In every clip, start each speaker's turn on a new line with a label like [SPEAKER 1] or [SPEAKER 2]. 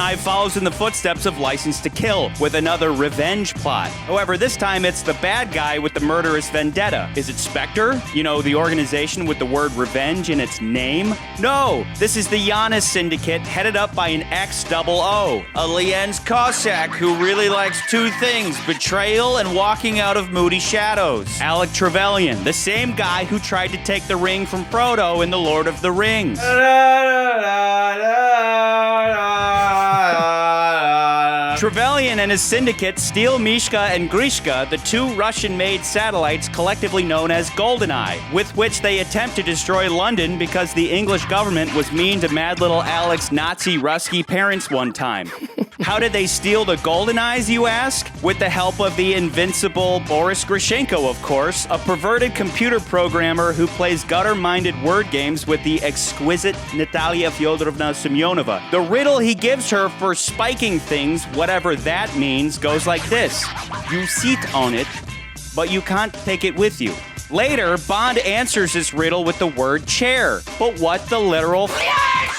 [SPEAKER 1] GoldenEye follows in the footsteps of License to Kill with another revenge plot. However, this time it's the bad guy with the murderous vendetta. Is it Spectre? You know, the organization with the word revenge in its name? No, this is the Giannis Syndicate headed up by an XOO, a Lien's Cossack who really likes two things, betrayal and walking out of moody shadows. Alec Trevelyan, the same guy who tried to take the ring from Frodo in The Lord of the Rings. Trevelyan and his syndicate steal Mishka and Grishka, the two Russian-made satellites collectively known as GoldenEye, with which they attempt to destroy London because the English government was mean to mad little Alec's Nazi Rusky parents one time. How did they steal the GoldenEyes, you ask? With the help of the invincible Boris Grishenko, of course, a perverted computer programmer who plays gutter-minded word games with the exquisite Natalia Fyodorovna Semyonova. The riddle he gives her for spiking things, whatever that means, goes like this. You sit on it, but you can't take it with you. Later, Bond answers this riddle with the word chair. But what the literal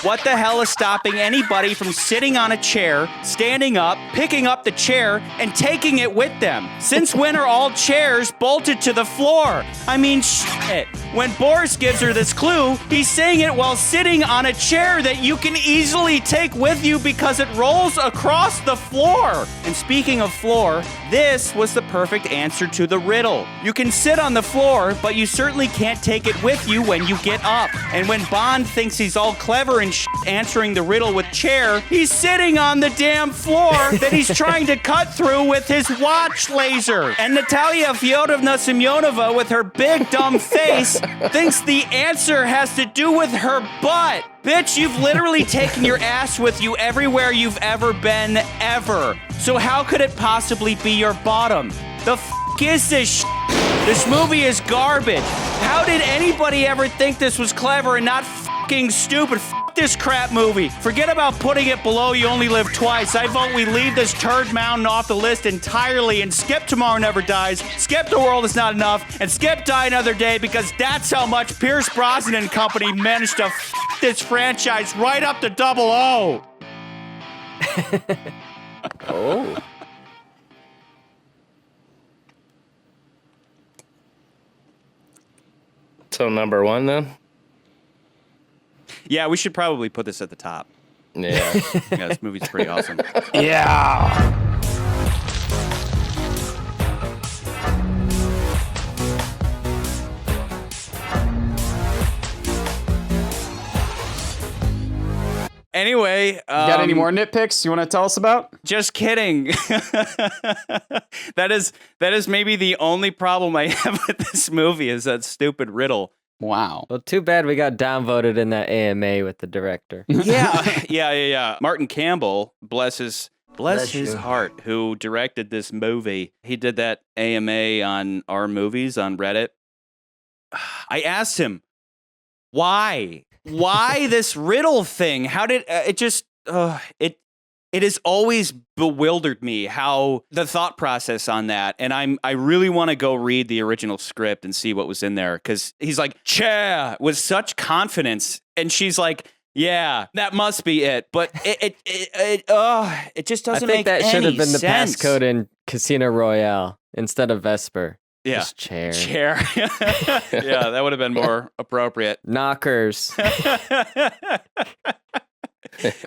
[SPEAKER 1] What the hell is stopping anybody from sitting on a chair, standing up, picking up the chair, and taking it with them? Since when are all chairs bolted to the floor? I mean, shit. When Boris gives her this clue, he's saying it while sitting on a chair that you can easily take with you because it rolls across the floor. And speaking of floor, this was the perfect answer to the riddle. You can sit on the floor, but you certainly can't take it with you when you get up. And when Bond thinks he's all clever and answering the riddle with chair, he's sitting on the damn floor that he's trying to cut through with his watch laser. And Natalia Fyodorovna Semyonova, with her big dumb face, thinks the answer has to do with her butt. Bitch, you've literally taken your ass with you everywhere you've ever been, ever. So how could it possibly be your bottom? The f*** is this shit? This movie is garbage. How did anybody ever think this was clever and not f***ing stupid? F*** this crap movie. Forget about putting it below You Only Live Twice. I vote we leave this turd mountain off the list entirely and skip Tomorrow Never Dies, skip The World Is Not Enough, and skip Die Another Day, because that's how much Pierce Brosnan and company managed to f*** this franchise right up to 00.
[SPEAKER 2] Oh. So number one then?
[SPEAKER 1] Yeah, we should probably put this at the top.
[SPEAKER 2] Yeah.
[SPEAKER 1] Yeah, this movie's pretty awesome.
[SPEAKER 2] Yeah.
[SPEAKER 1] Anyway,
[SPEAKER 3] got any more nitpicks you want to tell us about?
[SPEAKER 1] Just kidding. That is maybe the only problem I have with this movie is that stupid riddle.
[SPEAKER 3] Wow.
[SPEAKER 4] Well, too bad we got downvoted in that AMA with the director.
[SPEAKER 1] Yeah. Martin Campbell, bless his
[SPEAKER 4] you.
[SPEAKER 1] heart, who directed this movie. He did that AMA on our movies on Reddit. I asked him, why this riddle thing? How did it just it has always bewildered me how the thought process on that. And I really want to go read the original script and see what was in there, because he's like, "Cha," with such confidence, and she's like, "Yeah, that must be it." But it just doesn't make any sense.
[SPEAKER 4] I think that should have been the passcode in Casino Royale instead of Vesper.
[SPEAKER 1] Yeah.
[SPEAKER 4] Just chair.
[SPEAKER 1] Yeah, that would have been more appropriate.
[SPEAKER 4] Knockers.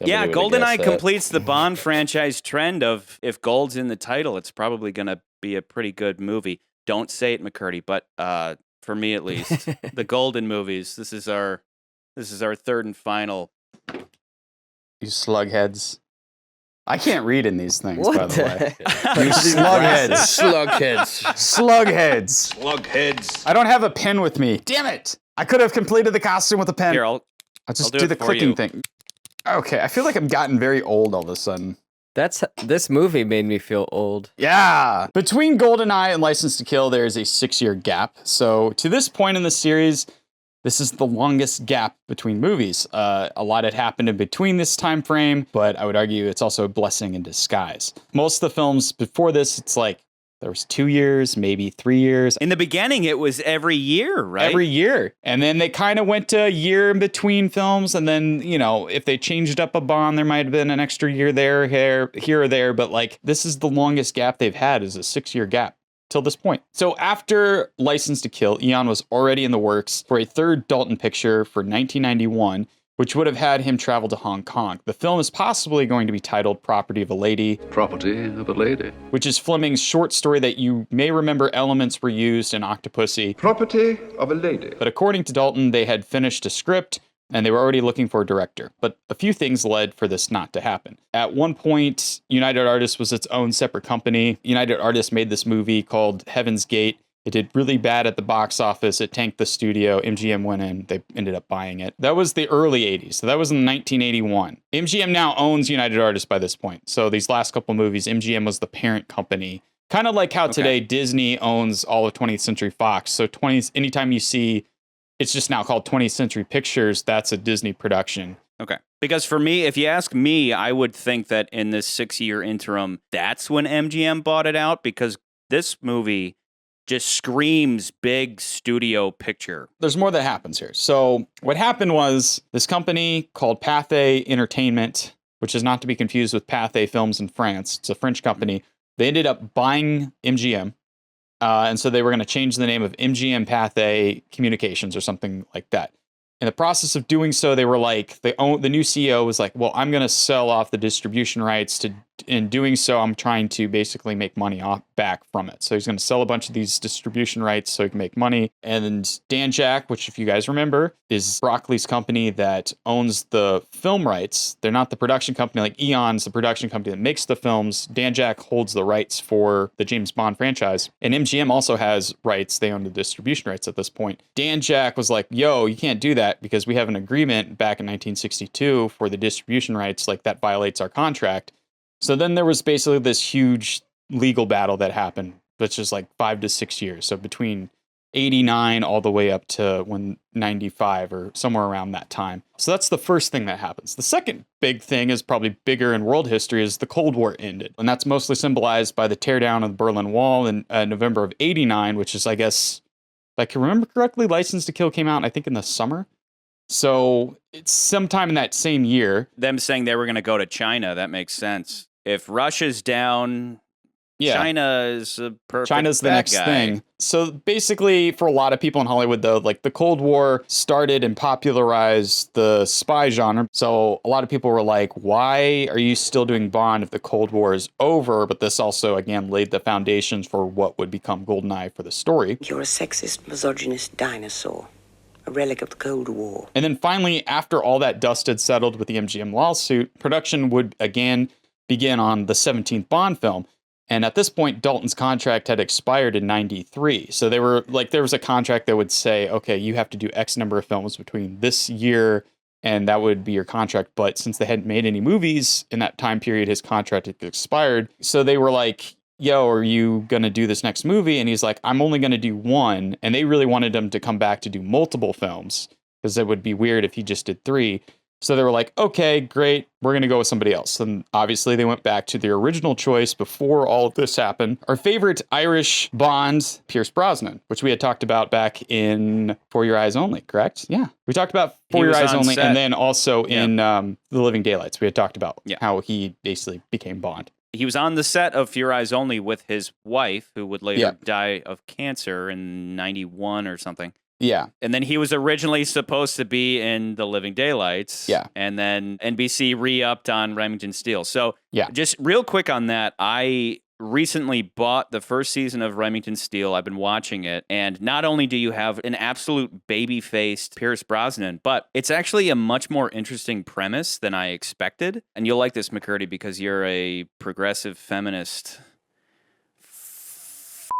[SPEAKER 1] Yeah, GoldenEye completes the Bond franchise trend of, if gold's in the title, it's probably going to be a pretty good movie. Don't say it, McCurdy, but for me at least, the Golden movies, this is our third and final.
[SPEAKER 3] You slugheads. I can't read in these things,
[SPEAKER 4] What
[SPEAKER 3] by the way.
[SPEAKER 4] the-
[SPEAKER 3] You slugheads.
[SPEAKER 2] Slugheads.
[SPEAKER 3] Slugheads.
[SPEAKER 2] Slugheads.
[SPEAKER 3] I don't have a pen with me. Damn it. I could have completed the costume with a pen.
[SPEAKER 1] Here,
[SPEAKER 3] I'll just
[SPEAKER 1] I'll
[SPEAKER 3] do
[SPEAKER 1] it
[SPEAKER 3] the
[SPEAKER 1] for
[SPEAKER 3] clicking
[SPEAKER 1] you.
[SPEAKER 3] thing. Okay, I feel like I've gotten very old all of a sudden.
[SPEAKER 4] This movie made me feel old.
[SPEAKER 3] Yeah. Between GoldenEye and License to Kill, there is a 6-year gap. So to this point in the series, this is the longest gap between movies. A lot had happened in between this time frame, but I would argue it's also a blessing in disguise. Most of the films before this, it's like There was 2 years, maybe 3 years.
[SPEAKER 1] In the beginning, it was every year, right?
[SPEAKER 3] Every year. And then they kind of went to a year in between films. And then, you know, if they changed up a Bond, there might have been an extra year there, here or there. But like, this is the longest gap they've had, is a 6-year gap till this point. So after License to Kill, Eon was already in the works for a third Dalton picture for 1991, which would have had him travel to Hong Kong. The film is possibly going to be titled Property of a Lady.
[SPEAKER 5] Property of a Lady.
[SPEAKER 3] Which is Fleming's short story that you may remember elements were used in Octopussy.
[SPEAKER 5] Property of a Lady.
[SPEAKER 3] But according to Dalton, they had finished a script and they were already looking for a director. But a few things led for this not to happen. At one point, United Artists was its own separate company. United Artists made this movie called Heaven's Gate. It did really bad at the box office. It tanked the studio. MGM went in. They ended up buying it. That was the early 80s. So that was in 1981. MGM now owns United Artists by this point. So these last couple movies, MGM was the parent company. Kind of like how today Disney owns all of 20th Century Fox. So anytime you see, it's just now called 20th Century Pictures, that's a Disney production.
[SPEAKER 1] Okay. Because for me, if you ask me, I would think that in this 6-year interim, that's when MGM bought it out, because this movie just screams big studio picture.
[SPEAKER 3] There's more that happens here. So what happened was this company called Pathé Entertainment, which is not to be confused with Pathé Films in France. It's a French company. They ended up buying MGM. And so they were going to change the name of MGM Pathé Communications or something like that. In the process of doing so, they were like, the new CEO was like, well, I'm going to sell off the distribution rights. In doing so, I'm trying to basically make money back from it. So he's going to sell a bunch of these distribution rights so he can make money. And Dan Jack, which if you guys remember, is Broccoli's company that owns the film rights. They're not the production company. Like Eon's the production company that makes the films. Dan Jack holds the rights for the James Bond franchise. And MGM also has rights. They own the distribution rights at this point. Dan Jack was like, yo, you can't do that because we have an agreement back in 1962 for the distribution rights. Like that violates our contract. So then there was basically this huge legal battle that happened, which is like 5 to 6 years. So between 89 all the way up to 95 or somewhere around that time. So that's the first thing that happens. The second big thing is probably bigger in world history is the Cold War ended. And that's mostly symbolized by the teardown of the Berlin Wall in November of 89, which is, I guess, if I can remember correctly, License to Kill came out, I think, in the summer. So it's sometime in that same year.
[SPEAKER 1] Them saying they were going to go to China, that makes sense. If Russia's down, China is a perfect
[SPEAKER 3] China's the next thing. So basically, for a lot of people in Hollywood, though, like the Cold War started and popularized the spy genre. So a lot of people were like, why are you still doing Bond if the Cold War is over? But this also, again, laid the foundations for what would become GoldenEye for the story.
[SPEAKER 6] You're a sexist, misogynist dinosaur. A relic of the Cold War.
[SPEAKER 3] And then finally, after all that dust had settled with the MGM lawsuit, production would again begin on the 17th Bond film. And at this point, Dalton's contract had expired in 93. So they were like, there was a contract that would say, okay, you have to do X number of films between this year, and that would be your contract. But since they hadn't made any movies in that time period, his contract had expired. So they were like, yo, are you going to do this next movie? And he's like, I'm only going to do one. And they really wanted him to come back to do multiple films because it would be weird if he just did 3. So they were like, okay, great, we're going to go with somebody else. And obviously they went back to their original choice before all of this happened. Our favorite Irish Bond, Pierce Brosnan, which we had talked about back in For Your Eyes Only, correct? Yeah. We talked about For Your Eyes Only, and then also in The Living Daylights. We had talked about how he basically became Bond.
[SPEAKER 1] He was on the set of For Your Eyes Only with his wife, who would later die of cancer in 91 or something.
[SPEAKER 3] Yeah.
[SPEAKER 1] And then he was originally supposed to be in The Living Daylights.
[SPEAKER 3] Yeah.
[SPEAKER 1] And then NBC re-upped on Remington Steele. So just real quick on that, I recently bought the first season of Remington Steele. I've been watching it. And not only do you have an absolute baby-faced Pierce Brosnan, but it's actually a much more interesting premise than I expected. And you'll like this, McCurdy, because you're a progressive feminist.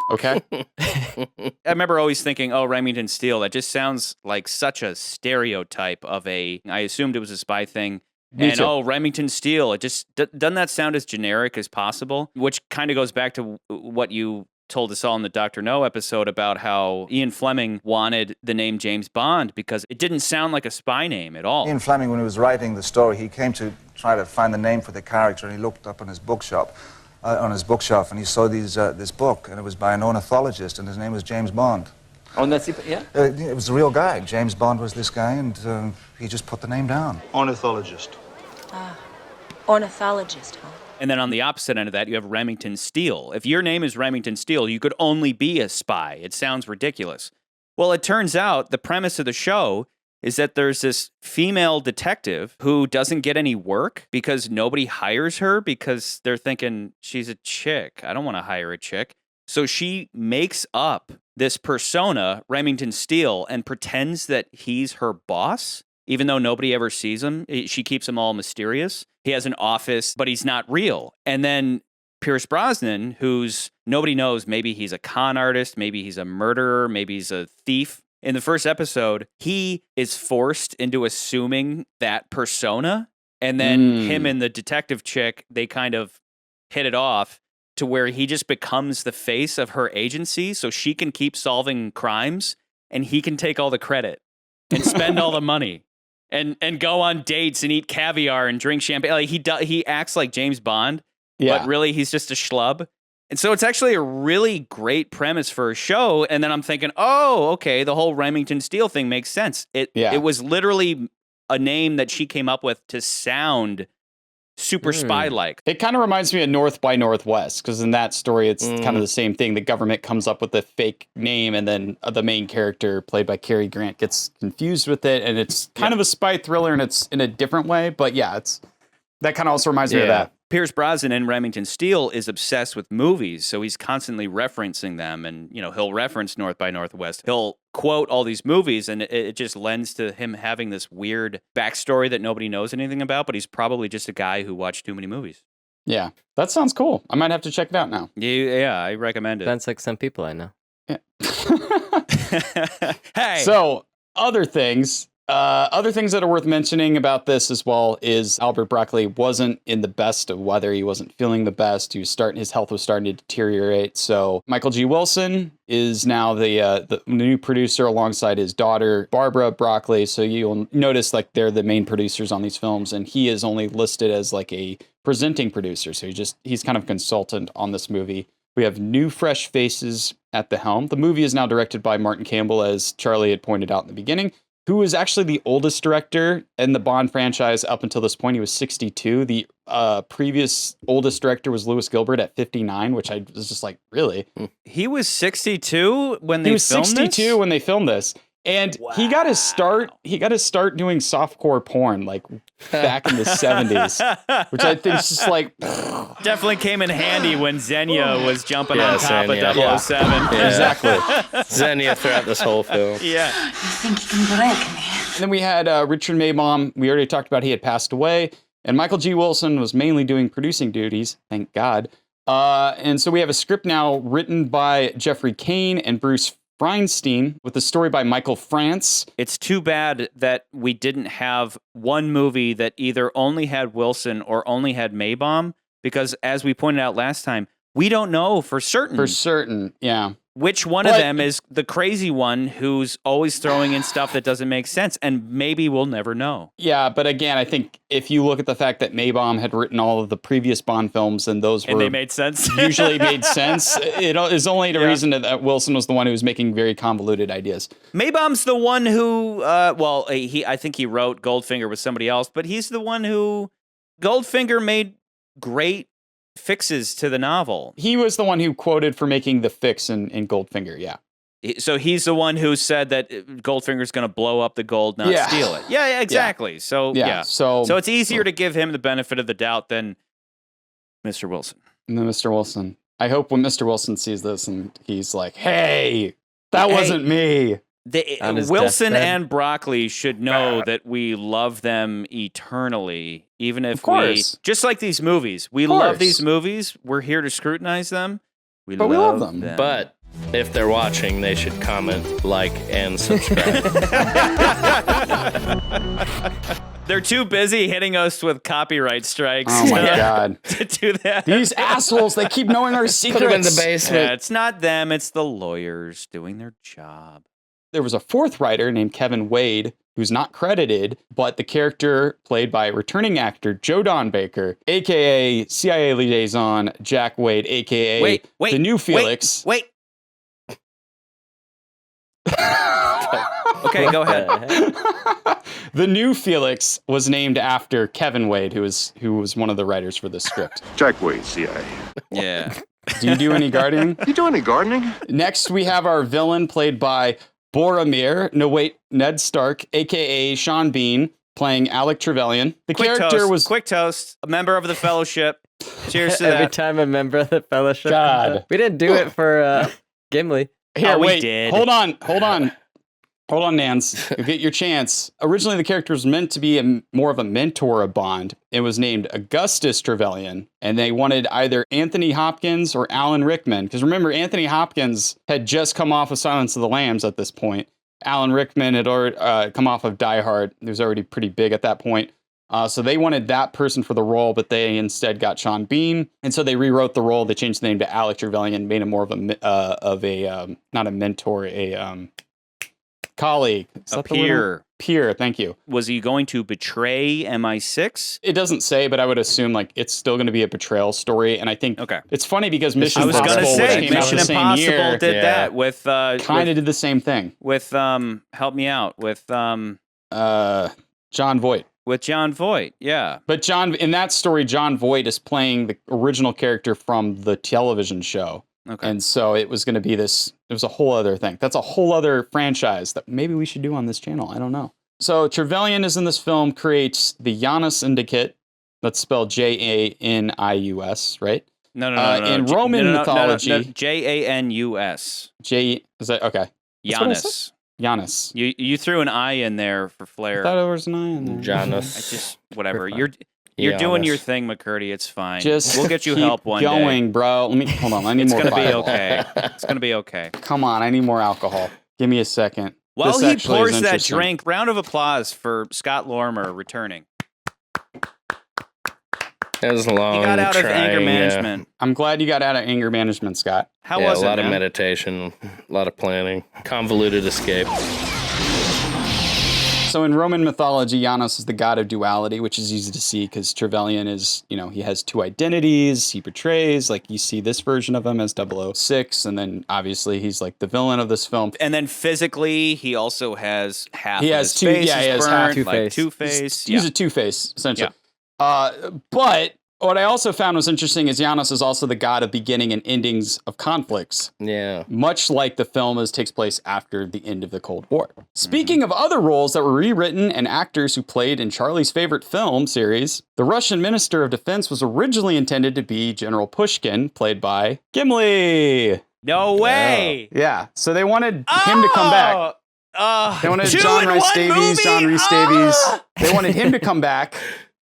[SPEAKER 3] Okay.
[SPEAKER 1] I remember always thinking, oh, Remington Steele, that just sounds like such a stereotype of I assumed it was a spy thing.
[SPEAKER 3] Me too.
[SPEAKER 1] Oh, Remington Steele, it just, doesn't that sound as generic as possible? Which kind of goes back to what you told us all in the Dr. No episode about how Ian Fleming wanted the name James Bond because it didn't sound like a spy name at all.
[SPEAKER 7] Ian Fleming, when he was writing the story, he came to try to find the name for the character, and he looked up in his bookshop on his bookshelf, and he saw this book, and it was by an ornithologist, and his name was James Bond.
[SPEAKER 2] Oh, and that's yeah.
[SPEAKER 7] It was a real guy. James Bond was this guy, and he just put the name down.
[SPEAKER 5] Ornithologist.
[SPEAKER 8] Ornithologist, huh?
[SPEAKER 1] And then on the opposite end of that, you have Remington Steele. If your name is Remington Steele, you could only be a spy. It sounds ridiculous. Well, it turns out the premise of the show is that there's this female detective who doesn't get any work because nobody hires her because they're thinking she's a chick. I don't want to hire a chick. So she makes up this persona, Remington Steele, and pretends that he's her boss, even though nobody ever sees him. She keeps him all mysterious. He has an office, but he's not real. And then Pierce Brosnan, who's nobody knows, maybe he's a con artist, maybe he's a murderer, maybe he's a thief. In the first episode, he is forced into assuming that persona. And then him and the detective chick, they kind of hit it off to where he just becomes the face of her agency so she can keep solving crimes and he can take all the credit and spend all the money and go on dates and eat caviar and drink champagne. Like he acts like James Bond, but really he's just a schlub. And so it's actually a really great premise for a show. And then I'm thinking, oh, okay, the whole Remington Steele thing makes sense. It was literally a name that she came up with to sound super spy-like.
[SPEAKER 3] It kind of reminds me of North by Northwest, because in that story, it's kind of the same thing. The government comes up with a fake name, and then the main character, played by Cary Grant, gets confused with it, and it's kind of a spy thriller, and it's in a different way. But yeah, that kind of also reminds me of that.
[SPEAKER 1] Pierce Brosnan in Remington Steele is obsessed with movies, so he's constantly referencing them, and he'll reference North by Northwest. He'll quote all these movies, and it just lends to him having this weird backstory that nobody knows anything about, but he's probably just a guy who watched too many movies.
[SPEAKER 3] Yeah, that sounds cool. I might have to check it out now.
[SPEAKER 1] Yeah, I recommend it.
[SPEAKER 4] Sounds like some people I know.
[SPEAKER 3] Yeah.
[SPEAKER 1] Hey!
[SPEAKER 3] So, other things that are worth mentioning about this as well is Albert Broccoli wasn't in the best of weather. He wasn't feeling the best. His health was starting to deteriorate. So Michael G. Wilson is now the new producer alongside his daughter, Barbara Broccoli. So you'll notice like they're the main producers on these films, and he is only listed as like a presenting producer. So he's kind of a consultant on this movie. We have new, fresh faces at the helm. The movie is now directed by Martin Campbell, as Charlie had pointed out in the beginning, who is actually the oldest director in the Bond franchise up until this point. He was 62. The previous oldest director was Lewis Gilbert at 59, which I was just like, really?
[SPEAKER 1] He was 62 when they filmed this?
[SPEAKER 3] He was 62 when they filmed this. And he got his start doing softcore porn like back in the 70s, which I think is just like
[SPEAKER 1] definitely came in handy when Xenia was jumping on top of 007.
[SPEAKER 2] Yeah.
[SPEAKER 3] Exactly.
[SPEAKER 2] Xenia throughout this whole film.
[SPEAKER 1] Yeah.
[SPEAKER 8] You think you can break me?
[SPEAKER 3] And then we had Richard Maybaum. We already talked about he had passed away. And Michael G. Wilson was mainly doing producing duties, thank God. And so we have a script now written by Jeffrey Kane and Bruce Feinstein, with a story by Michael France.
[SPEAKER 1] It's too bad that we didn't have one movie that either only had Wilson or only had Maybaum, because as we pointed out last time, we don't know for certain.
[SPEAKER 3] For certain, yeah.
[SPEAKER 1] Which one of them is the crazy one who's always throwing in stuff that doesn't make sense, and maybe we'll never know.
[SPEAKER 3] Yeah, but again, I think if you look at the fact that Maybaum had written all of the previous Bond films and they
[SPEAKER 1] made sense,
[SPEAKER 3] usually made sense, it is only the reason that Wilson was the one who was making very convoluted ideas.
[SPEAKER 1] Maybaum's the one who, I think he wrote Goldfinger with somebody else, but he's the one who Goldfinger made great fixes to the novel.
[SPEAKER 3] He was the one who quoted for making the fix in Goldfinger, yeah.
[SPEAKER 1] So he's the one who said that Goldfinger's going to blow up the gold, not steal it. Yeah, exactly. Yeah. So, yeah. So it's easier to give him the benefit of the doubt than Mr. Wilson.
[SPEAKER 3] Mr. Wilson. I hope when Mr. Wilson sees this and he's like, hey, that wasn't me.
[SPEAKER 1] Wilson and Broccoli should know that we love them eternally, even if just like these movies. We love these movies. We're here to scrutinize them. We love them.
[SPEAKER 2] But if they're watching, they should comment, like, and subscribe.
[SPEAKER 1] They're too busy hitting us with copyright strikes.
[SPEAKER 3] Oh my God.
[SPEAKER 1] To do that.
[SPEAKER 3] These assholes, they keep knowing our secrets.
[SPEAKER 2] Put them in the basement.
[SPEAKER 1] Yeah, it's not them, it's the lawyers doing their job.
[SPEAKER 3] There was a fourth writer named Kevin Wade, who's not credited, but the character played by returning actor Joe Don Baker, a.k.a. CIA liaison Jack Wade, a.k.a. the new Felix.
[SPEAKER 1] Wait. Okay, go ahead.
[SPEAKER 3] The new Felix was named after Kevin Wade, who was one of the writers for this script.
[SPEAKER 5] Jack Wade, CIA.
[SPEAKER 1] Yeah.
[SPEAKER 3] Do you do any gardening?
[SPEAKER 5] You do any gardening?
[SPEAKER 3] Next, we have our villain played by Ned Stark, a.k.a. Sean Bean, playing Alec Trevelyan. The character was...
[SPEAKER 1] Quick toast, a member of the Fellowship. Cheers to
[SPEAKER 4] Every
[SPEAKER 1] that.
[SPEAKER 4] time a member of the Fellowship.
[SPEAKER 3] God.
[SPEAKER 4] We didn't do it for Gimli.
[SPEAKER 3] Here,
[SPEAKER 1] we
[SPEAKER 3] wait.
[SPEAKER 1] did.
[SPEAKER 3] Hold on, Nance. You'll get your chance. Originally, the character was meant to be more of a mentor of Bond. It was named Augustus Trevelyan, and they wanted either Anthony Hopkins or Alan Rickman. Because remember, Anthony Hopkins had just come off of Silence of the Lambs at this point. Alan Rickman had already come off of Die Hard. He was already pretty big at that point. So they wanted that person for the role, but they instead got Sean Bean. And so they rewrote the role. They changed the name to Alec Trevelyan, made him more of a not a mentor, a colleague.
[SPEAKER 1] A peer.
[SPEAKER 3] Peer, thank you.
[SPEAKER 1] Was he going to betray MI6?
[SPEAKER 3] It doesn't say, but I would assume like it's still going to be a betrayal story. And I think it's funny because Mission
[SPEAKER 1] I was
[SPEAKER 3] Impossible,
[SPEAKER 1] going to
[SPEAKER 3] which
[SPEAKER 1] say,
[SPEAKER 3] came out
[SPEAKER 1] Mission
[SPEAKER 3] the same
[SPEAKER 1] Impossible
[SPEAKER 3] year,
[SPEAKER 1] did that with...
[SPEAKER 3] kind of did the same thing.
[SPEAKER 1] With, help me out, with...
[SPEAKER 3] John Voight.
[SPEAKER 1] With John Voight, yeah.
[SPEAKER 3] But in that story, John Voight is playing the original character from the television show.
[SPEAKER 1] Okay.
[SPEAKER 3] And so it was going to be this, it was a whole other thing. That's a whole other franchise that maybe we should do on this channel. I don't know. So Trevelyan is in this film, creates the Janus Syndicate. That's spelled Janius, right?
[SPEAKER 1] No.
[SPEAKER 3] In Roman mythology.
[SPEAKER 1] No. Janus.
[SPEAKER 3] Is that, okay.
[SPEAKER 1] Janus.
[SPEAKER 3] Janus.
[SPEAKER 1] You threw an I in there for flair.
[SPEAKER 3] I thought there was an I in there.
[SPEAKER 2] Janus.
[SPEAKER 1] Whatever. You're doing your thing, McCurdy. It's fine.
[SPEAKER 3] We'll
[SPEAKER 1] get you
[SPEAKER 3] keep
[SPEAKER 1] help one day.
[SPEAKER 3] going, bro. Hold on. I need more.
[SPEAKER 1] It's gonna be okay. It's gonna be okay.
[SPEAKER 3] Come on, I need more alcohol. Give me a second.
[SPEAKER 1] While he pours that drink, round of applause for Scott Lorimer returning.
[SPEAKER 2] It was long.
[SPEAKER 1] He got out of anger management.
[SPEAKER 3] I'm glad you got out of anger management, Scott.
[SPEAKER 1] How was it?
[SPEAKER 2] A lot of meditation, a lot of planning, convoluted escape.
[SPEAKER 3] So in Roman mythology, Janus is the god of duality, which is easy to see because Trevelyan is, he has two identities. He portrays, like you see this version of him as 006, and then obviously he's like the villain of this film.
[SPEAKER 1] And then physically, he also has half.
[SPEAKER 3] He
[SPEAKER 1] of
[SPEAKER 3] has
[SPEAKER 1] his
[SPEAKER 3] two.
[SPEAKER 1] face
[SPEAKER 3] Yeah,
[SPEAKER 1] is
[SPEAKER 3] he has
[SPEAKER 1] burnt,
[SPEAKER 3] half
[SPEAKER 1] like
[SPEAKER 4] Two-Face.
[SPEAKER 1] Two-Face.
[SPEAKER 3] He's a two-face essentially.
[SPEAKER 1] Yeah.
[SPEAKER 3] But what I also found was interesting is Janus is also the god of beginning and endings of conflicts.
[SPEAKER 2] Yeah.
[SPEAKER 3] Much like the film takes place after the end of the Cold War. Speaking of other roles that were rewritten and actors who played in Charlie's favorite film series, the Russian Minister of Defense was originally intended to be General Pushkin, played by Gimli.
[SPEAKER 1] No way.
[SPEAKER 3] Yeah, so they wanted him to come back. They wanted John Rhys Davies. They wanted him to come back.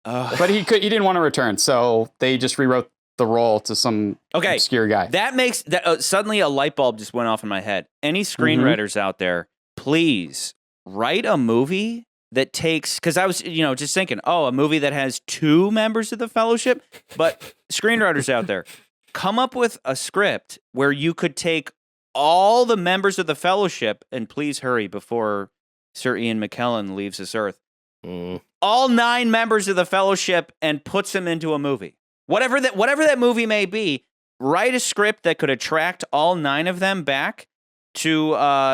[SPEAKER 3] But he didn't want to return, so they just rewrote the role to some obscure guy.
[SPEAKER 1] That makes that suddenly a light bulb just went off in my head. Any screenwriters out there, please write a movie that takes, because I was just thinking, a movie that has two members of the Fellowship. But screenwriters out there, come up with a script where you could take all the members of the Fellowship, and please hurry before Sir Ian McKellen leaves this earth. All 9 members of the Fellowship and puts them into a movie. Whatever that movie may be, write a script that could attract all 9 of them back to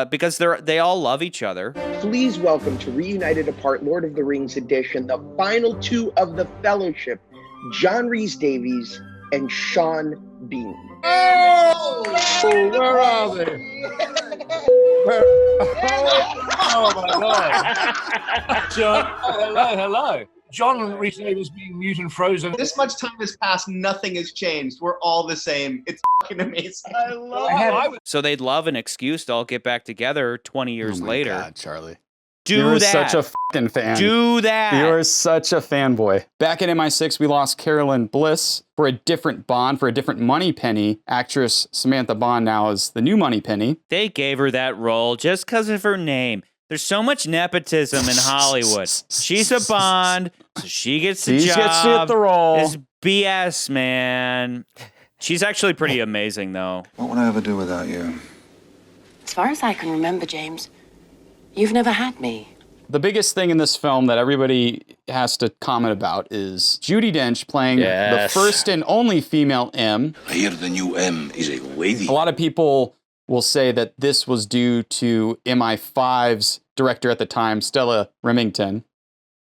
[SPEAKER 1] because they all love each other.
[SPEAKER 9] Please welcome to Reunited Apart Lord of the Rings edition, the final 2 of the Fellowship, John Rhys Davies and Sean Bean.
[SPEAKER 10] Oh, where are they? Oh my God! John, hello. John recently was being mute and frozen.
[SPEAKER 11] This much time has passed, nothing has changed. We're all the same. It's fucking amazing. I love it.
[SPEAKER 1] So they'd love an excuse to all get back together 20 years later.
[SPEAKER 3] God, Charlie.
[SPEAKER 1] You're
[SPEAKER 3] such a fucking fan.
[SPEAKER 1] Do that.
[SPEAKER 3] You're such a fanboy. Back in MI6, we lost Carolyn Bliss for a different Bond, for a different Moneypenny. Actress Samantha Bond now is the new Moneypenny.
[SPEAKER 1] They gave her that role just because of her name. There's so much nepotism in Hollywood. She's a Bond, so she gets the job.
[SPEAKER 3] She gets to get the role.
[SPEAKER 1] It's BS, man. She's actually pretty amazing, though.
[SPEAKER 7] What would I ever do without you?
[SPEAKER 6] As far as I can remember, James, you've never had me.
[SPEAKER 3] The biggest thing in this film that everybody has to comment about is Judi Dench playing the first and only female M.
[SPEAKER 12] I hear the new M is a lady.
[SPEAKER 3] A lot of people will say that this was due to MI5's director at the time, Stella Remington.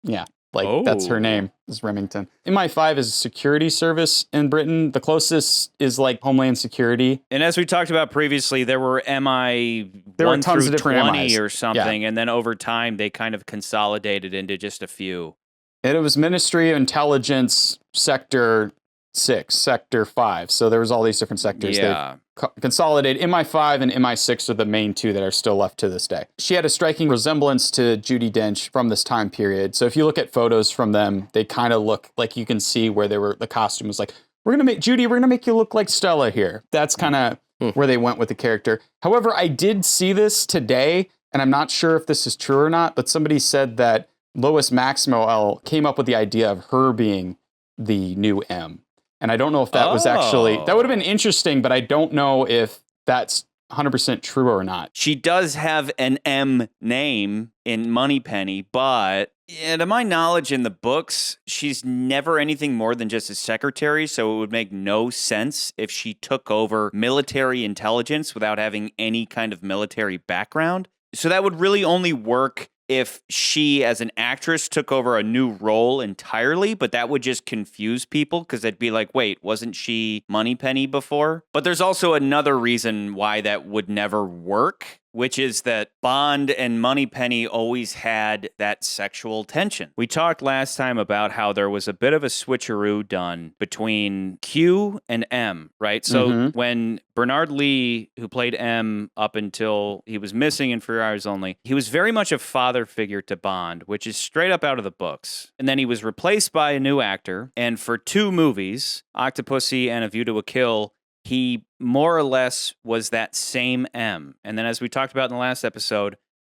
[SPEAKER 3] Yeah, that's her name, is Remington. MI5 is a security service in Britain. The closest is like Homeland Security.
[SPEAKER 1] And as we talked about previously, there were MI
[SPEAKER 3] There were
[SPEAKER 1] 1
[SPEAKER 3] tons
[SPEAKER 1] through
[SPEAKER 3] of different
[SPEAKER 1] 20
[SPEAKER 3] MIs.
[SPEAKER 1] or something, and then over time they kind of consolidated into just a few.
[SPEAKER 3] And it was Ministry of Intelligence Sector 6, Sector 5. So there was all these different sectors.
[SPEAKER 1] Yeah.
[SPEAKER 3] Consolidated. MI5 and MI6 are the main two that are still left to this day. She had a striking resemblance to Judi Dench from this time period. So if you look at photos from them, they kind of look like you can see where the costume was like, we're going to make you look like Stella here. That's kind of where they went with the character. However, I did see this today, and I'm not sure if this is true or not, but somebody said that Lois Maxwell came up with the idea of her being the new M. And I don't know if that was actually, that would have been interesting, but I don't know if that's 100% true or not.
[SPEAKER 1] She does have an M name in Moneypenny, but to my knowledge in the books, she's never anything more than just a secretary, so it would make no sense if she took over military intelligence without having any kind of military background. So that would really only work if she, as an actress, took over a new role entirely, but that would just confuse people because they'd be like, wait, wasn't she Moneypenny before? But there's also another reason why that would never work, which is that Bond and Moneypenny always had that sexual tension. We talked last time about how there was a bit of a switcheroo done between Q and M, right? So when Bernard Lee, who played M up until he was missing in For Your Eyes Only, he was very much a father figure to Bond, which is straight up out of the books. And then he was replaced by a new actor, and for 2 movies, Octopussy and A View to a Kill, he more or less was that same M. And then as we talked about in the last episode,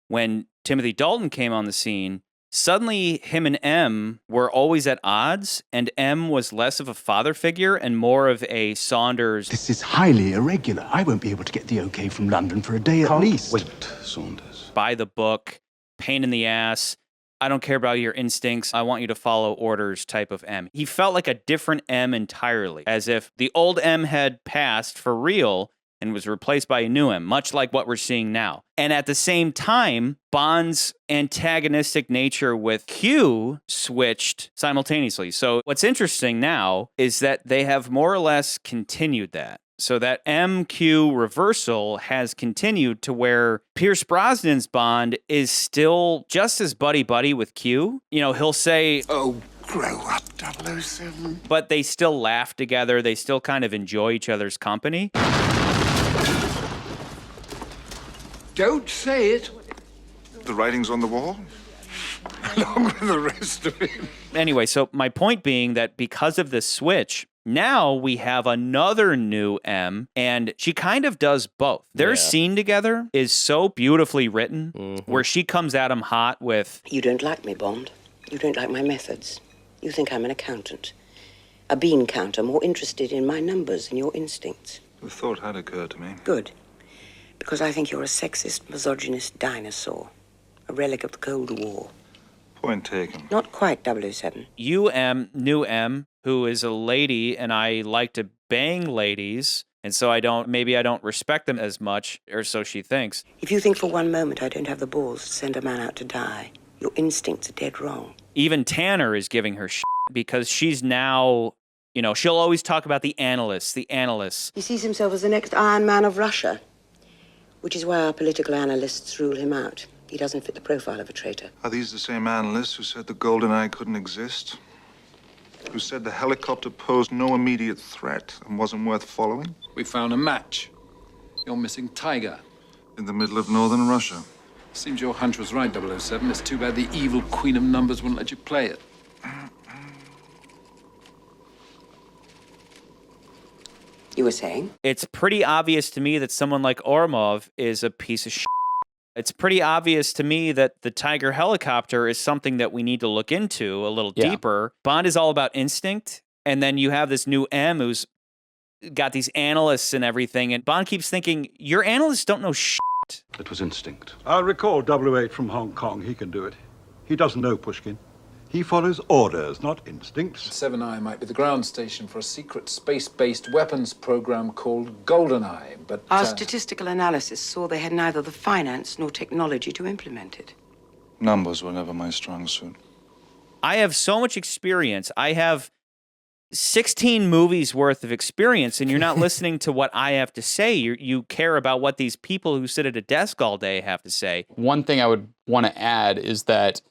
[SPEAKER 1] when Timothy Dalton came on the scene, suddenly him and M were always at odds, and M was less of a father figure and more of a Saunders.
[SPEAKER 13] This is highly irregular. I won't be able to get the okay from London for a day at least.
[SPEAKER 12] Wait, Saunders.
[SPEAKER 1] By the book, pain in the ass. I don't care about your instincts. I want you to follow orders type of M. He felt like a different M entirely, as if the old M had passed for real and was replaced by a new M, much like what we're seeing now. And at the same time, Bond's antagonistic nature with Q switched simultaneously. So what's interesting now is that they have more or less continued that. So that MQ reversal has continued to where Pierce Brosnan's Bond is still just as buddy-buddy with Q. You know, he'll say,
[SPEAKER 12] "Oh, grow up, 007.
[SPEAKER 1] But they still laugh together. They still kind of enjoy each other's company.
[SPEAKER 12] Don't say it. The writing's on the wall, along with the rest of it."
[SPEAKER 1] Anyway, so my point being that because of this switch, now we have another new M, and she kind of does both. Their scene together is so beautifully written, where she comes at him hot with,
[SPEAKER 6] You don't like me, Bond. You don't like my methods. You think I'm an accountant. A bean counter, more interested in my numbers than your instincts.
[SPEAKER 12] The thought had occurred to me.
[SPEAKER 6] Good. Because I think you're a sexist, misogynist dinosaur. A relic of the Cold War.
[SPEAKER 12] Point taken.
[SPEAKER 6] Not quite 007.
[SPEAKER 1] UM, new M, who is a lady, and I like to bang ladies, and so I don't respect them as much, or so she thinks.
[SPEAKER 6] If you think for one moment I don't have the balls to send a man out to die, your instincts are dead wrong.
[SPEAKER 1] Even Tanner is giving her shit because she's now, you know, she'll always talk about the analysts.
[SPEAKER 6] He sees himself as the next Iron Man of Russia, which is why our political analysts rule him out. He doesn't fit the profile of a traitor.
[SPEAKER 12] Are these the same analysts who said the GoldenEye couldn't exist? Who said the helicopter posed no immediate threat and wasn't worth following?
[SPEAKER 14] We found a match. Your missing tiger.
[SPEAKER 12] In the middle of northern Russia.
[SPEAKER 14] Seems your hunch was right, 007. It's too bad the evil queen of numbers wouldn't let you play it.
[SPEAKER 6] You were saying?
[SPEAKER 1] It's pretty obvious to me that someone like Ormov is a piece of shit. It's pretty obvious to me that the Tiger helicopter is something that we need to look into a little deeper. Bond is all about instinct, and then you have this new M who's got these analysts and everything, and Bond keeps thinking, your analysts don't know shit.
[SPEAKER 5] It was instinct.
[SPEAKER 13] I'll recall 008 from Hong Kong. He can do it. He doesn't know Pushkin. He follows orders, not instincts.
[SPEAKER 14] 7i might be the ground station for a secret space-based weapons program called GoldenEye, but...
[SPEAKER 6] Our statistical analysis saw they had neither the finance nor technology to implement it.
[SPEAKER 12] Numbers were never my strong suit.
[SPEAKER 1] I have so much experience. I have 16 movies worth of experience, and you're not listening to what I have to say. You care about what these people who sit at a desk all day have to say.
[SPEAKER 3] One thing I would want to add is that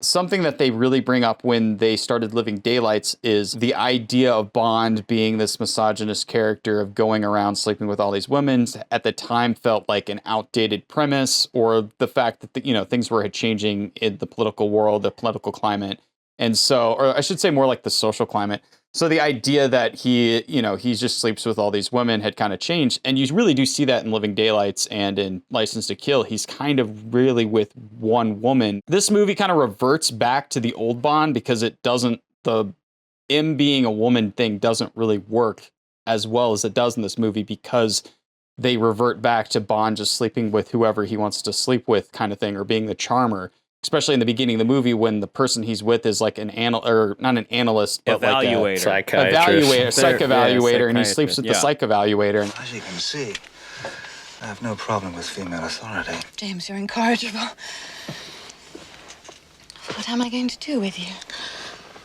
[SPEAKER 3] something that they really bring up when they started Living Daylights is the idea of Bond being this misogynist character of going around sleeping with all these women. At the time felt like an outdated premise, or the fact that things were changing in the political world, the political climate. And so, or I should say more like the social climate. So the idea that he just sleeps with all these women had kind of changed. And you really do see that in Living Daylights and in License to Kill. He's kind of really with one woman. This movie kind of reverts back to the old Bond because the him being a woman thing doesn't really work as well as it does in this movie, because they revert back to Bond just sleeping with whoever he wants to sleep with kind of thing, or being the charmer. Especially in the beginning of the movie when the person he's with is like not an analyst, but
[SPEAKER 1] evaluator.
[SPEAKER 3] Like a psych evaluator, and he sleeps with the psych evaluator.
[SPEAKER 7] As you can see, I have no problem with female authority.
[SPEAKER 8] James, you're incorrigible. What am I going to do with you?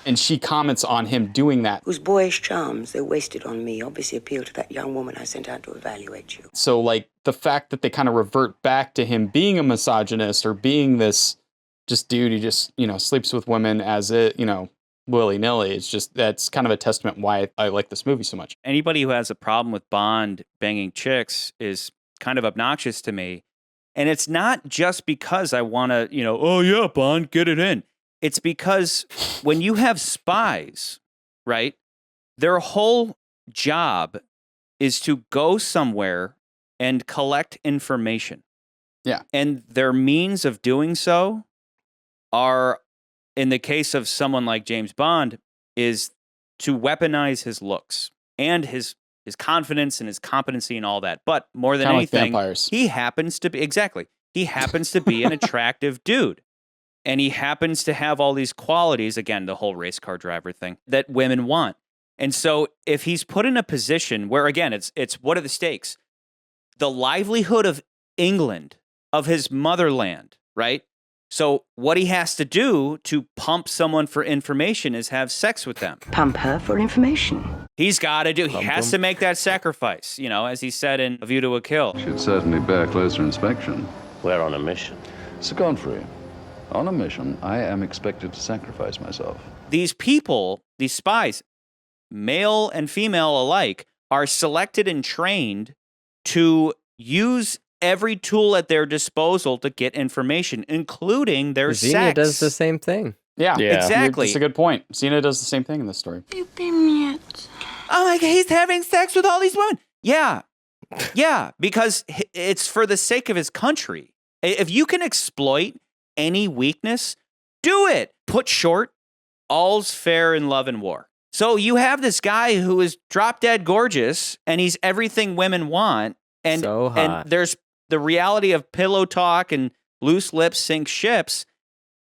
[SPEAKER 3] And she comments on him doing that.
[SPEAKER 6] Whose boyish charms they wasted on me obviously appealed to that young woman I sent out to evaluate you.
[SPEAKER 3] So like the fact that they kind of revert back to him being a misogynist or being this just dude who just, sleeps with women as it, willy-nilly. It's just, that's kind of a testament why I like this movie so much.
[SPEAKER 1] Anybody who has a problem with Bond banging chicks is kind of obnoxious to me. And it's not just because I want to, oh yeah, Bond, get it in. It's because when you have spies, right, their whole job is to go somewhere and collect information.
[SPEAKER 3] Yeah.
[SPEAKER 1] And their means of doing so are, in the case of someone like James Bond, is to weaponize his looks and his confidence and his competency and all that. But more than anything, he happens to be an attractive dude. And he happens to have all these qualities, again, the whole race car driver thing, that women want. And so if he's put in a position where, again, it's what are the stakes? The livelihood of England, of his motherland, right? So what he has to do to pump someone for information is have sex with them.
[SPEAKER 6] Pump her for information.
[SPEAKER 1] He has to make that sacrifice, as he said in A View to a Kill.
[SPEAKER 5] Should certainly bear closer inspection.
[SPEAKER 2] We're on a mission.
[SPEAKER 5] Sir Godfrey, on a mission, I am expected to sacrifice myself.
[SPEAKER 1] These people, these spies, male and female alike, are selected and trained to use every tool at their disposal to get information, including their sex.
[SPEAKER 4] Xena does the same thing.
[SPEAKER 3] Yeah,
[SPEAKER 1] exactly.
[SPEAKER 3] That's a good point. Xena does the same thing in this story.
[SPEAKER 8] You mute.
[SPEAKER 1] Oh my God, he's having sex with all these women. Yeah, because it's for the sake of his country. If you can exploit any weakness, do it. Put short, all's fair in love and war. So you have this guy who is drop dead gorgeous, and he's everything women want, and
[SPEAKER 4] so hot.
[SPEAKER 1] And there's the reality of pillow talk and loose lips sink ships,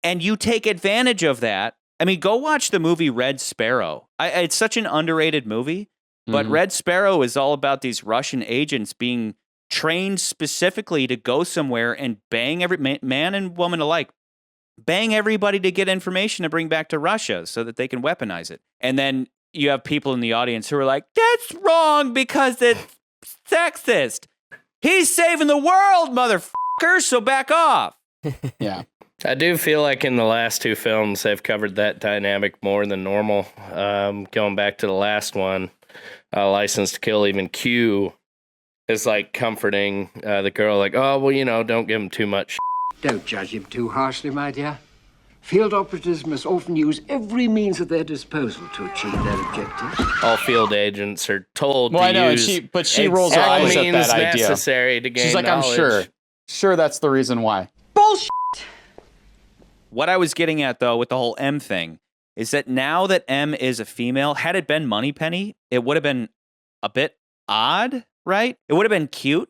[SPEAKER 1] and you take advantage of that. I mean, go watch the movie Red Sparrow. It's such an underrated movie, but Red Sparrow is all about these Russian agents being trained specifically to go somewhere and bang every man and woman alike, bang everybody to get information to bring back to Russia so that they can weaponize it. And then you have people in the audience who are like, that's wrong because it's sexist. He's saving the world, motherfucker, so back off.
[SPEAKER 3] Yeah.
[SPEAKER 2] I do feel like in the last two films, they've covered that dynamic more than normal. Going back to the last one, License to Kill, even Q is like comforting the girl, like, oh, well, don't give him too much.
[SPEAKER 15] Don't judge him too harshly, my dear. Field operatives must often use every means at their disposal to achieve their objectives.
[SPEAKER 2] All field agents are told to use
[SPEAKER 3] but she rolls her eyes at that idea.
[SPEAKER 2] Necessary to gain
[SPEAKER 3] She's like,
[SPEAKER 2] knowledge.
[SPEAKER 3] I'm sure that's the reason why.
[SPEAKER 6] Bullshit!
[SPEAKER 1] What I was getting at, though, with the whole M thing, is that now that M is a female, had it been Moneypenny, it would have been a bit odd, right? It would have been cute,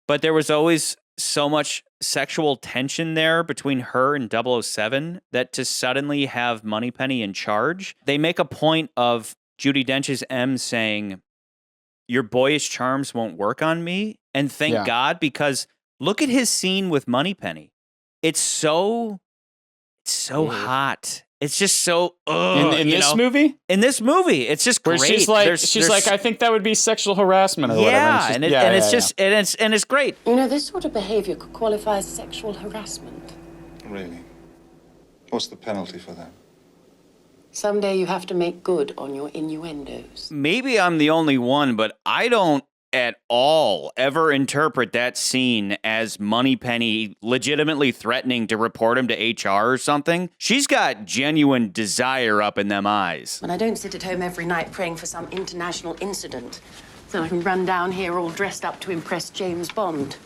[SPEAKER 1] but there was always so much sexual tension there between her and 007 that to suddenly have Moneypenny in charge, they make a point of Judi Dench's M saying, your boyish charms won't work on me. And thank God, because look at his scene with Moneypenny. It's so hot. It's just so
[SPEAKER 3] in this movie.
[SPEAKER 1] In this movie, it's just
[SPEAKER 3] where
[SPEAKER 1] great.
[SPEAKER 3] She's like, I think that would be sexual harassment or whatever.
[SPEAKER 1] And it's great.
[SPEAKER 6] You know, this sort of behavior could qualify as sexual harassment.
[SPEAKER 12] Really? What's the penalty for that?
[SPEAKER 6] Someday you have to make good on your innuendos.
[SPEAKER 1] Maybe I'm the only one, but I don't at all ever interpret that scene as Moneypenny legitimately threatening to report him to HR or something. She's got genuine desire up in them eyes.
[SPEAKER 6] And I don't sit at home every night praying for some international incident so I can run down here all dressed up to impress James Bond.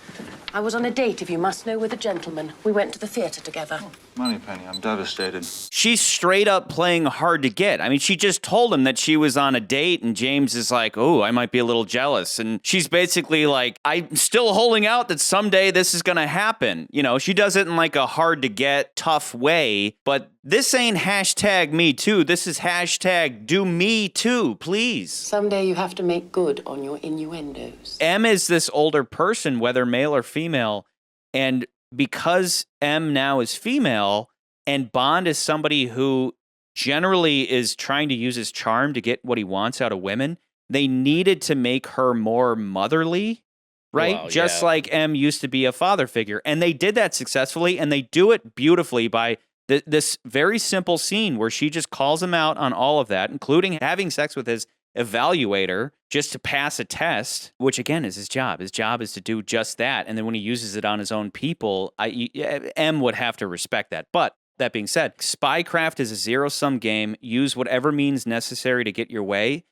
[SPEAKER 6] I was on a date, if you must know, with a gentleman. We went to the theater together.
[SPEAKER 12] Moneypenny, I'm devastated.
[SPEAKER 1] She's straight up playing hard to get. I mean, she just told him that she was on a date, and James is like, oh, I might be a little jealous. And she's basically like, I'm still holding out that someday this is going to happen. You know, she does it in like a hard to get, tough way, but this ain't hashtag me too. This is hashtag do me too, please.
[SPEAKER 6] Someday you have to make good on your innuendos.
[SPEAKER 1] M is this older person, whether male or female, and because M now is female and Bond is somebody who generally is trying to use his charm to get what he wants out of women, they needed to make her more motherly, right?
[SPEAKER 2] Well,
[SPEAKER 1] Just
[SPEAKER 2] yeah.
[SPEAKER 1] like M used to be a father figure. And they did that successfully, and they do it beautifully by this very simple scene where she just calls him out on all of that, including having sex with his evaluator just to pass a test, which again is his job. His job is to do just that. And then when he uses it on his own people, M would have to respect that. But that being said, spycraft is a zero-sum game. Use whatever means necessary to get your way.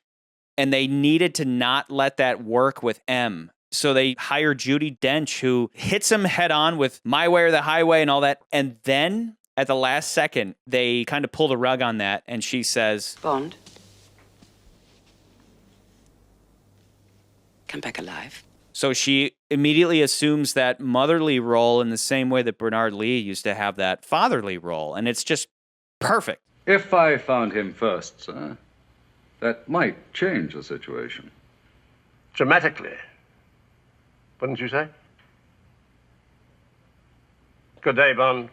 [SPEAKER 1] And they needed to not let that work with M. So they hire Judi Dench, who hits him head on with My Way or the Highway and all that. And then at the last second, they kind of pull the rug on that. And she says,
[SPEAKER 6] Bond, come back alive.
[SPEAKER 1] So she immediately assumes that motherly role in the same way that Bernard Lee used to have that fatherly role. And it's just perfect.
[SPEAKER 5] If I found him first, sir, that might change the situation.
[SPEAKER 10] Dramatically. Wouldn't you say? Good day, Bond.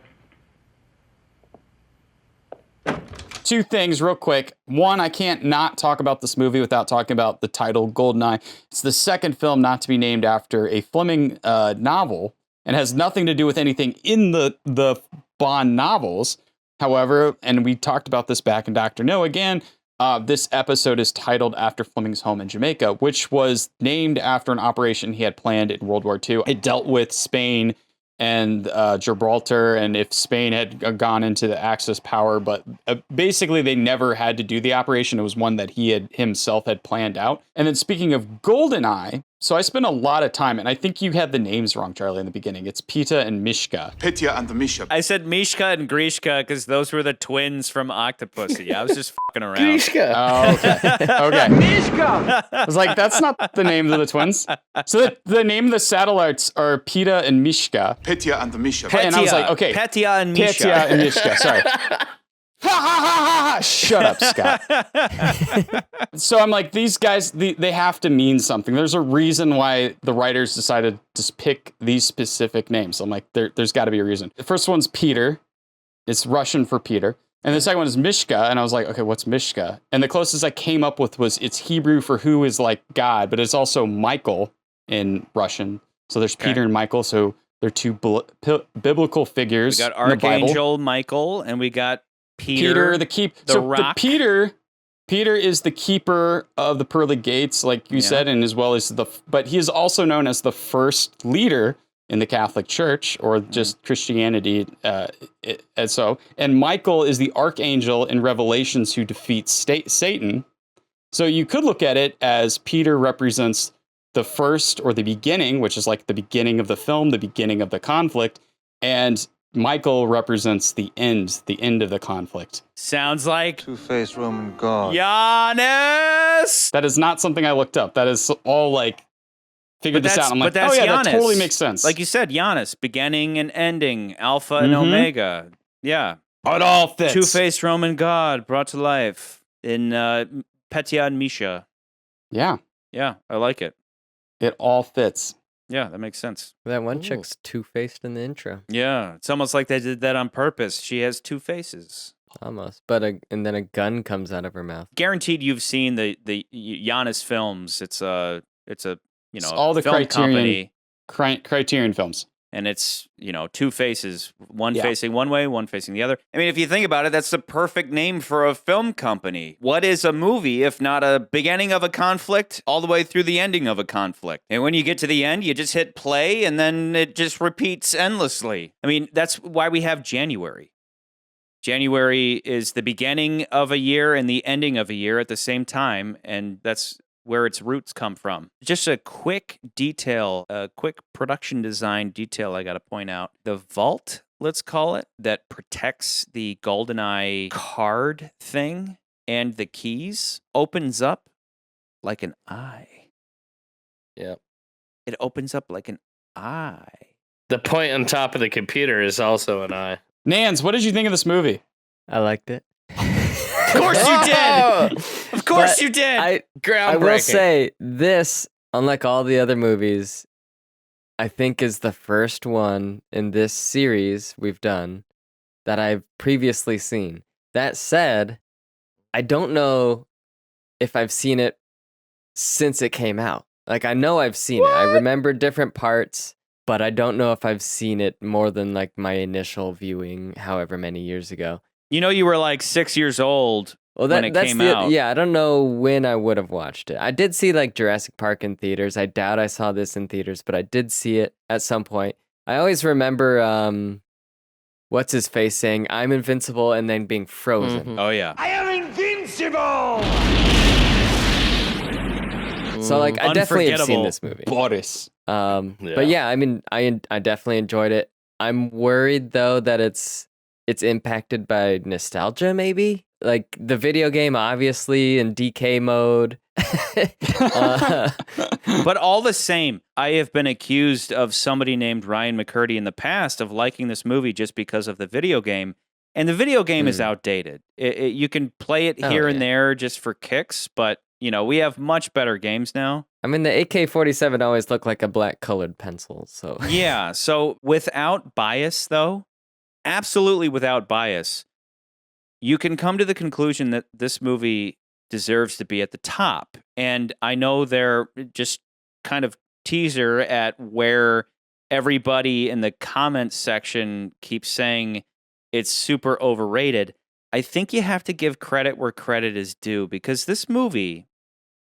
[SPEAKER 3] Two things real quick. One, I can't not talk about this movie without talking about the title GoldenEye. It's the second film not to be named after a Fleming novel and has nothing to do with anything in the Bond novels. However, and we talked about this back in Dr. No again, this episode is titled after Fleming's home in Jamaica, which was named after an operation he had planned in World War II. It dealt with Spain and Gibraltar, and if Spain had gone into the Axis power, but basically they never had to do the operation. It was one that he had himself had planned out. And then speaking of GoldenEye, so I spent a lot of time, and I think you had the names wrong, Charlie, in the beginning. It's Pita and Mishka.
[SPEAKER 16] Petya and the Misha.
[SPEAKER 1] I said Mishka and Grishka because those were the twins from Octopussy. I was just fucking around.
[SPEAKER 2] Grishka.
[SPEAKER 3] Oh, okay. Okay.
[SPEAKER 15] Mishka!
[SPEAKER 3] I was like, that's not the name of the twins. So the name of the satellites are Pita and Mishka.
[SPEAKER 16] Petya and the Misha.
[SPEAKER 3] And I was like, okay.
[SPEAKER 1] Petya and Misha.
[SPEAKER 3] Petya and Mishka, sorry. Ha ha ha ha ha! Shut up, Scott. So I'm like, these guys, they have to mean something. There's a reason why the writers decided to pick these specific names. So I'm like, there's got to be a reason. The first one's Peter. It's Russian for Peter. And the second one is Mishka. And I was like, okay, what's Mishka? And the closest I came up with was it's Hebrew for who is like God, but it's also Michael in Russian. So there's Peter and Michael. So they're two biblical figures.
[SPEAKER 1] We got Archangel Michael, and we got Peter the Rock.
[SPEAKER 3] Peter is the keeper of the pearly gates, like you said, and as well as but he is also known as the first leader in the Catholic Church or just Christianity. And Michael is the archangel in Revelations who defeats Satan. So you could look at it as Peter represents the first or the beginning, which is like the beginning of the film, the beginning of the conflict, and Michael represents the end of the conflict.
[SPEAKER 1] Sounds like
[SPEAKER 12] Two-faced Roman god.
[SPEAKER 1] Giannis!
[SPEAKER 3] That is not something I looked up. That is all like figured this out. I'm like,
[SPEAKER 1] that's
[SPEAKER 3] oh yeah,
[SPEAKER 1] Giannis.
[SPEAKER 3] that totally makes sense.
[SPEAKER 1] Like you said, Giannis, beginning and ending, Alpha and Omega. Yeah.
[SPEAKER 3] It all fits.
[SPEAKER 1] Two-faced Roman god brought to life in Petya and Misha.
[SPEAKER 3] Yeah.
[SPEAKER 1] Yeah, I like it.
[SPEAKER 3] It all fits.
[SPEAKER 1] Yeah, that makes sense.
[SPEAKER 4] That one chick's two-faced in the intro.
[SPEAKER 1] Yeah, it's almost like they did that on purpose. She has two faces.
[SPEAKER 4] Almost. But and then a gun comes out of her mouth.
[SPEAKER 1] Guaranteed you've seen the Giannis films. It's a
[SPEAKER 3] all the
[SPEAKER 1] film company.
[SPEAKER 3] Criterion films.
[SPEAKER 1] And it's, two faces, one facing one way, one facing the other. I mean, if you think about it, that's the perfect name for a film company. What is a movie if not a beginning of a conflict all the way through the ending of a conflict? And when you get to the end, you just hit play and then it just repeats endlessly. I mean, that's why we have January. January is the beginning of a year and the ending of a year at the same time, and that's where its roots come from. Just a quick detail, a quick production design detail I got to point out. The vault, let's call it, that protects the GoldenEye card thing and the keys opens up like an eye.
[SPEAKER 2] Yep.
[SPEAKER 1] It opens up like an eye.
[SPEAKER 2] The point on top of the computer is also an eye.
[SPEAKER 3] Nans, what did you think of this movie?
[SPEAKER 4] I liked it.
[SPEAKER 1] Of course you did! Of course you did!
[SPEAKER 4] I will say, this, unlike all the other movies, I think is the first one in this series we've done that I've previously seen. That said, I don't know if I've seen it since it came out. Like, I know I've seen it. I remember different parts, but I don't know if I've seen it more than like my initial viewing, however many years ago.
[SPEAKER 1] You were like 6 years old when it came out.
[SPEAKER 4] Yeah, I don't know when I would have watched it. I did see like Jurassic Park in theaters. I doubt I saw this in theaters, but I did see it at some point. I always remember what's his face saying, "I'm invincible," and then being frozen.
[SPEAKER 1] Mm-hmm. Oh yeah.
[SPEAKER 16] I am invincible!
[SPEAKER 4] So like I definitely have seen this movie.
[SPEAKER 3] Boris.
[SPEAKER 4] But yeah, I mean I definitely enjoyed it. I'm worried though that it's impacted by nostalgia, maybe? Like the video game, obviously, in DK mode.
[SPEAKER 1] But all the same, I have been accused of somebody named Ryan McCurdy in the past of liking this movie just because of the video game. And the video game is outdated. You can play it here and there just for kicks, but, we have much better games now.
[SPEAKER 4] I mean, the AK-47 always looked like a black colored pencil, so...
[SPEAKER 1] Yeah, so without bias, though, absolutely without bias, you can come to the conclusion that this movie deserves to be at the top. And I know they're just kind of teaser at where everybody in the comments section keeps saying it's super overrated. I think you have to give credit where credit is due, because this movie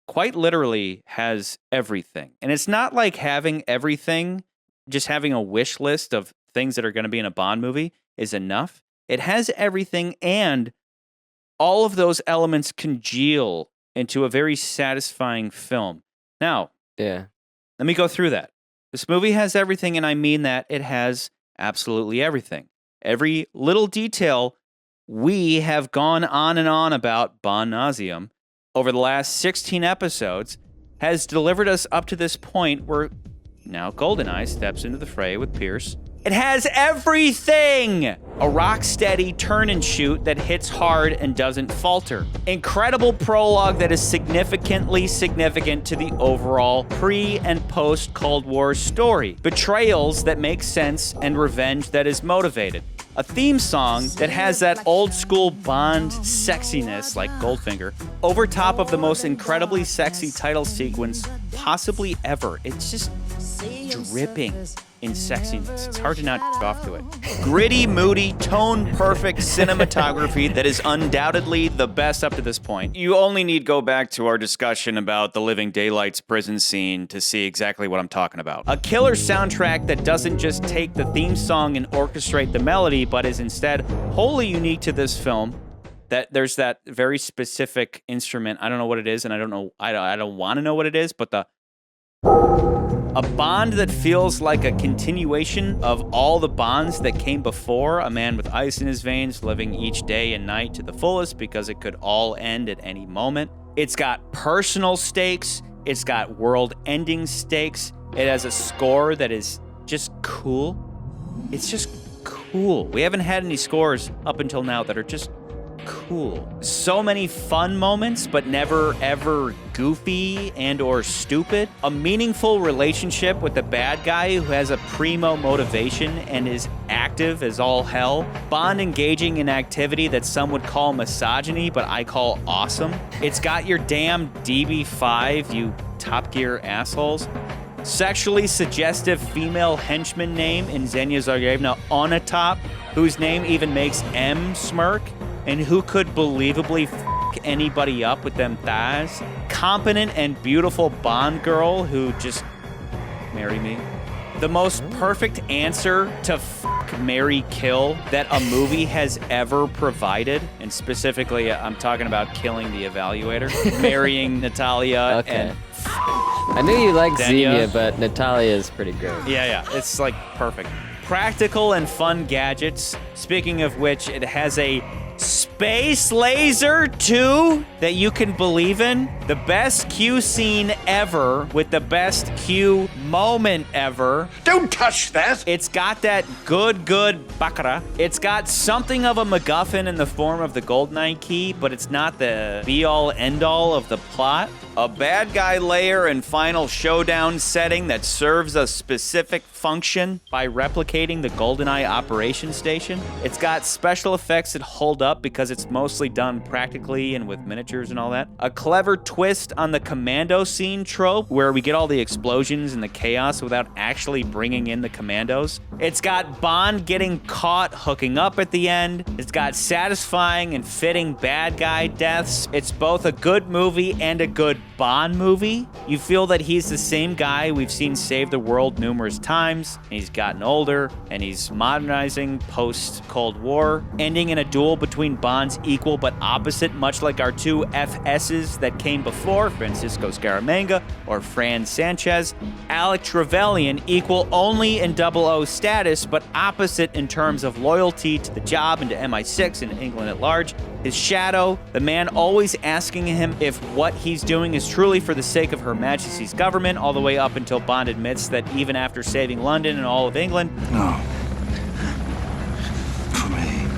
[SPEAKER 1] quite literally has everything. And it's not like having everything, just having a wish list of things that are going to be in a Bond movie is enough. It has everything, and all of those elements congeal into a very satisfying film. Now,
[SPEAKER 4] let
[SPEAKER 1] me go through that. This movie has everything, and I mean that it has absolutely everything. Every little detail we have gone on and on about Bond nauseum over the last 16 episodes has delivered us up to this point where now GoldenEye steps into the fray with Pierce. It has everything! A rock-steady turn and shoot that hits hard and doesn't falter. Incredible prologue that is significantly significant to the overall pre- and post-Cold War story. Betrayals that make sense and revenge that is motivated. A theme song that has that old-school Bond sexiness, like Goldfinger, over top of the most incredibly sexy title sequence possibly ever. It's just dripping in sexiness. It's hard to not off to it. Gritty, moody, tone-perfect cinematography that is undoubtedly the best up to this point. You only need go back to our discussion about the Living Daylights prison scene to see exactly what I'm talking about. A killer soundtrack that doesn't just take the theme song and orchestrate the melody, but is instead wholly unique to this film. That there's that very specific instrument. I don't know what it is, and I don't want to know what it is, but a Bond that feels like a continuation of all the Bonds that came before, a man with ice in his veins, living each day and night to the fullest because it could all end at any moment. It's got personal stakes, it's got world-ending stakes, It has a score that is just cool. It's just cool. We haven't had any scores up until now that are just cool. So many fun moments, but never ever goofy and or stupid. A meaningful relationship with the bad guy who has a primo motivation and is active as all hell. Bond engaging in activity that some would call misogyny, but I call awesome. It's got your damn DB5, you Top Gear assholes. Sexually suggestive female henchman name in Xenia Zarevna Onatop, whose name even makes M smirk, and who could believably f anybody up with them thighs. Competent and beautiful Bond girl who just marry me. The most perfect answer to f, marry, kill that a movie has ever provided, and specifically I'm talking about killing the evaluator, marrying Natalia and
[SPEAKER 4] I knew you liked
[SPEAKER 1] Xenia.
[SPEAKER 4] Xenia, but Natalia is pretty great.
[SPEAKER 1] Yeah, it's like perfect. Practical and fun gadgets. Speaking of which, it has a space laser too that you can believe in. The best Q scene ever with the best Q moment ever.
[SPEAKER 16] Don't touch that!
[SPEAKER 1] It's got that good baccarat. It's got something of a MacGuffin in the form of the GoldenEye key, but it's not the be-all, end-all of the plot. A bad guy layer and final showdown setting that serves a specific function by replicating the GoldenEye operation station. It's got special effects that hold up because it's mostly done practically and with miniatures and all that. A clever twist on the commando scene trope where we get all the explosions and the chaos without actually bringing in the commandos. It's got Bond getting caught hooking up at the end. It's got satisfying and fitting bad guy deaths. It's both a good movie and a good Bond movie. You feel that he's the same guy we've seen save the world numerous times, and he's gotten older, and he's modernizing post-Cold War, ending in a duel between Bond's equal but opposite, much like our two FSs that came before, Francisco Scaramanga or Fran Sanchez. Alec Trevelyan, equal only in 00 status, but opposite in terms of loyalty to the job and to MI6 and England at large. His shadow, the man always asking him if what he's doing is truly for the sake of Her Majesty's government, all the way up until Bond admits that even after saving London and all of England.
[SPEAKER 16] No. For me.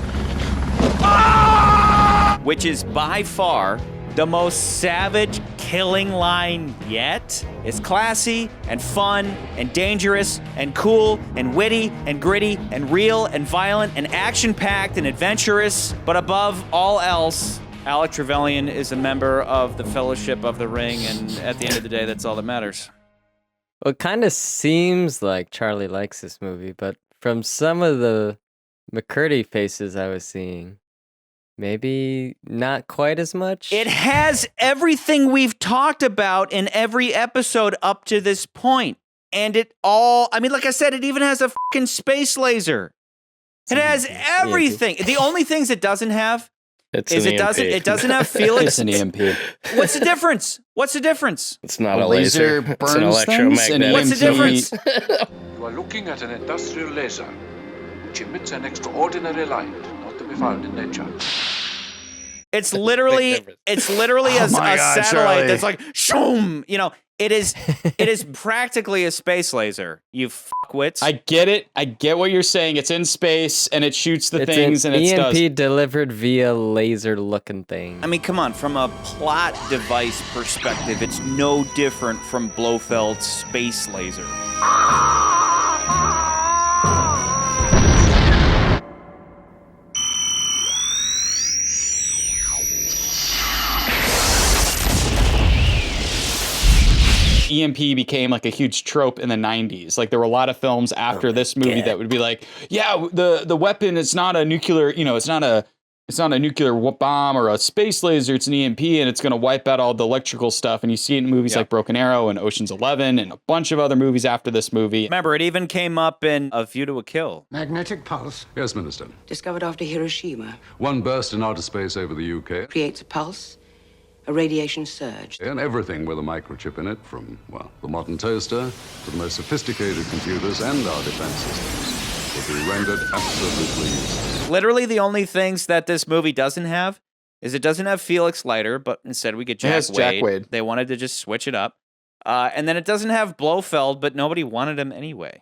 [SPEAKER 1] Which is by far the most savage killing line yet. It's classy and fun and dangerous and cool and witty and gritty and real and violent and action-packed and adventurous. But above all else, Alec Trevelyan is a member of the Fellowship of the Ring, and at the end of the day, that's all that matters.
[SPEAKER 4] Well, it kind of seems like Charlie likes this movie, but from some of the McCurdy faces I was seeing, maybe not quite as much.
[SPEAKER 1] It has everything we've talked about in every episode up to this point. And it all, I mean, like I said, it even has a fucking space laser. It has everything. The only things it doesn't have is it doesn't have Felix.
[SPEAKER 3] It's an EMP.
[SPEAKER 1] What's the difference? What's the difference?
[SPEAKER 2] It's not a laser. It's an electromagnetic.
[SPEAKER 1] What's the difference?
[SPEAKER 14] You are looking at an industrial laser, which emits an extraordinary light not to be found in nature.
[SPEAKER 1] It's literally a satellite
[SPEAKER 3] Charlie.
[SPEAKER 1] that's like, shoom, you know, it is practically a space laser, you fuckwits.
[SPEAKER 3] I get it. I get what you're saying. It's in space and it shoots the things
[SPEAKER 4] an
[SPEAKER 3] and it does.
[SPEAKER 4] EMP delivered via laser-looking thing.
[SPEAKER 1] I mean, come on, from a plot device perspective, it's no different from Blofeld's space laser.
[SPEAKER 3] EMP became like a huge trope in the 90s. Like there were a lot of films after this movie that would be like, yeah, the weapon is not a nuclear, you know, it's not a nuclear bomb or a space laser, it's an EMP and it's going to wipe out all the electrical stuff. And you see it in movies like Broken Arrow and Ocean's 11 and a bunch of other movies after this movie.
[SPEAKER 1] Remember, it even came up in A View to a Kill.
[SPEAKER 15] Magnetic pulse.
[SPEAKER 17] Yes, Minister.
[SPEAKER 8] Discovered after Hiroshima.
[SPEAKER 17] One burst in outer space over the UK.
[SPEAKER 8] Creates a pulse, a radiation surge.
[SPEAKER 17] And everything with a microchip in it, from, well, the modern toaster to the most sophisticated computers and our defense systems, will be rendered absolutely useless.
[SPEAKER 1] Literally the only things that this movie doesn't have is it doesn't have Felix Leiter, but instead we get Jack Wade. They wanted to just switch it up. And then it doesn't have Blofeld, but nobody wanted him anyway.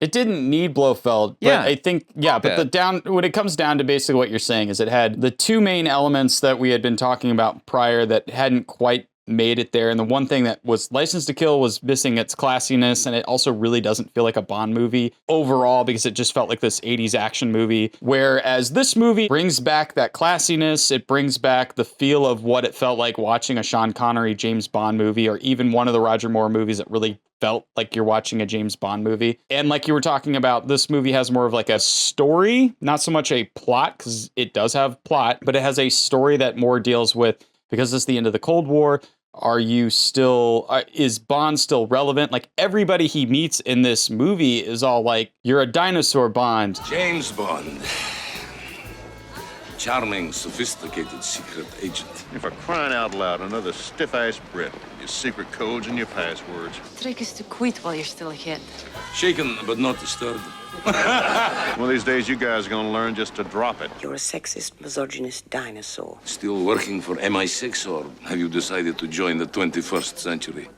[SPEAKER 3] It didn't need Blofeld, but I think, but when it comes down to basically what you're saying is it had the two main elements that we had been talking about prior that hadn't quite made it there. And the one thing that was License to Kill was missing its classiness, and it also really doesn't feel like a Bond movie overall because it just felt like this 80s action movie. Whereas this movie brings back that classiness, it brings back the feel of what it felt like watching a Sean Connery James Bond movie, or even one of the Roger Moore movies that really felt like you're watching a James Bond movie. And like you were talking about, this movie has more of like a story, not so much a plot, because it does have plot, but it has a story that more deals with, because it's the end of the Cold War, are you still, is Bond still relevant? Like everybody he meets in this movie is all like, you're a dinosaur, Bond.
[SPEAKER 18] James Bond. Charming, sophisticated secret agent.
[SPEAKER 12] If for crying out loud, another stiff-ass Brit. Your secret codes and your passwords.
[SPEAKER 6] The trick is to quit while you're still ahead.
[SPEAKER 18] Shaken but not disturbed.
[SPEAKER 12] One of these days, you guys are gonna learn just to drop it.
[SPEAKER 8] You're a sexist, misogynist dinosaur.
[SPEAKER 18] Still working for MI6, or have you decided to join the 21st century?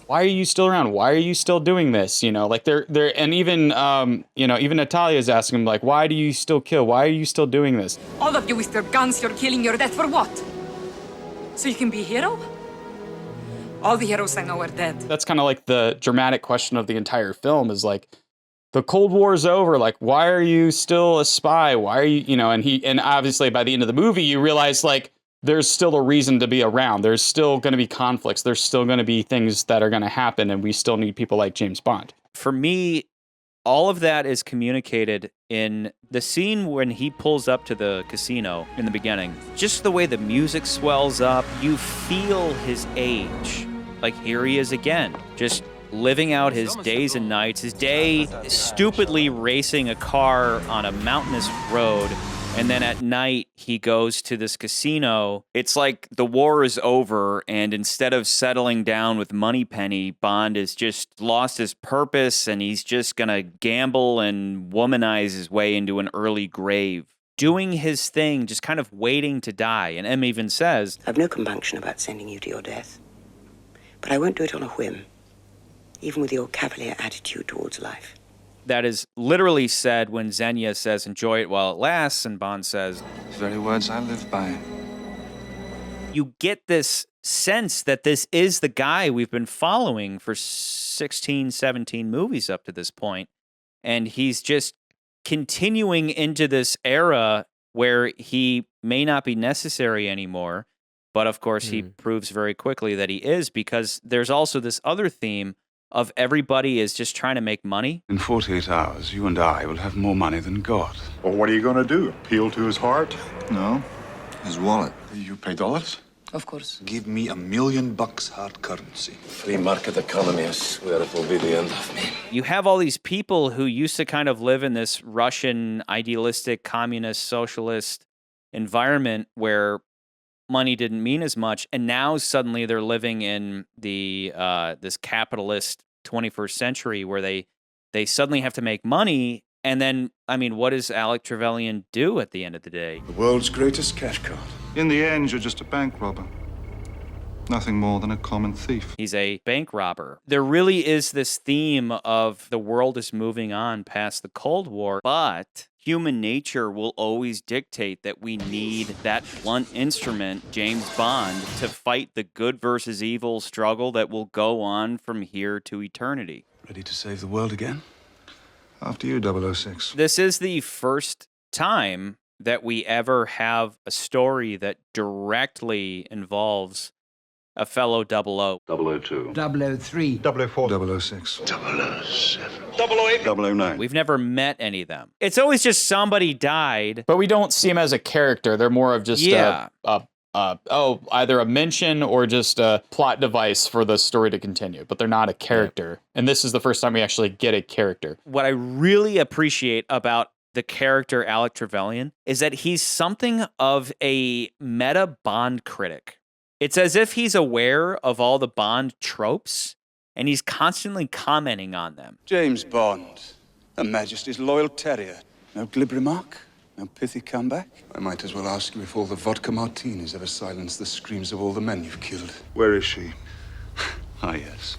[SPEAKER 3] Why are you still around? Why are you still doing this? You know, like they're, and even, you know, even Natalia's asking him, like, why do you still kill? Why are you still doing this?
[SPEAKER 19] All of you with your guns, you're killing your death for what? So you can be a hero? All the heroes I know are dead.
[SPEAKER 3] That's kind of like the dramatic question of the entire film is like, the Cold War's over. Like, why are you still a spy? Why are you, you know, and obviously by the end of the movie, you realize like, there's still a reason to be around. There's still going to be conflicts. There's still going to be things that are going to happen. And we still need people like James Bond.
[SPEAKER 1] For me, all of that is communicated in the scene when he pulls up to the casino in the beginning. Just the way the music swells up, you feel his age. Like here he is again, just living out his days and nights. His day stupidly racing a car on a mountainous road. And then at night, he goes to this casino. It's like the war is over, and instead of settling down with Moneypenny, Bond has just lost his purpose, and he's just going to gamble and womanize his way into an early grave. Doing his thing, just kind of waiting to die. And M even says,
[SPEAKER 8] I've no compunction about sending you to your death, but I won't do it on a whim, even with your cavalier attitude towards life.
[SPEAKER 1] That is literally said when Xenia says, enjoy it while it lasts, and Bond says,
[SPEAKER 12] the very words I live by.
[SPEAKER 1] You get this sense that this is the guy we've been following for 16, 17 movies up to this point, and he's just continuing into this era where he may not be necessary anymore, but of course he proves very quickly that he is, because there's also this other theme of everybody is just trying to make money.
[SPEAKER 17] In 48 hours, you and I will have more money than God.
[SPEAKER 12] Well, what are you gonna do? Appeal to his heart? No, his wallet.
[SPEAKER 17] You pay dollars?
[SPEAKER 8] Of course.
[SPEAKER 12] Give me $1 million hard currency.
[SPEAKER 18] Free market economy, I swear it will be the end of me.
[SPEAKER 1] You have all these people who used to kind of live in this Russian idealistic communist socialist environment where money didn't mean as much, and now suddenly they're living in the this capitalist 21st century where they suddenly have to make money. And then, I mean, what does Alec Trevelyan do at the end of the day?
[SPEAKER 12] The world's greatest cash cow. In the end, you're just a bank robber. Nothing more than a common thief.
[SPEAKER 1] He's a bank robber. There really is this theme of the world is moving on past the Cold War, but human nature will always dictate that we need that blunt instrument, James Bond, to fight the good versus evil struggle that will go on from here to eternity.
[SPEAKER 17] Ready to save the world again?
[SPEAKER 12] After you, 006.
[SPEAKER 1] This is the first time that we ever have a story that directly involves a fellow 00.
[SPEAKER 17] 002.
[SPEAKER 15] 003.
[SPEAKER 12] 004. 006.
[SPEAKER 16] 007.
[SPEAKER 17] 008. 009.
[SPEAKER 1] We've never met any of them. It's always just somebody died.
[SPEAKER 3] But we don't see him as a character. They're more of just either a mention or just a plot device for the story to continue. But they're not a character. Yeah. And this is the first time we actually get a character.
[SPEAKER 1] What I really appreciate about the character Alec Trevelyan is that he's something of a meta Bond critic. It's as if he's aware of all the Bond tropes, and he's constantly commenting on them.
[SPEAKER 20] James Bond, Her Majesty's loyal terrier. No glib remark? No pithy comeback?
[SPEAKER 17] I might as well ask you if all the vodka martinis ever silenced the screams of all the men you've killed.
[SPEAKER 12] Where is she?
[SPEAKER 20] Ah, yes.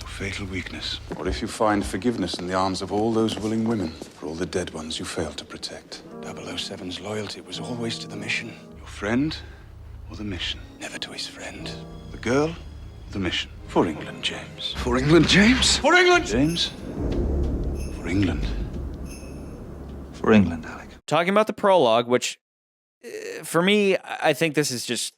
[SPEAKER 20] Your fatal weakness. Or if you find forgiveness in the arms of all those willing women, for all the dead ones you failed to protect. 007's loyalty was always to the mission. Your friend or the mission? Never to his friend. The girl or the mission? For England, James.
[SPEAKER 16] For England, James? For England!
[SPEAKER 20] James? For England.
[SPEAKER 7] For England, Alec.
[SPEAKER 1] Talking about the prologue, which for me, I think this is just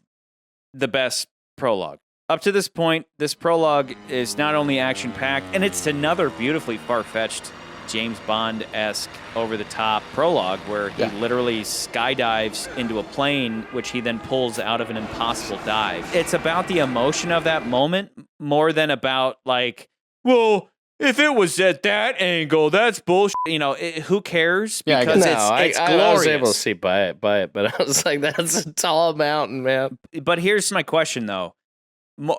[SPEAKER 1] the best prologue. Up to this point, this prologue is not only action-packed, and it's another beautifully far-fetched James Bond-esque, over-the-top prologue where he literally skydives into a plane, which he then pulls out of an impossible dive. It's about the emotion of that moment more than about, like, well, if it was at that angle, that's bullshit. You know, who cares? Because it's glorious.
[SPEAKER 2] I was able to see by it, but I was like, that's a tall mountain, man.
[SPEAKER 1] But here's my question, though.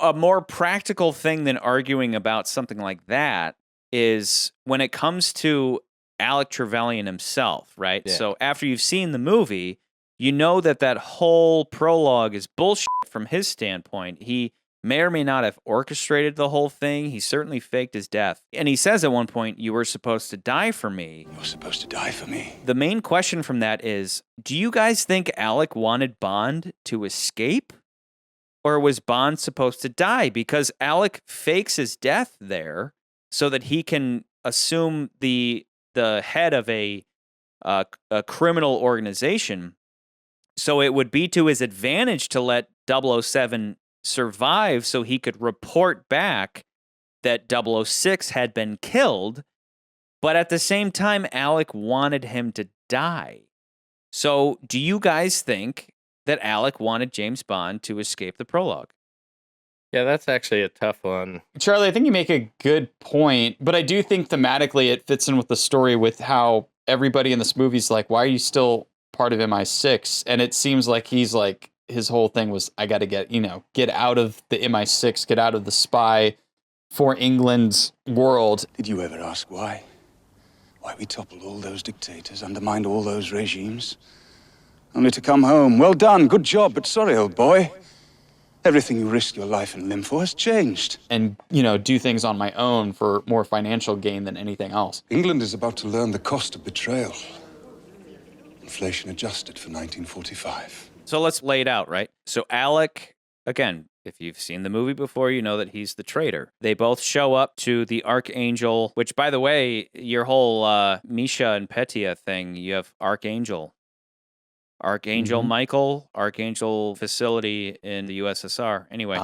[SPEAKER 1] A more practical thing than arguing about something like that is when it comes to Alec Trevelyan himself, right?
[SPEAKER 2] Yeah.
[SPEAKER 1] So after you've seen the movie, you know that that whole prologue is bullshit from his standpoint. He may or may not have orchestrated the whole thing. He certainly faked his death. And he says at one point, "You were supposed to die for me."
[SPEAKER 20] You were supposed to die for me.
[SPEAKER 1] The main question from that is, do you guys think Alec wanted Bond to escape? Or was Bond supposed to die? Because Alec fakes his death there so that he can assume the head of a criminal organization. So it would be to his advantage to let 007 survive so he could report back that 006 had been killed. But at the same time, Alec wanted him to die. So do you guys think that Alec wanted James Bond to escape the prologue?
[SPEAKER 2] Yeah, that's actually a tough one.
[SPEAKER 3] Charlie, I think you make a good point, but I do think thematically it fits in with the story with how everybody in this movie's like, why are you still part of MI6? And it seems like he's like, his whole thing was, I got to get out of the MI6, get out of the spy for England's world.
[SPEAKER 20] Did you ever ask why? Why we toppled all those dictators, undermined all those regimes? Only to come home. Well done, good job, but sorry, old boy. Everything you risk your life and limb for has changed.
[SPEAKER 3] And, do things on my own for more financial gain than anything else.
[SPEAKER 20] England is about to learn the cost of betrayal. Inflation adjusted for 1945.
[SPEAKER 1] So let's lay it out, right? So Alec, again, if you've seen the movie before, you know that he's the traitor. They both show up to the Archangel, which, by the way, your whole Misha and Petia thing, you have Archangel Michael, Archangel facility in the USSR. Anyway,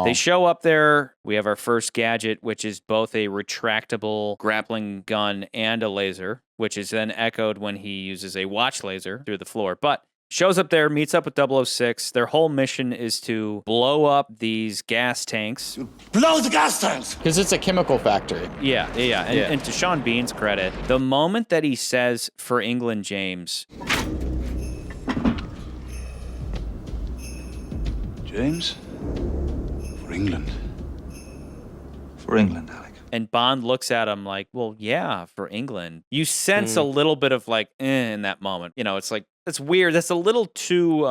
[SPEAKER 1] they show up there. We have our first gadget, which is both a retractable grappling gun and a laser, which is then echoed when he uses a watch laser through the floor. But shows up there, meets up with 006. Their whole mission is to blow up these gas tanks.
[SPEAKER 16] Blow the gas tanks!
[SPEAKER 3] Because it's a chemical factory.
[SPEAKER 1] Yeah. And to Sean Bean's credit, the moment that he says, "For England, James,"
[SPEAKER 20] James? For England.
[SPEAKER 7] For England, Alec.
[SPEAKER 1] and Bond looks at him like, well, yeah, for England. You sense a little bit of like, in that moment. It's like, that's weird. That's a little too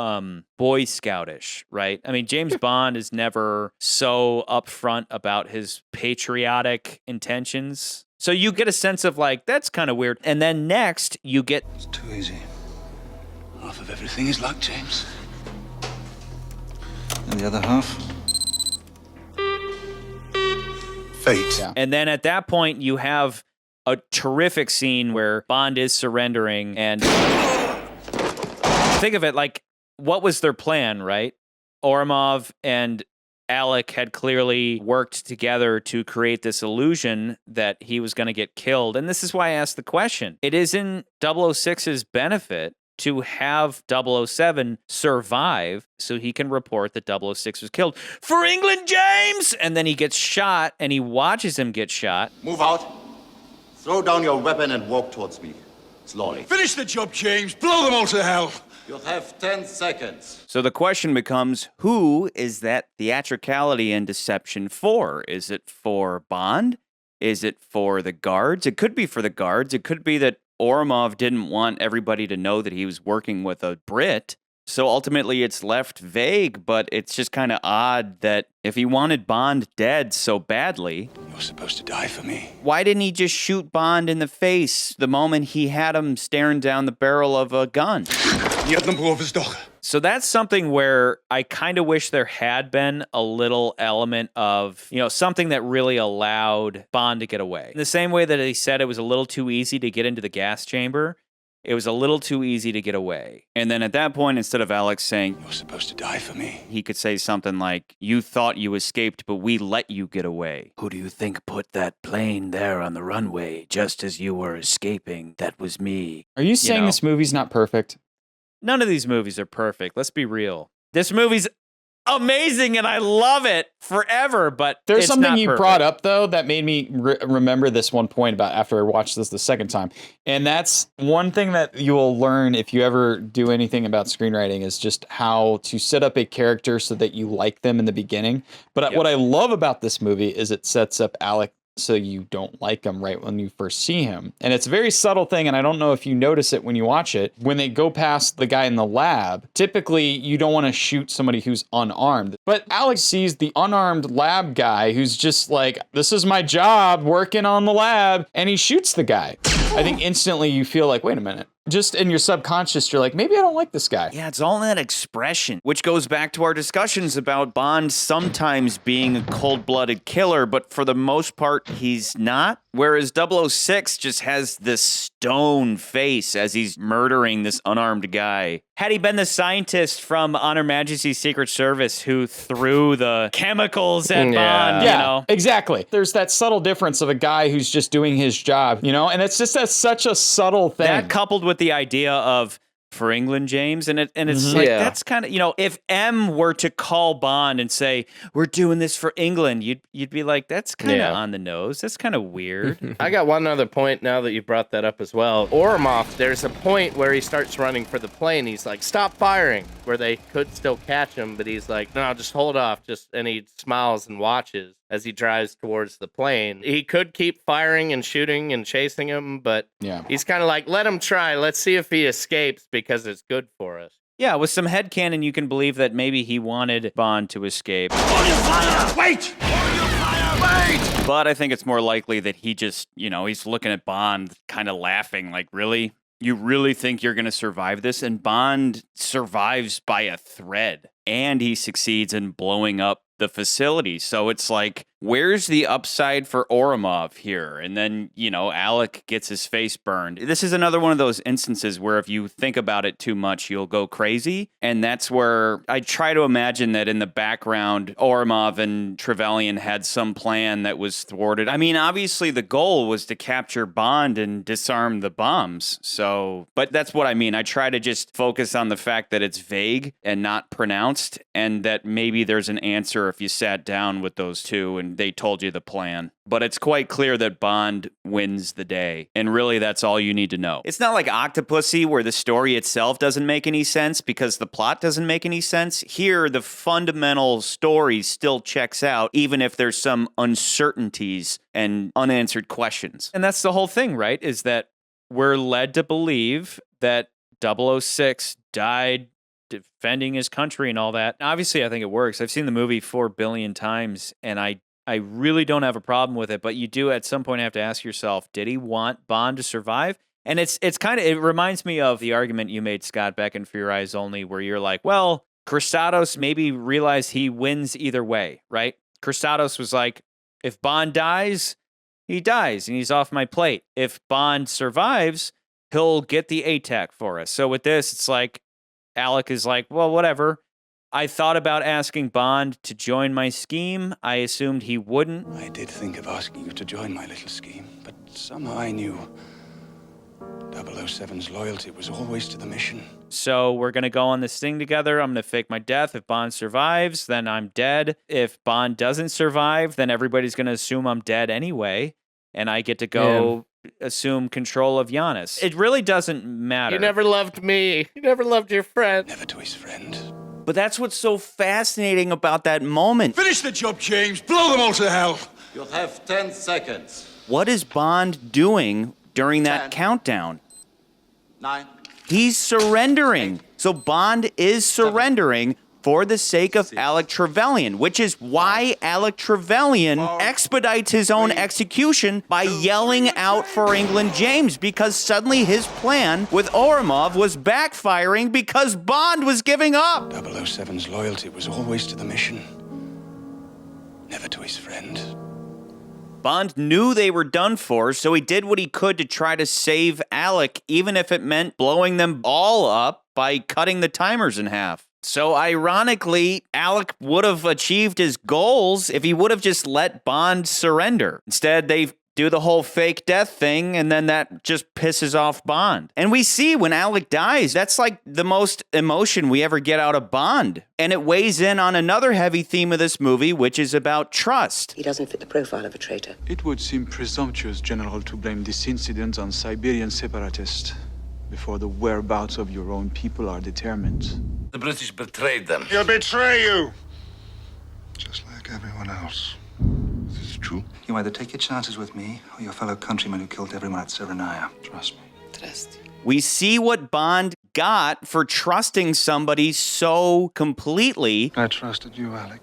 [SPEAKER 1] Boy Scoutish, right? I mean, James Bond is never so upfront about his patriotic intentions. So you get a sense of like, that's kind of weird. And then next, you get...
[SPEAKER 20] It's too easy. Half of everything is luck, James.
[SPEAKER 7] And the other half?
[SPEAKER 20] Fate.
[SPEAKER 3] Yeah.
[SPEAKER 1] And then at that point, you have a terrific scene where Bond is surrendering and... Think of it like, what was their plan, right? Ormov and Alec had clearly worked together to create this illusion that he was going to get killed. And this is why I asked the question. It is in 006's benefit to have 007 survive so he can report that 006 was killed. For England, James! And then he gets shot, and he watches him get shot.
[SPEAKER 21] Move out. Throw down your weapon and walk towards me. Slowly.
[SPEAKER 16] Finish the job, James. Blow them all to hell.
[SPEAKER 21] You'll have 10 seconds.
[SPEAKER 1] So the question becomes, who is that theatricality and deception for? Is it for Bond? Is it for the guards? It could be for the guards. It could be that Ormov didn't want everybody to know that he was working with a Brit. So ultimately it's left vague, but it's just kind of odd that if he wanted Bond dead so badly...
[SPEAKER 20] You're supposed to die for me.
[SPEAKER 1] Why didn't he just shoot Bond in the face the moment he had him staring down the barrel of a gun? So that's something where I kind of wish there had been a little element of, something that really allowed Bond to get away. In the same way that he said it was a little too easy to get into the gas chamber, it was a little too easy to get away. And then at that point, instead of Alex saying, "You're supposed to die for me," he could say something like, "You thought you escaped, but we let you get away. Who do you think put that plane there on the runway just as you were escaping? That was me."
[SPEAKER 3] Are you saying this movie's not perfect?
[SPEAKER 1] None of these movies are perfect. Let's be real. This movie's amazing and I love it forever, but
[SPEAKER 3] there's
[SPEAKER 1] it's
[SPEAKER 3] something
[SPEAKER 1] not
[SPEAKER 3] you
[SPEAKER 1] perfect.
[SPEAKER 3] brought up though that made me remember this one point about after I watched this the second time. And that's one thing that you will learn if you ever do anything about screenwriting is just how to set up a character so that you like them in the beginning. But what I love about this movie is it sets up Alec so you don't like him right when you first see him. And it's a very subtle thing, and I don't know if you notice it when you watch it. When they go past the guy in the lab, typically you don't want to shoot somebody who's unarmed. But Alex sees the unarmed lab guy who's just like, this is my job, working on the lab, and he shoots the guy. I think instantly you feel like, wait a minute. Just in your subconscious, you're like, maybe I don't like this guy.
[SPEAKER 1] Yeah, it's all in that expression, which goes back to our discussions about Bond sometimes being a cold-blooded killer, but for the most part, he's not. Whereas 006 just has this stone face as he's murdering this unarmed guy. Had he been the scientist from On Her Majesty's Secret Service who threw the chemicals at Bond,
[SPEAKER 3] exactly. There's that subtle difference of a guy who's just doing his job, and it's just such a subtle thing.
[SPEAKER 1] That coupled with the idea of for England, James, and it's like that's kind of if M were to call Bond and say we're doing this for England, you'd be like that's kind of on the nose. That's kind of weird.
[SPEAKER 2] I got one other point now that you brought that up as well. Oromov, there's a point where he starts running for the plane. He's like, "Stop firing!" Where they could still catch him, but he's like, "No, just hold off." And he smiles and watches as he drives towards the plane. He could keep firing and shooting and chasing him, but he's kind of like, let him try. Let's see if he escapes because it's good for us.
[SPEAKER 1] Yeah, with some headcanon, you can believe that maybe he wanted Bond to escape.
[SPEAKER 16] Wait!
[SPEAKER 1] But I think it's more likely that he just, he's looking at Bond kind of laughing like, really? You really think you're going to survive this? And Bond survives by a thread. And he succeeds in blowing up the facility. So it's like, where's the upside for Oromov here? And then, Alec gets his face burned. This is another one of those instances where if you think about it too much, you'll go crazy. And that's where I try to imagine that in the background, Oromov and Trevelyan had some plan that was thwarted. I mean, obviously the goal was to capture Bond and disarm the bombs. So, but that's what I mean. I try to just focus on the fact that it's vague and not pronounced, and that maybe there's an answer if you sat down with those two and they told you the plan. But it's quite clear that Bond wins the day. And really, that's all you need to know. It's not like Octopussy, where the story itself doesn't make any sense because the plot doesn't make any sense. Here, the fundamental story still checks out, even if there's some uncertainties and unanswered questions. And that's the whole thing, right? Is that we're led to believe that 006 died defending his country and all that. Obviously, I think it works. I've seen the movie 4 billion times, and I really don't have a problem with it, but you do at some point have to ask yourself, did he want Bond to survive? And it's kind of, it reminds me of the argument you made, Scott, back in For Your Eyes Only, where you're like, well, Kristatos maybe realized he wins either way, right? Kristatos was like, if Bond dies, he dies, and he's off my plate. If Bond survives, he'll get the ATAC for us. So with this, it's like, Alec is like, well, whatever. I thought about asking Bond to join my scheme. I assumed he wouldn't.
[SPEAKER 20] I did think of asking you to join my little scheme, but somehow I knew 007's loyalty was always to the mission.
[SPEAKER 1] So we're going to go on this thing together. I'm going to fake my death. If Bond survives, then I'm dead. If Bond doesn't survive, then everybody's going to assume I'm dead anyway. And I get to go assume control of Giannis. It really doesn't matter.
[SPEAKER 2] You never loved me. You never loved your friend.
[SPEAKER 20] Never to his friend.
[SPEAKER 1] But that's what's so fascinating about that moment.
[SPEAKER 16] Finish the job, James. Blow them all to hell.
[SPEAKER 21] You have 10 seconds.
[SPEAKER 1] What is Bond doing during that countdown?
[SPEAKER 21] 9.
[SPEAKER 1] He's surrendering. So Bond is surrendering for the sake of Alec Trevelyan, which is why Alec Trevelyan expedites his own execution by yelling out for England James, because suddenly his plan with Oromov was backfiring because Bond was giving up.
[SPEAKER 20] 007's loyalty was always to the mission, never to his friend.
[SPEAKER 1] Bond knew they were done for, so he did what he could to try to save Alec, even if it meant blowing them all up by cutting the timers in half. So ironically, Alec would have achieved his goals if he would have just let Bond surrender. Instead, they do the whole fake death thing, and then that just pisses off Bond. And we see when Alec dies, that's like the most emotion we ever get out of Bond. And it weighs in on another heavy theme of this movie, which is about trust.
[SPEAKER 8] He doesn't fit the profile of a traitor.
[SPEAKER 20] It would seem presumptuous, General, to blame this incident on Siberian separatists before the whereabouts of your own people are determined.
[SPEAKER 18] The British betrayed them.
[SPEAKER 12] He'll betray you. Just like everyone else. This is true.
[SPEAKER 7] You either take your chances with me or your fellow countrymen who killed everyone at Serenaya.
[SPEAKER 12] Trust me.
[SPEAKER 8] Trust.
[SPEAKER 1] We see what Bond got for trusting somebody so completely.
[SPEAKER 12] I trusted you, Alec.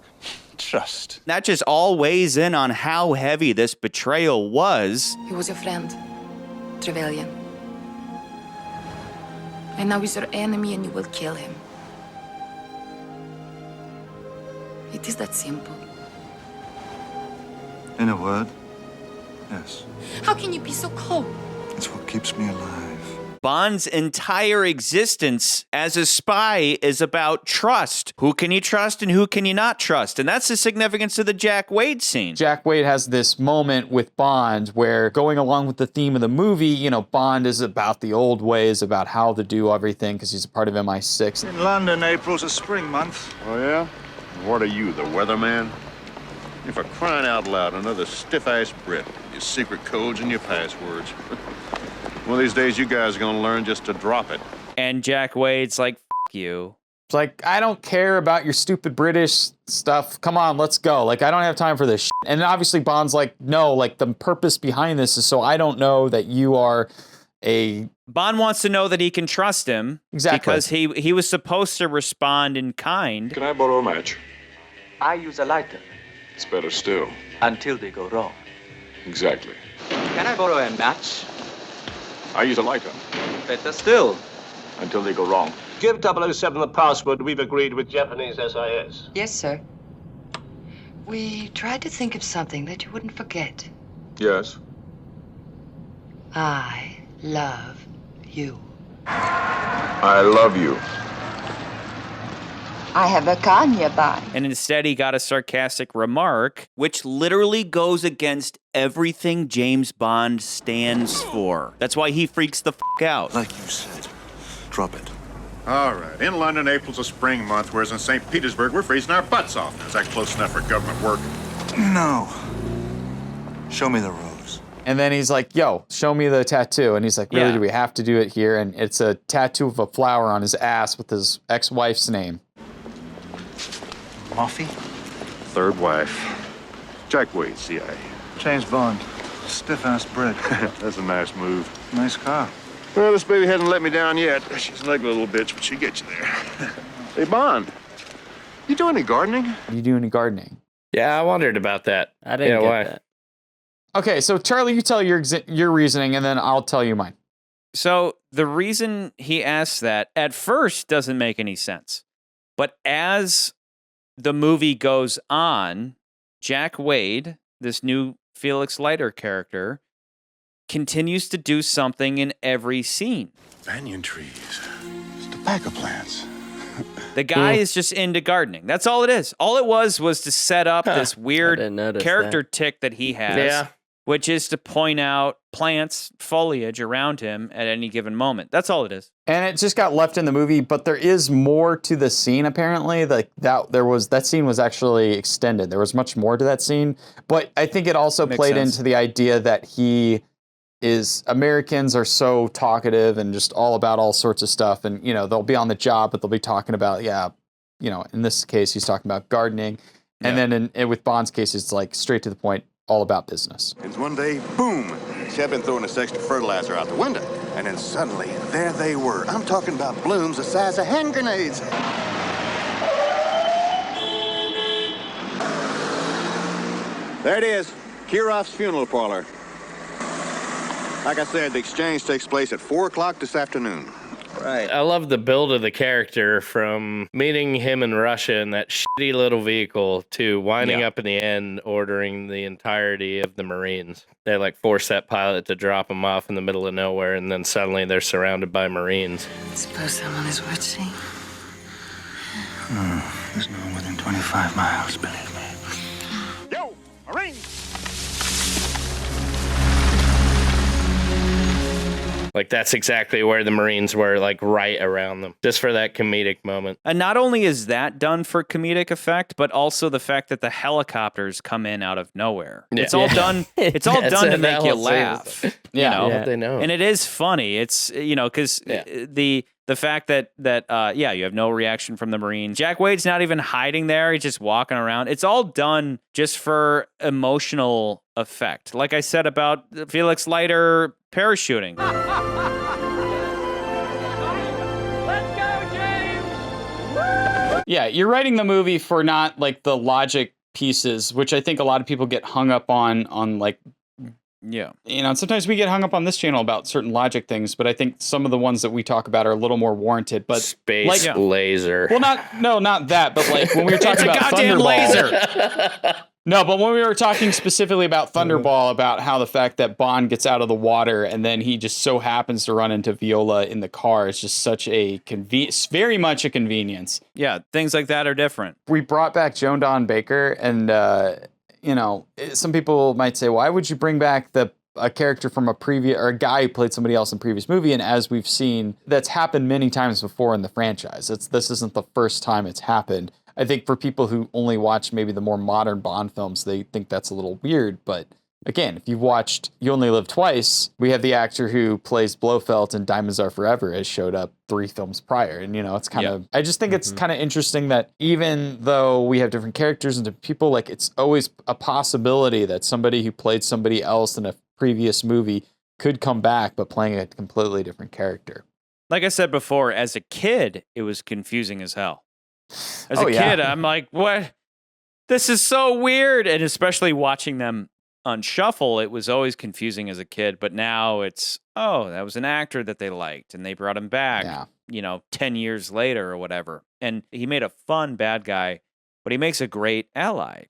[SPEAKER 20] Trust.
[SPEAKER 1] That just all weighs in on how heavy this betrayal was.
[SPEAKER 19] He was your friend, Trevelyan. And now he's your enemy and you will kill him. It is that simple.
[SPEAKER 7] In a word, yes.
[SPEAKER 19] How can you be so cold?
[SPEAKER 7] It's what keeps me alive.
[SPEAKER 1] Bond's entire existence as a spy is about trust. Who can you trust and who can you not trust? And that's the significance of the Jack Wade scene.
[SPEAKER 3] Jack Wade has this moment with Bond where, going along with the theme of the movie, you know, Bond is about the old ways, about how to do everything because he's a part of MI6.
[SPEAKER 12] In London, April's a spring month.
[SPEAKER 9] Oh, yeah? What are you, the weatherman? You're for crying out loud, another stiff-ass Brit. Your secret codes and your passwords. One of these days, you guys are going to learn just to drop it.
[SPEAKER 1] And Jack Wade's like, F you.
[SPEAKER 3] It's like, I don't care about your stupid British stuff. Come on, let's go. Like, I don't have time for this shit. And obviously Bond's like, no, like the purpose behind this is so I don't know that you are a...
[SPEAKER 1] Bond wants to know that he can trust him.
[SPEAKER 3] Exactly.
[SPEAKER 1] Because he was supposed to respond in kind.
[SPEAKER 9] Can I borrow a match?
[SPEAKER 22] I use a lighter.
[SPEAKER 9] It's better still.
[SPEAKER 22] Until they go wrong.
[SPEAKER 9] Exactly.
[SPEAKER 22] Can I borrow a match?
[SPEAKER 9] I use a lighter.
[SPEAKER 22] Better still.
[SPEAKER 9] Until they go wrong.
[SPEAKER 10] Give 007 the password we've agreed with Japanese SIS.
[SPEAKER 23] Yes, sir. We tried to think of something that you wouldn't forget.
[SPEAKER 9] Yes.
[SPEAKER 23] I love you.
[SPEAKER 9] I love you.
[SPEAKER 23] I have a Kanya buy.
[SPEAKER 1] And instead he got a sarcastic remark, which literally goes against everything James Bond stands for. That's why he freaks the f*** out.
[SPEAKER 7] Like you said, drop it.
[SPEAKER 9] All right. In London, April's a spring month, whereas in St. Petersburg, we're freezing our butts off. Is that close enough for government work?
[SPEAKER 7] No. Show me the rose.
[SPEAKER 3] And then he's like, yo, show me the tattoo. And he's like, really,
[SPEAKER 1] Yeah.
[SPEAKER 3] do we have to do it here? And it's a tattoo of a flower on his ass with his ex-wife's name.
[SPEAKER 7] Moffy?
[SPEAKER 9] Third wife. Jack Wade, CIA.
[SPEAKER 7] James Bond. Stiff-ass Brit.
[SPEAKER 9] That's a nice move.
[SPEAKER 7] Nice car.
[SPEAKER 9] Well, this baby hasn't let me down yet. She's an ugly little bitch, but she gets you there. Hey, Bond, you do any gardening?
[SPEAKER 3] You do any gardening?
[SPEAKER 2] Yeah, I wondered about that.
[SPEAKER 4] I didn't get that.
[SPEAKER 3] Okay, so Charlie, you tell your reasoning, and then I'll tell you mine.
[SPEAKER 1] So the reason he asks that at first doesn't make any sense. But as the movie goes on, Jack Wade, this new Felix Leiter character, continues to do something in every scene.
[SPEAKER 9] Banyan trees. Tobacco plants.
[SPEAKER 1] The guy is just into gardening. That's all it is. All it was to set up this weird character tick that he has, which is to point out plants, foliage around him at any given moment. That's all it is.
[SPEAKER 3] And it just got left in the movie, but there is more to the scene apparently. Like that scene was actually extended. There was much more to that scene, but I think it also played into the idea that Americans are so talkative and just all about all sorts of stuff, and you know they'll be on the job, but they'll be talking about in this case he's talking about gardening, and then with Bond's case it's like straight to the point. all about business.
[SPEAKER 9] And one day, boom, she had been throwing this extra fertilizer out the window. And then suddenly, there they were. I'm talking about blooms the size of hand grenades. There it is, Kiroff's funeral parlor. Like I said, the exchange takes place at 4 o'clock this afternoon.
[SPEAKER 2] Right. I love the build of the character from meeting him in Russia in that shitty little vehicle to winding up in the end ordering the entirety of the Marines. They like force that pilot to drop him off in the middle of nowhere, and then suddenly they're surrounded by Marines.
[SPEAKER 8] Suppose someone is worth seeing.
[SPEAKER 7] There's no one within 25 miles, believe me.
[SPEAKER 9] Yo, Marines!
[SPEAKER 2] Like, that's exactly where the Marines were, like, right around them, just for that comedic moment.
[SPEAKER 1] And not only is that done for comedic effect, but also the fact that the helicopters come in out of nowhere.
[SPEAKER 2] Yeah.
[SPEAKER 1] It's all done. It's all done to make you laugh. You know?
[SPEAKER 2] They know.
[SPEAKER 1] And it is funny. It's, you know, because the fact that you have no reaction from the Marines. Jack Wade's not even hiding there. He's just walking around. It's all done just for emotional effect. Like I said about Felix Leiter parachuting.
[SPEAKER 3] Yeah, you're writing the movie for not like the logic pieces, which I think a lot of people get hung up on like,
[SPEAKER 1] yeah,
[SPEAKER 3] you know, and sometimes we get hung up on this channel about certain logic things, but I think some of the ones that we talk about are a little more warranted. But
[SPEAKER 2] Space laser.
[SPEAKER 3] Well, not that, but like when we were talking about Thunderball.
[SPEAKER 1] Laser.
[SPEAKER 3] No, but when we were talking specifically about Thunderball, about how the fact that Bond gets out of the water and then he just so happens to run into Viola in the car is just such a very much a convenience.
[SPEAKER 1] Yeah, things like that are different.
[SPEAKER 3] We brought back Joan Dawn Baker, and you know, some people might say, why would you bring back a character from a guy who played somebody else in a previous movie? And as we've seen, that's happened many times before in the franchise. This isn't the first time it's happened. I think for people who only watch maybe the more modern Bond films, they think that's a little weird. But again, if you've watched You Only Live Twice, we have the actor who plays Blofeld in Diamonds Are Forever has showed up 3 films prior. And, you know, it's kind of, I just think it's kind of interesting that even though we have different characters and different people, like it's always a possibility that somebody who played somebody else in a previous movie could come back, but playing a completely different character.
[SPEAKER 1] Like I said before, as a kid, it was confusing as hell. As a kid, I'm like, what? This is so weird. And especially watching them on Shuffle, it was always confusing as a kid. But now it's, that was an actor that they liked and they brought him back, 10 years later or whatever. And he made a fun bad guy, but he makes a great ally,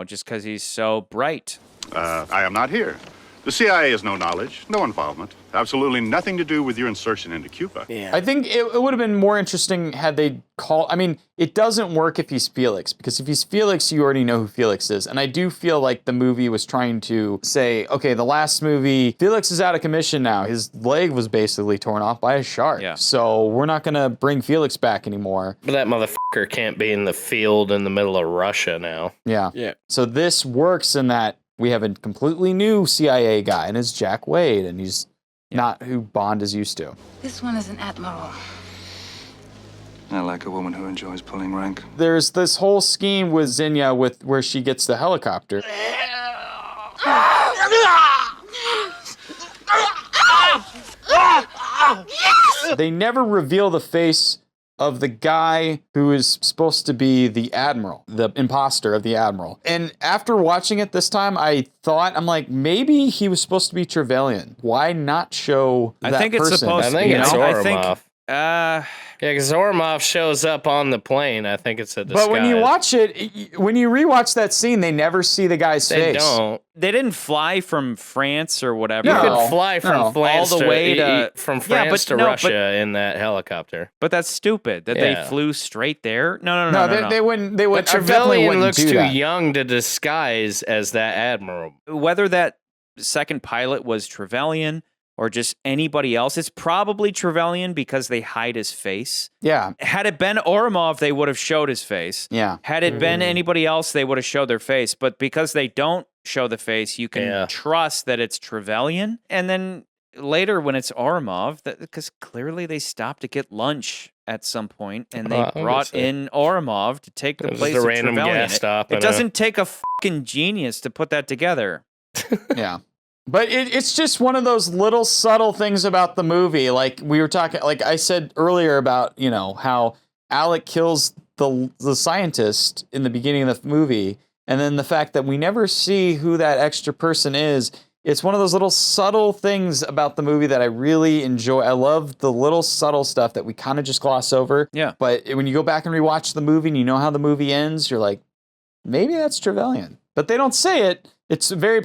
[SPEAKER 1] just because he's so bright.
[SPEAKER 9] I am not here. The CIA has no knowledge, no involvement, absolutely nothing to do with your insertion into Cuba.
[SPEAKER 3] Yeah. I think it would have been more interesting had they called. I mean, it doesn't work if he's Felix, because if he's Felix, you already know who Felix is. And I do feel like the movie was trying to say, okay, the last movie, Felix is out of commission now. His leg was basically torn off by a shark. Yeah. So we're not going to bring Felix back anymore.
[SPEAKER 2] But that motherfucker can't be in the field in the middle of Russia now.
[SPEAKER 3] Yeah. So this works in that we have a completely new CIA guy, and it's Jack Wade, and he's not who Bond is used to.
[SPEAKER 23] This one is an admiral.
[SPEAKER 12] I like a woman who enjoys pulling rank.
[SPEAKER 3] There's this whole scheme with Zinnia where she gets the helicopter. They never reveal the face of the guy who is supposed to be the admiral, the imposter of the admiral. And after watching it this time, I'm like, maybe he was supposed to be Trevelyan. Why not show that person?
[SPEAKER 1] I think it's supposed to be.
[SPEAKER 2] I think it's Oromov. Yeah, because Oromov shows up on the plane. I think it's a disguise.
[SPEAKER 3] But when you watch it, when you rewatch that scene, they never see the guy's face.
[SPEAKER 2] They don't.
[SPEAKER 1] They didn't fly from France or whatever.
[SPEAKER 2] You could fly from France
[SPEAKER 1] all the way to
[SPEAKER 2] Russia in that helicopter.
[SPEAKER 1] But that's stupid. That they flew straight there. No.
[SPEAKER 3] They wouldn't. They would.
[SPEAKER 2] But Trevelyan looks too young to disguise as that admiral.
[SPEAKER 1] Whether that second pilot was Trevelyan or just anybody else, it's probably Trevelyan because they hide his face.
[SPEAKER 3] Yeah.
[SPEAKER 1] Had it been Oromov, they would have showed his face.
[SPEAKER 3] Yeah.
[SPEAKER 1] Had it been anybody else, they would have showed their face. But because they don't show the face, you can trust that it's Trevelyan. And then later when it's Oromov, because clearly they stopped to get lunch at some point, and they brought in Oromov to take the place of
[SPEAKER 2] random
[SPEAKER 1] Trevelyan.
[SPEAKER 2] gas stop.
[SPEAKER 1] It doesn't take a fucking genius to put that together.
[SPEAKER 3] Yeah. But it's just one of those little subtle things about the movie. Like we were talking, like I said earlier about, how Alec kills the scientist in the beginning of the movie. And then the fact that we never see who that extra person is. It's one of those little subtle things about the movie that I really enjoy. I love the little subtle stuff that we kind of just gloss over.
[SPEAKER 1] Yeah.
[SPEAKER 3] But when you go back and rewatch the movie and you know how the movie ends, you're like, maybe that's Trevelyan. But they don't say it. It's a very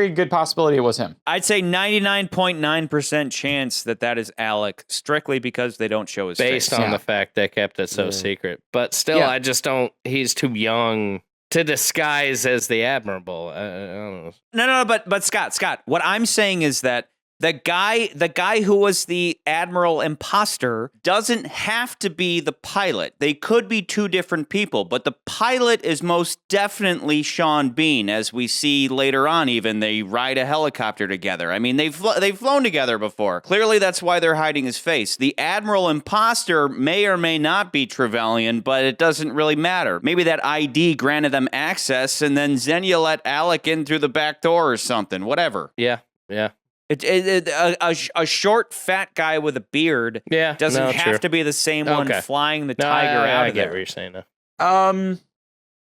[SPEAKER 3] good possibility it was him.
[SPEAKER 1] I'd say 99.9% chance that is Alec, strictly because they don't show his face.
[SPEAKER 2] Based on the fact they kept it so secret. But still, I just don't, he's too young to disguise as the Admiral. I don't know.
[SPEAKER 1] No, but Scott, what I'm saying is that the guy who was the Admiral imposter doesn't have to be the pilot. They could be two different people, but the pilot is most definitely Sean Bean, as we see later on. Even they ride a helicopter together. I mean, they've flown together before. Clearly, that's why they're hiding his face. The Admiral imposter may or may not be Trevelyan, but it doesn't really matter. Maybe that ID granted them access, and then Xenia let Alec in through the back door or something. Whatever.
[SPEAKER 2] Yeah.
[SPEAKER 1] A short, fat guy with a beard doesn't have to be the same one flying the tiger out
[SPEAKER 2] I
[SPEAKER 1] of
[SPEAKER 2] get
[SPEAKER 1] there.
[SPEAKER 2] what you're saying now.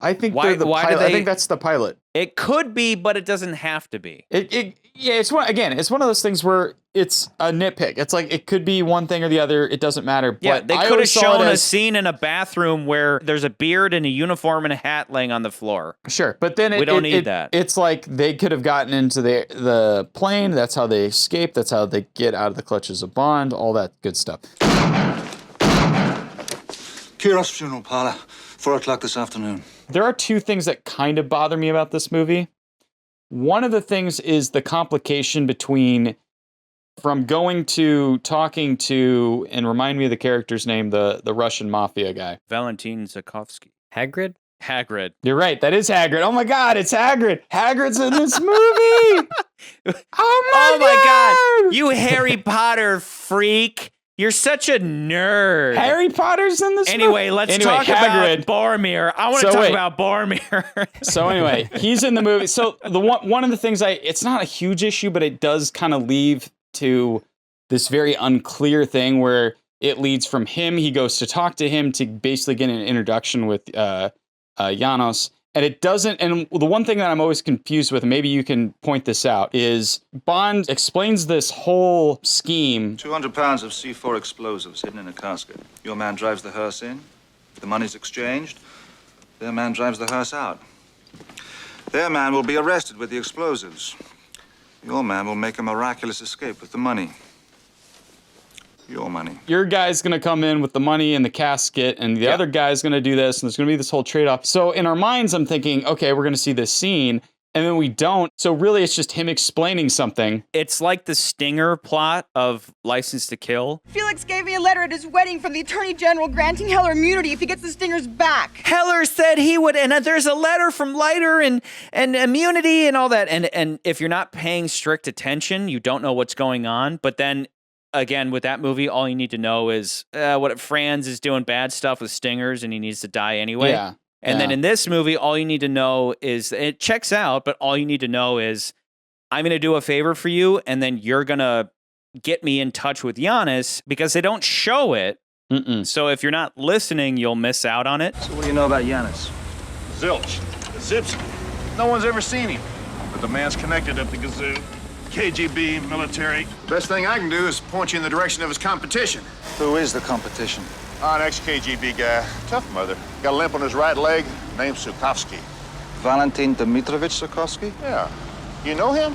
[SPEAKER 3] I think they're the pilot. I think that's the pilot.
[SPEAKER 1] It could be, but it doesn't have to be.
[SPEAKER 3] It's one of those things where it's a nitpick. It's like it could be one thing or the other. It doesn't matter.
[SPEAKER 1] Yeah,
[SPEAKER 3] but
[SPEAKER 1] they could have shown a scene in a bathroom where there's a beard and a uniform and a hat laying on the floor.
[SPEAKER 3] Sure, but then
[SPEAKER 1] we don't need that.
[SPEAKER 3] It's like they could have gotten into the plane. That's how they escape. That's how they get out of the clutches of Bond. All that good stuff.
[SPEAKER 12] Kiros funeral parlor, 4 o'clock this afternoon.
[SPEAKER 3] There are two things that kind of bother me about this movie. One of the things is the complication between from going to talking to, and remind me of the character's name, the Russian mafia guy.
[SPEAKER 1] Valentin Zukovsky.
[SPEAKER 4] Hagrid?
[SPEAKER 1] Hagrid.
[SPEAKER 3] You're right. That is Hagrid. Oh my God, it's Hagrid. Hagrid's in this movie. Oh my God.
[SPEAKER 1] You Harry Potter freak. You're such a nerd.
[SPEAKER 3] Harry Potter's in this
[SPEAKER 1] movie? Let's talk about Boromir. I want to talk about Boromir.
[SPEAKER 3] So anyway, he's in the movie. So one of the things it's not a huge issue, but it does kind of leave to this very unclear thing where it leads from him. He goes to talk to him to basically get an introduction with Janos. And it doesn't, and the one thing that I'm always confused with, and maybe you can point this out, is Bond explains this whole scheme.
[SPEAKER 12] 200 pounds of C4 explosives hidden in a casket. Your man drives the hearse in. The money's exchanged. Their man drives the hearse out. Their man will be arrested with the explosives. Your man will make a miraculous escape with the money. Your money.
[SPEAKER 3] Your guy's going to come in with the money and the casket, and the other guy's going to do this, and there's going to be this whole trade-off. So in our minds, I'm thinking, okay, we're going to see this scene, and then we don't. So really, it's just him explaining something.
[SPEAKER 1] It's like the stinger plot of License to Kill.
[SPEAKER 5] Felix gave me a letter at his wedding from the Attorney General granting Heller immunity if he gets the stingers back.
[SPEAKER 1] Heller said he would, and there's a letter from Leiter and immunity and all that. And if you're not paying strict attention, you don't know what's going on. But then, again, with that movie, all you need to know is what Franz is doing bad stuff with stingers and he needs to die anyway.
[SPEAKER 3] Yeah.
[SPEAKER 1] And then in this movie, all you need to know is, it checks out, but all you need to know is, I'm going to do a favor for you, and then you're going to get me in touch with Giannis, because they don't show it. So if you're not listening, you'll miss out on it.
[SPEAKER 12] So what do you know about Giannis?
[SPEAKER 9] Zilch. Zips. No one's ever seen him. But the man's connected at the Gazoo. KGB, military.
[SPEAKER 21] Best thing I can do is point you in the direction of his competition.
[SPEAKER 12] Who is the competition?
[SPEAKER 9] An ex-KGB guy. Tough mother. Got a limp on his right leg. Named Sukovsky.
[SPEAKER 12] Valentin Dmitrovich Sukovsky?
[SPEAKER 9] Yeah. You know him?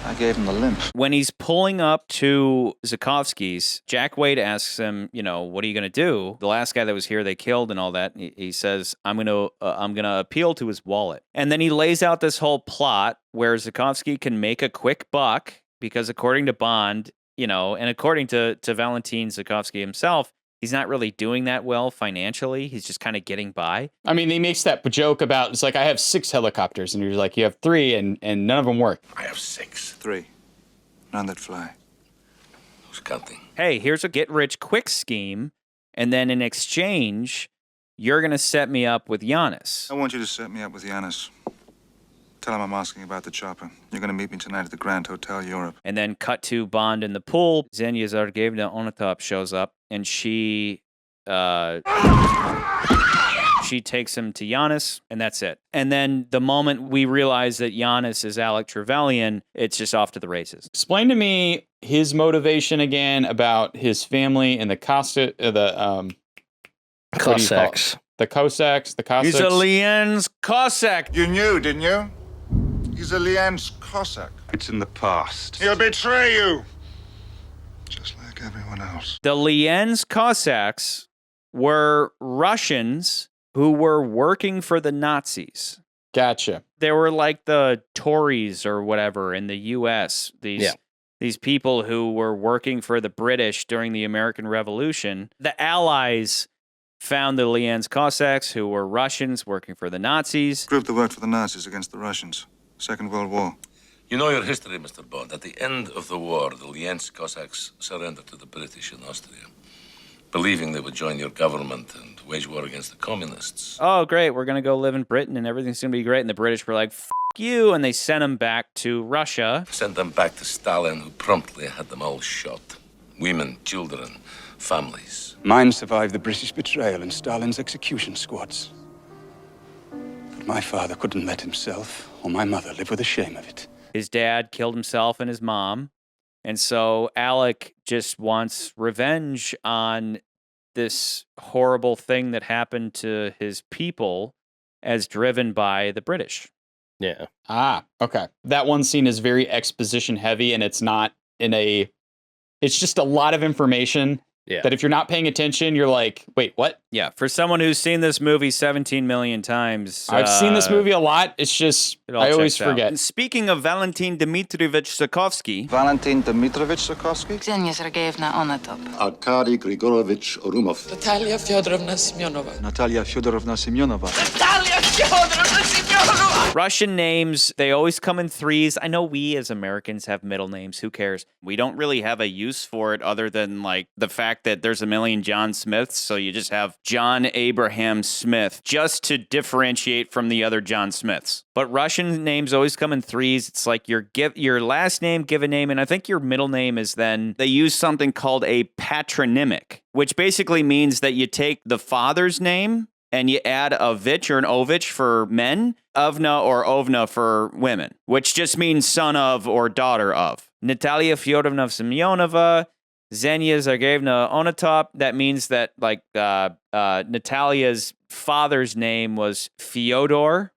[SPEAKER 12] I gave him the limp.
[SPEAKER 1] When he's pulling up to Zukovsky's, Jack Wade asks him, what are you going to do? The last guy that was here, they killed and all that. He says, I'm going to appeal to his wallet. And then he lays out this whole plot where Zukovsky can make a quick buck because according to Bond, and according to Valentin Zukovsky himself, he's not really doing that well financially. He's just kind of getting by.
[SPEAKER 3] I mean, he makes that joke about, it's like, I have 6 helicopters, and you're like, you have 3, and none of them work.
[SPEAKER 9] I have 6.
[SPEAKER 12] 3. None that fly.
[SPEAKER 18] Who's counting?
[SPEAKER 1] Hey, here's a get-rich-quick scheme, and then in exchange, you're going to set me up with Giannis.
[SPEAKER 12] I want you to set me up with Giannis. Tell him I'm asking about the chopper. You're going to meet me tonight at the Grand Hotel Europe.
[SPEAKER 1] And then cut to Bond in the pool. Xenia Zargevna Onatop shows up, and she takes him to Giannis, and that's it. And then the moment we realize that Giannis is Alec Trevelyan, it's just off to the races.
[SPEAKER 3] Explain to me his motivation again about his family and the Cossacks. The Cossacks.
[SPEAKER 1] He's a Lien's Cossack.
[SPEAKER 12] You knew, didn't you? He's a Lien's Cossack.
[SPEAKER 20] It's in the past.
[SPEAKER 12] He'll betray you. Just like everyone else.
[SPEAKER 1] The Lien's Cossacks were Russians who were working for the Nazis.
[SPEAKER 3] Gotcha.
[SPEAKER 1] They were like the Tories or whatever in the U.S. These people who were working for the British during the American Revolution. The Allies found the Lien's Cossacks, who were Russians working for the Nazis.
[SPEAKER 12] Group that worked for the Nazis against the Russians. Second World War.
[SPEAKER 18] You know your history, Mr. Bond. At the end of the war, the Lien's Cossacks surrendered to the British in Austria, believing they would join your government and wage war against the communists.
[SPEAKER 1] Oh, great, we're going to go live in Britain and everything's going to be great. And the British were like, F you, and they sent them back to Russia.
[SPEAKER 18] Sent them back to Stalin, who promptly had them all shot. Women, children, families.
[SPEAKER 20] Mine survived the British betrayal and Stalin's execution squads. But my father couldn't let himself or my mother live with the shame of it.
[SPEAKER 1] His dad killed himself and his mom. And so Alec just wants revenge on this horrible thing that happened to his people as driven by the British.
[SPEAKER 2] Yeah.
[SPEAKER 3] Ah, okay. That one scene is very exposition heavy, and it's not it's just a lot of information that if you're not paying attention, you're like, wait, what?
[SPEAKER 1] Yeah, for someone who's seen this movie 17 million times.
[SPEAKER 3] I've seen this movie a lot. It's just, I always forget.
[SPEAKER 1] And speaking of Valentin Dmitrievich Sokovsky.
[SPEAKER 12] Valentin Dmitrievich Sokovsky?
[SPEAKER 23] Ksenia Sergeyevna Onatop.
[SPEAKER 21] Arkady Grigorovich Orumov.
[SPEAKER 19] Natalia Fyodorovna Semyonova.
[SPEAKER 12] Natalia Fyodorovna Semyonova.
[SPEAKER 19] Natalia Fyodorovna Semyonova!
[SPEAKER 1] Russian names, they always come in threes. I know we as Americans have middle names. Who cares? We don't really have a use for it other than like the fact that there's a million John Smiths. So you just have John Abraham Smith just to differentiate from the other John Smiths. But Russian names always come in threes. It's like your last name, given name, and I think your middle name is then they use something called a patronymic, which basically means that you take the father's name and you add a vich or an ovich for men, ovna or ovna for women, which just means son of or daughter of. Natalia Fyodorovna Semyonova, Xenia Zargevna Onatop. That means that like Natalia's father's name was Fyodor,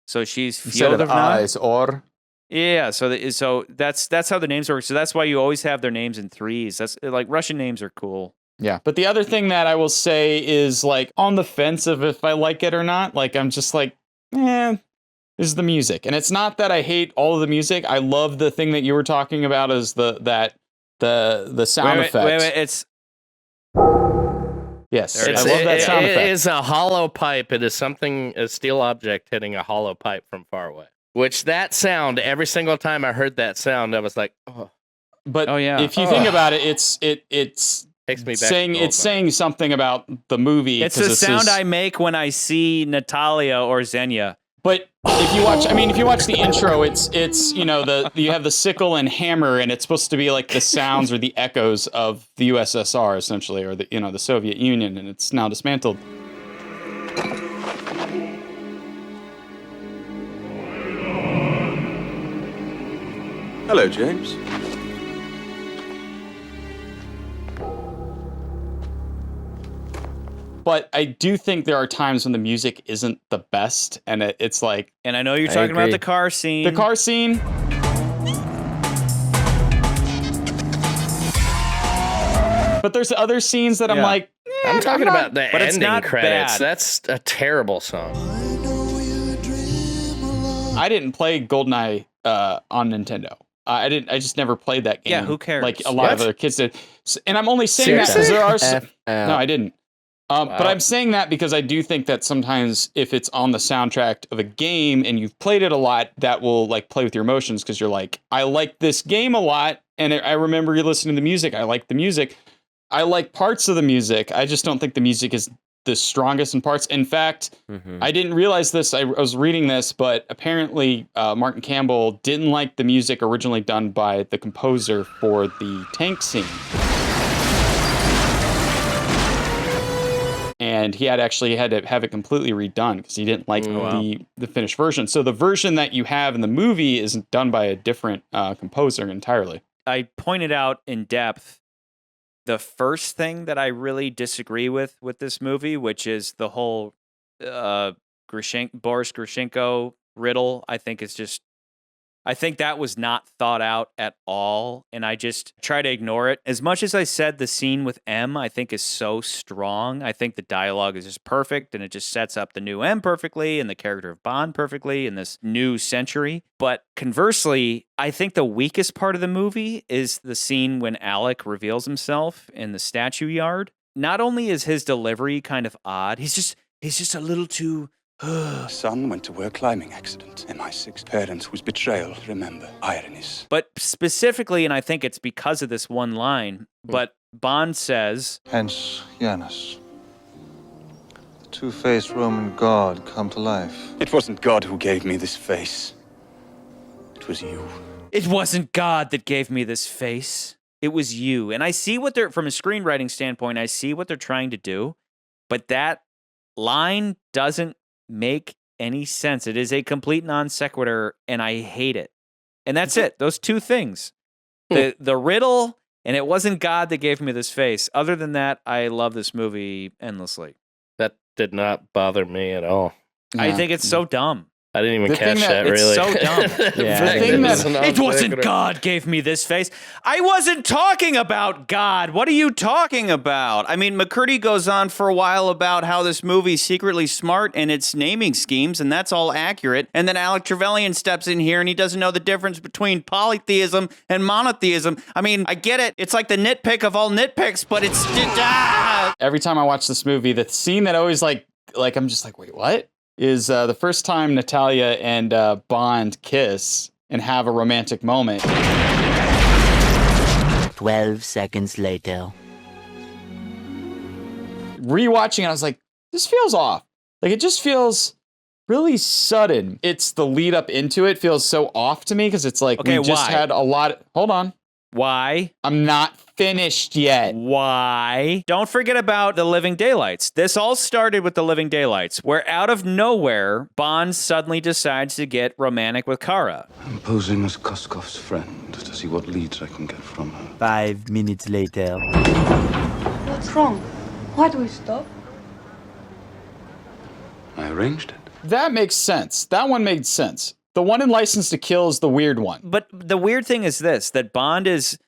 [SPEAKER 1] so she's Fyodorovna.
[SPEAKER 3] Or
[SPEAKER 1] yeah, so that's how the names work. So that's why you always have their names in threes. That's like Russian names are cool.
[SPEAKER 3] Yeah, but the other thing that I will say is like on the fence of if I like it or not. Like I'm just like, is the music, and it's not that I hate all of the music. I love the thing that you were talking about is the sound effects.
[SPEAKER 1] Wait, it's
[SPEAKER 3] yes,
[SPEAKER 2] I
[SPEAKER 3] love that sound effect.
[SPEAKER 2] It is a hollow pipe. It is a steel object hitting a hollow pipe from far away. Which that sound, every single time I heard that sound, I was like, oh.
[SPEAKER 3] But if you think about it, it's
[SPEAKER 2] takes me back
[SPEAKER 3] saying something about the movie.
[SPEAKER 1] It's the sound I make when I see Natalia or Xenia.
[SPEAKER 3] But if you watch the intro, it's you have the sickle and hammer, and it's supposed to be like the sounds or the echoes of the USSR essentially, or the Soviet Union, and it's now dismantled.
[SPEAKER 20] Hello, James.
[SPEAKER 3] But I do think there are times when the music isn't the best, and it's like...
[SPEAKER 1] And I know you're talking about the car scene.
[SPEAKER 3] The car scene. But there's other scenes that I'm like...
[SPEAKER 2] I'm talking about the ending credits.
[SPEAKER 1] Bad.
[SPEAKER 2] That's a terrible song.
[SPEAKER 3] I didn't play GoldenEye on Nintendo. I just never played that game.
[SPEAKER 1] Yeah, who cares?
[SPEAKER 3] Like a lot of other kids did. And I'm only saying that because there are some... No, I didn't. But I'm saying that because I do think that sometimes if it's on the soundtrack of a game and you've played it a lot, that will like play with your emotions because you're like, I like this game a lot. And I remember you listening to the music. I like the music. I like parts of the music. I just don't think the music is the strongest in parts. In fact, I didn't realize this. I was reading this, but apparently Martin Campbell didn't like the music originally done by the composer for the tank scene. And he had to have it completely redone because he didn't like the finished version. So the version that you have in the movie isn't done by a different composer entirely.
[SPEAKER 1] I pointed out in depth the first thing that I really disagree with this movie, which is the whole Boris Grushenko riddle. I think that was not thought out at all, and I just try to ignore it. As much as I said the scene with M, I think is so strong. I think the dialogue is just perfect, and it just sets up the new M perfectly and the character of Bond perfectly in this new century. But conversely, I think the weakest part of the movie is the scene when Alec reveals himself in the statue yard. Not only is his delivery kind of odd, he's just a little too...
[SPEAKER 20] Son went to work climbing accident. MI6 parents whose betrayal remember. Ironies.
[SPEAKER 1] But specifically, and I think it's because of this one line, but Bond says...
[SPEAKER 11] Hence, Janus. The two-faced Roman god come to life.
[SPEAKER 20] It wasn't God who gave me this face. It was you.
[SPEAKER 1] It wasn't God that gave me this face. It was you. And I see what they're, from a screenwriting standpoint, I see what they're trying to do, but that line doesn't make any sense. It is a complete non sequitur, and I hate it. And that's it. Those two things. The riddle, and it wasn't God that gave me this face. Other than that, I love this movie endlessly.
[SPEAKER 2] That did not bother me at all.
[SPEAKER 1] I think it's so dumb.
[SPEAKER 2] I didn't even catch that, really.
[SPEAKER 1] It's so dumb. It wasn't God gave me this face. I wasn't talking about God. What are you talking about? I mean, McCurdy goes on for a while about how this movie's secretly smart in its naming schemes, and that's all accurate. And then Alec Trevelyan steps in here, and he doesn't know the difference between polytheism and monotheism. I mean, I get it. It's like the nitpick of all nitpicks, but it's...
[SPEAKER 3] Every time I watch this movie, the scene that always like I'm just like, wait, what? Is the first time Natalia and Bond kiss and have a romantic moment.
[SPEAKER 13] 12 seconds later.
[SPEAKER 3] Rewatching it, I was like, this feels off. Like, it just feels really sudden. It's the lead up into it feels so off to me because it's like, we just had a lot. Hold on.
[SPEAKER 1] Why?
[SPEAKER 3] I'm not finished yet.
[SPEAKER 1] Why? Don't forget about The Living Daylights. This all started with The Living Daylights, where out of nowhere, Bond suddenly decides to get romantic with Kara.
[SPEAKER 20] I'm posing as Koskov's friend to see what leads I can get from her.
[SPEAKER 13] 5 minutes later.
[SPEAKER 5] What's wrong? Why do we stop?
[SPEAKER 20] I arranged it.
[SPEAKER 3] That makes sense. That one made sense. The one in License to Kill is the weird one.
[SPEAKER 1] But the weird thing is this, that Bond is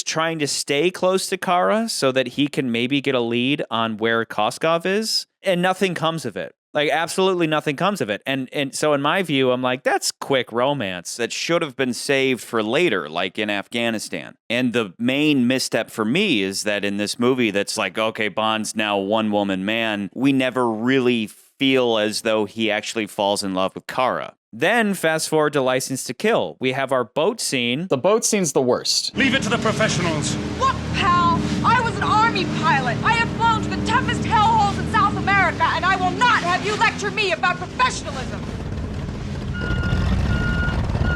[SPEAKER 1] trying to stay close to Kara so that he can maybe get a lead on where Koskov is, and nothing comes of it. Like, absolutely nothing comes of it. And so in my view, I'm like, that's quick romance that should have been saved for later, like in Afghanistan. And the main misstep for me is that in this movie that's like, okay, Bond's now a one-woman man, we never really feel as though he actually falls in love with Kara. Then fast forward to License to Kill. We have our boat scene.
[SPEAKER 3] The boat scene's the worst.
[SPEAKER 16] Leave it to the professionals.
[SPEAKER 5] Look, pal, I was an army pilot. I have flown to the toughest hellholes in South America, and I will not have you lecture me about professionalism.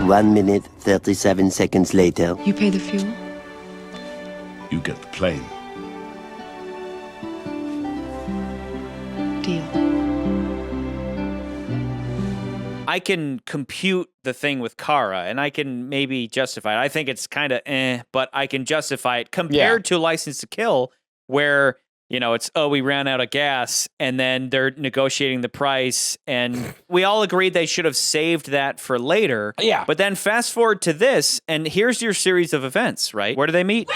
[SPEAKER 13] 1 minute, 37 seconds later.
[SPEAKER 23] You pay the fuel?
[SPEAKER 16] You get the plane.
[SPEAKER 23] Deal.
[SPEAKER 1] I can compute the thing with Kara, and I can maybe justify it. I think it's kind of but I can justify it compared to License to Kill, where, you know, it's, oh, we ran out of gas, and then they're negotiating the price, and we all agreed they should have saved that for later.
[SPEAKER 3] Yeah.
[SPEAKER 1] But then fast forward to this, and here's your series of events, right? Where do they meet?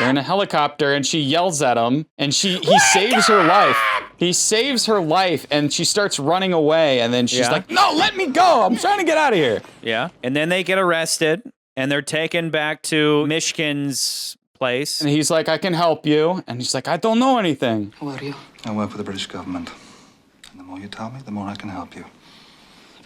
[SPEAKER 3] They're in a helicopter, and she yells at him, and he saves her life. He saves her life, and she starts running away, and then she's like, no, let me go. I'm trying to get out of here.
[SPEAKER 1] Yeah. And then they get arrested, and they're taken back to Mishkin's place.
[SPEAKER 3] And he's like, I can help you. And he's like, I don't know anything.
[SPEAKER 12] Who are you? I work for the British government. And the more you tell me, the more I can help you.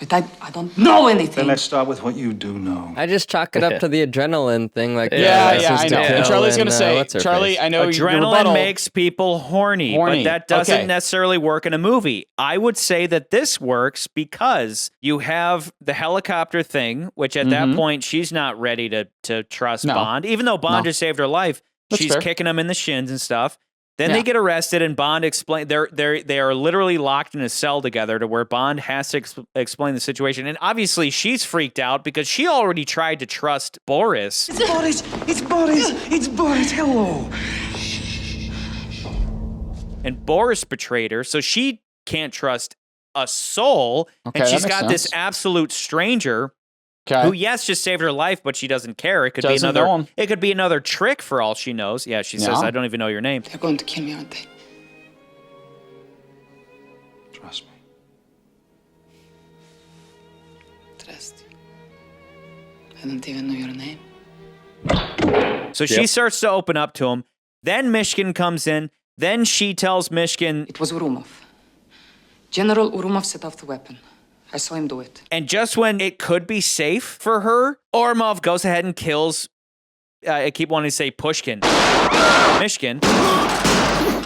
[SPEAKER 19] But I don't know anything.
[SPEAKER 11] Then let's start with what you do know.
[SPEAKER 4] I just chalk it up to the adrenaline thing. Like,
[SPEAKER 3] Yeah, I know.
[SPEAKER 4] And
[SPEAKER 3] And Charlie's going to say, Charlie, I know your rebuttal
[SPEAKER 1] makes people horny, but that doesn't necessarily work in a movie. I would say that this works because you have the helicopter thing, which at that point, she's not ready to trust Bond. Even though Bond just saved her life, she's kicking him in the shins and stuff. Then they get arrested, and Bond explain they are literally locked in a cell together to where Bond has to explain the situation. And obviously, she's freaked out because she already tried to trust Boris.
[SPEAKER 21] It's Boris! It's Boris! It's Boris! Hello!
[SPEAKER 1] And Boris betrayed her, so she can't trust a soul. And she's got this absolute stranger who, yes, just saved her life, but she doesn't care. It could be another. It could be another trick for all she knows. Yeah, she says, "I don't even know your name."
[SPEAKER 19] They're going to kill me, aren't they?
[SPEAKER 12] Trust me.
[SPEAKER 19] Trust you. I don't even know your name.
[SPEAKER 1] So she starts to open up to him. Then Mishkin comes in. Then she tells Mishkin,
[SPEAKER 19] "It was Urumov. General Urumov set off the weapon. I saw him do it."
[SPEAKER 1] And just when it could be safe for her, Ormov goes ahead and kills, I keep wanting to say Pushkin. Mishkin.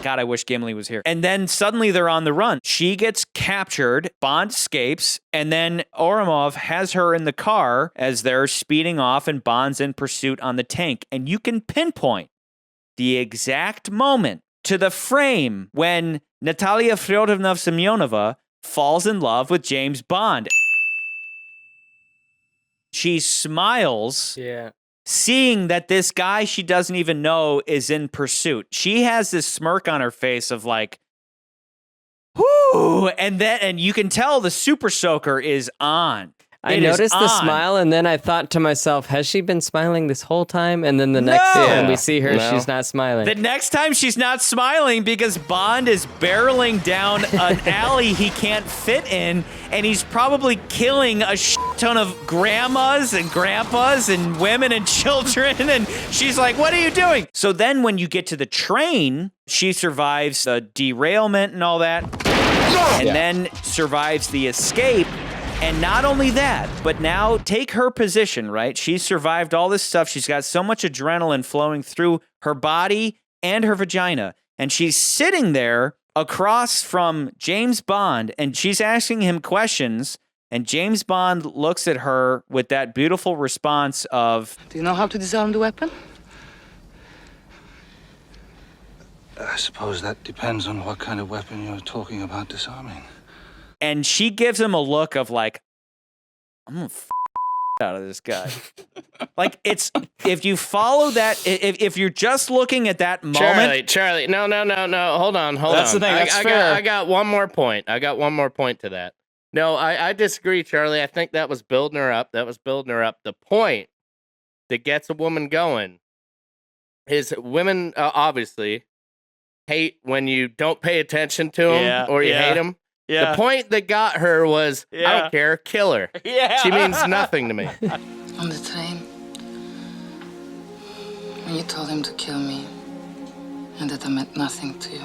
[SPEAKER 1] God, I wish Gimli was here. And then suddenly they're on the run. She gets captured, Bond escapes, and then Ormov has her in the car as they're speeding off and Bond's in pursuit on the tank. And you can pinpoint the exact moment to the frame when Natalia Fyodorowna Semyonova falls in love with James Bond. She smiles, seeing that this guy she doesn't even know is in pursuit. She has this smirk on her face of like, whoo, and you can tell the super soaker is on.
[SPEAKER 4] I noticed the smile, and then I thought to myself, has she been smiling this whole time? And then the next time we see her, she's not smiling.
[SPEAKER 1] The next time she's not smiling because Bond is barreling down an alley he can't fit in, and he's probably killing a ton of grandmas and grandpas and women and children, and she's like, what are you doing? So then when you get to the train, she survives the derailment and all that, and then survives the escape. And not only that, but now take her position, right? She's survived all this stuff. She's got so much adrenaline flowing through her body and her vagina. And she's sitting there across from James Bond, and she's asking him questions. And James Bond looks at her with that beautiful response of,
[SPEAKER 19] "Do you know how to disarm the weapon?"
[SPEAKER 12] I suppose that depends on what kind of weapon you're talking about disarming.
[SPEAKER 1] And she gives him a look of like, I'm gonna out of this guy. Like, it's, if you follow that, if you're just looking at that moment.
[SPEAKER 2] Charlie, no, hold on.
[SPEAKER 3] That's the thing, that's fair.
[SPEAKER 2] I got one more point. To that. No, I disagree, Charlie. I think that was building her up. The point that gets a woman going is women obviously hate when you don't pay attention to them or you hate them. Yeah. The point that got her was, I don't care, kill her. Yeah. She means nothing to me.
[SPEAKER 19] On the train, when you told him to kill me, and that I meant nothing to you,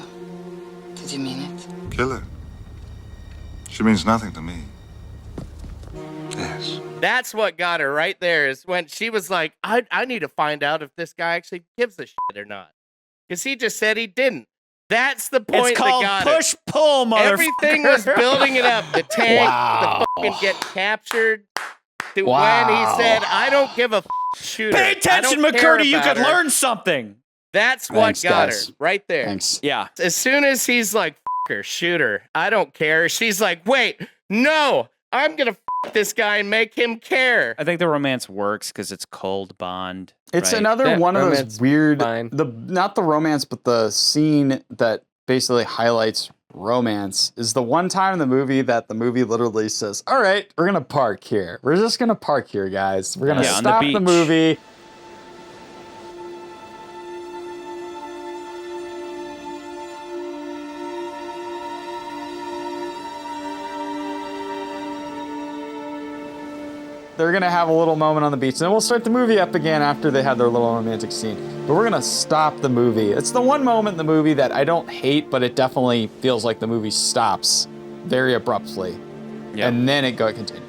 [SPEAKER 19] did you mean it?
[SPEAKER 12] Kill her. She means nothing to me. Yes.
[SPEAKER 2] That's what got her right there, is when she was like, I need to find out if this guy actually gives a shit or not. Because he just said he didn't. That's the point.
[SPEAKER 1] It's called
[SPEAKER 2] that got
[SPEAKER 1] push-pull, motherfucker.
[SPEAKER 2] Everything was building it up. The tank, the fucking get captured, to when he said, I don't give a shooter.
[SPEAKER 1] Pay attention, McCurdy, you could learn something.
[SPEAKER 2] That's what got her, right there.
[SPEAKER 3] Thanks.
[SPEAKER 1] Yeah.
[SPEAKER 2] As soon as he's like, her, shoot her, I don't care, she's like, wait, no, I'm going to this guy and make him care.
[SPEAKER 1] I think the romance works because it's cold Bond.
[SPEAKER 3] It's another one of those weird, not the romance, but the scene that basically highlights romance is the one time in the movie that the movie literally says, all right, we're going to park here. We're just going to park here, guys. We're going to stop the movie. They're going to have a little moment on the beach, and then we'll start the movie up again after they had their little romantic scene. But we're going to stop the movie. It's the one moment in the movie that I don't hate, but it definitely feels like the movie stops very abruptly. Yep. And then it continues.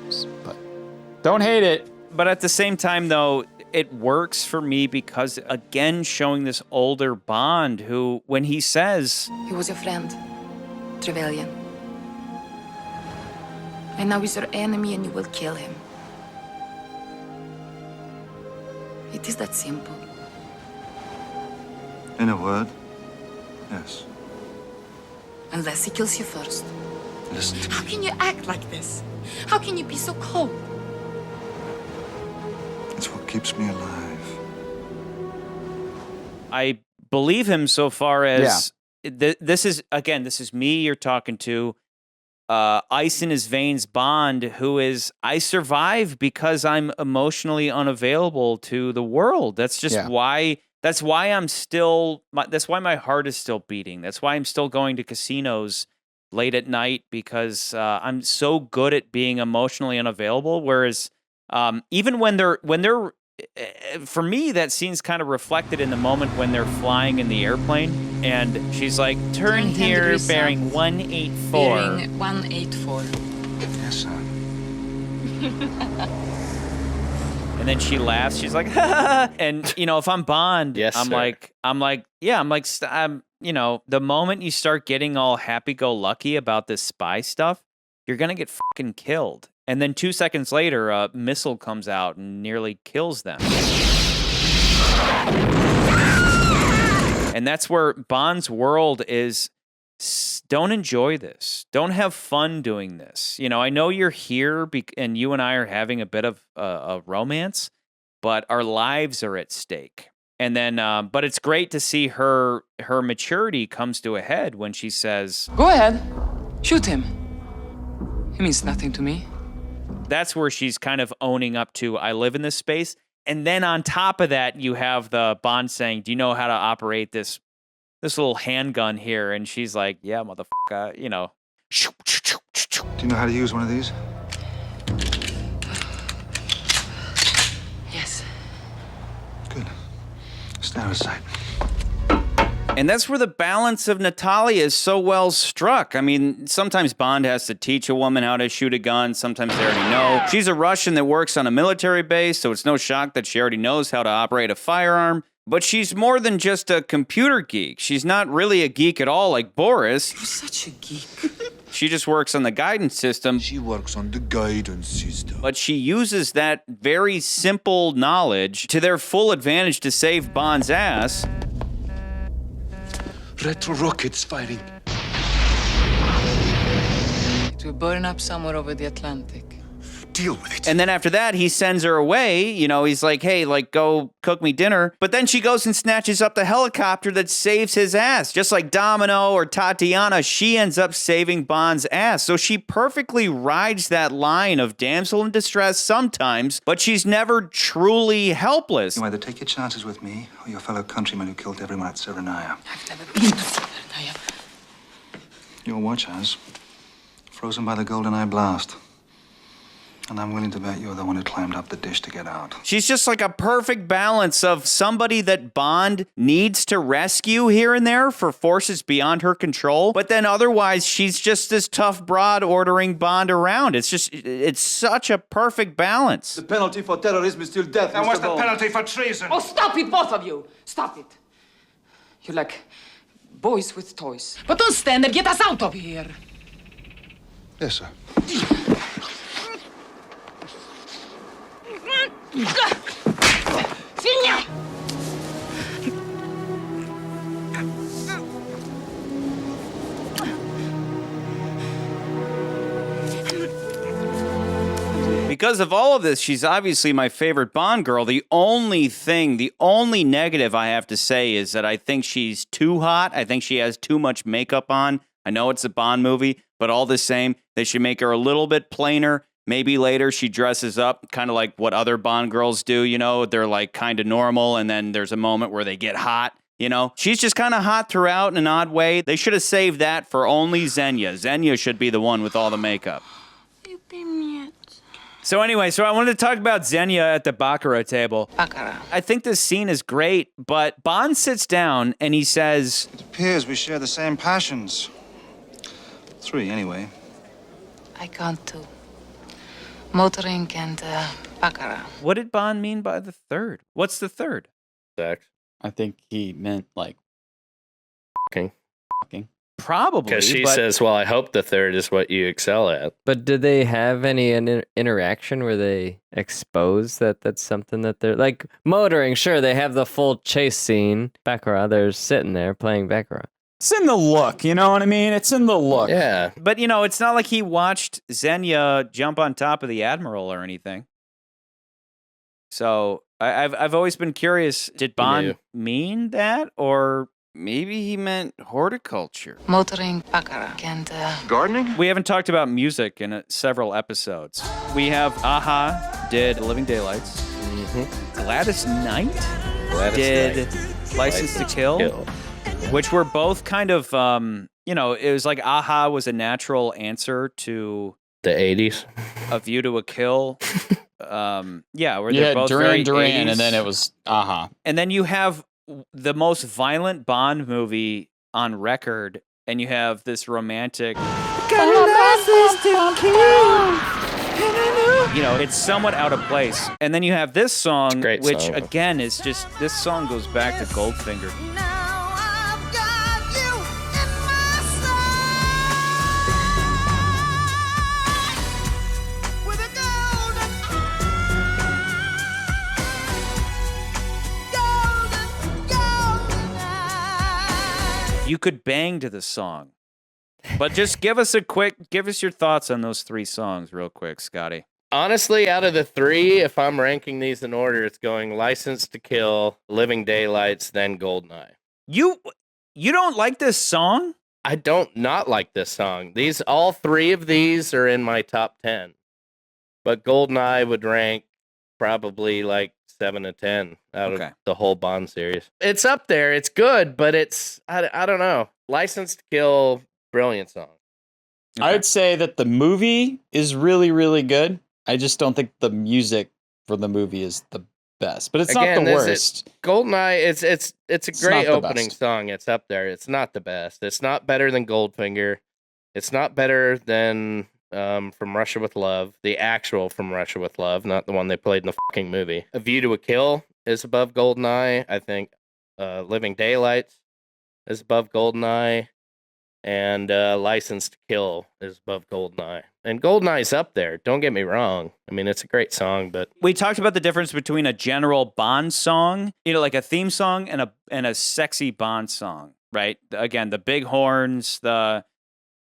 [SPEAKER 3] Don't hate it.
[SPEAKER 1] But at the same time, though, it works for me because, again, showing this older Bond who, when he says...
[SPEAKER 19] He was your friend, Trevelyan. And now he's your enemy and you will kill him. It is that simple.
[SPEAKER 12] In a word, yes.
[SPEAKER 19] Unless he kills you first.
[SPEAKER 12] Listen to me.
[SPEAKER 19] How can you act like this? How can you be so cold?
[SPEAKER 12] It's what keeps me alive.
[SPEAKER 1] I believe him so far as this is me you're talking to. Ice in his veins Bond, who is, I survive because I'm emotionally unavailable to the world. That's just why. That's why I'm still. That's why my heart is still beating. That's why I'm still going to casinos late at night, because I'm so good at being emotionally unavailable. Whereas even when they're for me, that scene's kind of reflected in the moment when they're flying in the airplane, and she's like, "Turn here, bearing 184."
[SPEAKER 19] Bearing 184.
[SPEAKER 12] Yes, sir.
[SPEAKER 1] And then she laughs. She's like, "Ha!" And you know, if I'm Bond,
[SPEAKER 2] Yes,
[SPEAKER 1] I'm
[SPEAKER 2] sir.
[SPEAKER 1] like, you know, the moment you start getting all happy-go-lucky about this spy stuff, you're gonna get fucking killed. And then 2 seconds later, a missile comes out and nearly kills them. And that's where Bond's world is. Don't enjoy this. Don't have fun doing this. You know, I know you're here and you and I are having a bit of a romance, but our lives are at stake. And then, but it's great to see her maturity comes to a head when she says,
[SPEAKER 19] Go ahead. Shoot him. He means nothing to me.
[SPEAKER 1] That's where she's kind of owning up to, I live in this space. And then on top of that, you have the Bond saying, do you know how to operate this little handgun here? And she's like, yeah, motherfucker, you know.
[SPEAKER 12] Do you know how to use one of these?
[SPEAKER 19] Yes.
[SPEAKER 12] Good. Stand aside.
[SPEAKER 1] And that's where the balance of Natalia is so well struck. I mean, sometimes Bond has to teach a woman how to shoot a gun. Sometimes they already know. She's a Russian that works on a military base, so it's no shock that she already knows how to operate a firearm. But she's more than just a computer geek. She's not really a geek at all like Boris.
[SPEAKER 19] You're such a geek.
[SPEAKER 1] She just works on the guidance system.
[SPEAKER 21] She works on the guidance system.
[SPEAKER 1] But she uses that very simple knowledge to their full advantage to save Bond's ass.
[SPEAKER 21] Retro rockets firing.
[SPEAKER 19] It will burn up somewhere over the Atlantic.
[SPEAKER 21] Deal with it.
[SPEAKER 1] And then after that, he sends her away. You know, he's like, hey, like, go cook me dinner. But then she goes and snatches up the helicopter that saves his ass. Just like Domino or Tatiana, she ends up saving Bond's ass. So she perfectly rides that line of damsel in distress sometimes, but she's never truly helpless.
[SPEAKER 12] You either take your chances with me or your fellow countryman who killed everyone at Serenaya.
[SPEAKER 19] I've never been to Serenaya.
[SPEAKER 12] Your watch has. Frozen by the GoldenEye blast. And I'm willing to bet you're the one who climbed up the dish to get out.
[SPEAKER 1] She's just like a perfect balance of somebody that Bond needs to rescue here and there for forces beyond her control, but then otherwise she's just this tough broad ordering Bond around. It's such a perfect balance.
[SPEAKER 21] The penalty for terrorism is still death.
[SPEAKER 10] And what's the penalty for treason?
[SPEAKER 19] Oh, stop it, both of you. Stop it. You're like boys with toys. But don't stand there. Get us out of here.
[SPEAKER 12] Yes, sir.
[SPEAKER 19] Finia!
[SPEAKER 1] Because of all of this, she's obviously my favorite Bond girl. The only negative I have to say is that I think she's too hot. I think she has too much makeup on. I know it's a Bond movie, but all the same, they should make her a little bit plainer. Maybe later she dresses up kind of like what other Bond girls do, you know? They're like kind of normal, and then there's a moment where they get hot, you know? She's just kind of hot throughout in an odd way. They should have saved that for only Xenia. Xenia should be the one with all the makeup. So anyway, I wanted to talk about Xenia at the Baccarat table.
[SPEAKER 19] Baccarat.
[SPEAKER 1] I think this scene is great, but Bond sits down and he says,
[SPEAKER 12] It appears we share the same passions. 3, anyway.
[SPEAKER 19] I can't too.
[SPEAKER 23] Motoring and baccarat.
[SPEAKER 1] What did Bond mean by the third? What's the third?
[SPEAKER 2] Sex.
[SPEAKER 3] I think he meant like
[SPEAKER 2] fucking.
[SPEAKER 1] Probably.
[SPEAKER 2] Because she
[SPEAKER 1] but
[SPEAKER 2] says, well, I hope the third is what you excel at.
[SPEAKER 4] But did they have any interaction where they expose that that's something that they're like motoring? Sure, they have the full chase scene. Baccarat, they're sitting there playing baccarat.
[SPEAKER 3] It's in the look, you know what I mean? It's in the look.
[SPEAKER 2] Yeah.
[SPEAKER 1] But, you know, it's not like he watched Xenia jump on top of the Admiral or anything. So I've always been curious, did Bond mean that? Or maybe he meant horticulture?
[SPEAKER 23] Motoring, baccarat, and
[SPEAKER 9] Gardening?
[SPEAKER 1] We haven't talked about music in several episodes. We have Aha did Living Daylights. Gladys Knight did License to Kill. Which were both kind of, you know, it was like Aha was a natural answer to
[SPEAKER 2] the 80s.
[SPEAKER 1] A View to a Kill. Yeah, where
[SPEAKER 3] You
[SPEAKER 1] they're
[SPEAKER 3] had
[SPEAKER 1] both
[SPEAKER 3] Duran
[SPEAKER 1] very
[SPEAKER 3] Duran,
[SPEAKER 1] 80s.
[SPEAKER 3] and then it was Aha.
[SPEAKER 1] And then you have the most violent Bond movie on record, and you have this romantic. You know, it's somewhat out of place. And then you have this song, which
[SPEAKER 2] song.
[SPEAKER 1] again is just, this song goes back to Goldfinger. You could bang to the song. But just give us your thoughts on those three songs real quick, Scotty.
[SPEAKER 2] Honestly, out of the three, if I'm ranking these in order, it's going License to Kill, Living Daylights, then GoldenEye.
[SPEAKER 1] You don't like this song?
[SPEAKER 2] I don't not like this song. All three of these are in my top 10. But GoldenEye would rank probably like 7 to 10 out of the whole Bond series. It's up there. It's good, but it's, I don't know. License to Kill, brilliant song.
[SPEAKER 3] I would say that the movie is really, really good. I just don't think the music for the movie is the best, but it's not the worst.
[SPEAKER 2] GoldenEye, it's a great
[SPEAKER 3] not the
[SPEAKER 2] opening
[SPEAKER 3] best.
[SPEAKER 2] song. It's up there. It's not the best. It's not better than Goldfinger. It's not better than From Russia with Love, the actual From Russia with Love, not the one they played in the fucking movie. A View to a Kill is above GoldenEye. I think Living Daylights is above GoldenEye. And License to Kill is above GoldenEye. And GoldenEye's up there. Don't get me wrong. I mean, it's a great song, but
[SPEAKER 1] We talked about the difference between a general Bond song, you know, like a theme song, and a sexy Bond song, right? Again, the big horns, the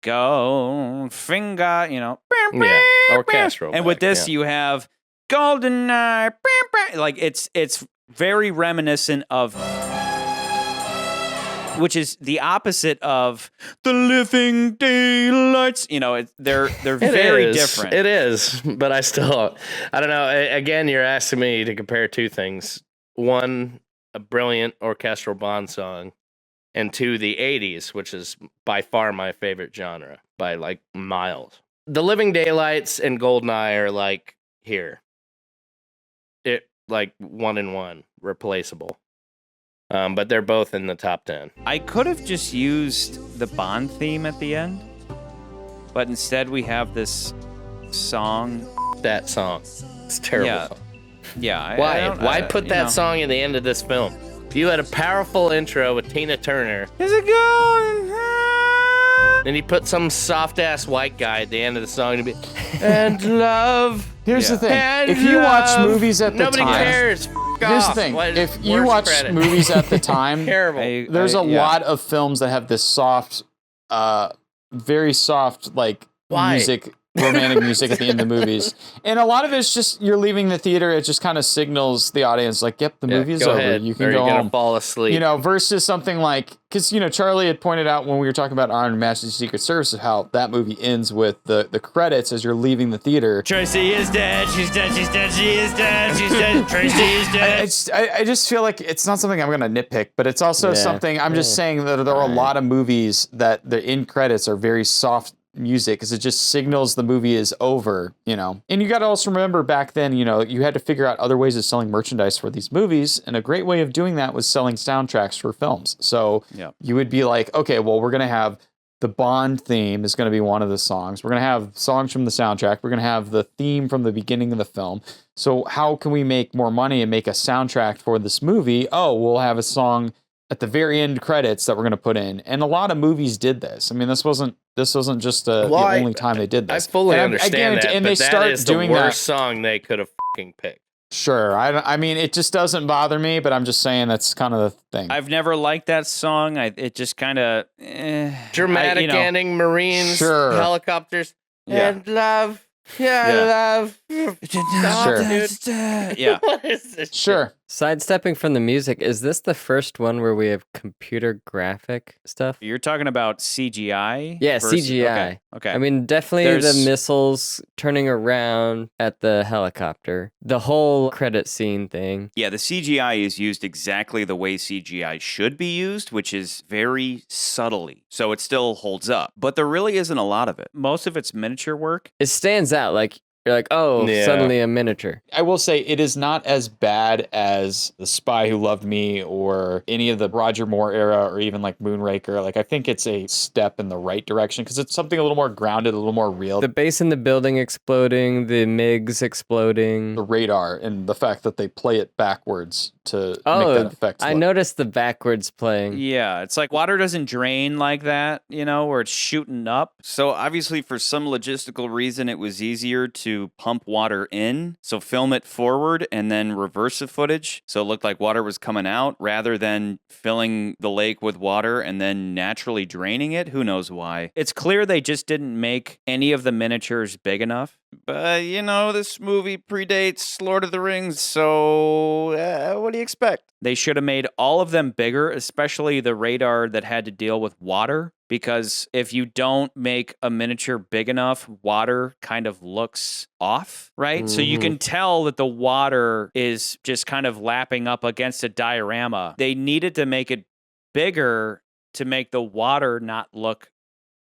[SPEAKER 1] Goldfinger, you know.
[SPEAKER 2] yeah, orchestral.
[SPEAKER 1] And with
[SPEAKER 2] back,
[SPEAKER 1] this,
[SPEAKER 2] yeah.
[SPEAKER 1] you have GoldenEye. Like it's very reminiscent of, which is the opposite of the Living Daylights. You know, they're very different.
[SPEAKER 2] It is, but I don't know. Again, you're asking me to compare two things. One, a brilliant orchestral Bond song, and two, the 80s, which is by far my favorite genre by like miles. The Living Daylights and GoldenEye are like here. It like 1 and 1, replaceable. But they're both in the top 10.
[SPEAKER 1] I could have just used the Bond theme at the end, but instead we have this song.
[SPEAKER 2] That song. It's a terrible.
[SPEAKER 1] Yeah.
[SPEAKER 2] Song.
[SPEAKER 1] Yeah.
[SPEAKER 2] Why put that song at the end of this film? You had a powerful intro with Tina Turner.
[SPEAKER 1] Is it going?
[SPEAKER 2] Then you put some soft-ass white guy at the end of the song to be, and love.
[SPEAKER 3] Here's the thing.
[SPEAKER 2] And
[SPEAKER 3] If you watch
[SPEAKER 2] love.
[SPEAKER 3] movies at the
[SPEAKER 2] Nobody
[SPEAKER 3] time...
[SPEAKER 2] cares.
[SPEAKER 3] Here's the thing. If you watch movies at the time...
[SPEAKER 2] Terrible.
[SPEAKER 3] There's a lot of films that have this soft, very soft, like, music... romantic music at the end of the movies. And a lot of it's just, you're leaving the theater, it just kind of signals the audience, like, yep, the movie is over.
[SPEAKER 2] Ahead,
[SPEAKER 3] you can
[SPEAKER 2] or
[SPEAKER 3] go
[SPEAKER 2] you're gonna
[SPEAKER 3] home.
[SPEAKER 2] fall asleep.
[SPEAKER 3] You know, versus something like, because, you know, Charlie had pointed out when we were talking about Iron Majesty's Secret Service, how that movie ends with the credits as you're leaving the theater.
[SPEAKER 1] Tracy is dead, she's dead, she's dead, she is dead, she's dead, Tracy is dead.
[SPEAKER 3] I just feel like it's not something I'm going to nitpick, but it's also something, I'm just saying that there are a lot of movies that the end credits are very soft music because it just signals the movie is over, you know. And you got to also remember back then, you know, you had to figure out other ways of selling merchandise for these movies, and a great way of doing that was selling soundtracks for films. So you would be like, okay, well, we're going to have the Bond theme is going to be one of the songs. We're going to have songs from the soundtrack. We're going to have the theme from the beginning of the film. So how can we make more money and make a soundtrack for this movie? Oh, we'll have a song at the very end credits that we're going to put in. And a lot of movies did this. I mean, this wasn't just the only time they did this.
[SPEAKER 2] I fully understand that,
[SPEAKER 3] and
[SPEAKER 2] but
[SPEAKER 3] they
[SPEAKER 2] that
[SPEAKER 3] start
[SPEAKER 2] is the
[SPEAKER 3] doing
[SPEAKER 2] worst song they could have fucking picked.
[SPEAKER 3] Sure. I mean, it just doesn't bother me, but I'm just saying that's kind of the thing.
[SPEAKER 1] I've never liked that song. It just kind of...
[SPEAKER 2] Dramatic ending, Marines, helicopters, and love. Love.
[SPEAKER 3] Sure.
[SPEAKER 1] Yeah.
[SPEAKER 2] What is this?
[SPEAKER 3] Sure.
[SPEAKER 4] Sidestepping from the music, is this the first one where we have computer graphic stuff?
[SPEAKER 1] You're talking about CGI?
[SPEAKER 4] Yeah,
[SPEAKER 1] versus-
[SPEAKER 4] CGI.
[SPEAKER 1] Okay.
[SPEAKER 4] I mean, definitely
[SPEAKER 1] There's-
[SPEAKER 4] the missiles turning around at the helicopter. The whole credit scene thing.
[SPEAKER 1] Yeah, the CGI is used exactly the way CGI should be used, which is very subtly. So it still holds up. But there really isn't a lot of it. Most of it's miniature work.
[SPEAKER 4] It stands out like you're like, oh,
[SPEAKER 3] Yeah.
[SPEAKER 4] suddenly a miniature.
[SPEAKER 3] I will say it is not as bad as The Spy Who Loved Me or any of the Roger Moore era or even like Moonraker. Like, I think it's a step in the right direction because it's something a little more grounded, a little more real.
[SPEAKER 4] The base in the building exploding, the MiGs exploding.
[SPEAKER 3] The radar and the fact that they play it backwards to make that effect.
[SPEAKER 4] I noticed the backwards playing.
[SPEAKER 1] Yeah, it's like water doesn't drain like that, where it's shooting up. So obviously for some logistical reason, it was easier to pump water in. So film it forward and then reverse the footage. So it looked like water was coming out rather than filling the lake with water and then naturally draining it. Who knows why? It's clear they just didn't make any of the miniatures big enough. But, this movie predates Lord of the Rings, so what do you expect? They should have made all of them bigger, especially the radar that had to deal with water, because if you don't make a miniature big enough, water kind of looks off, right? So you can tell that the water is just kind of lapping up against a diorama. They needed to make it bigger to make the water not look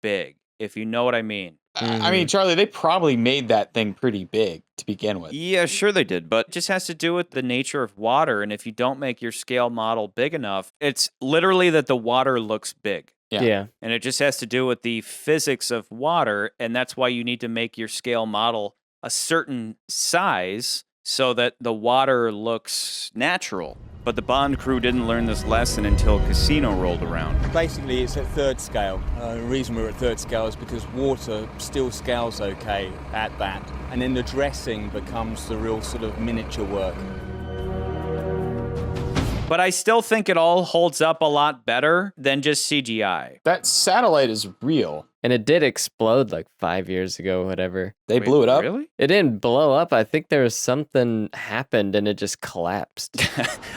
[SPEAKER 1] big, if you know what I mean.
[SPEAKER 3] I mean, Charlie, they probably made that thing pretty big to begin with.
[SPEAKER 1] Yeah, sure they did, but it just has to do with the nature of water. And if you don't make your scale model big enough, it's literally that the water looks big.
[SPEAKER 4] Yeah.
[SPEAKER 1] And it just has to do with the physics of water. And that's why you need to make your scale model a certain size so that the water looks natural. But the Bond crew didn't learn this lesson until Casino rolled around.
[SPEAKER 6] Basically, it's at third scale. The reason we're at third scale is because water still scales okay at that. And then the dressing becomes the real sort of miniature work.
[SPEAKER 1] But I still think it all holds up a lot better than just CGI.
[SPEAKER 3] That satellite is real.
[SPEAKER 4] And it did explode like 5 years ago, whatever.
[SPEAKER 3] They blew it up?
[SPEAKER 1] Really?
[SPEAKER 4] It didn't blow up. I think there was something happened and it just collapsed.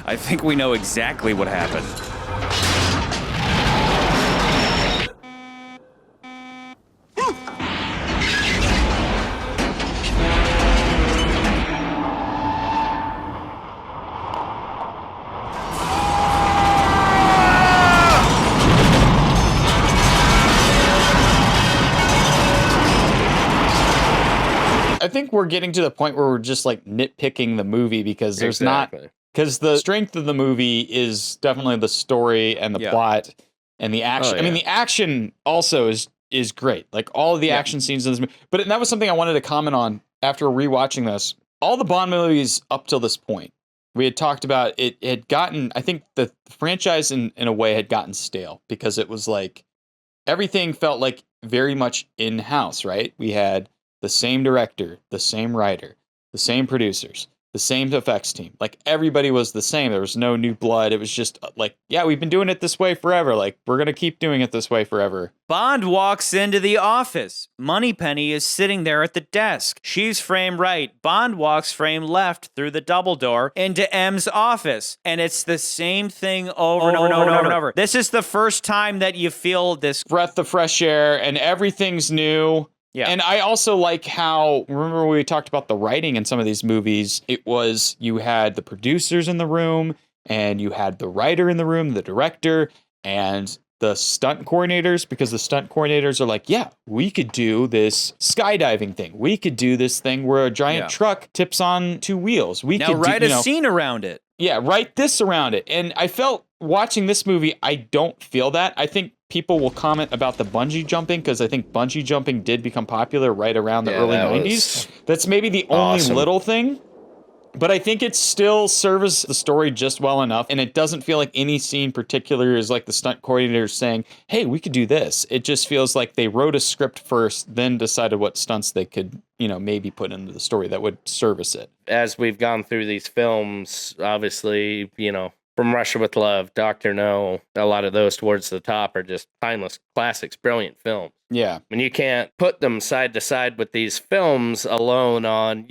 [SPEAKER 1] I think we know exactly what happened.
[SPEAKER 3] I think we're getting to the point where we're just like nitpicking the movie because there's not, because the strength of the movie is definitely the story and the plot and the action. I mean, the action also is great. Like all of the action scenes in this movie. But that was something I wanted to comment on after rewatching this. All the Bond movies up till this point, we had talked about it had gotten, I think the franchise in a way had gotten stale because it was like everything felt like very much in-house, right? We had the same director, the same writer, the same producers, the same effects team. Like everybody was the same. There was no new blood. It was just like, yeah, we've been doing it this way forever. Like we're going to keep doing it this way forever.
[SPEAKER 1] Bond walks into the office. Moneypenny is sitting there at the desk. She's framed right. Bond walks framed left through the double door into M's office. And it's the same thing over and over. This is the first time that you feel this
[SPEAKER 3] breath of fresh air and everything's new.
[SPEAKER 1] Yeah.
[SPEAKER 3] And I also like how, remember we talked about the writing in some of these movies, it was, you had the producers in the room, and you had the writer in the room, the director, and the stunt coordinators, because the stunt coordinators are like, yeah, we could do this skydiving thing. We could do this thing where a giant truck tips on two wheels. We
[SPEAKER 1] now
[SPEAKER 3] could
[SPEAKER 1] write a scene around it.
[SPEAKER 3] Yeah, write this around it. And I felt watching this movie, I don't feel that. I think people will comment about the bungee jumping because I think bungee jumping did become popular right around the early 90s. That's maybe the only little thing. But I think it still serves the story just well enough, and it doesn't feel like any scene particular is like the stunt coordinator saying, hey, we could do this. It just feels like they wrote a script first, then decided what stunts they could, maybe put into the story that would service it.
[SPEAKER 2] As we've gone through these films, obviously, From Russia with Love, Dr. No, a lot of those towards the top are just timeless classics, brilliant films.
[SPEAKER 3] Yeah.
[SPEAKER 2] You can't put them side to side with these films alone on,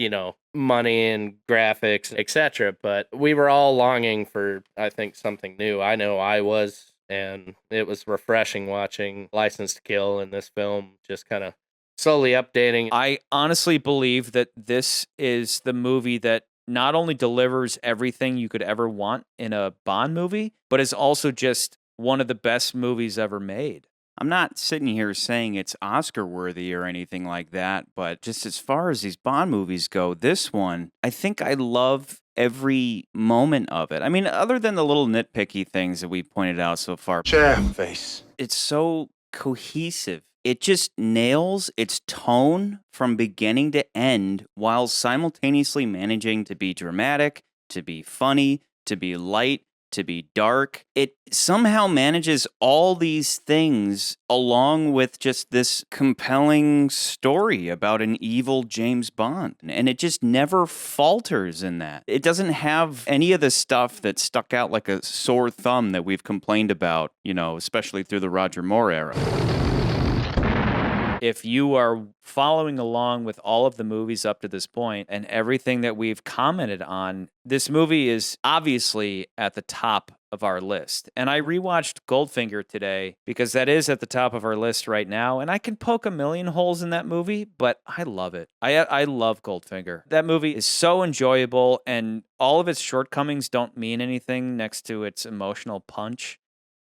[SPEAKER 2] money and graphics, etc. But we were all longing for, I think, something new. I know I was, and it was refreshing watching License to Kill and this film just kind of slowly updating.
[SPEAKER 1] I honestly believe that this is the movie that not only delivers everything you could ever want in a Bond movie, but is also just one of the best movies ever made. I'm not sitting here saying it's Oscar worthy or anything like that, but just as far as these Bond movies go, this one, I think I love every moment of it. I mean, other than the little nitpicky things that we pointed out so far.
[SPEAKER 20] Chair face.
[SPEAKER 1] It's so cohesive. It just nails its tone from beginning to end while simultaneously managing to be dramatic, to be funny, to be light, to be dark. It somehow manages all these things along with just this compelling story about an evil James Bond. And it just never falters in that. It doesn't have any of the stuff that stuck out like a sore thumb that we've complained about, especially through the Roger Moore era. If you are following along with all of the movies up to this point and everything that we've commented on, this movie is obviously at the top of our list. And I rewatched Goldfinger today because that is at the top of our list right now. And I can poke a million holes in that movie, but I love it. I love Goldfinger. That movie is so enjoyable, and all of its shortcomings don't mean anything next to its emotional punch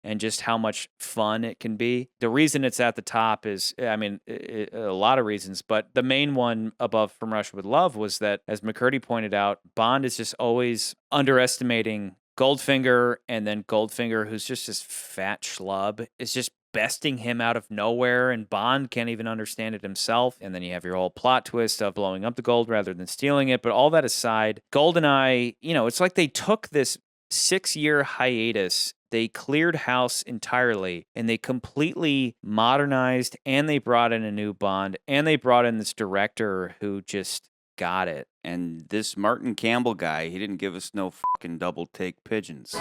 [SPEAKER 1] and just how much fun it can be. The reason it's at the top is, a lot of reasons, but the main one above From Russia with Love was that, as McCurdy pointed out, Bond is just always underestimating Goldfinger, and then Goldfinger, who's just this fat schlub, is just besting him out of nowhere, and Bond can't even understand it himself. And then you have your whole plot twist of blowing up the gold rather than stealing it. But all that aside, GoldenEye, it's like they took this 6-year hiatus. They cleared house entirely, and they completely modernized, and they brought in a new Bond, and they brought in this director who just got it. And this Martin Campbell guy, he didn't give us no fucking double take pigeons.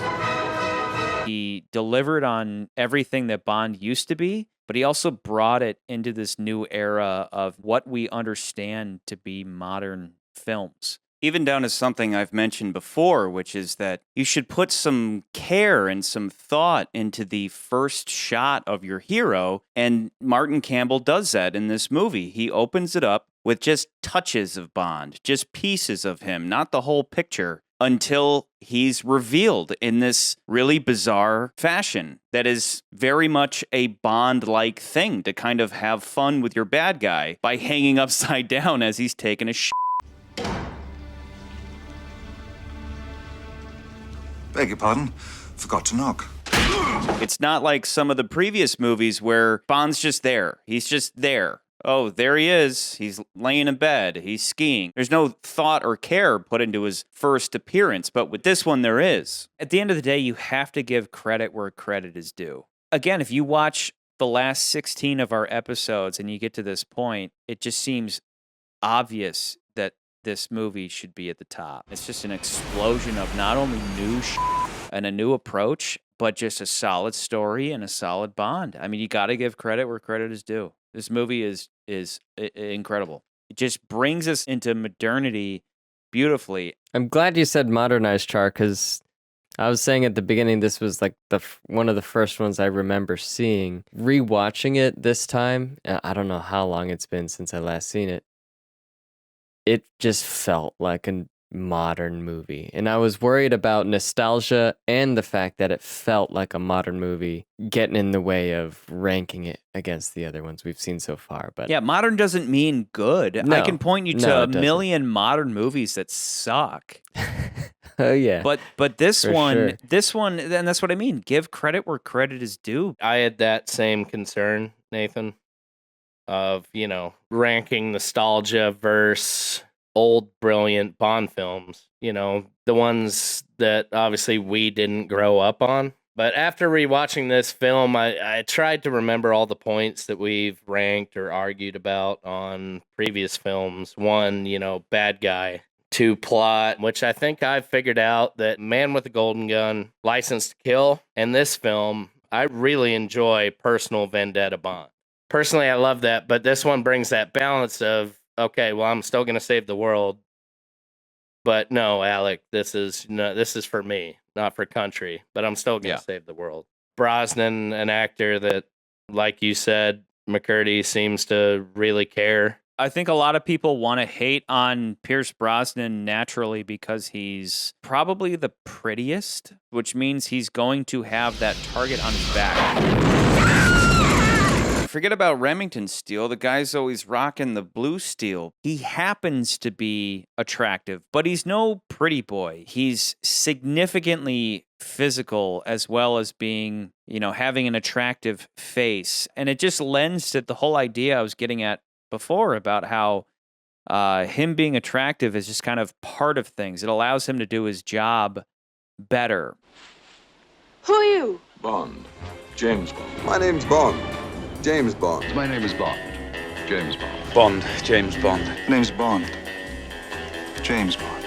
[SPEAKER 1] He delivered on everything that Bond used to be, but he also brought it into this new era of what we understand to be modern films. Even down to something I've mentioned before, which is that you should put some care and some thought into the first shot of your hero, and Martin Campbell does that in this movie. He opens it up with just touches of Bond, just pieces of him, not the whole picture, until he's revealed in this really bizarre fashion that is very much a Bond-like thing to kind of have fun with your bad guy by hanging upside down as he's taking a shit.
[SPEAKER 12] Beg your pardon. Forgot to knock.
[SPEAKER 1] It's not like some of the previous movies where Bond's just there. He's just there. Oh, there he is. He's laying in bed. He's skiing. There's no thought or care put into his first appearance, but with this one, there is. At the end of the day, you have to give credit where credit is due. Again, if you watch the last 16 of our episodes and you get to this point, it just seems obvious that this movie should be at the top. It's just an explosion of not only new and a new approach, but just a solid story and a solid Bond. I mean, you got to give credit where credit is due. This movie is incredible. It just brings us into modernity beautifully.
[SPEAKER 4] I'm glad you said modernized, Char, because I was saying at the beginning this was like one of the first ones I remember seeing. Rewatching it this time, I don't know how long it's been since I last seen it. It just felt like a modern movie. And I was worried about nostalgia and the fact that it felt like a modern movie getting in the way of ranking it against the other ones we've seen so far. But
[SPEAKER 1] yeah, modern doesn't mean good.
[SPEAKER 4] No,
[SPEAKER 1] I can point you to a million modern movies that suck.
[SPEAKER 4] Oh yeah.
[SPEAKER 1] But this
[SPEAKER 4] For
[SPEAKER 1] one,
[SPEAKER 4] sure.
[SPEAKER 1] and that's what I mean. Give credit where credit is due.
[SPEAKER 2] I had that same concern, Nathan, of, ranking nostalgia versus old brilliant Bond films, the ones that obviously we didn't grow up on. But after rewatching this film, I tried to remember all the points that we've ranked or argued about on previous films. One, bad guy. 2, plot, which I think I've figured out that Man with a Golden Gun, License to Kill, and this film, I really enjoy Personal Vendetta Bond. Personally, I love that, but this one brings that balance of, okay, well, I'm still going to save the world, but no, Alec, this is for me, not for country, but I'm still going to save the world. Brosnan, an actor that, like you said, McCurdy seems to really care.
[SPEAKER 1] I think a lot of people want to hate on Pierce Brosnan naturally because he's probably the prettiest, which means he's going to have that target on his back. Forget about Remington steel. The guy's always rocking the blue steel. He happens to be attractive, but he's no pretty boy. He's significantly physical as well as being, having an attractive face. And it just lends to the whole idea I was getting at before about how him being attractive is just kind of part of things. It allows him to do his job better.
[SPEAKER 5] Who are you?
[SPEAKER 16] Bond. James Bond.
[SPEAKER 11] My name's Bond. James Bond.
[SPEAKER 16] My name is Bond. James Bond.
[SPEAKER 20] Bond. James Bond.
[SPEAKER 12] Name's Bond. James Bond.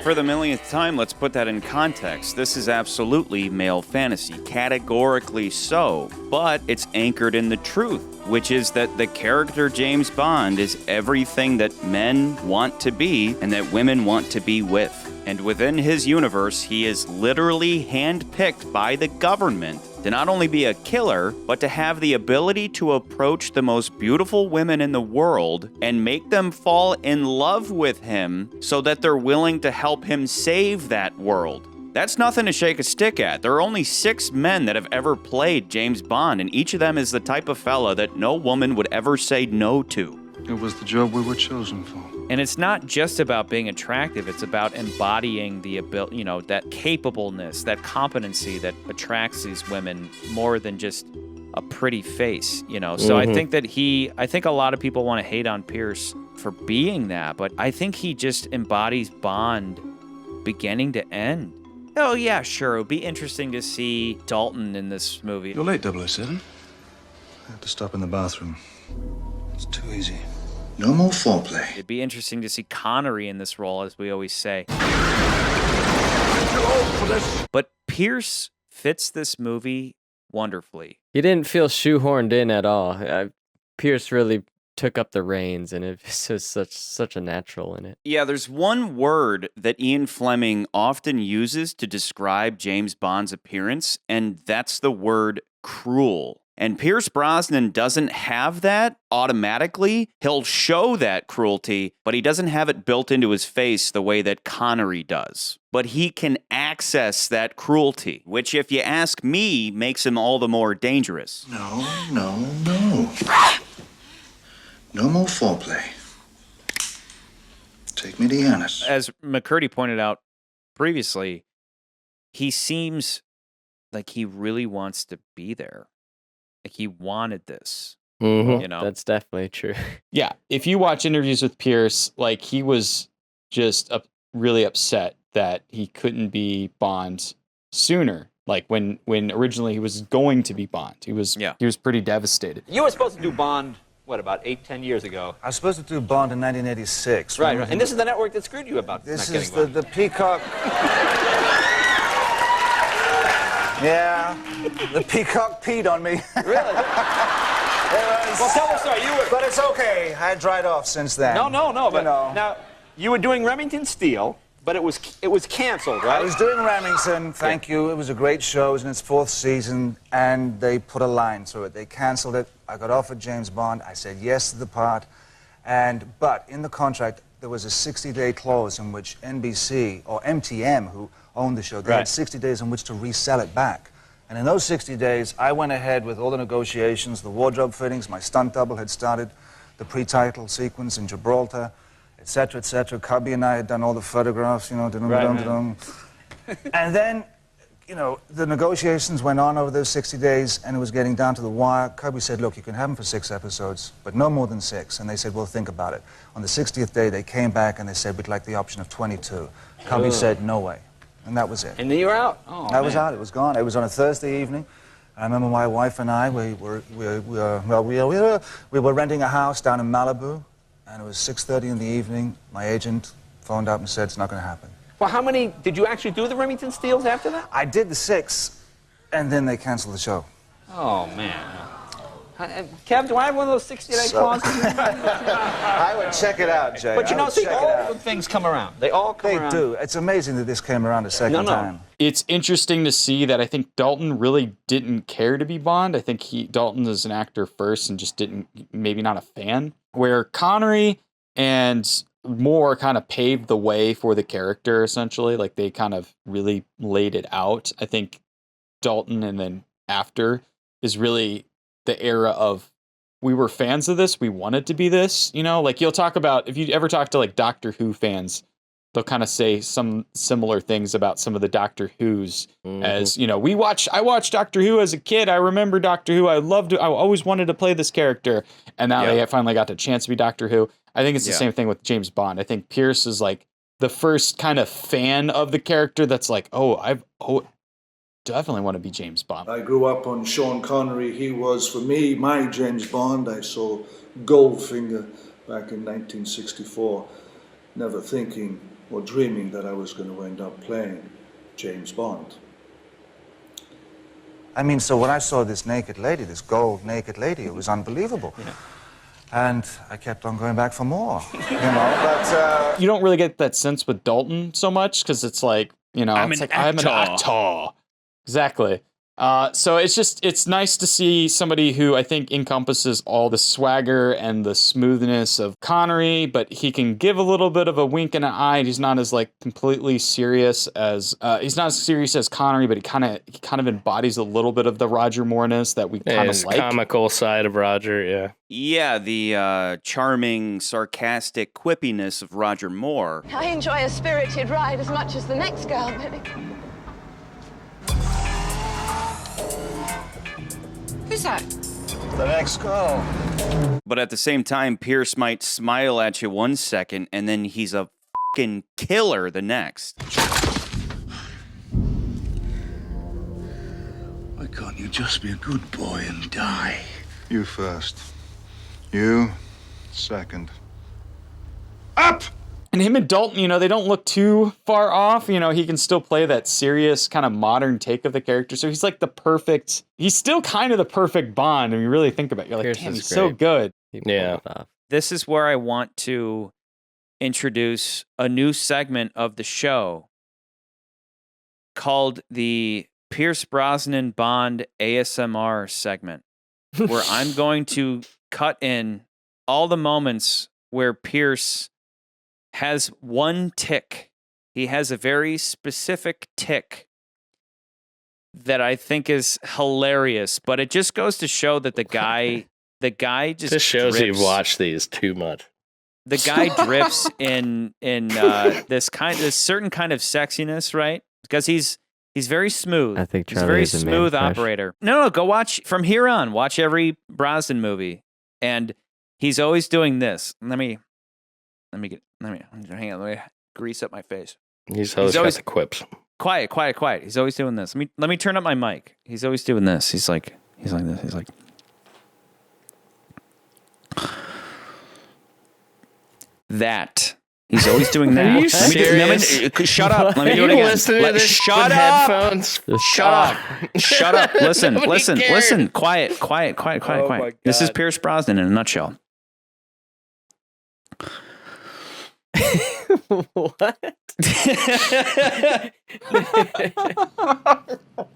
[SPEAKER 1] For the millionth time, let's put that in context. This is absolutely male fantasy, categorically so, but it's anchored in the truth, which is that the character James Bond is everything that men want to be and that women want to be with. And within his universe, he is literally handpicked by the government to not only be a killer, but to have the ability to approach the most beautiful women in the world and make them fall in love with him so that they're willing to help him save that world. That's nothing to shake a stick at. There are only 6 men that have ever played James Bond, and each of them is the type of fella that no woman would ever say no to.
[SPEAKER 11] It was the job we were chosen for.
[SPEAKER 1] And it's not just about being attractive, it's about embodying the ability, that capableness, that competency that attracts these women more than just a pretty face, So I think that I think a lot of people want to hate on Pierce for being that, but I think he just embodies Bond beginning to end. Oh yeah, sure, it would be interesting to see Dalton in this movie.
[SPEAKER 11] You're late, 007. I had to stop in the bathroom. It's too easy. No more foreplay.
[SPEAKER 1] It'd be interesting to see Connery in this role, as we always say. But Pierce fits this movie wonderfully.
[SPEAKER 4] He didn't feel shoehorned in at all. Pierce really took up the reins, and it's just such a natural in it.
[SPEAKER 1] Yeah, there's one word that Ian Fleming often uses to describe James Bond's appearance, and that's the word cruel. And Pierce Brosnan doesn't have that automatically. He'll show that cruelty, but he doesn't have it built into his face the way that Connery does. But he can access that cruelty, which, if you ask me, makes him all the more dangerous.
[SPEAKER 11] No. No more foreplay. Take me to Yanis.
[SPEAKER 1] As McCurdy pointed out previously, he seems like he really wants to be there. Like he wanted this.
[SPEAKER 4] That's definitely true.
[SPEAKER 3] Yeah, if you watch interviews with Pierce, like he was just really upset that he couldn't be Bond sooner. Like when originally he was going to be Bond, he was pretty devastated.
[SPEAKER 14] You were supposed to do Bond, about 8-10 years ago?
[SPEAKER 21] I was supposed to do Bond in 1986.
[SPEAKER 14] Right. And this is the network that screwed you about
[SPEAKER 21] this
[SPEAKER 14] not
[SPEAKER 21] is
[SPEAKER 14] getting
[SPEAKER 21] the Peacock. Yeah, the Peacock peed on me.
[SPEAKER 14] Really? Well, tell the story.
[SPEAKER 21] But it's okay. I dried off since then.
[SPEAKER 14] No. But now you were doing Remington Steele, but it was canceled, right?
[SPEAKER 21] I was doing Remington. Thank you. It was a great show. It was in its 4th season, and they put a line through it. They canceled it. I got offered James Bond. I said yes to the part, but in the contract there was a 60-day clause in which NBC or MTM, who owned the show, they had 60 days in which to resell it back. And in those 60 days, I went ahead with all the negotiations, the wardrobe fittings, my stunt double had started the pre-title sequence in Gibraltar. etc., etc. Cubby and I had done all the photographs, you know, and then, you know, the negotiations went on over those 60 days, and it was getting down to the wire. Cubby said, look, you can have them for 6 episodes, but no more than 6. And they said, well, think about it. On the 60th day, they came back and they said, we'd like the option of 22. Cubby said, no way. And that was it.
[SPEAKER 14] And then you were out. Oh,
[SPEAKER 21] I was out. It was gone. It was on a Thursday evening. I remember my wife and I, we were renting a house down in Malibu, and it was 6:30 in the evening. My agent phoned up and said, it's not going to happen.
[SPEAKER 14] Well, how many, did you actually do the Remington Steels after that?
[SPEAKER 21] I did the 6, and then they canceled the show.
[SPEAKER 14] Oh, man. Kev, do I have one of those 60-day clauses?
[SPEAKER 21] I would check it out, Jay.
[SPEAKER 14] But you know, see, all good things come around. They all come around.
[SPEAKER 21] They do. It's amazing that this came around a second time.
[SPEAKER 3] It's interesting to see that I think Dalton really didn't care to be Bond. I think Dalton is an actor first and just maybe not a fan. Where Connery and Moore kind of paved the way for the character, essentially. Like, they kind of really laid it out. I think Dalton and then after is really the era of, we were fans of this, we wanted to be this, you know? Like, you'll talk about, if you ever talk to like Doctor Who fans, they'll kind of say some similar things about some of the Doctor Who's as, you know, I watched Doctor Who as a kid. I remember Doctor Who. I always wanted to play this character. And now they finally got the chance to be Doctor Who. I think it's the same thing with James Bond. I think Pierce is like the first kind of fan of the character that's like, definitely want to be James Bond.
[SPEAKER 11] I grew up on Sean Connery. He was, for me, my James Bond. I saw Goldfinger back in 1964, never thinking or dreaming that I was going to end up playing James Bond.
[SPEAKER 21] I mean, so when I saw this naked lady, this gold naked lady, it was unbelievable. Yeah. And I kept on going back for more, you know, but...
[SPEAKER 3] You don't really get that sense with Dalton so much, because it's like, you know, I'm an actor. Exactly. So it's nice to see somebody who I think encompasses all the swagger and the smoothness of Connery, but he can give a little bit of a wink and an eye. And he's not as like completely serious as Connery, but he kind of embodies a little bit of the Roger Moore-ness that we kind of like.
[SPEAKER 2] Comical side of Roger, yeah.
[SPEAKER 1] Yeah, the charming, sarcastic quippiness of Roger Moore.
[SPEAKER 15] I enjoy a spirited ride as much as the next girl, but...
[SPEAKER 19] Who's that?
[SPEAKER 21] The next girl.
[SPEAKER 1] But at the same time, Pierce might smile at you one second, and then he's a fucking killer the next.
[SPEAKER 11] Why can't you just be a good boy and die? You first. You second. Up!
[SPEAKER 3] And him and Dalton, you know, they don't look too far off. You know, he can still play that serious kind of modern take of the character. So he's like he's still kind of the perfect Bond. When you really think about it, you're like, damn, he's so good.
[SPEAKER 2] Yeah.
[SPEAKER 1] This is where I want to introduce a new segment of the show called the Pierce Brosnan Bond ASMR segment, where I'm going to cut in all the moments where Pierce has one tick. He has a very specific tick that I think is hilarious, but it just goes to show that the guy just
[SPEAKER 2] this shows
[SPEAKER 1] drips.
[SPEAKER 2] You've watched these too much.
[SPEAKER 1] The guy drips in this certain kind of sexiness, right? Because he's very smooth.
[SPEAKER 4] I think
[SPEAKER 1] he's a
[SPEAKER 4] Charlie
[SPEAKER 1] very
[SPEAKER 4] is a
[SPEAKER 1] smooth
[SPEAKER 4] man crush.
[SPEAKER 1] operator. No, go watch from here on. Watch every Brosnan movie, and he's always doing this. Let me hang on. Let me grease up my face.
[SPEAKER 2] He's always got the quips.
[SPEAKER 1] Quiet. He's always doing this. Let me turn up my mic. He's always doing this. He's like this. He's like. That. He's always doing that.
[SPEAKER 2] Are you serious?
[SPEAKER 1] Shut up. Let me do it again. Shut up. Headphones? Shut up. Shut up. Listen. Quiet. This is Pierce Brosnan in a nutshell.
[SPEAKER 4] What?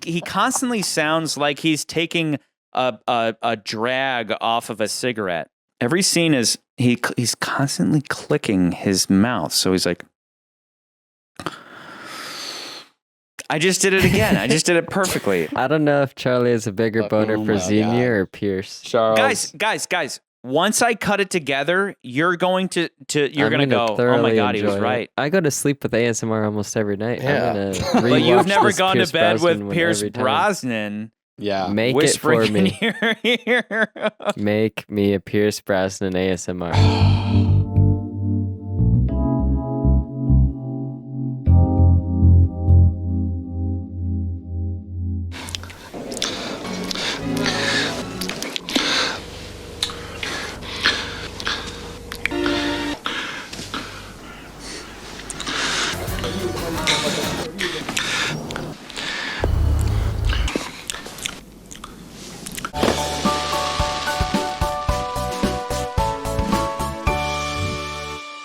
[SPEAKER 1] He constantly sounds like he's taking a drag off of a cigarette. Every scene is he's constantly clicking his mouth, so he's like, I just did it again. I just did it perfectly.
[SPEAKER 4] I don't know if Charlie is a bigger boner for Xenia or Pierce.
[SPEAKER 1] Guys, once I cut it together, you're going to you're going to go, oh my God, he was right.
[SPEAKER 4] I go to sleep with ASMR almost every night.
[SPEAKER 2] Yeah.
[SPEAKER 1] But you've never gone to bed with Pierce Brosnan.
[SPEAKER 3] Yeah.
[SPEAKER 4] Make it for
[SPEAKER 1] whispering
[SPEAKER 4] me.
[SPEAKER 1] in your ear.
[SPEAKER 4] Make me a Pierce Brosnan ASMR.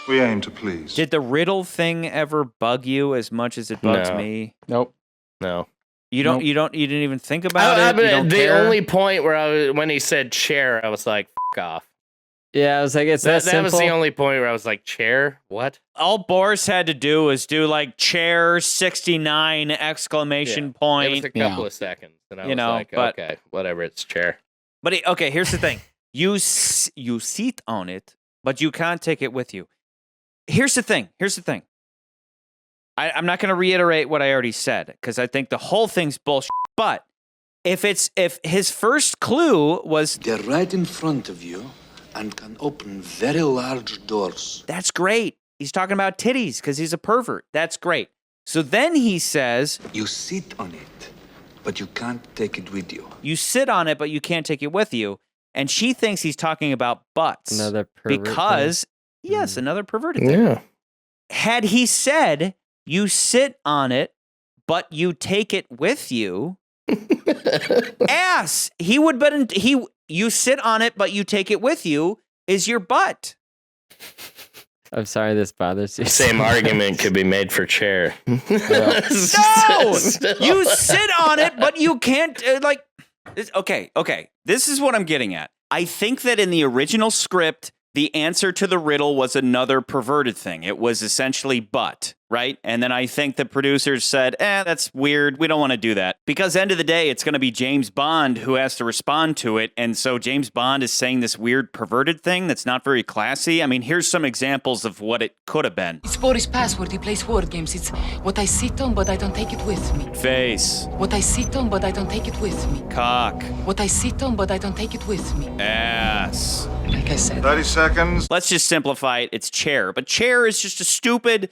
[SPEAKER 9] We aim to please.
[SPEAKER 1] Did the riddle thing ever bug you as much as it bugs
[SPEAKER 2] No.
[SPEAKER 1] me?
[SPEAKER 3] Nope.
[SPEAKER 2] No.
[SPEAKER 1] You don't.
[SPEAKER 3] Nope.
[SPEAKER 1] You didn't even think about it. You don't
[SPEAKER 2] The
[SPEAKER 1] care?
[SPEAKER 2] only point where when he said chair, I was like, "F off."
[SPEAKER 4] Yeah, I was like, it's that
[SPEAKER 2] That was
[SPEAKER 4] simple.
[SPEAKER 2] the only point where I was like, "Chair? What?"
[SPEAKER 1] All Boris had to do was do like chair 69 exclamation point.
[SPEAKER 2] It was a couple of seconds, and I was like,
[SPEAKER 1] but
[SPEAKER 2] "Okay, whatever. It's chair."
[SPEAKER 1] okay, here's the thing: you sit on it, but you can't take it with you. Here's the thing. I'm not going to reiterate what I already said because I think the whole thing's bullshit. But if his first clue was
[SPEAKER 16] They're right in front of you and can open very large doors.
[SPEAKER 1] that's great. He's talking about titties because he's a pervert. That's great. So then he says,
[SPEAKER 16] You sit on it, but you can't take it with you.
[SPEAKER 1] you sit on it, but you can't take it with you. And she thinks he's talking about butts.
[SPEAKER 4] Another pervert
[SPEAKER 1] because, yes, another perverted thing.
[SPEAKER 2] Yeah.
[SPEAKER 1] Had he said, you sit on it, but you take it with you, ass, he would have been, you sit on it, but you take it with you is your butt.
[SPEAKER 4] I'm sorry this bothers you.
[SPEAKER 2] Same argument could be made for chair.
[SPEAKER 1] No! You sit on it, but you can't, okay. This is what I'm getting at. I think that in the original script, the answer to the riddle was another perverted thing. It was essentially butt, right? And then I think the producers said, that's weird. We don't want to do that. Because end of the day, it's going to be James Bond who has to respond to it. And so James Bond is saying this weird perverted thing that's not very classy. I mean, here's some examples of what it could have been.
[SPEAKER 19] It's Boris' password. He plays word games. It's what I sit on, but I don't take it with me.
[SPEAKER 1] Face.
[SPEAKER 19] What I sit on, but I don't take it with me.
[SPEAKER 1] Cock.
[SPEAKER 19] What I sit on, but I don't take it with me.
[SPEAKER 1] Ass.
[SPEAKER 19] Like I said.
[SPEAKER 9] 30 seconds.
[SPEAKER 1] Let's just simplify it. It's chair. But chair is just a stupid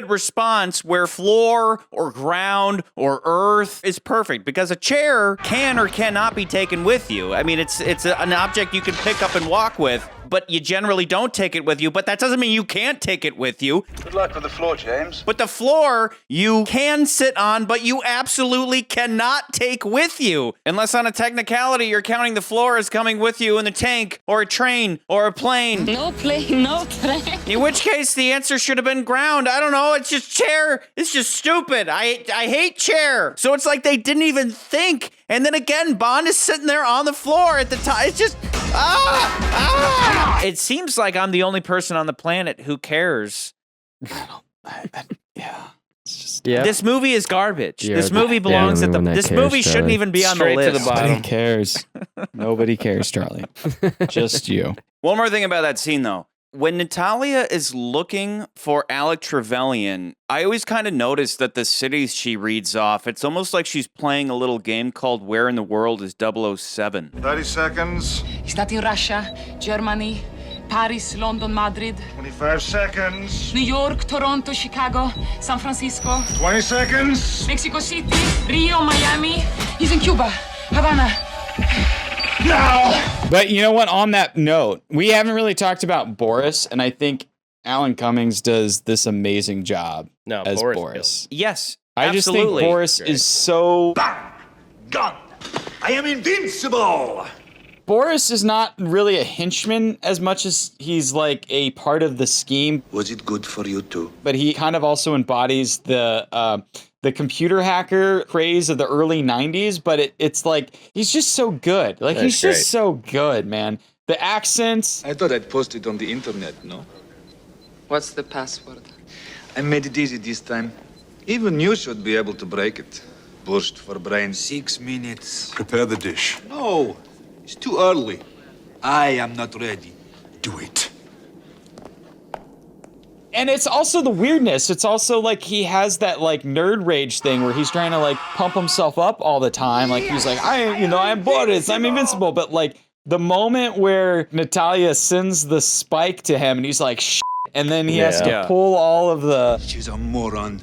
[SPEAKER 1] response where floor or ground or earth is perfect because a chair can or cannot be taken with you. I mean, it's an object you can pick up and walk with, but you generally don't take it with you. But that doesn't mean you can't take it with you.
[SPEAKER 16] Good luck with the floor, James.
[SPEAKER 1] But the floor you can sit on, but you absolutely cannot take with you. Unless on a technicality, you're counting the floor as coming with you in the tank or a train or a plane.
[SPEAKER 19] No plane, no train.
[SPEAKER 1] In which case, the answer should have been ground. I don't know. It's just chair. It's just stupid. I hate chair. So it's like they didn't even think. And then again, Bond is sitting there on the floor at the time. It's just, It seems like I'm the only person on the planet who cares.
[SPEAKER 3] Yeah. It's just,
[SPEAKER 4] Yep.
[SPEAKER 1] This movie is garbage.
[SPEAKER 4] You're
[SPEAKER 1] This movie
[SPEAKER 4] the
[SPEAKER 1] belongs at the.
[SPEAKER 4] only one that
[SPEAKER 1] This
[SPEAKER 4] cares,
[SPEAKER 1] movie shouldn't
[SPEAKER 4] Charlie.
[SPEAKER 1] even be on
[SPEAKER 2] Straight
[SPEAKER 1] the
[SPEAKER 2] to
[SPEAKER 1] list.
[SPEAKER 2] the bottom.
[SPEAKER 3] Nobody cares. Nobody cares, Charlie. Just you.
[SPEAKER 1] One more thing about that scene, though. When Natalia is looking for Alec Trevelyan, I always kind of notice that the cities she reads off, it's almost like she's playing a little game called Where in the World is 007?
[SPEAKER 9] 30 seconds.
[SPEAKER 19] It's not in Russia, Germany, Paris, London, Madrid,
[SPEAKER 9] 25 seconds.
[SPEAKER 19] New York, Toronto, Chicago, San Francisco,
[SPEAKER 9] 20 seconds.
[SPEAKER 19] Mexico City, Rio, Miami. He's in Cuba, Havana.
[SPEAKER 9] No!
[SPEAKER 3] But you know what? On that note, we haven't really talked about Boris, and I think Alan Cummings does this amazing job as Boris.
[SPEAKER 1] Yes,
[SPEAKER 3] I just think
[SPEAKER 1] absolutely.
[SPEAKER 3] Boris is so...
[SPEAKER 10] Gun! I am invincible!
[SPEAKER 3] Boris is not really a henchman as much as he's like a part of the scheme.
[SPEAKER 16] Was it good for you too?
[SPEAKER 3] But he kind of also embodies the computer hacker craze of the early 90s, but it's like he's just so good. Like he's just so good, man. The accents.
[SPEAKER 16] I thought I'd post it on the internet, no?
[SPEAKER 19] What's the password?
[SPEAKER 16] I made it easy this time. Even you should be able to break it. Burst for brains.
[SPEAKER 20] 6 minutes. Prepare the dish.
[SPEAKER 16] No, it's too early. I am not ready. Do it.
[SPEAKER 3] And it's also the weirdness. It's also like he has that like nerd rage thing where he's trying to like pump himself up all the time. Like he's like, I'm Boris, I'm invincible. But like the moment where Natalia sends the spike to him and he's like, shit, and then he has to pull all of the...
[SPEAKER 16] She's a moron.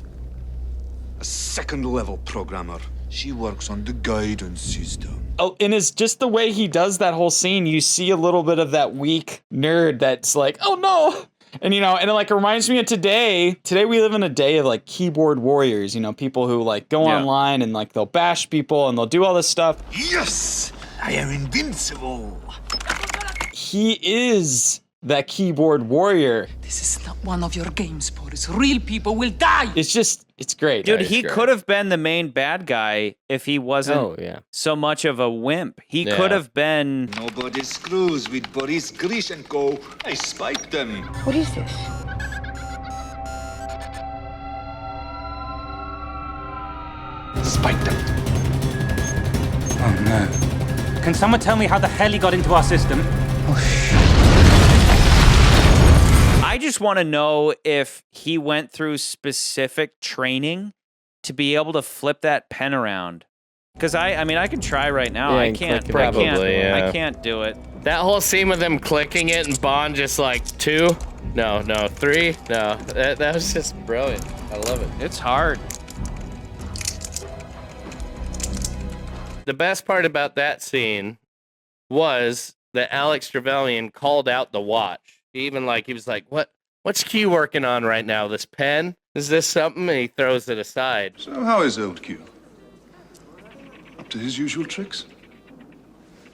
[SPEAKER 16] A second-level programmer. She works on the guidance system.
[SPEAKER 3] Oh, and it's just the way he does that whole scene. You see a little bit of that weak nerd that's like, oh no. And, and it like reminds me of today. Today we live in a day of like keyboard warriors, people who like go online and like they'll bash people and they'll do all this stuff.
[SPEAKER 16] Yes, I am invincible.
[SPEAKER 3] He is that keyboard warrior.
[SPEAKER 19] This is not one of your games, Boris. Real people will die.
[SPEAKER 3] It's great.
[SPEAKER 1] Dude, he could have been the main bad guy if he wasn't so much of a wimp. He could have been...
[SPEAKER 16] Nobody screws with Boris Grishenko. I spiked them.
[SPEAKER 15] What is this?
[SPEAKER 16] Spike them.
[SPEAKER 10] Oh no. Can someone tell me how the hell he got into our system?
[SPEAKER 1] I just want to know if he went through specific training to be able to flip that pen around. Because I can try right now. I can't. I can't do it.
[SPEAKER 2] That whole scene with him clicking it and Bond just like 2, no, 3, no. That was just brilliant. I love it.
[SPEAKER 1] It's hard.
[SPEAKER 2] The best part about that scene was that Alex Trevelyan called out the watch. He was like, what's Q working on right now? This pen? Is this something? And he throws it aside.
[SPEAKER 20] So how is old Q? Up to his usual tricks?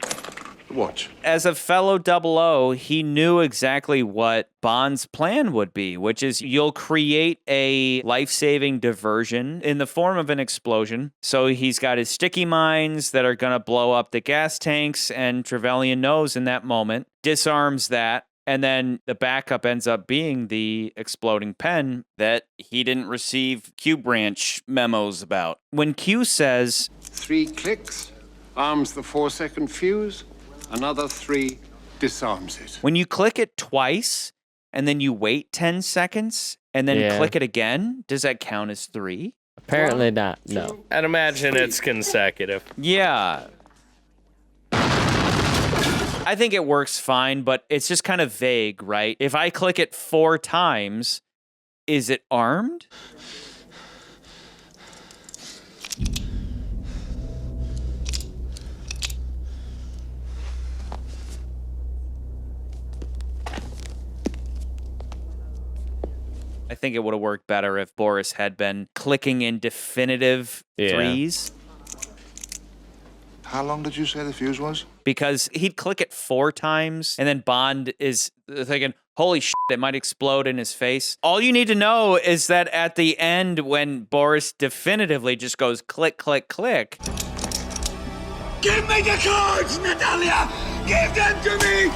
[SPEAKER 20] The watch.
[SPEAKER 1] As a fellow 00, he knew exactly what Bond's plan would be, which is you'll create a life-saving diversion in the form of an explosion. So he's got his sticky mines that are going to blow up the gas tanks, and Trevelyan knows in that moment, disarms that. And then the backup ends up being the exploding pen that he didn't receive Q branch memos about. When Q says...
[SPEAKER 8] 3 clicks, arms the 4-second fuse, another 3 disarms it.
[SPEAKER 1] When you click it twice, and then you wait 10 seconds, and then click it again, does that count as 3?
[SPEAKER 4] Apparently not, no.
[SPEAKER 2] I'd imagine it's consecutive.
[SPEAKER 1] Yeah. I think it works fine, but it's just kind of vague, right? If I click it 4 times, is it armed? I think it would have worked better if Boris had been clicking in definitive 3s.
[SPEAKER 20] How long did you say the fuse was?
[SPEAKER 1] Because he'd click it 4 times, and then Bond is thinking, holy shit, it might explode in his face. All you need to know is that at the end, when Boris definitively just goes click, click, click.
[SPEAKER 16] Give me the cards, Natalia! Give them to me!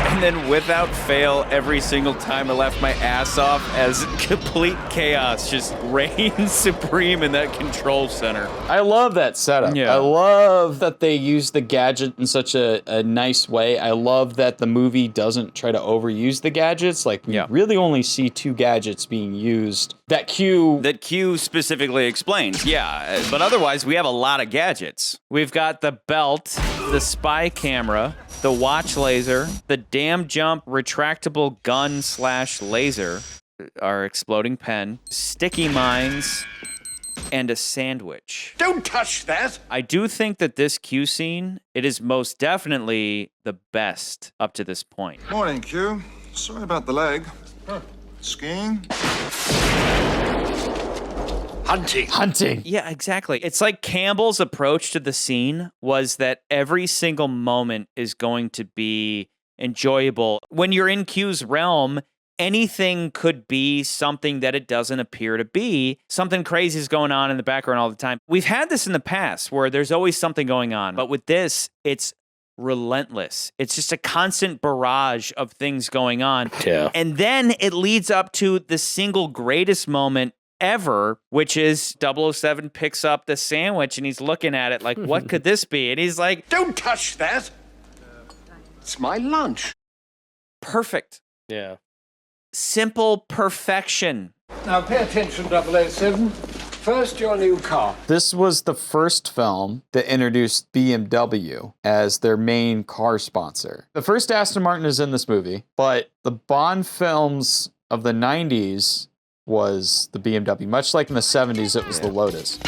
[SPEAKER 1] And then without fail, every single time I left my ass off as complete chaos just reigns supreme in that control center.
[SPEAKER 3] I love that setup.
[SPEAKER 1] Yeah.
[SPEAKER 3] I love that they use the gadget in such a nice way. I love that the movie doesn't try to overuse the gadgets. Like, we really only see 2 gadgets being used. That Q
[SPEAKER 1] specifically explains, but otherwise we have a lot of gadgets. We've got the belt, the spy camera, the watch laser, the dam jump retractable gun / laser, our exploding pen, sticky mines, and a sandwich.
[SPEAKER 8] Don't touch that!
[SPEAKER 1] I do think that this Q scene, it is most definitely the best up to this point.
[SPEAKER 20] Morning, Q. Sorry about the leg. Skiing?
[SPEAKER 8] Hunting.
[SPEAKER 1] Yeah, exactly. It's like Campbell's approach to the scene was that every single moment is going to be enjoyable. When you're in Q's realm, anything could be something that it doesn't appear to be. Something crazy is going on in the background all the time. We've had this in the past where there's always something going on. But with this, it's relentless. It's just a constant barrage of things going on.
[SPEAKER 2] Yeah.
[SPEAKER 1] And then it leads up to the single greatest moment ever, which is 007 picks up the sandwich and he's looking at it like, what could this be? And he's like,
[SPEAKER 8] Don't touch that. It's my lunch.
[SPEAKER 1] perfect.
[SPEAKER 2] Yeah.
[SPEAKER 1] Simple perfection.
[SPEAKER 8] Now pay attention, 007. First, your new car.
[SPEAKER 3] This was the first film that introduced BMW as their main car sponsor. The first Aston Martin is in this movie, but the Bond films of the 90s was the BMW. Much like in the 70s, it was the Lotus.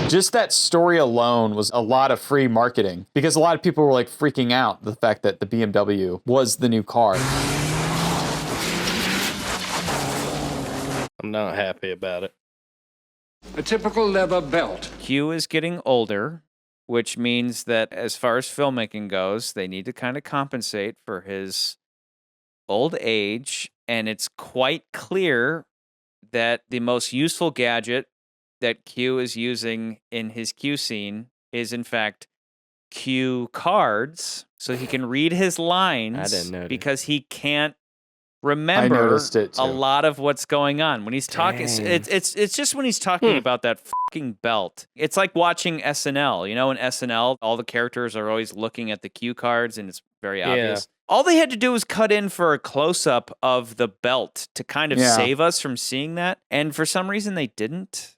[SPEAKER 3] Just that story alone was a lot of free marketing because a lot of people were like freaking out the fact that the BMW was the new car.
[SPEAKER 2] I'm not happy about it.
[SPEAKER 8] A typical leather belt.
[SPEAKER 1] Q is getting older, which means that as far as filmmaking goes, they need to kind of compensate for his old age. And it's quite clear that the most useful gadget that Q is using in his Q scene is, in fact, Q cards, so he can read his lines.
[SPEAKER 4] I didn't notice.
[SPEAKER 1] Because he can't remember
[SPEAKER 3] noticed it,
[SPEAKER 1] a
[SPEAKER 3] too.
[SPEAKER 1] lot of what's going on when he's talking. It's just when he's talking about that fucking belt. It's like watching SNL. You know, in SNL, all the characters are always looking at the cue cards, and it's very obvious. All they had to do was cut in for a close up of the belt to kind of save us from seeing that, and for some reason they didn't.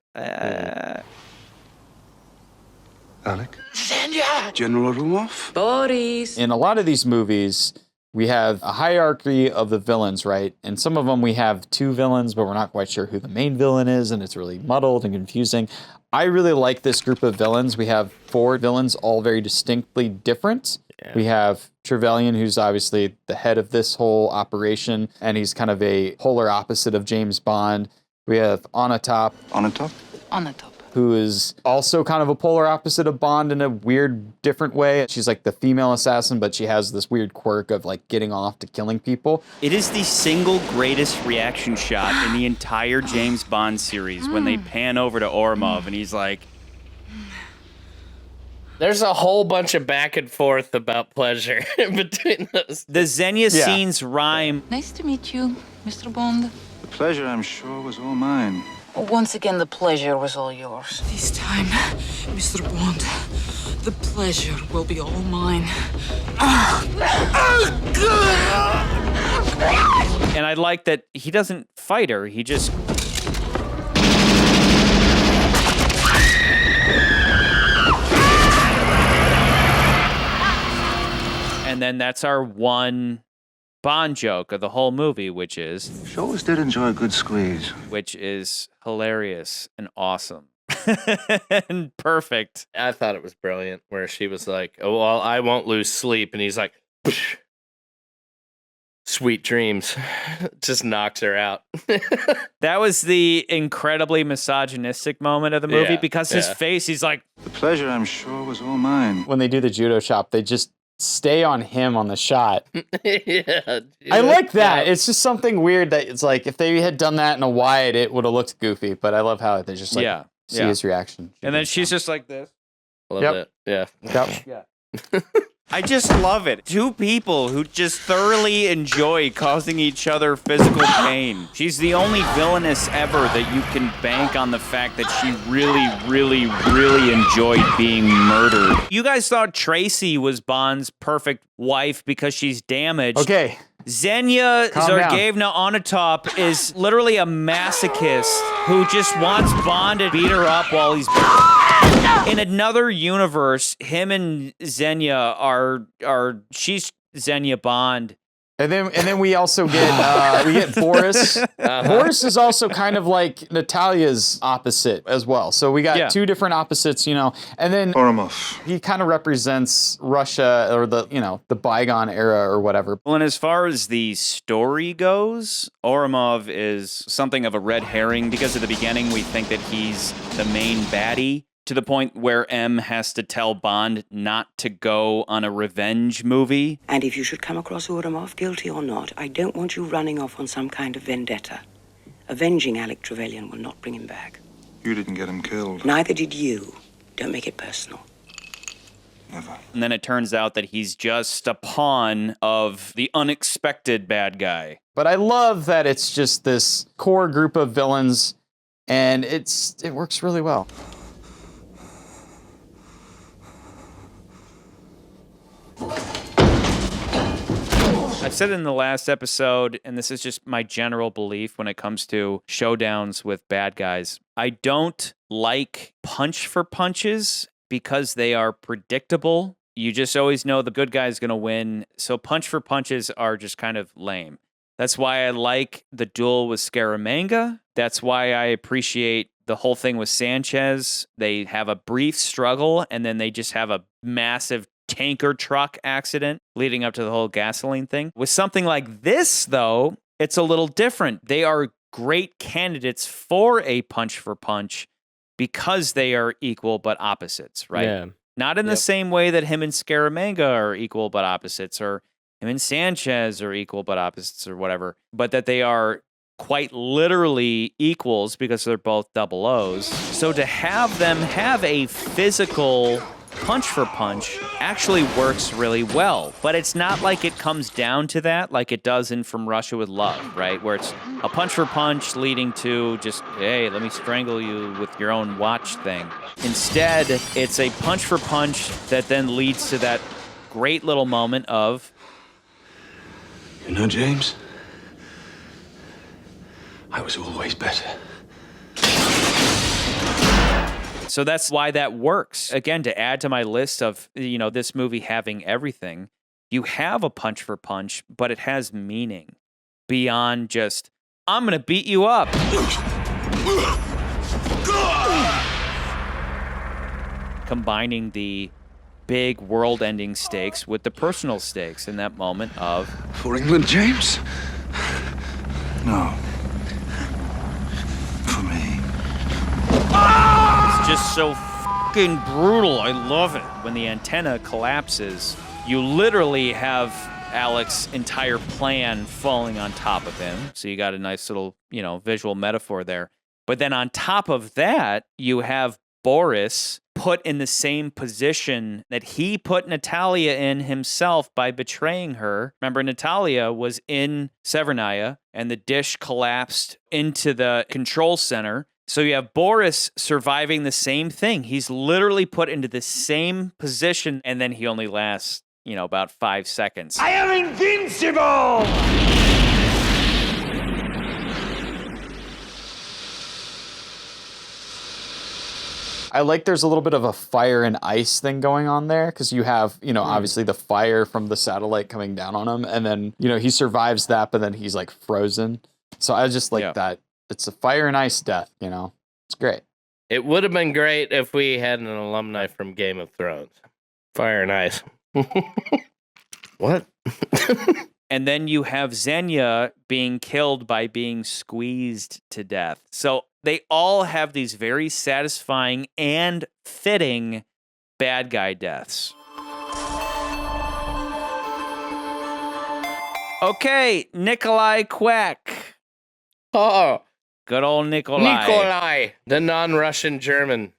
[SPEAKER 20] Alec?
[SPEAKER 15] Sandra!
[SPEAKER 20] General Rumov?
[SPEAKER 15] Boris!
[SPEAKER 3] In a lot of these movies, we have a hierarchy of the villains, right? And some of them we have two villains, but we're not quite sure who the main villain is, and it's really muddled and confusing. I really like this group of villains. We have 4 villains, all very distinctly different. Yeah. We have Trevelyan, who's obviously the head of this whole operation, and he's kind of a polar opposite of James Bond. We have Onatop.
[SPEAKER 12] Onatop?
[SPEAKER 15] Onatop.
[SPEAKER 3] Who is also kind of a polar opposite of Bond in a weird, different way. She's like the female assassin, but she has this weird quirk of like getting off to killing people.
[SPEAKER 1] It is the single greatest reaction shot in the entire James Bond series when they pan over to Ormov and he's like...
[SPEAKER 2] There's a whole bunch of back and forth about pleasure between those.
[SPEAKER 1] The Xenia scenes rhyme.
[SPEAKER 15] Nice to meet you, Mr. Bond.
[SPEAKER 12] The pleasure, I'm sure, was all mine.
[SPEAKER 15] Once again, the pleasure was all yours.
[SPEAKER 19] This time, Mr. Bond, the pleasure will be all mine.
[SPEAKER 1] And I like that he doesn't fight her, he just... And then that's our one Bond joke of the whole movie, which is...
[SPEAKER 12] She always did enjoy a good squeeze.
[SPEAKER 1] Which is hilarious and awesome. And perfect.
[SPEAKER 2] I thought it was brilliant, where she was like, oh, well, I won't lose sleep. And he's like, psh, sweet dreams. Just knocks her out.
[SPEAKER 1] That was the incredibly misogynistic moment of the movie because his face, he's like...
[SPEAKER 12] The pleasure, I'm sure, was all mine.
[SPEAKER 3] When they do the judo chop, they just stay on him on the shot.
[SPEAKER 2] I
[SPEAKER 3] like that. It's just something weird that it's like, if they had done that in a wide, it would have looked goofy, but I love how they just like see his reaction.
[SPEAKER 1] And then she's just like this.
[SPEAKER 2] Love it. Yeah.
[SPEAKER 3] Yep.
[SPEAKER 1] I just love it. 2 people who just thoroughly enjoy causing each other physical pain. She's the only villainess ever that you can bank on the fact that she really, really, really enjoyed being murdered. You guys thought Tracy was Bond's perfect wife because she's damaged.
[SPEAKER 3] Okay.
[SPEAKER 1] Xenia
[SPEAKER 3] Calm down.
[SPEAKER 1] Zargevna Onatop is literally a masochist who just wants Bond to beat her up while he's... In another universe, him and Xenia are she's Xenia Bond.
[SPEAKER 3] And then we also get we get Boris. Boris is also kind of like Natalia's opposite as well. So we got 2 different opposites, you know. And then
[SPEAKER 12] Ormov.
[SPEAKER 3] He kind of represents Russia or the bygone era or whatever.
[SPEAKER 1] Well, and as far as the story goes, Ormov is something of a red herring because at the beginning we think that he's the main baddie. To the point where M has to tell Bond not to go on a revenge movie.
[SPEAKER 7] And if you should come across Ormov, guilty or not, I don't want you running off on some kind of vendetta. Avenging Alec Trevelyan will not bring him back.
[SPEAKER 12] You didn't get him killed.
[SPEAKER 7] Neither did you. Don't make it personal.
[SPEAKER 12] Never.
[SPEAKER 1] And then it turns out that he's just a pawn of the unexpected bad guy.
[SPEAKER 3] But I love that it's just this core group of villains And it works really well.
[SPEAKER 1] I said in the last episode, and this is just my general belief when it comes to showdowns with bad guys, I don't like punch for punches because they are predictable. You just always know the good guy's going to win. So punch for punches are just kind of lame. That's why I like the duel with Scaramanga. That's why I appreciate the whole thing with Sanchez. They have a brief struggle, and then they just have a massive tanker truck accident leading up to the whole gasoline thing. With something like this, though, it's a little different. They are great candidates for a punch for punch because they are equal but opposites, right?
[SPEAKER 4] Yeah.
[SPEAKER 1] Not in the same way that him and Scaramanga are equal but opposites, or him and Sanchez are equal but opposites, or whatever, but that they are quite literally equals because they're both double O's. So to have them have a physical punch for punch actually works really well, but it's not like it comes down to that like it does in From Russia with Love, right? Where it's a punch for punch leading to just, hey, let me strangle you with your own watch thing. Instead, it's a punch for punch that then leads to that great little moment of,
[SPEAKER 20] You know, James, I was always better.
[SPEAKER 1] so that's why that works. Again, to add to my list of, this movie having everything, you have a punch for punch, but it has meaning beyond just, I'm going to beat you up. Combining the big world-ending stakes with the personal stakes in that moment of...
[SPEAKER 20] For England, James?
[SPEAKER 12] No. For me.
[SPEAKER 1] It's just so fucking brutal. I love it. When the antenna collapses, you literally have Alex's entire plan falling on top of him. So you got a nice little, visual metaphor there. But then on top of that, you have Boris put in the same position that he put Natalia in himself by betraying her. Remember, Natalia was in Severnaya and the dish collapsed into the control center. So you have Boris surviving the same thing. He's literally put into the same position, and then he only lasts, about 5 seconds.
[SPEAKER 10] I am invincible!
[SPEAKER 3] I like there's a little bit of a fire and ice thing going on there because you have, obviously the fire from the satellite coming down on him. And then, he survives that, but then he's like frozen. So I just like that. It's a fire and ice death, It's great.
[SPEAKER 2] It would have been great if we had an alumni from Game of Thrones. Fire and ice. What?
[SPEAKER 1] And then you have Xenia being killed by being squeezed to death. So they all have these very satisfying and fitting bad guy deaths. Okay, Nikolai Quack.
[SPEAKER 2] Oh,
[SPEAKER 1] good old Nikolai.
[SPEAKER 2] The non-Russian German.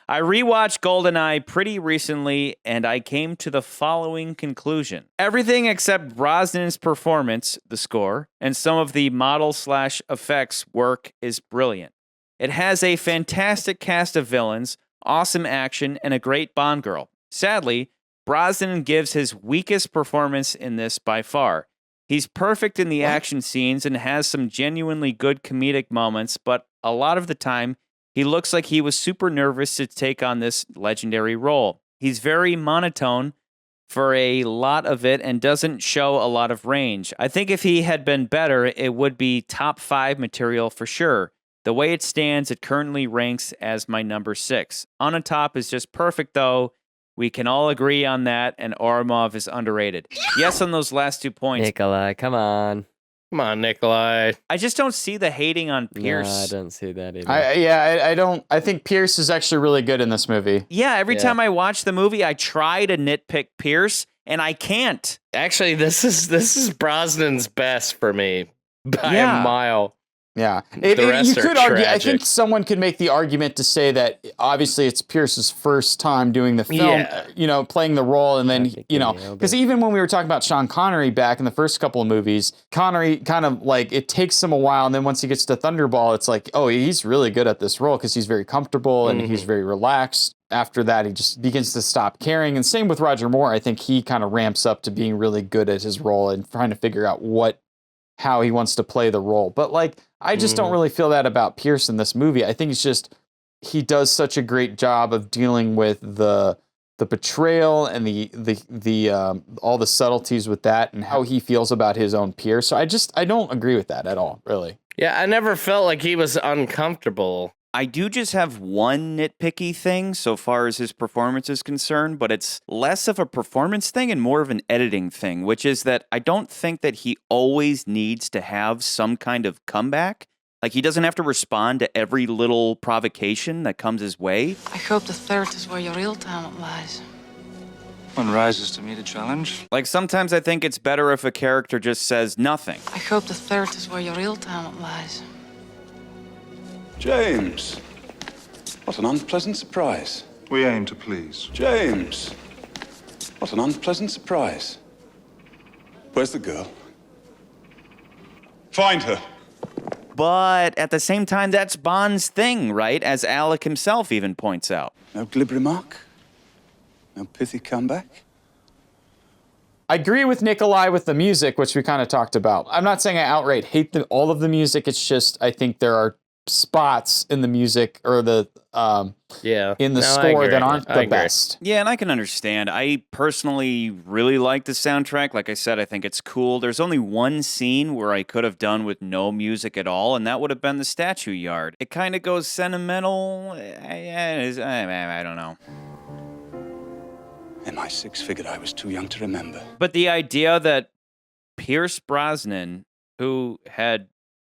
[SPEAKER 1] I rewatched GoldenEye pretty recently, and I came to the following conclusion. Everything except Brosnan's performance, the score, and some of the model/effects work is brilliant. It has a fantastic cast of villains, awesome action, and a great Bond girl. Sadly, Brosnan gives his weakest performance in this by far. He's perfect in the action scenes and has some genuinely good comedic moments, but a lot of the time, he looks like he was super nervous to take on this legendary role. He's very monotone for a lot of it and doesn't show a lot of range. I think if he had been better, it would be top 5 material for sure. The way it stands, it currently ranks as my number 6. On a Top is just perfect, though. We can all agree on that, and Oromov is underrated. Yes, on those last 2 points.
[SPEAKER 4] Nikolai, come on.
[SPEAKER 2] Come on, Nikolai.
[SPEAKER 1] I just don't see the hating on Pierce.
[SPEAKER 4] No, I don't see that either.
[SPEAKER 3] I don't. I think Pierce is actually really good in this movie.
[SPEAKER 1] Yeah, every time I watch the movie, I try to nitpick Pierce, and I can't.
[SPEAKER 2] Actually, this is Brosnan's best for me by a mile.
[SPEAKER 3] Yeah.
[SPEAKER 2] The rest
[SPEAKER 3] you
[SPEAKER 2] are
[SPEAKER 3] could argue, I
[SPEAKER 2] tragic.
[SPEAKER 3] think someone could make the argument to say that obviously it's Pierce's first time doing the film, playing the role. And then, because even when we were talking about Sean Connery back in the first couple of movies, Connery kind of like, it takes him a while. And then once he gets to Thunderball, it's like, oh, he's really good at this role because he's very comfortable and he's very relaxed. After that, he just begins to stop caring. And same with Roger Moore. I think he kind of ramps up to being really good at his role and trying to figure out how he wants to play the role. But like, I just don't really feel that about Pierce in this movie. I think it's just, he does such a great job of dealing with the betrayal and the all the subtleties with that and how he feels about his own peers. So I don't agree with that at all, really.
[SPEAKER 2] Yeah, I never felt like he was uncomfortable.
[SPEAKER 1] I do just have one nitpicky thing so far as his performance is concerned, but it's less of a performance thing and more of an editing thing, which is that I don't think that he always needs to have some kind of comeback. Like, he doesn't have to respond to every little provocation that comes his way.
[SPEAKER 15] I hope the third is where your real talent lies.
[SPEAKER 12] One rises to meet a challenge.
[SPEAKER 1] Like, sometimes I think it's better if a character just says nothing.
[SPEAKER 15] I hope the third is where your real talent lies.
[SPEAKER 20] James, what an unpleasant surprise.
[SPEAKER 12] We aim to please.
[SPEAKER 20] James, what an unpleasant surprise. Where's the girl? Find her.
[SPEAKER 1] But at the same time, that's Bond's thing, right? As Alec himself even points out.
[SPEAKER 20] No glib remark? No pithy comeback?
[SPEAKER 3] I agree with Nikolai with the music, which we kind of talked about. I'm not saying I outright hate all of the music. It's just, I think there are spots in the music or in the score that aren't the best.
[SPEAKER 1] Yeah, and I can understand. I personally really like the soundtrack. Like I said, I think it's cool. There's only one scene where I could have done with no music at all, and that would have been the statue yard. It kind of goes sentimental. I don't know.
[SPEAKER 20] MI6 figured I was too young to remember.
[SPEAKER 1] But the idea that Pierce Brosnan, who had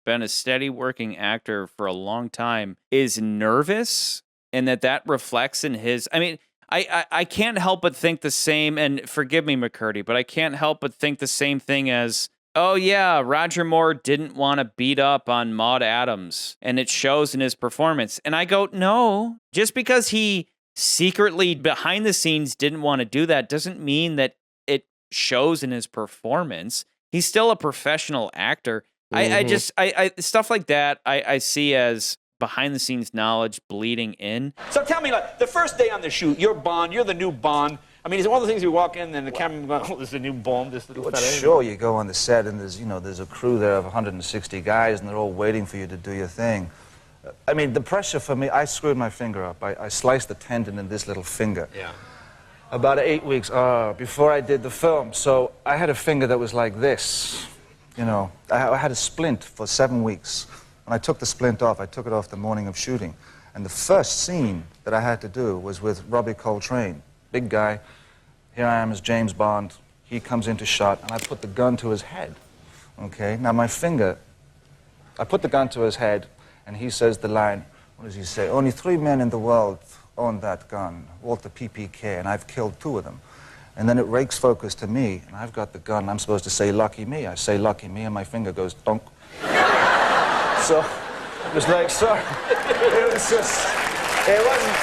[SPEAKER 1] been a steady working actor for a long time, is nervous, and that reflects in his... I mean, I can't help but think the same, and forgive me, McCurdy, but I can't help but think the same thing as, oh yeah, Roger Moore didn't want to beat up on Maud Adams, and it shows in his performance. And I go, no, just because he secretly, behind the scenes, didn't want to do that doesn't mean that it shows in his performance. He's still a professional actor. I just stuff like that I see as behind the scenes knowledge bleeding in.
[SPEAKER 14] So tell me, like, the first day on the shoot, you're Bond, you're the new Bond. I mean, is it one of the things you walk in and the camera goes, oh, this is a new Bond, this little fella?
[SPEAKER 21] Sure, you go on the set and there's a crew there of 160 guys and they're all waiting for you to do your thing. I mean, the pressure for me, I screwed my finger up. I sliced the tendon in this little finger.
[SPEAKER 14] Yeah.
[SPEAKER 21] About 8 weeks before I did the film. So I had a finger that was like this. You know, I had a splint for 7 weeks. When I took the splint off, I took it off the morning of shooting. And the first scene that I had to do was with Robbie Coltrane. Big guy. Here I am as James Bond. He comes into shot, and I put the gun to his head. Okay? Now, my finger, I put the gun to his head, and he says the line, what does he say? Only 3 men in the world own that gun, Walter PPK, and I've killed 2 of them. And then it rakes focus to me, and I've got the gun. I'm supposed to say, lucky me. I say, lucky me, and my finger goes, donk. So, it was like, sorry. It was just, it wasn't.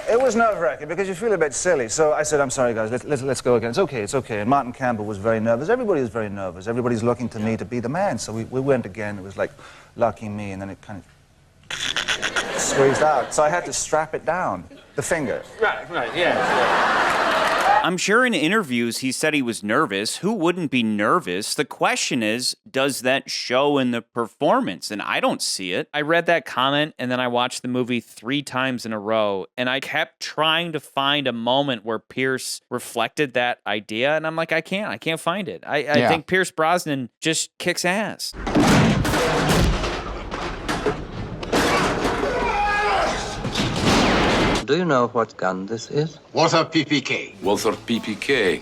[SPEAKER 21] It was nerve-wracking because you feel a bit silly. So I said, I'm sorry, guys, let's go again. It's okay. And Martin Campbell was very nervous. Everybody was very nervous. Everybody's looking to me to be the man. So we went again. It was like, lucky me, and then it kind of squeezed out. So I had to strap it down, the finger.
[SPEAKER 14] Right, yeah.
[SPEAKER 1] I'm sure in interviews he said he was nervous. Who wouldn't be nervous? The question is, does that show in the performance? And I don't see it. I read that comment and then I watched the movie 3 times in a row, and I kept trying to find a moment where Pierce reflected that idea, and I'm like, I can't find it. I think Pierce Brosnan just kicks ass.
[SPEAKER 17] Do you know what gun this is?
[SPEAKER 8] Walther PPK.
[SPEAKER 18] Walther PPK.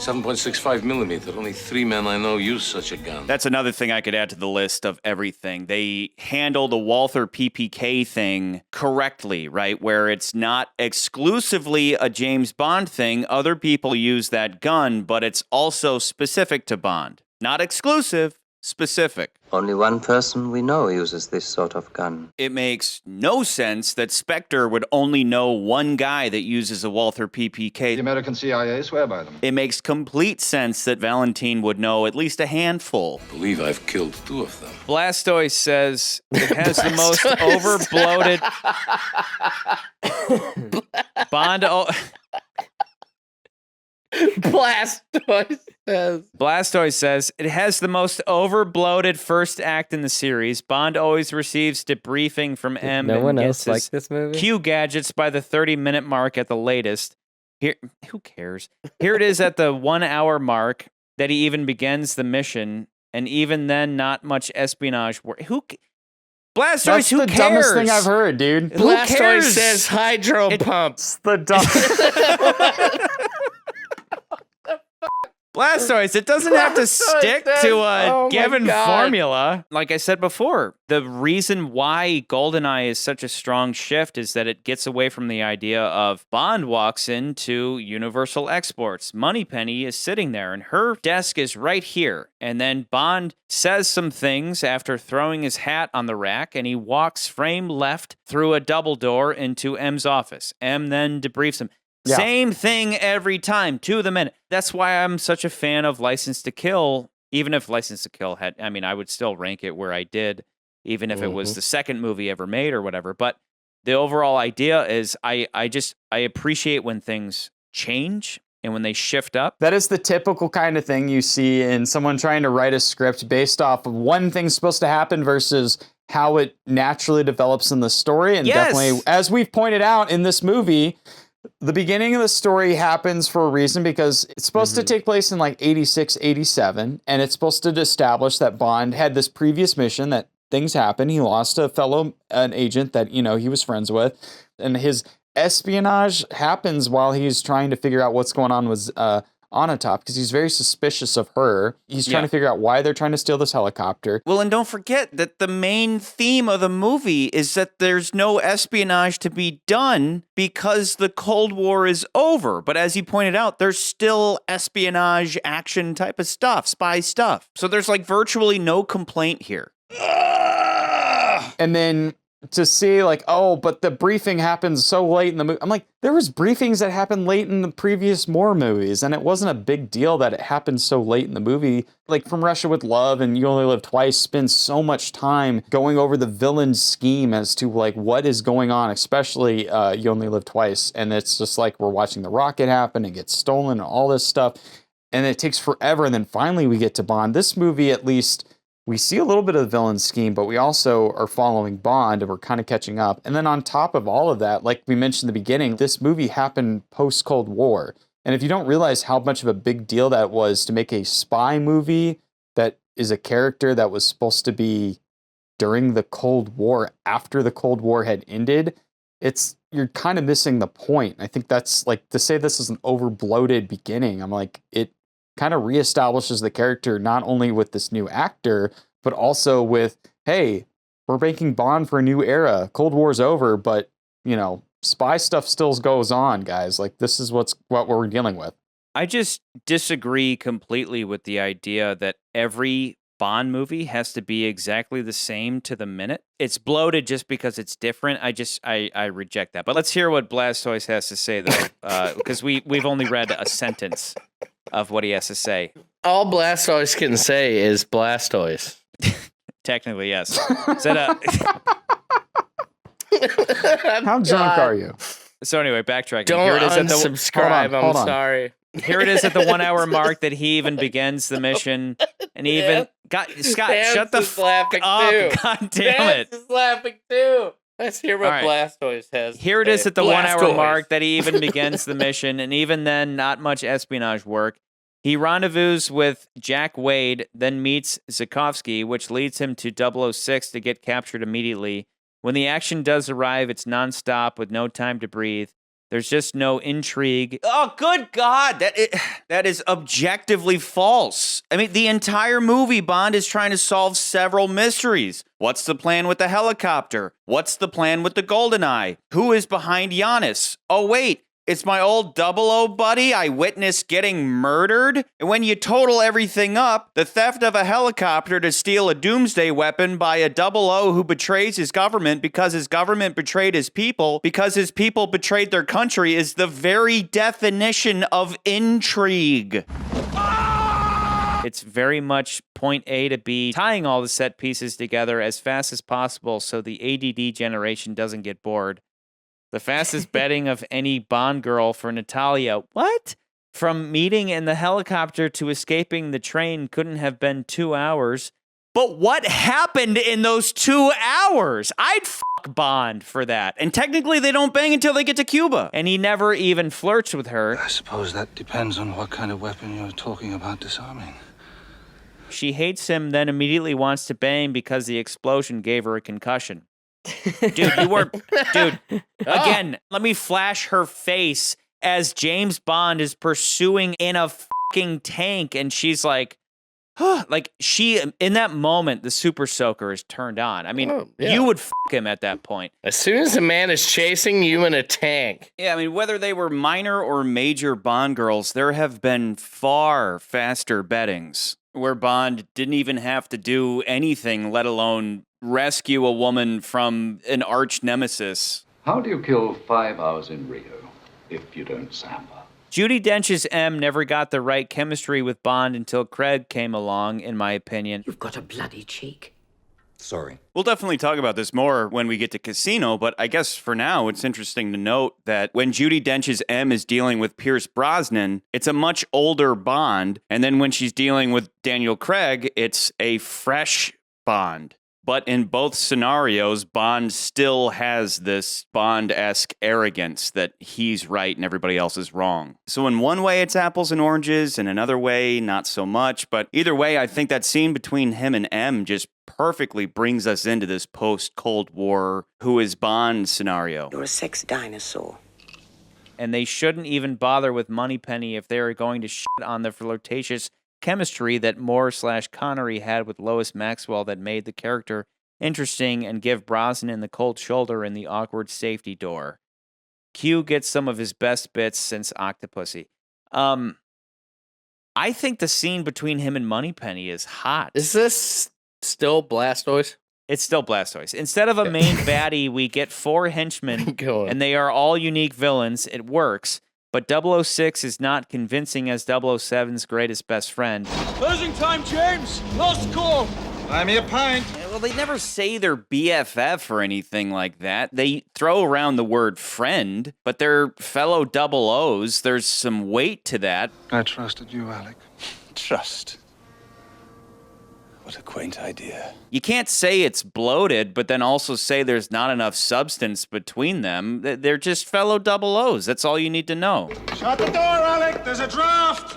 [SPEAKER 17] 7.65 millimeter. Only 3 men I know use such a gun.
[SPEAKER 1] That's another thing I could add to the list of everything. They handle the Walther PPK thing correctly, right? Where it's not exclusively a James Bond thing. Other people use that gun, but it's also specific to Bond. Not exclusive, specific.
[SPEAKER 18] Only one person we know uses this sort of gun.
[SPEAKER 1] It makes no sense that Spectre would only know one guy that uses a Walther PPK.
[SPEAKER 22] The American CIA swear by them.
[SPEAKER 1] It makes complete sense that Valentine would know at least a handful.
[SPEAKER 17] I believe I've killed 2 of them.
[SPEAKER 1] Blastoise says it has the most overbloated Bond. Blastoise says it has the most overbloated first act in the series. Bond always receives debriefing from M.
[SPEAKER 4] No one
[SPEAKER 1] and
[SPEAKER 4] else
[SPEAKER 1] gets
[SPEAKER 4] liked this movie.
[SPEAKER 1] Q gadgets by the 30-minute mark at the latest. Here, who cares? Here it is at the 1 hour mark that he even begins the mission, and even then, not much espionage work. Blastoise,
[SPEAKER 3] That's
[SPEAKER 1] who
[SPEAKER 3] the
[SPEAKER 1] cares?
[SPEAKER 3] dumbest thing I've heard, dude.
[SPEAKER 2] Blastoise says hydro pumps.
[SPEAKER 3] The dumbest.
[SPEAKER 1] Blastoise, it doesn't have to stick to a
[SPEAKER 2] Oh my
[SPEAKER 1] given
[SPEAKER 2] God.
[SPEAKER 1] formula. Like I said before, the reason why GoldenEye is such a strong shift is that it gets away from the idea of Bond walks into Universal Exports. Moneypenny is sitting there, and her desk is right here. And then Bond says some things after throwing his hat on the rack, and he walks frame left through a double door into M's office. M then debriefs him.
[SPEAKER 3] Yeah.
[SPEAKER 1] Same thing every time, to the minute. That's why I'm such a fan of License to Kill. Even if License to Kill had, I mean, I would still rank it where I did, even if it was the second movie ever made or whatever. But the overall idea is I appreciate when things change and when they shift up.
[SPEAKER 3] That is the typical kind of thing you see in someone trying to write a script based off of one thing's supposed to happen versus how it naturally develops in the story. And definitely, as we've pointed out in this movie, the beginning of the story happens for a reason because it's supposed to take place in like 86, 87, and it's supposed to establish that Bond had this previous mission that things happen. He lost an agent that, you know, he was friends with, and his espionage happens while he's trying to figure out what's going on with Onatop because he's very suspicious of her. He's trying to figure out why they're trying to steal this helicopter.
[SPEAKER 1] Well, and don't forget that the main theme of the movie is that there's no espionage to be done because the Cold War is over. But as you pointed out, there's still espionage action type of stuff, spy stuff. So there's like virtually no complaint here.
[SPEAKER 3] And then to see like, oh, but the briefing happens so late in the movie. I'm like, there was briefings that happened late in the previous Moore movies, and it wasn't a big deal that it happened so late in the movie. Like From Russia with Love and You Only Live Twice spend so much time going over the villain's scheme as to like what is going on, especially You Only Live Twice. And it's just like we're watching the rocket happen and get stolen and all this stuff. And it takes forever. And then finally we get to Bond. This movie, at least, we see a little bit of the villain's scheme, but we also are following Bond and we're kind of catching up. And then on top of all of that, like we mentioned in the beginning, this movie happened post-Cold War. And if you don't realize how much of a big deal that was to make a spy movie that is a character that was supposed to be during the Cold War, after the Cold War had ended, you're kind of missing the point. I think that's like, to say this is an over-bloated beginning, I'm like, it kind of reestablishes the character not only with this new actor, but also with, hey, we're making Bond for a new era. Cold War's over, but, you know, spy stuff still goes on, guys. Like, this is what we're dealing with.
[SPEAKER 1] I just disagree completely with the idea that every Bond movie has to be exactly the same to the minute. It's bloated just because it's different. I reject that. But let's hear what Blastoise has to say, though, because we've only read a sentence of what he has to say.
[SPEAKER 2] All Blastoise can say is Blastoise.
[SPEAKER 1] Technically, yes. So,
[SPEAKER 3] how drunk are you?
[SPEAKER 1] So anyway, backtracking.
[SPEAKER 2] Don't
[SPEAKER 1] Here it is
[SPEAKER 2] unsubscribe. I'm sorry.
[SPEAKER 1] Here it is at the 1 hour mark that he even begins the mission, and he even Scott,
[SPEAKER 2] Vance
[SPEAKER 1] shut the
[SPEAKER 2] is
[SPEAKER 1] fuck
[SPEAKER 2] laughing
[SPEAKER 1] up!
[SPEAKER 2] too.
[SPEAKER 1] God damn
[SPEAKER 2] Vance
[SPEAKER 1] it!
[SPEAKER 2] is laughing too. Let's hear what
[SPEAKER 1] All right.
[SPEAKER 2] Blastoise has. to
[SPEAKER 1] Here it
[SPEAKER 2] say.
[SPEAKER 1] is at the 1 hour
[SPEAKER 2] Blastoise.
[SPEAKER 1] mark that he even begins the mission, and even then, not much espionage work. He rendezvous with Jack Wade, then meets Zukovsky, which leads him to 006 to get captured immediately. When the action does arrive, it's nonstop with no time to breathe. There's just no intrigue. Oh, good God. That is objectively false. I mean, the entire movie, Bond is trying to solve several mysteries. What's the plan with the helicopter? What's the plan with the GoldenEye? Who is behind Giannis? Oh, wait. It's my old 00 buddy I witnessed getting murdered. And when you total everything up, the theft of a helicopter to steal a doomsday weapon by a 00 who betrays his government because his government betrayed his people, because his people betrayed their country, is the very definition of intrigue. It's very much point A to B, tying all the set pieces together as fast as possible so the ADD generation doesn't get bored. The fastest betting of any Bond girl for Natalia. What? From meeting in the helicopter to escaping the train couldn't have been 2 hours. But what happened in those 2 hours? I'd fuck Bond for that. And technically they don't bang until they get to Cuba. And he never even flirts with her.
[SPEAKER 12] I suppose that depends on what kind of weapon you're talking about disarming.
[SPEAKER 1] She hates him, then immediately wants to bang because the explosion gave her a concussion. Dude, again, let me flash her face as James Bond is pursuing in a fucking tank, and she's like, in that moment, the super soaker is turned on. I mean, you would fuck him at that point.
[SPEAKER 2] As soon as a man is chasing you in a tank.
[SPEAKER 1] Yeah, I mean, whether they were minor or major Bond girls, there have been far faster bettings where Bond didn't even have to do anything, let alone rescue a woman from an arch nemesis.
[SPEAKER 6] How do you kill 5 hours in Rio if you don't samba?
[SPEAKER 1] Judi Dench's M never got the right chemistry with Bond until Craig came along, in my opinion.
[SPEAKER 7] You've got a bloody cheek.
[SPEAKER 6] Sorry.
[SPEAKER 1] We'll definitely talk about this more when we get to Casino, but I guess for now it's interesting to note that when Judi Dench's M is dealing with Pierce Brosnan, it's a much older Bond, and then when she's dealing with Daniel Craig, it's a fresh Bond. But in both scenarios, Bond still has this Bond-esque arrogance that he's right and everybody else is wrong. So in one way, it's apples and oranges, in another way, not so much. But either way, I think that scene between him and M just perfectly brings us into this post-Cold War who is Bond scenario.
[SPEAKER 7] You're a sex dinosaur.
[SPEAKER 1] And they shouldn't even bother with Moneypenny if they are going to shit on the flirtatious chemistry that Moore/Connery had with Lois Maxwell that made the character interesting and give Brosnan the cold shoulder in the awkward safety door. Q gets some of his best bits since Octopussy. I think the scene between him and Moneypenny is hot.
[SPEAKER 2] Is this still Blastoise?
[SPEAKER 1] It's still Blastoise. Instead of a main baddie, we get 4 henchmen, and they are all unique villains. It works. But 006 is not convincing as 007's greatest best friend.
[SPEAKER 10] Closing time, James. Last call.
[SPEAKER 12] Buy me a pint.
[SPEAKER 1] Well, they never say they're BFF or anything like that. They throw around the word friend, but they're fellow 00s. There's some weight to that.
[SPEAKER 12] I trusted you, Alec.
[SPEAKER 20] Trust. What a quaint idea.
[SPEAKER 1] You can't say it's bloated, but then also say there's not enough substance between them. They're just fellow 00s. That's all you need to know.
[SPEAKER 12] Shut the door, Alec. There's a draft.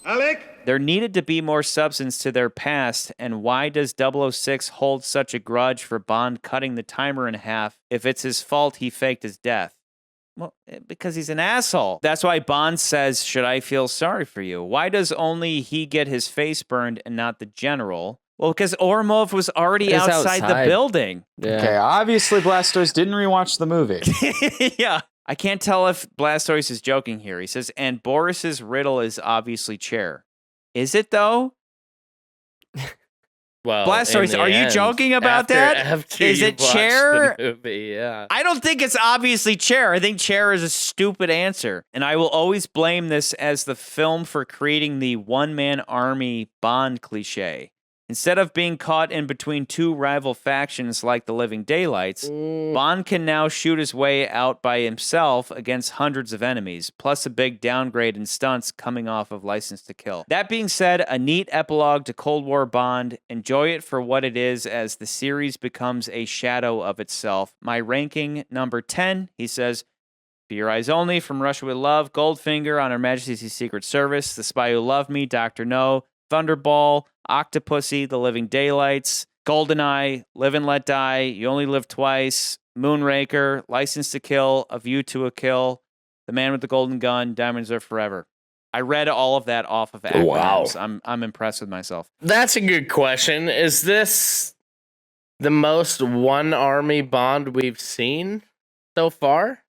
[SPEAKER 12] Alec?
[SPEAKER 1] There needed to be more substance to their past, and why does 006 hold such a grudge for Bond cutting the timer in half if it's his fault he faked his death? Well, because he's an asshole. That's why Bond says, should I feel sorry for you? Why does only he get his face burned and not the general? Well, because Ormov was already outside the building.
[SPEAKER 3] Yeah. Okay, obviously Blastoise didn't rewatch the movie.
[SPEAKER 1] Yeah. I can't tell if Blastoise is joking here. He says, and Boris's riddle is obviously chair. Is it, though?
[SPEAKER 2] Well,
[SPEAKER 1] Blastoise, are you joking about that? Is it chair?
[SPEAKER 2] The movie, yeah.
[SPEAKER 1] I don't think it's obviously chair. I think chair is a stupid answer. And I will always blame this as the film for creating the one-man army Bond cliche. Instead of being caught in between 2 rival factions like the Living Daylights, Bond can now shoot his way out by himself against hundreds of enemies, plus a big downgrade in stunts coming off of License to Kill. That being said, a neat epilogue to Cold War Bond. Enjoy it for what it is as the series becomes a shadow of itself. My ranking, number 10, he says, For Your Eyes Only, From Russia With Love, Goldfinger, On Her Majesty's Secret Service, The Spy Who Loved Me, Dr. No, Thunderball, Octopussy, The Living Daylights, GoldenEye, Live and Let Die, You Only Live Twice, Moonraker, License to Kill, A View to a Kill, The Man with the Golden Gun, Diamonds Are Forever. I read all of that off of acronyms.
[SPEAKER 2] Wow.
[SPEAKER 1] I'm impressed with myself.
[SPEAKER 2] That's a good question. Is this the most one army Bond we've seen so far?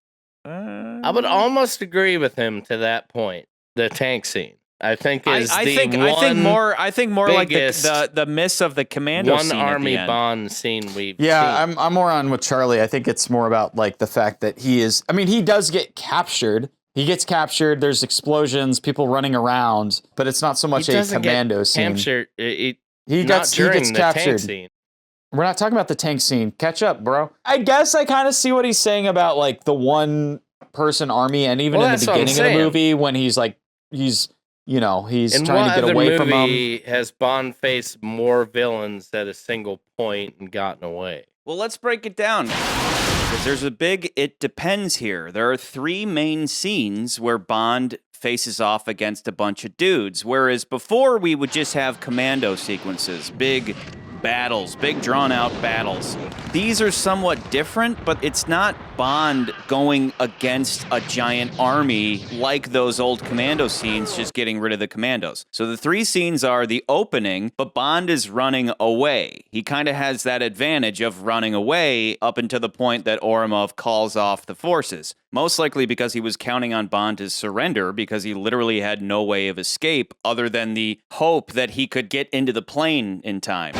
[SPEAKER 2] I would almost agree with him to that point. The tank scene, I think, is
[SPEAKER 1] I think more like the miss of the commando
[SPEAKER 2] one
[SPEAKER 1] scene
[SPEAKER 2] army
[SPEAKER 1] at the end.
[SPEAKER 2] Bond scene we've seen.
[SPEAKER 3] Yeah, I'm more on with Charlie. I think it's more about like the fact that he is. I mean, he does get captured. He gets captured. There's explosions, people running around, but it's not so much a commando scene.
[SPEAKER 2] He
[SPEAKER 3] gets captured.
[SPEAKER 2] Tank scene.
[SPEAKER 3] We're not talking about the tank scene. Catch up, bro. I guess I kind of see what he's saying about like the one person army, and even in the beginning of the movie when he's like he's trying to get away from them.
[SPEAKER 2] Has Bond faced more villains at a single point and gotten away?
[SPEAKER 1] Well, let's break it down. Because there's a big it depends here. There are 3 main scenes where Bond faces off against a bunch of dudes, whereas before we would just have commando sequences, big battles, big drawn-out battles. These are somewhat different, but it's not Bond going against a giant army like those old commando scenes, just getting rid of the commandos. So the 3 scenes are the opening, but Bond is running away. He kind of has that advantage of running away up until the point that Ourumov calls off the forces. Most likely because he was counting on Bond to surrender, because he literally had no way of escape other than the hope that he could get into the plane in time.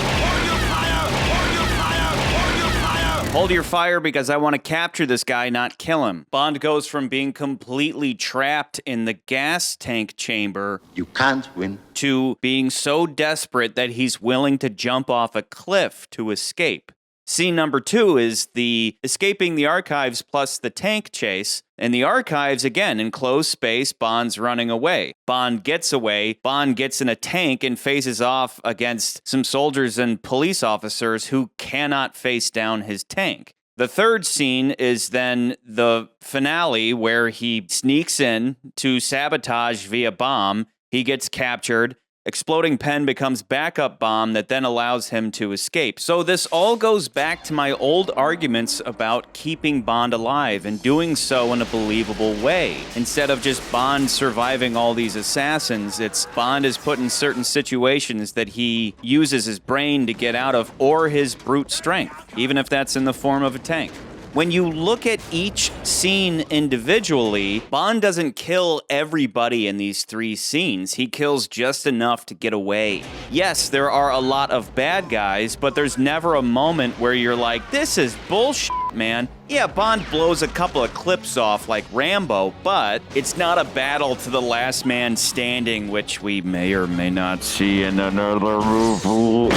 [SPEAKER 1] Hold your fire because I want to capture this guy, not kill him. Bond goes from being completely trapped in the gas tank chamber,
[SPEAKER 5] you can't win,
[SPEAKER 1] to being so desperate that he's willing to jump off a cliff to escape. Scene number 2 is the escaping the archives plus the tank chase. In the archives, again, in closed space, Bond's running away. Bond gets away. Bond gets in a tank and faces off against some soldiers and police officers who cannot face down his tank. The third scene is then the finale where he sneaks in to sabotage via bomb. He gets captured. Exploding pen becomes backup bomb that then allows him to escape. So this all goes back to my old arguments about keeping Bond alive and doing so in a believable way. Instead of just Bond surviving all these assassins, it's Bond is put in certain situations that he uses his brain to get out of, or his brute strength, even if that's in the form of a tank. When you look at each scene individually, Bond doesn't kill everybody in these 3 scenes. He kills just enough to get away. Yes, there are a lot of bad guys, but there's never a moment where you're like, this is bullshit, man. Yeah, Bond blows a couple of clips off like Rambo, but it's not a battle to the last man standing, which we may or may not see in another movie.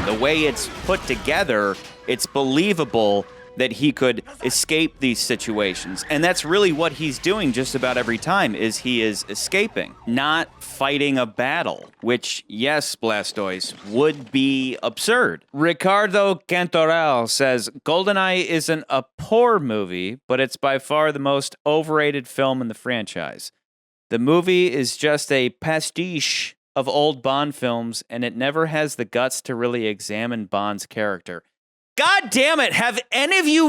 [SPEAKER 1] The way it's put together, it's believable that he could escape these situations. And that's really what he's doing just about every time, is he is escaping, not fighting a battle, which, yes, Blastoise, would be absurd. Ricardo Cantorel says, GoldenEye isn't a poor movie, but it's by far the most overrated film in the franchise. The movie is just a pastiche of old Bond films, and it never has the guts to really examine Bond's character. God damn it!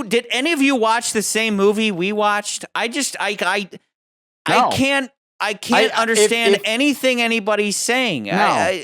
[SPEAKER 1] Did any of you watch the same movie we watched? I can't understand anything anybody's saying.
[SPEAKER 3] No.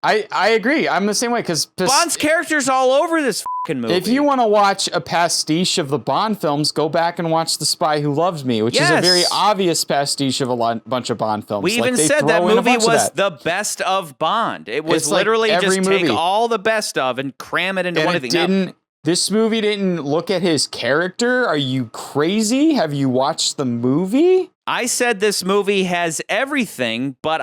[SPEAKER 3] I agree. I'm the same way, because
[SPEAKER 1] Bond's character's all over this fucking movie.
[SPEAKER 3] If you want to watch a pastiche of the Bond films, go back and watch The Spy Who Loved Me, which is a very obvious pastiche of a bunch of Bond films.
[SPEAKER 1] We even said that movie was the best of Bond. It was literally just take all the best of and cram it into one thing.
[SPEAKER 3] This movie didn't look at his character. Are you crazy? Have you watched the movie?
[SPEAKER 1] I said this movie has everything, but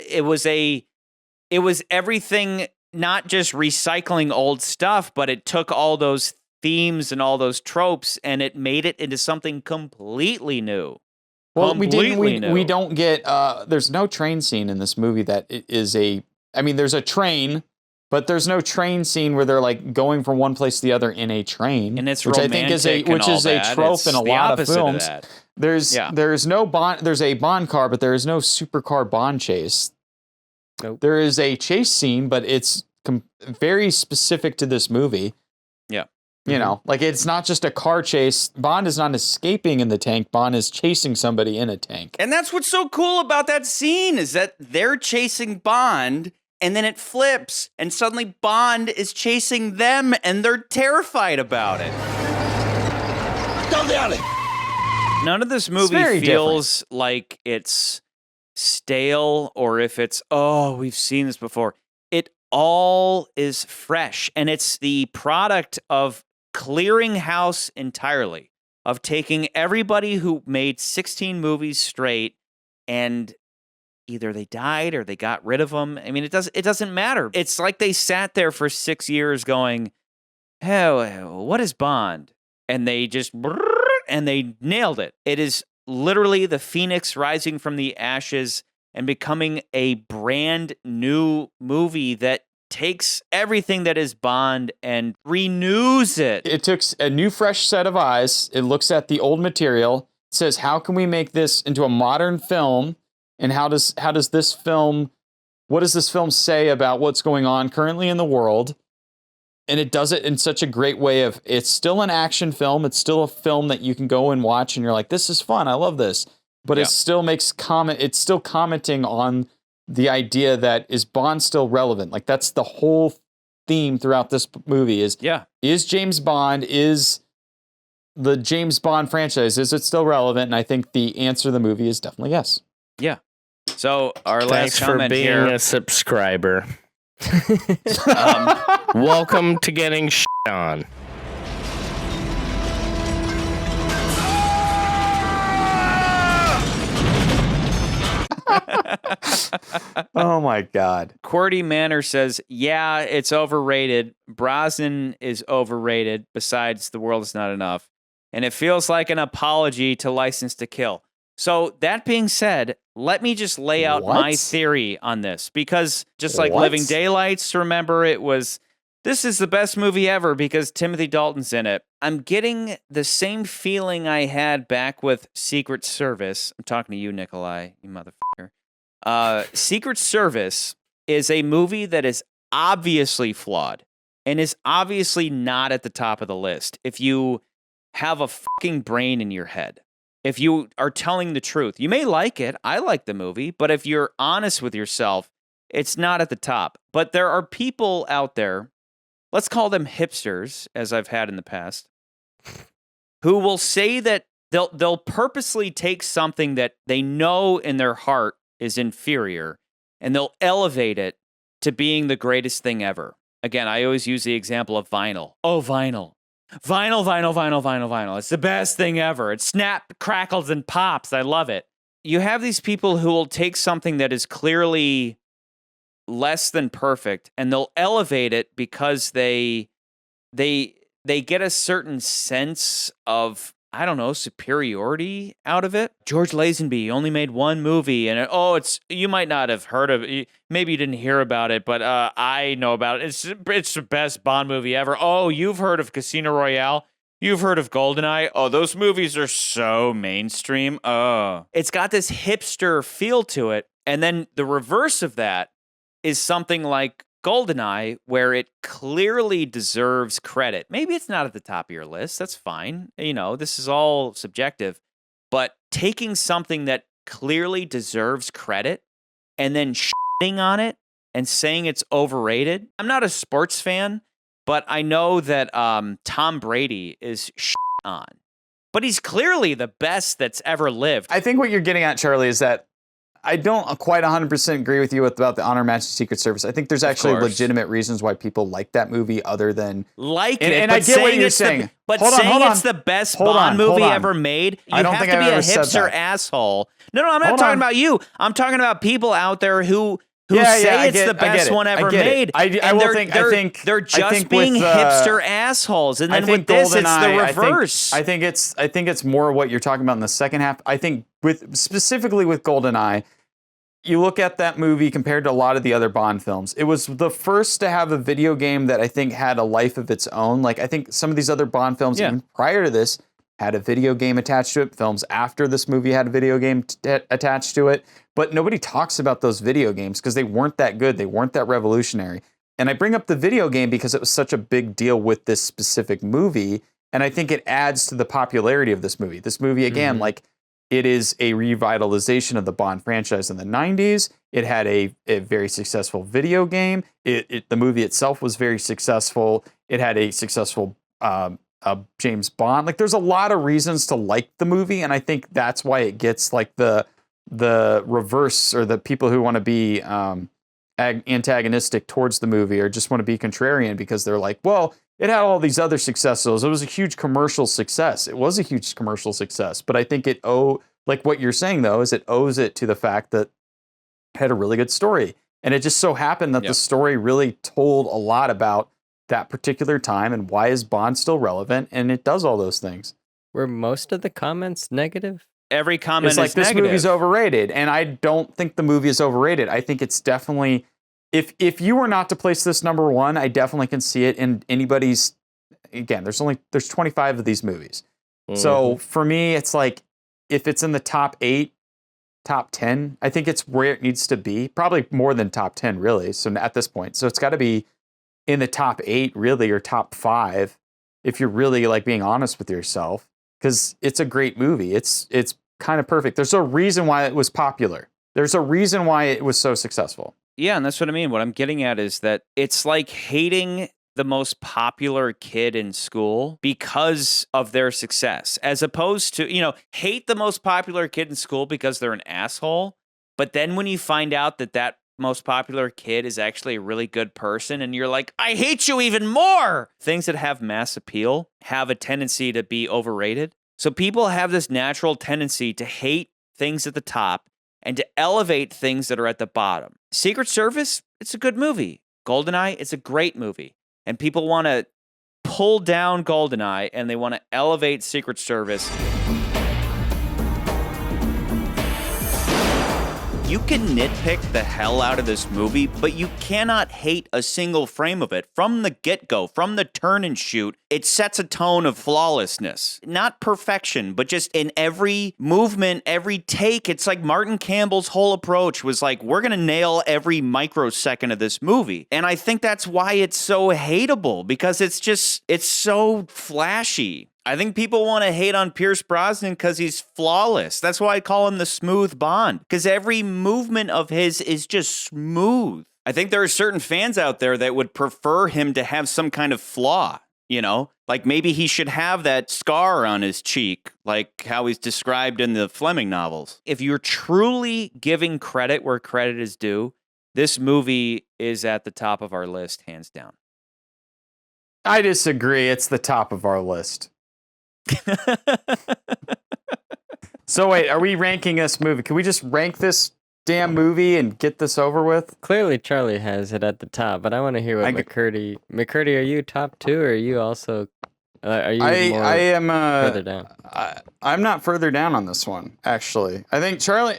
[SPEAKER 1] it was everything, not just recycling old stuff, but it took all those themes and all those tropes and it made it into something completely new.
[SPEAKER 3] Well, we don't get, there's no train scene in this movie that is there's a train, but there's no train scene where they're like going from one place to the other in a train.
[SPEAKER 1] And it's
[SPEAKER 3] which
[SPEAKER 1] romantic,
[SPEAKER 3] I think is a trope in a lot of films. There's no Bond, there's a Bond car, but there is no supercar Bond chase. Nope. There is a chase scene, but it's very specific to this movie. You know, like it's not just a car chase. Bond is not escaping in the tank. Bond is chasing somebody in a tank.
[SPEAKER 1] And that's what's so cool about that scene is that they're chasing Bond and then it flips and suddenly Bond is chasing them and they're terrified about it.
[SPEAKER 10] Down the alley.
[SPEAKER 1] None of this movie feels like it's stale or if it's, oh, we've seen this before. It all is fresh and it's the product of clearing house entirely, of taking everybody who made 16 movies straight and either they died or they got rid of them. I mean, it doesn't matter. It's like they sat there for 6 years going, "Hey, what is Bond?" And they just and they nailed it. It is literally the phoenix rising from the ashes and becoming a brand new movie that takes everything that is Bond and renews it.
[SPEAKER 3] It took a new, fresh set of eyes. It looks at the old material. It says, how can we make this into a modern film? And how does this film, what does this film say about what's going on currently in the world? And it does it in such a great way of, it's still an action film. It's still a film that you can go and watch and you're like, this is fun. I love this. But it still makes it's still commenting on the idea that is Bond still relevant? Like that's the whole theme throughout this movie is James Bond, is the James Bond franchise, is it still relevant? And I think the answer to the movie is definitely yes.
[SPEAKER 1] Yeah. So our
[SPEAKER 2] Thanks
[SPEAKER 1] last comment
[SPEAKER 2] for being
[SPEAKER 1] here.
[SPEAKER 2] a subscriber. Welcome to getting shit on.
[SPEAKER 3] Oh my God.
[SPEAKER 1] QWERTY Manor says, yeah, it's overrated. Brosnan is overrated. Besides, the world is not enough. And it feels like an apology to License to Kill. So that being said, let me just lay out my theory on this. Because just like Living Daylights, remember, this is the best movie ever because Timothy Dalton's in it. I'm getting the same feeling I had back with Secret Service. I'm talking to you, Nikolai, you motherfucker. Secret Service is a movie that is obviously flawed and is obviously not at the top of the list. If you have a fucking brain in your head, if you are telling the truth, you may like it. I like the movie, but if you're honest with yourself, it's not at the top. But there are people out there, let's call them hipsters, as I've had in the past, who will say that they'll purposely take something that they know in their heart is inferior, and they'll elevate it to being the greatest thing ever. Again, I always use the example of vinyl. Oh, vinyl. Vinyl. It's the best thing ever. It snap, crackles, and pops. I love it. You have these people who will take something that is clearly less than perfect, and they'll elevate it because they get a certain sense of, I don't know, superiority out of it. George Lazenby only made one movie, and you might not have heard of it. Maybe you didn't hear about it, but I know about it. It's the best Bond movie ever. Oh, you've heard of Casino Royale? You've heard of GoldenEye? Oh, those movies are so mainstream. Oh, it's got this hipster feel to it, and then the reverse of that is something like GoldenEye, where it clearly deserves credit. Maybe it's not at the top of your list. That's fine. You know, this is all subjective. But taking something that clearly deserves credit and then shitting on it and saying it's overrated. I'm not a sports fan, but I know that Tom Brady is shit on. But he's clearly the best that's ever lived.
[SPEAKER 3] I think what you're getting at, Charlie, is that I don't quite 100% agree with you about the Honor Majesty Secret Service. I think there's actually legitimate reasons why people like that movie other than...
[SPEAKER 1] And I get what you're saying. But saying it's the best Bond movie ever made, you have to be a hipster asshole. No, I'm not talking about you. I'm talking about people out there who say it's the best one ever made. They're just being hipster assholes. And then with this, it's the reverse.
[SPEAKER 3] I think it's more what you're talking about in the second half. I think specifically with GoldenEye, you look at that movie compared to a lot of the other Bond films. It was the first to have a video game that I think had a life of its own. Like I think some of these other Bond films, even prior to this, had a video game attached to it. Films after this movie had a video game attached to it. But nobody talks about those video games because they weren't that good. They weren't that revolutionary. And I bring up the video game because it was such a big deal with this specific movie. And I think it adds to the popularity of this movie. This movie, again, like it is a revitalization of the Bond franchise in the 90s. It had a very successful video game. The movie itself was very successful. It had a successful James Bond. Like there's a lot of reasons to like the movie. And I think that's why it gets like the reverse, or the people who want to be antagonistic towards the movie or just want to be contrarian, because they're like, well, it had all these other successes. It was a huge commercial success. It was a huge commercial success. But I think like what you're saying, though, is it owes it to the fact that it had a really good story. And it just so happened that the story really told a lot about that particular time and why is Bond still relevant. And it does all those things.
[SPEAKER 4] Were most of the comments negative?
[SPEAKER 1] Every comment
[SPEAKER 3] it's like,
[SPEAKER 1] is
[SPEAKER 3] this
[SPEAKER 1] negative.
[SPEAKER 3] movie's overrated. And I don't think the movie is overrated. I think it's definitely... If you were not to place this number one, I definitely can see it in anybody's. Again, there's 25 of these movies, so for me, it's like if it's in the top 8, top 10, I think it's where it needs to be. Probably more than top 10, really. So at this point, so it's got to be in the top 8, really, or top 5, if you're really like being honest with yourself, because it's a great movie. It's kind of perfect. There's a reason why it was popular. There's a reason why it was so successful.
[SPEAKER 1] Yeah, and that's what I mean. What I'm getting at is that it's like hating the most popular kid in school because of their success, as opposed to, hate the most popular kid in school because they're an asshole. But then when you find out that most popular kid is actually a really good person, and you're like, I hate you even more. Things that have mass appeal have a tendency to be overrated. So people have this natural tendency to hate things at the top and to elevate things that are at the bottom. Secret Service, it's a good movie. GoldenEye, it's a great movie. And people want to pull down GoldenEye and they want to elevate Secret Service. You can nitpick the hell out of this movie, but you cannot hate a single frame of it. From the get-go, from the turn and shoot, it sets a tone of flawlessness. Not perfection, but just in every movement, every take. It's like Martin Campbell's whole approach was like, we're going to nail every microsecond of this movie. And I think that's why it's so hateable, because it's so flashy. I think people want to hate on Pierce Brosnan because he's flawless. That's why I call him the smooth Bond, because every movement of his is just smooth. I think there are certain fans out there that would prefer him to have some kind of flaw, like maybe he should have that scar on his cheek, like how he's described in the Fleming novels. If you're truly giving credit where credit is due, this movie is at the top of our list, hands down.
[SPEAKER 3] I disagree. It's the top of our list. So wait, are we ranking this movie? Can we just rank this damn movie and get this over with?
[SPEAKER 4] Clearly Charlie has it at the top, but I want to hear what McCurdy, are you top 2, or are you also are you
[SPEAKER 3] I am
[SPEAKER 4] further down?
[SPEAKER 3] I'm not further down on this one, actually. I think Charlie,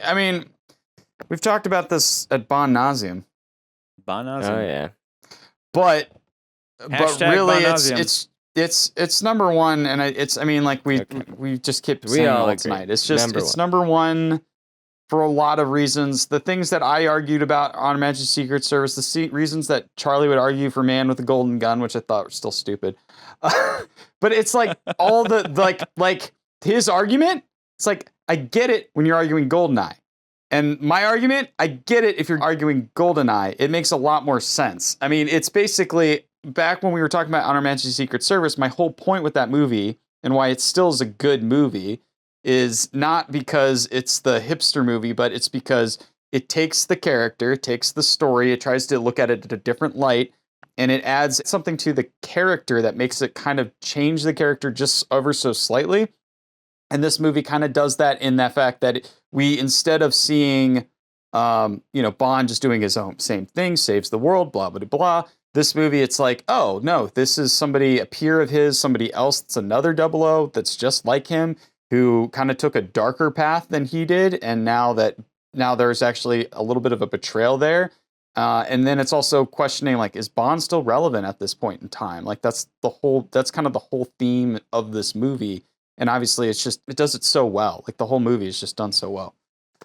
[SPEAKER 3] we've talked about this ad nauseum.
[SPEAKER 1] Bon nauseum.
[SPEAKER 4] Oh yeah.
[SPEAKER 3] But really
[SPEAKER 1] bon
[SPEAKER 3] it's number one, and we just keep saying it all tonight. It's just number one for a lot of reasons. The things that I argued about on Magic Secret Service, the reasons that Charlie would argue for Man with a Golden Gun, which I thought were still stupid. But it's like all the like his argument. It's like, I get it when you're arguing GoldenEye, and my argument, I get it if you're arguing GoldenEye. It makes a lot more sense. It's basically, back when we were talking about Honor Majesty's Secret Service, my whole point with that movie and why it still is a good movie is not because it's the hipster movie, but it's because it takes the character, it takes the story, it tries to look at it at a different light, and it adds something to the character that makes it kind of change the character just ever so slightly. And this movie kind of does that in that fact that we, instead of seeing, Bond just doing his own same thing, saves the world, blah, blah, blah. This movie, it's like, oh, no, this is a peer of his, somebody else that's another 00 that's just like him, who kind of took a darker path than he did. And now there's actually a little bit of a betrayal there. And then it's also questioning, like, is Bond still relevant at this point in time? Like, that's kind of the whole theme of this movie. And obviously it does it so well. Like, the whole movie is just done so well.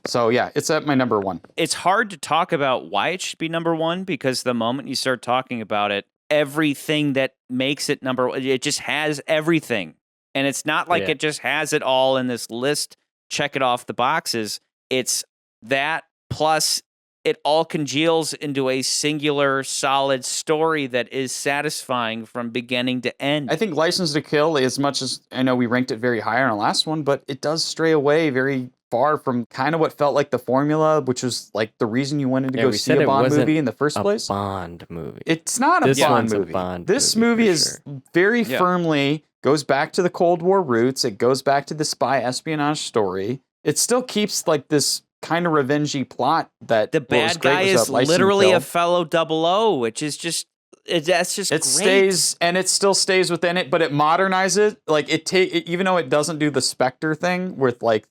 [SPEAKER 3] So yeah, it's at my number 1.
[SPEAKER 1] It's hard to talk about why it should be number 1 because the moment you start talking about it, everything that makes it number 1, it just has everything. And it's not like it just has it all in this list, check it off the boxes. It's that plus it all congeals into a singular, solid story that is satisfying from beginning to end.
[SPEAKER 3] I think License to Kill, as much as I know we ranked it very high on our last one, but it does stray away very far from kind of what felt like the formula, which was like the reason you wanted to go see a Bond movie in the first place.
[SPEAKER 4] Bond movie.
[SPEAKER 3] It's not a Bond movie. This movie is very firmly goes back to the Cold War roots. It goes back to the spy espionage story. It still keeps like this kind of revengey plot that
[SPEAKER 1] the bad guy is literally a fellow 00, which is just that's just
[SPEAKER 3] it
[SPEAKER 1] great.
[SPEAKER 3] Stays and it still stays within it, but it modernizes it. Like even though it doesn't do the Spectre thing with like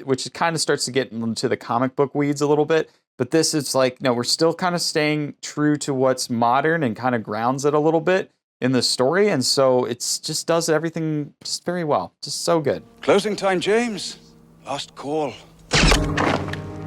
[SPEAKER 3] which kind of starts to get into the comic book weeds a little bit. But this is like, no, we're still kind of staying true to what's modern and kind of grounds it a little bit in the story. And so it's just does everything just very well. Just so good.
[SPEAKER 20] Closing time, James. Last call.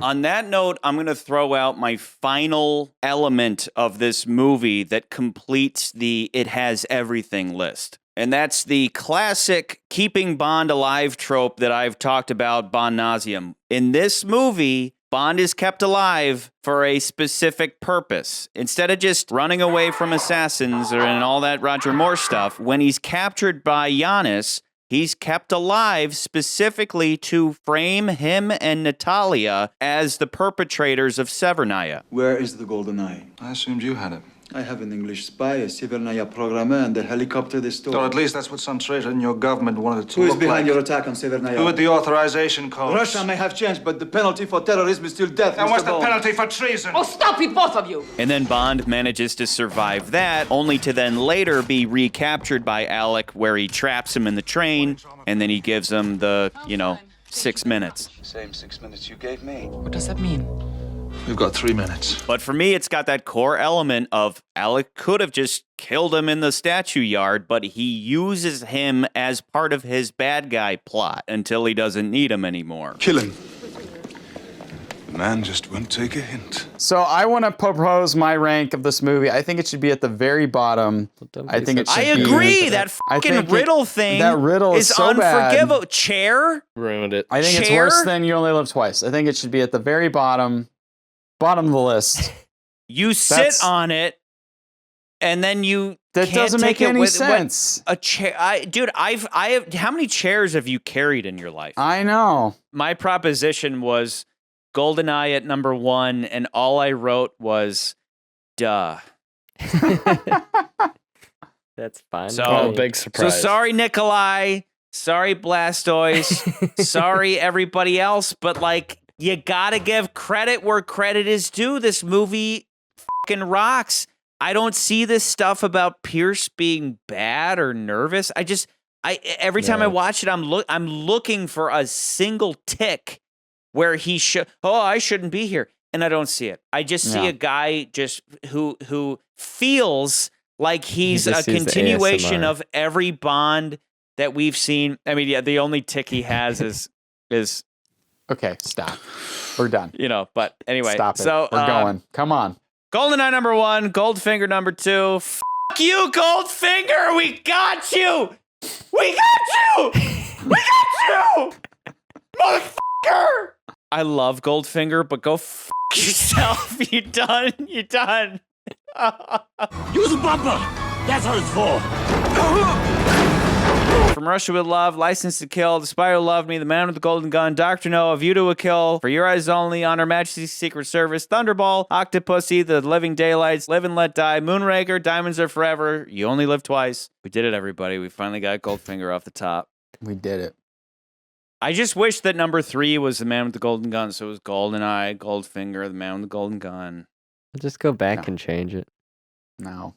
[SPEAKER 1] On that note, I'm going to throw out my final element of this movie that completes the it has everything list. And that's the classic keeping Bond alive trope that I've talked about Bond nauseum. In this movie, Bond is kept alive for a specific purpose. Instead of just running away from assassins and all that Roger Moore stuff, when he's captured by Giannis, he's kept alive specifically to frame him and Natalia as the perpetrators of Severnaya.
[SPEAKER 5] Where is the GoldenEye?
[SPEAKER 12] I assumed you had it.
[SPEAKER 5] I have an English spy, a Severnaya programmer, and the helicopter they stole.
[SPEAKER 12] Or at least that's what some traitor in your government wanted to
[SPEAKER 5] Who is
[SPEAKER 12] look
[SPEAKER 5] behind
[SPEAKER 12] like.
[SPEAKER 5] your attack on Severnaya?
[SPEAKER 12] Who had the authorization codes?
[SPEAKER 5] Russia may have changed, but the penalty for terrorism is still death,
[SPEAKER 12] And what's
[SPEAKER 5] Mr.
[SPEAKER 12] the
[SPEAKER 5] Bond.
[SPEAKER 12] penalty for treason?
[SPEAKER 15] Oh, stop it, both of you!
[SPEAKER 1] And then Bond manages to survive that, only to then later be recaptured by Alec, where he traps him in the train, and then he gives him the, 6 minutes.
[SPEAKER 5] Same 6 minutes you gave me.
[SPEAKER 19] What does that mean?
[SPEAKER 12] We've got 3 minutes.
[SPEAKER 1] But for me, it's got that core element of Alec could have just killed him in the statue yard, but he uses him as part of his bad guy plot until he doesn't need him anymore.
[SPEAKER 20] Kill him. The man just won't take a hint.
[SPEAKER 3] So I want to propose my rank of this movie. I think it should be at the very bottom. I think it should
[SPEAKER 1] I agree. That fucking riddle thing
[SPEAKER 3] that riddle is so
[SPEAKER 1] unforgivable.
[SPEAKER 3] bad.
[SPEAKER 1] Chair?
[SPEAKER 2] Ruined it.
[SPEAKER 3] I think it's worse than You Only Live Twice. I think it should be at the very bottom of the list.
[SPEAKER 1] You sit on it, and then you
[SPEAKER 3] that
[SPEAKER 1] can't
[SPEAKER 3] doesn't make
[SPEAKER 1] take it
[SPEAKER 3] any
[SPEAKER 1] with
[SPEAKER 3] sense.
[SPEAKER 1] A chair, dude. I have. How many chairs have you carried in your life?
[SPEAKER 3] I know.
[SPEAKER 1] My proposition was GoldenEye at number 1, and all I wrote was, "Duh."
[SPEAKER 4] That's fine.
[SPEAKER 1] So
[SPEAKER 2] big surprise.
[SPEAKER 1] So sorry, Nikolai. Sorry, Blastoise. Sorry, everybody else. But like, you gotta give credit where credit is due. This movie fucking rocks. I don't see this stuff about Pierce being bad or nervous. Every time I watch it, I'm looking for a single tick where he should. Oh, I shouldn't be here, and I don't see it. I just see a guy just who feels like he's a continuation of every Bond that we've seen. I mean, yeah, the only tick he has is.
[SPEAKER 3] Okay, stop. We're done.
[SPEAKER 1] But anyway.
[SPEAKER 3] Stop it.
[SPEAKER 1] So,
[SPEAKER 3] we're going. Come on.
[SPEAKER 1] GoldenEye number 1, Goldfinger number 2. Fuck you, Goldfinger! We got you! We got you! We got you! Motherfucker! I love Goldfinger, but go fuck yourself. You done. You done.
[SPEAKER 10] Use a bumper! That's what it's for!
[SPEAKER 1] From Russia with Love, License to Kill, The Spy Who Loved Me, The Man with the Golden Gun, Dr. No, A View to a Kill, For Your Eyes Only, On Her Majesty's Secret Service, Thunderball, Octopussy, The Living Daylights, Live and Let Die, Moonraker, Diamonds Are Forever, You Only Live Twice. We did it, everybody. We finally got Goldfinger off the top.
[SPEAKER 3] We did it.
[SPEAKER 1] I just wish that number 3 was The Man with the Golden Gun, so it was GoldenEye, Goldfinger, The Man with the Golden Gun.
[SPEAKER 4] I'll just go back and change it.
[SPEAKER 3] No.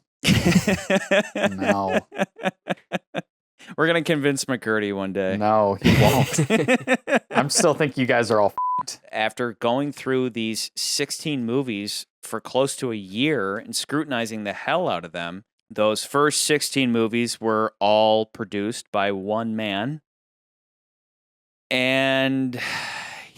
[SPEAKER 3] No.
[SPEAKER 1] We're going to convince McCurdy one day.
[SPEAKER 3] No, he won't. I'm still think you guys are all f***ed.
[SPEAKER 1] After going through these 16 movies for close to a year and scrutinizing the hell out of them, those first 16 movies were all produced by one man. And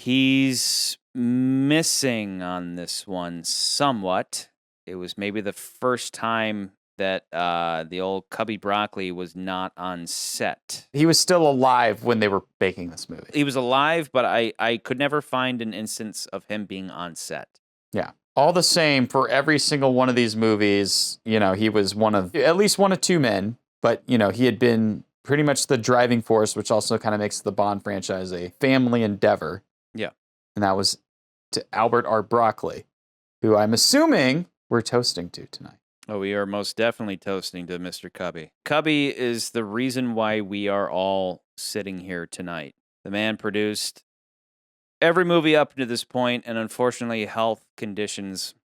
[SPEAKER 1] He's missing on this one somewhat. It was maybe the first time that the old Cubby Broccoli was not on set.
[SPEAKER 3] He was still alive when they were making this movie.
[SPEAKER 1] He was alive, but I could never find an instance of him being on set.
[SPEAKER 3] Yeah. All the same, for every single one of these movies, you know, he was at least one of two men, but, you know, he had been pretty much the driving force, which also kind of makes the Bond franchise a family endeavor.
[SPEAKER 1] Yeah.
[SPEAKER 3] And that was to Albert R. Broccoli, who I'm assuming we're toasting to tonight.
[SPEAKER 1] Oh, we are most definitely toasting to Mr. Cubby. Cubby is the reason why we are all sitting here tonight. The man produced every movie up to this point, and unfortunately, health conditions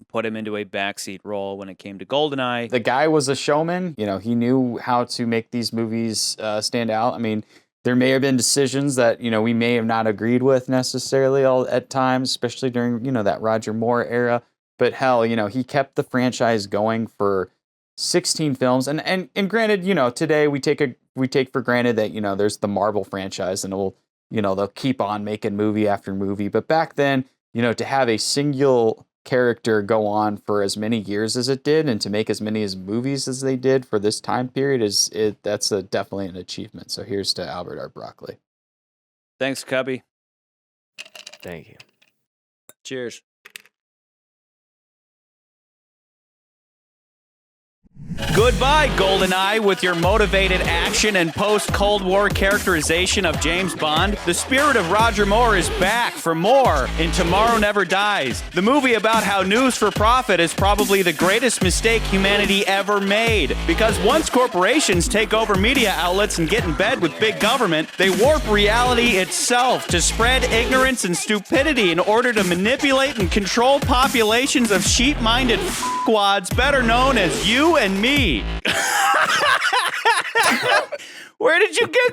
[SPEAKER 1] put him into a backseat role when it came to GoldenEye.
[SPEAKER 3] The guy was a showman. You know, he knew how to make these movies stand out. I mean, there may have been decisions that, you know, we may have not agreed with necessarily at times, especially during, you know, that Roger Moore era. But hell, you know, he kept the franchise going for 16 films. And granted, you know, today we take for granted that, you know, there's the Marvel franchise and they'll keep on making movie after movie. But back then, you know, to have a single character go on for as many years as it did and to make as many movies as they did for this time period that's definitely an achievement. So here's to Albert R. Broccoli.
[SPEAKER 1] Thanks, Cubby.
[SPEAKER 4] Thank you.
[SPEAKER 1] Cheers. Goodbye, GoldenEye, with your motivated action and post-Cold War characterization of James Bond. The spirit of Roger Moore is back for more in Tomorrow Never Dies, the movie about how news for profit is probably the greatest mistake humanity ever made. Because once corporations take over media outlets and get in bed with big government, they warp reality itself to spread ignorance and stupidity in order to manipulate and control populations of sheep-minded f***wads better known as you and me.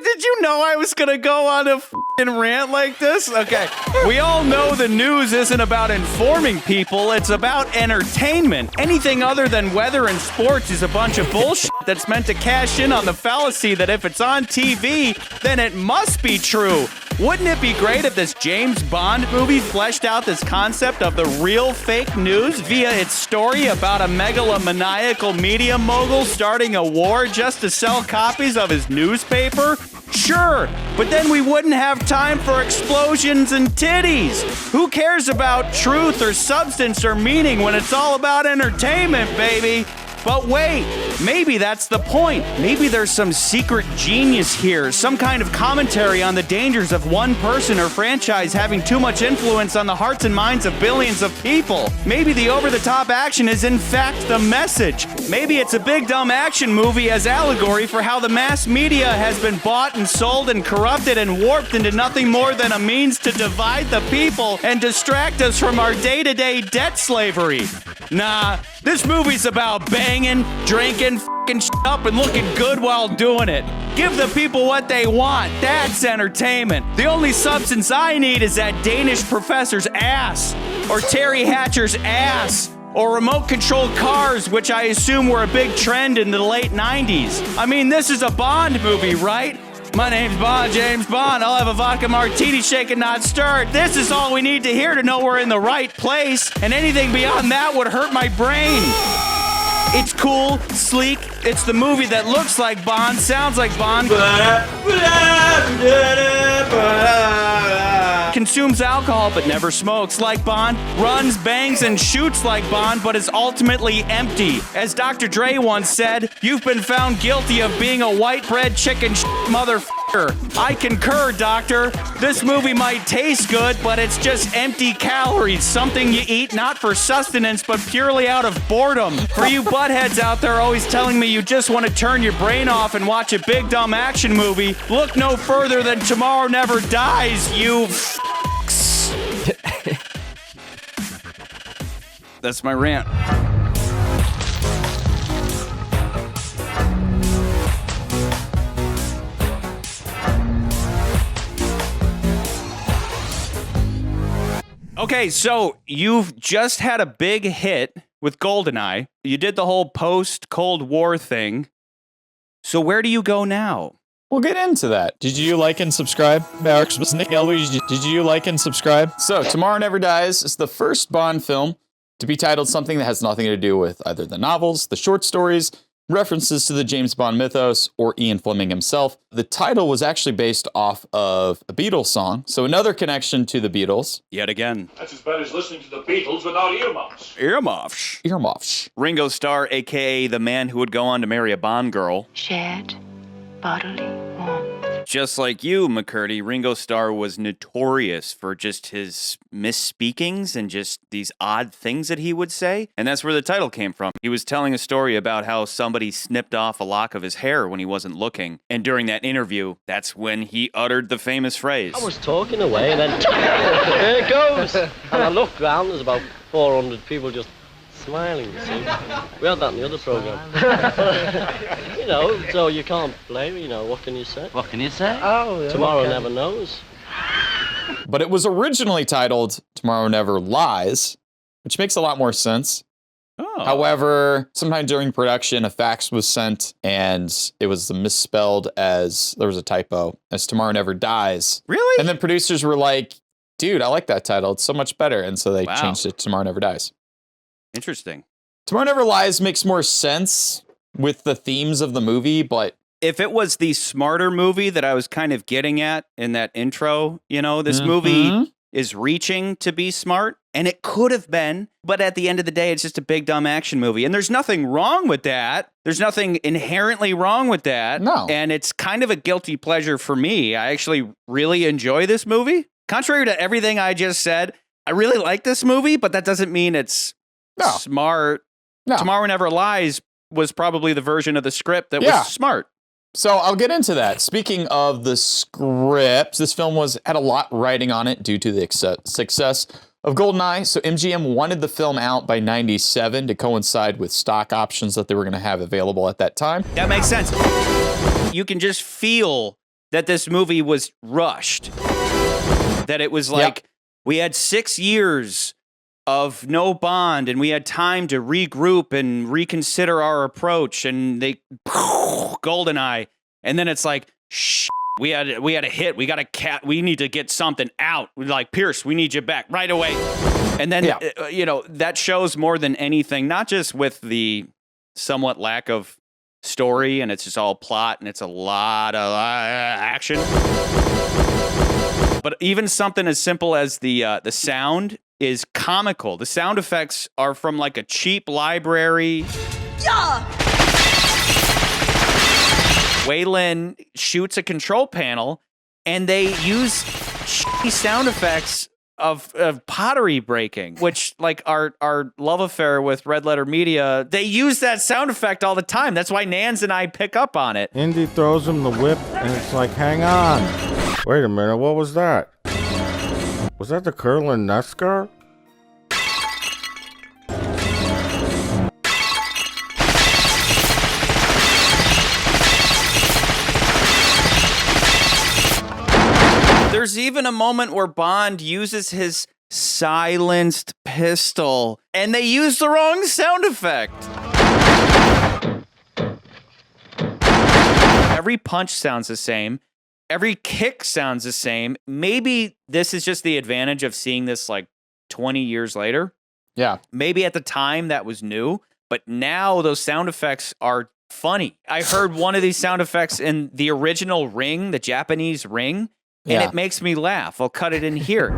[SPEAKER 1] Did you know I was gonna go on a f***ing rant like this? Okay, we all know the news isn't about informing people, it's about entertainment. Anything other than weather and sports is a bunch of bullshit that's meant to cash in on the fallacy that if it's on TV, then it must be true. Wouldn't it be great if this James Bond movie fleshed out this concept of the real fake news via its story about a megalomaniacal media mogul starting a war just to sell copies of his newspaper? Sure, but then we wouldn't have time for explosions and titties. Who cares about truth or substance or meaning when it's all about entertainment, baby? But wait, maybe that's the point. Maybe there's some secret genius here, some kind of commentary on the dangers of one person or franchise having too much influence on the hearts and minds of billions of people. Maybe the over-the-top action is in fact the message. Maybe it's a big dumb action movie as allegory for how the mass media has been bought and sold and corrupted and warped into nothing more than a means to divide the people and distract us from our day-to-day debt slavery. Nah, this movie's about banging, drinking, f***ing up, and looking good while doing it. Give the people what they want. That's entertainment. The only substance I need is that Danish professor's ass, or Terry Hatcher's ass, or remote-controlled cars, which I assume were a big trend in the late 90s. I mean, this is a Bond movie, right? My name's Bond, James Bond. I'll have a vodka martini shaken, not stirred. This is all we need to hear to know we're in the right place, and anything beyond that would hurt my brain. It's cool, sleek. It's the movie that looks like Bond, sounds like Bond, consumes alcohol but never smokes like Bond, runs, bangs, and shoots like Bond, but is ultimately empty. As Dr. Dre once said, you've been found guilty of being a white bread chicken motherfucker. I concur, Doctor. This movie might taste good, but it's just empty calories, something you eat not for sustenance, but purely out of boredom. For you buttheads out there always telling me you just want to turn your brain off and watch a big dumb action movie, look no further than Tomorrow Never Dies, you That's my rant. Okay, so you've just had a big hit with GoldenEye. You did the whole post-Cold War thing. So where do you go now?
[SPEAKER 3] We'll get into that. Did you like and subscribe? Did you like and subscribe? So, Tomorrow Never Dies is the first Bond film to be titled something that has nothing to do with either the novels, the short stories, references to the James Bond mythos, or Ian Fleming himself. The title was actually based off of a Beatles song, so another connection to the Beatles.
[SPEAKER 1] Yet again.
[SPEAKER 10] That's as bad as listening to the Beatles without earmuffs.
[SPEAKER 1] Earmuffs.
[SPEAKER 3] Earmuffs.
[SPEAKER 1] Ringo Starr, a.k.a. the man who would go on to marry a Bond girl.
[SPEAKER 7] Shared bodily warmth.
[SPEAKER 1] Just like you, McCurdy, Ringo Starr was notorious for just his misspeakings and just these odd things that he would say. And that's where the title came from. He was telling a story about how somebody snipped off a lock of his hair when he wasn't looking. And during that interview, that's when he uttered the famous phrase.
[SPEAKER 11] I was talking away and then there it goes. And I looked round, there's about 400 people just smiling, you see. We had that in the other program. You know, so you can't blame, you know, what can you say?
[SPEAKER 13] What can you say?
[SPEAKER 11] Oh, yeah. Tomorrow never knows.
[SPEAKER 3] But it was originally titled Tomorrow Never Lies, which makes a lot more sense.
[SPEAKER 1] Oh.
[SPEAKER 3] However, sometime during production, a fax was sent and it was misspelled as, there was a typo, as Tomorrow Never Dies.
[SPEAKER 1] Really?
[SPEAKER 3] And then producers were like, dude, I like that title. It's so much better. And so they changed it to Tomorrow Never Dies.
[SPEAKER 1] Interesting.
[SPEAKER 3] Tomorrow Never Lies makes more sense with the themes of the movie, but
[SPEAKER 1] if it was the smarter movie that I was kind of getting at in that intro, you know, this movie is reaching to be smart, and it could have been, but at the end of the day, it's just a big, dumb action movie. And there's nothing wrong with that. There's nothing inherently wrong with that.
[SPEAKER 3] No.
[SPEAKER 1] And it's kind of a guilty pleasure for me. I actually really enjoy this movie. Contrary to everything I just said, I really like this movie, but that doesn't mean it's smart.
[SPEAKER 3] No.
[SPEAKER 1] Tomorrow Never Lies was probably the version of the script that was smart.
[SPEAKER 3] So I'll get into that. Speaking of the script, this film had a lot riding on it due to the success of GoldenEye. So MGM wanted the film out by '97 to coincide with stock options that they were going to have available at that time.
[SPEAKER 1] That makes sense. You can just feel that this movie was rushed. That it was like, we had 6 years of no Bond, and we had time to regroup and reconsider our approach, and they GoldenEye, and then it's like, we had a hit, we got a we need to get something out. We're like, Pierce, we need you back right away. And then you know, that shows more than anything, not just with the somewhat lack of story, and it's just all plot, and it's a lot of action. But even something as simple as the sound is comical. The sound effects are from like a cheap library.
[SPEAKER 15] Yeah!
[SPEAKER 1] Waylon shoots a control panel, and they use shitty sound effects of pottery breaking, which, like our love affair with Red Letter Media, they use that sound effect all the time. That's why Nans and I pick up on it.
[SPEAKER 23] Indy throws him the whip, and it's like, hang on. Wait a minute, what was that? Was that the Curlin Neskar?
[SPEAKER 1] There's even a moment where Bond uses his silenced pistol, and they use the wrong sound effect. Every punch sounds the same. Every kick sounds the same. Maybe this is just the advantage of seeing this like 20 years later.
[SPEAKER 3] Yeah.
[SPEAKER 1] Maybe at the time that was new, but now those sound effects are funny. I heard one of these sound effects in the original Ring, the Japanese Ring, and it makes me laugh. I'll cut it in here.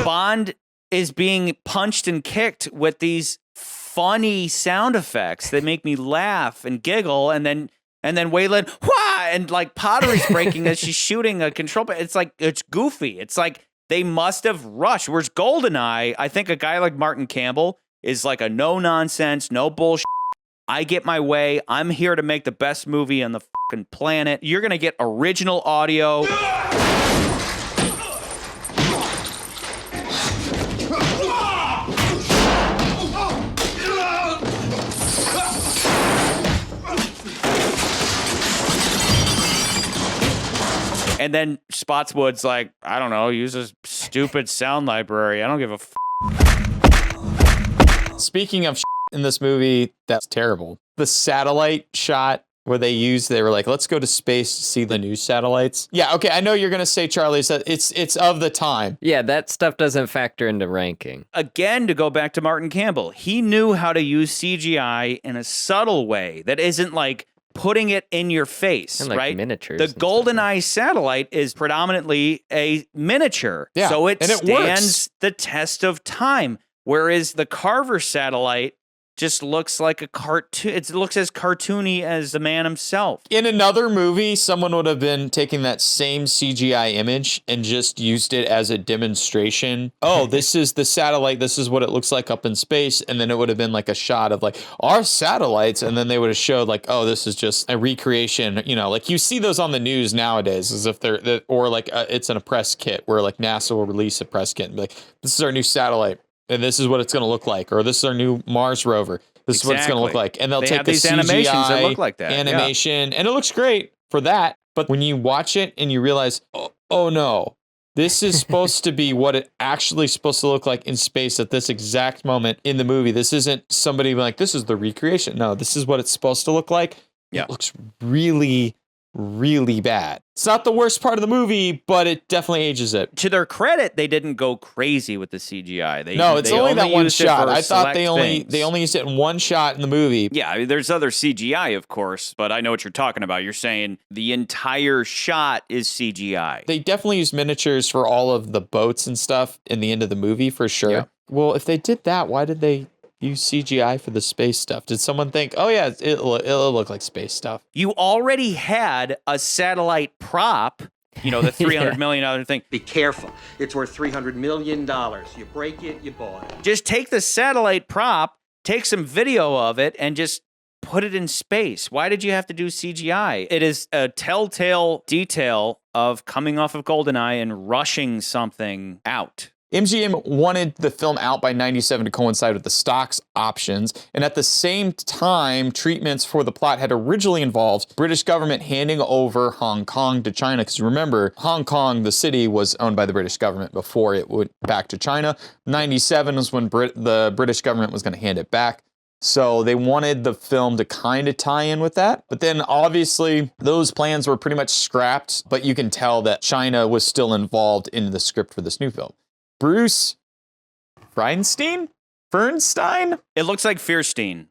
[SPEAKER 1] Bond is being punched and kicked with these funny sound effects that make me laugh and giggle, and then Waylon, wah, and like pottery's breaking as she's shooting a control. It's like, it's goofy. It's like they must have rushed. Whereas GoldenEye, I think a guy like Martin Campbell is like a no nonsense, no bullshit. I get my way. I'm here to make the best movie on the fucking planet. You're gonna get original audio. And then Spotswood's like, I don't know, use a stupid sound library. I don't give a
[SPEAKER 3] Speaking of in this movie, that's terrible. The satellite shot where they were like, let's go to space to see the new satellites. Yeah, okay, I know you're going to say, Charlie, that it's of the time.
[SPEAKER 4] Yeah, that stuff doesn't factor into ranking.
[SPEAKER 1] Again, to go back to Martin Campbell, he knew how to use CGI in a subtle way that isn't like putting it in your face,
[SPEAKER 4] And like
[SPEAKER 1] right?
[SPEAKER 4] miniatures
[SPEAKER 1] The
[SPEAKER 4] and
[SPEAKER 1] GoldenEye satellite is predominantly a miniature,
[SPEAKER 3] Yeah,
[SPEAKER 1] so it
[SPEAKER 3] and it
[SPEAKER 1] stands
[SPEAKER 3] works.
[SPEAKER 1] the test of time. Whereas the Carver satellite just looks like a cartoon. It looks as cartoony as the man himself.
[SPEAKER 3] In another movie, someone would have been taking that same CGI image and just used it as a demonstration. Oh, this is the satellite. This is what it looks like up in space. And then it would have been like a shot of like our satellites. And then they would have showed like, oh, this is just a recreation. You know, like you see those on the news nowadays as if or like it's in a press kit where like NASA will release a press kit and be like, this is our new satellite. And this is what it's going to look like. Or this is our new Mars rover. This is what it's going to look like. And they'll
[SPEAKER 1] They
[SPEAKER 3] take
[SPEAKER 1] have
[SPEAKER 3] the
[SPEAKER 1] these
[SPEAKER 3] CGI
[SPEAKER 1] animations that look like that, yeah.
[SPEAKER 3] animation. And it looks great for that. But when you watch it and you realize, oh no, this is supposed to be what it actually supposed to look like in space at this exact moment in the movie. This isn't somebody being like, this is the recreation. No, this is what it's supposed to look like.
[SPEAKER 1] Yeah.
[SPEAKER 3] It looks really, really bad. It's not the worst part of the movie, but it definitely ages it.
[SPEAKER 1] To their credit, they didn't go crazy with the CGI.
[SPEAKER 3] It's only that one
[SPEAKER 1] used it
[SPEAKER 3] shot.
[SPEAKER 1] for
[SPEAKER 3] I thought
[SPEAKER 1] select
[SPEAKER 3] they only
[SPEAKER 1] things.
[SPEAKER 3] used it in one shot in the movie.
[SPEAKER 1] Yeah, I mean, there's other CGI, of course, but I know what you're talking about. You're saying the entire shot is CGI.
[SPEAKER 3] They definitely used miniatures for all of the boats and stuff in the end of the movie for sure.
[SPEAKER 1] Yeah.
[SPEAKER 3] Well, if they did that, why did they use CGI for the space stuff? Did someone think, oh yeah, it'll look like space stuff?
[SPEAKER 1] You already had a satellite prop, the $300 million thing.
[SPEAKER 9] Be careful. It's worth $300 million. You break it, you bought it.
[SPEAKER 1] Just take the satellite prop, take some video of it, and just put it in space. Why did you have to do CGI? It is a telltale detail of coming off of GoldenEye and rushing something out.
[SPEAKER 3] MGM wanted the film out by 97 to coincide with the stocks options, and at the same time, treatments for the plot had originally involved British government handing over Hong Kong to China, because remember, Hong Kong, the city, was owned by the British government before it went back to China. 97 was when the British government was going to hand it back. So they wanted the film to kind of tie in with that. But then obviously those plans were pretty much scrapped, but you can tell that China was still involved in the script for this new film. Bruce Feinstein?
[SPEAKER 1] It looks like Fierstein.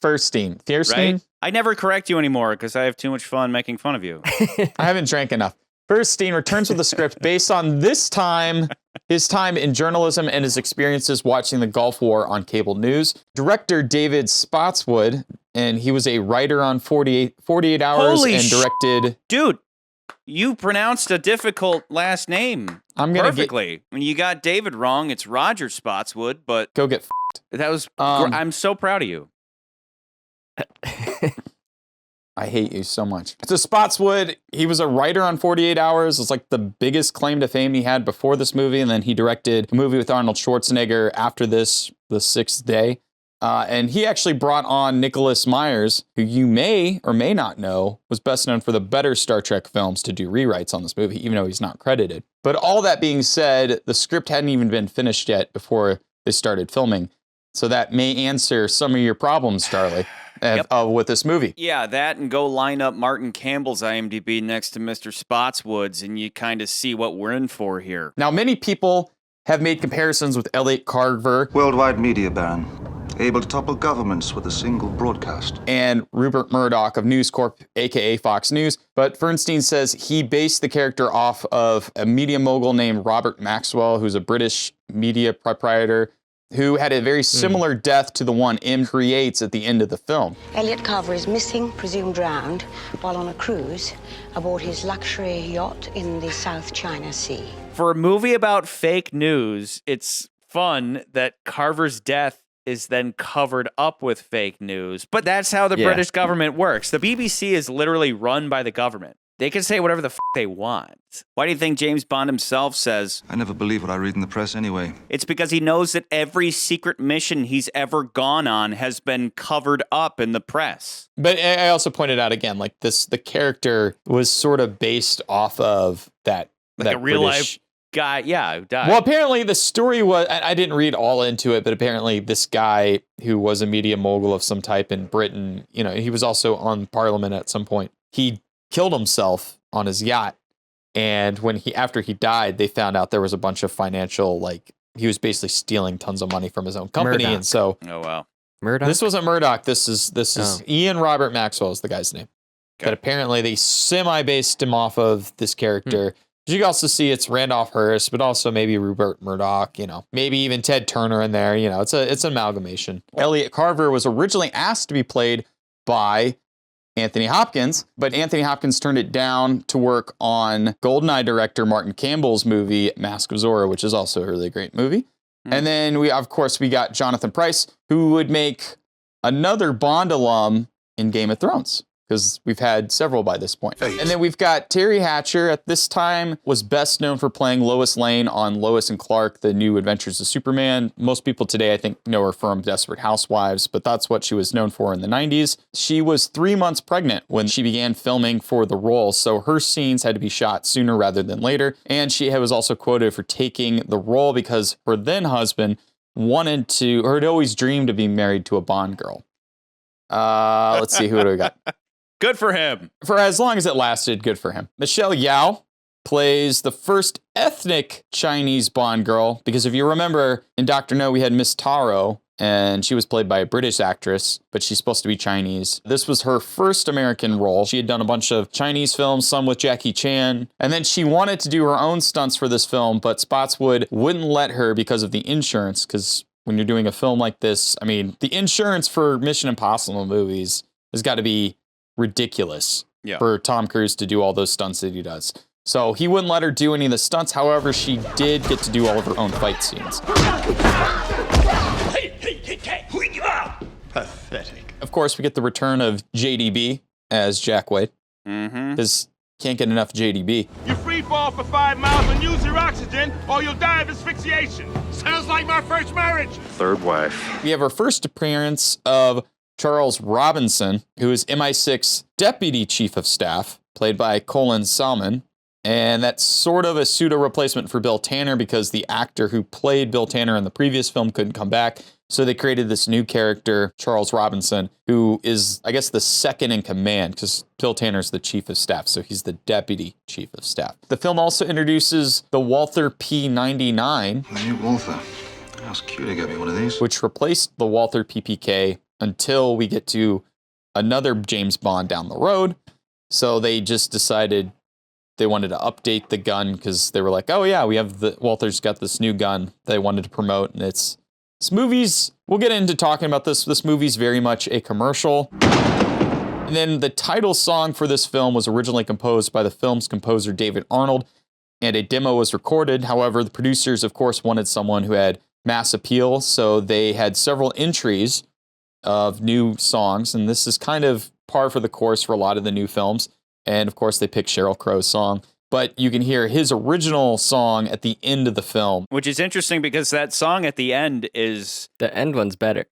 [SPEAKER 3] Fierstein.
[SPEAKER 1] Right? I never correct you anymore because I have too much fun making fun of you.
[SPEAKER 3] I haven't drank enough. Fierstein returns with a script based on his time in journalism and his experiences watching the Gulf War on cable news. Director David Spotswood, and he was a writer on 48 Hours
[SPEAKER 1] Holy
[SPEAKER 3] and directed...
[SPEAKER 1] Dude, you pronounced a difficult last name perfectly. When you got David wrong, it's Roger Spotswood, but...
[SPEAKER 3] Go get f***ed.
[SPEAKER 1] That was... I'm so proud of you.
[SPEAKER 3] I hate you so much. So Spotswood, he was a writer on 48 Hours. It's like the biggest claim to fame he had before this movie. And then he directed a movie with Arnold Schwarzenegger after this, The Sixth Day. And he actually brought on Nicholas Myers, who you may or may not know was best known for the better Star Trek films, to do rewrites on this movie, even though he's not credited. But all that being said, the script hadn't even been finished yet before they started filming. So that may answer some of your problems, Charlie, with this movie.
[SPEAKER 1] Yeah, that, and go line up Martin Campbell's IMDb next to Mr. Spotswood's, and you kind of see what we're in for here.
[SPEAKER 3] Now, many people have made comparisons with Elliot Carver.
[SPEAKER 12] Worldwide media baron, able to topple governments with a single broadcast.
[SPEAKER 3] And Rupert Murdoch of News Corp, aka Fox News. But Feinstein says he based the character off of a media mogul named Robert Maxwell, who's a British media proprietor, who had a very similar death to the one M creates at the end of the film.
[SPEAKER 13] Elliot Carver is missing, presumed drowned, while on a cruise aboard his luxury yacht in the South China Sea.
[SPEAKER 1] For a movie about fake news, it's fun that Carver's death is then covered up with fake news. But that's how the British government works. The BBC is literally run by the government. They can say whatever the they want. Why do you think James Bond himself says,
[SPEAKER 12] I never believe what I read in the press anyway.
[SPEAKER 1] It's because he knows that every secret mission he's ever gone on has been covered up in the press.
[SPEAKER 3] But I also pointed out again, like the character was sort of based off of that.
[SPEAKER 1] Like
[SPEAKER 3] that
[SPEAKER 1] a real
[SPEAKER 3] British
[SPEAKER 1] life guy, yeah, who died.
[SPEAKER 3] Well, apparently the story was, I didn't read all into it, but apparently this guy who was a media mogul of some type in Britain, he was also on Parliament at some point. He killed himself on his yacht. And after he died, they found out there was a bunch of financial, he was basically stealing tons of money from his own company.
[SPEAKER 4] Murdoch.
[SPEAKER 3] And so,
[SPEAKER 1] oh, wow.
[SPEAKER 4] Murdoch?
[SPEAKER 3] This wasn't Murdoch. This is Ian Robert Maxwell is the guy's name.
[SPEAKER 1] Okay.
[SPEAKER 3] But apparently they semi-based him off of this character. You can also see it's Randolph Hearst, but also maybe Rupert Murdoch, maybe even Ted Turner in there. It's an amalgamation. Elliot Carver was originally asked to be played by Anthony Hopkins, but Anthony Hopkins turned it down to work on GoldenEye director Martin Campbell's movie Mask of Zorro, which is also a really great movie. And then we got Jonathan Pryce, who would make another Bond alum in Game of Thrones, because we've had several by this point. And then we've got Terry Hatcher, at this time was best known for playing Lois Lane on Lois and Clark, The New Adventures of Superman. Most people today, I think, know her from Desperate Housewives, but that's what she was known for in the 90s. She was 3 months pregnant when she began filming for the role, so her scenes had to be shot sooner rather than later. And she was also quoted for taking the role because her then husband had always dreamed of being married to a Bond girl. Let's see, who do we got?
[SPEAKER 1] Good for him.
[SPEAKER 3] For as long as it lasted, good for him. Michelle Yeoh plays the first ethnic Chinese Bond girl, because if you remember, in Dr. No, we had Miss Taro, and she was played by a British actress, but she's supposed to be Chinese. This was her first American role. She had done a bunch of Chinese films, some with Jackie Chan, and then she wanted to do her own stunts for this film, but Spotswood wouldn't let her because of the insurance, because when you're doing a film like this, the insurance for Mission Impossible movies has got to be ridiculous for Tom Cruise to do all those stunts that he does. So he wouldn't let her do any of the stunts. However, she did get to do all of her own fight scenes.
[SPEAKER 20] Pathetic.
[SPEAKER 3] Of course, we get the return of JDB as Jack Wade. Because can't get enough JDB.
[SPEAKER 14] You free fall for 5 miles and use your oxygen, or you'll die of asphyxiation. Sounds like my first marriage.
[SPEAKER 20] Third wife.
[SPEAKER 3] We have our first appearance of Charles Robinson, who is MI6 Deputy Chief of Staff, played by Colin Salmon. And that's sort of a pseudo replacement for Bill Tanner because the actor who played Bill Tanner in the previous film couldn't come back. So they created this new character, Charles Robinson, who is, I guess, the second in command because Bill Tanner's the Chief of Staff. So he's the Deputy Chief of Staff. The film also introduces the Walther P99.
[SPEAKER 12] Hey, Walther. That's cute to get me one of these.
[SPEAKER 3] Which replaced the Walther PPK until we get to another James Bond down the road. So they just decided they wanted to update the gun because they were like, oh yeah, Walther's got this new gun they wanted to promote. And this movie's, we'll get into talking about this. This movie's very much a commercial. And then the title song for this film was originally composed by the film's composer, David Arnold, and a demo was recorded. However, the producers, of course, wanted someone who had mass appeal. So they had several entries of new songs, and this is kind of par for the course for a lot of the new films. And of course, they picked Sheryl Crow's song, but you can hear his original song at the end of the film.
[SPEAKER 1] Which is interesting because that song at the end is...
[SPEAKER 4] The end one's better.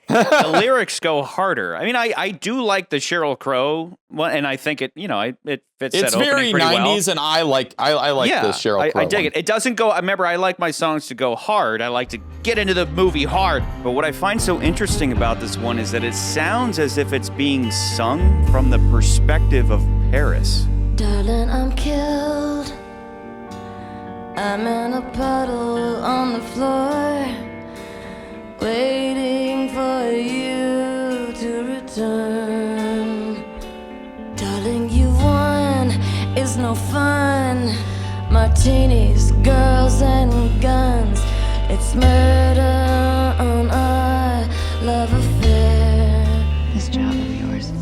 [SPEAKER 1] The lyrics go harder. I do like the Sheryl Crow one, and I think it fits
[SPEAKER 3] it's
[SPEAKER 1] that opening pretty well.
[SPEAKER 3] It's very 90s, and I like the Sheryl Crow
[SPEAKER 1] I dig
[SPEAKER 3] one.
[SPEAKER 1] it. It doesn't go... Remember, I like my songs to go hard. I like to get into the movie hard. But what I find so interesting about this one is that it sounds as if it's being sung from the perspective of Paris.
[SPEAKER 16] Darling, I'm killed. I'm in a puddle on the floor, waiting for you to return. Darling, you won. It's no fun. Martinis, girls, and guns. It's murder on our love affair.
[SPEAKER 21] This job of yours.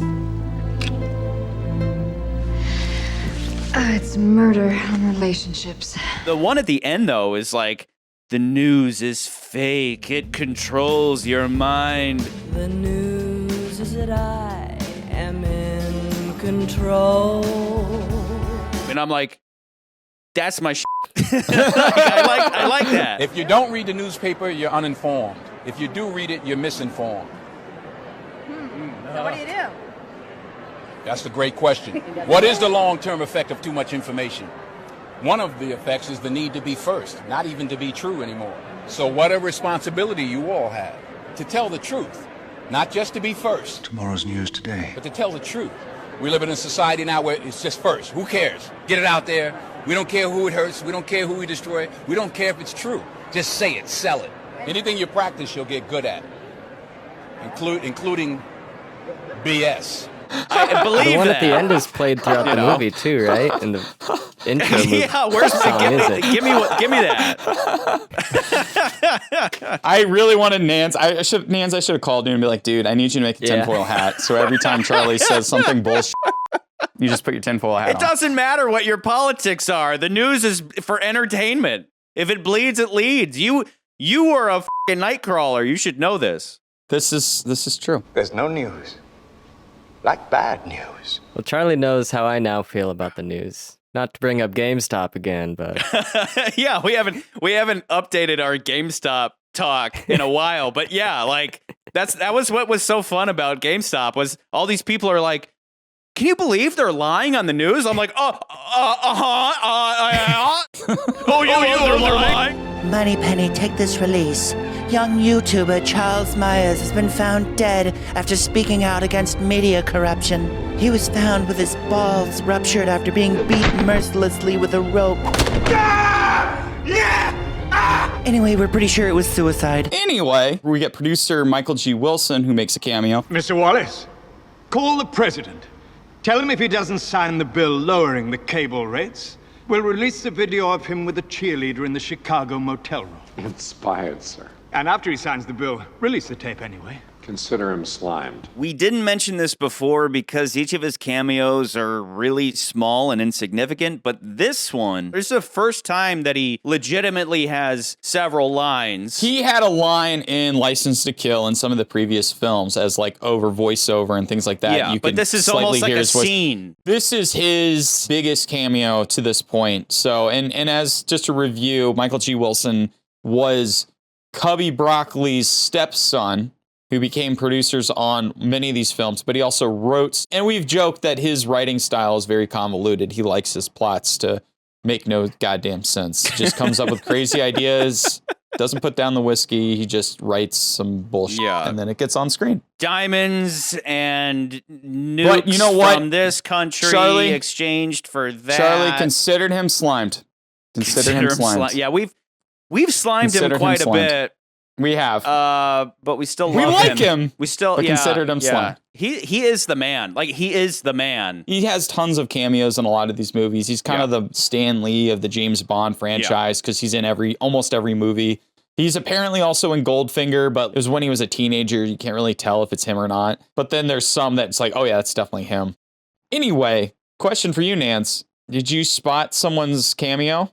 [SPEAKER 21] It's murder on relationships.
[SPEAKER 1] The one at the end, though, is like, the news is fake. It controls your mind.
[SPEAKER 16] The news is that I am in control.
[SPEAKER 1] And I'm like, that's my shit. I like that.
[SPEAKER 8] If you don't read the newspaper, you're uninformed. If you do read it, you're misinformed.
[SPEAKER 18] So what do you do?
[SPEAKER 8] That's a great question. What is the long-term effect of too much information? One of the effects is the need to be first, not even to be true anymore. So what a responsibility you all have to tell the truth, not just to be first.
[SPEAKER 12] Tomorrow's news today.
[SPEAKER 8] But to tell the truth. We live in a society now where it's just first. Who cares? Get it out there. We don't care who it hurts. We don't care who we destroy. We don't care if it's true. Just say it, sell it. Anything you practice, you'll get good at, including BS.
[SPEAKER 1] I believe
[SPEAKER 4] the one
[SPEAKER 1] that.
[SPEAKER 4] at the end is played throughout the movie too, right? In the intro movie.
[SPEAKER 1] Yeah, where's the give me that.
[SPEAKER 3] I really wanted Nance. I should have called you and be like, dude, I need you to make a tinfoil hat. So every time Charlie says something bullshit, you just put your tinfoil hat on.
[SPEAKER 1] It doesn't matter what your politics are. The news is for entertainment. If it bleeds, it leads. You are a fucking nightcrawler. You should know this.
[SPEAKER 3] This is true.
[SPEAKER 22] There's no news like bad news.
[SPEAKER 4] Well, Charlie knows how I now feel about the news. Not to bring up GameStop again, but
[SPEAKER 1] yeah, we haven't updated our GameStop talk in a while. But yeah, like that was what was so fun about GameStop was all these people are like, can you believe they're lying on the news? I'm like, oh, they're lying.
[SPEAKER 24] Moneypenny, take this release. Young YouTuber Charles Myers has been found dead after speaking out against media corruption. He was found with his balls ruptured after being beaten mercilessly with a rope. Anyway, we're pretty sure it was suicide.
[SPEAKER 3] Anyway, we get producer Michael G. Wilson, who makes a cameo.
[SPEAKER 25] Mr. Wallace, call the president. Tell him if he doesn't sign the bill lowering the cable rates, we'll release the video of him with a cheerleader in the Chicago motel room.
[SPEAKER 26] Inspired, sir.
[SPEAKER 25] And after he signs the bill, release the tape anyway.
[SPEAKER 26] Consider him slimed.
[SPEAKER 1] We didn't mention this before because each of his cameos are really small and insignificant, but this one, this is the first time that he legitimately has several lines.
[SPEAKER 3] He had a line in License to Kill in some of the previous films as like over voiceover and things like that.
[SPEAKER 1] Yeah,
[SPEAKER 3] you
[SPEAKER 1] but
[SPEAKER 3] could
[SPEAKER 1] this is
[SPEAKER 3] slightly
[SPEAKER 1] almost like
[SPEAKER 3] hear
[SPEAKER 1] a
[SPEAKER 3] his voice.
[SPEAKER 1] scene.
[SPEAKER 3] This is his biggest cameo to this point. So, and as just a review, Michael G. Wilson was Cubby Broccoli's stepson, who became producers on many of these films, but he also wrote, and we've joked that his writing style is very convoluted. He likes his plots to make no goddamn sense. Just comes up with crazy ideas, doesn't put down the whiskey, he just writes some bullshit, and then it gets on screen.
[SPEAKER 1] Diamonds and nukes from this country
[SPEAKER 3] Charlie,
[SPEAKER 1] exchanged for that.
[SPEAKER 3] Charlie, considered him slimed. Consider him slimed.
[SPEAKER 1] Yeah, we've slimed him quite a bit.
[SPEAKER 3] We have.
[SPEAKER 1] But we still love
[SPEAKER 3] we
[SPEAKER 1] him.
[SPEAKER 3] like him.
[SPEAKER 1] We still
[SPEAKER 3] considered him slimed.
[SPEAKER 1] He is the man. Like, he is the man.
[SPEAKER 3] He has tons of cameos in a lot of these movies. He's kind of the Stan Lee of the James Bond franchise because he's in almost every movie. He's apparently also in Goldfinger, but it was when he was a teenager. You can't really tell if it's him or not. But then there's some that's like, oh yeah, that's definitely him. Anyway, question for you, Nance. Did you spot someone's cameo?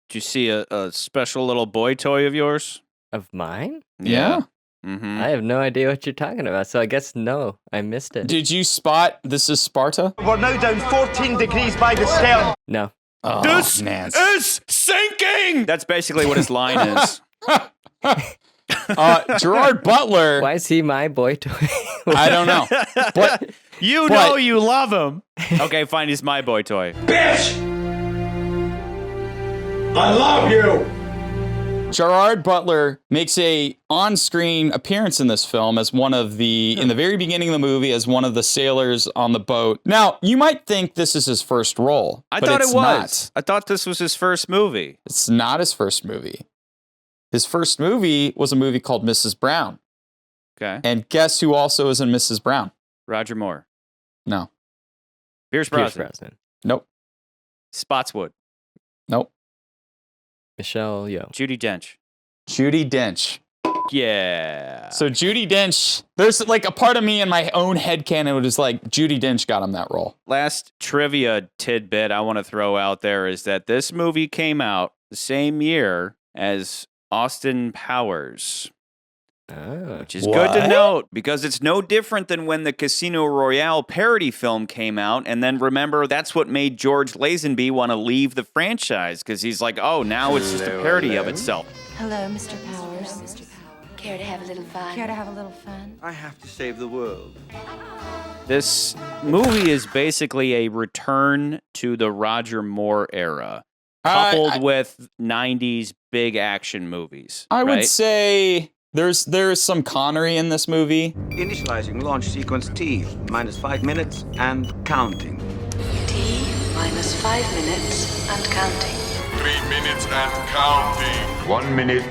[SPEAKER 1] Did you see a special little boy toy of yours?
[SPEAKER 4] Of mine?
[SPEAKER 3] Yeah.
[SPEAKER 1] Mm-hmm.
[SPEAKER 4] I have no idea what you're talking about, so I guess no, I missed it.
[SPEAKER 3] Did you spot This Is Sparta?
[SPEAKER 25] We're now down 14 degrees by the stern.
[SPEAKER 4] No.
[SPEAKER 3] Oh,
[SPEAKER 1] this
[SPEAKER 3] Nance.
[SPEAKER 1] is sinking! That's basically what his line is.
[SPEAKER 3] Gerard Butler.
[SPEAKER 4] Why is he my boy toy?
[SPEAKER 3] I don't know. But
[SPEAKER 1] you know you love him. Okay, fine, he's my boy toy.
[SPEAKER 14] Bitch! I love you!
[SPEAKER 3] Gerard Butler makes a on-screen appearance in this film as one of in the very beginning of the movie, as one of the sailors on the boat. Now, you might think this is his first role.
[SPEAKER 1] I
[SPEAKER 3] but
[SPEAKER 1] thought
[SPEAKER 3] it's
[SPEAKER 1] it was.
[SPEAKER 3] Not.
[SPEAKER 1] I thought this was his first movie.
[SPEAKER 3] It's not his first movie. His first movie was a movie called Mrs. Brown.
[SPEAKER 1] Okay.
[SPEAKER 3] And guess who also is in Mrs. Brown?
[SPEAKER 1] Roger Moore.
[SPEAKER 3] No.
[SPEAKER 1] Pierce Brosnan.
[SPEAKER 3] Nope.
[SPEAKER 1] Spotswood.
[SPEAKER 3] Nope.
[SPEAKER 4] Michelle Yeoh.
[SPEAKER 1] Judi Dench.
[SPEAKER 3] Judi Dench.
[SPEAKER 1] Yeah.
[SPEAKER 3] So Judi Dench, there's like a part of me in my own headcanon was like, Judi Dench got him that role.
[SPEAKER 1] Last trivia tidbit I want to throw out there is that this movie came out the same year as Austin Powers. Which is good to note, because it's no different than when the Casino Royale parody film came out. And then remember, that's what made George Lazenby want to leave the franchise, because he's like, oh, now it's just a parody of itself.
[SPEAKER 16] Hello, Mr. Powers. Care to have a little fun? Care to have a little fun?
[SPEAKER 9] I have to save the world.
[SPEAKER 1] This movie is basically a return to the Roger Moore era, coupled with 90s big action movies.
[SPEAKER 3] I would say there's some Connery in this movie.
[SPEAKER 9] Initializing launch sequence T, -5 minutes and counting.
[SPEAKER 7] T -5 minutes and counting.
[SPEAKER 14] 3 minutes and counting.
[SPEAKER 2] 1 minute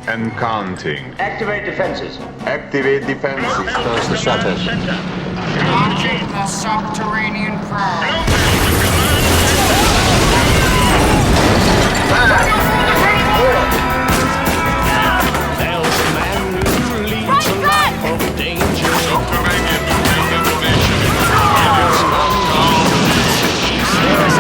[SPEAKER 2] and counting.
[SPEAKER 22] Activate defenses.
[SPEAKER 2] Activate defenses.
[SPEAKER 22] Close the shutters.
[SPEAKER 5] Launching the subterranean probe. There's a man who leads a life of danger. Subterranean information. There's a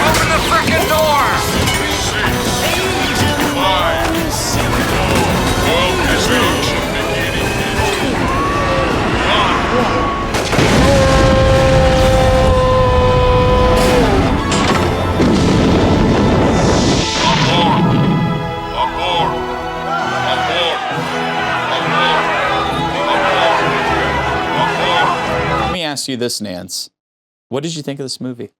[SPEAKER 5] open the frickin' door!
[SPEAKER 3] 6. Let me ask you this, Nance. What did you think of this movie?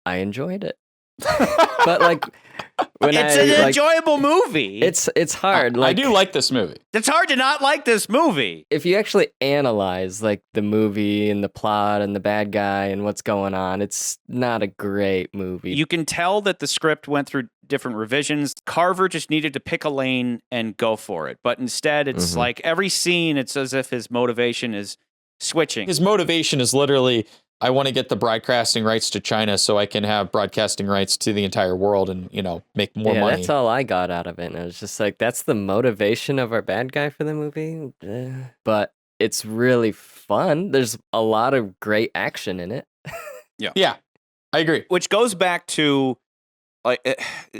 [SPEAKER 4] I enjoyed it. But like when
[SPEAKER 1] it's an enjoyable movie.
[SPEAKER 4] It's hard.
[SPEAKER 3] I do like this movie.
[SPEAKER 1] It's hard to not like this movie.
[SPEAKER 4] If you actually analyze like the movie and the plot and the bad guy and what's going on, it's not a great movie.
[SPEAKER 1] You can tell that the script went through different revisions. Carver just needed to pick a lane and go for it. But instead, it's like every scene, it's as if his motivation is switching.
[SPEAKER 3] His motivation is literally, I want to get the broadcasting rights to China so I can have broadcasting rights to the entire world and, make more money.
[SPEAKER 4] That's all I got out of it. And I was just like, that's the motivation of our bad guy for the movie. But it's really fun. There's a lot of great action in it.
[SPEAKER 3] Yeah, I agree.
[SPEAKER 1] Which goes back to,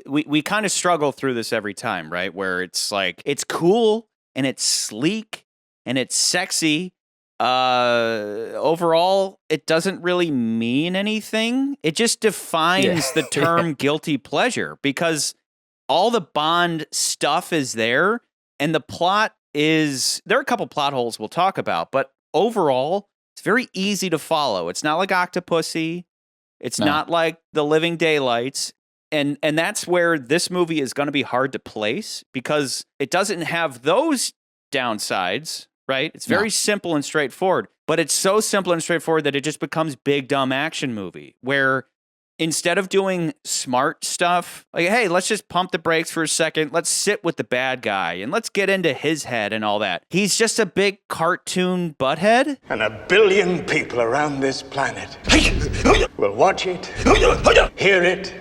[SPEAKER 1] we kind of struggle through this every time, right? Where it's like, it's cool and it's sleek and it's sexy. Overall, it doesn't really mean anything. It just defines the term guilty pleasure, because all the Bond stuff is there and the plot is, there are a couple plot holes we'll talk about, but overall, it's very easy to follow. It's not like Octopussy. It's not like The Living Daylights. And that's where this movie is going to be hard to place, because it doesn't have those downsides. Right? It's very simple and straightforward, but it's so simple and straightforward that it just becomes big, dumb action movie, where instead of doing smart stuff, like, hey, let's just pump the brakes for a second. Let's sit with the bad guy and let's get into his head and all that. He's just a big cartoon butthead.
[SPEAKER 25] And 1 billion people around this planet will watch it, hear it,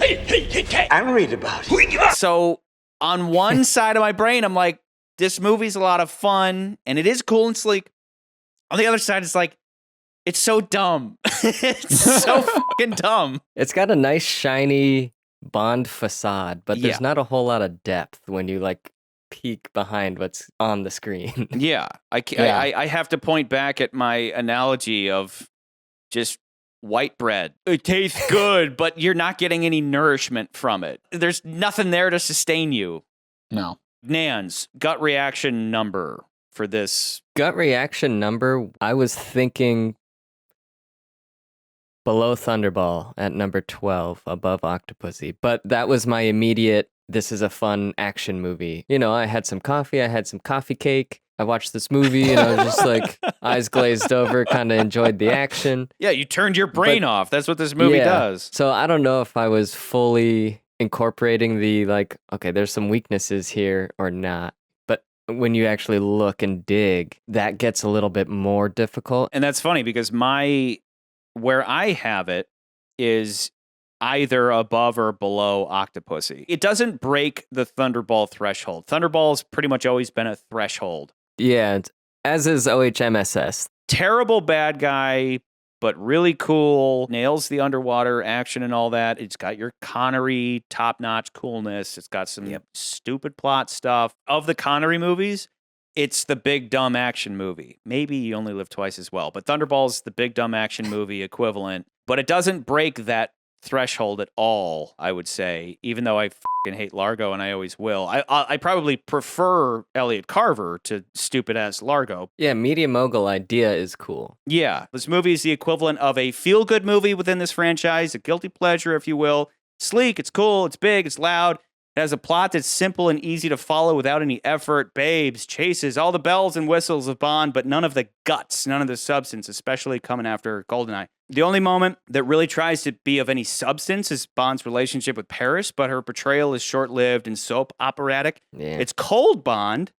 [SPEAKER 25] and read about it.
[SPEAKER 1] So on one side of my brain, I'm like, this movie's a lot of fun, and it is cool and sleek. On the other side, it's like, it's so dumb. It's so fucking dumb.
[SPEAKER 4] It's got a nice, shiny Bond facade, but there's not a whole lot of depth when you, peek behind what's on the screen.
[SPEAKER 1] I have to point back at my analogy of just white bread. It tastes good, but you're not getting any nourishment from it. There's nothing there to sustain you.
[SPEAKER 3] No.
[SPEAKER 1] Nan's gut reaction number for this.
[SPEAKER 4] Gut reaction number, I was thinking below Thunderball at number 12, above Octopussy. But that was my immediate, this is a fun action movie. I had some coffee, I had some coffee cake. I watched this movie and I was just eyes glazed over, kind of enjoyed the action.
[SPEAKER 1] Yeah, you turned your brain off. That's what this movie does.
[SPEAKER 4] So I don't know if I was fully incorporating the okay, there's some weaknesses here or not. But when you actually look and dig, that gets a little bit more difficult.
[SPEAKER 1] And that's funny, because where I have it is either above or below Octopussy. It doesn't break the Thunderball threshold. Thunderball's pretty much always been a threshold.
[SPEAKER 4] Yeah, as is OHMSS.
[SPEAKER 1] Terrible bad guy, but really cool. Nails the underwater action and all that. It's got your Connery top-notch coolness. It's got some stupid plot stuff. Of the Connery movies, it's the big dumb action movie. Maybe You Only Live Twice as well, but Thunderball's the big dumb action movie equivalent. But it doesn't break that threshold at all, I would say, even though I fucking hate Largo and I always will. I probably prefer Elliot Carver to stupid-ass Largo.
[SPEAKER 4] Yeah, Media Mogul idea is cool.
[SPEAKER 1] Yeah, this movie is the equivalent of a feel-good movie within this franchise, a guilty pleasure, if you will. Sleek, it's cool, it's big, it's loud. It has a plot that's simple and easy to follow without any effort. Babes, chases, all the bells and whistles of Bond, but none of the guts, none of the substance, especially coming after GoldenEye. The only moment that really tries to be of any substance is Bond's relationship with Paris, but her portrayal is short-lived and soap operatic.
[SPEAKER 4] Yeah.
[SPEAKER 1] It's cold Bond,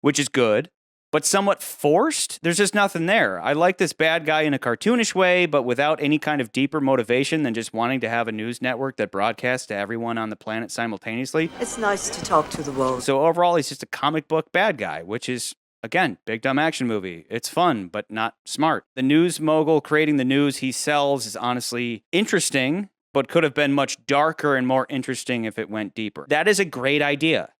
[SPEAKER 1] which is good, but somewhat forced. There's just nothing there. I like this bad guy in a cartoonish way, but without any kind of deeper motivation than just wanting to have a news network that broadcasts to everyone on the planet simultaneously.
[SPEAKER 6] It's nice to talk to the world.
[SPEAKER 1] So overall, he's just a comic book bad guy, which is, again, big dumb action movie. It's fun, but not smart. The news mogul creating the news he sells is honestly interesting, but could have been much darker and more interesting if it went deeper. That is a great idea.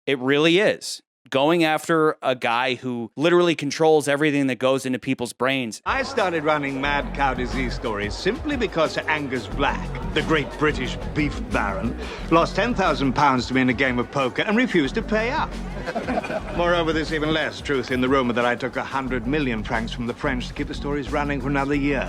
[SPEAKER 1] It really is. Going after a guy who literally controls everything that goes into people's brains.
[SPEAKER 25] I started running mad cow disease stories simply because Sir Angus Black, the great British beef baron, lost £10,000 to me in a game of poker and refused to pay up. Moreover, there's even less truth in the rumor that I took 100 million francs from the French to keep the stories running for another year.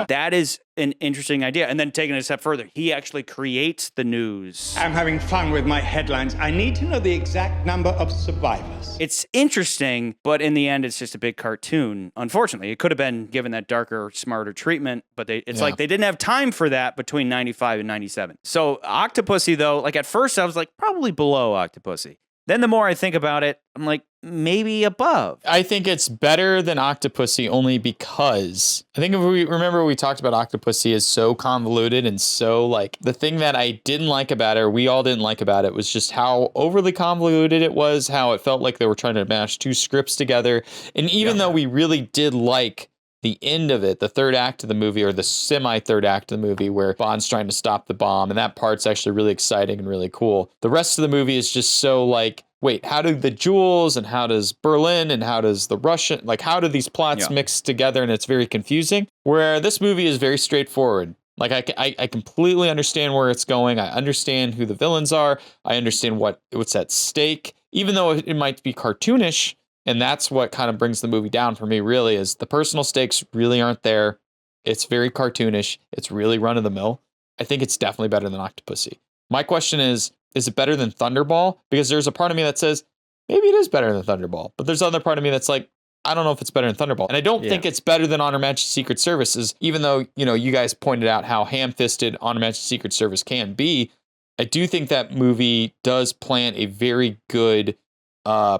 [SPEAKER 1] That is an interesting idea. And then taking it a step further, he actually creates the news.
[SPEAKER 25] I'm having fun with my headlines. I need to know the exact number of survivors.
[SPEAKER 1] It's interesting, but in the end, it's just a big cartoon. Unfortunately, it could have been given that darker, smarter treatment, but it's like they didn't have time for that between 95 and 97. So Octopussy, though, like at first I was like, probably below Octopussy. Then the more I think about it, I'm like, maybe above.
[SPEAKER 3] I think it's better than Octopussy only because I think if we remember we talked about Octopussy is so convoluted and so like the thing that I didn't like about it, or we all didn't like about it, was just how overly convoluted it was, how it felt like they were trying to mash two scripts together. And even though we really did like the end of it, the third act of the movie, or the semi-third act of the movie where Bond's trying to stop the bomb, and that part's actually really exciting and really cool. The rest of the movie is just so like, wait, how do the jewels and how does Berlin and how does the Russian, like how do these plots mix together, and it's very confusing. Where this movie is very straightforward. Like I completely understand where it's going. I understand who the villains are. I understand what's at stake, even though it might be cartoonish. And that's what kind of brings the movie down for me, really, is the personal stakes really aren't there. It's very cartoonish. It's really run-of-the-mill. I think it's definitely better than Octopussy. My question is it better than Thunderball? Because there's a part of me that says, maybe it is better than Thunderball. But there's another part of me that's like, I don't know if it's better than Thunderball. And I don't think it's better than On Her Majesty's Secret Service, even though, you guys pointed out how ham-fisted On Her Majesty's Secret Service can be. I do think that movie does plant a very good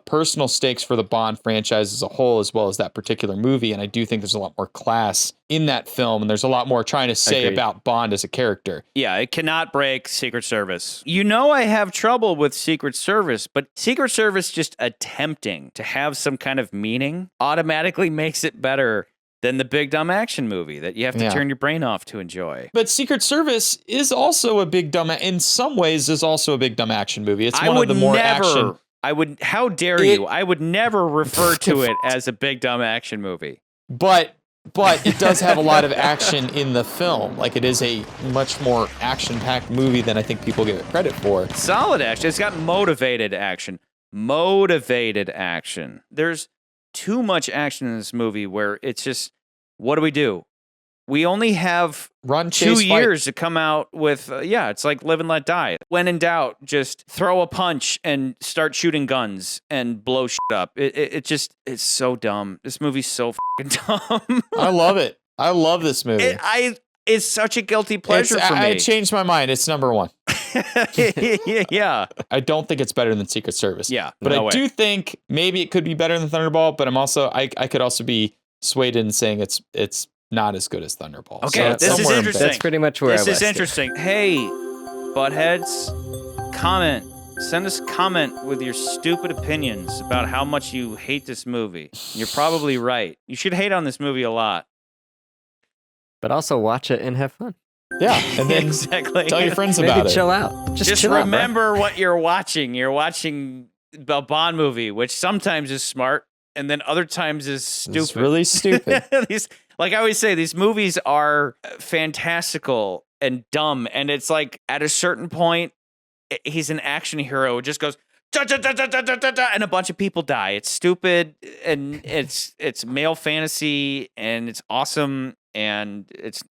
[SPEAKER 3] personal stakes for the Bond franchise as a whole, as well as that particular movie. And I do think there's a lot more class in that film, and there's a lot more trying to say about Bond as a character.
[SPEAKER 1] Yeah, it cannot break Secret Service. I have trouble with Secret Service, but Secret Service just attempting to have some kind of meaning automatically makes it better than the big dumb action movie that you have to turn your brain off to enjoy.
[SPEAKER 3] But Secret Service is also a big dumb, in some ways, is also a big dumb action movie. It's one of the more action.
[SPEAKER 1] How dare you? I would never refer to it as a big dumb action movie.
[SPEAKER 3] But it does have a lot of action in the film. Like, it is a much more action-packed movie than I think people give it credit for.
[SPEAKER 1] Solid action. It's got motivated action. Motivated action. There's too much action in this movie where it's just, what do we do? We only have 2 years to come out with, it's like Live and Let Die. When in doubt, just throw a punch and start shooting guns and blow shit up. It's so dumb. This movie's so fucking dumb.
[SPEAKER 3] I love it. I love this movie.
[SPEAKER 1] It's such a guilty pleasure for me.
[SPEAKER 3] I changed my mind. It's number one.
[SPEAKER 1] Yeah.
[SPEAKER 3] I don't think it's better than Secret Service.
[SPEAKER 1] Yeah.
[SPEAKER 3] But I do think maybe it could be better than Thunderball, but I could also be swayed in saying it's not as good as Thunderball.
[SPEAKER 1] Okay,
[SPEAKER 3] so
[SPEAKER 1] this is interesting.
[SPEAKER 4] That's pretty much where
[SPEAKER 1] this is interesting. Hey, buttheads, comment Send us a comment with your stupid opinions about how much you hate this movie. You're probably right. You should hate on this movie a lot.
[SPEAKER 4] But also watch it and have fun.
[SPEAKER 3] Yeah, and then
[SPEAKER 1] exactly.
[SPEAKER 3] tell your friends about
[SPEAKER 4] Maybe
[SPEAKER 3] it.
[SPEAKER 4] chill out.
[SPEAKER 1] Just
[SPEAKER 4] chill out,
[SPEAKER 1] remember what you're watching. You're watching a Bond movie, which sometimes is smart, and then other times is stupid.
[SPEAKER 3] It's really stupid.
[SPEAKER 1] Like I always say, these movies are fantastical and dumb, and it's like at a certain point, he's an action hero. It just goes da, da, da, da, da, da, da, da, and a bunch of people die. It's stupid, and it's male fantasy, and it's awesome, and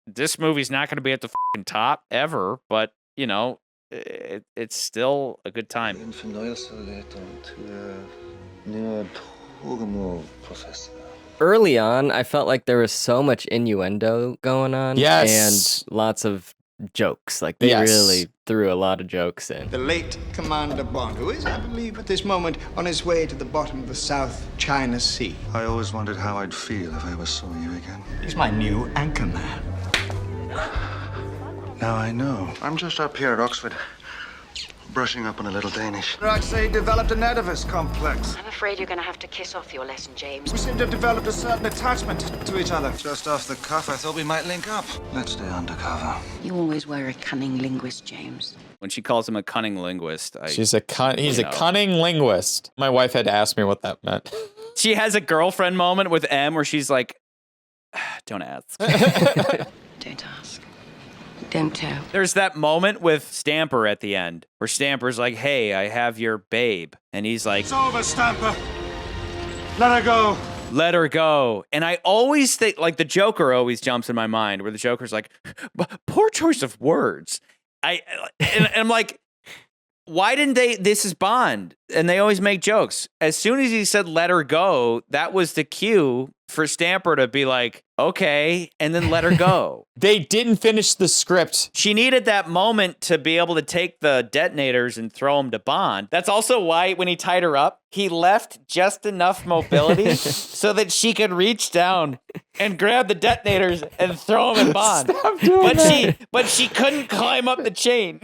[SPEAKER 1] this movie's not going to be at the fucking top ever, but you know, it's still a good time.
[SPEAKER 4] Early on, I felt like there was so much innuendo going on.
[SPEAKER 3] Yes.
[SPEAKER 4] And lots of jokes. Like, they really threw a lot of jokes in.
[SPEAKER 10] The late Commander Bond, who is, I believe, at this moment on his way to the bottom of the South China Sea.
[SPEAKER 12] I always wondered how I'd feel if I ever saw you again.
[SPEAKER 10] He's my new anchorman.
[SPEAKER 12] Now I know. I'm just up here at Oxford, brushing up on a little Danish.
[SPEAKER 22] I'd say he developed an Oedipus complex.
[SPEAKER 13] I'm afraid you're going to have to kiss off your lesson, James.
[SPEAKER 22] We seem to have developed a certain attachment to each other.
[SPEAKER 12] Just off the cuff, I thought we might link up. Let's stay undercover.
[SPEAKER 13] You always were a cunning linguist, James.
[SPEAKER 1] When she calls him a cunning linguist,
[SPEAKER 3] he's a cunning linguist. My wife had to ask me what that meant.
[SPEAKER 1] She has a girlfriend moment with M where she's like, don't ask.
[SPEAKER 13] Don't ask. Don't tell.
[SPEAKER 1] There's that moment with Stamper at the end where Stamper's like, hey, I have your babe. And he's like,
[SPEAKER 14] It's over, Stamper. Let her go.
[SPEAKER 1] Let her go. And I always think, like, the Joker always jumps in my mind where the Joker's like, poor choice of words. And I'm like, why didn't they? This is Bond. And they always make jokes. As soon as he said, let her go, that was the cue for Stamper to be like, okay, and then let her go.
[SPEAKER 3] They didn't finish the script.
[SPEAKER 1] She needed that moment to be able to take the detonators and throw them to Bond. That's also why when he tied her up, he left just enough mobility so that she could reach down and grab the detonators and throw them at Bond.
[SPEAKER 3] Stop doing that.
[SPEAKER 1] But she couldn't climb up the chain.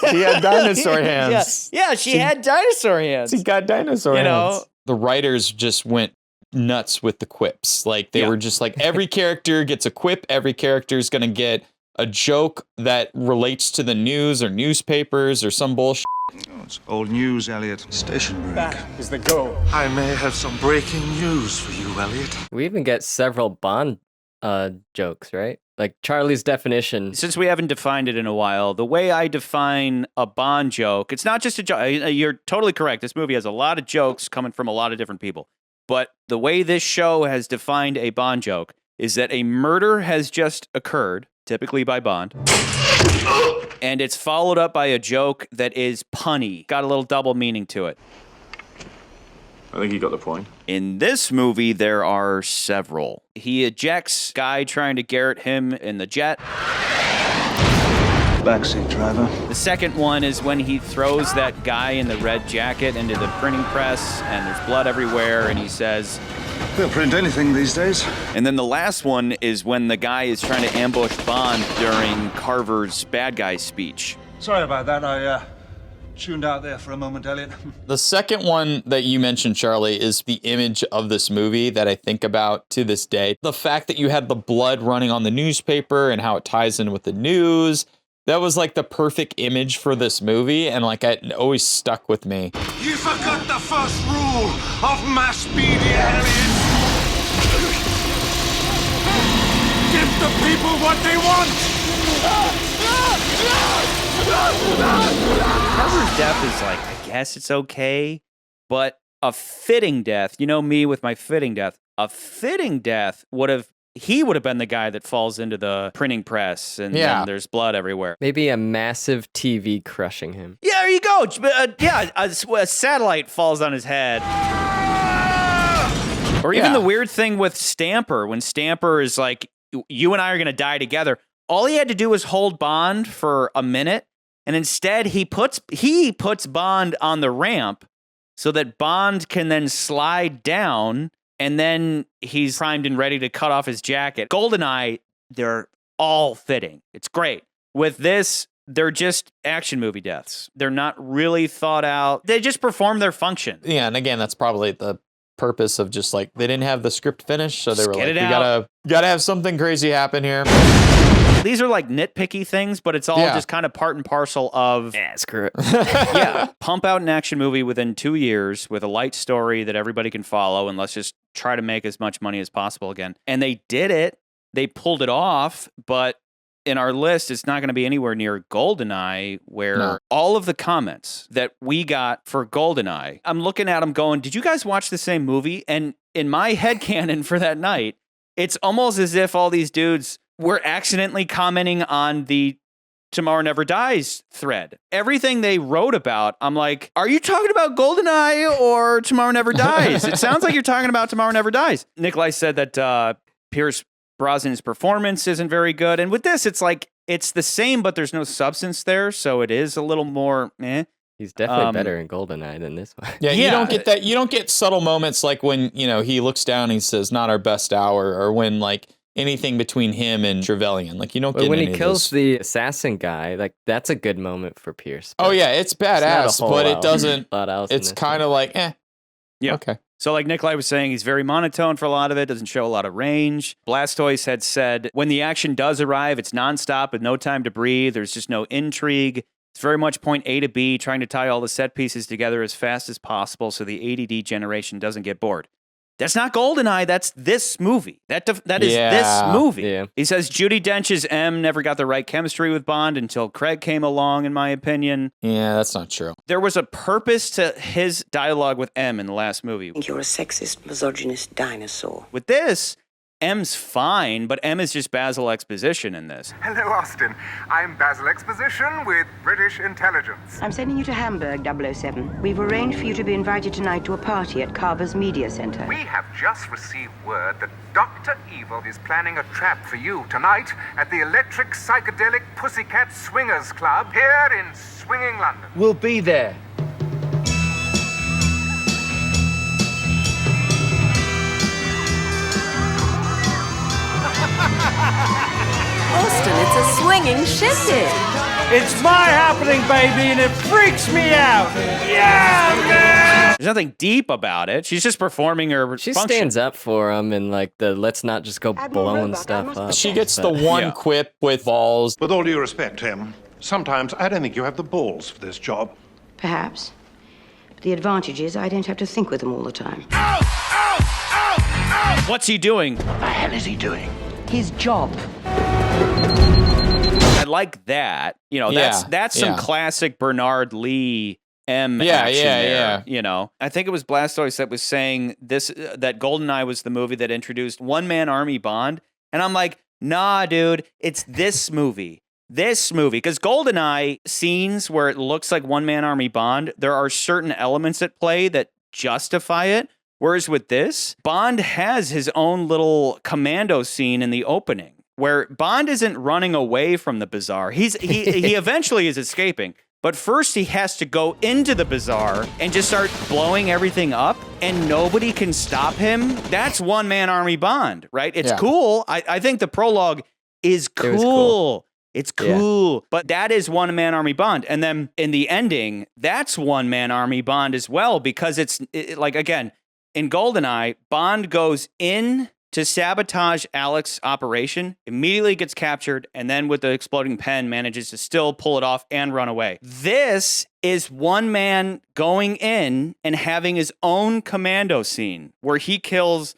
[SPEAKER 3] He had dinosaur hands.
[SPEAKER 1] Yeah, she had dinosaur hands.
[SPEAKER 3] He got dinosaur
[SPEAKER 1] You
[SPEAKER 3] hands.
[SPEAKER 1] know?
[SPEAKER 3] The writers just went nuts with the quips. Like they were just like, every character gets a quip. Every character is going to get a joke that relates to the news or newspapers or some bullshit.
[SPEAKER 12] Oh, it's old news, Elliot. Station break.
[SPEAKER 10] That is the goal.
[SPEAKER 22] I may have some breaking news for you, Elliot.
[SPEAKER 4] We even get several Bond jokes, right? Like Charlie's definition.
[SPEAKER 1] Since we haven't defined it in a while, the way I define a Bond joke, it's not just a joke. You're totally correct. This movie has a lot of jokes coming from a lot of different people. But the way this show has defined a Bond joke is that a murder has just occurred, typically by Bond, and it's followed up by a joke that is punny, got a little double meaning to it.
[SPEAKER 26] I think you got the point.
[SPEAKER 1] In this movie, there are several. He ejects guy trying to garrote him in the jet.
[SPEAKER 12] Backseat driver.
[SPEAKER 1] The second one is when he throws that guy in the red jacket into the printing press, and there's blood everywhere, and he says,
[SPEAKER 12] They'll print anything these days.
[SPEAKER 1] And then the last one is when the guy is trying to ambush Bond during Carver's bad guy speech.
[SPEAKER 22] Sorry about that. I tuned out there for a moment, Elliot.
[SPEAKER 3] The second one that you mentioned, Charlie, is the image of this movie that I think about to this day. The fact that you had the blood running on the newspaper and how it ties in with the news. That was like the perfect image for this movie, and like it always stuck with me.
[SPEAKER 14] You forgot the first rule of mass media, Elliot. Give the people what they want.
[SPEAKER 1] Carver's death is like, I guess it's okay, but a fitting death, you know me with my fitting death, a fitting death he would have been the guy that falls into the printing press and then there's blood everywhere.
[SPEAKER 4] Maybe a massive TV crushing him.
[SPEAKER 1] Yeah, there you go. A satellite falls on his head. Or even the weird thing with Stamper, when Stamper is like, you and I are going to die together. All he had to do was hold Bond for a minute, and instead he puts Bond on the ramp so that Bond can then slide down, and then he's primed and ready to cut off his jacket. GoldenEye, they're all fitting. It's great. With this, they're just action movie deaths. They're not really thought out. They just perform their function.
[SPEAKER 3] Yeah, and again, that's probably the purpose of just like they didn't have the script finished, so they were like, we gotta have something crazy happen here.
[SPEAKER 1] These are like nitpicky things, but it's all just kind of part and parcel of
[SPEAKER 4] screw it.
[SPEAKER 1] Pump out an action movie within 2 years with a light story that everybody can follow, and let's just try to make as much money as possible again. And they did it. They pulled it off, but in our list, it's not going to be anywhere near GoldenEye, where all of the comments that we got for GoldenEye, I'm looking at them going, did you guys watch the same movie? And in my headcanon for that night, it's almost as if all these dudes were accidentally commenting on the Tomorrow Never Dies thread. Everything they wrote about, I'm like, are you talking about GoldenEye or Tomorrow Never Dies? It sounds like you're talking about Tomorrow Never Dies. Nikolai said that Pierce Brosnan's performance isn't very good. And with this, it's like, it's the same, but there's no substance there. So it is a little more eh.
[SPEAKER 4] He's definitely better in GoldenEye than this one.
[SPEAKER 3] Yeah, you don't get that. You don't get subtle moments like when, he looks down and he says, not our best hour, or when like anything between him and Trevelyan. Like you don't get
[SPEAKER 4] when
[SPEAKER 3] any
[SPEAKER 4] he
[SPEAKER 3] of
[SPEAKER 4] kills
[SPEAKER 3] those.
[SPEAKER 4] the assassin guy, like that's a good moment for Pierce.
[SPEAKER 3] Oh yeah, it's badass, but it doesn't. It's kind of like
[SPEAKER 1] Yeah.
[SPEAKER 3] Okay.
[SPEAKER 1] So like Nikolai was saying, he's very monotone for a lot of it, doesn't show a lot of range. Blastoise had said, when the action does arrive, it's nonstop with no time to breathe. There's just no intrigue. It's very much point A to B, trying to tie all the set pieces together as fast as possible so the ADD generation doesn't get bored. That's not GoldenEye. That's this movie. That is this movie.
[SPEAKER 4] Yeah.
[SPEAKER 1] He says Judi Dench's M never got the right chemistry with Bond until Craig came along, in my opinion.
[SPEAKER 3] Yeah, that's not true.
[SPEAKER 1] There was a purpose to his dialogue with M in the last movie.
[SPEAKER 7] I think you're a sexist, misogynist dinosaur.
[SPEAKER 1] With this, M's fine, but M is just Basil Exposition in this.
[SPEAKER 11] Hello, Austin. I'm Basil Exposition with British Intelligence.
[SPEAKER 7] I'm sending you to Hamburg, 007. We've arranged for you to be invited tonight to a party at Carver's Media Center.
[SPEAKER 11] We have just received word that Dr. Evil is planning a trap for you tonight at the Electric Psychedelic Pussycat Swingers Club here in swinging London.
[SPEAKER 9] We'll be there.
[SPEAKER 6] Austin, it's a swinging shindig.
[SPEAKER 14] It's my happening, baby, and it freaks me out. Yeah, man!
[SPEAKER 1] There's nothing deep about it. She's just performing her
[SPEAKER 4] She
[SPEAKER 1] function.
[SPEAKER 4] stands up for him and like the let's not just go blowing stuff up.
[SPEAKER 3] She gets the one quip with balls.
[SPEAKER 15] With all due respect, Tim, sometimes I don't think you have the balls for this job.
[SPEAKER 7] Perhaps. But the advantage is I don't have to think with them all the time.
[SPEAKER 1] What's he doing?
[SPEAKER 15] What the hell is he doing?
[SPEAKER 7] His job.
[SPEAKER 1] I like that. That's some classic Bernard Lee M action there. I think it was Blastoise that was saying this that GoldenEye was the movie that introduced one-man army Bond. And I'm like, nah, dude, it's this movie. This movie. Because GoldenEye scenes where it looks like one-man army Bond, there are certain elements at play that justify it. Whereas with this, Bond has his own little commando scene in the opening where Bond isn't running away from the bazaar. He eventually is escaping. But first he has to go into the bazaar and just start blowing everything up and nobody can stop him. That's one-man army Bond, right? It's cool. I think the prologue is cool. It's cool. But that is one-man army Bond. And then in the ending, that's one-man army Bond as well because it's like, again, in GoldenEye, Bond goes in to sabotage Alex's operation, immediately gets captured, and then with the exploding pen manages to still pull it off and run away. This is one man going in and having his own commando scene where he kills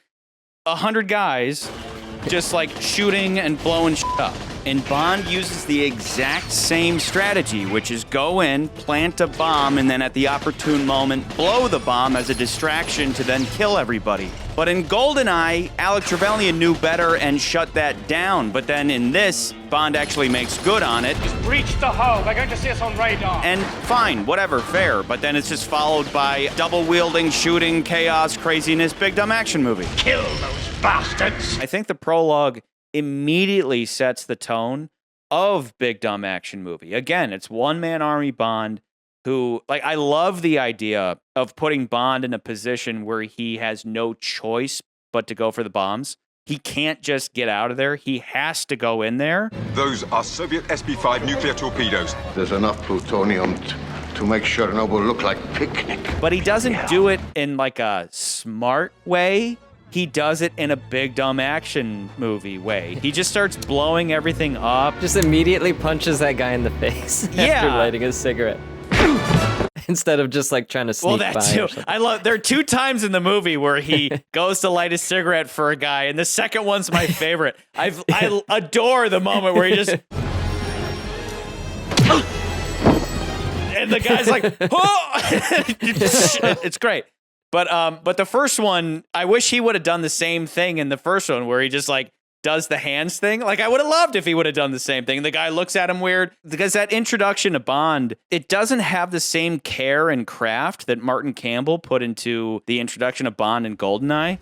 [SPEAKER 1] 100 guys just like shooting and blowing shit up. And Bond uses the exact same strategy, which is go in, plant a bomb, and then at the opportune moment, blow the bomb as a distraction to then kill everybody. But in GoldenEye, Alec Trevelyan knew better and shut that down. But then in this, Bond actually makes good on it.
[SPEAKER 14] Just breach the hull. They're going to see us on radar.
[SPEAKER 1] And fine, whatever, fair. But then it's just followed by double-wielding, shooting, chaos, craziness, big dumb action movie.
[SPEAKER 14] Kill those bastards.
[SPEAKER 1] I think the prologue immediately sets the tone of big dumb action movie. Again, it's one-man army Bond who, like, I love the idea of putting Bond in a position where he has no choice but to go for the bombs. He can't just get out of there. He has to go in there.
[SPEAKER 17] Those are Soviet SB-5 nuclear torpedoes.
[SPEAKER 22] There's enough plutonium to make Chernobyl look like a picnic.
[SPEAKER 1] But he doesn't do it in like a smart way. He does it in a big dumb action movie way. He just starts blowing everything up.
[SPEAKER 4] Just immediately punches that guy in the face after lighting his cigarette. Instead of just like trying to sneak by.
[SPEAKER 1] Well, that too. I love. There are 2 times in the movie where he goes to light a cigarette for a guy, and the second one's my favorite. I adore the moment where he just, and the guy's like, oh! It's great. But the first one, I wish he would have done the same thing in the first one, where he just like does the hands thing. Like, I would have loved if he would have done the same thing. The guy looks at him weird, because that introduction to Bond, it doesn't have the same care and craft that Martin Campbell put into the introduction of Bond in GoldenEye.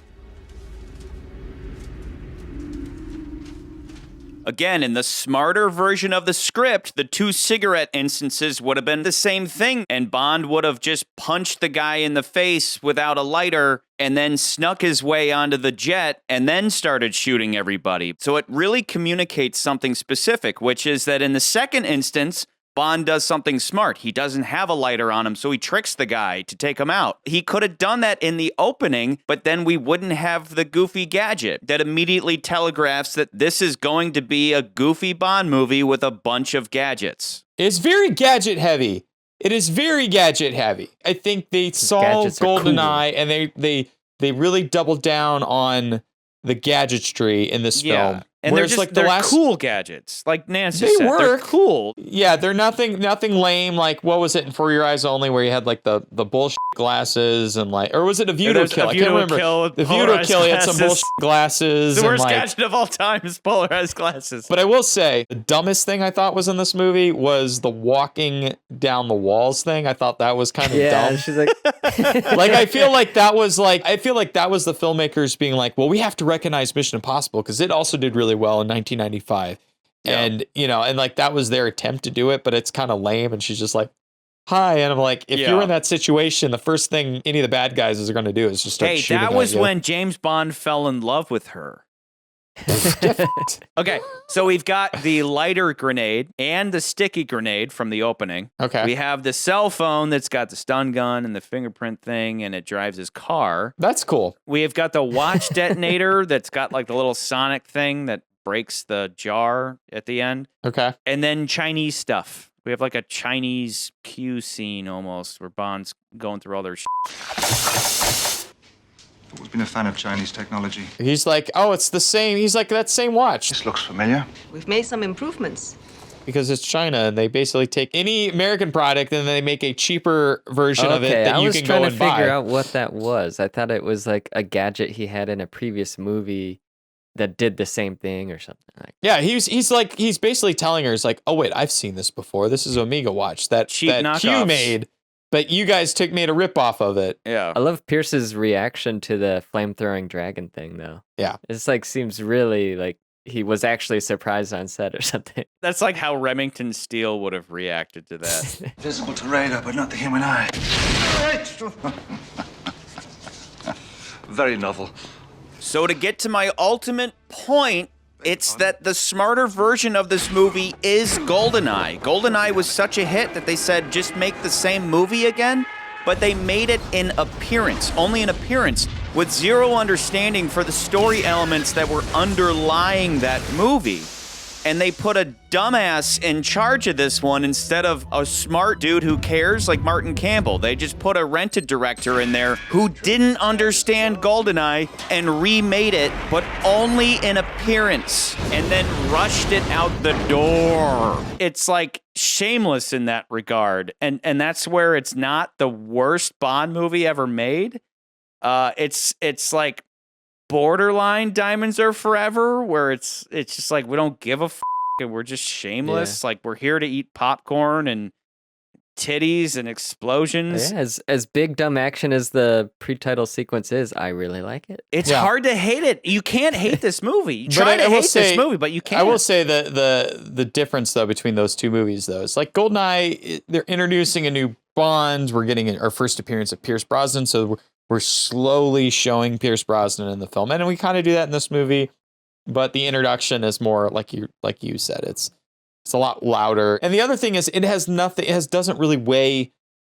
[SPEAKER 1] Again, in the smarter version of the script, the 2 cigarette instances would have been the same thing, and Bond would have just punched the guy in the face without a lighter and then snuck his way onto the jet and then started shooting everybody. So it really communicates something specific, which is that in the second instance, Bond does something smart. He doesn't have a lighter on him, so he tricks the guy to take him out. He could have done that in the opening, but then we wouldn't have the goofy gadget that immediately telegraphs that this is going to be a goofy Bond movie with a bunch of gadgets.
[SPEAKER 3] It's very gadget heavy. It is very gadget heavy. I think they saw GoldenEye cool. And they really doubled down on the gadgetry in this film.
[SPEAKER 1] And
[SPEAKER 3] whereas,
[SPEAKER 1] they're cool gadgets, like Nancy said.
[SPEAKER 3] Work.
[SPEAKER 1] They're cool.
[SPEAKER 3] Yeah, they're nothing lame. Like, what was it in For Your Eyes Only, where you had like the bullshit glasses and like, or was it A View to Kill? I can't remember. The View to Kill, he had some bullshit glasses.
[SPEAKER 1] The worst
[SPEAKER 3] and,
[SPEAKER 1] gadget of all time is polarized glasses.
[SPEAKER 3] But I will say, the dumbest thing I thought was in this movie was the walking down the walls thing. I thought that was kind of dumb.
[SPEAKER 4] She's like,
[SPEAKER 3] I feel like that was the filmmakers being like, well, we have to recognize Mission Impossible because it also did really well in 1995. Yeah. And, and like that was their attempt to do it, but it's kind of lame. And she's just like, hi. And I'm like, if you're in that situation, the first thing any of the bad guys are going to do is just start shooting.
[SPEAKER 1] Hey, that was when James Bond fell in love with her. Okay, so we've got the lighter grenade and the sticky grenade from the opening.
[SPEAKER 3] Okay.
[SPEAKER 1] We have the cell phone that's got the stun gun and the fingerprint thing, and it drives his car.
[SPEAKER 3] That's cool.
[SPEAKER 1] We have got the watch detonator that's got like the little sonic thing that breaks the jar at the end.
[SPEAKER 3] Okay.
[SPEAKER 1] And then Chinese stuff. We have like a Chinese Q scene almost where Bond's going through all their
[SPEAKER 12] We've been a fan of Chinese technology.
[SPEAKER 3] He's like, oh, it's the same. He's like, that same watch.
[SPEAKER 12] This looks familiar.
[SPEAKER 6] We've made some improvements.
[SPEAKER 3] Because it's China, and they basically take any American product and they make a cheaper version of it that you can go and buy.
[SPEAKER 4] I was trying to figure out what that was. I thought it was like a gadget he had in a previous movie that did the same thing or something.
[SPEAKER 3] Yeah, he's basically telling her, he's like, oh wait, I've seen this before. This is Omega watch that Q made. But you guys made a ripoff of it.
[SPEAKER 1] Yeah.
[SPEAKER 4] I love Pierce's reaction to the flame-throwing dragon thing, though.
[SPEAKER 3] Yeah.
[SPEAKER 4] It's like seems really like he was actually surprised on set or something.
[SPEAKER 1] That's like how Remington Steele would have reacted to that.
[SPEAKER 12] Visible to radar, but not the human eye. Very novel.
[SPEAKER 1] So to get to my ultimate point, it's that the smarter version of this movie is GoldenEye. GoldenEye was such a hit that they said, just make the same movie again, but they made it in appearance, only in appearance, with zero understanding for the story elements that were underlying that movie. And they put a dumbass in charge of this one instead of a smart dude who cares like Martin Campbell. They just put a rented director in there who didn't understand GoldenEye and remade it, but only in appearance, and then rushed it out the door. It's like shameless in that regard. And that's where it's not the worst Bond movie ever made. It's like borderline Diamonds Are Forever, where it's just like we don't give a f*** and we're just shameless. Yeah. Like we're here to eat popcorn and titties and explosions.
[SPEAKER 4] Yeah, as big dumb action as the pre-title sequence is, I really like it.
[SPEAKER 1] It's hard to hate it. You can't hate this movie. You try to hate this movie, but you can't.
[SPEAKER 3] I will say the difference though between those two movies though, it's like GoldenEye, they're introducing a new Bond. We're getting our first appearance of Pierce Brosnan, so we're slowly showing Pierce Brosnan in the film. And we kind of do that in this movie, but the introduction is more like you said, it's a lot louder. And the other thing is it doesn't really weigh.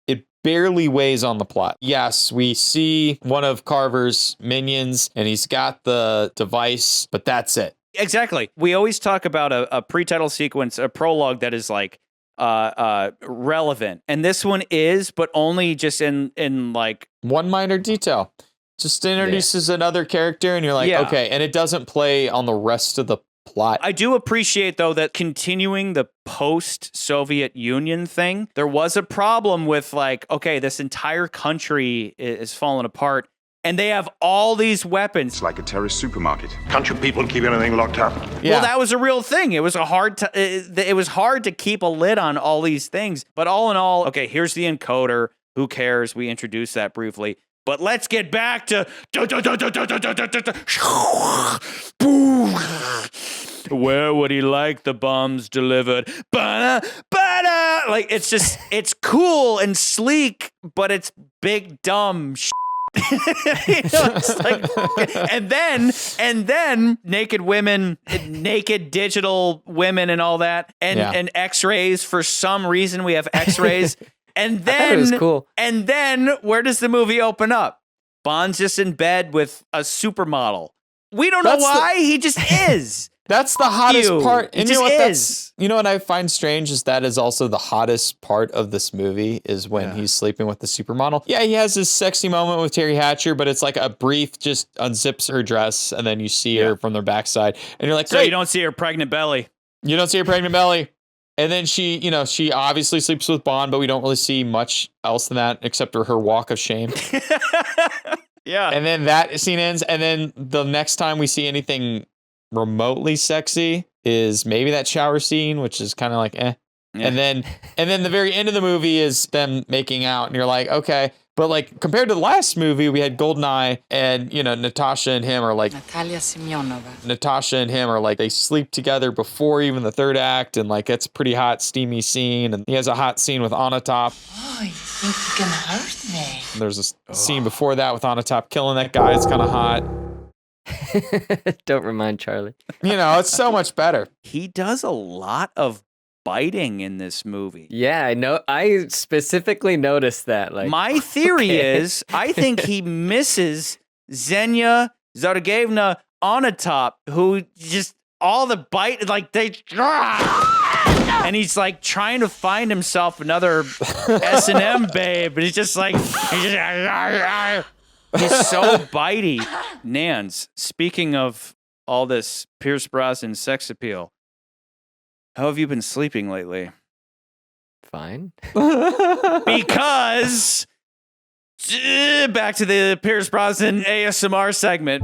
[SPEAKER 3] It barely weighs on the plot. Yes, we see one of Carver's minions and he's got the device, but that's it.
[SPEAKER 1] Exactly. We always talk about a pre-title sequence, a prologue that is like relevant. And this one is, but only just in like
[SPEAKER 3] one minor detail. Just introduces another character and you're like, okay, and it doesn't play on the rest of the plot.
[SPEAKER 1] I do appreciate, though, that continuing the post-Soviet Union thing, there was a problem with like, okay, this entire country is falling apart, and they have all these weapons.
[SPEAKER 17] It's like a terrorist supermarket.
[SPEAKER 15] Can't you people keep anything locked up?
[SPEAKER 1] Yeah. Well, that was a real thing. It was hard to keep a lid on all these things. But all in all, okay, here's the encoder. Who cares? We introduced that briefly. But let's get back to where would he like the bombs delivered? Like it's cool and sleek, but it's big dumb shit. It's like, and then naked women, naked digital women, and all that, and X-rays. For some reason, we have X-rays. And then,
[SPEAKER 4] it was cool.
[SPEAKER 1] And then, where does the movie open up? Bond's just in bed with a supermodel. We don't know why. He just is.
[SPEAKER 3] That's the hottest part. And
[SPEAKER 1] you know what?
[SPEAKER 3] You know what I find strange is that is also the hottest part of this movie is when he's sleeping with the supermodel. Yeah, he has this sexy moment with Terry Hatcher, but it's like a brief, just unzips her dress and then you see her from their backside, and you're like,
[SPEAKER 1] so you don't see her pregnant belly.
[SPEAKER 3] You don't see her pregnant belly. And then she obviously sleeps with Bond, but we don't really see much else than that except for her walk of shame.
[SPEAKER 1] Yeah.
[SPEAKER 3] And then that scene ends. And then the next time we see anything remotely sexy is maybe that shower scene, which is kind of like, eh. Yeah. And then the very end of the movie is them making out. And you're like, okay. But like compared to the last movie, we had GoldenEye and, Natasha and him are like they sleep together before even the third act. And like, it's a pretty hot, steamy scene. And he has a hot scene with Onatop.
[SPEAKER 16] Oh, you think you can hurt me?
[SPEAKER 3] And there's a scene before that with Onatop killing that guy. It's kind of hot.
[SPEAKER 4] Don't remind Charlie.
[SPEAKER 3] It's so much better.
[SPEAKER 1] He does a lot of biting in this movie.
[SPEAKER 4] Yeah, I know. I specifically noticed that. Like,
[SPEAKER 1] my theory is, I think he misses Xenia Zargevna Onatop, who just all the bite, like they, and he's like trying to find himself another S&M babe, but he's just like, he's so bitey. Nans, speaking of all this Pierce Brosnan sex appeal, how have you been sleeping lately?
[SPEAKER 4] Fine.
[SPEAKER 1] Because back to the Pierce Brosnan ASMR segment.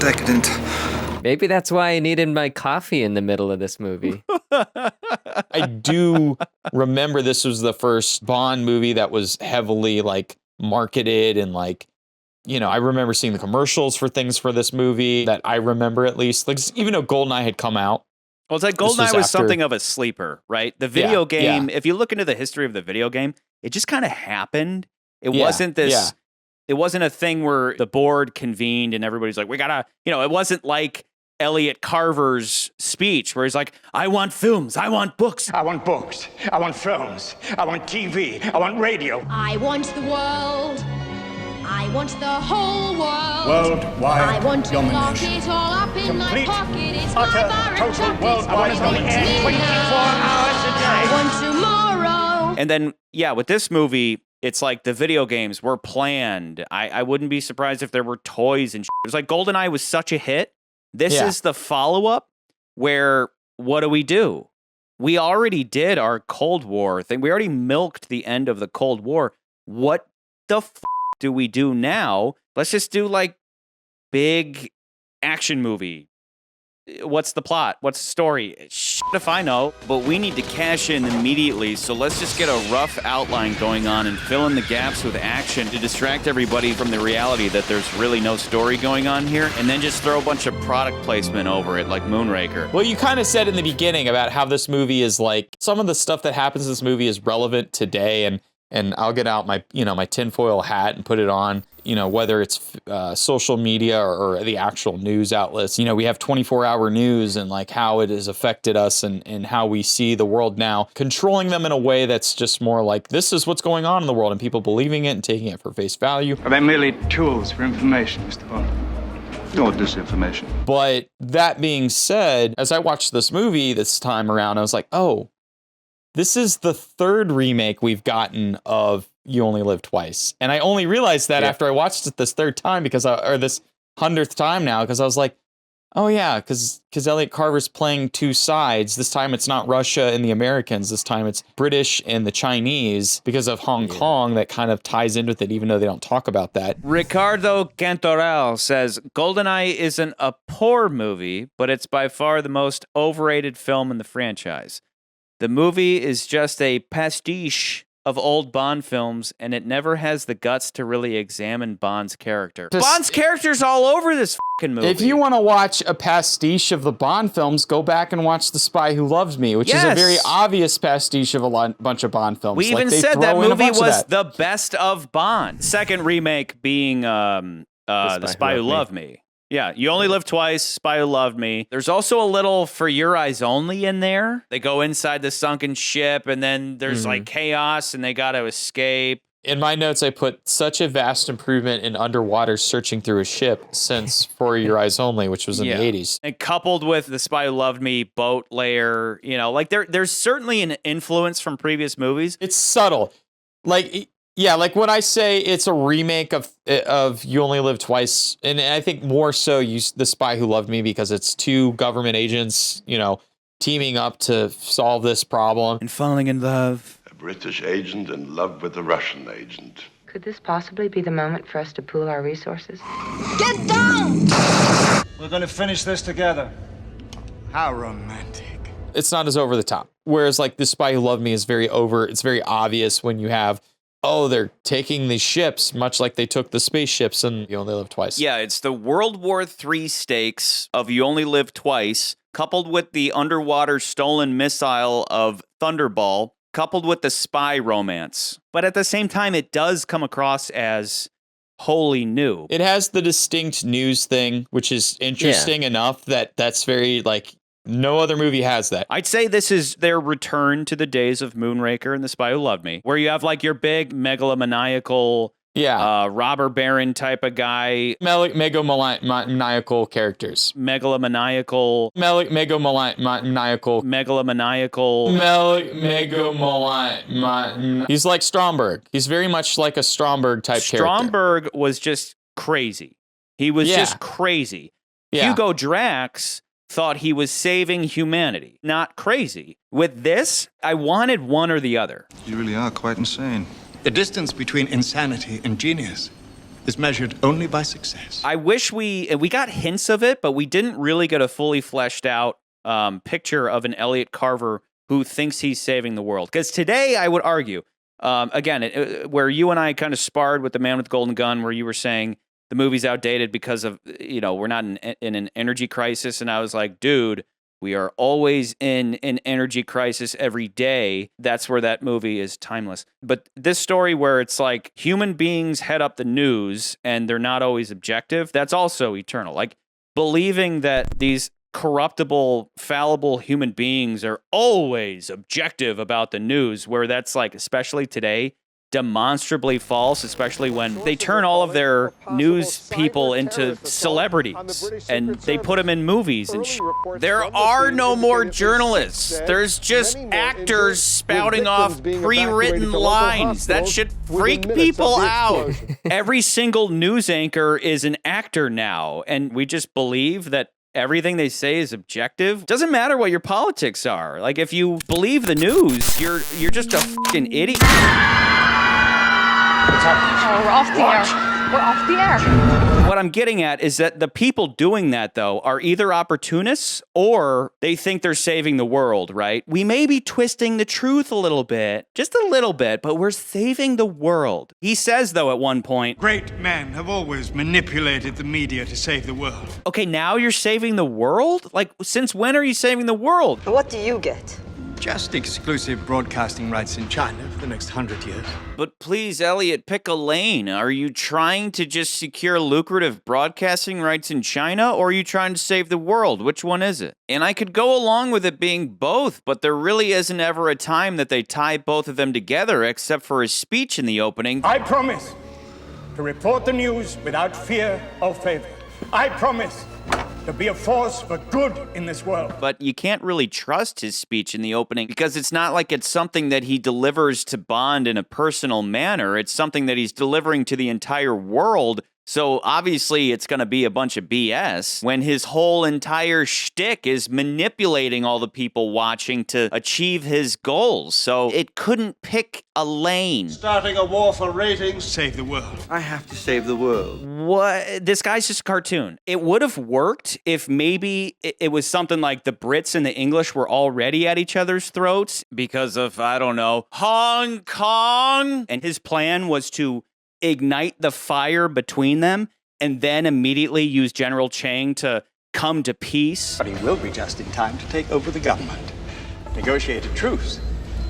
[SPEAKER 12] Decadent.
[SPEAKER 4] Maybe that's why I needed my coffee in the middle of this movie.
[SPEAKER 3] I do remember this was the first Bond movie that was heavily like marketed and like, I remember seeing the commercials for things for this movie that I remember at least. Like even though GoldenEye had come out.
[SPEAKER 1] Well, it's like GoldenEye was something of a sleeper, right? The video game, if you look into the history of the video game, it just kind of happened. It wasn't this... Yeah. It wasn't a thing where the board convened and everybody's like, we gotta, it wasn't like Elliot Carver's speech where he's like, I want films, I want books.
[SPEAKER 10] I want books, I want films, I want TV, I want radio.
[SPEAKER 16] I want the world. I want the whole world.
[SPEAKER 10] Worldwide
[SPEAKER 16] I want to
[SPEAKER 10] domination.
[SPEAKER 16] lock it all up in my pocket. It's
[SPEAKER 10] utter,
[SPEAKER 16] my bar and
[SPEAKER 10] total
[SPEAKER 16] chocolate.
[SPEAKER 10] worldwide
[SPEAKER 16] I want
[SPEAKER 10] domination. 24 hours a day.
[SPEAKER 16] I want tomorrow.
[SPEAKER 1] And then, with this movie, it's like the video games were planned. I wouldn't be surprised if there were toys and shit. It was like GoldenEye was such a hit. This is the follow-up where what do? we already did our Cold War thing. We already milked the end of the Cold War. What the do we do now? Let's just do like big action movie. What's the plot? What's the story? Shit if I know, but we need to cash in immediately, so let's just get a rough outline going on and fill in the gaps with action to distract everybody from the reality that there's really no story going on here, and then just throw a bunch of product placement over it like Moonraker.
[SPEAKER 3] Well, you kind of said in the beginning about how this movie is like, some of the stuff that happens in this movie is relevant today, and I'll get out my, my tinfoil hat and put it on, whether it's social media or the actual news outlets. We have 24-hour news and like how it has affected us and how we see the world now, controlling them in a way that's just more like, this is what's going on in the world, and people believing it and taking it for face value.
[SPEAKER 25] Are they merely tools for information, Mr. Bond?
[SPEAKER 12] Or disinformation.
[SPEAKER 3] But that being said, as I watched this movie this time around, I was like, oh, this is the third remake we've gotten of You Only Live Twice. And I only realized that after I watched it this third time, or this 100th time now, because I was like, oh yeah, because Elliot Carver's playing two sides. This time it's not Russia and the Americans. This time it's British and the Chinese because of Hong Kong. That kind of ties in with it, even though they don't talk about that.
[SPEAKER 1] Ricardo Cantoral says, GoldenEye isn't a poor movie, but it's by far the most overrated film in the franchise. The movie is just a pastiche of old Bond films, and it never has the guts to really examine Bond's character. Bond's character's all over this fucking movie.
[SPEAKER 3] If you want to watch a pastiche of the Bond films, go back and watch The Spy Who Loved Me, which is a very obvious pastiche of a bunch of Bond films.
[SPEAKER 1] We even said that movie was the best of Bond. Second remake being The Spy Who Loved Me. Yeah, You Only Live Twice, Spy Who Loved Me. There's also a little For Your Eyes Only in there. They go inside the sunken ship, and then there's like chaos, and they got to escape.
[SPEAKER 3] In my notes, I put such a vast improvement in underwater searching through a ship since For Your Eyes Only, which was in the 80s.
[SPEAKER 1] And coupled with The Spy Who Loved Me, boat layer, like there's certainly an influence from previous movies.
[SPEAKER 3] It's subtle. Yeah, like when I say it's a remake of You Only Live Twice, and I think more so The Spy Who Loved Me, because it's two government agents, teaming up to solve this problem.
[SPEAKER 1] And falling in love.
[SPEAKER 8] A British agent in love with a Russian agent.
[SPEAKER 18] Could this possibly be the moment for us to pool our resources?
[SPEAKER 10] Get down! We're going to finish this together. How romantic.
[SPEAKER 3] It's not as over the top. Whereas like The Spy Who Loved Me is very it's very obvious when you have, they're taking these ships, much like they took the spaceships in You Only Live Twice.
[SPEAKER 1] Yeah, it's the World War III stakes of You Only Live Twice, coupled with the underwater stolen missile of Thunderball, coupled with the spy romance. But at the same time, it does come across as wholly new.
[SPEAKER 3] It has the distinct news thing, which is interesting enough that's very, no other movie has that.
[SPEAKER 1] I'd say this is their return to the days of Moonraker and The Spy Who Loved Me, where you have your big megalomaniacal, robber baron type of guy.
[SPEAKER 3] Megalomaniacal characters.
[SPEAKER 1] Megalomaniacal.
[SPEAKER 3] He's like Stromberg. He's very much like a Stromberg type character.
[SPEAKER 1] Stromberg was just crazy. He was just crazy. Yeah. Hugo Drax thought he was saving humanity. Not crazy. With this, I wanted one or the other.
[SPEAKER 12] You really are quite insane.
[SPEAKER 10] The distance between insanity and genius is measured only by success.
[SPEAKER 1] I wish we got hints of it, but we didn't really get a fully fleshed out picture of an Elliot Carver who thinks he's saving the world. Because today, I would argue, where you and I kind of sparred with the Man with the Golden Gun, where you were saying, the movie's outdated because of, we're not in an energy crisis. And I was like, dude, we are always in an energy crisis every day. That's where that movie is timeless. But this story where it's like human beings head up the news and they're not always objective, that's also eternal. Like believing that these corruptible, fallible human beings are always objective about the news, where that's especially today, demonstrably false, especially when they turn all of their news people into celebrities and they put them in movies and There are no more journalists. There's just actors spouting off pre-written lines. That should freak people out. Every single news anchor is an actor now, and we just believe that everything they say is objective. Doesn't matter what your politics are. Like, if you believe the news, you're just a fucking idiot.
[SPEAKER 2] Oh, we're off the air. We're off the air.
[SPEAKER 1] What I'm getting at is that the people doing that, though, are either opportunists or they think they're saving the world, right? We may be twisting the truth a little bit, just a little bit, but we're saving the world. He says, though, at one point,
[SPEAKER 10] great men have always manipulated the media to save the world.
[SPEAKER 1] Okay, now you're saving the world? Like, since when are you saving the world?
[SPEAKER 6] What do you get?
[SPEAKER 10] Just exclusive broadcasting rights in China for the next 100 years.
[SPEAKER 1] But please, Elliot, pick a lane. Are you trying to just secure lucrative broadcasting rights in China, or are you trying to save the world? Which one is it? And I could go along with it being both, but there really isn't ever a time that they tie both of them together, except for his speech in the opening.
[SPEAKER 10] I promise to report the news without fear or favor. I promise to be a force for good in this world.
[SPEAKER 1] But you can't really trust his speech in the opening because it's not like it's something that he delivers to Bond in a personal manner. It's something that he's delivering to the entire world. So obviously it's going to be a bunch of BS when his whole entire shtick is manipulating all the people watching to achieve his goals. So it couldn't pick a lane.
[SPEAKER 10] Starting a war for ratings. Save the world.
[SPEAKER 19] I have to save the world.
[SPEAKER 1] What? This guy's just a cartoon. It would have worked if maybe it was something like the Brits and the English were already at each other's throats because of, I don't know, Hong Kong. And his plan was to ignite the fire between them and then immediately use General Chang to come to peace.
[SPEAKER 10] But he will be just in time to take over the government, negotiate a truce,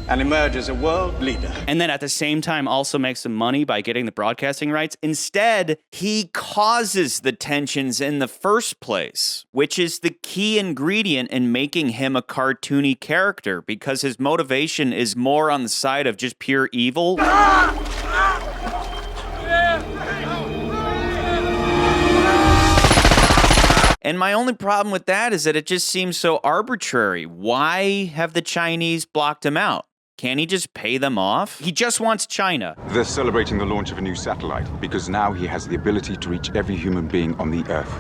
[SPEAKER 10] and emerge as a world leader.
[SPEAKER 1] And then at the same time also make some money by getting the broadcasting rights. Instead, he causes the tensions in the first place, which is the key ingredient in making him a cartoony character because his motivation is more on the side of just pure evil. And my only problem with that is that it just seems so arbitrary. Why have the Chinese blocked him out? Can't he just pay them off? He just wants China.
[SPEAKER 17] They're celebrating the launch of a new satellite because now he has the ability to reach every human being on the Earth.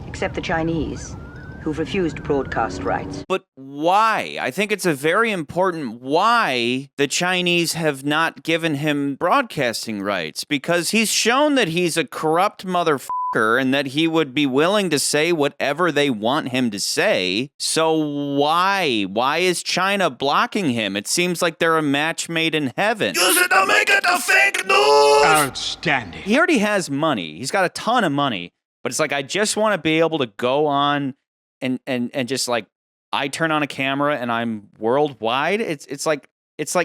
[SPEAKER 6] Except the Chinese, who've refused broadcast rights.
[SPEAKER 1] But why? I think it's a very important why the Chinese have not given him broadcasting rights, because he's shown that he's a corrupt motherfucker and that he would be willing to say whatever they want him to say. So why? Why is China blocking him? It seems like they're a match made in heaven.
[SPEAKER 10] Use it to make it a fake news! Outstanding.
[SPEAKER 1] He already has money. He's got a ton of money. But it's like, I just want to be able to go on and just like, I turn on a camera and I'm worldwide. It's like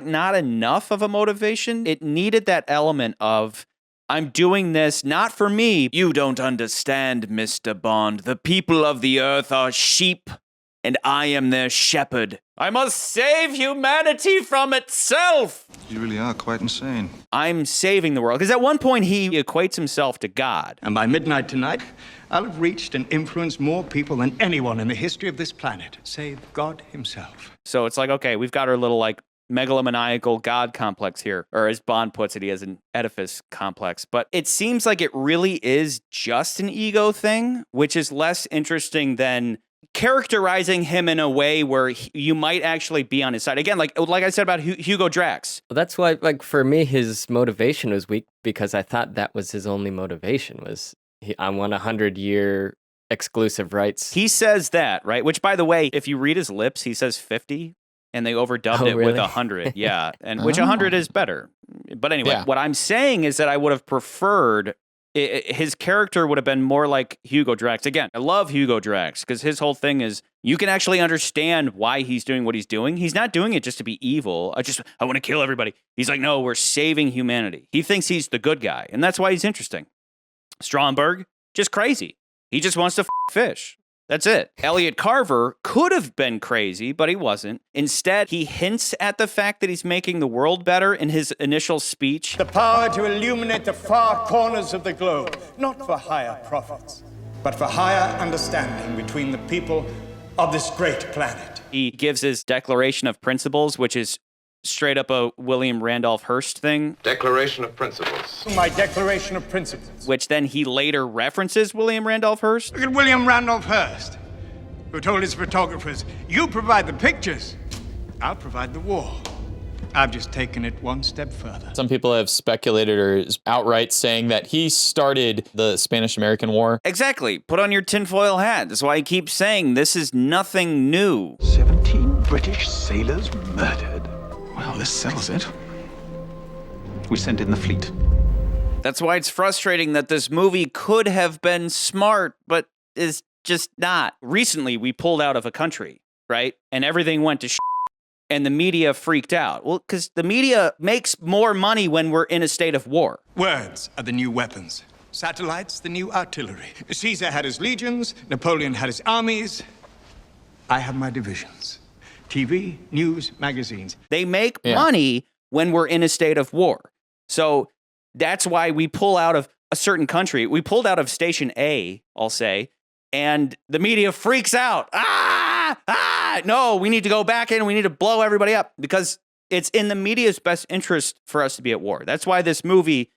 [SPEAKER 1] not enough of a motivation. It needed that element of, I'm doing this not for me. You don't understand, Mr. Bond. The people of the earth are sheep, and I am their shepherd. I must save humanity from itself.
[SPEAKER 12] You really are quite insane.
[SPEAKER 1] I'm saving the world. Because at one point, he equates himself to God.
[SPEAKER 10] And by midnight tonight, I'll have reached and influenced more people than anyone in the history of this planet, save God himself.
[SPEAKER 1] So it's like, okay, we've got our little, like, megalomaniacal God complex here. Or as Bond puts it, he has an Oedipus complex. But it seems like it really is just an ego thing, which is less interesting than characterizing him in a way where you might actually be on his side. Again, like I said about Hugo Drax.
[SPEAKER 4] Well, that's why, like, for me, his motivation was weak because I thought that was his only motivation was I want 100-year exclusive rights.
[SPEAKER 1] He says that, right? Which, by the way, if you read his lips, he says 50. And they overdubbed it with 100, yeah. And which 100 is better. But anyway, What I'm saying is that I would have preferred, his character would have been more like Hugo Drax. Again, I love Hugo Drax because his whole thing is you can actually understand why he's doing what he's doing. He's not doing it just to be evil. I want to kill everybody. He's like, no, we're saving humanity. He thinks he's the good guy. And that's why he's interesting. Stromberg, just crazy. He just wants to fish. That's it. Elliot Carver could have been crazy, but he wasn't. Instead, he hints at the fact that he's making the world better in his initial speech.
[SPEAKER 10] The power to illuminate the far corners of the globe, not for higher profits, but for higher understanding between the people of this great planet.
[SPEAKER 1] He gives his Declaration of Principles, which is straight up a William Randolph Hearst thing.
[SPEAKER 8] Declaration of Principles.
[SPEAKER 10] My Declaration of Principles.
[SPEAKER 1] Which then he later references William Randolph Hearst.
[SPEAKER 10] Look at William Randolph Hearst. who told his photographers, you provide the pictures, I'll provide the war. I've just taken it one step further.
[SPEAKER 3] Some people have speculated or is outright saying that he started the Spanish-American War.
[SPEAKER 1] Exactly. Put on your tinfoil hat. That's why I keep saying this is nothing new.
[SPEAKER 5] 17 British sailors murdered. Well, this settles it. We sent in the fleet.
[SPEAKER 1] That's why it's frustrating that this movie could have been smart, but is just not. Recently, we pulled out of a country, right? And everything went to shit. And the media freaked out. Well, because the media makes more money when we're in a state of war.
[SPEAKER 10] Words are the new weapons. Satellites, the new artillery. Caesar had his legions. Napoleon had his armies. I have my divisions. TV, news, magazines.
[SPEAKER 1] They make money when we're in a state of war. So that's why we pull out of a certain country. We pulled out of Station A, I'll say, and the media freaks out. No, we need to go back in. We need to blow everybody up because it's in the media's best interest for us to be at war. That's why this movie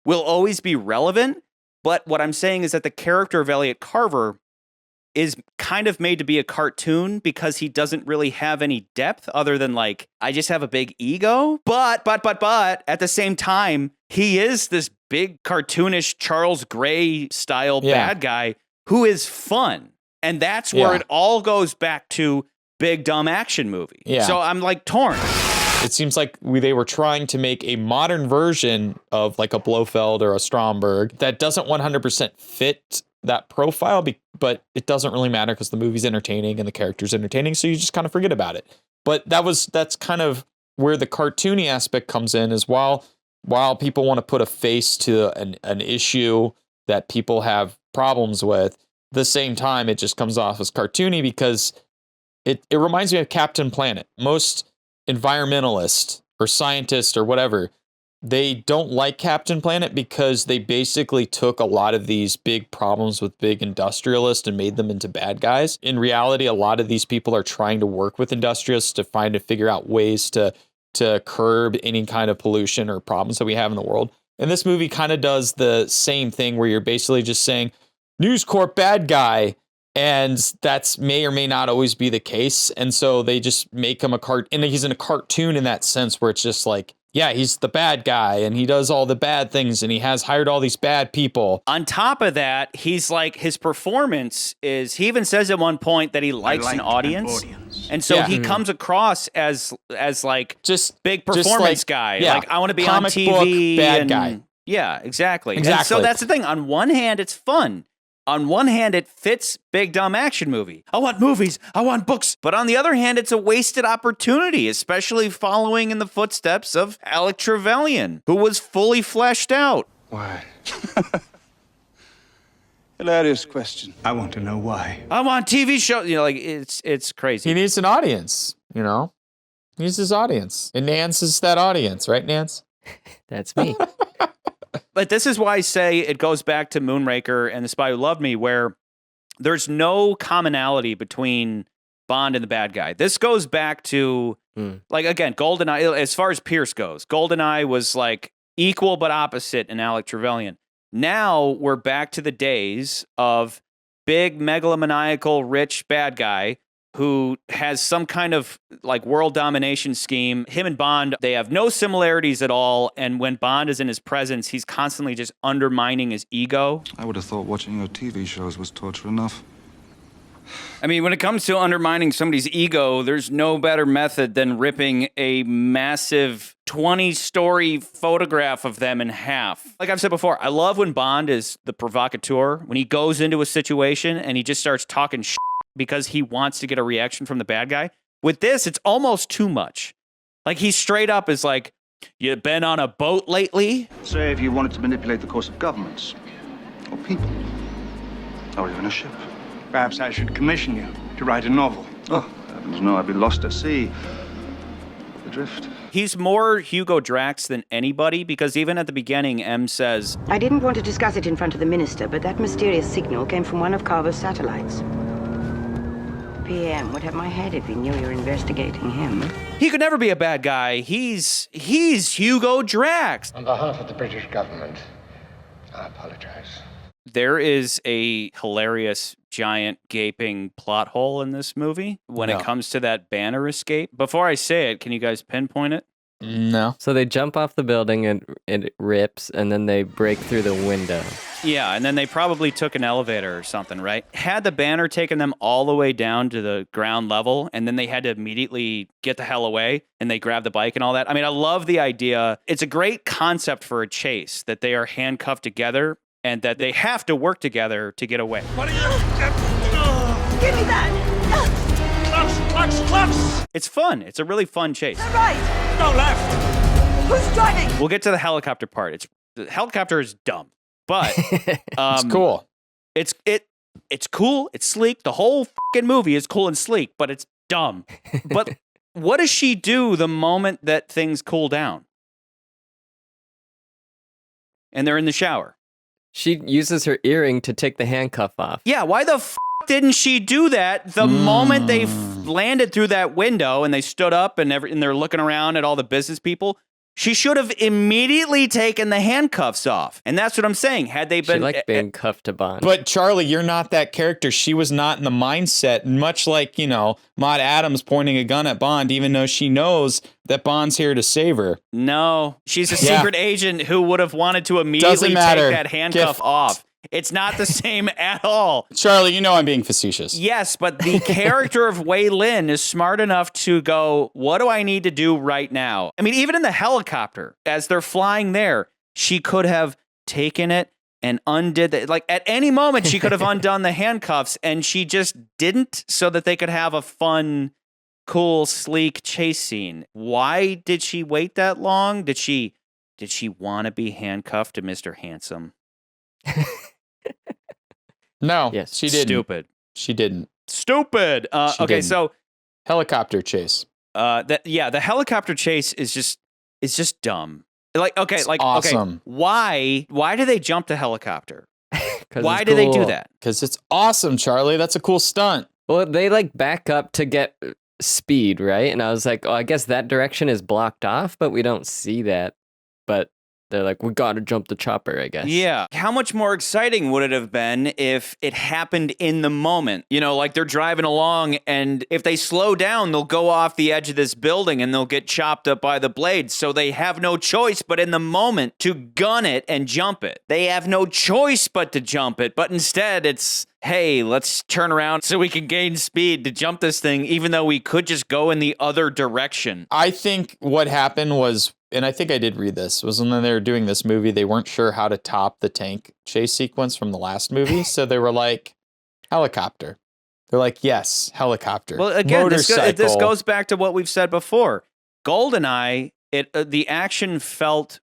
[SPEAKER 1] will always be relevant. But what I'm saying is that the character of Elliot Carver is kind of made to be a cartoon because he doesn't really have any depth other than like, I just have a big ego. But at the same time, he is this big cartoonish Charles Gray style bad guy who is fun. And that's where it all goes back to big dumb action movie. Yeah. So I'm like torn.
[SPEAKER 3] It seems like they were trying to make a modern version of like a Blofeld or a Stromberg that doesn't 100% fit that profile, but it doesn't really matter because the movie's entertaining and the character's entertaining, so you just kind of forget about it. But that's kind of where the cartoony aspect comes in, is while people want to put a face to an issue that people have problems with, at the same time it just comes off as cartoony because it reminds me of Captain Planet. Most environmentalists or scientists or whatever, they don't like Captain Planet because they basically took a lot of these big problems with big industrialists and made them into bad guys. In reality, a lot of these people are trying to work with industrialists to figure out ways to curb any kind of pollution or problems that we have in the world. And this movie kind of does the same thing where you're basically just saying, News Corp bad guy, and that's may or may not always be the case. And so they just make him and he's in a cartoon in that sense where it's just like, yeah, he's the bad guy and he does all the bad things and he has hired all these bad people.
[SPEAKER 1] On top of that, he's like, his performance is, he even says at one point that he likes an audience. And so he comes across as like just big performance guy.
[SPEAKER 3] Yeah,
[SPEAKER 1] like, I want to be on TV.
[SPEAKER 3] Bad guy.
[SPEAKER 1] Yeah, exactly. And so that's the thing. On one hand, it's fun. On one hand, it fits big dumb action movie. I want movies. I want books. But on the other hand, it's a wasted opportunity, especially following in the footsteps of Alec Trevelyan, who was fully fleshed out.
[SPEAKER 10] Why? Hilarious question. I want to know why.
[SPEAKER 1] I want TV shows. You know, like it's crazy.
[SPEAKER 3] He needs an audience. You know, he needs his audience, and Nance is that audience, right, Nance?
[SPEAKER 4] That's me.
[SPEAKER 1] But this is why I say it goes back to Moonraker and The Spy Who Loved Me, where there's no commonality between Bond and the bad guy. This goes back to, like, again, GoldenEye, as far as Pierce goes, GoldenEye was like equal but opposite in Alec Trevelyan. Now we're back to the days of big megalomaniacal rich bad guy who has some kind of like world domination scheme. Him and Bond, they have no similarities at all. And when Bond is in his presence, he's constantly just undermining his ego.
[SPEAKER 12] I would have thought watching your TV shows was torture enough.
[SPEAKER 1] I mean, when it comes to undermining somebody's ego, there's no better method than ripping a massive 20-story photograph of them in half. Like I've said before, I love when Bond is the provocateur, when he goes into a situation and he just starts talking shit because he wants to get a reaction from the bad guy. With this, it's almost too much. Like he straight up is like, you been on a boat lately?
[SPEAKER 12] Say if you wanted to manipulate the course of governments, or people, or even a ship.
[SPEAKER 10] Perhaps I should commission you to write a novel.
[SPEAKER 12] Oh, heavens no, I'd be lost at sea. Adrift.
[SPEAKER 1] He's more Hugo Drax than anybody because even at the beginning, M says,
[SPEAKER 6] I didn't want to discuss it in front of the minister, but that mysterious signal came from one of Carver's satellites. PM would have my head if he knew you were investigating him.
[SPEAKER 1] He could never be a bad guy. He's Hugo Drax.
[SPEAKER 22] On behalf of the British government, I apologize.
[SPEAKER 1] There is a hilarious, giant, gaping plot hole in this movie when it comes to that banner escape. Before I say it, can you guys pinpoint it?
[SPEAKER 3] No.
[SPEAKER 4] So they jump off the building and it rips, and then they break through the window.
[SPEAKER 1] Yeah, and then they probably took an elevator or something, right? Had the banner taken them all the way down to the ground level, and then they had to immediately get the hell away, and they grabbed the bike and all that. I mean, I love the idea. It's a great concept for a chase, that they are handcuffed together and that they have to work together to get away.
[SPEAKER 14] What are you? Give me that! Clutch!
[SPEAKER 1] It's fun. It's a really fun chase.
[SPEAKER 14] Right! Go left! Who's driving?
[SPEAKER 1] We'll get to the helicopter part. The helicopter is dumb, but
[SPEAKER 3] it's cool.
[SPEAKER 1] It's cool. It's sleek. The whole fucking movie is cool and sleek, but it's dumb. But what does she do the moment that things cool down? And they're in the shower.
[SPEAKER 4] She uses her earring to take the handcuff off.
[SPEAKER 1] Yeah, why the didn't she do that the moment they landed through that window and they stood up and they're looking around at all the business people? She should have immediately taken the handcuffs off. And that's what I'm saying. Had they been...
[SPEAKER 4] She liked being cuffed to Bond.
[SPEAKER 3] But Charlie, you're not that character. She was not in the mindset, much like, Maude Adams pointing a gun at Bond, even though she knows that Bond's here to save her.
[SPEAKER 1] No, she's a secret agent who would have wanted to immediately take that handcuff off. It's not the same at all.
[SPEAKER 3] Charlie, I'm being facetious.
[SPEAKER 1] Yes, but the character of Wei Lin is smart enough to go, what do I need to do right now? I mean, even in the helicopter, as they're flying there, she could have taken it and undid it. Like, at any moment, she could have undone the handcuffs, and she just didn't, so that they could have a fun, cool, sleek chase scene. Why did she wait that long? Did she want to be handcuffed to Mr. Handsome?
[SPEAKER 3] No,
[SPEAKER 4] yes,
[SPEAKER 3] she didn't.
[SPEAKER 1] Stupid.
[SPEAKER 3] She didn't.
[SPEAKER 1] Stupid. Okay, so
[SPEAKER 3] helicopter chase.
[SPEAKER 1] The helicopter chase is just dumb.
[SPEAKER 3] Awesome.
[SPEAKER 1] Why do they jump the helicopter? Why
[SPEAKER 4] do
[SPEAKER 1] they do that?
[SPEAKER 3] Because it's awesome, Charlie. That's a cool stunt.
[SPEAKER 4] Well, they back up to get speed, right? And I was like, oh, I guess that direction is blocked off, but we don't see that. But they're like, we gotta jump the chopper, I guess.
[SPEAKER 1] Yeah. How much more exciting would it have been if it happened in the moment? Like they're driving along, and if they slow down, they'll go off the edge of this building and they'll get chopped up by the blades. So they have no choice but in the moment to gun it and jump it. They have no choice but to jump it. But instead, it's, hey, let's turn around so we can gain speed to jump this thing, even though we could just go in the other direction.
[SPEAKER 3] I think what happened was, and I think I did read this, was when they were doing this movie, they weren't sure how to top the tank chase sequence from the last movie. So they were like, helicopter. They're like, yes, helicopter.
[SPEAKER 1] Well, again, this goes back to what we've said before. GoldenEye, the action felt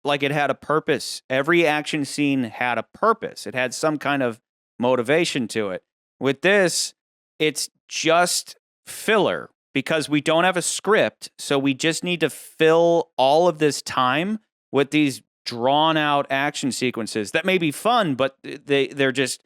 [SPEAKER 1] like it had a purpose. Every action scene had a purpose. It had some kind of motivation to it. With this, it's just filler. Because we don't have a script, so we just need to fill all of this time with these drawn-out action sequences that may be fun, but they're just,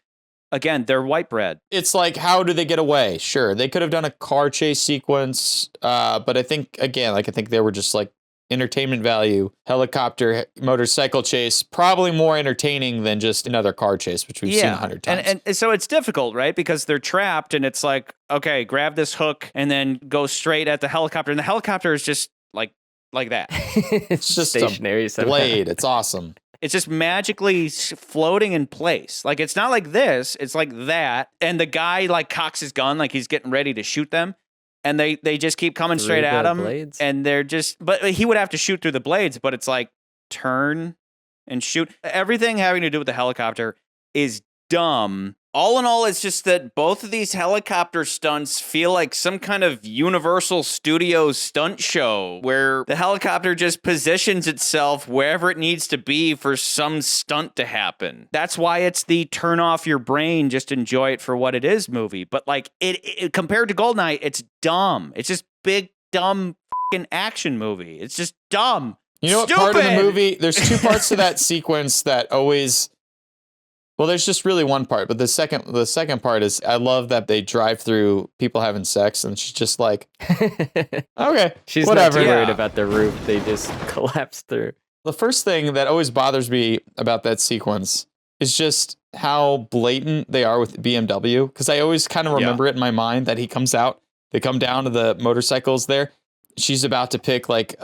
[SPEAKER 1] again, they're white bread.
[SPEAKER 3] It's like, how do they get away? Sure, they could have done a car chase sequence, but I think, again, I think they were just like, entertainment value, helicopter, motorcycle chase, probably more entertaining than just another car chase, which we've seen 100 times.
[SPEAKER 1] And so it's difficult, right? Because they're trapped, and it's like, okay, grab this hook and then go straight at the helicopter. And the helicopter is just like that.
[SPEAKER 4] It's
[SPEAKER 3] just
[SPEAKER 4] stationary
[SPEAKER 3] a blade. It's awesome.
[SPEAKER 1] It's just magically floating in place. Like, it's not like this. It's like that. And the guy cocks his gun like he's getting ready to shoot them. And they just keep coming straight at him.
[SPEAKER 4] Blades?
[SPEAKER 1] And they're just... But he would have to shoot through the blades, but it's like, turn and shoot. Everything having to do with the helicopter is dumb. All in all, it's just that both of these helicopter stunts feel like some kind of Universal Studios stunt show where the helicopter just positions itself wherever it needs to be for some stunt to happen. That's why it's the turn off your brain, just enjoy it for what it is movie. But it compared to GoldenEye, it's dumb. It's just big, dumb fucking action movie. It's just dumb.
[SPEAKER 3] You know what part of the movie? There's two parts to that sequence that always... Well, there's just really one part, but the second part is, I love that they drive through people having sex, and she's just like, okay,
[SPEAKER 4] she's
[SPEAKER 3] whatever.
[SPEAKER 4] not too worried about the roof; they just collapse through.
[SPEAKER 3] The first thing that always bothers me about that sequence is just how blatant they are with BMW. Because I always kind of remember it in my mind that he comes out, they come down to the motorcycles there. She's about to pick like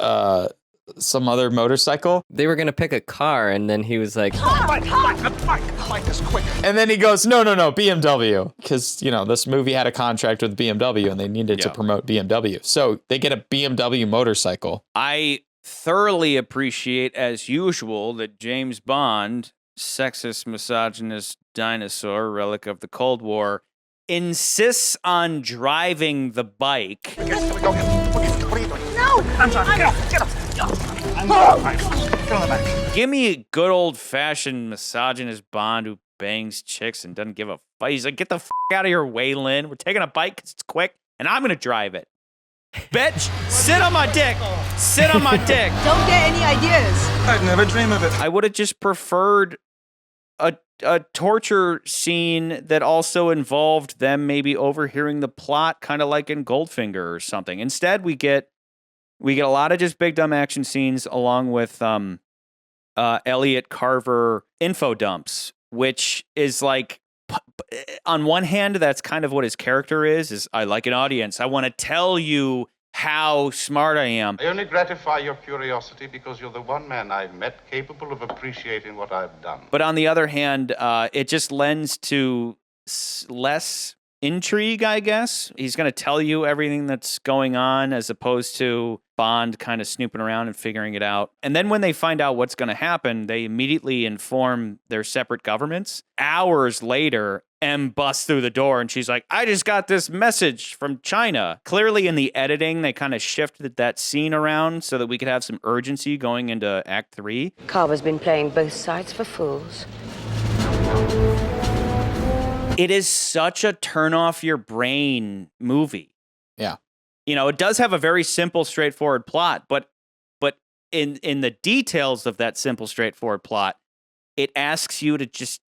[SPEAKER 3] some other motorcycle.
[SPEAKER 4] They were going to pick a car, and then he was like,
[SPEAKER 15] Bike is quick.
[SPEAKER 3] And then he goes, no, BMW. Because, you know, this movie had a contract with BMW and they needed to promote BMW. So they get a BMW motorcycle.
[SPEAKER 1] I thoroughly appreciate, as usual, that James Bond, sexist, misogynist dinosaur, relic of the Cold War, insists on driving the bike.
[SPEAKER 15] What are you doing?
[SPEAKER 2] No!
[SPEAKER 15] I'm sorry. Get up. Get on the back.
[SPEAKER 1] Give me a good old-fashioned misogynist Bond who bangs chicks and doesn't give a fuck. He's like, get the out of here, Wei Lin. We're taking a bike because it's quick, and I'm going to drive it. Bitch, sit on my dick. Sit on my dick.
[SPEAKER 2] Don't get any ideas.
[SPEAKER 15] I'd never dream of it.
[SPEAKER 1] I would have just preferred a torture scene that also involved them maybe overhearing the plot, kind of like in Goldfinger or something. Instead, we get a lot of just big dumb action scenes along with Elliot Carver info dumps, which is like, on one hand, that's kind of what his character is I like an audience. I want to tell you how smart I am.
[SPEAKER 8] I only gratify your curiosity because you're the one man I've met capable of appreciating what I've done.
[SPEAKER 1] But on the other hand, it just lends to less intrigue, I guess. He's going to tell you everything that's going on as opposed to Bond kind of snooping around and figuring it out. And then when they find out what's going to happen, they immediately inform their separate governments. Hours later, M busts through the door and she's like, I just got this message from China. Clearly in the editing, they kind of shifted that scene around so that we could have some urgency going into Act 3.
[SPEAKER 6] Carver's been playing both sides for fools.
[SPEAKER 1] It is such a turn off your brain movie.
[SPEAKER 3] Yeah.
[SPEAKER 1] You know, it does have a very simple, straightforward plot, but in the details of that simple, straightforward plot, it asks you to just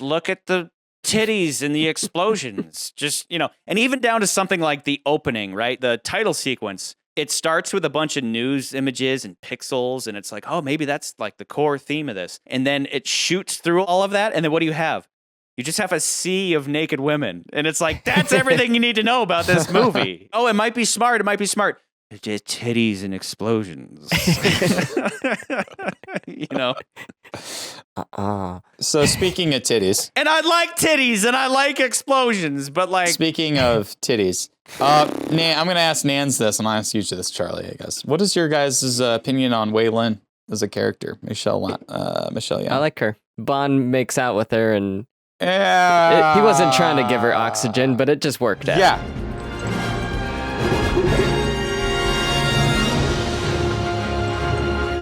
[SPEAKER 1] look at the titties and the explosions. Just, you know, and even down to something like the opening, right? The title sequence. It starts with a bunch of news images and pixels, and it's like, oh, maybe that's like the core theme of this. And then it shoots through all of that, and then what do you have? You just have a sea of naked women. And it's like, that's everything you need to know about this movie. Oh, it might be smart. It might be smart. Just titties and explosions. You know?
[SPEAKER 3] So speaking of titties.
[SPEAKER 1] And I like titties and I like explosions, but like.
[SPEAKER 3] Speaking of titties. Nan, I'm going to ask Nans this, and I'll ask you this, Charlie, I guess. What is your guys' opinion on Wei Lin as a character? Michelle Yeoh.
[SPEAKER 4] I like her. Bond makes out with her and...
[SPEAKER 3] Yeah.
[SPEAKER 4] He wasn't trying to give her oxygen, but it just worked out.
[SPEAKER 3] Yeah.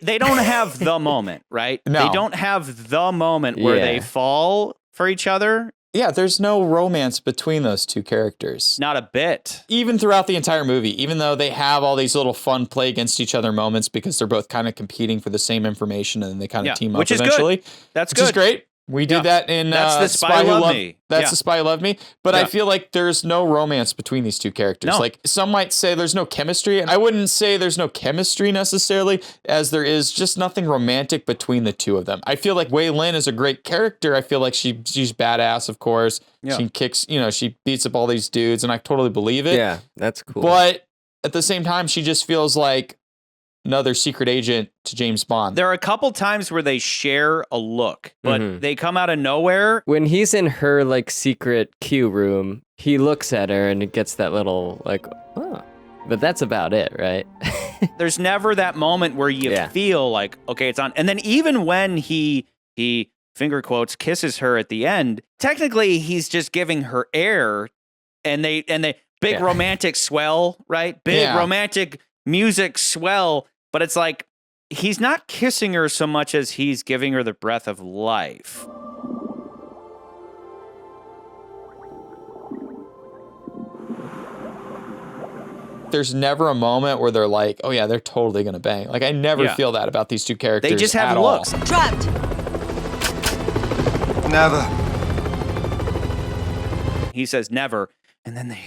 [SPEAKER 1] They don't have the moment, right?
[SPEAKER 3] No.
[SPEAKER 1] They don't have the moment where they fall for each other.
[SPEAKER 3] Yeah, there's no romance between those two characters.
[SPEAKER 1] Not a bit.
[SPEAKER 3] Even throughout the entire movie, even though they have all these little fun play against each other moments because they're both kind of competing for the same information and then they kind of team up eventually.
[SPEAKER 1] Good. That's
[SPEAKER 3] which
[SPEAKER 1] good.
[SPEAKER 3] is great. We did that in
[SPEAKER 1] That's the Spy Who Loved Me.
[SPEAKER 3] That's the Spy Who Loved Me. But I feel like there's no romance between these two characters.
[SPEAKER 1] No.
[SPEAKER 3] Like some might say there's no chemistry. I wouldn't say there's no chemistry necessarily, as there is just nothing romantic between the two of them. I feel like Wei Lin is a great character. I feel like she's badass, of course. Yeah. She kicks, she beats up all these dudes, and I totally believe it.
[SPEAKER 4] Yeah, that's cool.
[SPEAKER 3] But at the same time, she just feels like another secret agent to James Bond.
[SPEAKER 1] There are a couple times where they share a look, but they come out of nowhere.
[SPEAKER 4] When he's in her like secret queue room, he looks at her and it gets that little like, oh. But that's about it, right?
[SPEAKER 1] There's never that moment where you feel like, okay, it's on. And then even when he finger quotes kisses her at the end, technically he's just giving her air, and they big romantic swell, right? Big romantic music swell. But it's like, he's not kissing her so much as he's giving her the breath of life.
[SPEAKER 3] There's never a moment where they're like, oh yeah, they're totally going to bang. Like, I never feel that about these two characters.
[SPEAKER 1] They just have looks.
[SPEAKER 2] Trapped.
[SPEAKER 15] Never.
[SPEAKER 1] He says never. And then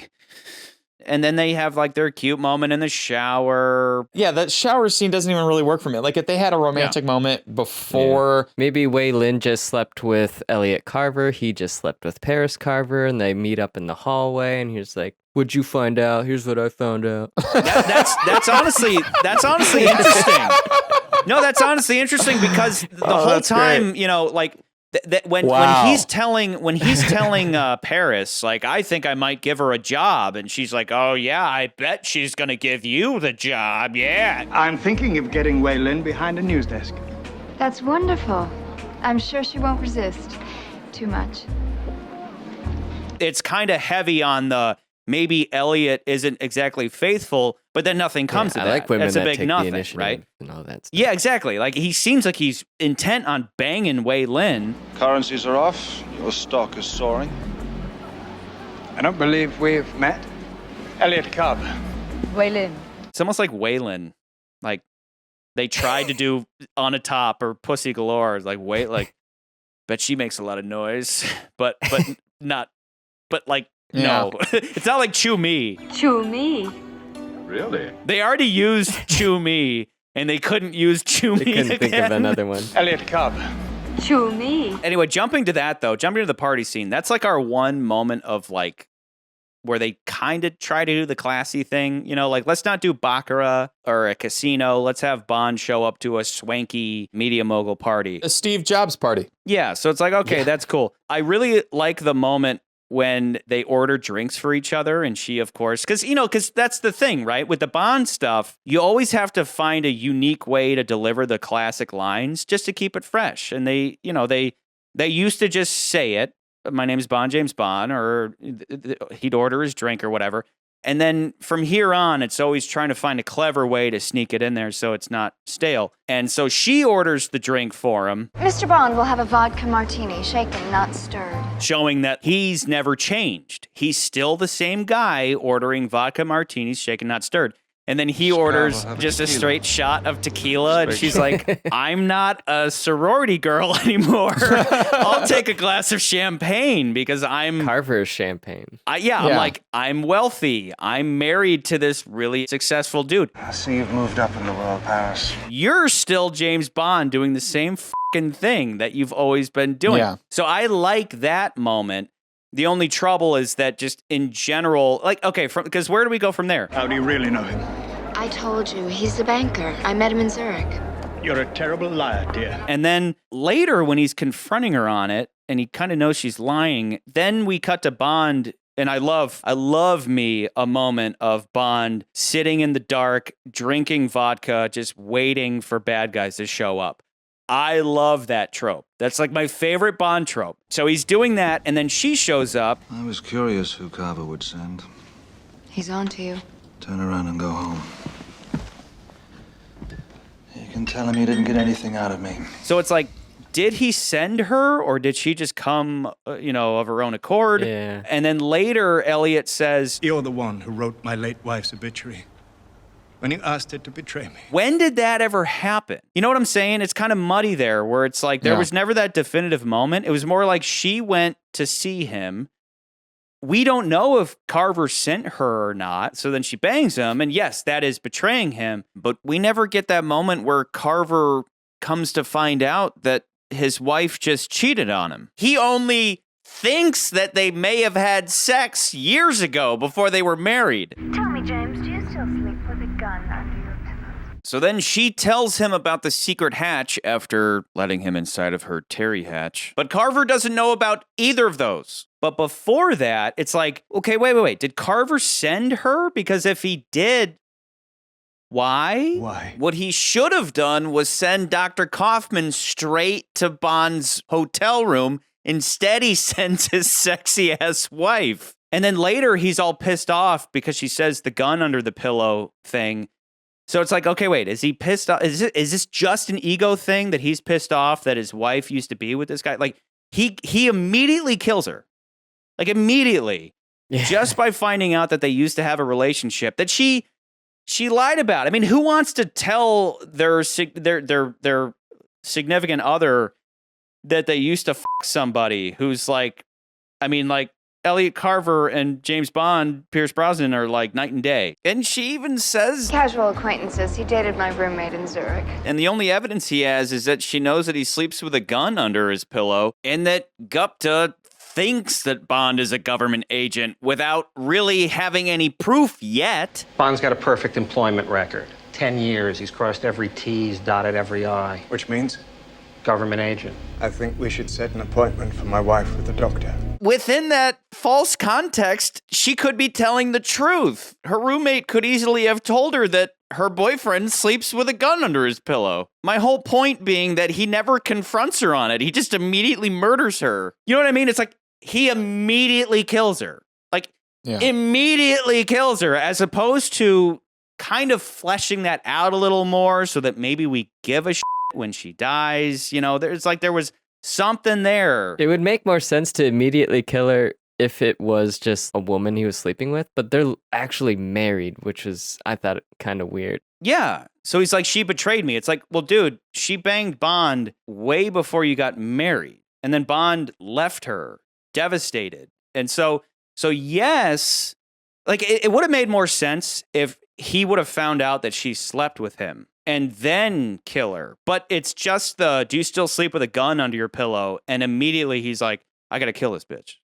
[SPEAKER 1] And then they have like their cute moment in the shower.
[SPEAKER 3] Yeah, that shower scene doesn't even really work for me. Like if they had a romantic moment before.
[SPEAKER 4] Maybe Wei Lin just slept with Elliot Carver. He just slept with Paris Carver, and they meet up in the hallway, and he's like, "What'd you find out? Here's what I found out."
[SPEAKER 1] That's honestly interesting. No, that's honestly interesting because the whole time,
[SPEAKER 3] great.
[SPEAKER 1] you know, like when he's telling Paris, like, I think I might give her a job, and she's like, oh yeah, I bet she's gonna give you the job, yeah.
[SPEAKER 25] I'm thinking of getting Wei Lin behind a news desk.
[SPEAKER 2] That's wonderful. I'm sure she won't resist too much.
[SPEAKER 1] It's kind of heavy on the maybe Elliot isn't exactly faithful, but then nothing comes of that.
[SPEAKER 4] I like women
[SPEAKER 1] That's a
[SPEAKER 4] that
[SPEAKER 1] big
[SPEAKER 4] take
[SPEAKER 1] nothing,
[SPEAKER 4] the initiative
[SPEAKER 1] right?
[SPEAKER 4] and all that stuff.
[SPEAKER 1] Yeah, exactly. Like he seems like he's intent on banging Wei Lin.
[SPEAKER 12] Currencies are off. Your stock is soaring.
[SPEAKER 25] I don't believe we've met. Elliot Carver.
[SPEAKER 2] Wei Lin.
[SPEAKER 1] It's almost like Wei Lin. Like they tried to do On a Top or Pussy Galore. Like wait, like bet she makes a lot of noise, but not. But like no, it's not like Chew Me.
[SPEAKER 2] Chew Me.
[SPEAKER 8] Really?
[SPEAKER 1] They already used Chew Me, and they couldn't use Chew Me.
[SPEAKER 4] They couldn't think of another one.
[SPEAKER 25] Elliot Carver.
[SPEAKER 2] Chew Me.
[SPEAKER 1] Anyway, jumping to the party scene. That's like our one moment of like where they kind of try to do the classy thing, you know, like let's not do baccarat or a casino. Let's have Bond show up to a swanky media mogul party,
[SPEAKER 3] A Steve Jobs party.
[SPEAKER 1] Yeah, so it's like okay, that's cool. I really like the moment when they order drinks for each other, and she, of course, because that's the thing, right? With the Bond stuff, you always have to find a unique way to deliver the classic lines just to keep it fresh. And they used to just say it, "My name's Bond, James Bond," or he'd order his drink or whatever. And then from here on, it's always trying to find a clever way to sneak it in there so it's not stale. And so she orders the drink for him.
[SPEAKER 2] Mr. Bond will have a vodka martini, shaken, not stirred.
[SPEAKER 1] Showing that he's never changed. He's still the same guy ordering vodka martinis, shaken, not stirred. And then he orders just a straight shot of tequila, and she's like, I'm not a sorority girl anymore. I'll take a glass of champagne because I'm...
[SPEAKER 4] Carver's champagne.
[SPEAKER 1] I'm like, I'm wealthy. I'm married to this really successful dude.
[SPEAKER 12] I see you've moved up in the world, Paris.
[SPEAKER 1] You're still James Bond doing the same fucking thing that you've always been doing.
[SPEAKER 3] Yeah.
[SPEAKER 1] So I like that moment. The only trouble is that just in general, like, okay, because where do we go from there?
[SPEAKER 25] How do you really know him?
[SPEAKER 16] I told you, he's a banker. I met him in Zurich.
[SPEAKER 25] You're a terrible liar, dear.
[SPEAKER 1] And then later when he's confronting her on it, and he kind of knows she's lying, then we cut to Bond, and I love me a moment of Bond sitting in the dark, drinking vodka, just waiting for bad guys to show up. I love that trope. That's like my favorite Bond trope. So he's doing that, and then she shows up.
[SPEAKER 12] I was curious who Carver would send.
[SPEAKER 16] He's on to you.
[SPEAKER 12] Turn around and go home. You can tell him you didn't get anything out of me.
[SPEAKER 1] So it's like, did he send her, or did she just come, of her own accord?
[SPEAKER 4] Yeah.
[SPEAKER 1] And then later, Elliot says,
[SPEAKER 25] You're the one who wrote my late wife's obituary when you asked her to betray me.
[SPEAKER 1] When did that ever happen? You know what I'm saying? It's kind of muddy there, where it's like there was never that definitive moment. It was more like she went to see him. We don't know if Carver sent her or not. So then she bangs him. And yes, that is betraying him. But we never get that moment where Carver comes to find out that his wife just cheated on him. He only thinks that they may have had sex years ago before they were married.
[SPEAKER 2] Tell me, James, do you still sleep with a gun under your pillow?
[SPEAKER 1] So then she tells him about the secret hatch after letting him inside of her Terry hatch. But Carver doesn't know about either of those. But before that, it's like, okay, wait. Did Carver send her? Because if he did, why?
[SPEAKER 25] Why?
[SPEAKER 1] What he should have done was send Dr. Kaufman straight to Bond's hotel room. Instead, he sends his sexy-ass wife. And then later, he's all pissed off because she says the gun under the pillow thing. So it's like, okay, wait, is he pissed off? Is this just an ego thing that he's pissed off that his wife used to be with this guy? Like, he immediately kills her. Like, immediately. Yeah. Just by finding out that they used to have a relationship that she lied about. I mean, who wants to tell their significant other that they used to fuck somebody who's like, I mean, like, Elliot Carver and James Bond, Pierce Brosnan, are like night and day. And she even says...
[SPEAKER 2] Casual acquaintances. He dated my roommate in Zurich.
[SPEAKER 1] And the only evidence he has is that she knows that he sleeps with a gun under his pillow, and that Gupta thinks that Bond is a government agent without really having any proof yet.
[SPEAKER 9] Bond's got a perfect employment record. 10 years, he's crossed every T, he's dotted every I.
[SPEAKER 10] Which means?
[SPEAKER 9] Government agent.
[SPEAKER 10] I think we should set an appointment for my wife with the doctor.
[SPEAKER 1] Within that false context, she could be telling the truth. Her roommate could easily have told her that her boyfriend sleeps with a gun under his pillow. My whole point being that he never confronts her on it. He just immediately murders her. You know what I mean? It's like he immediately kills her. Like, immediately kills her, as opposed to kind of fleshing that out a little more so that maybe we give a shit when she dies. You know, there was something there.
[SPEAKER 4] It would make more sense to immediately kill her if it was just a woman he was sleeping with, but they're actually married, which was, I thought, kind of weird.
[SPEAKER 1] Yeah. So he's like, she betrayed me. It's like, well, dude, she banged Bond way before you got married. And then Bond left her devastated. And so yes, like it would have made more sense if he would have found out that she slept with him and then kill her. But it's just do you still sleep with a gun under your pillow? And immediately he's like, I got to kill this bitch.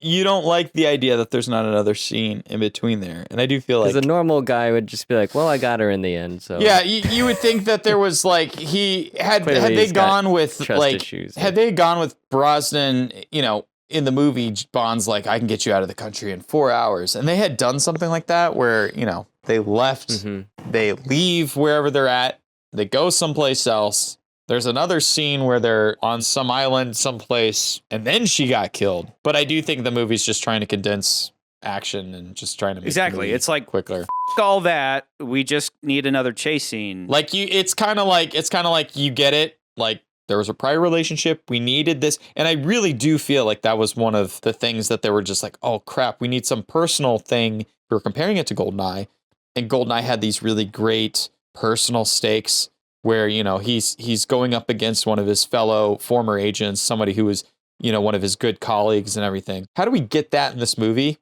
[SPEAKER 3] You don't like the idea that there's not another scene in between there. And I do feel like...
[SPEAKER 4] Because a normal guy would just be like, well, I got her in the end, so...
[SPEAKER 3] Yeah, you would think that there was like, had they gone with Brosnan, you know, in the movie, Bond's like, I can get you out of the country in 4 hours. And they had done something like that where, you know, they left, they leave wherever they're at, they go someplace else. There's another scene where they're on some island someplace, and then she got killed. But I do think the movie's just trying to condense action and just trying to make
[SPEAKER 1] it's like
[SPEAKER 3] quicker.
[SPEAKER 1] All that, we just need another chase scene.
[SPEAKER 3] Like it's kind of like you get it. Like, there was a prior relationship. We needed this. And I really do feel like that was one of the things that they were just like, oh crap, we need some personal thing. We were comparing it to GoldenEye, and GoldenEye had these really great personal stakes where, you know, he's going up against one of his fellow former agents, somebody who was, you know, one of his good colleagues and everything. How do we get that in this movie?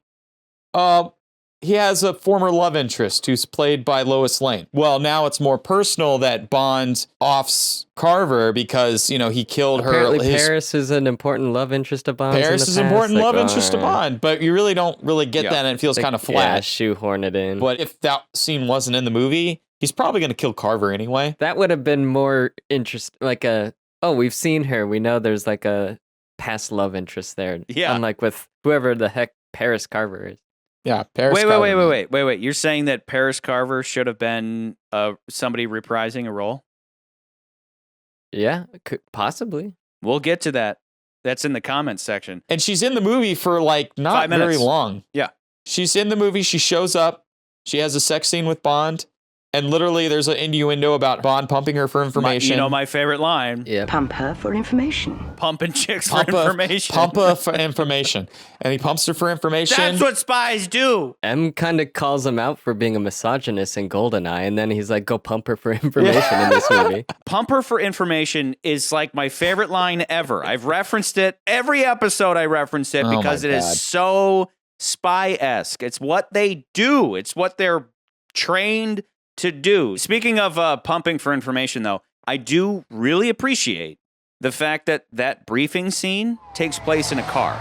[SPEAKER 3] He has a former love interest who's played by Lois Lane. Well, now it's more personal that Bond offs Carver because, you know, he killed her.
[SPEAKER 4] Apparently Paris is an important love interest of Bond's.
[SPEAKER 3] Paris is an important love interest of Bond, but you really don't really get that, and it feels kind of flat.
[SPEAKER 4] Yeah, shoehorn it in.
[SPEAKER 3] But if that scene wasn't in the movie, he's probably going to kill Carver anyway.
[SPEAKER 4] That would have been more interesting, like we've seen her. We know there's like a past love interest there.
[SPEAKER 1] Yeah.
[SPEAKER 4] Unlike with whoever the heck Paris Carver is.
[SPEAKER 3] Yeah, Paris Carver.
[SPEAKER 1] Wait. You're saying that Paris Carver should have been somebody reprising a role?
[SPEAKER 4] Yeah, possibly.
[SPEAKER 1] We'll get to that. That's in the comments section.
[SPEAKER 3] And she's in the movie for like not
[SPEAKER 1] 5 minutes.
[SPEAKER 3] very long.
[SPEAKER 1] Yeah.
[SPEAKER 3] She's in the movie. She shows up. She has a sex scene with Bond. And literally there's an innuendo about Bond pumping her for information.
[SPEAKER 1] My favorite line.
[SPEAKER 4] Yeah.
[SPEAKER 6] Pump her for information.
[SPEAKER 1] Pumping chicks for information.
[SPEAKER 3] Pump her for information. And he pumps her for information.
[SPEAKER 1] That's what spies do.
[SPEAKER 4] M kind of calls him out for being a misogynist in GoldenEye, and then he's like, go pump her for information in this movie.
[SPEAKER 1] Pump her for information is like my favorite line ever. I've referenced it. Every episode I reference it because it is so spy-esque. It's what they do. It's what they're trained to do. Speaking of pumping for information, though, I do really appreciate the fact that that briefing scene takes place in a car.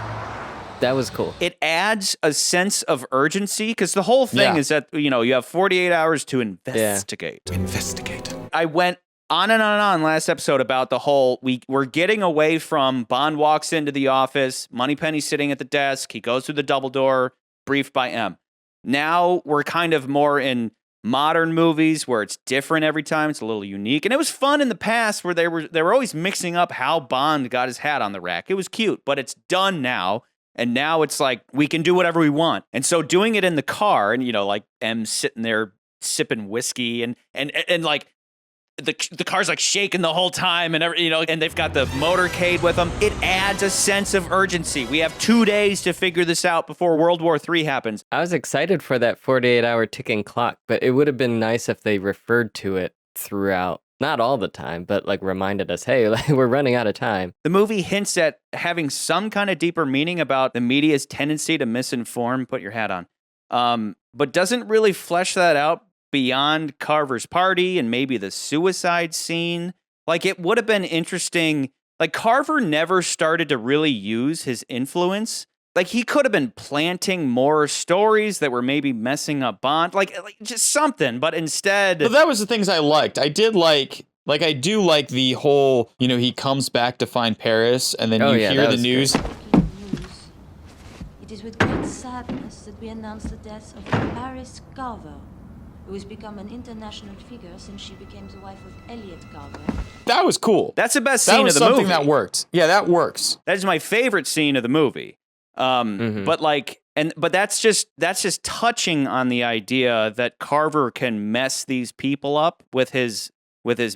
[SPEAKER 4] That was cool.
[SPEAKER 1] It adds a sense of urgency because the whole thing is that, you know, you have 48 hours to investigate.
[SPEAKER 10] Investigate.
[SPEAKER 1] I went on and on and on last episode about the whole, we're getting away from Bond walks into the office, Moneypenny's sitting at the desk, he goes through the double door, briefed by M. Now we're kind of more in modern movies where it's different every time. It's a little unique. And it was fun in the past where they were always mixing up how Bond got his hat on the rack. It was cute, but it's done now. And now it's like, we can do whatever we want. And so doing it in the car and, you know, like M sitting there sipping whiskey and like the car's like shaking the whole time and you know, and they've got the motorcade with them. It adds a sense of urgency. We have 2 days to figure this out before World War III happens.
[SPEAKER 4] I was excited for that 48-hour ticking clock, but it would have been nice if they referred to it throughout Not all the time, but like reminded us, hey, like, we're running out of time.
[SPEAKER 1] The movie hints at having some kind of deeper meaning about the media's tendency to misinform. Put your hat on. But doesn't really flesh that out beyond Carver's party and maybe the suicide scene. Like, it would have been interesting. Like, Carver never started to really use his influence. Like, he could have been planting more stories that were maybe messing up Bond, like just something, but instead...
[SPEAKER 3] But that was the things I liked. I do like the whole, he comes back to find Paris, and then you hear the news.
[SPEAKER 16] It is with great sadness that we announce the death of Paris Carver, who has become an international figure since she became the wife of Elliot Carver.
[SPEAKER 3] That was cool.
[SPEAKER 1] That's the best scene of the movie.
[SPEAKER 3] That was something that worked. Yeah, that works.
[SPEAKER 1] That is my favorite scene of the movie. But that's just touching on the idea that Carver can mess these people up with his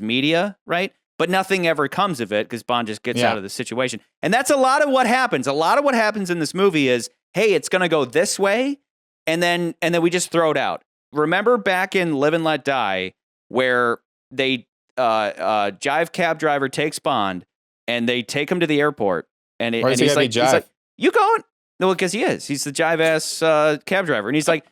[SPEAKER 1] media, right? But nothing ever comes of it because Bond just gets out of the situation. And that's a lot of what happens. A lot of what happens in this movie is, hey, it's going to go this way, and then we just throw it out. Remember back in Live and Let Die, where they jive cab driver takes Bond and they take him to the airport, and he's like, "You going?" No, because he is. He's the jive ass cab driver, and he's like,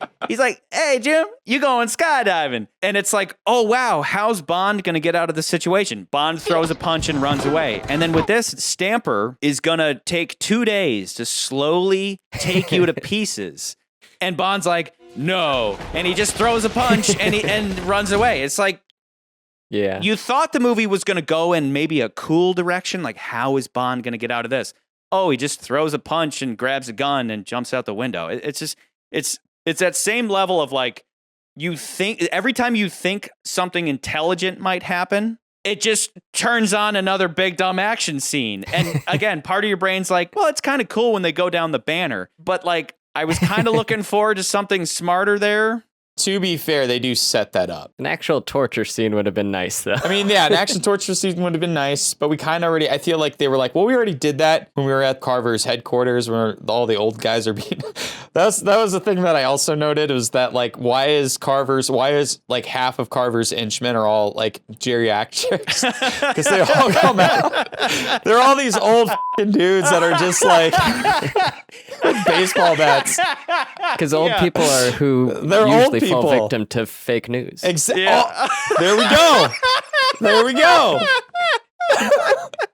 [SPEAKER 1] "Hey Jim, you going skydiving?" And it's like, "Oh wow, how's Bond gonna get out of the situation?" Bond throws a punch and runs away. And then with this, Stamper is gonna take 2 days to slowly take you to pieces, and Bond's like, "No," and he just throws a punch and runs away. It's like, you thought the movie was gonna go in maybe a cool direction, like how is Bond gonna get out of this? Oh, he just throws a punch and grabs a gun and jumps out the window. It's that same level of like, you think every time you think something intelligent might happen, it just turns on another big dumb action scene. And again, part of your brain's like, well, it's kind of cool when they go down the banner, but like, I was kind of looking forward to something smarter there.
[SPEAKER 3] To be fair, they do set that up.
[SPEAKER 4] An actual torture scene would have been nice, though.
[SPEAKER 3] I mean, yeah, an action torture scene would have been nice, but we kind of already, I feel like they were like, well, we already did that when we were at Carver's headquarters where all the old guys are being... That was the thing that I also noted, was that, like, why is like half of Carver's henchmen are all, like, geriatrics? Because they all come out. They're all these old f***ing dudes that are just, like, with baseball bats.
[SPEAKER 4] Because old people are who
[SPEAKER 3] they're
[SPEAKER 4] usually
[SPEAKER 3] old
[SPEAKER 4] fall victim to fake news.
[SPEAKER 3] Exactly. Oh, there we go. There we go.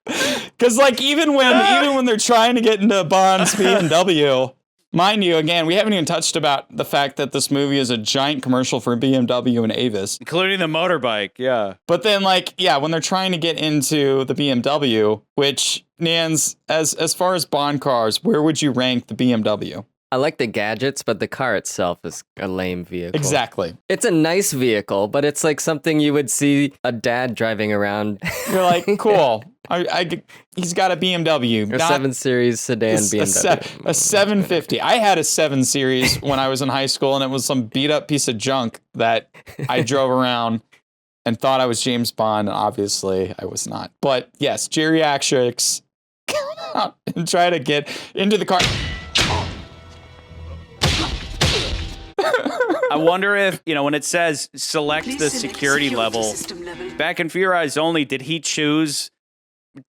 [SPEAKER 3] Because like even when they're trying to get into Bond's BMW, mind you, again, we haven't even touched about the fact that this movie is a giant commercial for BMW and Avis,
[SPEAKER 1] including the motorbike. Yeah.
[SPEAKER 3] But then when they're trying to get into the BMW, which Nans, as far as Bond cars, where would you rank the BMW?
[SPEAKER 4] I like the gadgets, but the car itself is a lame vehicle.
[SPEAKER 3] Exactly.
[SPEAKER 4] It's a nice vehicle, but it's like something you would see a dad driving around.
[SPEAKER 3] You're like, cool. He's got a BMW.
[SPEAKER 4] A 7 Series sedan BMW.
[SPEAKER 3] A 750. I had a 7 Series when I was in high school, and it was some beat up piece of junk that I drove around and thought I was James Bond. And obviously, I was not. But yes, geriatrics and try to get into the car.
[SPEAKER 1] I wonder if, when it says select the security level, back in Fear Eyes Only, did he choose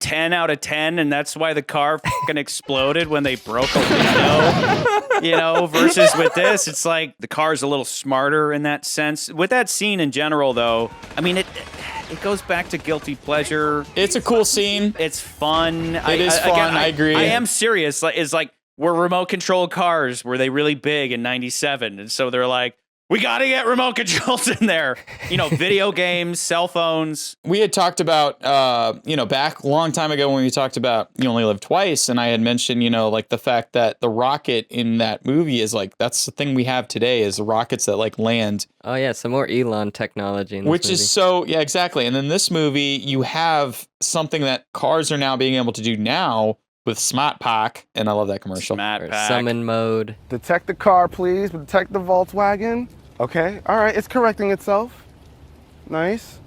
[SPEAKER 1] 10 out of 10 and that's why the car fucking exploded when they broke a window? Versus with this, it's like the car's a little smarter in that sense. With that scene in general, though, I mean, it goes back to guilty pleasure.
[SPEAKER 3] It's a cool scene.
[SPEAKER 1] It's fun.
[SPEAKER 3] It is fun, again, I agree.
[SPEAKER 1] I am serious. It's like, were remote control cars, were they really big in 97? And so they're like, we got to get remote controls in there. Video games, cell phones.
[SPEAKER 3] We had talked about, back a long time ago when we talked about You Only Live Twice. And I had mentioned, like the fact that the rocket in that movie is like, that's the thing we have today is the rockets that like land.
[SPEAKER 4] Oh, yeah. Some more Elon technology in this
[SPEAKER 3] Which
[SPEAKER 4] movie.
[SPEAKER 3] is so, yeah, exactly. And then this movie, you have something that cars are now being able to do now with Smart Pack, and I love that commercial.
[SPEAKER 1] Smart Pack.
[SPEAKER 4] Summon mode.
[SPEAKER 13] Detect the car, please. Detect the Volkswagen. Okay, all right, it's correcting itself. Nice.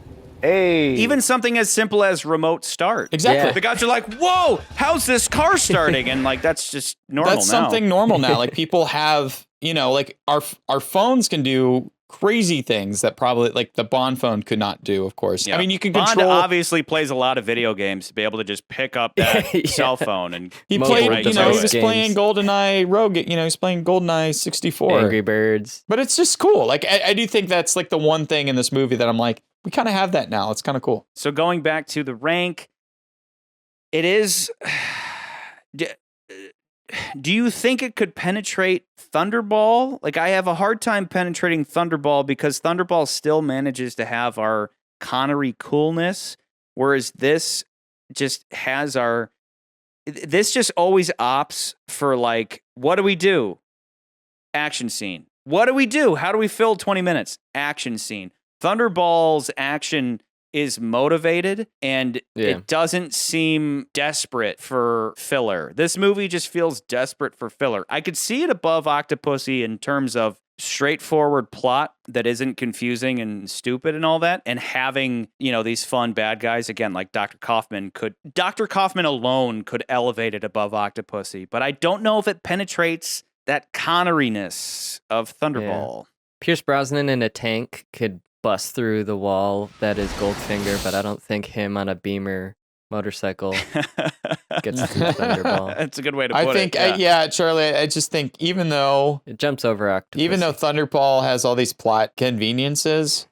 [SPEAKER 13] Hey.
[SPEAKER 1] Even something as simple as remote start.
[SPEAKER 3] Exactly.
[SPEAKER 1] Yeah. The guys are like, whoa, how's this car starting? And like, that's just normal now.
[SPEAKER 3] That's something normal now. Like people have, like our phones can do crazy things that probably like the Bond phone could not do, of course.
[SPEAKER 1] Yeah.
[SPEAKER 3] I mean, you can
[SPEAKER 1] Bond
[SPEAKER 3] control.
[SPEAKER 1] obviously plays a lot of video games to be able to just pick up that cell phone and
[SPEAKER 3] He
[SPEAKER 1] get
[SPEAKER 3] played,
[SPEAKER 1] right
[SPEAKER 3] you
[SPEAKER 1] to
[SPEAKER 3] know, he
[SPEAKER 1] it.
[SPEAKER 3] was playing GoldenEye Rogue, you know, he's playing GoldenEye 64.
[SPEAKER 4] Angry Birds.
[SPEAKER 3] But it's just cool. Like, I do think that's like the one thing in this movie that I'm like, we kind of have that now. It's kind of cool.
[SPEAKER 1] So going back to the rank, it is. Do you think it could penetrate Thunderball? Like, I have a hard time penetrating Thunderball because Thunderball still manages to have our Connery coolness, whereas this just has our. This just always opts for, like, what do we do? Action scene. What do we do? How do we fill 20 minutes? Action scene. Thunderball's action is motivated and it doesn't seem desperate for filler. This movie just feels desperate for filler. I could see it above Octopussy in terms of straightforward plot that isn't confusing and stupid and all that, and having, you know, these fun bad guys again, like Dr. Kaufman alone could elevate it above Octopussy, but I don't know if it penetrates that Connery-ness of Thunderball.
[SPEAKER 4] Pierce Brosnan in a tank could bust through the wall that is Goldfinger, but I don't think him on a Beamer motorcycle gets through Thunderball.
[SPEAKER 1] That's a good way to put
[SPEAKER 3] I think,
[SPEAKER 1] it.
[SPEAKER 3] Charlie, I just think even though
[SPEAKER 4] it jumps over Octopus,
[SPEAKER 3] even though Thunderball has all these plot conveniences,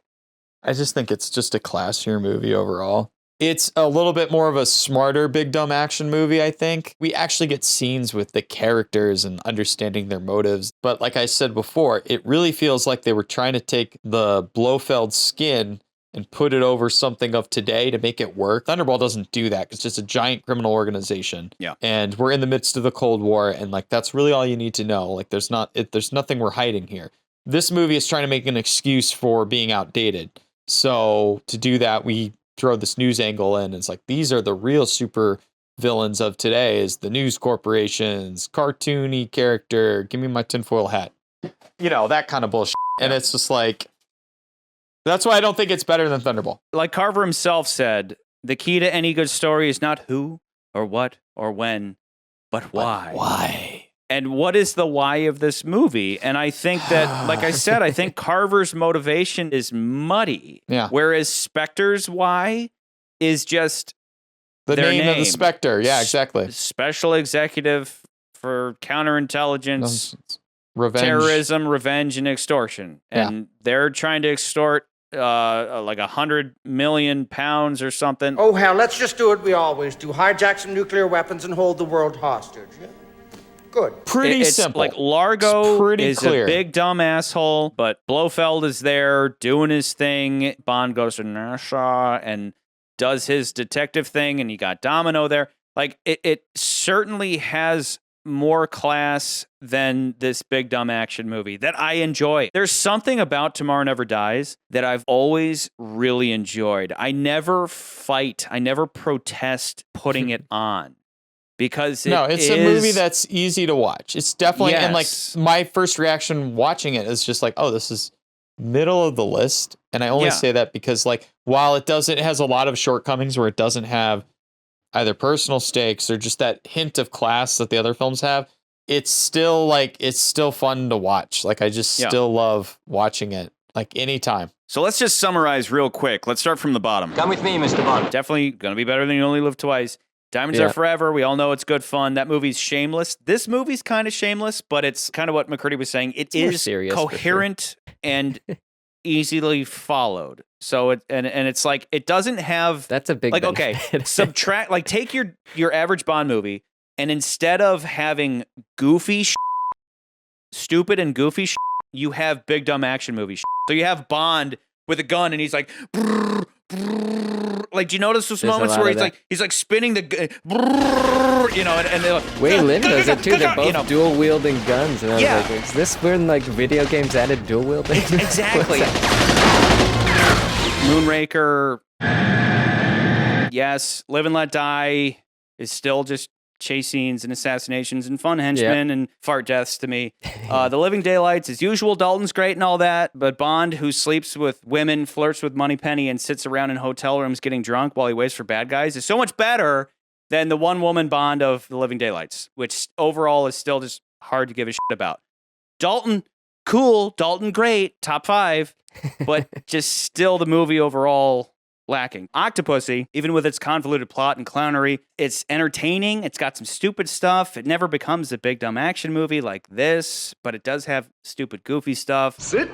[SPEAKER 3] I just think it's just a classier movie overall. It's a little bit more of a smarter big dumb action movie, I think. We actually get scenes with the characters and understanding their motives. But like I said before, it really feels like they were trying to take the Blofeld skin and put it over something of today to make it work. Thunderball doesn't do that. It's just a giant criminal organization.
[SPEAKER 1] Yeah.
[SPEAKER 3] And we're in the midst of the Cold War, and like that's really all you need to know. Like there's nothing we're hiding here. This movie is trying to make an excuse for being outdated. So to do that, we throw this news angle in. It's like, these are the real super villains of today, is the news corporations, cartoony character, give me my tinfoil hat. You know, that kind of bullshit. And it's just like, that's why I don't think it's better than Thunderball.
[SPEAKER 1] Like Carver himself said, the key to any good story is not who or what or when, but why.
[SPEAKER 3] Why?
[SPEAKER 1] And what is the why of this movie? And I think that, like I said, I think Carver's motivation is muddy.
[SPEAKER 3] Yeah.
[SPEAKER 1] Whereas Spectre's why is just
[SPEAKER 3] The
[SPEAKER 1] their
[SPEAKER 3] name of the Spectre. Yeah, exactly.
[SPEAKER 1] Special executive for counterintelligence,
[SPEAKER 3] Revenge.
[SPEAKER 1] terrorism, revenge, and extortion. And they're trying to extort like 100 million pounds or something.
[SPEAKER 19] Oh, hell, let's just do what we always do. Hijack some nuclear weapons and hold the world hostage. Yeah? Good.
[SPEAKER 3] Pretty
[SPEAKER 1] It's
[SPEAKER 3] simple.
[SPEAKER 1] Like Largo
[SPEAKER 3] pretty
[SPEAKER 1] is
[SPEAKER 3] clear.
[SPEAKER 1] a big dumb asshole, but Blofeld is there doing his thing. Bond goes to NASA and does his detective thing, and you got Domino there. Like it certainly has more class than this big dumb action movie that I enjoy. There's something about Tomorrow Never Dies that I've always really enjoyed. I never fight, I never protest putting it on. Because
[SPEAKER 3] it's a movie that's easy to watch. It's definitely, and like my first reaction watching it is just like, oh, this is middle of the list. And I only say that because like, while it has a lot of shortcomings where it doesn't have either personal stakes or just that hint of class that the other films have, it's still fun to watch. Like I just still love watching it like anytime.
[SPEAKER 1] So let's just summarize real quick. Let's start from the bottom.
[SPEAKER 9] Come with me, Mr. Bond.
[SPEAKER 1] Definitely going to be better than You Only Live Twice. Diamonds Are Forever. We all know it's good fun. That movie's shameless. This movie's kind of shameless, but it's kind of what McCurdy was saying. It's
[SPEAKER 4] serious,
[SPEAKER 1] coherent and easily followed. So it's like it doesn't have.
[SPEAKER 4] That's a big
[SPEAKER 1] like subtract like take your average Bond movie and instead of having goofy stupid and goofy you have big dumb action movie So you have Bond with a gun and he's like. Brrr, brrr. Like, do you notice those moments where he's like spinning the, you know, and they're like,
[SPEAKER 4] Wei Lin does it too. They're both dual wielding guns, and I was like, is this when like video games added dual wielding?
[SPEAKER 1] Exactly. Moonraker, yes. Live and Let Die is still just chase scenes and assassinations and fun henchmen and fart deaths to me. The Living Daylights, as usual, Dalton's great and all that, but Bond, who sleeps with women, flirts with Moneypenny, and sits around in hotel rooms getting drunk while he waits for bad guys, is so much better than the one-woman Bond of The Living Daylights, which overall is still just hard to give a shit about. Dalton cool, Dalton great, top 5, but just still the movie overall lacking. Octopussy, even with its convoluted plot and clownery, it's entertaining. It's got some stupid stuff. It never becomes a big dumb action movie like this, but it does have stupid goofy stuff.
[SPEAKER 15] Sit.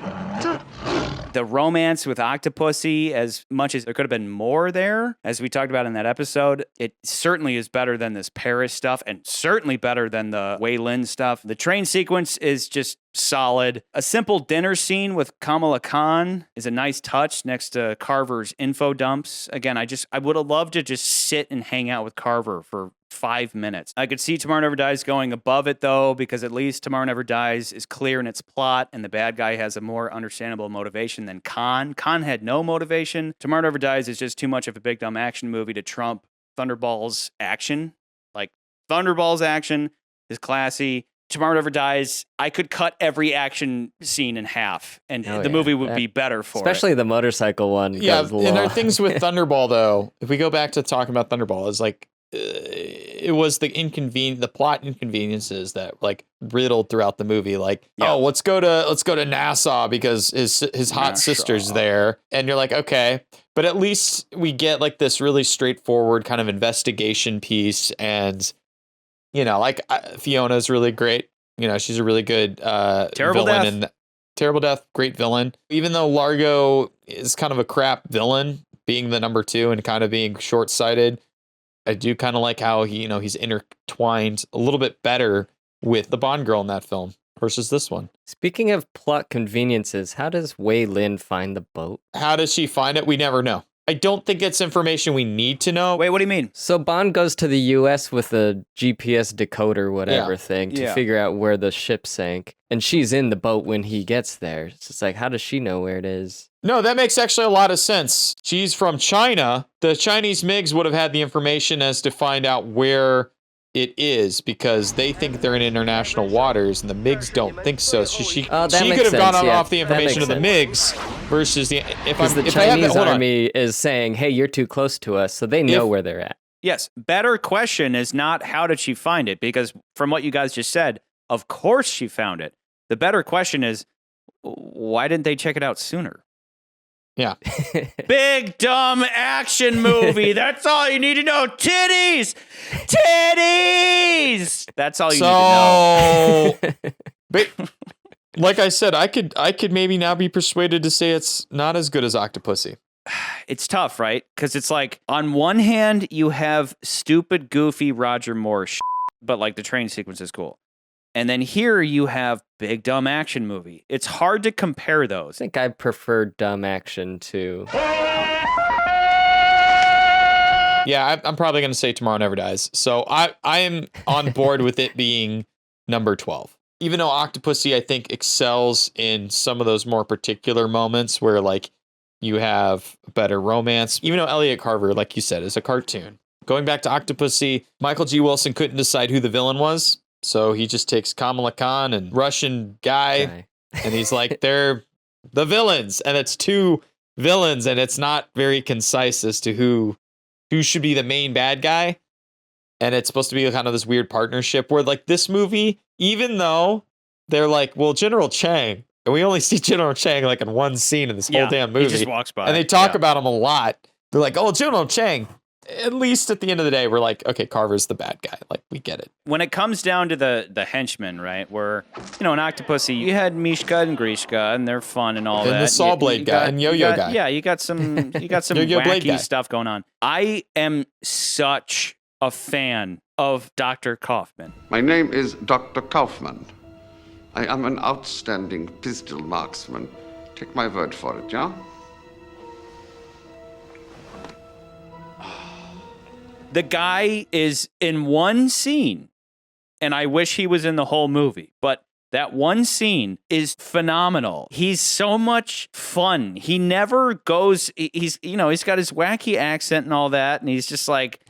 [SPEAKER 1] The romance with Octopussy, as much as there could have been more there, as we talked about in that episode, it certainly is better than this Paris stuff and certainly better than the Wei Lin stuff. The train sequence is just solid. A simple dinner scene with Kamala Khan is a nice touch next to Carver's info dumps. Again, I would have loved to just sit and hang out with Carver for 5 minutes. I could see Tomorrow Never Dies going above it, though, because at least Tomorrow Never Dies is clear in its plot, and the bad guy has a more understandable motivation than Khan. Khan had no motivation. Tomorrow Never Dies is just too much of a big dumb action movie to trump Thunderball's action. Like, Thunderball's action is classy. Tomorrow Never Dies, I could cut every action scene in half, and the movie would be better for
[SPEAKER 4] especially
[SPEAKER 1] it.
[SPEAKER 4] the motorcycle one.
[SPEAKER 3] Yeah,
[SPEAKER 4] goes
[SPEAKER 3] and there
[SPEAKER 4] long.
[SPEAKER 3] are things with Thunderball, though. If we go back to talking about Thunderball, it's like, it was the plot inconveniences that like riddled throughout the movie. Like, oh, let's go to Nassau because his hot sister's there, and you're like, okay, but at least we get like this really straightforward kind of investigation piece, and you know, like Fiona's really great. You know, she's a really good
[SPEAKER 1] Terrible
[SPEAKER 3] villain.
[SPEAKER 1] Death.
[SPEAKER 3] And Terrible Death, great villain. Even though Largo is kind of a crap villain, being the number 2 and kind of being short-sighted, I do kind of like how he's intertwined a little bit better with the Bond girl in that film versus this one.
[SPEAKER 4] Speaking of plot conveniences, how does Wei Lin find the boat?
[SPEAKER 3] How does she find it? We never know. I don't think it's information we need to know.
[SPEAKER 1] Wait, what do you mean?
[SPEAKER 4] So Bond goes to the U.S. with a GPS decoder, whatever thing, to figure out where the ship sank. And she's in the boat when he gets there. It's just like, how does she know where it is?
[SPEAKER 3] No, that makes actually a lot of sense. She's from China. The Chinese MiGs would have had the information as to find out where it is because they think they're in international waters, and the MiGs don't think so. She could have gone off the information of the MiGs versus the
[SPEAKER 4] Chinese army is saying, "Hey, you're too close to us," so they know where they're at.
[SPEAKER 1] Yes, better question is not how did she find it, because from what you guys just said, of course she found it. The better question is, why didn't they check it out sooner?
[SPEAKER 3] Yeah.
[SPEAKER 1] Big dumb action movie. That's all you need to know. Titties! Titties! That's all you need to know.
[SPEAKER 3] But like I said, I could maybe now be persuaded to say it's not as good as Octopussy.
[SPEAKER 1] It's tough, right? Because it's like, on one hand, you have stupid, goofy Roger Moore shit, but like the train sequence is cool. And then here you have big dumb action movie. It's hard to compare those.
[SPEAKER 4] I think I prefer dumb action to...
[SPEAKER 3] Yeah, I'm probably going to say Tomorrow Never Dies. So I am on board with it being number 12. Even though Octopussy, I think, excels in some of those more particular moments where, like, you have better romance. Even though Elliot Carver, like you said, is a cartoon. Going back to Octopussy, Michael G. Wilson couldn't decide who the villain was. So he just takes Kamala Khan and Russian guy. And he's like, they're the villains. And it's 2 villains, and it's not very concise as to who should be the main bad guy. And it's supposed to be kind of this weird partnership where, like, this movie, even though they're like, well, General Chang, and we only see General Chang like in one scene in this whole damn movie.
[SPEAKER 1] He just walks by.
[SPEAKER 3] And they talk about him a lot. They're like, oh, General Chang. At least at the end of the day, we're like, okay, Carver's the bad guy. Like, we get it.
[SPEAKER 1] When it comes down to the henchmen, right, where, in Octopussy, you had Mishka and Grishka, and they're fun and all that.
[SPEAKER 3] And the saw blade guy and yo-yo guy.
[SPEAKER 1] Yeah, you got some wacky stuff going on. I am such a fan of Dr. Kaufman.
[SPEAKER 11] My name is Dr. Kaufman. I am an outstanding pistol marksman. Take my word for it, yeah?
[SPEAKER 1] The guy is in one scene, and I wish he was in the whole movie, but that one scene is phenomenal. He's so much fun. He never goes, he's got his wacky accent and all that, and he's just like,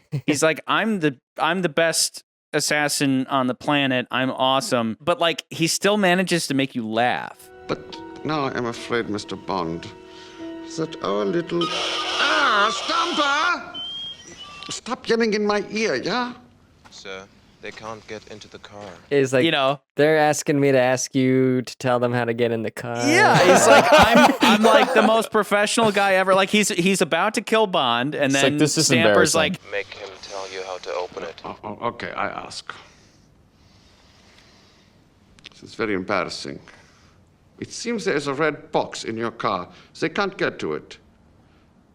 [SPEAKER 1] I'm the best assassin on the planet. I'm awesome. But like, he still manages to make you laugh.
[SPEAKER 11] But now I'm afraid, Mr. Bond, that our little... Stumper! Stop yelling in my ear, yeah?
[SPEAKER 12] Sir,
[SPEAKER 7] They can't get into the car.
[SPEAKER 4] He's like,
[SPEAKER 1] You know.
[SPEAKER 4] they're asking me to ask you to tell them how to get in the car.
[SPEAKER 1] Yeah, he's like, I'm like the most professional guy ever. Like he's about to kill Bond, and
[SPEAKER 3] It's
[SPEAKER 1] then
[SPEAKER 3] like, this is
[SPEAKER 1] Stamper's
[SPEAKER 3] embarrassing.
[SPEAKER 1] like,
[SPEAKER 7] Make him tell you how to open it.
[SPEAKER 11] Okay, I ask. This is very embarrassing. It seems there is a red box in your car. They can't get to it.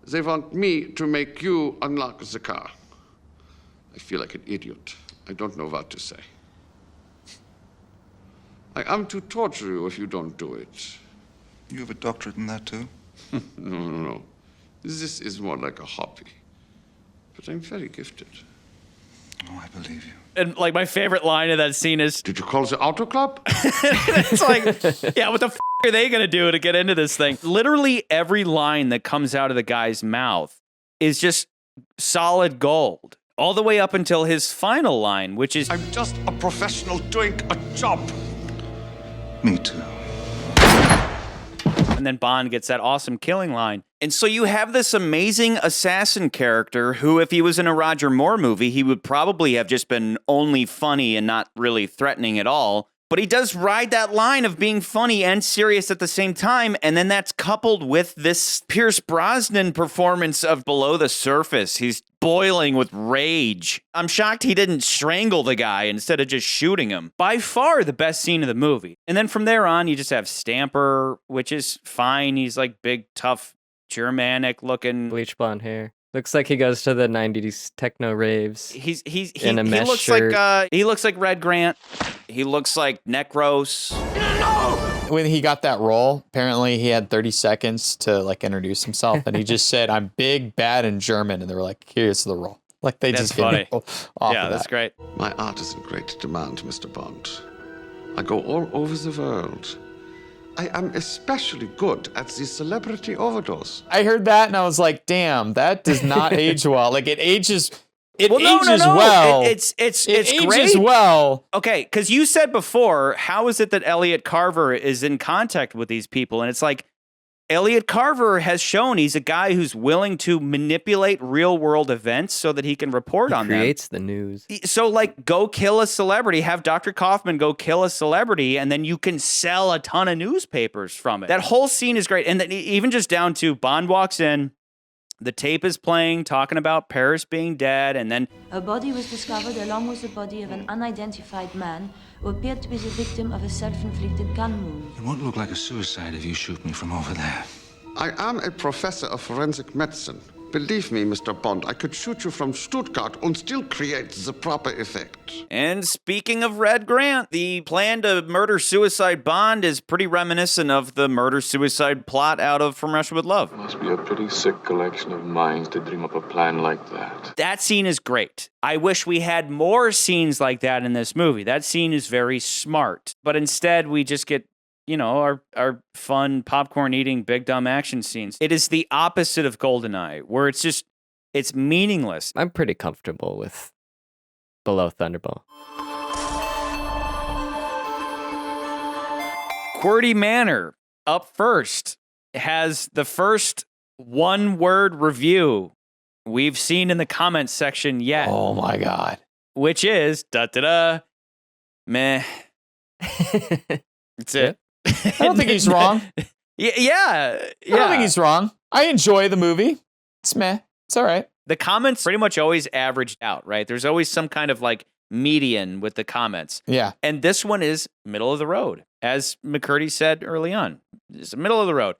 [SPEAKER 11] They want me to make you unlock the car. I feel like an idiot. I don't know what to say. I am to torture you if you don't do it.
[SPEAKER 12] You have a doctorate in that, too?
[SPEAKER 11] No. This is more like a hobby. But I'm very gifted.
[SPEAKER 12] Oh, I believe you.
[SPEAKER 1] and like my favorite line of that scene is,
[SPEAKER 11] "Did you call the auto club?"
[SPEAKER 1] It's like, yeah, what the f are they gonna do to get into this thing? Literally every line that comes out of the guy's mouth is just solid gold, all the way up until his final line, which is,
[SPEAKER 11] "I'm just a professional doing a job."
[SPEAKER 12] Me too.
[SPEAKER 1] And then Bond gets that awesome killing line. And so you have this amazing assassin character who, if he was in a Roger Moore movie, he would probably have just been only funny and not really threatening at all. But he does ride that line of being funny and serious at the same time. And then that's coupled with this Pierce Brosnan performance of Below the Surface. He's boiling with rage. I'm shocked he didn't strangle the guy instead of just shooting him. By far the best scene of the movie. And then from there on, you just have Stamper, which is fine. He's like big, tough, Germanic looking.
[SPEAKER 4] Bleach blonde hair. Looks like he goes to the 90s techno raves.
[SPEAKER 1] He
[SPEAKER 4] in a mesh
[SPEAKER 1] looks
[SPEAKER 4] shirt.
[SPEAKER 1] like he looks like Red Grant. He looks like Necros.
[SPEAKER 3] When he got that role, apparently he had 30 seconds to like introduce himself, and he just said, "I'm big, bad, and German," and they were like, "Here's the role." Like they
[SPEAKER 1] That's
[SPEAKER 3] just
[SPEAKER 1] funny.
[SPEAKER 3] gave him off
[SPEAKER 1] Yeah,
[SPEAKER 3] of
[SPEAKER 1] that's
[SPEAKER 3] that.
[SPEAKER 1] great.
[SPEAKER 11] My art is in great demand, Mr. Bond. I go all over the world. I am especially good at the celebrity overdose.
[SPEAKER 3] I heard that and I was like, "Damn, that does not age well." Like it ages. It
[SPEAKER 1] Well, no,
[SPEAKER 3] ages
[SPEAKER 1] no, no.
[SPEAKER 3] well.
[SPEAKER 1] It's
[SPEAKER 3] ages
[SPEAKER 1] great.
[SPEAKER 3] well.
[SPEAKER 1] Okay, because you said before, how is it that Elliot Carver is in contact with these people? And it's like, Elliot Carver has shown he's a guy who's willing to manipulate real world events so that he can report on them.
[SPEAKER 4] Creates the news.
[SPEAKER 1] So, like, go kill a celebrity, have Dr. Kaufman go kill a celebrity, and then you can sell a ton of newspapers from it. That whole scene is great. And then even just down to Bond walks in, the tape is playing, talking about Paris being dead, and then
[SPEAKER 16] A body was discovered along with the body of an unidentified man who appeared to be the victim of a self-inflicted gun wound.
[SPEAKER 12] It won't look like a suicide if you shoot me from over there.
[SPEAKER 11] I am a professor of forensic medicine. Believe me, Mr. Bond, I could shoot you from Stuttgart and still create the proper effect.
[SPEAKER 1] And speaking of Red Grant, the plan to murder-suicide Bond is pretty reminiscent of the murder-suicide plot out of From Russia with Love.
[SPEAKER 20] Must be a pretty sick collection of minds to dream up a plan like that.
[SPEAKER 1] That scene is great. I wish we had more scenes like that in this movie. That scene is very smart. But instead, we just get, you know, our fun popcorn-eating big dumb action scenes. It is the opposite of GoldenEye, where it's meaningless.
[SPEAKER 4] I'm pretty comfortable with Below Thunderball.
[SPEAKER 1] QWERTY Manor, up first, has the first one-word review we've seen in the comments section yet.
[SPEAKER 3] Oh my God.
[SPEAKER 1] Which is, da-da-da, meh. That's it.
[SPEAKER 3] I don't think he's wrong.
[SPEAKER 1] Yeah.
[SPEAKER 3] I don't think he's wrong. I enjoy the movie. It's meh. It's all right.
[SPEAKER 1] The comments pretty much always averaged out, right? There's always some kind of like median with the comments.
[SPEAKER 3] Yeah.
[SPEAKER 1] And this one is middle of the road. As McCurdy said early on, it's the middle of the road.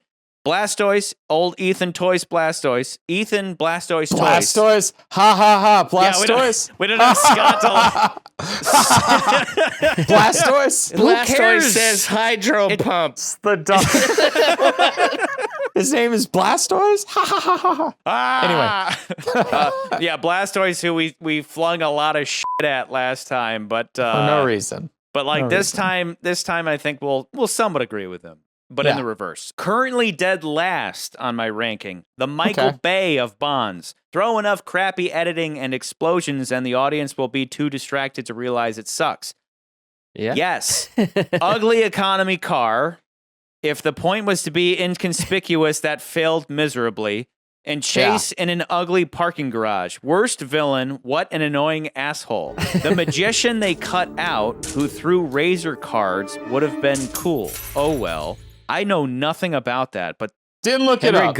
[SPEAKER 1] Blastoise, old Ethan Toys Blastoise. Ethan Blastoise Toys.
[SPEAKER 3] Blastoise. Ha ha ha. Blastoise.
[SPEAKER 1] Yeah, we don't have Scott to
[SPEAKER 3] Blastoise.
[SPEAKER 19] Who
[SPEAKER 1] Blastoise
[SPEAKER 19] cares? Says hydro pumps.
[SPEAKER 3] The dog. His name is Blastoise. Ha ha ha ha ha. Anyway.
[SPEAKER 1] Yeah, Blastoise, who we flung a lot of shit at last time, but
[SPEAKER 3] For no reason.
[SPEAKER 1] But like
[SPEAKER 3] No
[SPEAKER 1] this
[SPEAKER 3] reason.
[SPEAKER 1] time I think we'll somewhat agree with him. But in
[SPEAKER 3] Yeah.
[SPEAKER 1] the reverse. Currently dead last on my ranking. The Michael Bay of Bonds. Throw enough crappy editing and explosions and the audience will be too distracted to realize it sucks.
[SPEAKER 4] Yeah.
[SPEAKER 1] Yes. Ugly economy car. If the point was to be inconspicuous, that failed miserably. And chase in an ugly parking garage. Worst villain, what an annoying asshole. The magician they cut out who threw razor cards would have been cool. Oh well. I know nothing about that, but
[SPEAKER 3] didn't look it up.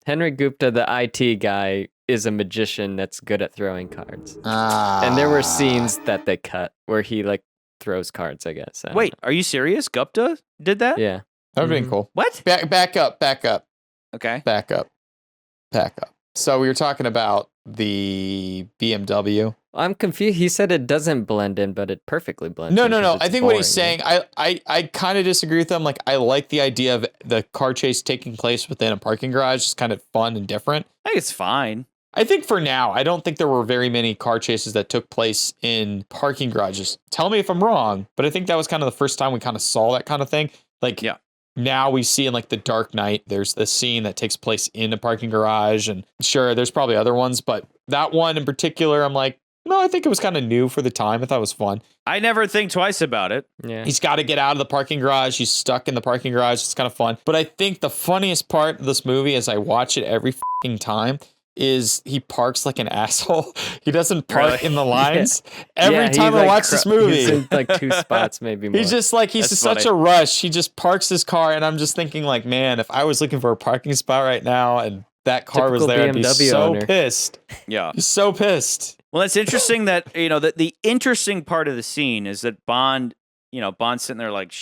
[SPEAKER 4] Henry Gupta, the IT guy, is a magician that's good at throwing cards. And there were scenes that they cut where he like throws cards, I guess.
[SPEAKER 1] Wait, are you serious? Gupta did that?
[SPEAKER 4] Yeah.
[SPEAKER 3] That would have been cool.
[SPEAKER 1] What?
[SPEAKER 3] Back up.
[SPEAKER 1] Okay.
[SPEAKER 3] Back up. So we were talking about the BMW.
[SPEAKER 4] I'm confused. He said it doesn't blend in, but it perfectly blends
[SPEAKER 3] No.
[SPEAKER 4] in. 'cause
[SPEAKER 3] I
[SPEAKER 4] it's
[SPEAKER 3] think what he's
[SPEAKER 4] boring.
[SPEAKER 3] saying, I kind of disagree with him. Like, I like the idea of the car chase taking place within a parking garage. It's kind of fun and different.
[SPEAKER 1] I think it's fine.
[SPEAKER 3] I think for now, I don't think there were very many car chases that took place in parking garages. Tell me if I'm wrong, but I think that was kind of the first time we kind of saw that kind of thing. Like,
[SPEAKER 1] yeah.
[SPEAKER 3] Now we see in like The Dark Knight, there's this scene that takes place in a parking garage, and sure, there's probably other ones, but that one in particular, I'm like, no, I think it was kind of new for the time. I thought it was fun.
[SPEAKER 1] I never think twice about it.
[SPEAKER 4] Yeah.
[SPEAKER 3] He's got to get out of the parking garage. He's stuck in the parking garage. It's kind of fun. But I think the funniest part of this movie, as I watch it every fucking time, is he parks like an asshole. He doesn't park in the lines. Every time I watch this movie.
[SPEAKER 4] He's in like 2 spots, maybe more.
[SPEAKER 3] He's just like, he's just such a rush. He just parks his car, and I'm just thinking like, man, if I was looking for a parking spot right now and that car was there, I'd be so pissed.
[SPEAKER 1] Yeah.
[SPEAKER 3] He's so pissed.
[SPEAKER 1] Well, it's interesting that, the interesting part of the scene is that Bond's sitting there like,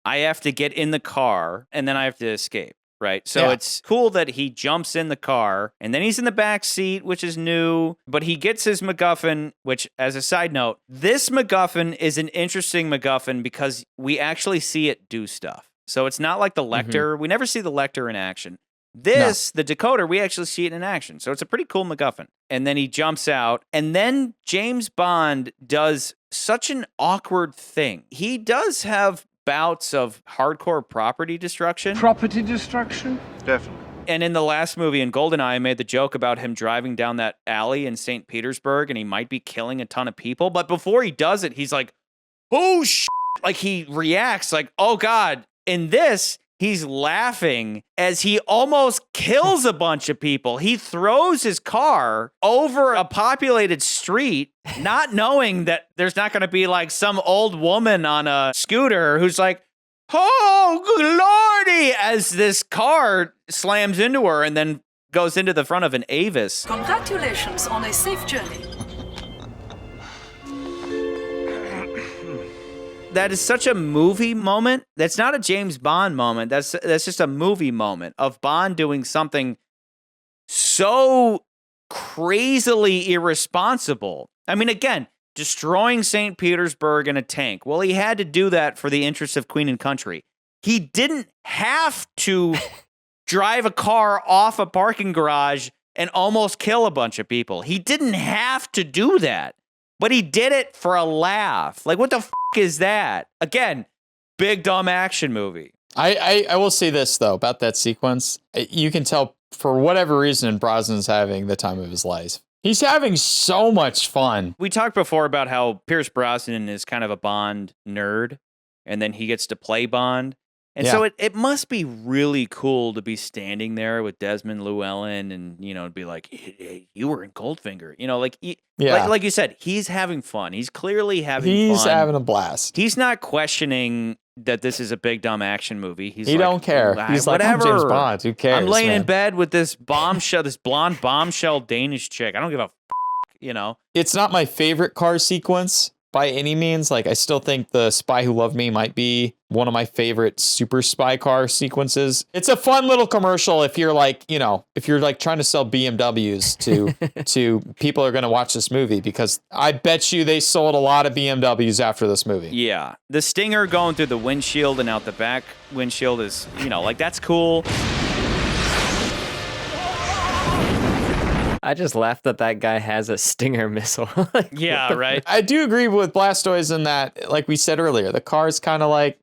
[SPEAKER 1] I have to get in the car and then I have to escape. Right. So it's cool that he jumps in the car and then he's in the back seat, which is new, but he gets his MacGuffin, which, as a side note, this MacGuffin is an interesting MacGuffin because we actually see it do stuff. So it's not like the Lecter. We never see the Lecter in action. The decoder, we actually see it in action. So it's a pretty cool MacGuffin. And then he jumps out, and then James Bond does such an awkward thing. He does have bouts of hardcore property destruction.
[SPEAKER 15] Property destruction?
[SPEAKER 12] Definitely.
[SPEAKER 1] And in the last movie, in GoldenEye, I made the joke about him driving down that alley in St. Petersburg and he might be killing a ton of people. But before he does it, he's like, oh, shit. Like he reacts like, oh, God. In this, he's laughing as he almost kills a bunch of people. He throws his car over a populated street, not knowing that there's not going to be like some old woman on a scooter who's like, oh, good lordy, as this car slams into her and then goes into the front of an Avis.
[SPEAKER 17] Congratulations on a safe journey.
[SPEAKER 1] That is such a movie moment. That's not a James Bond moment. That's just a movie moment of Bond doing something so crazily irresponsible. I mean, again, destroying St. Petersburg in a tank. Well, he had to do that for the interests of Queen and Country. He didn't have to drive a car off a parking garage and almost kill a bunch of people. He didn't have to do that. But he did it for a laugh. Like, what the is that? Again, big dumb action movie.
[SPEAKER 3] I will say this, though, about that sequence. You can tell, for whatever reason, Brosnan's having the time of his life. He's having so much fun.
[SPEAKER 1] We talked before about how Pierce Brosnan is kind of a Bond nerd, and then he gets to play Bond. And so it must be really cool to be standing there with Desmond Llewellyn and, be like, hey, you were in Goldfinger. Like you said, he's having fun. He's clearly having fun.
[SPEAKER 3] He's having a blast.
[SPEAKER 1] He's not questioning that this is a big dumb action movie.
[SPEAKER 3] He don't care. He's like, I'm James Bond. Who cares?
[SPEAKER 1] I'm laying in bed with this bombshell, this blonde bombshell Danish chick. I don't give a
[SPEAKER 3] It's not my favorite car sequence by any means. Like, I still think The Spy Who Loved Me might be one of my favorite super spy car sequences. It's a fun little commercial if you're like, if you're like trying to sell BMWs to people who are going to watch this movie, because I bet you they sold a lot of BMWs after this movie.
[SPEAKER 1] Yeah. The stinger going through the windshield and out the back windshield is, that's cool.
[SPEAKER 4] I just laughed that guy has a Stinger missile.
[SPEAKER 1] Yeah, right.
[SPEAKER 3] I do agree with Blastoise in that, like we said earlier, the car is kind of like,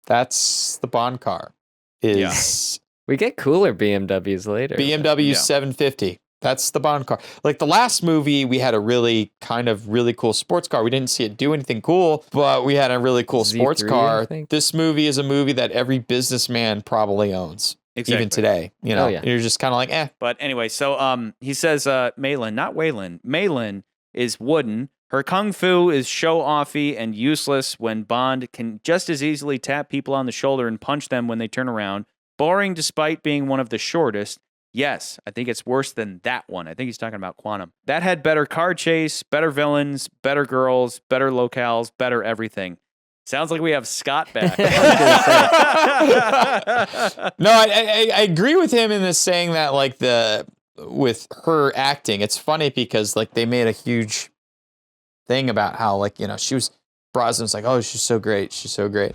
[SPEAKER 3] that's the Bond car.
[SPEAKER 4] We get cooler BMWs later.
[SPEAKER 3] BMW 750. That's the Bond car. Like the last movie, we had a really cool sports car. We didn't see it do anything cool, but we had a really cool sports car. This movie is a movie that every businessman probably owns. even today. You know, you're just kind of like, eh.
[SPEAKER 1] But anyway, so he says Maylin, not Waylon. Maylin is wooden. Her kung fu is show-offy and useless when Bond can just as easily tap people on the shoulder and punch them when they turn around. Boring despite being one of the shortest. Yes, I think it's worse than that one. I think he's talking about Quantum. That had better car chase, better villains, better girls, better locales, better everything. Sounds like we have Scott back.
[SPEAKER 3] No, I agree with him in this saying that like with her acting, it's funny because like they made a huge thing about how like, you know, Brosnan's like, oh, she's so great. She's so great.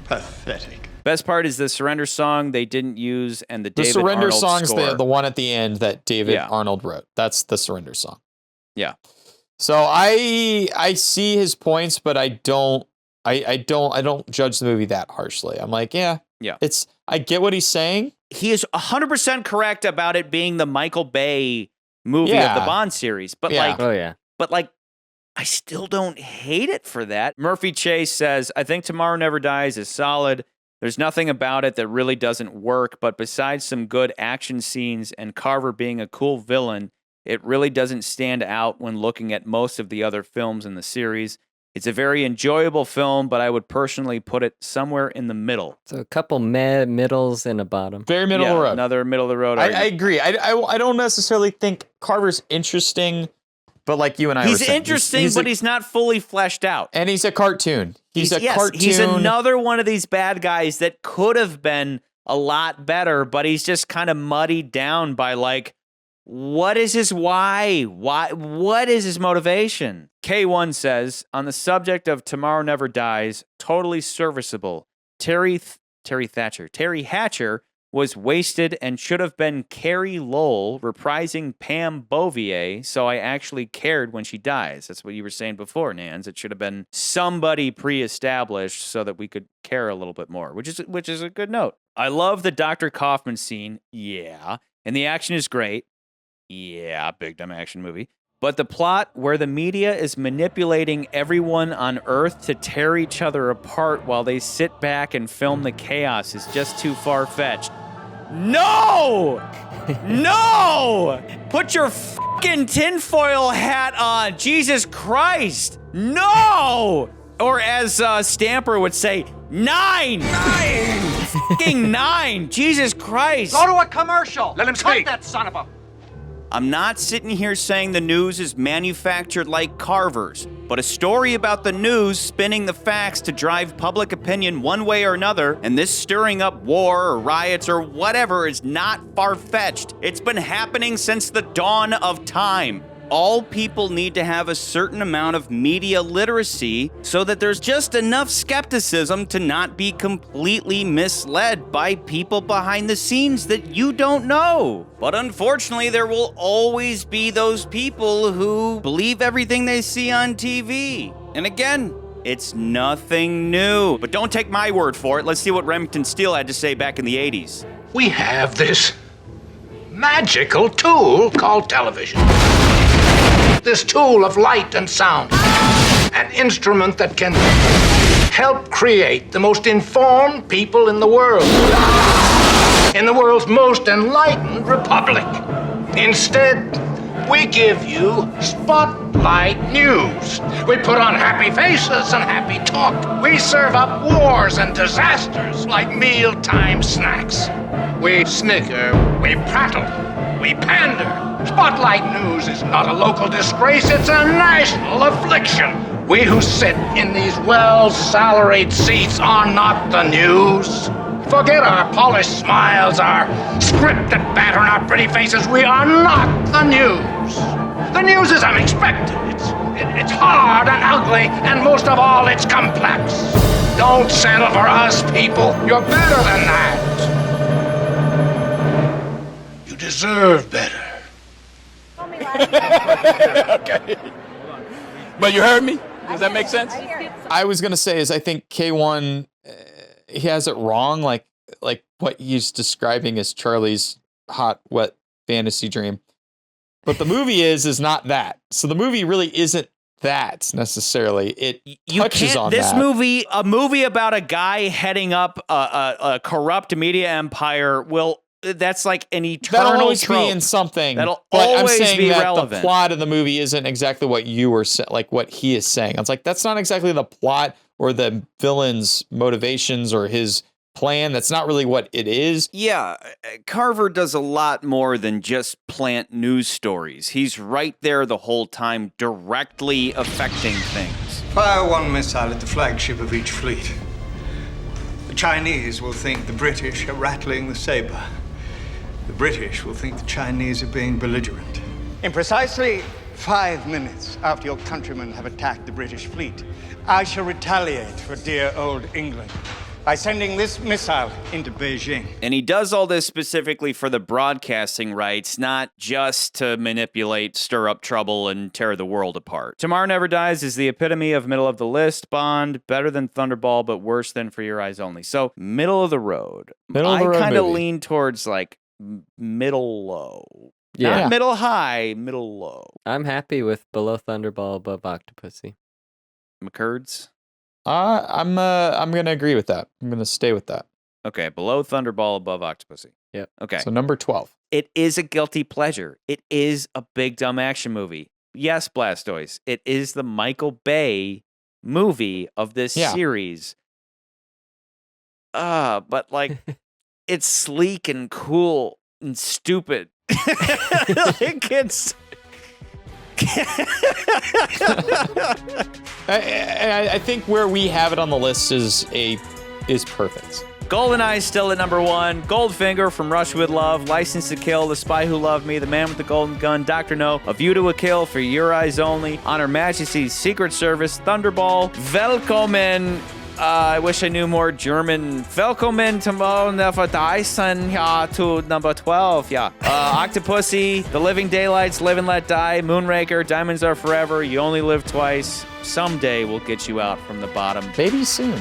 [SPEAKER 25] Pathetic.
[SPEAKER 1] Best part is the Surrender song they didn't use and the David
[SPEAKER 3] Surrender
[SPEAKER 1] Arnold
[SPEAKER 3] song's
[SPEAKER 1] score.
[SPEAKER 3] the one at the end that David Arnold wrote. That's the Surrender song.
[SPEAKER 1] Yeah.
[SPEAKER 3] So I see his points, but I don't judge the movie that harshly. I'm like, yeah. I get what he's saying.
[SPEAKER 1] He is 100% correct about it being the Michael Bay movie of the Bond series, but I still don't hate it for that. Murphy Chase says, I think Tomorrow Never Dies is solid. There's nothing about it that really doesn't work, but besides some good action scenes and Carver being a cool villain, it really doesn't stand out when looking at most of the other films in the series. It's a very enjoyable film, but I would personally put it somewhere in the middle.
[SPEAKER 4] So a couple middles and a bottom.
[SPEAKER 3] Very middle of the road.
[SPEAKER 1] Another middle of the road.
[SPEAKER 3] I agree. I don't necessarily think Carver's interesting, but like you and I were saying.
[SPEAKER 1] He's interesting, but he's not fully fleshed out.
[SPEAKER 3] And he's a cartoon. He's a cartoon.
[SPEAKER 1] He's another one of these bad guys that could have been a lot better, but he's just kind of muddied down by like, what is his why? What is his motivation? K1 says, on the subject of Tomorrow Never Dies, totally serviceable. Terry Hatcher was wasted and should have been Carrie Lowell reprising Pam Bouvier, so I actually cared when she dies. That's what you were saying before, Nans. It should have been somebody pre-established so that we could care a little bit more, which is a good note. I love the Dr. Kaufman scene, and the action is great. Big dumb action movie. But the plot where the media is manipulating everyone on Earth to tear each other apart while they sit back and film the chaos is just too far-fetched. No! No! Put your fucking tinfoil hat on. Jesus Christ. No! Or as Stamper would say, 9! 9! Fucking 9! Jesus Christ.
[SPEAKER 19] Go to a commercial.
[SPEAKER 15] Let him speak.
[SPEAKER 19] Cut that son of a...
[SPEAKER 1] I'm not sitting here saying the news is manufactured like Carver's, but a story about the news spinning the facts to drive public opinion one way or another, and this stirring up war or riots or whatever is not far-fetched. It's been happening since the dawn of time. All people need to have a certain amount of media literacy so that there's just enough skepticism to not be completely misled by people behind the scenes that you don't know. But unfortunately, there will always be those people who believe everything they see on TV. And again, it's nothing new. But don't take my word for it. Let's see what Remington Steele had to say back in the 80s.
[SPEAKER 22] We have this magical tool called television. This tool of light and sound. An instrument that can help create the most informed people in the world. In the world's most enlightened republic. Instead, we give you spotlight news. We put on happy faces and happy talk. We serve up wars and disasters like mealtime snacks. We snicker, we prattle, we pander. Spotlight news is not a local disgrace, it's a national affliction. We who sit in these well-salaried seats are not the news. Forget our polished smiles, our scripted banter, and our pretty faces. We are not the news. The news is unexpected. It's hard and ugly, and most of all, it's complex. Don't settle for us, people. You're better than that. You deserve better.
[SPEAKER 5] Okay. But you heard me? Does that make sense?
[SPEAKER 3] I was gonna say I think K1 he has it wrong. Like what he's describing as Charlie's hot, wet fantasy dream. But the movie is not that. So the movie really isn't that necessarily. It
[SPEAKER 1] You
[SPEAKER 3] touches
[SPEAKER 1] can't.
[SPEAKER 3] on
[SPEAKER 1] This
[SPEAKER 3] that.
[SPEAKER 1] movie, a movie about a guy heading up a corrupt media empire, that's like an eternal
[SPEAKER 3] That'll always
[SPEAKER 1] trope.
[SPEAKER 3] be in something.
[SPEAKER 1] That'll
[SPEAKER 3] but I'm
[SPEAKER 1] always
[SPEAKER 3] saying
[SPEAKER 1] be
[SPEAKER 3] that
[SPEAKER 1] relevant.
[SPEAKER 3] the plot of the movie isn't exactly what you were like what he is saying. It's like that's not exactly the plot or the villain's motivations or his plan. That's not really what it is.
[SPEAKER 1] Yeah, Carver does a lot more than just plant news stories. He's right there the whole time, directly affecting things.
[SPEAKER 10] Fire one missile at the flagship of each fleet. The Chinese will think the British are rattling the saber. The British will think the Chinese are being belligerent. In precisely 5 minutes after your countrymen have attacked the British fleet, I shall retaliate for dear old England by sending this missile into Beijing.
[SPEAKER 1] And he does all this specifically for the broadcasting rights, not just to manipulate, stir up trouble, and tear the world apart. Tomorrow Never Dies is the epitome of middle of the list Bond, better than Thunderball, but worse than For Your Eyes Only. So, middle of the road. I kind of lean towards like middle low.
[SPEAKER 4] Yeah.
[SPEAKER 1] Not middle high, middle low.
[SPEAKER 4] I'm happy with Below Thunderball, Above Octopussy.
[SPEAKER 1] McCurds?
[SPEAKER 3] I'm gonna agree with that. I'm gonna stay with that.
[SPEAKER 1] Okay, Below Thunderball, Above Octopussy.
[SPEAKER 4] Yep.
[SPEAKER 1] Okay.
[SPEAKER 3] So number 12.
[SPEAKER 1] It is a guilty pleasure. It is a big dumb action movie. Yes, Blastoise. It is the Michael Bay movie of this series. But like it's sleek and cool and stupid. Like it's
[SPEAKER 3] I think where we have it on the list is perfect.
[SPEAKER 1] GoldenEye still at number 1. Goldfinger from Rush with Love, License to Kill, The Spy Who Loved Me, The Man with the Golden Gun, Dr. No, A View to a Kill, For Your Eyes Only, On Her Majesty's Secret Service, Thunderball, Velkommen. I wish I knew more German. Velkommen to number 12. Yeah. Octopussy, The Living Daylights, Live and Let Die, Moonraker, Diamonds Are Forever, You Only Live Twice. Someday we'll get you out from the bottom.
[SPEAKER 3] Maybe soon.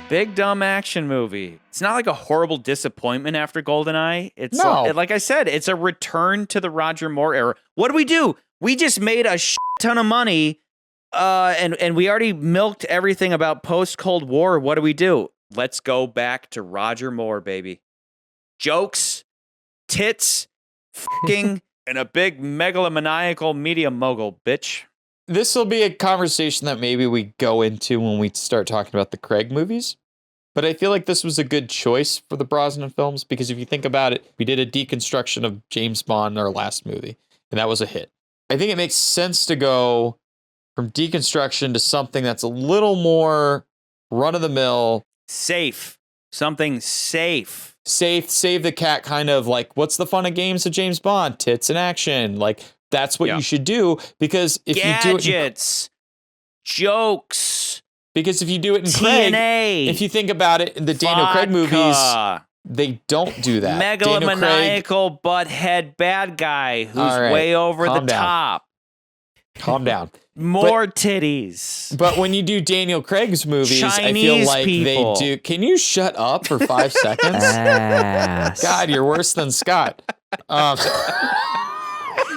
[SPEAKER 1] Big dumb action movie. It's not like a horrible disappointment after GoldenEye. It's
[SPEAKER 3] No.
[SPEAKER 1] like I said, it's a return to the Roger Moore era. What do? We just made a ton of money. And we already milked everything about post-Cold War. What do? Let's go back to Roger Moore, baby. Jokes, tits, fucking, and a big megalomaniacal media mogul, bitch.
[SPEAKER 3] This will be a conversation that maybe we go into when we start talking about the Craig movies. But I feel like this was a good choice for the Brosnan films because if you think about it, we did a deconstruction of James Bond in our last movie, and that was a hit. I think it makes sense to go from deconstruction to something that's a little more run-of-the-mill.
[SPEAKER 1] Safe. Something safe.
[SPEAKER 3] Save the cat kind of like, what's the fun of games of James Bond? Tits and action. Like, that's what you should do because if
[SPEAKER 1] Gadgets,
[SPEAKER 3] you do it...
[SPEAKER 1] jokes.
[SPEAKER 3] Because if you do it in
[SPEAKER 1] TNA,
[SPEAKER 3] Craig, if you think about it, in the Daniel Craig movies, they don't do that.
[SPEAKER 1] Megalomaniacal butthead bad guy who's way over the top.
[SPEAKER 3] Calm down.
[SPEAKER 1] More titties.
[SPEAKER 3] But when you do Daniel Craig's movies,
[SPEAKER 1] Chinese
[SPEAKER 3] I feel like
[SPEAKER 1] people.
[SPEAKER 3] they do. Can you shut up for 5 seconds? God, you're worse than Scott.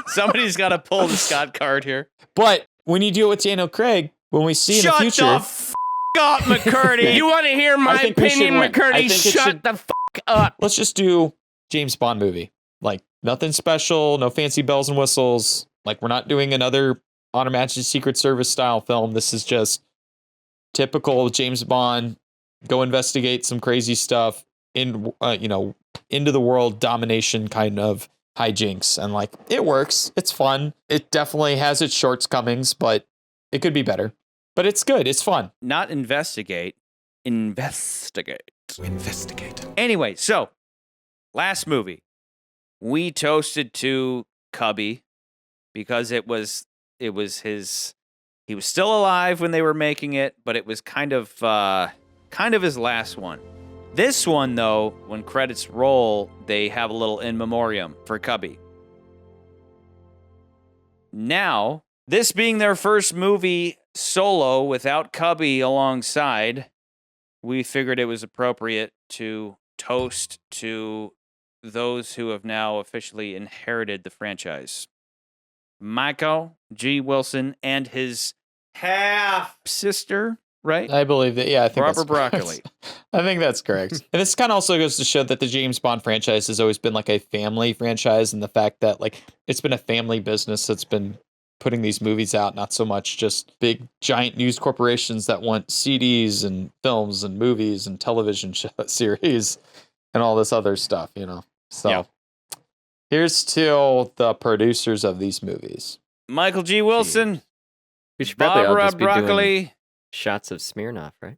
[SPEAKER 1] Somebody's got to pull the Scott card here.
[SPEAKER 3] But when you do it with Daniel Craig, when we see in the future...
[SPEAKER 1] Shut the f*** up, McCurdy.
[SPEAKER 19] You want to hear my opinion, McCurdy? Shut the f*** up.
[SPEAKER 3] Let's just do James Bond movie. Like, nothing special, no fancy bells and whistles. Like, we're not doing another On Her Majesty's Secret Service style film. This is just typical James Bond. Go investigate some crazy stuff in, into the world domination kind of hijinks. And like, it works. It's fun. It definitely has its shortcomings, but it could be better. But it's good. It's fun.
[SPEAKER 1] Not investigate. Investigate. Anyway, so last movie. We toasted to Cubby because it was his, he was still alive when they were making it, but it was kind of his last one. This one, though, when credits roll, they have a little in memoriam for Cubby. Now, this being their first movie solo without Cubby alongside, we figured it was appropriate to toast to those who have now officially inherited the franchise. Michael G. Wilson and his half sister, right?
[SPEAKER 3] I believe that. Yeah, I think
[SPEAKER 1] Robert
[SPEAKER 3] that's
[SPEAKER 1] Broccoli.
[SPEAKER 3] correct. I think that's correct. And this kind of also goes to show that the James Bond franchise has always been like a family franchise, and the fact that like it's been a family business that's been putting these movies out, not so much just big giant news corporations that want CDs and films and movies and television series and all this other stuff, you know. So here's to the producers of these movies.
[SPEAKER 1] Michael G. Wilson.
[SPEAKER 4] We should probably all
[SPEAKER 1] Barbara
[SPEAKER 4] just be
[SPEAKER 1] Broccoli.
[SPEAKER 4] doing shots of Smirnoff, right?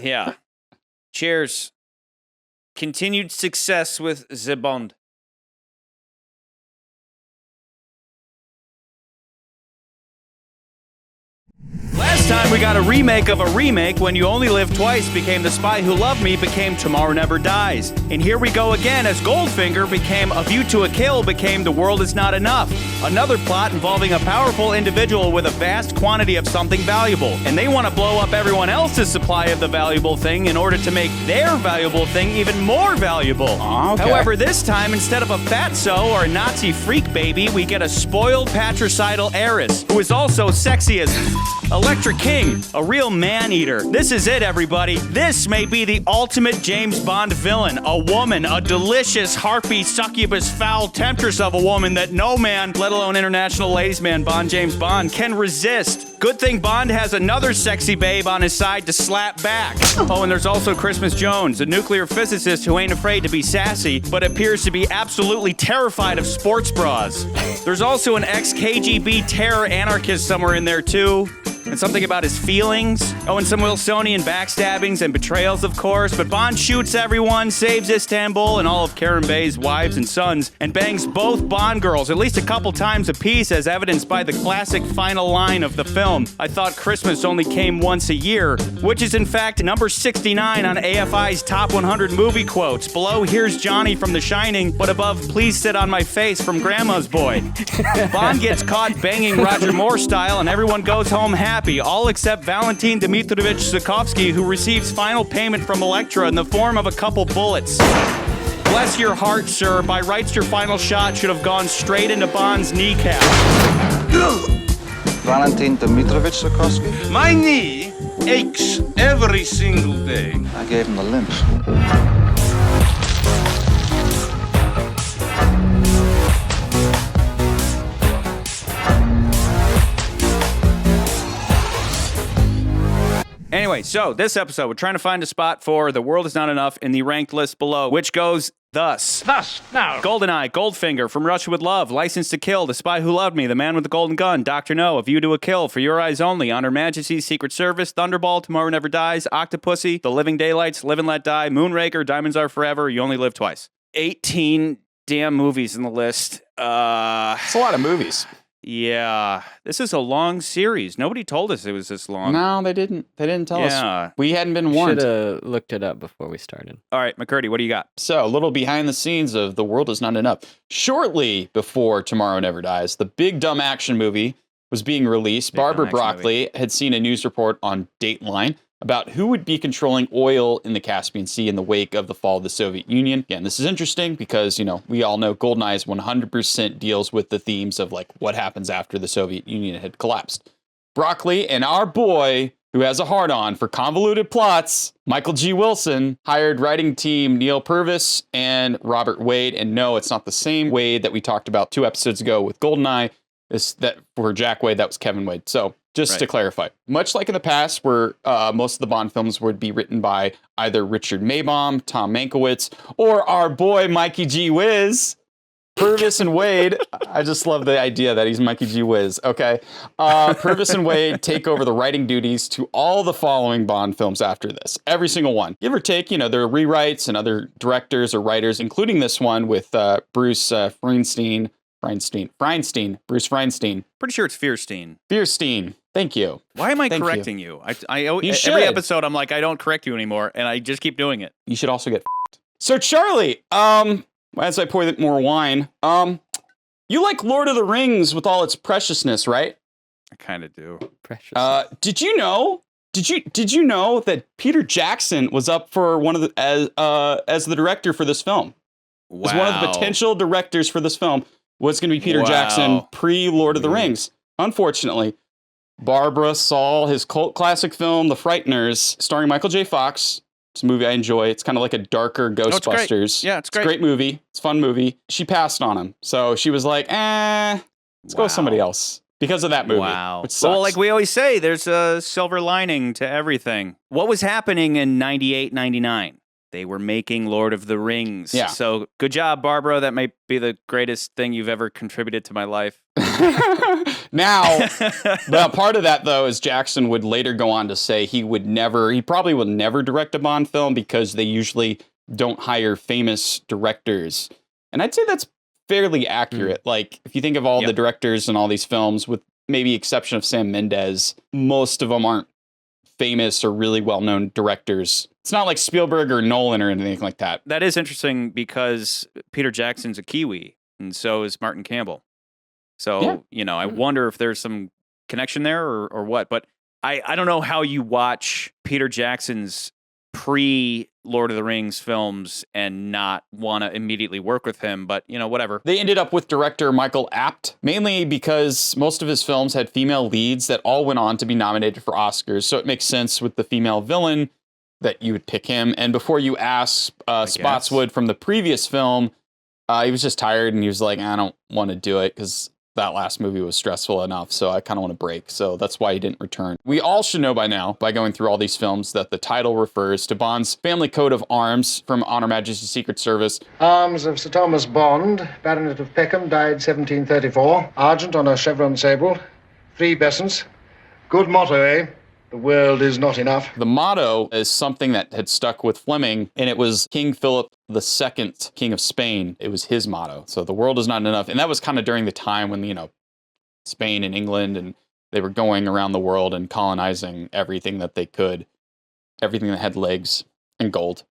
[SPEAKER 1] Yeah. Cheers. Continued success with the Bond. Last time we got a remake of a remake. When You Only Live Twice became The Spy Who Loved Me became Tomorrow Never Dies. And here we go again as Goldfinger became A View to a Kill became The World Is Not Enough. Another plot involving a powerful individual with a vast quantity of something valuable. And they want to blow up everyone else's supply of the valuable thing in order to make their valuable thing even more valuable.
[SPEAKER 3] Okay.
[SPEAKER 1] However, this time, instead of a fatso or a Nazi freak baby, we get a spoiled patricidal heiress who is also sexy as Electric King, a real man-eater. This is it, everybody. This may be the ultimate James Bond villain. A woman, a delicious, harpy, succubus, foul temptress of a woman that no man, let alone international ladies man Bond James Bond, can resist. Good thing Bond has another sexy babe on his side to slap back. Oh, and there's also Christmas Jones, a nuclear physicist who ain't afraid to be sassy, but appears to be absolutely terrified of sports bras. There's also an ex-KGB terror anarchist somewhere in there, too. And something about his feelings. Oh, and some Wilsonian backstabbings and betrayals, of course. But Bond shoots everyone, saves Istanbul and all of Karen Bay's wives and sons, and bangs both Bond girls at least a couple times apiece, as evidenced by the classic final line of the film. I thought Christmas only came once a year, which is in fact number 69 on AFI's Top 100 Movie Quotes. Below, Here's Johnny from The Shining, but above, Please Sit on My Face from Grandma's Boy. Bond gets caught banging Roger Moore style, and everyone goes home happy, all except Valentin Dmitrovich Zukovsky, who receives final payment from Elektra in the form of a couple bullets. Bless your heart, sir. By rights, your final shot should have gone straight into Bond's kneecap.
[SPEAKER 12] Valentin Dmitrovich Zukovsky?
[SPEAKER 22] My knee aches every single day.
[SPEAKER 12] I gave him the limp.
[SPEAKER 1] Anyway, so this episode, we're trying to find a spot for The World Is Not Enough in the ranked list below, which goes thus.
[SPEAKER 22] Now.
[SPEAKER 1] GoldenEye, Goldfinger, From Russia with Love, License to Kill, The Spy Who Loved Me, The Man with the Golden Gun, Dr. No, A View to a Kill, For Your Eyes Only, On Her Majesty's Secret Service, Thunderball, Tomorrow Never Dies, Octopussy, The Living Daylights, Live and Let Die, Moonraker, Diamonds Are Forever, You Only Live Twice. 18 damn movies in the list.
[SPEAKER 3] It's a lot of movies.
[SPEAKER 1] Yeah, this is a long series. Nobody told us it was this long.
[SPEAKER 3] No, they didn't. They didn't tell us. We hadn't been warned.
[SPEAKER 4] Should have looked it up before we started.
[SPEAKER 1] All right, McCurdy, what do you got?
[SPEAKER 3] So, a little behind the scenes of The World Is Not Enough. Shortly before Tomorrow Never Dies, the big dumb action movie was being released. Barbara Broccoli had seen a news report on Dateline about who would be controlling oil in the Caspian Sea in the wake of the fall of the Soviet Union. Again, this is interesting because, you know, we all know GoldenEye is 100% deals with the themes of like what happens after the Soviet Union had collapsed. Broccoli and our boy, who has a hard-on for convoluted plots, Michael G. Wilson, hired writing team Neil Purvis and Robert Wade. And no, it's not the same Wade that we talked about 2 episodes ago with GoldenEye. That for Jack Wade, that was Kevin Wade. So just to clarify, much like in the past where most of the Bond films would be written by either Richard Maybaum, Tom Mankiewicz, or our boy Mikey G. Wiz, Purvis and Wade. I just love the idea that he's Mikey G. Wiz. Okay. Purvis and Wade take over the writing duties to all the following Bond films after this. Every single one. Give or take, you know, there are rewrites and other directors or writers, including this one with Bruce Feinstein. Bruce Feinstein.
[SPEAKER 1] Pretty sure it's Fierstein.
[SPEAKER 3] Fierstein. Thank you.
[SPEAKER 1] Why am I correcting you? Every episode, I'm like, I don't correct you anymore, and I just keep doing it.
[SPEAKER 3] You should also get f***ed. So, Charlie, as I pour more wine, you like Lord of the Rings with all its preciousness, right?
[SPEAKER 1] I kind of do.
[SPEAKER 3] Precious. Did you know that Peter Jackson was up for one of the as the director for this film?
[SPEAKER 1] Wow.
[SPEAKER 3] As one of the potential directors for this film was going to be Peter Jackson pre Lord of the Rings. Unfortunately, Barbara saw his cult classic film, The Frighteners, starring Michael J. Fox. It's a movie I enjoy. It's kind of like a darker Ghostbusters.
[SPEAKER 1] Yeah, it's great.
[SPEAKER 3] It's a great movie. It's a fun movie. She passed on him. So she was like, let's go with somebody else. Because of that movie.
[SPEAKER 1] Wow.
[SPEAKER 3] Which sucks.
[SPEAKER 1] Well, like we always say, there's a silver lining to everything. What was happening in 98, 99? They were making Lord of the Rings.
[SPEAKER 3] Yeah.
[SPEAKER 1] So good job, Barbara. That might be the greatest thing you've ever contributed to my life.
[SPEAKER 3] Now, but part of that, though, is Jackson would later go on to say he probably would never direct a Bond film because they usually don't hire famous directors. And I'd say that's fairly accurate. Like, if you think of all the directors in all these films, with maybe exception of Sam Mendes, most of them aren't famous or really well-known directors. It's not like Spielberg or Nolan or anything like that.
[SPEAKER 1] That is interesting because Peter Jackson's a Kiwi, and so is Martin Campbell. So, I wonder if there's some connection there or what. But I don't know how you watch Peter Jackson's pre-Lord of the Rings films and not want to immediately work with him, but, whatever.
[SPEAKER 3] They ended up with director Michael Apt, mainly because most of his films had female leads that all went on to be nominated for Oscars. So it makes sense with the female villain that you would pick him. And before you ask, Spotswood from the previous film, he was just tired and he was like, I don't want to do it because that last movie was stressful enough, so I kind of want to break. So that's why he didn't return. We all should know by now, by going through all these films, that the title refers to Bond's family coat of arms from On Her Majesty's Secret Service.
[SPEAKER 22] Arms of Sir Thomas Bond, Baronet of Peckham, died 1734. Argent on a chevron sable. 3 besants. Good motto, eh? The world is not enough.
[SPEAKER 3] The motto is something that had stuck with Fleming, and it was King Philip II, King of Spain. It was his motto. So the world is not enough. And that was kind of during the time when, Spain and England, and they were going around the world and colonizing everything that they could. Everything that had legs and gold.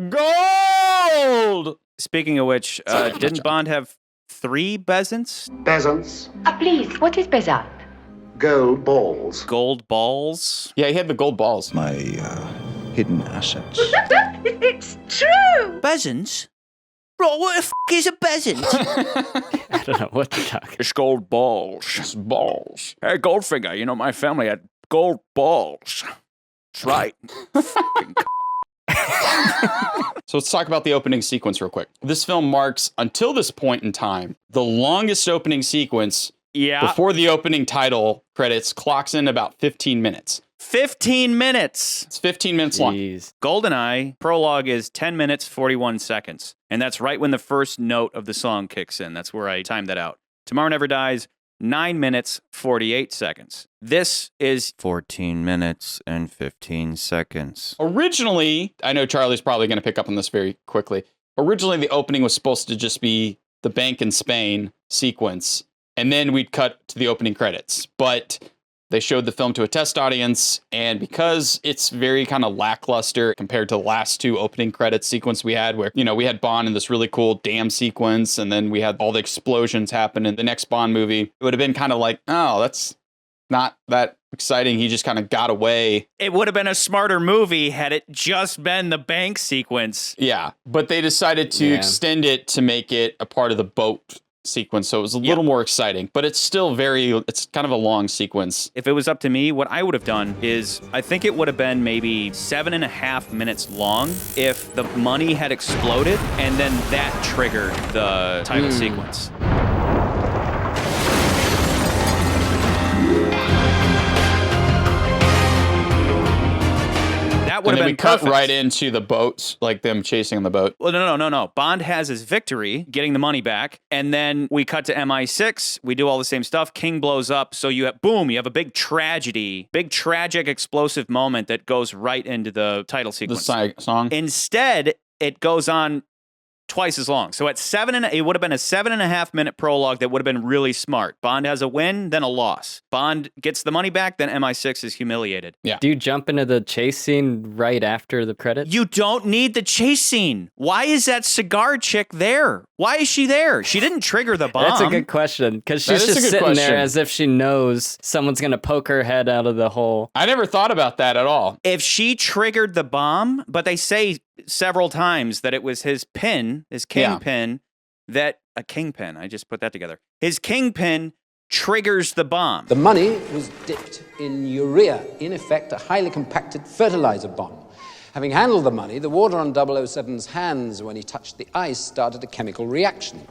[SPEAKER 3] Gold!
[SPEAKER 1] Speaking of which, didn't Bond have 3 bezants?
[SPEAKER 22] Bezants.
[SPEAKER 2] Please, what is bezant?
[SPEAKER 22] Gold balls.
[SPEAKER 1] Gold balls?
[SPEAKER 3] Yeah, he had the gold balls.
[SPEAKER 14] My hidden assets.
[SPEAKER 2] It's true!
[SPEAKER 1] Bezants? Bro, what the f*** is a bezant?
[SPEAKER 4] I don't know what you're talking.
[SPEAKER 1] It's gold balls.
[SPEAKER 3] It's balls.
[SPEAKER 1] Hey, Goldfinger, my family had gold balls. That's right.
[SPEAKER 3] So let's talk about the opening sequence real quick. This film marks, until this point in time, the longest opening sequence.
[SPEAKER 1] Yeah.
[SPEAKER 3] Before the opening title credits clocks in about 15 minutes.
[SPEAKER 1] 15 minutes.
[SPEAKER 3] It's 15 minutes long.
[SPEAKER 1] GoldenEye prologue is 10 minutes, 41 seconds. And that's right when the first note of the song kicks in. That's where I timed that out. Tomorrow Never Dies, 9 minutes, 48 seconds. This is
[SPEAKER 18] 14 minutes and 15 seconds.
[SPEAKER 3] Originally, I know Charlie's probably going to pick up on this very quickly. Originally, the opening was supposed to just be the bank in Spain sequence. And then we'd cut to the opening credits. But they showed the film to a test audience, and because it's very kind of lackluster compared to the last 2 opening credits sequence we had, where, we had Bond in this really cool dam sequence, and then we had all the explosions happen in the next Bond movie, it would have been kind of like, oh, that's not that exciting. He just kind of got away.
[SPEAKER 1] It would have been a smarter movie had it just been the bank sequence.
[SPEAKER 3] Yeah, but they decided to extend it to make it a part of the boat sequence, so it was a little more exciting, but it's still it's kind of a long sequence.
[SPEAKER 1] If it was up to me, what I would have done is, I think it would have been maybe 7.5 minutes long if the money had exploded, and then that triggered the title sequence. That would have been
[SPEAKER 3] cut
[SPEAKER 1] perfect.
[SPEAKER 3] right into the boats, like them chasing the boat.
[SPEAKER 1] Well, no. Bond has his victory, getting the money back, and then we cut to MI6. We do all the same stuff. King blows up, so you have a big tragedy, big tragic explosive moment that goes right into the title sequence.
[SPEAKER 3] The song.
[SPEAKER 1] Instead, it goes on twice as long. So it would have been a 7.5 minute prologue that would have been really smart. Bond has a win, then a loss. Bond gets the money back, then MI6 is humiliated.
[SPEAKER 3] Yeah.
[SPEAKER 4] Do you jump into the chase scene right after the credits?
[SPEAKER 1] You don't need the chase scene. Why is that cigar chick there? Why is she there? She didn't trigger the bomb.
[SPEAKER 4] That's a good question, because she's just sitting there as if she knows someone's going to poke her head out of the hole.
[SPEAKER 3] I never thought about that at all.
[SPEAKER 1] If she triggered the bomb, but they say several times that it was his pin, his kingpin, a kingpin, I just put that together. His kingpin triggers the bomb.
[SPEAKER 6] The money was dipped in urea, in effect a highly compacted fertilizer bomb. Having handled the money, the water on 007's hands when he touched the ice started a chemical reaction.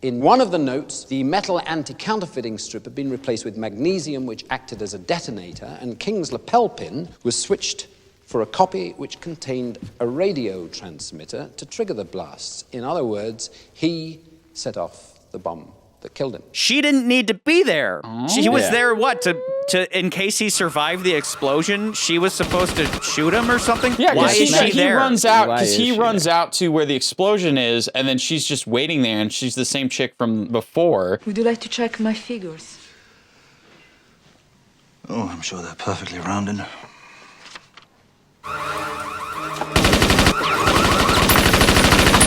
[SPEAKER 6] In one of the notes, the metal anti-counterfeiting strip had been replaced with magnesium, which acted as a detonator, and King's lapel pin was switched for a copy which contained a radio transmitter to trigger the blasts. In other words, he set off the bomb that killed him.
[SPEAKER 1] She didn't need to be there. She was there, what, to in case he survived the explosion? She was supposed to shoot him or something?
[SPEAKER 3] Yeah,
[SPEAKER 1] why is she
[SPEAKER 3] he
[SPEAKER 1] there?
[SPEAKER 3] runs out because he runs out to where the explosion is, and then she's just waiting there, and she's the same chick from before.
[SPEAKER 17] Would you like to check my figures?
[SPEAKER 12] Oh, I'm sure they're perfectly rounded.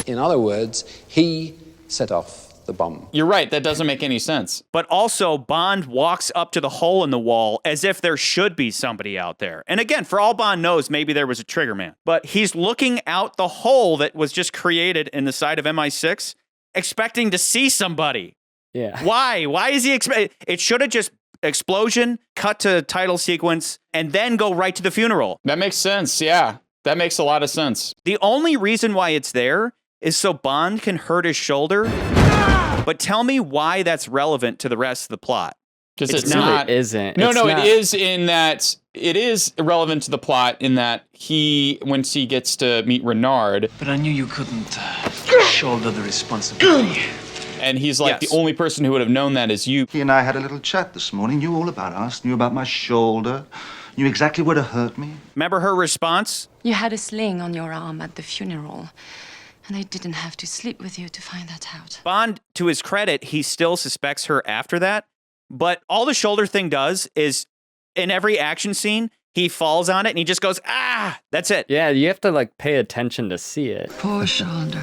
[SPEAKER 6] In other words, he set off the bomb.
[SPEAKER 3] You're right, that doesn't make any sense.
[SPEAKER 1] But also, Bond walks up to the hole in the wall as if there should be somebody out there. And again, for all Bond knows, maybe there was a trigger man. But he's looking out the hole that was just created in the side of MI6, expecting to see somebody.
[SPEAKER 4] Yeah.
[SPEAKER 1] Why? Why is he it should have just explosion, cut to title sequence, and then go right to the funeral.
[SPEAKER 3] That makes sense, yeah. That makes a lot of sense.
[SPEAKER 1] The only reason why it's there is so Bond can hurt his shoulder. But tell me why that's relevant to the rest of the plot.
[SPEAKER 3] Because it's not.
[SPEAKER 4] Really isn't.
[SPEAKER 3] No,
[SPEAKER 4] It's
[SPEAKER 3] no,
[SPEAKER 4] not.
[SPEAKER 3] it is in that it is relevant to the plot in that once he gets to meet Renard.
[SPEAKER 8] But I knew you couldn't shoulder the responsibility.
[SPEAKER 3] And he's like, the only person who would have known that is you.
[SPEAKER 12] He and I had a little chat this morning. Knew all about us, knew about my shoulder, knew exactly where to hurt me.
[SPEAKER 1] Remember her response?
[SPEAKER 17] You had a sling on your arm at the funeral, and I didn't have to sleep with you to find that out.
[SPEAKER 1] Bond, to his credit, he still suspects her after that. But all the shoulder thing does is, in every action scene, he falls on it and he just goes, ah, that's it.
[SPEAKER 4] Yeah, you have to like pay attention to see it.
[SPEAKER 17] Poor shoulder.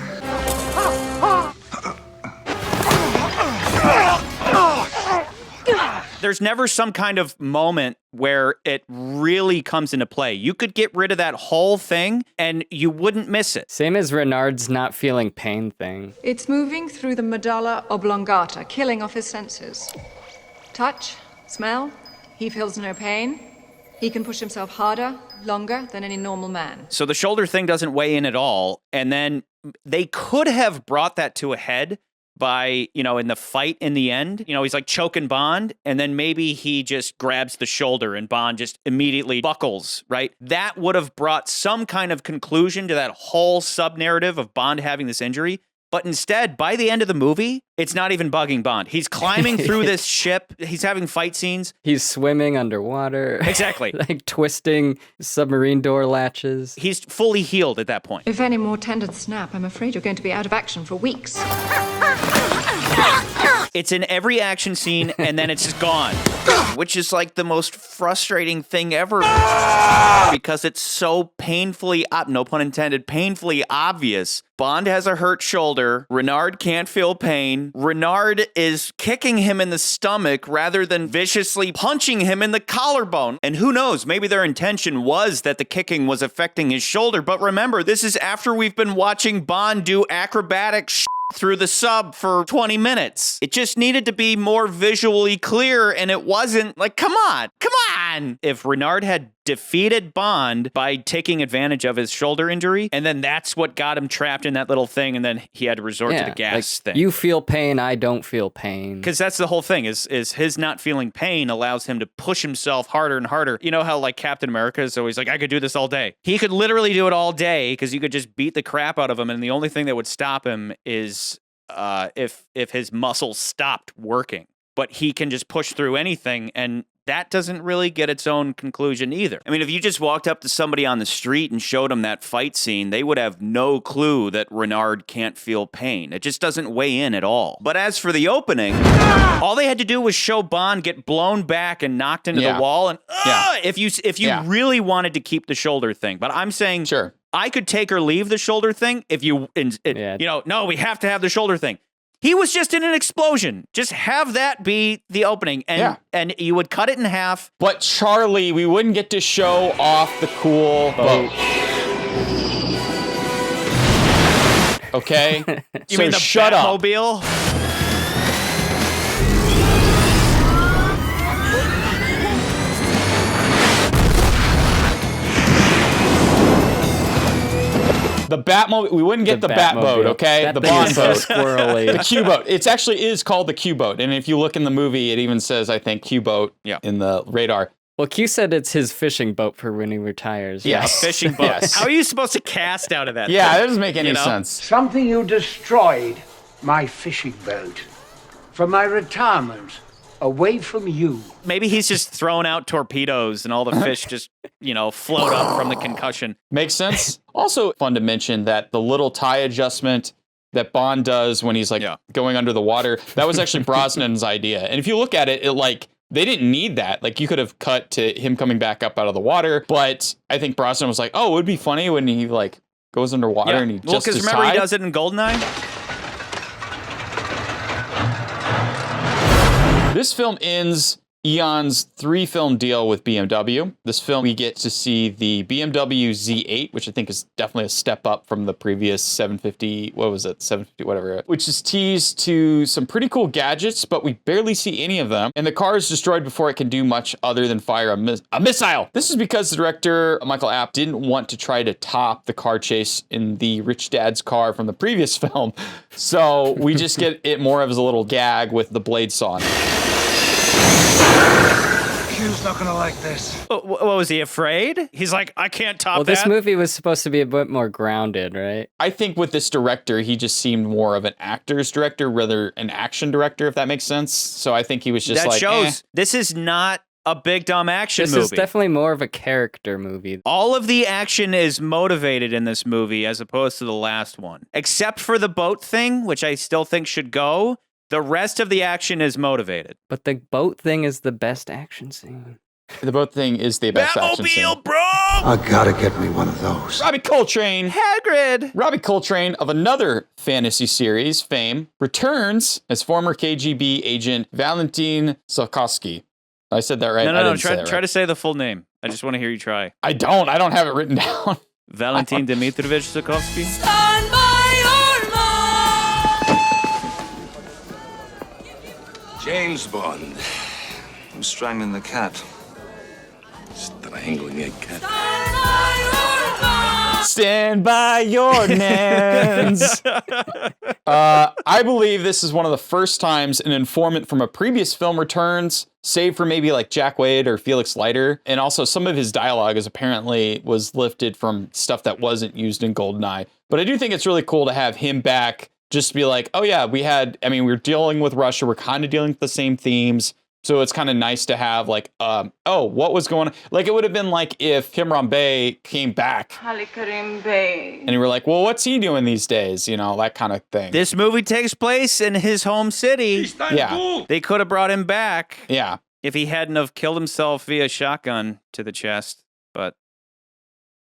[SPEAKER 1] There's never some kind of moment where it really comes into play. You could get rid of that whole thing and you wouldn't miss it.
[SPEAKER 4] Same as Renard's not feeling pain thing.
[SPEAKER 21] It's moving through the medulla oblongata, killing off his senses. Touch, smell, he feels no pain. He can push himself harder, longer than any normal man.
[SPEAKER 1] So the shoulder thing doesn't weigh in at all. And then they could have brought that to a head by, in the fight in the end. He's like choking Bond, and then maybe he just grabs the shoulder and Bond just immediately buckles, right? That would have brought some kind of conclusion to that whole sub-narrative of Bond having this injury. But instead, by the end of the movie, it's not even bugging Bond. He's climbing through this ship. He's having fight scenes.
[SPEAKER 4] He's swimming underwater.
[SPEAKER 1] Exactly.
[SPEAKER 4] Like twisting submarine door latches.
[SPEAKER 1] He's fully healed at that point.
[SPEAKER 21] If any more tendons snap, I'm afraid you're going to be out of action for weeks.
[SPEAKER 1] It's in every action scene, and then it's just gone. Which is like the most frustrating thing ever. Because it's so painfully, no pun intended, painfully obvious. Bond has a hurt shoulder. Renard can't feel pain. Renard is kicking him in the stomach rather than viciously punching him in the collarbone. And who knows, maybe their intention was that the kicking was affecting his shoulder. But remember, this is after we've been watching Bond do acrobatic through the sub for 20 minutes. It just needed to be more visually clear, and it wasn't. Like, come on. If Renard had defeated Bond by taking advantage of his shoulder injury, and then that's what got him trapped in that little thing, and then he had to resort to the gas thing.
[SPEAKER 4] You feel pain, I don't feel pain.
[SPEAKER 1] Because that's the whole thing, is his not feeling pain allows him to push himself harder and harder. You know how like Captain America is always like, I could do this all day. He could literally do it all day because you could just beat the crap out of him, and the only thing that would stop him is if his muscles stopped working. But he can just push through anything, and that doesn't really get its own conclusion either. I mean, if you just walked up to somebody on the street and showed them that fight scene, they would have no clue that Renard can't feel pain. It just doesn't weigh in at all. But as for the opening, all they had to do was show Bond get blown back and knocked into the wall. And if you really wanted to keep the shoulder thing. But I'm saying,
[SPEAKER 3] sure,
[SPEAKER 1] I could take or leave the shoulder thing if no, we have to have the shoulder thing. He was just in an explosion. Just have that be the opening, and you would cut it in half.
[SPEAKER 3] But Charlie, we wouldn't get to show off the cool boat. Okay?
[SPEAKER 1] You mean the Batmobile?
[SPEAKER 3] The Batmobile. We wouldn't get the Batboat, okay?
[SPEAKER 4] That
[SPEAKER 3] the
[SPEAKER 4] thing
[SPEAKER 3] Bond
[SPEAKER 4] is so
[SPEAKER 3] boat.
[SPEAKER 4] squirrely.
[SPEAKER 3] The Q-boat. It actually is called the Q-boat. And if you look in the movie, it even says, I think, Q-boat in the radar.
[SPEAKER 4] Well, Q said it's his fishing boat for when he retires.
[SPEAKER 1] Yeah, a fishing boat.
[SPEAKER 3] Yes.
[SPEAKER 1] How are you supposed to cast out of that
[SPEAKER 3] Yeah,
[SPEAKER 1] thing?
[SPEAKER 3] that doesn't make any
[SPEAKER 1] You know?
[SPEAKER 3] sense.
[SPEAKER 22] Something you destroyed, my fishing boat. For my retirement, away from you.
[SPEAKER 1] Maybe he's just throwing out torpedoes and all the fish just, float up from the concussion.
[SPEAKER 3] Makes sense. Also fun to mention that the little tie adjustment that Bond does when he's going under the water, that was actually Brosnan's idea. And if you look at it, they didn't need that. Like, you could have cut to him coming back up out of the water, but I think Brosnan was like, oh, it would be funny when he goes underwater and he just
[SPEAKER 1] because remember he does it in GoldenEye?
[SPEAKER 3] This film ends Eon's 3-film deal with BMW. This film, we get to see the BMW Z8, which I think is definitely a step up from the previous 750, 750, whatever, which is teased to some pretty cool gadgets, but we barely see any of them. And the car is destroyed before it can do much other than fire a missile. This is because the director, Michael App, didn't want to try to top the car chase in the Rich Dad's car from the previous film. So we just get it more of as a little gag with the blade saw on it.
[SPEAKER 10] Q's not gonna like this.
[SPEAKER 1] What was he afraid? He's like, I can't top
[SPEAKER 4] Well,
[SPEAKER 1] that.
[SPEAKER 4] this movie was supposed to be a bit more grounded, right?
[SPEAKER 3] I think with this director, he just seemed more of an actor's director rather an action director, if that makes sense. So I think he was just
[SPEAKER 1] that
[SPEAKER 3] like,
[SPEAKER 1] shows this is not a big dumb action movie.
[SPEAKER 4] This is definitely more of a character movie.
[SPEAKER 1] All of the action is motivated in this movie as opposed to the last one. Except for the boat thing, which I still think should go. The rest of the action is motivated.
[SPEAKER 4] But the boat thing is the best action scene.
[SPEAKER 3] The boat thing is the best action scene.
[SPEAKER 1] Batmobile, bro!
[SPEAKER 10] I gotta get me one of those.
[SPEAKER 3] Robbie Coltrane.
[SPEAKER 1] Hagrid.
[SPEAKER 3] Robbie Coltrane of another fantasy series fame returns as former KGB agent Valentin Sokovsky. I said that right?
[SPEAKER 1] No. Try to say the full name. I just want to hear you try.
[SPEAKER 3] I don't have it written down.
[SPEAKER 1] Valentin Dmitryevich Sokovsky.
[SPEAKER 8] James Bond.
[SPEAKER 12] I'm strangling the cat.
[SPEAKER 8] Strangling a cat.
[SPEAKER 3] Stand by your nans. I believe this is one of the first times an informant from a previous film returns, save for maybe like Jack Wade or Felix Leiter. And also some of his dialogue was lifted from stuff that wasn't used in GoldenEye. But I do think it's really cool to have him back. Just to be like, oh yeah, we're dealing with Russia. We're kind of dealing with the same themes. So it's kind of nice to have what was going on? Like, it would have been like if Kimran Bey came back. And you were like, well, what's he doing these days? That kind of thing.
[SPEAKER 1] This movie takes place in his home city.
[SPEAKER 3] Yeah.
[SPEAKER 1] They could have brought him back.
[SPEAKER 3] Yeah.
[SPEAKER 1] If he hadn't have killed himself via shotgun to the chest. But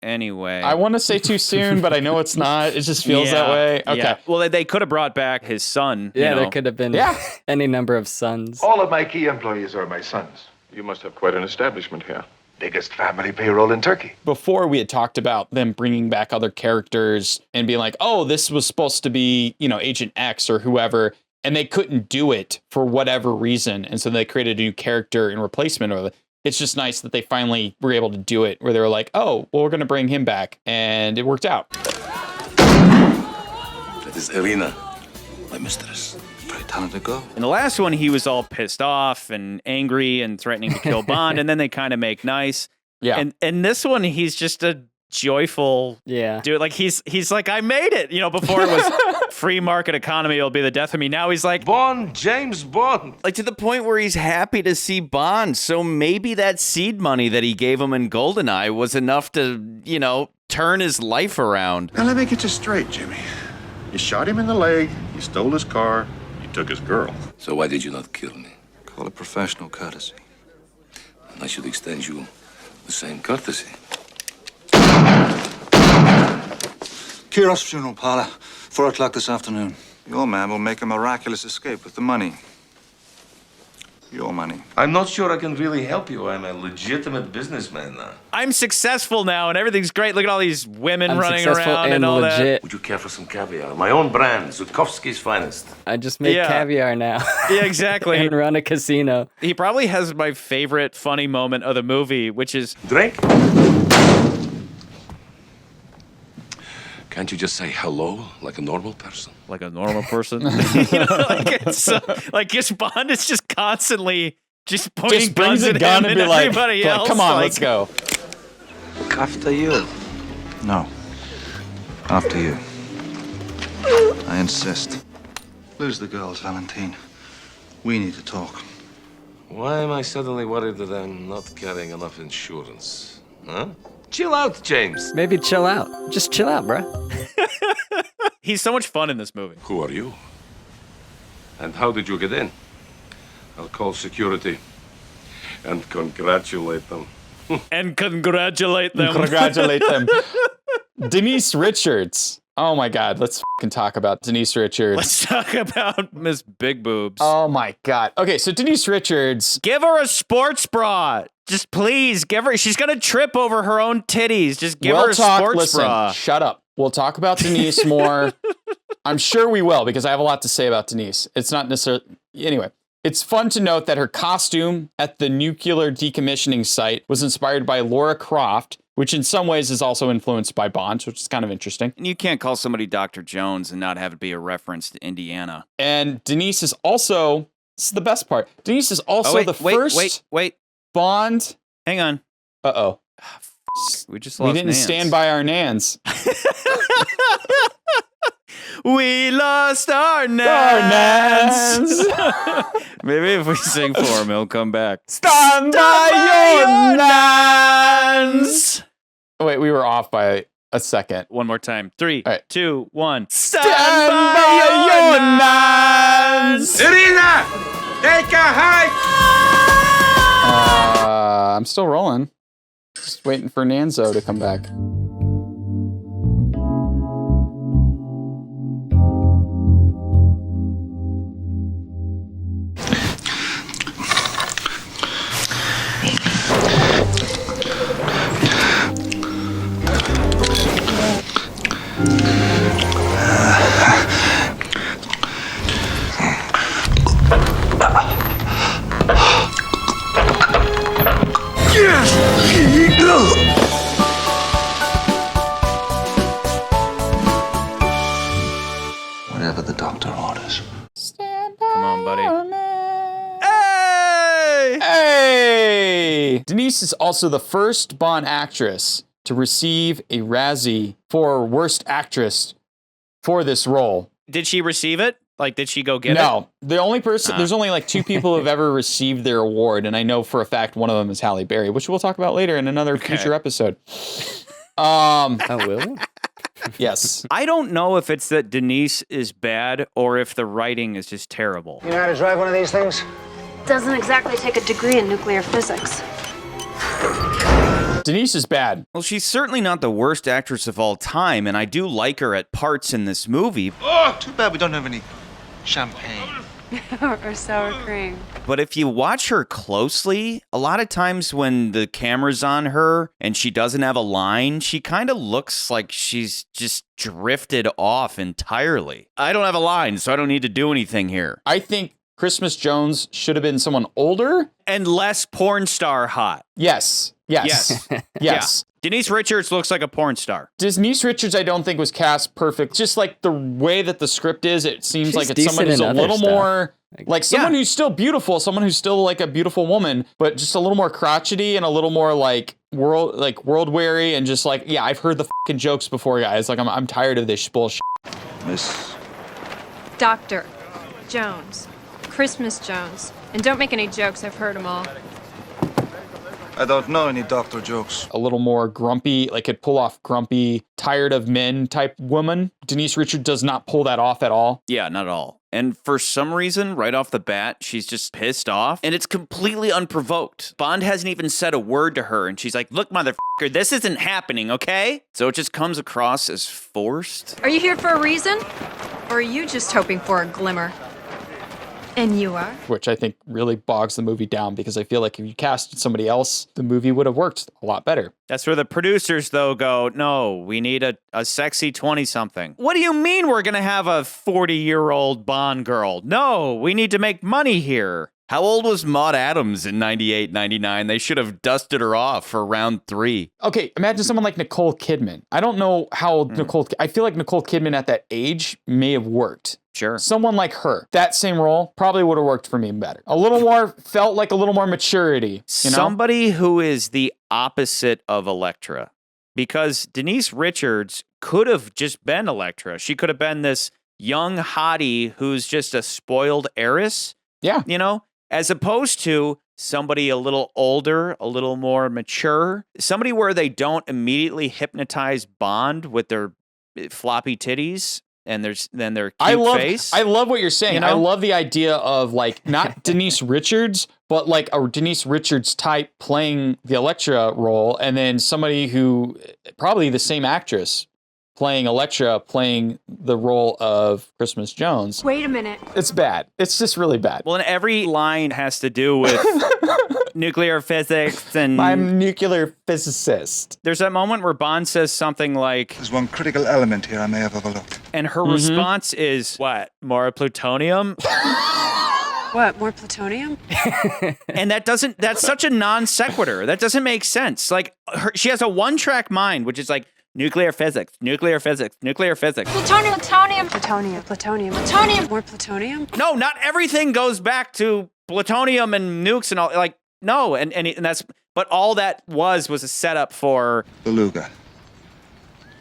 [SPEAKER 1] anyway.
[SPEAKER 3] I want to say too soon, but I know it's not. It just feels that way. Okay.
[SPEAKER 1] Yeah. Well, they could have brought back his son.
[SPEAKER 4] Yeah, there could have been any number of sons.
[SPEAKER 15] All of my key employees are my sons. You must have quite an establishment here. Biggest family payroll in Turkey.
[SPEAKER 3] Before we had talked about them bringing back other characters and being like, oh, this was supposed to be, Agent X or whoever, and they couldn't do it for whatever reason. And so they created a new character in replacement of it. It's just nice that they finally were able to do it where they were like, oh, well, we're going to bring him back. And it worked out.
[SPEAKER 8] That is Irina, my mistress.
[SPEAKER 12] Very talented girl.
[SPEAKER 1] In the last one, he was all pissed off and angry and threatening to kill Bond. And then they kind of make nice.
[SPEAKER 3] Yeah.
[SPEAKER 1] And in this one, he's just a joyful dude. Like, he's like, I made it. Before it was free market economy, it'll be the death of me. Now he's like,
[SPEAKER 15] Bond, James Bond.
[SPEAKER 1] like to the point where he's happy to see Bond. So maybe that seed money that he gave him in GoldenEye was enough to, turn his life around.
[SPEAKER 15] Now let me get you straight, Jimmy. You shot him in the leg, you stole his car, you took his girl.
[SPEAKER 8] So why did you not kill me?
[SPEAKER 12] Call it professional courtesy.
[SPEAKER 8] And I should extend you the same courtesy.
[SPEAKER 12] Kiros funeral parlor, 4 o'clock this afternoon. Your man will make a miraculous escape with the money. Your money.
[SPEAKER 7] I'm not sure I can really help you. I'm a legitimate businessman now.
[SPEAKER 1] I'm successful now and everything's great. Look at all these women running around and all that.
[SPEAKER 7] Would you care for some caviar? My own brand, Zutkovsky's finest.
[SPEAKER 4] I just make caviar now.
[SPEAKER 1] Yeah, exactly.
[SPEAKER 4] And run a casino.
[SPEAKER 1] He probably has my favorite funny moment of the movie, which is...
[SPEAKER 7] Drink? Can't you just say hello like a normal person?
[SPEAKER 1] Like a normal person? Like it's like his Bond is just constantly just pointing
[SPEAKER 3] Just brings
[SPEAKER 1] guns
[SPEAKER 3] a
[SPEAKER 1] at
[SPEAKER 3] gun
[SPEAKER 1] him
[SPEAKER 3] and
[SPEAKER 1] and
[SPEAKER 3] be
[SPEAKER 1] everybody else.
[SPEAKER 3] come on, let's go.
[SPEAKER 12] After you. No. After you. I insist. Lose the girls, Valentine. We need to talk.
[SPEAKER 7] Why am I suddenly worried that I'm not carrying enough insurance? Huh? Chill out, James.
[SPEAKER 4] Maybe chill out. Just chill out, bro.
[SPEAKER 1] He's so much fun in this movie.
[SPEAKER 7] Who are you? And how did you get in? I'll call security and congratulate them.
[SPEAKER 1] And congratulate them.
[SPEAKER 3] Congratulate them. Denise Richards. Oh my God, let's fucking talk about Denise Richards.
[SPEAKER 1] Let's talk about Miss Big Boobs.
[SPEAKER 3] Oh my God. Okay, so Denise Richards.
[SPEAKER 1] Give her a sports bra. Just please give her. She's gonna trip over her own titties. Just give her a sports bra.
[SPEAKER 3] Shut up. We'll talk about Denise more. I'm sure we will because I have a lot to say about Denise. It's not necessarily. Anyway, it's fun to note that her costume at the nuclear decommissioning site was inspired by Laura Croft, which in some ways is also influenced by Bond, which is kind of interesting.
[SPEAKER 1] And you can't call somebody Dr. Jones and not have it be a reference to Indiana.
[SPEAKER 3] And Denise is also, this is the best part, Denise is also the first Bond.
[SPEAKER 1] Hang on.
[SPEAKER 3] Uh-oh.
[SPEAKER 1] We just lost
[SPEAKER 3] We didn't
[SPEAKER 1] Nance.
[SPEAKER 3] stand by our Nans.
[SPEAKER 1] We lost our Nance. Maybe if we sing for him, he'll come back.
[SPEAKER 3] Stand by your Nans. Oh, wait, we were off by a second.
[SPEAKER 1] One more time. 3,
[SPEAKER 3] right.
[SPEAKER 1] 2, 1.
[SPEAKER 3] Stand by your Nans.
[SPEAKER 22] Irina, take a hike.
[SPEAKER 3] I'm still rolling. Just waiting for Nanzo to come back.
[SPEAKER 8] Whatever the doctor orders.
[SPEAKER 1] Come on, buddy.
[SPEAKER 3] Hey! Denise is also the first Bond actress to receive a Razzie for Worst Actress for this role.
[SPEAKER 1] Did she receive it? Like, did she go get it?
[SPEAKER 3] No. The only person, there's only like 2 people who have ever received their award, and I know for a fact one of them is Halle Berry, which we'll talk about later in another future episode.
[SPEAKER 4] Oh, will?
[SPEAKER 3] Yes.
[SPEAKER 1] I don't know if it's that Denise is bad or if the writing is just terrible.
[SPEAKER 19] You know how to drive one of these things?
[SPEAKER 9] Doesn't exactly take a degree in nuclear physics.
[SPEAKER 3] Denise is bad.
[SPEAKER 1] Well, she's certainly not the worst actress of all time, and I do like her at parts in this movie.
[SPEAKER 8] Oh, too bad we don't have any champagne.
[SPEAKER 9] Or sour cream.
[SPEAKER 1] But if you watch her closely, a lot of times when the camera's on her and she doesn't have a line, she kind of looks like she's just drifted off entirely. I don't have a line, so I don't need to do anything here.
[SPEAKER 3] I think Christmas Jones should have been someone older.
[SPEAKER 1] And less porn star hot.
[SPEAKER 3] Yes. Yes.
[SPEAKER 1] Yes.
[SPEAKER 3] Yes.
[SPEAKER 1] Yeah. Denise Richards looks like a porn star.
[SPEAKER 3] Denise Richards, I don't think, was cast perfect. Just like the way that the script is, it seems
[SPEAKER 4] She's
[SPEAKER 3] like it's someone who's a little more like someone who's still beautiful, someone who's still like a beautiful woman, but just a little more crotchety and a little more like world weary and just like, yeah, I've heard the fucking jokes before, guys. Like I'm tired of this bullshit.
[SPEAKER 12] Miss.
[SPEAKER 21] Dr. Jones. Christmas Jones. And don't make any jokes, I've heard them all.
[SPEAKER 12] I don't know any doctor jokes.
[SPEAKER 3] A little more grumpy, like could pull off grumpy, tired of men type woman. Denise Richards does not pull that off at all.
[SPEAKER 1] Yeah, not at all. And for some reason, right off the bat, she's just pissed off. And it's completely unprovoked. Bond hasn't even said a word to her. And she's like, look, motherfucker, this isn't happening, okay? So it just comes across as forced.
[SPEAKER 21] Are you here for a reason? Or are you just hoping for a glimmer? And you are?
[SPEAKER 3] Which I think really bogs the movie down because I feel like if you casted somebody else, the movie would have worked a lot better.
[SPEAKER 1] That's where the producers, though, go, no, we need a sexy 20-something. What do you mean we're going to have a 40-year-old Bond girl? No, we need to make money here. How old was Maud Adams in 98, 99? They should have dusted her off for round 3.
[SPEAKER 3] Okay, imagine someone like Nicole Kidman. I don't know how I feel like Nicole Kidman at that age may have worked.
[SPEAKER 1] Sure.
[SPEAKER 3] Someone like her, that same role probably would have worked for me better. Felt like a little more maturity. You know?
[SPEAKER 1] Somebody who is the opposite of Elektra. Because Denise Richards could have just been Elektra. She could have been this young hottie who's just a spoiled heiress.
[SPEAKER 3] Yeah.
[SPEAKER 1] You know, as opposed to somebody a little older, a little more mature, somebody where they don't immediately hypnotize Bond with their floppy titties and their cute face.
[SPEAKER 3] I love what you're saying.
[SPEAKER 1] You know?
[SPEAKER 3] I love the idea of like not Denise Richards, but like a Denise Richards type playing the Elektra role, and then somebody who probably the same actress playing Elektra, playing the role of Christmas Jones.
[SPEAKER 9] Wait a minute.
[SPEAKER 3] It's bad. It's just really bad.
[SPEAKER 1] Well, and every line has to do with nuclear physics and...
[SPEAKER 3] I'm a nuclear physicist.
[SPEAKER 1] There's that moment where Bond says something like...
[SPEAKER 11] There's one critical element here I may have overlooked.
[SPEAKER 1] And her response is, what, more plutonium?
[SPEAKER 9] What, more plutonium?
[SPEAKER 1] And that's such a non sequitur. That doesn't make sense. Like, she has a one-track mind, which is like, nuclear physics, nuclear physics, nuclear physics.
[SPEAKER 9] Plutonium, plutonium, plutonium, plutonium, plutonium. More plutonium?
[SPEAKER 1] No, not everything goes back to plutonium and nukes and all. Like, no, and that's. But all that was a setup for
[SPEAKER 11] beluga,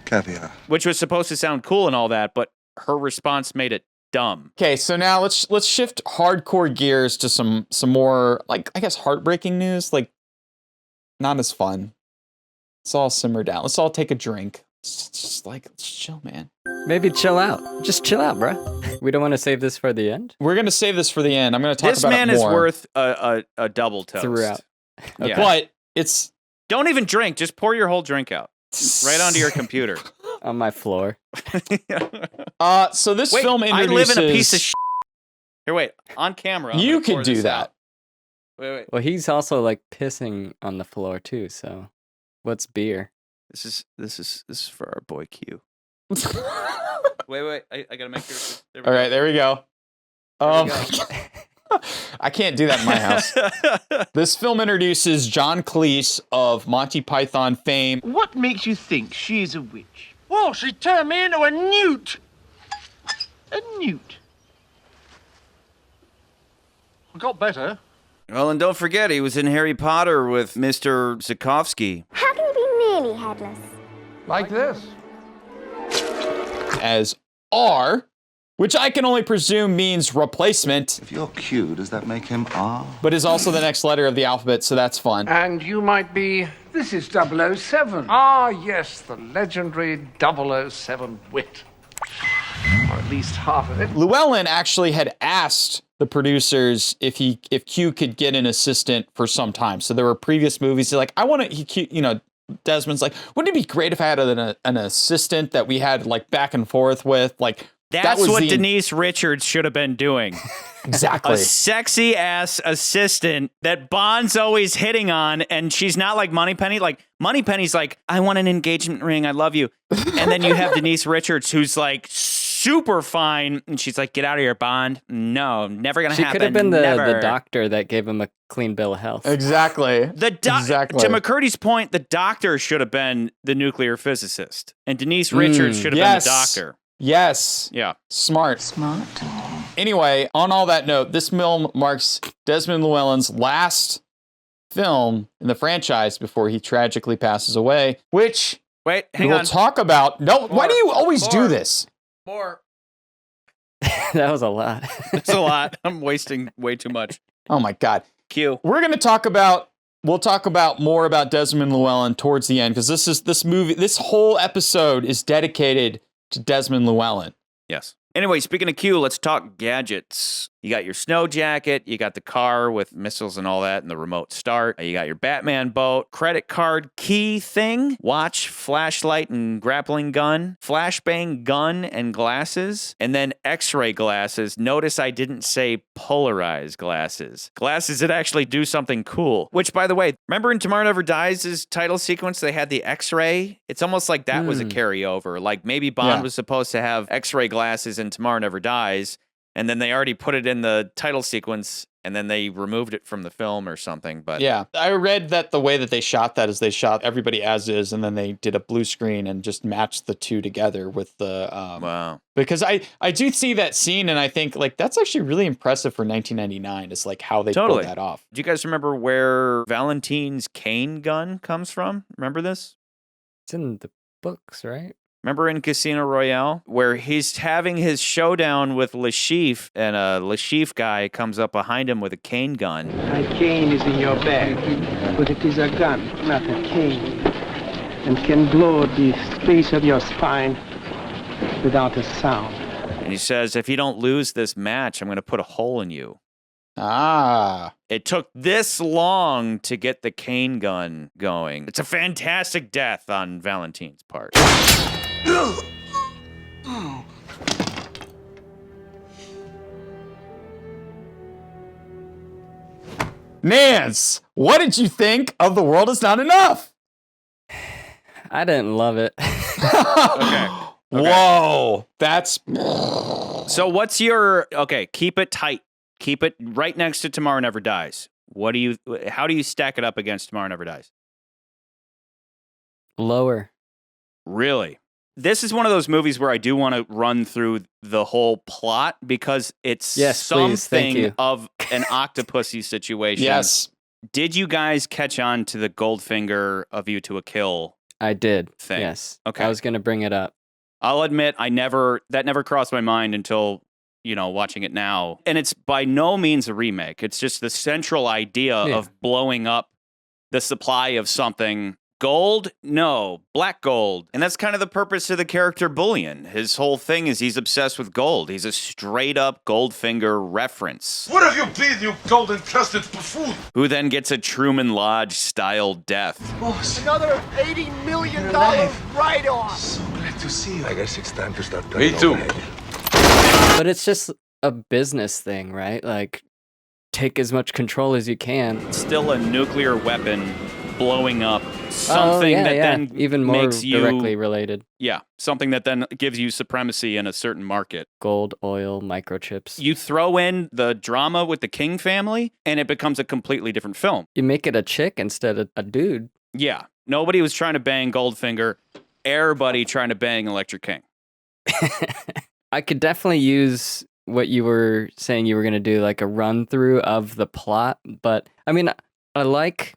[SPEAKER 11] caviar,
[SPEAKER 1] which was supposed to sound cool and all that. But her response made it dumb.
[SPEAKER 3] Okay, so now let's shift hardcore gears to some more, like, I guess, heartbreaking news. Like, not as fun. Let's all simmer down. Let's all take a drink. Let's chill, man.
[SPEAKER 4] Maybe chill out. Just chill out, bro. We don't want to save this for the end?
[SPEAKER 3] We're going to save this for the end. I'm going to talk about it more.
[SPEAKER 1] This man is worth a double toast.
[SPEAKER 4] Throughout.
[SPEAKER 3] Okay. But it's...
[SPEAKER 1] Don't even drink. Just pour your whole drink out. Right onto your computer.
[SPEAKER 4] On my floor.
[SPEAKER 3] So this film introduces...
[SPEAKER 1] I live in a piece of shit. Here, wait. On camera.
[SPEAKER 3] You could do that.
[SPEAKER 1] Out. Wait.
[SPEAKER 4] Well, he's also like pissing on the floor too, so... What's beer?
[SPEAKER 1] This is for our boy Q. wait, I gotta make sure.
[SPEAKER 3] All right, there we go. I can't do that in my house. This film introduces John Cleese of Monty Python fame.
[SPEAKER 19] What makes you think she's a witch? Well, she turned me into a newt. A newt. I got better.
[SPEAKER 1] Well, and don't forget, he was in Harry Potter with Mr. Zukovsky.
[SPEAKER 13] How can you be nearly headless?
[SPEAKER 19] Like this.
[SPEAKER 3] As R, which I can only presume means replacement.
[SPEAKER 11] If you're Q, does that make him R?
[SPEAKER 3] But is also the next letter of the alphabet, so that's fun.
[SPEAKER 19] And you might be... This is 007. Ah, yes, the legendary 007 wit. Or at least half of it.
[SPEAKER 3] Llewellyn actually had asked the producers if Q could get an assistant for some time. So there were previous movies. Like, I want to, Desmond's like, wouldn't it be great if I had an assistant that we had like back and forth with? Like,
[SPEAKER 1] that's what Denise Richards should have been doing.
[SPEAKER 3] Exactly.
[SPEAKER 1] A sexy ass assistant that Bond's always hitting on, and she's not like Moneypenny. Like, Moneypenny's like, I want an engagement ring. I love you. And then you have Denise Richards, who's like super fine, and she's like, get out of here, Bond. No, never gonna happen.
[SPEAKER 4] She could have been the doctor that gave him a clean bill of health.
[SPEAKER 3] Exactly.
[SPEAKER 1] Exactly. To McCurdy's point, the doctor should have been the nuclear physicist, and Denise Richards should have been the doctor.
[SPEAKER 3] Yes.
[SPEAKER 1] Yeah.
[SPEAKER 3] Smart. Anyway, on all that note, this film marks Desmond Llewellyn's last film in the franchise before he tragically passes away, which we'll talk about. No, why do you always do this?
[SPEAKER 1] More.
[SPEAKER 4] That was a lot.
[SPEAKER 1] It's a lot. I'm wasting way too much.
[SPEAKER 3] Oh my God.
[SPEAKER 1] Q.
[SPEAKER 3] We're going to talk about more about Desmond Llewellyn towards the end, because this whole episode is dedicated to Desmond Llewellyn.
[SPEAKER 1] Yes. Anyway, speaking of Q, let's talk gadgets. You got your snow jacket, you got the car with missiles and all that, and the remote start. You got your Batman boat, credit card key thing, watch, flashlight and grappling gun, flashbang gun and glasses, and then X-ray glasses. Notice I didn't say polarized glasses. Glasses that actually do something cool. Which, by the way, remember in Tomorrow Never Dies' title sequence, they had the X-ray? It's almost like that was a carryover. Like maybe Bond was supposed to have X-ray glasses in Tomorrow Never Dies, And then they already put it in the title sequence, and then they removed it from the film or something. But
[SPEAKER 3] yeah, I read that the way that they shot that is they shot everybody as is, and then they did a blue screen and just matched the two together with the
[SPEAKER 1] wow.
[SPEAKER 3] Because I do see that scene, and I think like that's actually really impressive for 1999. It's like how they pulled that off.
[SPEAKER 1] Do you guys remember where Valentine's cane gun comes from? Remember this?
[SPEAKER 4] It's in the books, right?
[SPEAKER 1] Remember in Casino Royale where he's having his showdown with Le Chiffre, and a Le Chiffre guy comes up behind him with a cane gun.
[SPEAKER 16] My cane is in your bag, but it is a gun, not a cane, and can blow the space of your spine without a sound.
[SPEAKER 1] And he says, if you don't lose this match, I'm going to put a hole in you.
[SPEAKER 3] Ah.
[SPEAKER 1] It took this long to get the cane gun going. It's a fantastic death on Valentine's part.
[SPEAKER 3] Nance, what did you think of The World Is Not Enough?
[SPEAKER 4] I didn't love it.
[SPEAKER 1] Okay.
[SPEAKER 3] Whoa. That's...
[SPEAKER 1] So what's your... Okay, keep it tight. Keep it right next to Tomorrow Never Dies. How do you stack it up against Tomorrow Never Dies?
[SPEAKER 4] Lower.
[SPEAKER 1] Really? This is one of those movies where I do want to run through the whole plot because it's something of an Octopussy situation.
[SPEAKER 3] Yes.
[SPEAKER 1] Did you guys catch on to the Goldfinger A View to a Kill?
[SPEAKER 4] I did.
[SPEAKER 1] Thing?
[SPEAKER 4] Yes.
[SPEAKER 1] Okay.
[SPEAKER 4] I was going to bring it up.
[SPEAKER 1] I'll admit that never crossed my mind until, watching it now. And it's by no means a remake. It's just the central idea of blowing up the supply of something. Gold? No. Black gold. And that's kind of the purpose of the character Bullion. His whole thing is he's obsessed with gold. He's a straight-up Goldfinger reference.
[SPEAKER 20] What have you been, you golden-crusted buffoon?
[SPEAKER 1] Who then gets a Truman Lodge-style death.
[SPEAKER 20] Boss.
[SPEAKER 23] Another $80 million write-off.
[SPEAKER 20] So glad to see you. I guess it's time to start turning. Me too.
[SPEAKER 4] But it's just a business thing, right? Like, take as much control as you can.
[SPEAKER 1] It's still a nuclear weapon blowing up something then
[SPEAKER 4] even more
[SPEAKER 1] makes you
[SPEAKER 4] directly related.
[SPEAKER 1] Yeah, something that then gives you supremacy in a certain market.
[SPEAKER 4] Gold, oil, microchips.
[SPEAKER 1] You throw in the drama with the King family, and it becomes a completely different film.
[SPEAKER 4] You make it a chick instead of a dude.
[SPEAKER 1] Yeah, nobody was trying to bang Goldfinger. Everybody trying to bang Electric King.
[SPEAKER 4] I could definitely use what you were saying you were going to do, like a run through of the plot. But I mean, I like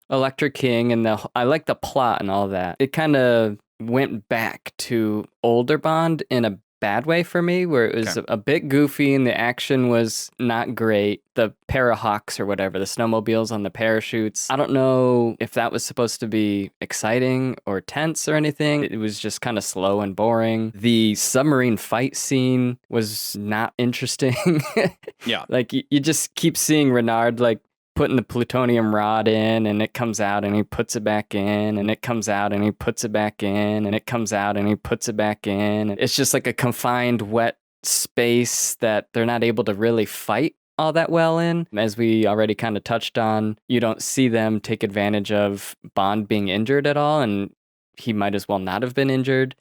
[SPEAKER 4] Electric King and I like the plot and all that. It kind of went back to older Bond in a bad way for me, where it was a bit goofy and the action was not great. The Parahawks or whatever, the snowmobiles on the parachutes. I don't know if that was supposed to be exciting or tense or anything. It was just kind of slow and boring. The submarine fight scene was not interesting.
[SPEAKER 1] Yeah.
[SPEAKER 4] Like you just keep seeing Renard like putting the plutonium rod in, and it comes out and he puts it back in, and it comes out and he puts it back in, and it comes out and he puts it back in. It's just like a confined wet space that they're not able to really fight all that well in. As we already kind of touched on, you don't see them take advantage of Bond being injured at all, and he might as well not have been injured.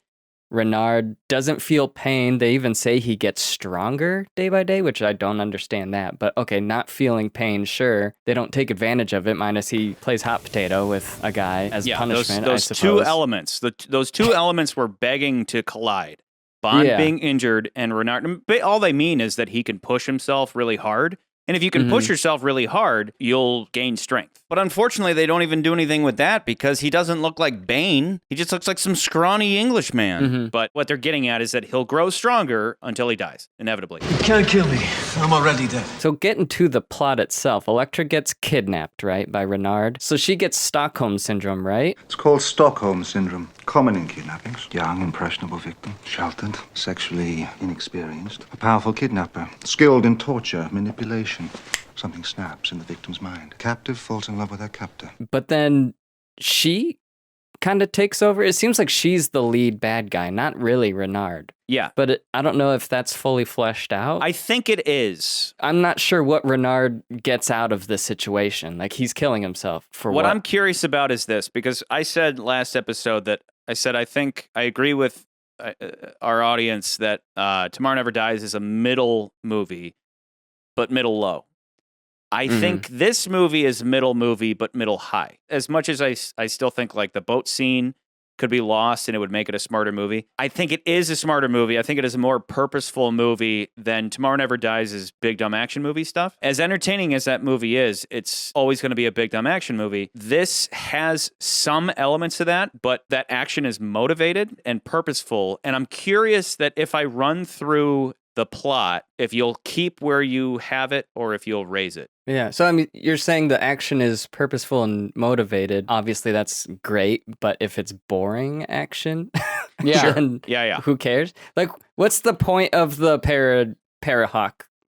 [SPEAKER 4] Renard doesn't feel pain. They even say he gets stronger day by day, which I don't understand that. But okay, not feeling pain, sure. They don't take advantage of it, minus he plays hot potato with a guy as punishment,
[SPEAKER 1] those
[SPEAKER 4] I
[SPEAKER 1] two
[SPEAKER 4] suppose.
[SPEAKER 1] elements. Those two elements were begging to collide. Bond being injured and Renard. All they mean is that he can push himself really hard. And if you can push yourself really hard, you'll gain strength. But unfortunately, they don't even do anything with that because he doesn't look like Bane. He just looks like some scrawny Englishman. But what they're getting at is that he'll grow stronger until he dies, inevitably.
[SPEAKER 20] You can't kill me. I'm already dead.
[SPEAKER 4] So getting to the plot itself, Elektra gets kidnapped, right, by Renard. So she gets Stockholm Syndrome, right?
[SPEAKER 11] It's called Stockholm Syndrome. Common in kidnappings. Young, impressionable victim. Sheltered. Sexually inexperienced. A powerful kidnapper. Skilled in torture, manipulation. Something snaps in the victim's mind. Captive falls in love with her captor.
[SPEAKER 4] But then she kind of takes over. It seems like she's the lead bad guy, not really Renard.
[SPEAKER 1] Yeah.
[SPEAKER 4] But I don't know if that's fully fleshed out.
[SPEAKER 1] I think it is.
[SPEAKER 4] I'm not sure what Renard gets out of the situation. Like, he's killing himself for what?
[SPEAKER 1] What I'm curious about is this, because I said last episode that I think I agree with our audience that Tomorrow Never Dies is a middle movie, but middle low. I think this movie is middle movie, but middle high. As much as I still think like the boat scene could be lost and it would make it a smarter movie. I think it is a smarter movie. I think it is a more purposeful movie than Tomorrow Never Dies' big dumb action movie stuff. As entertaining as that movie is, it's always going to be a big dumb action movie. This has some elements of that, but that action is motivated and purposeful. And I'm curious that if I run through the plot, if you'll keep where you have it or if you'll raise it.
[SPEAKER 4] Yeah, so I mean, you're saying the action is purposeful and motivated. Obviously, that's great, but if it's boring action, then who cares? Like, what's the point of the Parahawk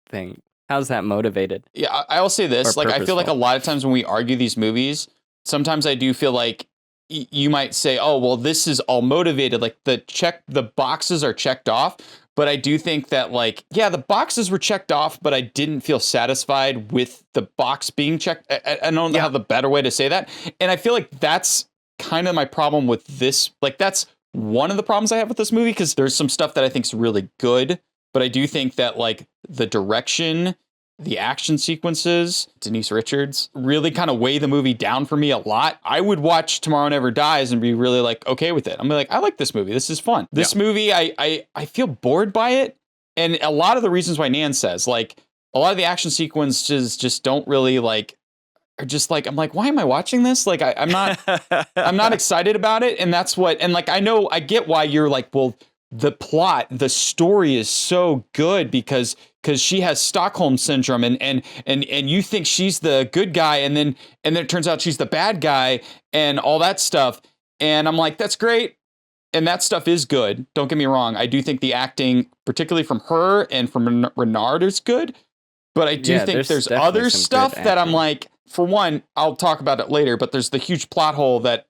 [SPEAKER 4] thing? How's that motivated?
[SPEAKER 3] Yeah, I will say this. Like, I feel like a lot of times when we argue these movies, sometimes I do feel like you might say, oh, well, this is all motivated. Like, the boxes are checked off. But I do think that, like, yeah, the boxes were checked off, but I didn't feel satisfied with the box being checked. I don't know how the better way to say that. And I feel like that's kind of my problem with this. Like, that's one of the problems I have with this movie, because there's some stuff that I think is really good. But I do think that, like, the direction, the action sequences, Denise Richards, really kind of weigh the movie down for me a lot. I would watch Tomorrow Never Dies and be really like, okay with it. I'm like, I like this movie. This is fun. This movie, I feel bored by it. And a lot of the reasons why Nan says, like, a lot of the action sequences just don't really like, are just like, I'm like, why am I watching this? Like, I'm not excited about it. And that's what, and like, I get why you're like, well, the plot, the story is so good because she has Stockholm syndrome and you think she's the good guy and then it turns out she's the bad guy and all that stuff. And I'm like, that's great. And that stuff is good. Don't get me wrong. I do think the acting, particularly from her and from Renard, is good. But I do think there's other stuff that I'm like, for one, I'll talk about it later, but there's the huge plot hole that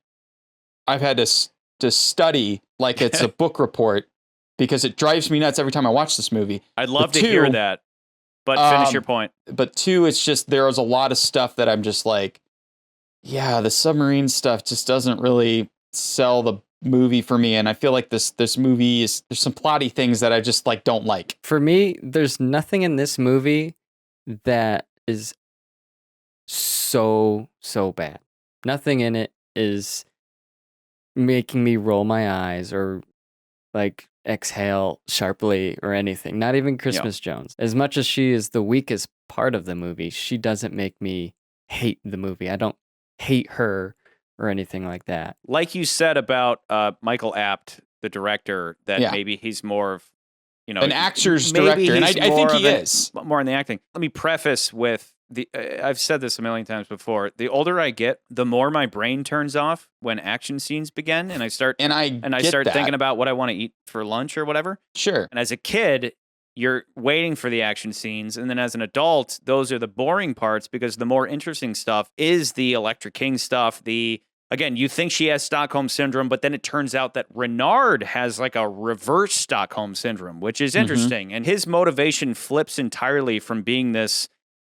[SPEAKER 3] I've had to study like it's a book report, because it drives me nuts every time I watch this movie.
[SPEAKER 1] I'd love to hear that, but finish your point.
[SPEAKER 3] But two, it's just there is a lot of stuff that I'm just like, yeah, the submarine stuff just doesn't really sell the movie for me. And I feel like this movie there's some plotty things that I just like don't like.
[SPEAKER 4] For me, there's nothing in this movie that is so bad. Nothing in it is making me roll my eyes or like exhale sharply or anything. Not even Christmas Jones. As much as she is the weakest part of the movie, she doesn't make me hate the movie. I don't hate her or anything like that.
[SPEAKER 1] Like you said about Michael Apt, the director, that maybe he's more of,
[SPEAKER 3] an actor's director, and I think he is
[SPEAKER 1] more in the acting. Let me preface with I've said this a million times before. The older I get, the more my brain turns off when action scenes begin, and I start thinking about what I want to eat for lunch or whatever.
[SPEAKER 3] Sure.
[SPEAKER 1] And as a kid, you're waiting for the action scenes, and then as an adult, those are the boring parts, because the more interesting stuff is the Electra King stuff. Again, you think she has Stockholm syndrome, but then it turns out that Renard has like a reverse Stockholm syndrome, which is interesting. And his motivation flips entirely from being this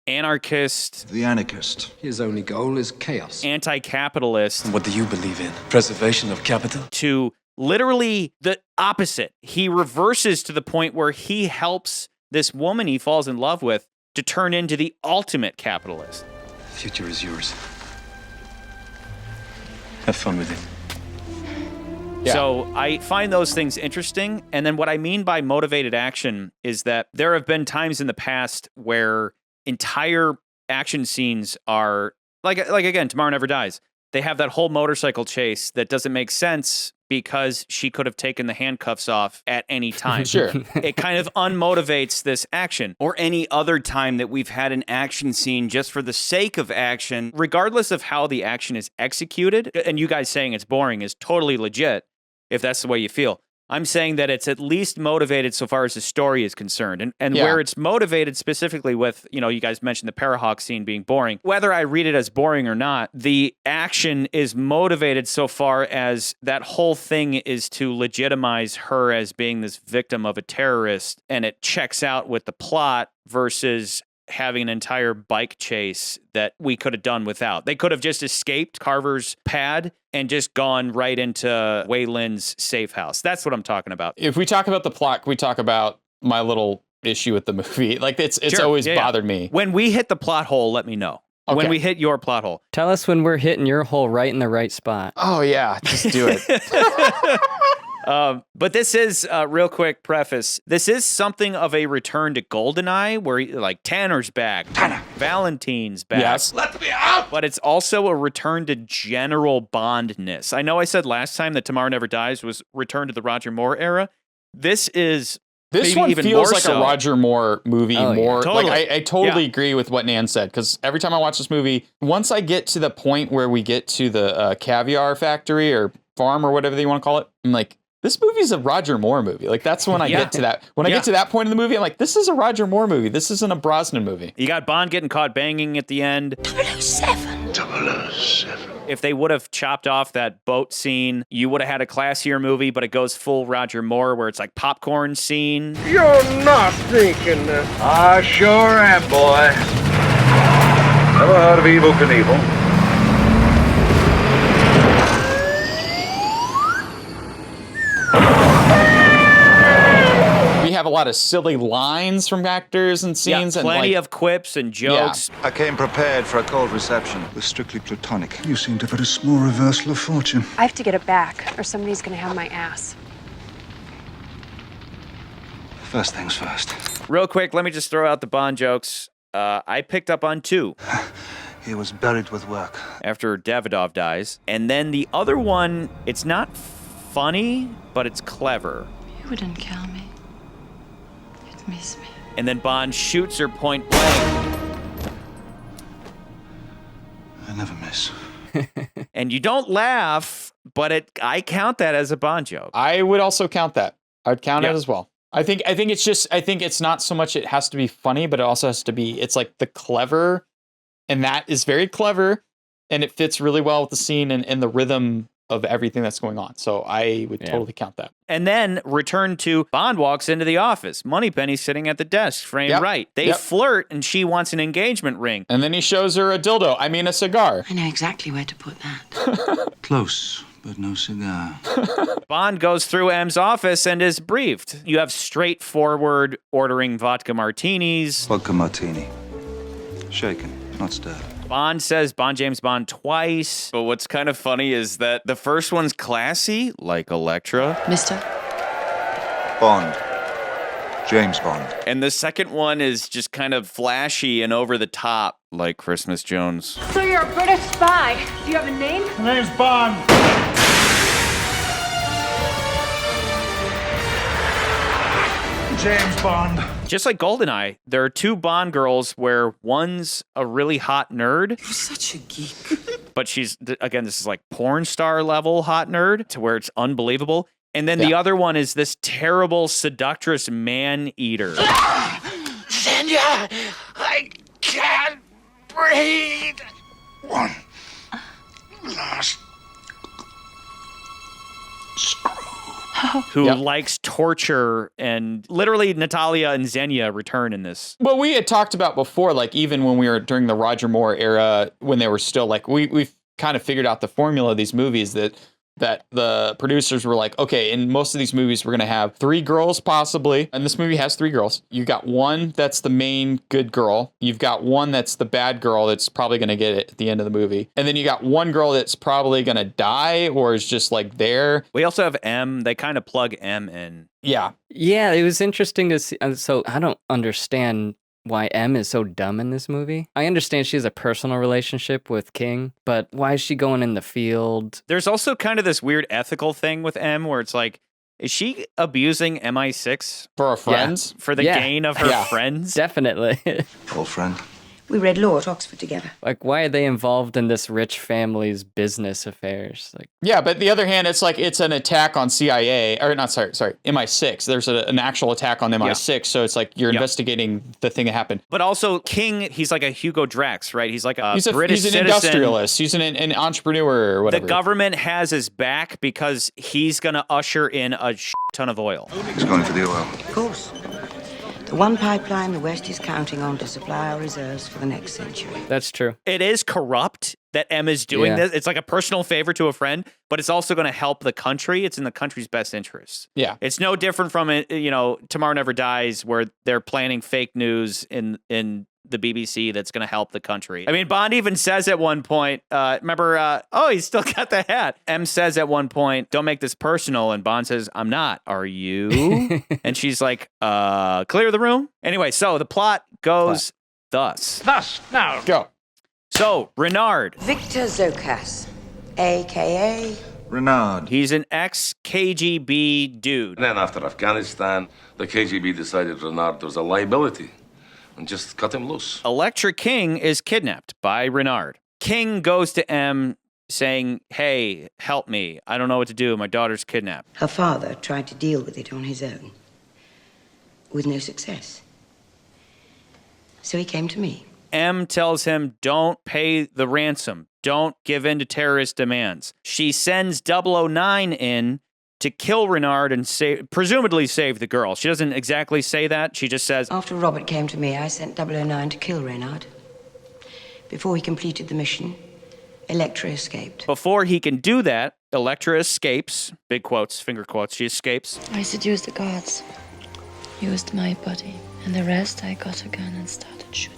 [SPEAKER 1] anarchist.
[SPEAKER 11] The anarchist.
[SPEAKER 6] His only goal is chaos.
[SPEAKER 1] Anti-capitalist.
[SPEAKER 8] What do you believe in? Preservation of capital?
[SPEAKER 1] To literally the opposite. He reverses to the point where he helps this woman he falls in love with to turn into the ultimate capitalist.
[SPEAKER 8] The future is yours. Have fun with it.
[SPEAKER 1] Yeah. So I find those things interesting. And then what I mean by motivated action is that there have been times in the past where entire action scenes are like again, Tomorrow Never Dies. They have that whole motorcycle chase that doesn't make sense because she could have taken the handcuffs off at any time.
[SPEAKER 3] Sure.
[SPEAKER 1] It kind of unmotivates this action. Or any other time that we've had an action scene just for the sake of action, regardless of how the action is executed. And you guys saying it's boring is totally legit, if that's the way you feel. I'm saying that it's at least motivated so far as the story is concerned. And where it's motivated specifically with, you guys mentioned the Parahawk scene being boring. Whether I read it as boring or not, the action is motivated so far as that whole thing is to legitimize her as being this victim of a terrorist. And it checks out with the plot versus having an entire bike chase that we could have done without. They could have just escaped Carver's pad and just gone right into Wei Lin's safe house. That's what I'm talking about.
[SPEAKER 3] If we talk about the plot, we talk about my little issue with the movie. Like it's
[SPEAKER 1] Sure.
[SPEAKER 3] always
[SPEAKER 1] Yeah.
[SPEAKER 3] bothered me.
[SPEAKER 1] When we hit the plot hole, let me know.
[SPEAKER 3] Okay.
[SPEAKER 1] When we hit your plot hole.
[SPEAKER 4] Tell us when we're hitting your hole right in the right spot.
[SPEAKER 3] Oh yeah, just do it.
[SPEAKER 1] But this is, real quick preface, this is something of a return to GoldenEye, where like Tanner's back, Valentine's back.
[SPEAKER 3] Yes.
[SPEAKER 1] Let me out! But it's also a return to general Bondness. I know I said last time that Tomorrow Never Dies was return to the Roger Moore era. This is
[SPEAKER 3] This
[SPEAKER 1] maybe
[SPEAKER 3] one
[SPEAKER 1] even
[SPEAKER 3] feels
[SPEAKER 1] more
[SPEAKER 3] like
[SPEAKER 1] so.
[SPEAKER 3] a Roger Moore movie
[SPEAKER 1] Oh, yeah.
[SPEAKER 3] more.
[SPEAKER 1] Totally.
[SPEAKER 3] Like I totally
[SPEAKER 1] Yeah.
[SPEAKER 3] agree with what Nan said, because every time I watch this movie, once I get to the point where we get to the caviar factory or farm or whatever you want to call it, I'm like, this movie's a Roger Moore movie. Like that's when I
[SPEAKER 1] Yeah.
[SPEAKER 3] get to that. When I get to that point in the movie, I'm like, this is a Roger Moore movie. This isn't a Brosnan movie.
[SPEAKER 1] You got Bond getting caught banging at the end.
[SPEAKER 22] 007. 007.
[SPEAKER 1] If they would have chopped off that boat scene, you would have had a classier movie, but it goes full Roger Moore where it's like popcorn scene.
[SPEAKER 23] You're not thinking that.
[SPEAKER 22] I sure am, boy. Never heard of Evel Knievel?
[SPEAKER 3] We have a lot of silly lines from actors and scenes.
[SPEAKER 1] Yeah,
[SPEAKER 3] and
[SPEAKER 1] plenty
[SPEAKER 3] like,
[SPEAKER 1] of quips and jokes.
[SPEAKER 12] I came prepared for a cold reception.
[SPEAKER 11] It was strictly platonic. You seem to have had a small reversal of fortune.
[SPEAKER 9] I have to get it back, or somebody's gonna have my ass.
[SPEAKER 11] First things first.
[SPEAKER 1] Real quick, let me just throw out the Bond jokes. I picked up on 2.
[SPEAKER 11] He was buried with work.
[SPEAKER 1] After Davidoff dies. And then the other one, it's not funny, but it's clever.
[SPEAKER 17] You wouldn't kill me. You'd miss me.
[SPEAKER 1] And then Bond shoots her point blank.
[SPEAKER 11] I never miss.
[SPEAKER 1] And you don't laugh, but I count that as a Bond joke.
[SPEAKER 3] I would also count that. I'd count
[SPEAKER 1] Yeah.
[SPEAKER 3] it as well. I think it's not so much it has to be funny, but it also has to be, it's like the clever, and that is very clever, and it fits really well with the scene and the rhythm of everything that's going on. So I would totally count that.
[SPEAKER 1] And then return to Bond walks into the office. Moneypenny's sitting at the desk, framed
[SPEAKER 3] Yep.
[SPEAKER 1] right. They
[SPEAKER 3] Yep.
[SPEAKER 1] flirt, and she wants an engagement ring.
[SPEAKER 3] And then he shows her a dildo. I mean, a cigar.
[SPEAKER 17] I know exactly where to put that.
[SPEAKER 11] Close, but no cigar.
[SPEAKER 1] Bond goes through M's office and is briefed. You have straightforward ordering vodka martinis.
[SPEAKER 12] Vodka martini. Shaken, not stirred.
[SPEAKER 1] Bond says Bond James Bond twice. But what's kind of funny is that the first one's classy, like Electra.
[SPEAKER 17] Mister?
[SPEAKER 12] Bond. James Bond.
[SPEAKER 1] And the second one is just kind of flashy and over the top, like Christmas Jones.
[SPEAKER 9] So you're a British spy. Do you have a name?
[SPEAKER 20] My name's Bond. James Bond.
[SPEAKER 1] Just like GoldenEye, there are 2 Bond girls where one's a really hot nerd.
[SPEAKER 17] You're such a geek.
[SPEAKER 1] But she's, again, this is like porn star level hot nerd to where it's unbelievable. And then the other one is this terrible seductress man eater.
[SPEAKER 22] Xenia, I can't breathe. One last
[SPEAKER 1] who likes torture, and literally Natalia and Xenia return in this.
[SPEAKER 3] Well, we had talked about before, like even when we were during the Roger Moore era, when they were still like, we've kind of figured out the formula of these movies that the producers were like, okay, in most of these movies, we're going to have 3 girls possibly. And this movie has 3 girls. You got one that's the main good girl. You've got one that's the bad girl that's probably going to get it at the end of the movie. And then you got one girl that's probably going to die or is just like there.
[SPEAKER 1] We also have M. They kind of plug M in.
[SPEAKER 3] Yeah.
[SPEAKER 4] Yeah, it was interesting to see. So I don't understand why M is so dumb in this movie. I understand she has a personal relationship with King, but why is she going in the field?
[SPEAKER 1] There's also kind of this weird ethical thing with M where it's like, is she abusing MI6
[SPEAKER 3] for her friends?
[SPEAKER 1] For the gain of her friends?
[SPEAKER 4] Definitely.
[SPEAKER 12] Old friend.
[SPEAKER 2] We read law at Oxford together.
[SPEAKER 4] Like, why are they involved in this rich family's business affairs? Like,
[SPEAKER 3] yeah, but the other hand, it's like it's an attack on CIA, or not, sorry, MI6. There's an actual attack on MI6, so it's like you're investigating the thing that happened.
[SPEAKER 1] But also, King, he's like a Hugo Drax, right? He's like
[SPEAKER 3] he's
[SPEAKER 1] British
[SPEAKER 3] an
[SPEAKER 1] citizen.
[SPEAKER 3] Industrialist. He's an entrepreneur or whatever.
[SPEAKER 1] The government has his back because he's going to usher in a ton of oil.
[SPEAKER 12] He's going for the oil.
[SPEAKER 2] Of course. The one pipeline the West is counting on to supply our reserves for the next century.
[SPEAKER 4] That's true.
[SPEAKER 1] It is corrupt that M is doing this. It's like a personal favor to a friend, but it's also going to help the country. It's in the country's best interest.
[SPEAKER 3] Yeah.
[SPEAKER 1] It's no different from it, Tomorrow Never Dies, where they're planning fake news in the BBC that's going to help the country. I mean, Bond even says at one point, remember, he's still got the hat. M says at one point, don't make this personal. And Bond says, I'm not. Are you? And she's like, clear the room. Anyway, so the plot goes thus.
[SPEAKER 19] Now.
[SPEAKER 3] Go.
[SPEAKER 1] So, Renard.
[SPEAKER 2] Victor Zokas, a.k.a.
[SPEAKER 11] Renard.
[SPEAKER 1] He's an ex-KGB dude.
[SPEAKER 7] And then after Afghanistan, the KGB decided Renard was a liability and just cut him loose.
[SPEAKER 1] Electra King is kidnapped by Renard. King goes to M saying, hey, help me. I don't know what to do. My daughter's kidnapped.
[SPEAKER 2] Her father tried to deal with it on his own, with no success. So he came to me.
[SPEAKER 1] M tells him, don't pay the ransom. Don't give in to terrorist demands. She sends 009 in to kill Renard and presumably save the girl. She doesn't exactly say that. She just says,
[SPEAKER 2] After Robert came to me, I sent 009 to kill Renard. Before he completed the mission, Electra escaped.
[SPEAKER 1] Before he can do that, Electra escapes. Big quotes, finger quotes. She escapes.
[SPEAKER 17] I seduced the guards, used my body, and the rest I got a gun and started shooting.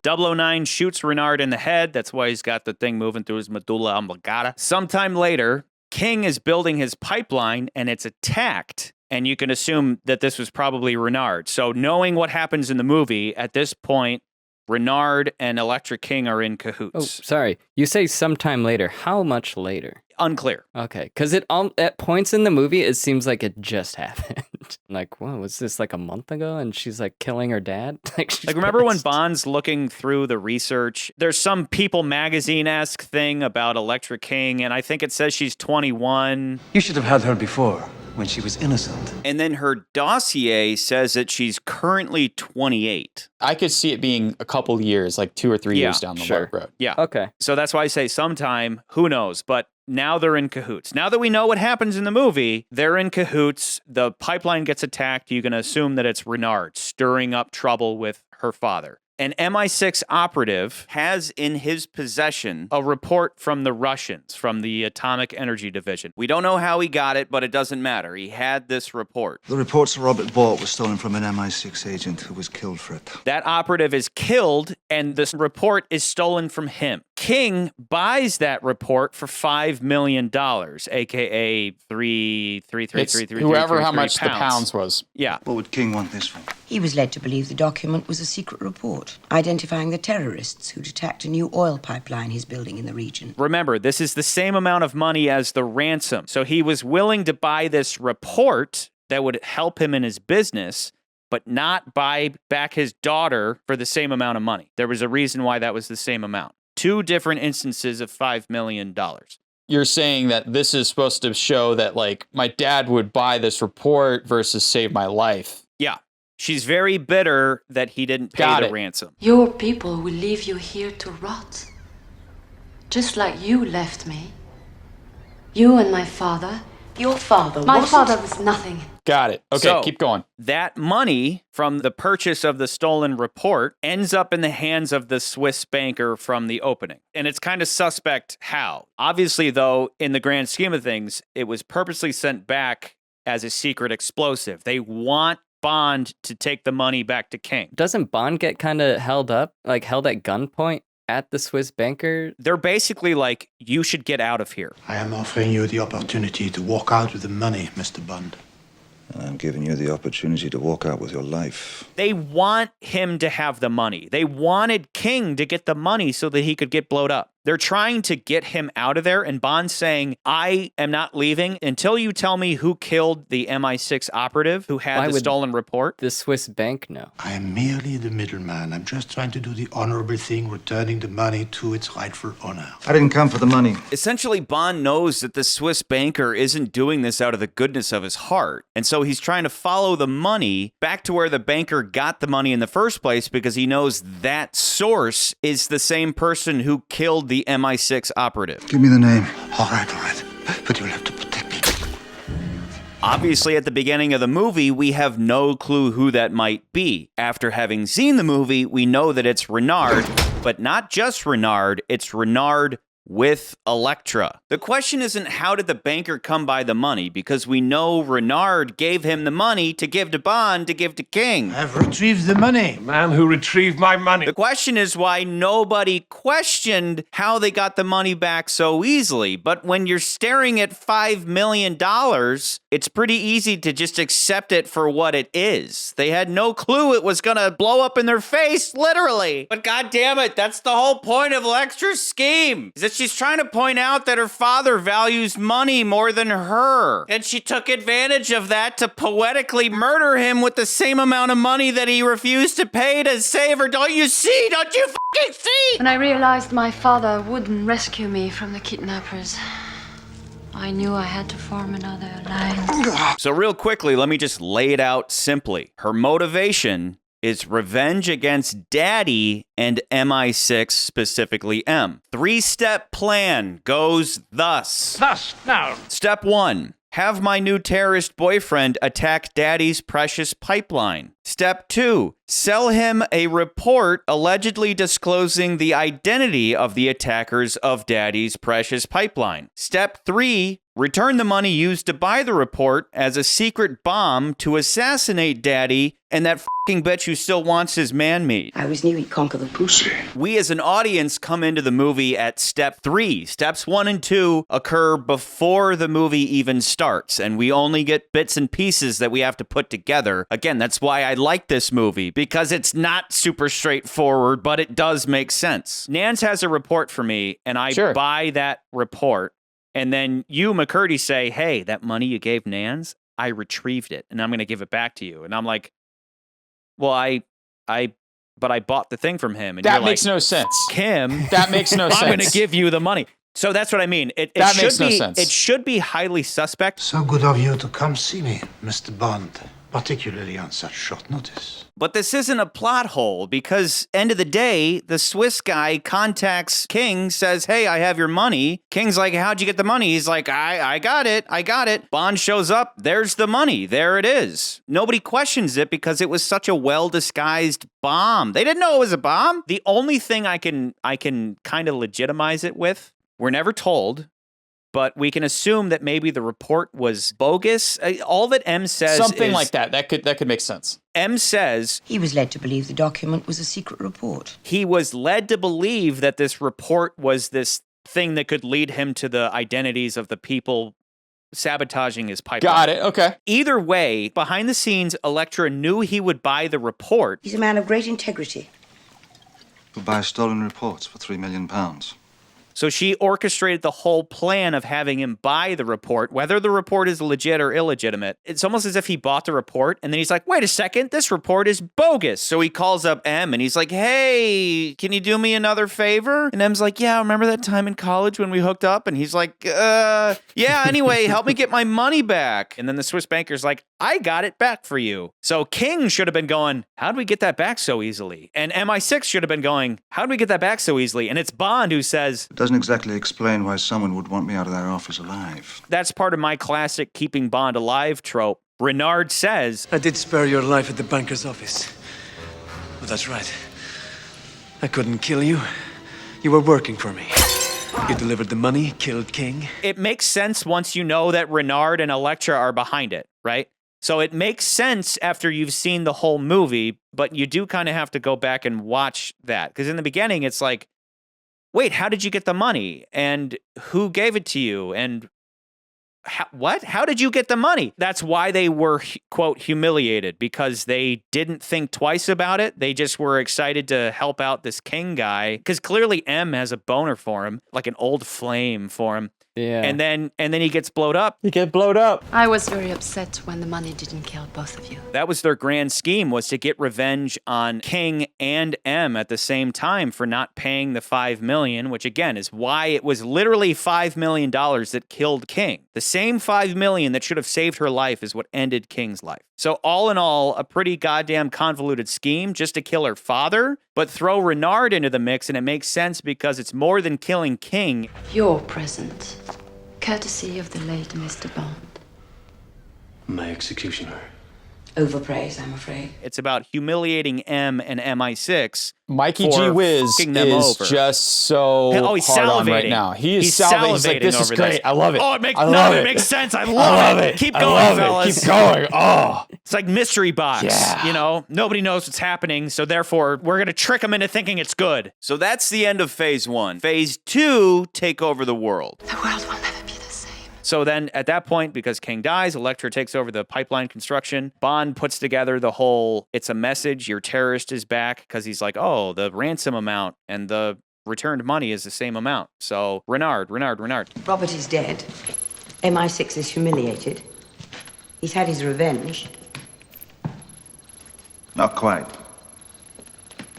[SPEAKER 1] 009 shoots Renard in the head. That's why he's got the thing moving through his medulla oblongata. Sometime later, King is building his pipeline and it's attacked. And you can assume that this was probably Renard. So knowing what happens in the movie, at this point, Renard and Electra King are in cahoots.
[SPEAKER 4] Oh, sorry. You say sometime later. How much later?
[SPEAKER 1] Unclear.
[SPEAKER 4] Okay, because at points in the movie, it seems like it just happened. Like, whoa, was this like a month ago? And she's like killing her dad? Like
[SPEAKER 1] remember when Bond's looking through the research? There's some People magazine-esque thing about Electra King, and I think it says she's 21.
[SPEAKER 20] You should have had her before, when she was innocent.
[SPEAKER 1] And then her dossier says that she's currently 28.
[SPEAKER 3] I could see it being a couple years, like 2 or 3 years down the road.
[SPEAKER 1] Yeah.
[SPEAKER 4] Okay.
[SPEAKER 1] So that's why I say sometime, who knows? But now they're in cahoots. Now that we know what happens in the movie, they're in cahoots. The pipeline gets attacked. You can assume that it's Renard stirring up trouble with her father. An MI6 operative has in his possession a report from the Russians, from the Atomic Energy Division. We don't know how he got it, but it doesn't matter. He had this report.
[SPEAKER 11] The reports Robert bought were stolen from an MI6 agent who was killed for it.
[SPEAKER 1] That operative is killed, and this report is stolen from him. King buys that report for $5 million, aka
[SPEAKER 3] whoever how much
[SPEAKER 1] pounds.
[SPEAKER 3] the pounds was.
[SPEAKER 1] Yeah.
[SPEAKER 11] What would King want this for?
[SPEAKER 2] He was led to believe the document was a secret report, identifying the terrorists who'd attacked a new oil pipeline he's building in the region.
[SPEAKER 1] Remember, this is the same amount of money as the ransom. So he was willing to buy this report that would help him in his business, but not buy back his daughter for the same amount of money. There was a reason why that was the same amount. 2 different instances of $5 million.
[SPEAKER 3] You're saying that this is supposed to show that, like, my dad would buy this report versus save my life.
[SPEAKER 1] Yeah. She's very bitter that he didn't pay the ransom.
[SPEAKER 17] Your people will leave you here to rot. Just like you left me. You and my father.
[SPEAKER 2] Your father
[SPEAKER 17] My father was nothing.
[SPEAKER 3] Got it. Okay,
[SPEAKER 1] So,
[SPEAKER 3] keep going.
[SPEAKER 1] That money from the purchase of the stolen report ends up in the hands of the Swiss banker from the opening. And it's kind of suspect how. Obviously, though, in the grand scheme of things, it was purposely sent back as a secret explosive. They want Bond to take the money back to King.
[SPEAKER 4] Doesn't Bond get kind of held at gunpoint at the Swiss banker?
[SPEAKER 1] They're basically like, you should get out of here.
[SPEAKER 5] I am offering you the opportunity to walk out with the money, Mr. Bond.
[SPEAKER 11] And I'm giving you the opportunity to walk out with your life.
[SPEAKER 1] They want him to have the money. They wanted King to get the money so that he could get blowed up. They're trying to get him out of there, and Bond's saying, I am not leaving until you tell me who killed the MI6 operative who had the stolen report.
[SPEAKER 4] The Swiss bank know.
[SPEAKER 5] I am merely the middleman. I'm just trying to do the honorable thing, returning the money to its rightful owner.
[SPEAKER 11] I didn't come for the money.
[SPEAKER 1] Essentially, Bond knows that the Swiss banker isn't doing this out of the goodness of his heart. And so he's trying to follow the money back to where the banker got the money in the first place because he knows that source is the same person who killed the MI6 operative.
[SPEAKER 11] Give me the name.
[SPEAKER 5] All right. But you'll have to protect me.
[SPEAKER 1] Obviously, at the beginning of the movie, we have no clue who that might be. After having seen the movie, we know that it's Renard, but not just Renard, it's Renard with Elektra. The question isn't how did the banker come by the money, because we know Renard gave him the money to give to Bond to give to King.
[SPEAKER 5] I've retrieved the money.
[SPEAKER 19] The man who retrieved my money.
[SPEAKER 1] The question is why nobody questioned how they got the money back so easily. But when you're staring at $5 million, it's pretty easy to just accept it for what it is. They had no clue it was gonna blow up in their face, literally. But god damn it, that's the whole point of Elektra's scheme, is that she's trying to point out that her father values money more than her. And she took advantage of that to poetically murder him with the same amount of money that he refused to pay to save her. Don't you see? Don't you fucking see?
[SPEAKER 17] When I realized my father wouldn't rescue me from the kidnappers, I knew I had to form another alliance.
[SPEAKER 1] So real quickly, let me just lay it out simply. Her motivation is revenge against Daddy and MI6, specifically M. 3-step plan goes thus.
[SPEAKER 19] Now.
[SPEAKER 1] Step 1. Have my new terrorist boyfriend attack Daddy's precious pipeline. Step 2. Sell him a report allegedly disclosing the identity of the attackers of Daddy's precious pipeline. Step 3. Return the money used to buy the report as a secret bomb to assassinate Daddy and that fucking bitch who still wants his man meat.
[SPEAKER 2] I always knew he'd conquer the pussy.
[SPEAKER 1] We as an audience come into the movie at step 3. Steps 1 and 2 occur before the movie even starts, and we only get bits and pieces that we have to put together. Again, that's why I like this movie, because it's not super straightforward, but it does make sense. Nance has a report for me, and I buy that report. And then you, McCurdy, say, hey, that money you gave Nance, I retrieved it, and I'm going to give it back to you. And I'm like, well, but I bought the thing from him. And
[SPEAKER 3] that
[SPEAKER 1] you're
[SPEAKER 3] makes
[SPEAKER 1] like,
[SPEAKER 3] no sense.
[SPEAKER 1] Kim,
[SPEAKER 3] that makes no sense.
[SPEAKER 1] I'm going to give you the money. So that's what I mean. It
[SPEAKER 3] makes no sense.
[SPEAKER 1] It should be highly suspect.
[SPEAKER 5] So good of you to come see me, Mr. Bond, particularly on such short notice.
[SPEAKER 1] But this isn't a plot hole, because end of the day, the Swiss guy contacts King, says, hey, I have your money. King's like, how'd you get the money? He's like, I got it. Bond shows up. There's the money. There it is. Nobody questions it because it was such a well-disguised bomb. They didn't know it was a bomb. The only thing I can kind of legitimize it with, we're never told, but we can assume that maybe the report was bogus. All that M says
[SPEAKER 3] something
[SPEAKER 1] is,
[SPEAKER 3] like that. That could make sense.
[SPEAKER 1] M says
[SPEAKER 2] he was led to believe the document was a secret report.
[SPEAKER 1] He was led to believe that this report was this thing that could lead him to the identities of the people sabotaging his pipeline.
[SPEAKER 3] Got it. Okay.
[SPEAKER 1] Either way, behind the scenes, Elektra knew he would buy the report.
[SPEAKER 2] He's a man of great integrity.
[SPEAKER 11] We'll buy stolen reports for £3 million.
[SPEAKER 1] So she orchestrated the whole plan of having him buy the report, whether the report is legit or illegitimate. It's almost as if he bought the report, and then he's like, wait a second, this report is bogus. So he calls up M, and he's like, hey, can you do me another favor? And M's like, yeah, remember that time in college when we hooked up? And he's like, yeah, anyway, help me get my money back. And then the Swiss banker's like, I got it back for you. So King should have been going, how'd we get that back so easily? And MI6 should have been going, how'd we get that back so easily? And it's Bond who says,
[SPEAKER 11] it doesn't exactly explain why someone would want me out of their office alive.
[SPEAKER 1] That's part of my classic keeping Bond alive trope. Renard says,
[SPEAKER 20] I did spare your life at the banker's office. But that's right. I couldn't kill you. You were working for me. You delivered the money, killed King.
[SPEAKER 1] It makes sense once you know that Renard and Elektra are behind it, right? So it makes sense after you've seen the whole movie, but you do kind of have to go back and watch that. Because in the beginning, it's like, wait, how did you get the money? And who gave it to you? And what? How did you get the money? That's why they were, quote, humiliated, because they didn't think twice about it. They just were excited to help out this King guy, because clearly M has a boner for him, like an old flame for him.
[SPEAKER 4] Yeah.
[SPEAKER 1] And then he gets blowed up.
[SPEAKER 4] You get blowed up.
[SPEAKER 17] I was very upset when the money didn't kill both of you.
[SPEAKER 1] That was their grand scheme, was to get revenge on King and M at the same time for not paying the $5 million, which again is why it was literally $5 million that killed King. The same $5 million that should have saved her life is what ended King's life. So all in all, a pretty goddamn convoluted scheme just to kill her father, but throw Renard into the mix, and it makes sense because it's more than killing King.
[SPEAKER 17] Your present, courtesy of the late Mr. Bond.
[SPEAKER 20] My executioner.
[SPEAKER 2] Overpraise, I'm afraid.
[SPEAKER 1] It's about humiliating M and MI6.
[SPEAKER 3] Mikey
[SPEAKER 1] for
[SPEAKER 3] G. Wiz
[SPEAKER 1] fucking them
[SPEAKER 3] is
[SPEAKER 1] over.
[SPEAKER 3] just so
[SPEAKER 1] He's
[SPEAKER 3] hard on
[SPEAKER 1] salivating
[SPEAKER 3] right now. He's
[SPEAKER 1] He's
[SPEAKER 3] salivating. He's like, this is
[SPEAKER 1] over
[SPEAKER 3] great.
[SPEAKER 1] this.
[SPEAKER 3] I love it.
[SPEAKER 1] Oh, it makes
[SPEAKER 3] I love
[SPEAKER 1] it
[SPEAKER 3] it.
[SPEAKER 1] makes sense. I love it. Keep going, fellas.
[SPEAKER 3] Keep going. Oh,
[SPEAKER 1] it's like mystery box.
[SPEAKER 3] Yeah.
[SPEAKER 1] You know, nobody knows what's happening, so therefore we're gonna trick them into thinking it's good. So that's the end of phase 1. Phase 2, take over the world.
[SPEAKER 17] The world will never be the same.
[SPEAKER 1] So then at that point, because King dies, Elektra takes over the pipeline construction. Bond puts together the whole, it's a message, your terrorist is back, because he's like, oh, the ransom amount and the returned money is the same amount. So Renard.
[SPEAKER 2] Robert is dead. MI6 is humiliated. He's had his revenge.
[SPEAKER 11] Not quite.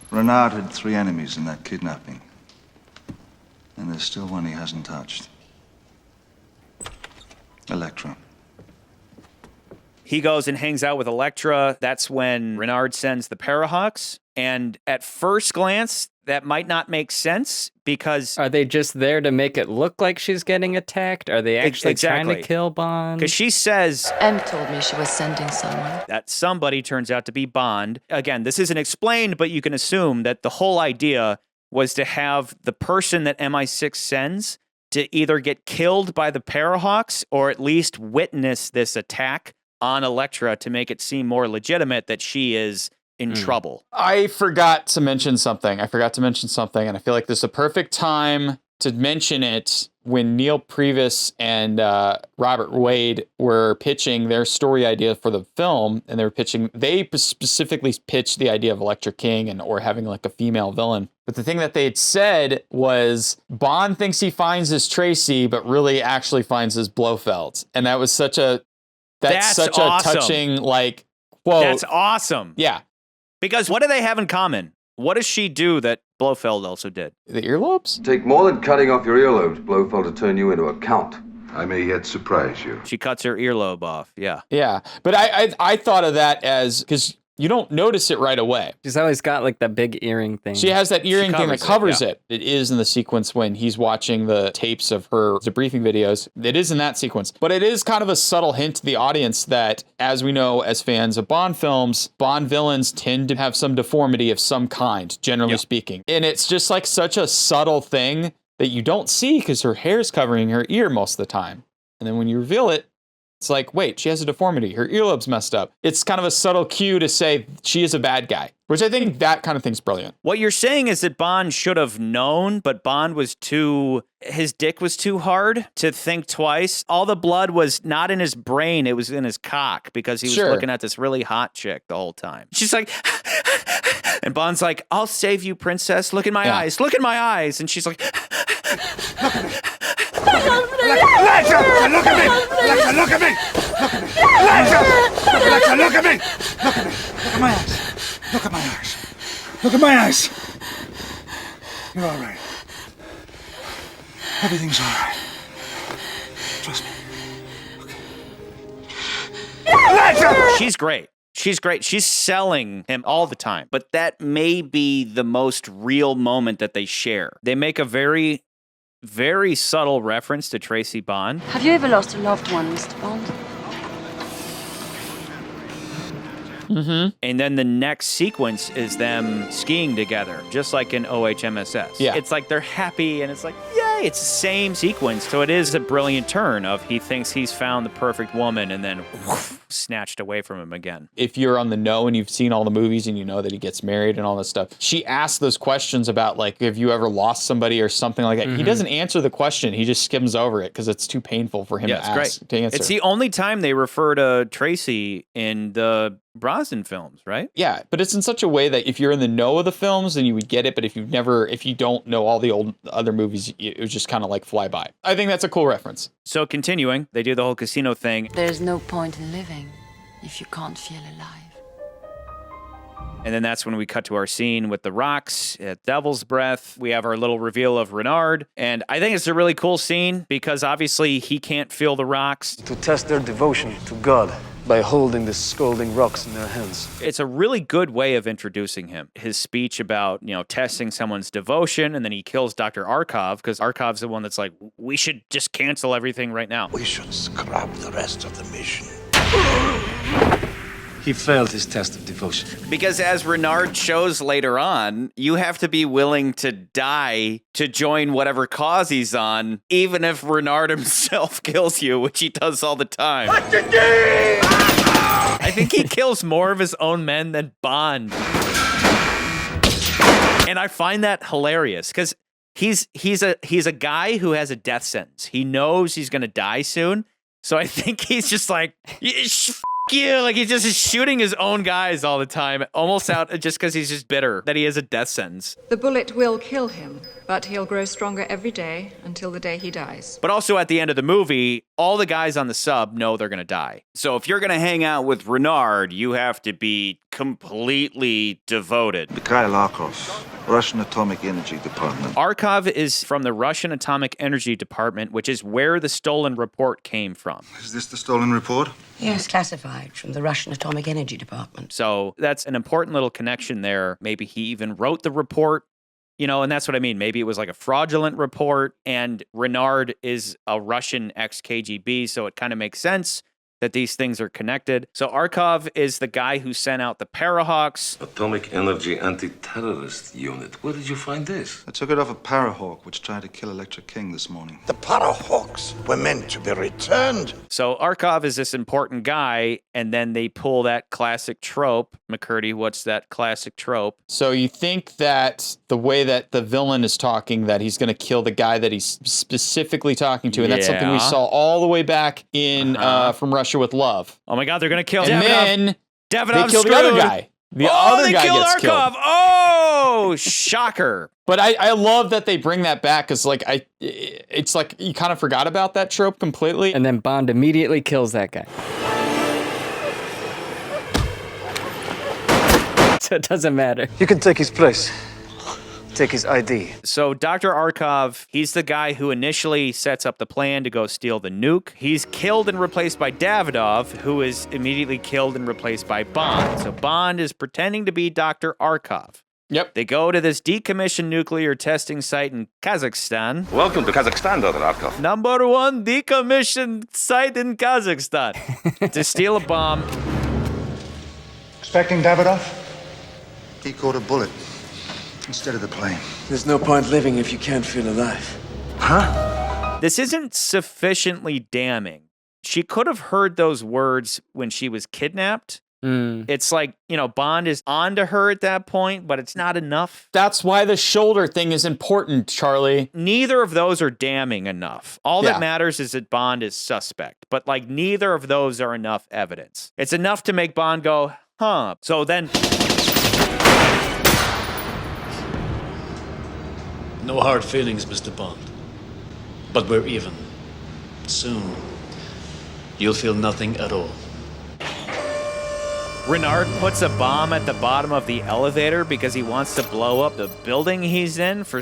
[SPEAKER 11] Renard had 3 enemies in that kidnapping. And there's still one he hasn't touched. Elektra.
[SPEAKER 1] He goes and hangs out with Elektra. That's when Renard sends the Parahawks. And at first glance, that might not make sense because...
[SPEAKER 4] Are they just there to make it look like she's getting attacked? Are they actually trying to kill Bond?
[SPEAKER 1] Because she says...
[SPEAKER 17] M told me she was sending someone.
[SPEAKER 1] That somebody turns out to be Bond. Again, this isn't explained, but you can assume that the whole idea was to have the person that MI6 sends to either get killed by the Parahawks or at least witness this attack on Elektra to make it seem more legitimate that she is in trouble.
[SPEAKER 3] I forgot to mention something. And I feel like this is a perfect time to mention it when Neil Previs and Robert Wade were pitching their story idea for the film, and they specifically pitched the idea of Elektra King or having like a female villain. But the thing that they had said was Bond thinks he finds his Tracy, but really actually finds his Blofeld. And that was such a
[SPEAKER 1] awesome.
[SPEAKER 3] touching like quote.
[SPEAKER 1] That's awesome.
[SPEAKER 3] Yeah.
[SPEAKER 1] Because what do they have in common? What does she do that Blofeld also did?
[SPEAKER 3] The earlobes?
[SPEAKER 10] Take more than cutting off your earlobes, Blofeld, to turn you into a count.
[SPEAKER 11] I may yet surprise you.
[SPEAKER 1] She cuts her earlobe off, yeah.
[SPEAKER 3] Yeah, but I thought of that as, because you don't notice it right away.
[SPEAKER 4] She's always got like that big earring thing.
[SPEAKER 3] She has that earring thing that covers
[SPEAKER 1] yeah.
[SPEAKER 3] it. It is in the sequence when he's watching the tapes of her debriefing videos. It is in that sequence. But it is kind of a subtle hint to the audience that, as we know as fans of Bond films, Bond villains tend to have some deformity of some kind, generally speaking. And it's just like such a subtle thing that you don't see because her hair's covering her ear most of the time. And then when you reveal it, it's like, wait, she has a deformity. Her earlobe's messed up. It's kind of a subtle cue to say she is a bad guy, which I think that kind of thing's brilliant.
[SPEAKER 1] What you're saying is that Bond should have known, but Bond was his dick was too hard to think twice. All the blood was not in his brain, it was in his cock because he was looking at this really hot chick the whole time. She's like, and Bond's like, I'll save you, princess. Look in my eyes. Look in my eyes. And she's like,
[SPEAKER 23] Look at me. Alexa, look at me! Alexa, look at me! Look at me! Alexa, look at me! Look at me! Look at my eyes! Look at my eyes! Look at my eyes! You're all right. Everything's all right. Trust me.
[SPEAKER 1] Alexa! She's great. She's great. She's selling him all the time. But that may be the most real moment that they share. They make a very, very subtle reference to Tracy Bond.
[SPEAKER 9] Have you ever lost a loved one, Mr. Bond?
[SPEAKER 1] Mm-hmm. And then the next sequence is them skiing together, just like in OHMSS.
[SPEAKER 3] Yeah.
[SPEAKER 1] It's like they're happy, and it's like, yay, it's the same sequence. So it is a brilliant turn of he thinks he's found the perfect woman, and then whoosh, snatched away from him again.
[SPEAKER 3] If you're on the know and you've seen all the movies and you know that he gets married and all this stuff, she asks those questions about, like, have you ever lost somebody or something like that. He doesn't answer the question. He just skims over it because it's too painful for him to answer.
[SPEAKER 1] It's the only time they refer to Tracy in the Brosnan films, right?
[SPEAKER 3] Yeah, but it's in such a way that if you're in the know of the films, then you would get it. But if you don't know all the old other movies, it was just kind of like fly by. I think that's a cool reference.
[SPEAKER 1] So continuing, they do the whole casino thing.
[SPEAKER 17] There's no point in living if you can't feel alive.
[SPEAKER 1] And then that's when we cut to our scene with the rocks at Devil's Breath. We have our little reveal of Renard. And I think it's a really cool scene because obviously he can't feel the rocks.
[SPEAKER 20] To test their devotion to God by holding the scalding rocks in their hands.
[SPEAKER 1] It's a really good way of introducing him. His speech about, testing someone's devotion, and then he kills Dr. Arkov because Arkov's the one that's like, we should just cancel everything right now.
[SPEAKER 5] We should scrap the rest of the mission.
[SPEAKER 8] He failed his test of devotion.
[SPEAKER 1] Because as Renard shows later on, you have to be willing to die to join whatever cause he's on, even if Renard himself kills you, which he does all the time. I think he kills more of his own men than Bond. And I find that hilarious because he's a guy who has a death sentence. He knows he's gonna die soon. So I think he's just like, you, like he's just shooting his own guys all the time, almost out just because he's just bitter that he has a death sentence.
[SPEAKER 21] The bullet will kill him, but he'll grow stronger every day until the day he dies.
[SPEAKER 1] But also at the end of the movie, all the guys on the sub know they're going to die. So if you're going to hang out with Renard, you have to be completely devoted.
[SPEAKER 11] Mikhail Arkhov, Russian Atomic Energy Department.
[SPEAKER 1] Arkhov is from the Russian Atomic Energy Department, which is where the stolen report came from.
[SPEAKER 11] Is this the stolen report?
[SPEAKER 2] Yes, classified from the Russian Atomic Energy Department.
[SPEAKER 1] So that's an important little connection there. Maybe he even wrote the report, you know, and that's what I mean. Maybe it was like a fraudulent report, and Renard is a Russian ex-KGB, so it kind of makes sense that these things are connected. So Arkhov is the guy who sent out the Parahawks.
[SPEAKER 7] Atomic Energy Anti-Terrorist Unit. Where did you find this?
[SPEAKER 11] I took it off a Parahawk, which tried to kill Electric King this morning.
[SPEAKER 23] The Parahawks were meant to be returned.
[SPEAKER 1] So Arkhov is this important guy, and then they pull that classic trope. McCurdy, what's that classic trope?
[SPEAKER 3] So you think that the way that the villain is talking, that he's going to kill the guy that he's specifically talking to, and that's something we saw all the way back in From Russia with Love.
[SPEAKER 1] Oh my God, they're going to kill
[SPEAKER 3] and
[SPEAKER 1] Davidoff.
[SPEAKER 3] Then
[SPEAKER 1] Davidoff
[SPEAKER 3] they kill the other guy. The other guy gets killed.
[SPEAKER 1] Oh, shocker.
[SPEAKER 3] But I love that they bring that back because it's like you kind of forgot about that trope completely.
[SPEAKER 4] And then Bond immediately kills that guy. So it doesn't matter.
[SPEAKER 20] You can take his place. Take his ID.
[SPEAKER 1] So Dr. Arkhov, he's the guy who initially sets up the plan to go steal the nuke. He's killed and replaced by Davidoff, who is immediately killed and replaced by Bond. So Bond is pretending to be Dr. Arkhov.
[SPEAKER 3] Yep.
[SPEAKER 1] They go to this decommissioned nuclear testing site in Kazakhstan.
[SPEAKER 7] Welcome to Kazakhstan, Dr. Arkhov.
[SPEAKER 1] Number one decommissioned site in Kazakhstan. To steal a bomb.
[SPEAKER 11] Expecting Davidoff? He caught a bullet instead of the plane.
[SPEAKER 20] There's no point living if you can't feel alive.
[SPEAKER 11] Huh?
[SPEAKER 1] This isn't sufficiently damning. She could have heard those words when she was kidnapped. It's like, you know, Bond is onto her at that point, but it's not enough.
[SPEAKER 3] That's why the shoulder thing is important, Charlie.
[SPEAKER 1] Neither of those are damning enough. All that matters is that Bond is suspect, but like neither of those are enough evidence. It's enough to make Bond go, huh. So then...
[SPEAKER 8] No hard feelings, Mr. Bond. But we're even. Soon, you'll feel nothing at all.
[SPEAKER 1] Renard puts a bomb at the bottom of the elevator because he wants to blow up the building he's in for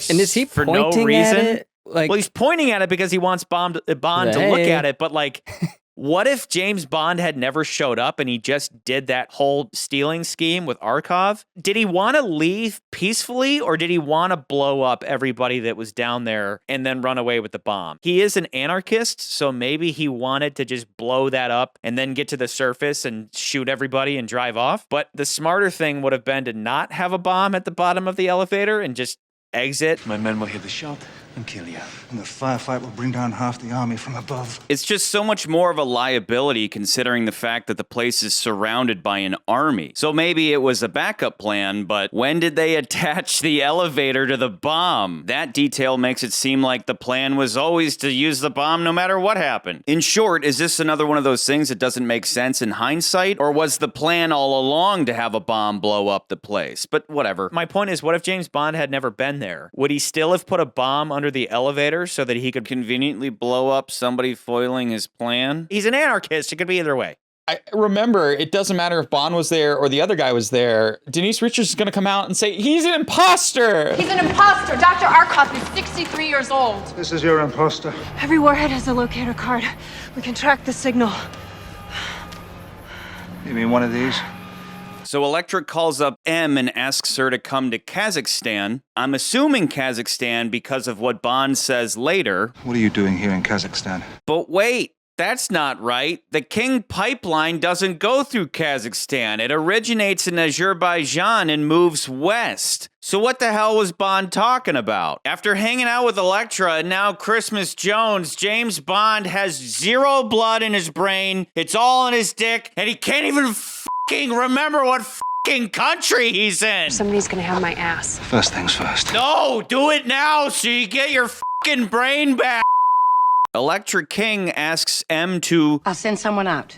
[SPEAKER 1] no reason.
[SPEAKER 4] At it? Like,
[SPEAKER 1] well, he's pointing at it because he wants Bond to look at it, but like... What if James Bond had never showed up and he just did that whole stealing scheme with Arkhov? Did he want to leave peacefully, or did he want to blow up everybody that was down there and then run away with the bomb? He is an anarchist, so maybe he wanted to just blow that up and then get to the surface and shoot everybody and drive off. But the smarter thing would have been to not have a bomb at the bottom of the elevator and just exit.
[SPEAKER 20] My men will hear the shot and kill you.
[SPEAKER 11] And the firefight will bring down half the army from above.
[SPEAKER 1] It's just so much more of a liability considering the fact that the place is surrounded by an army. So maybe it was a backup plan, but when did they attach the elevator to the bomb? That detail makes it seem like the plan was always to use the bomb no matter what happened. In short, is this another one of those things that doesn't make sense in hindsight? Or was the plan all along to have a bomb blow up the place? But whatever. My point is, what if James Bond had never been there? Would he still have put a bomb under the elevator so that he could conveniently blow up somebody foiling his plan? He's an anarchist. It could be either way.
[SPEAKER 3] I remember, it doesn't matter if Bond was there or the other guy was there. Denise Richards is going to come out and say, he's an imposter.
[SPEAKER 9] He's an imposter. Dr. Arkhov is 63 years old.
[SPEAKER 11] This is your imposter.
[SPEAKER 9] Every warhead has a locator card. We can track the signal.
[SPEAKER 11] You mean one of these?
[SPEAKER 1] So Electra calls up M and asks her to come to Kazakhstan. I'm assuming Kazakhstan because of what Bond says later.
[SPEAKER 11] What are you doing here in Kazakhstan?
[SPEAKER 1] But wait, That's not right. The King pipeline doesn't go through Kazakhstan. It originates in Azerbaijan and moves west. So what the hell was Bond talking about? After hanging out with Elektra and now Christmas Jones, James Bond has zero blood in his brain. It's all in his dick, and he can't even fucking remember what fucking country he's in.
[SPEAKER 9] Somebody's gonna have my ass.
[SPEAKER 11] First things first.
[SPEAKER 1] No, do it now so you get your fucking brain back. Elektra King asks M to...
[SPEAKER 2] I'll send someone out.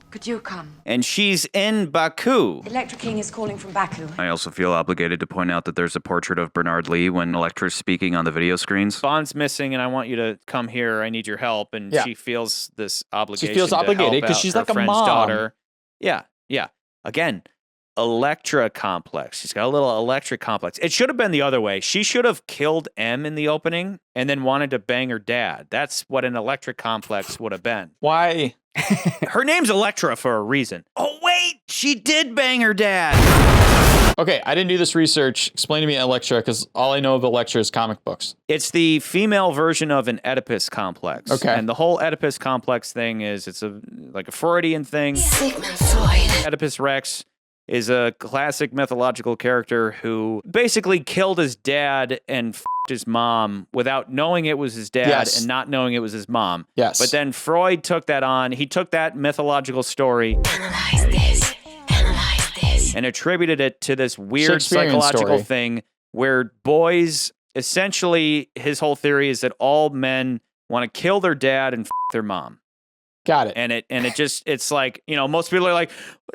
[SPEAKER 17] Could you come?
[SPEAKER 1] And she's in Baku.
[SPEAKER 17] Electra King is calling from Baku.
[SPEAKER 1] I also feel obligated to point out that there's a portrait of Bernard Lee when Elektra's speaking on the video screens. Bond's missing, and I want you to come here. I need your help. And she feels this obligation.
[SPEAKER 3] She feels obligated
[SPEAKER 1] because
[SPEAKER 3] she's like a mom.
[SPEAKER 1] Daughter. Yeah. Again, Elektra complex. She's got a little Elektra complex. It should have been the other way. She should have killed M in the opening and then wanted to bang her dad. That's what an Elektra complex would have been.
[SPEAKER 3] Why?
[SPEAKER 1] Her name's Elektra for a reason. Oh, wait, she did bang her dad.
[SPEAKER 3] Okay, I didn't do this research. Explain to me Elektra, because all I know of Elektra is comic books.
[SPEAKER 1] It's the female version of an Oedipus complex.
[SPEAKER 3] Okay.
[SPEAKER 1] And the whole Oedipus complex thing is it's like a Freudian thing.
[SPEAKER 17] Sigmund Freud.
[SPEAKER 1] Oedipus Rex is a classic mythological character who basically killed his dad and f***ed his mom without knowing it was his dad and not knowing it was his mom.
[SPEAKER 3] Yes.
[SPEAKER 1] But then Freud took that on. He took that mythological story
[SPEAKER 17] Analyze this.
[SPEAKER 1] and attributed it to this weird
[SPEAKER 3] Shakespearean
[SPEAKER 1] psychological
[SPEAKER 3] story.
[SPEAKER 1] thing where boys, essentially his whole theory is that all men want to kill their dad and f*** their mom.
[SPEAKER 3] Got it.
[SPEAKER 1] And it's like, most people are like,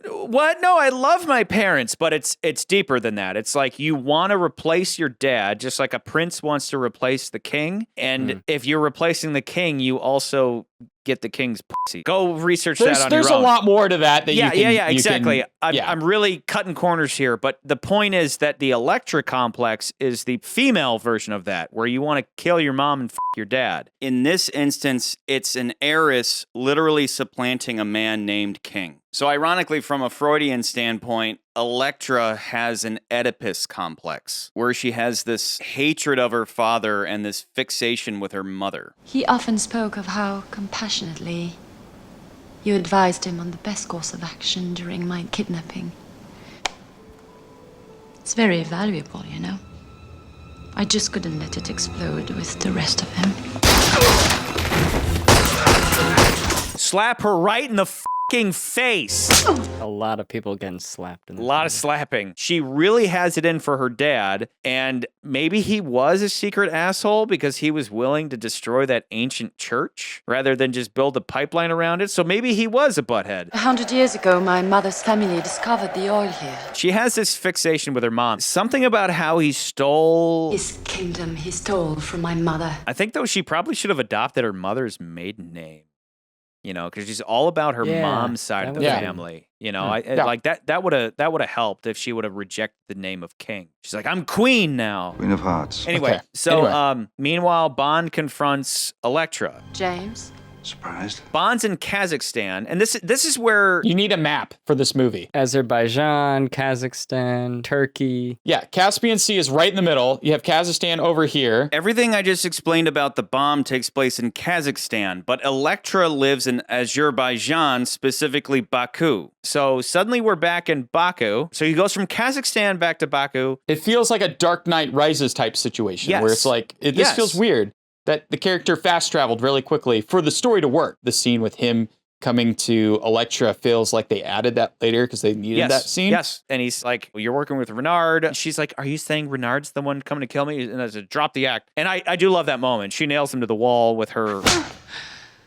[SPEAKER 1] what? No, I love my parents, but it's deeper than that. It's like you want to replace your dad, just like a prince wants to replace the king. And if you're replacing the king, you also get the king's pussy. Go research that on your own.
[SPEAKER 3] There's a lot more to that you can...
[SPEAKER 1] Exactly. I'm really cutting corners here, but the point is that the Elektra complex is the female version of that, where you want to kill your mom and f*** your dad. In this instance, it's an heiress literally supplanting a man named King. So ironically, from a Freudian standpoint, Elektra has an Oedipus complex, where she has this hatred of her father and this fixation with her mother.
[SPEAKER 17] He often spoke of how compassionately you advised him on the best course of action during my kidnapping. It's very valuable, you know. I just couldn't let it explode with the rest of him.
[SPEAKER 1] Slap her right in the fucking face.
[SPEAKER 4] A lot of people getting slapped. In
[SPEAKER 1] a lot of slapping. She really has it in for her dad, and maybe he was a secret asshole because he was willing to destroy that ancient church rather than just build a pipeline around it. So maybe he was a butthead.
[SPEAKER 17] 100 years ago, my mother's family discovered the oil here.
[SPEAKER 1] She has this fixation with her mom. Something about how he stole...
[SPEAKER 17] His kingdom he stole from my mother.
[SPEAKER 1] I think, though, she probably should have adopted her mother's maiden name. Because she's all about her mom's side of the family. Like that would have helped if she would have rejected the name of King. She's like, I'm queen now.
[SPEAKER 11] Queen of Hearts.
[SPEAKER 1] Anyway, meanwhile, Bond confronts Elektra.
[SPEAKER 17] James?
[SPEAKER 11] Surprised?
[SPEAKER 1] Bond's in Kazakhstan, and this is where...
[SPEAKER 3] You need a map for this movie.
[SPEAKER 4] Azerbaijan, Kazakhstan, Turkey.
[SPEAKER 3] Yeah, Caspian Sea is right in the middle. You have Kazakhstan over here.
[SPEAKER 1] Everything I just explained about the bomb takes place in Kazakhstan, but Elektra lives in Azerbaijan, specifically Baku. So suddenly we're back in Baku. So he goes from Kazakhstan back to Baku.
[SPEAKER 3] It feels like a Dark Knight Rises type situation, where it's like, this feels weird. That the character fast traveled really quickly for the story to work. The scene with him coming to Elektra feels like they added that later because they needed that scene.
[SPEAKER 1] Yes, and he's like, well, you're working with Renard. And she's like, are you saying Renard's the one coming to kill me? And I said, drop the act. And I do love that moment. She nails him to the wall with her...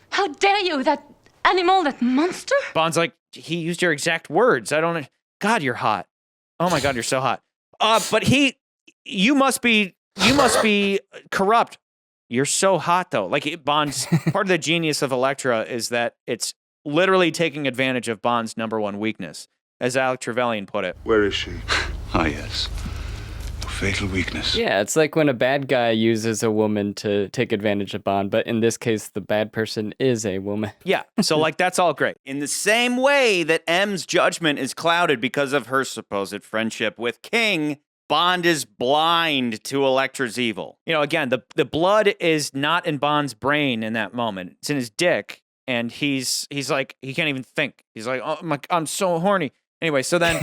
[SPEAKER 17] How dare you, that animal, that monster?
[SPEAKER 1] Bond's like, he used your exact words. I don't... God, you're hot. Oh my God, you're so hot. But you must be corrupt. You're so hot, though. Like, Bond's part of the genius of Elektra is that it's literally taking advantage of Bond's number one weakness, as Alec Trevelyan put it.
[SPEAKER 11] Where is she? Ah, yes. Your fatal weakness.
[SPEAKER 4] Yeah, it's like when a bad guy uses a woman to take advantage of Bond, but in this case, the bad person is a woman.
[SPEAKER 1] Yeah, so that's all great. In the same way that M's judgment is clouded because of her supposed friendship with King, Bond is blind to Elektra's evil. You know, again, the blood is not in Bond's brain in that moment. It's in his dick, and he's like, he can't even think. He's like, oh my, I'm so horny. Anyway, so then,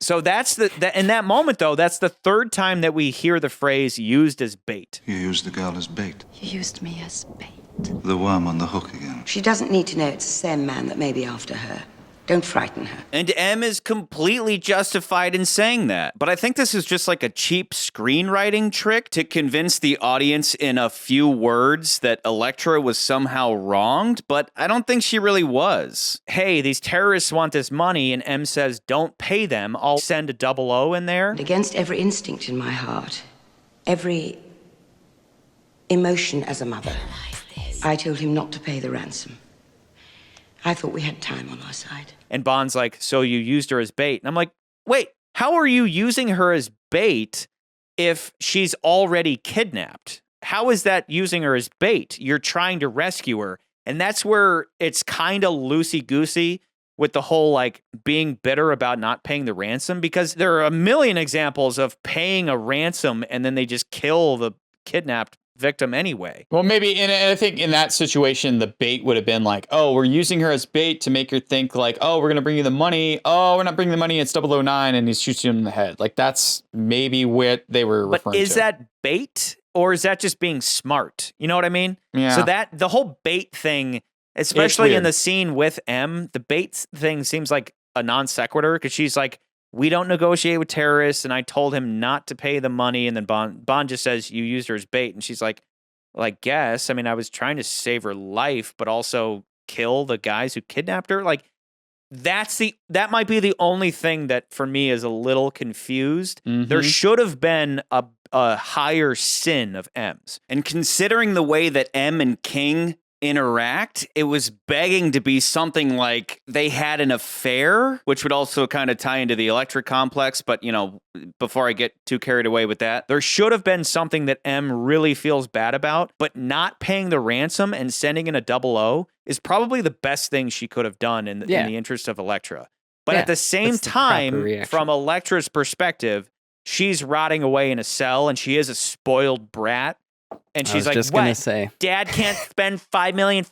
[SPEAKER 1] so that's in that moment, though, that's the third time that we hear the phrase used as bait.
[SPEAKER 11] You used the girl as bait.
[SPEAKER 17] You used me as bait.
[SPEAKER 11] The worm on the hook again.
[SPEAKER 2] She doesn't need to know it's the same man that may be after her. Don't frighten her.
[SPEAKER 1] And M is completely justified in saying that. But I think this is just like a cheap screenwriting trick to convince the audience in a few words that Elektra was somehow wronged, but I don't think she really was. Hey, these terrorists want this money, and M says, don't pay them. I'll send a 00 in there.
[SPEAKER 2] Against every instinct in my heart, every emotion as a mother, I told him not to pay the ransom. I thought we had time on our side.
[SPEAKER 1] And Bond's like, so you used her as bait. And I'm like, wait, how are you using her as bait if she's already kidnapped? How is that using her as bait? You're trying to rescue her. And that's where it's kind of loosey-goosey with the whole, like, being bitter about not paying the ransom, because there are a million examples of paying a ransom and then they just kill the kidnapped victim anyway.
[SPEAKER 3] Well, maybe, and I think in that situation, the bait would have been like, oh, we're using her as bait to make her think like, oh, we're going to bring you the money. Oh, we're not bringing the money. It's 009, and he shoots you in the head. Like, that's maybe what they were referring to.
[SPEAKER 1] But is that bait, or is that just being smart? You know what I mean?
[SPEAKER 3] Yeah.
[SPEAKER 1] So that the whole bait thing, especially in the scene with M, the bait thing seems like a non sequitur, because she's like, we don't negotiate with terrorists, and I told him not to pay the money, and then Bond just says, you used her as bait, and she's like, well, I guess. I mean, I was trying to save her life, but also kill the guys who kidnapped her. Like, that might be the only thing that, for me, is a little confused.
[SPEAKER 3] Mm-hmm.
[SPEAKER 1] There should have been a higher sin of M's. And considering the way that M and King interact, it was begging to be something like they had an affair, which would also kind of tie into the Elektra complex. But, you know, before I get too carried away with that, there should have been something that M really feels bad about, but not paying the ransom and sending in a 00 is probably the best thing she could have done in the interest of Elektra. But at the same time, from Elektra's perspective, she's rotting away in a cell, and she is a spoiled brat. And she's like, what? Dad can't spend $5 million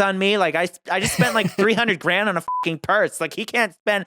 [SPEAKER 1] on me? Like, I just spent like 300 grand on a fucking purse. Like, he can't spend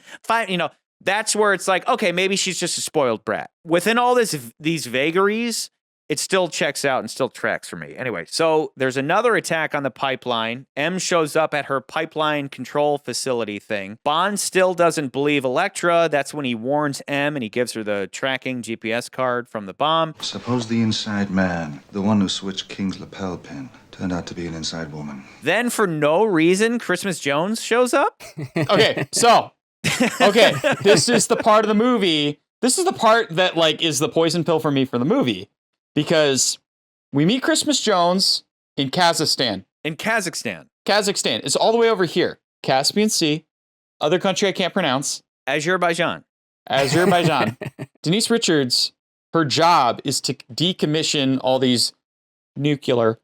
[SPEAKER 1] that's where it's like, okay, maybe she's just a spoiled brat. Within all these vagaries, it still checks out and still tracks for me. Anyway, so there's another attack on the pipeline. M shows up at her pipeline control facility thing. Bond still doesn't believe Elektra. That's when he warns M, and he gives her the tracking GPS card from the bomb.
[SPEAKER 11] Suppose the inside man, the one who switched King's lapel pin, turned out to be an inside woman.
[SPEAKER 1] Then, for no reason, Christmas Jones shows up.
[SPEAKER 3] Okay, so, this is the part of the movie. This is the part that, like, is the poison pill for me for the movie. Because we meet Christmas Jones in Kazakhstan. Kazakhstan. It's all the way over here. Caspian Sea. Other country I can't pronounce.
[SPEAKER 1] Azerbaijan.
[SPEAKER 3] Denise Richards, her job is to decommission all these nuclear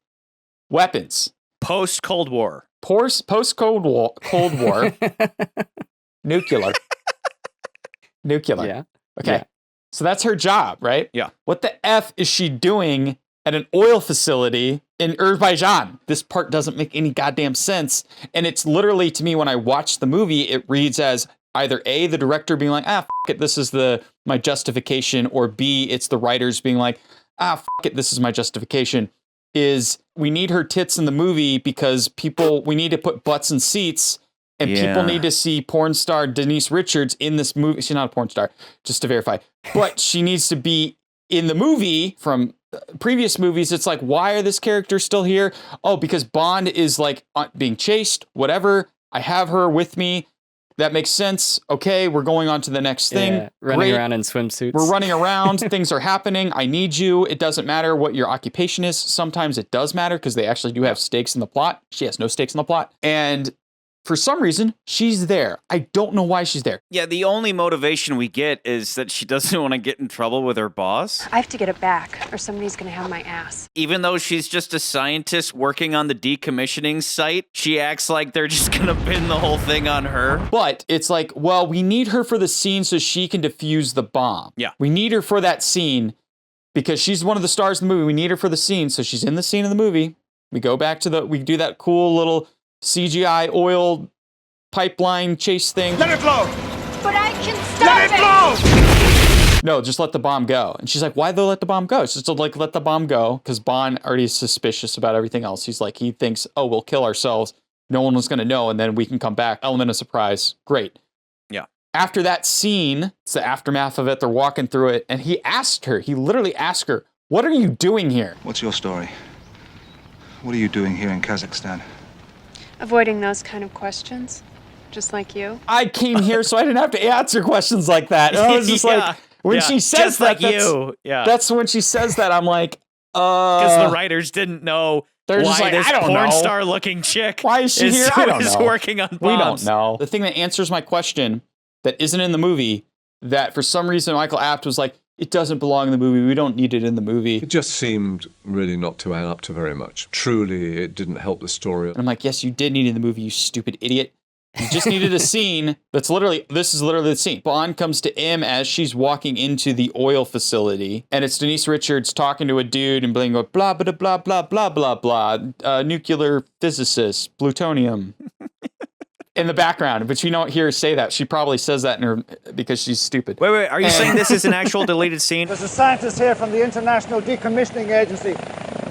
[SPEAKER 3] weapons.
[SPEAKER 1] Post-Cold War.
[SPEAKER 3] Post-Cold War. Nuclear.
[SPEAKER 4] Yeah.
[SPEAKER 3] Okay.
[SPEAKER 4] Yeah.
[SPEAKER 3] So that's her job, right?
[SPEAKER 1] Yeah.
[SPEAKER 3] What the F is she doing at an oil facility in Azerbaijan? This part doesn't make any goddamn sense. And it's literally, to me, when I watch the movie, it reads as either A, the director being like, f it, this is my justification, or B, it's the writers being like, f it, this is my justification. Is we need her tits in the movie because we need to put butts in seats. And people need to see porn star Denise Richards in this movie. She's not a porn star, just to verify. But she needs to be in the movie from previous movies. It's like, why are this character still here? Oh, because Bond is like being chased, whatever. I have her with me. That makes sense. Okay, we're going on to the next thing.
[SPEAKER 4] Yeah, running around in swimsuits.
[SPEAKER 3] We're running around. Things are happening. I need you. It doesn't matter what your occupation is. Sometimes it does matter because they actually do have stakes in the plot. She has no stakes in the plot. And for some reason, she's there. I don't know why she's there.
[SPEAKER 1] Yeah, the only motivation we get is that she doesn't want to get in trouble with her boss.
[SPEAKER 9] I have to get it back, or somebody's gonna have my ass.
[SPEAKER 1] Even though she's just a scientist working on the decommissioning site, she acts like they're just gonna pin the whole thing on her.
[SPEAKER 3] But it's like, well, we need her for the scene so she can defuse the bomb.
[SPEAKER 1] Yeah.
[SPEAKER 3] We need her for that scene because she's one of the stars of the movie. We need her for the scene, so she's in the scene of the movie. We go back to we do that cool little CGI oil pipeline chase thing.
[SPEAKER 23] Let it blow!
[SPEAKER 9] But I can stop
[SPEAKER 23] Let it blow!
[SPEAKER 3] No, just let the bomb go. And she's like, why though let the bomb go? It's just to like let the bomb go because Bond already is suspicious about everything else. He's like, he thinks, oh, we'll kill ourselves. No one was going to know, and then we can come back. Element of surprise. Great.
[SPEAKER 1] Yeah.
[SPEAKER 3] After that scene, it's the aftermath of it. They're walking through it, and he literally asked her, what are you doing here?
[SPEAKER 11] What's your story? What are you doing here in Kazakhstan?
[SPEAKER 9] Avoiding those kind of questions, just like you.
[SPEAKER 3] I came here so I didn't have to answer questions like that. And I was just like, when she says
[SPEAKER 1] just
[SPEAKER 3] that,
[SPEAKER 1] like you. Yeah.
[SPEAKER 3] That's when she says that, I'm like,
[SPEAKER 1] because the writers didn't know
[SPEAKER 3] they're
[SPEAKER 1] why
[SPEAKER 3] just like,
[SPEAKER 1] this
[SPEAKER 3] I don't
[SPEAKER 1] porn
[SPEAKER 3] know.
[SPEAKER 1] star looking chick
[SPEAKER 3] Why is she here? I don't know.
[SPEAKER 1] working on bombs.
[SPEAKER 3] We don't know. The thing that answers my question that isn't in the movie, that for some reason Michael Apt was like, it doesn't belong in the movie. We don't need it in the movie.
[SPEAKER 14] It just seemed really not to add up to very much. Truly, it didn't help the story.
[SPEAKER 3] And I'm like, yes, you did need it in the movie, you stupid idiot. You just needed a scene this is literally the scene. Bond comes to M as she's walking into the oil facility, and it's Denise Richards talking to a dude and being like, blah, blah, blah, blah, blah, blah, blah, nuclear physicist, plutonium. In the background, but you don't hear her say that. She probably says that in her because she's stupid.
[SPEAKER 1] Wait, are you saying this is an actual deleted scene?
[SPEAKER 15] There's a scientist here from the International Decommissioning Agency,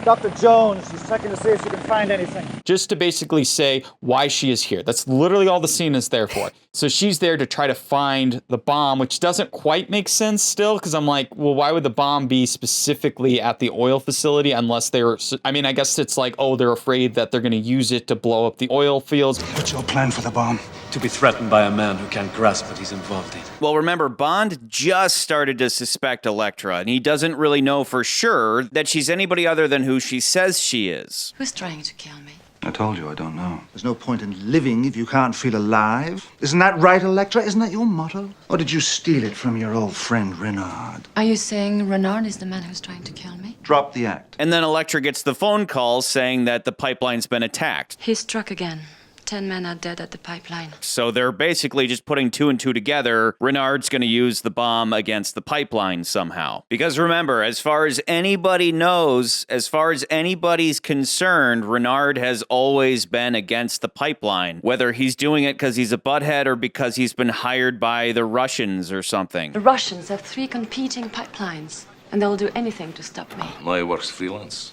[SPEAKER 15] Dr. Jones. She's checking to see if she can find anything.
[SPEAKER 3] Just to basically say why she is here. That's literally all the scene is there for. So she's there to try to find the bomb, which doesn't quite make sense still, because I'm like, well, why would the bomb be specifically at the oil facility unless I guess it's like, oh, they're afraid that they're going to use it to blow up the oil fields.
[SPEAKER 11] What's your plan for the bomb?
[SPEAKER 20] To be threatened by a man who can't grasp what he's involved in.
[SPEAKER 1] Well, remember, Bond just started to suspect Elektra, and he doesn't really know for sure that she's anybody other than who she says she is.
[SPEAKER 17] Who's trying to kill me?
[SPEAKER 11] I told you I don't know. There's no point in living if you can't feel alive. Isn't that right, Elektra? Isn't that your motto? Or did you steal it from your old friend Renard?
[SPEAKER 17] Are you saying Renard is the man who's trying to kill me?
[SPEAKER 11] Drop the act.
[SPEAKER 1] And then Elektra gets the phone call saying that the pipeline's been attacked.
[SPEAKER 17] He struck again. 10 men are dead at the pipeline.
[SPEAKER 1] So they're basically just putting two and two together. Renard's going to use the bomb against the pipeline somehow. Because remember, as far as anybody knows, as far as anybody's concerned, Renard has always been against the pipeline. Whether he's doing it because he's a butthead or because he's been hired by the Russians or something.
[SPEAKER 17] The Russians have 3 competing pipelines, and they'll do anything to stop me.
[SPEAKER 7] Now he works freelance.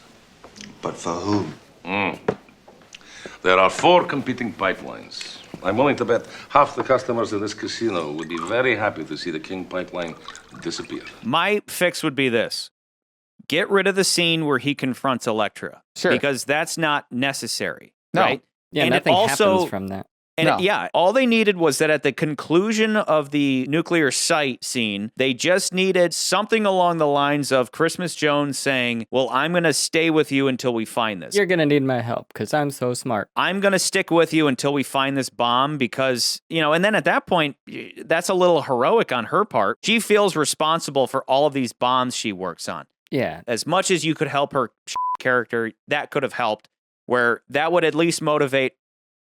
[SPEAKER 11] But for who?
[SPEAKER 7] There are 4 competing pipelines. I'm willing to bet half the customers in this casino would be very happy to see the King pipeline disappear.
[SPEAKER 1] My fix would be this. Get rid of the scene where he confronts Elektra.
[SPEAKER 3] Sure.
[SPEAKER 1] Because that's not necessary.
[SPEAKER 3] No.
[SPEAKER 1] Right?
[SPEAKER 4] Yeah,
[SPEAKER 1] and
[SPEAKER 4] nothing
[SPEAKER 1] it also,
[SPEAKER 4] happens from that.
[SPEAKER 1] And
[SPEAKER 3] No.
[SPEAKER 1] yeah, all they needed was that at the conclusion of the nuclear site scene, they just needed something along the lines of Christmas Jones saying, well, I'm going to stay with you until we find this.
[SPEAKER 4] You're going to need my help because I'm so smart.
[SPEAKER 1] I'm going to stick with you until we find this bomb because, and then at that point, that's a little heroic on her part. She feels responsible for all of these bombs she works on.
[SPEAKER 4] Yeah.
[SPEAKER 1] As much as you could help her character, that could have helped, where that would at least motivate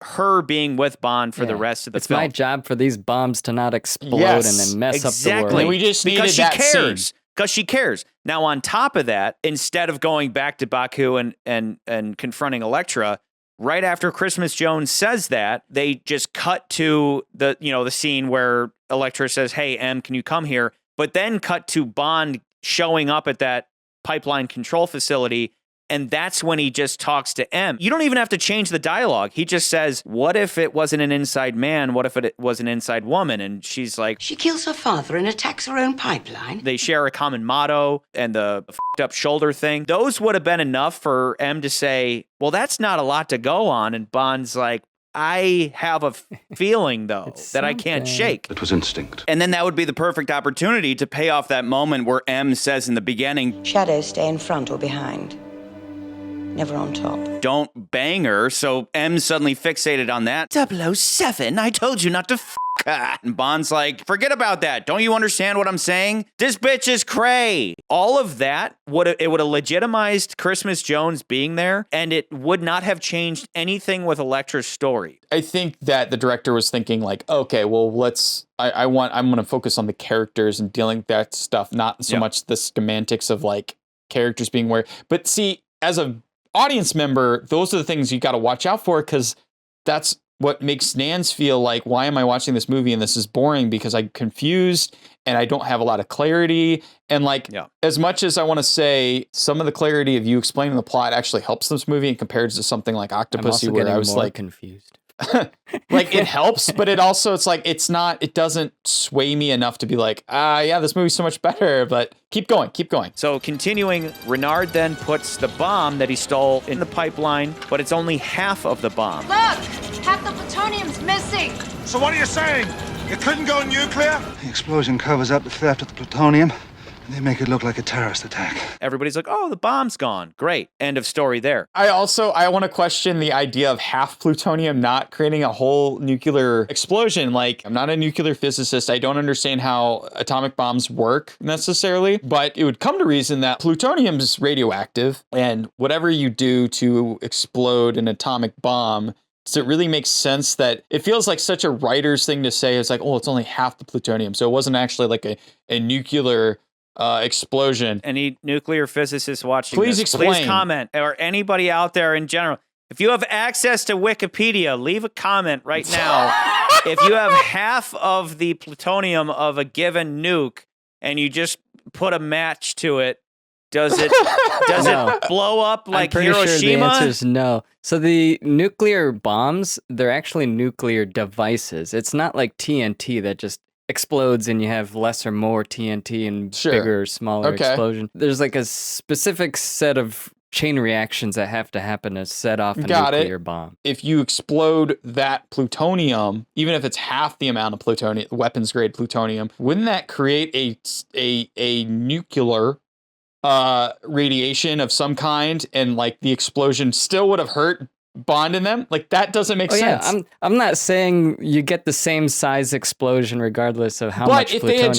[SPEAKER 1] her being with Bond for the rest of the film.
[SPEAKER 4] It's my job for these bombs to not explode and then mess up the world.
[SPEAKER 1] Exactly.
[SPEAKER 3] We just needed
[SPEAKER 1] because she
[SPEAKER 3] that
[SPEAKER 1] cares.
[SPEAKER 3] scene.
[SPEAKER 1] Because she cares. Now, on top of that, instead of going back to Baku and confronting Elektra, right after Christmas Jones says that, they just cut to the scene where Elektra says, hey, M, can you come here? But then cut to Bond showing up at that pipeline control facility. And that's when he just talks to M. You don't even have to change the dialogue. He just says, what if it wasn't an inside man? What if it was an inside woman? And she's like,
[SPEAKER 2] She kills her father and attacks her own pipeline.
[SPEAKER 1] they share a common motto and the f***ed up shoulder thing. Those would have been enough for M to say, well, that's not a lot to go on. And Bond's like, I have a feeling, though, that I can't shake.
[SPEAKER 11] It was instinct.
[SPEAKER 1] And then that would be the perfect opportunity to pay off that moment where M says in the beginning,
[SPEAKER 2] Shadows stay in front or behind. never on top.
[SPEAKER 1] Don't bang her, so M's suddenly fixated on that. 007, I told you not to f her. And Bond's like, forget about that. Don't you understand what I'm saying? This bitch is cray. All of that, would have legitimized Christmas Jones being there, and it would not have changed anything with Elektra's story.
[SPEAKER 3] I think that the director was thinking like, okay, well, I'm going to focus on the characters and dealing with that stuff, not so much the semantics of like characters being where. But see, as a audience member, those are the things you got to watch out for, because that's what makes Nans feel like, why am I watching this movie and this is boring, because I'm confused and I don't have a lot of clarity. And like, as much as I want to say some of the clarity of you explaining the plot actually helps this movie and compared to something like Octopussy, where I was like
[SPEAKER 4] confused.
[SPEAKER 3] Like it helps, but it doesn't sway me enough to be like, yeah, this movie's so much better, but keep going.
[SPEAKER 1] So continuing, Renard then puts the bomb that he stole in the pipeline, but it's only half of the bomb.
[SPEAKER 13] Look, half the plutonium's missing.
[SPEAKER 23] So what are you saying? It couldn't go nuclear?
[SPEAKER 11] The explosion covers up the theft of the plutonium. They make it look like a terrorist attack.
[SPEAKER 1] Everybody's like, oh, the bomb's gone. Great. End of story there.
[SPEAKER 3] I want to question the idea of half plutonium not creating a whole nuclear explosion. Like, I'm not a nuclear physicist. I don't understand how atomic bombs work necessarily, but it would come to reason that plutonium is radioactive, and whatever you do to explode an atomic bomb, does it really make sense? That it feels like such a writer's thing to say. It's like, oh, it's only half the plutonium. So it wasn't actually like a nuclear explosion.
[SPEAKER 1] Any nuclear physicists watching
[SPEAKER 3] Please
[SPEAKER 1] this,
[SPEAKER 3] explain.
[SPEAKER 1] please comment, or anybody out there in general. If you have access to Wikipedia, leave a comment right now. If you have half of the plutonium of a given nuke and you just put a match to it, does it blow up like
[SPEAKER 4] I'm pretty
[SPEAKER 1] Hiroshima?
[SPEAKER 4] sure the answer is no. So the nuclear bombs, they're actually nuclear devices. It's not like TNT that just explodes and you have less or more TNT and bigger or smaller explosion. There's like a specific set of chain reactions that have to happen to set off a nuclear bomb.
[SPEAKER 3] If you explode that plutonium, even if it's half the amount of plutonium, weapons grade plutonium, wouldn't that create a nuclear radiation of some kind, and like the explosion still would have hurt Bond in them? Like, that doesn't make sense.
[SPEAKER 4] Yeah, I'm not saying you get the same size explosion regardless of how much plutonium you have.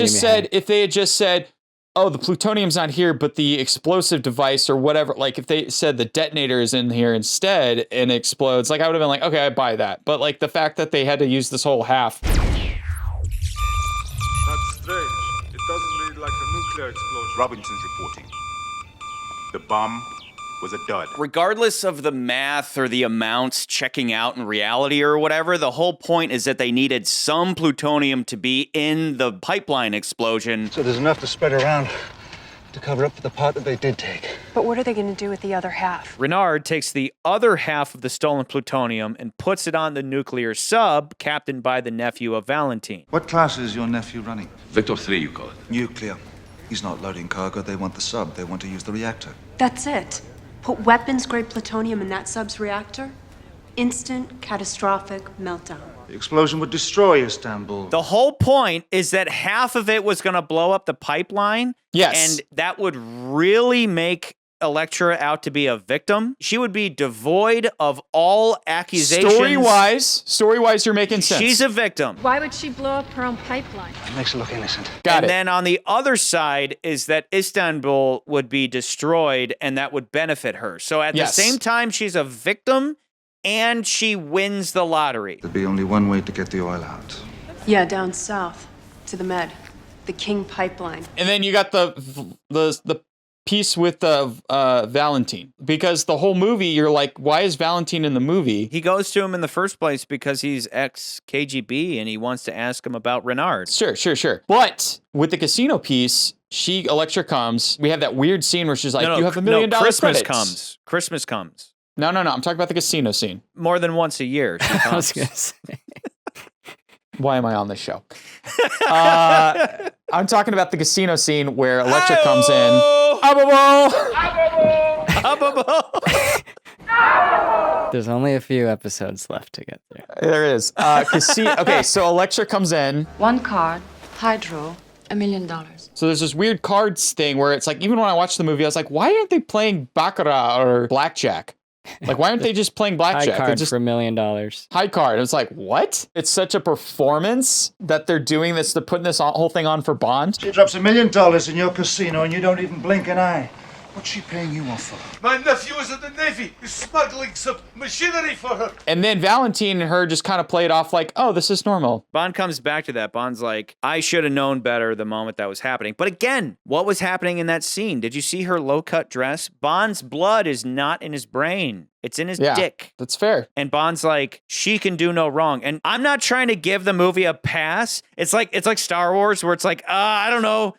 [SPEAKER 3] If they had just said, oh, the plutonium's not here, but the explosive device or whatever, like if they said the detonator is in here instead and explodes, like I would have been like, okay, I buy that. But like the fact that they had to use this whole half.
[SPEAKER 16] That's strange. It doesn't read like a nuclear explosion.
[SPEAKER 18] Robinson's reporting. The bomb was a dud.
[SPEAKER 1] Regardless of the math or the amounts checking out in reality or whatever, the whole point is that they needed some plutonium to be in the pipeline explosion.
[SPEAKER 11] So there's enough to spread around to cover up for the part that they did take.
[SPEAKER 9] But what are they going to do with the other half?
[SPEAKER 1] Renard takes the other half of the stolen plutonium and puts it on the nuclear sub, captained by the nephew of Valentine.
[SPEAKER 11] What class is your nephew running?
[SPEAKER 7] Victor 3, you call it.
[SPEAKER 11] Nuclear. He's not loading cargo. They want the sub. They want to use the reactor.
[SPEAKER 17] That's it. Put weapons-grade plutonium in that sub's reactor. Instant, catastrophic meltdown.
[SPEAKER 11] The explosion would destroy Istanbul.
[SPEAKER 1] The whole point is that half of it was going to blow up the pipeline.
[SPEAKER 3] Yes.
[SPEAKER 1] And that would really make Elektra out to be a victim. She would be devoid of all accusations.
[SPEAKER 3] Story-wise, you're making sense.
[SPEAKER 1] She's a victim.
[SPEAKER 9] Why would she blow up her own pipeline?
[SPEAKER 11] It makes her look innocent.
[SPEAKER 1] And then on the other side is that Istanbul would be destroyed, and that would benefit her. So at the same time, she's a victim, and she wins the lottery.
[SPEAKER 11] There'd be only one way to get the oil out.
[SPEAKER 17] Yeah, down south to the Med, the King Pipeline.
[SPEAKER 3] And then you got the piece with Valentine, because the whole movie you're like, why is Valentine in the movie?
[SPEAKER 1] He goes to him in the first place because he's ex-KGB and he wants to ask him about Renard.
[SPEAKER 3] Sure. But with the casino piece, Elektra comes. We have that weird scene where she's like, you have $1 million
[SPEAKER 1] Christmas
[SPEAKER 3] credits.
[SPEAKER 1] Christmas comes.
[SPEAKER 3] No. I'm talking about the casino scene.
[SPEAKER 1] More than once a year.
[SPEAKER 4] I was going to say.
[SPEAKER 3] Why am I on this show? I'm talking about the casino scene where Elektra comes in.
[SPEAKER 4] There's only a few episodes left to get there.
[SPEAKER 3] There is. Okay, so Elektra comes in.
[SPEAKER 17] One card, hydro, $1 million.
[SPEAKER 3] So there's this weird cards thing where it's like, even when I watched the movie, I was like, why aren't they playing Baccarat or Blackjack? Like, why aren't they just playing Blackjack?
[SPEAKER 6] High card
[SPEAKER 3] just
[SPEAKER 6] for $1 million.
[SPEAKER 3] high card. It's like, what? It's such a performance that they're doing this, they're putting this whole thing on for Bond.
[SPEAKER 11] She drops $1 million in your casino and you don't even blink an eye. What's she paying you off for?
[SPEAKER 23] My nephew is in the Navy. He's smuggling some machinery for her.
[SPEAKER 3] And then Valentine and her just kind of play it off like, oh, this is normal.
[SPEAKER 1] Bond comes back to that. Bond's like, I should have known better the moment that was happening. But again, what was happening in that scene? Did you see her low-cut dress? Bond's blood is not in his brain. It's in his dick.
[SPEAKER 3] That's fair.
[SPEAKER 1] And Bond's like, she can do no wrong. And I'm not trying to give the movie a pass. It's like Star Wars, where it's like, I don't know,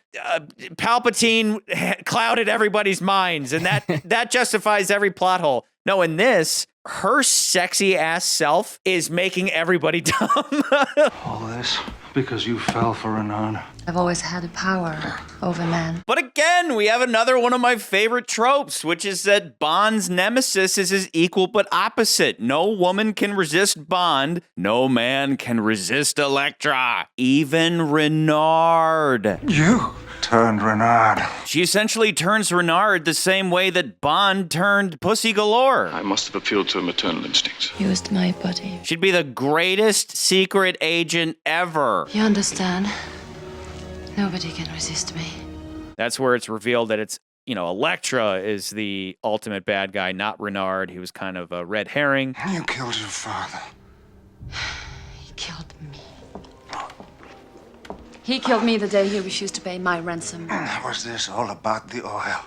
[SPEAKER 1] Palpatine clouded everybody's minds, and that justifies every plot hole. No, in this, her sexy ass self is making everybody dumb.
[SPEAKER 11] All this because you fell for Renan.
[SPEAKER 17] I've always had a power over men.
[SPEAKER 1] But again, we have another one of my favorite tropes, which is that Bond's nemesis is his equal but opposite. No woman can resist Bond. No man can resist Elektra. Even Renard.
[SPEAKER 11] You turned Renard.
[SPEAKER 1] She essentially turns Renard the same way that Bond turned Pussy Galore.
[SPEAKER 12] I must have appealed to her maternal instincts.
[SPEAKER 17] Used my body.
[SPEAKER 1] She'd be the greatest secret agent ever.
[SPEAKER 17] You understand? Nobody can resist me.
[SPEAKER 1] That's where it's revealed that it's, Elektra is the ultimate bad guy, not Renard. He was kind of a red herring.
[SPEAKER 11] You killed your father.
[SPEAKER 17] He killed me. He killed me the day he refused to pay my ransom.
[SPEAKER 11] Was this all about the oil?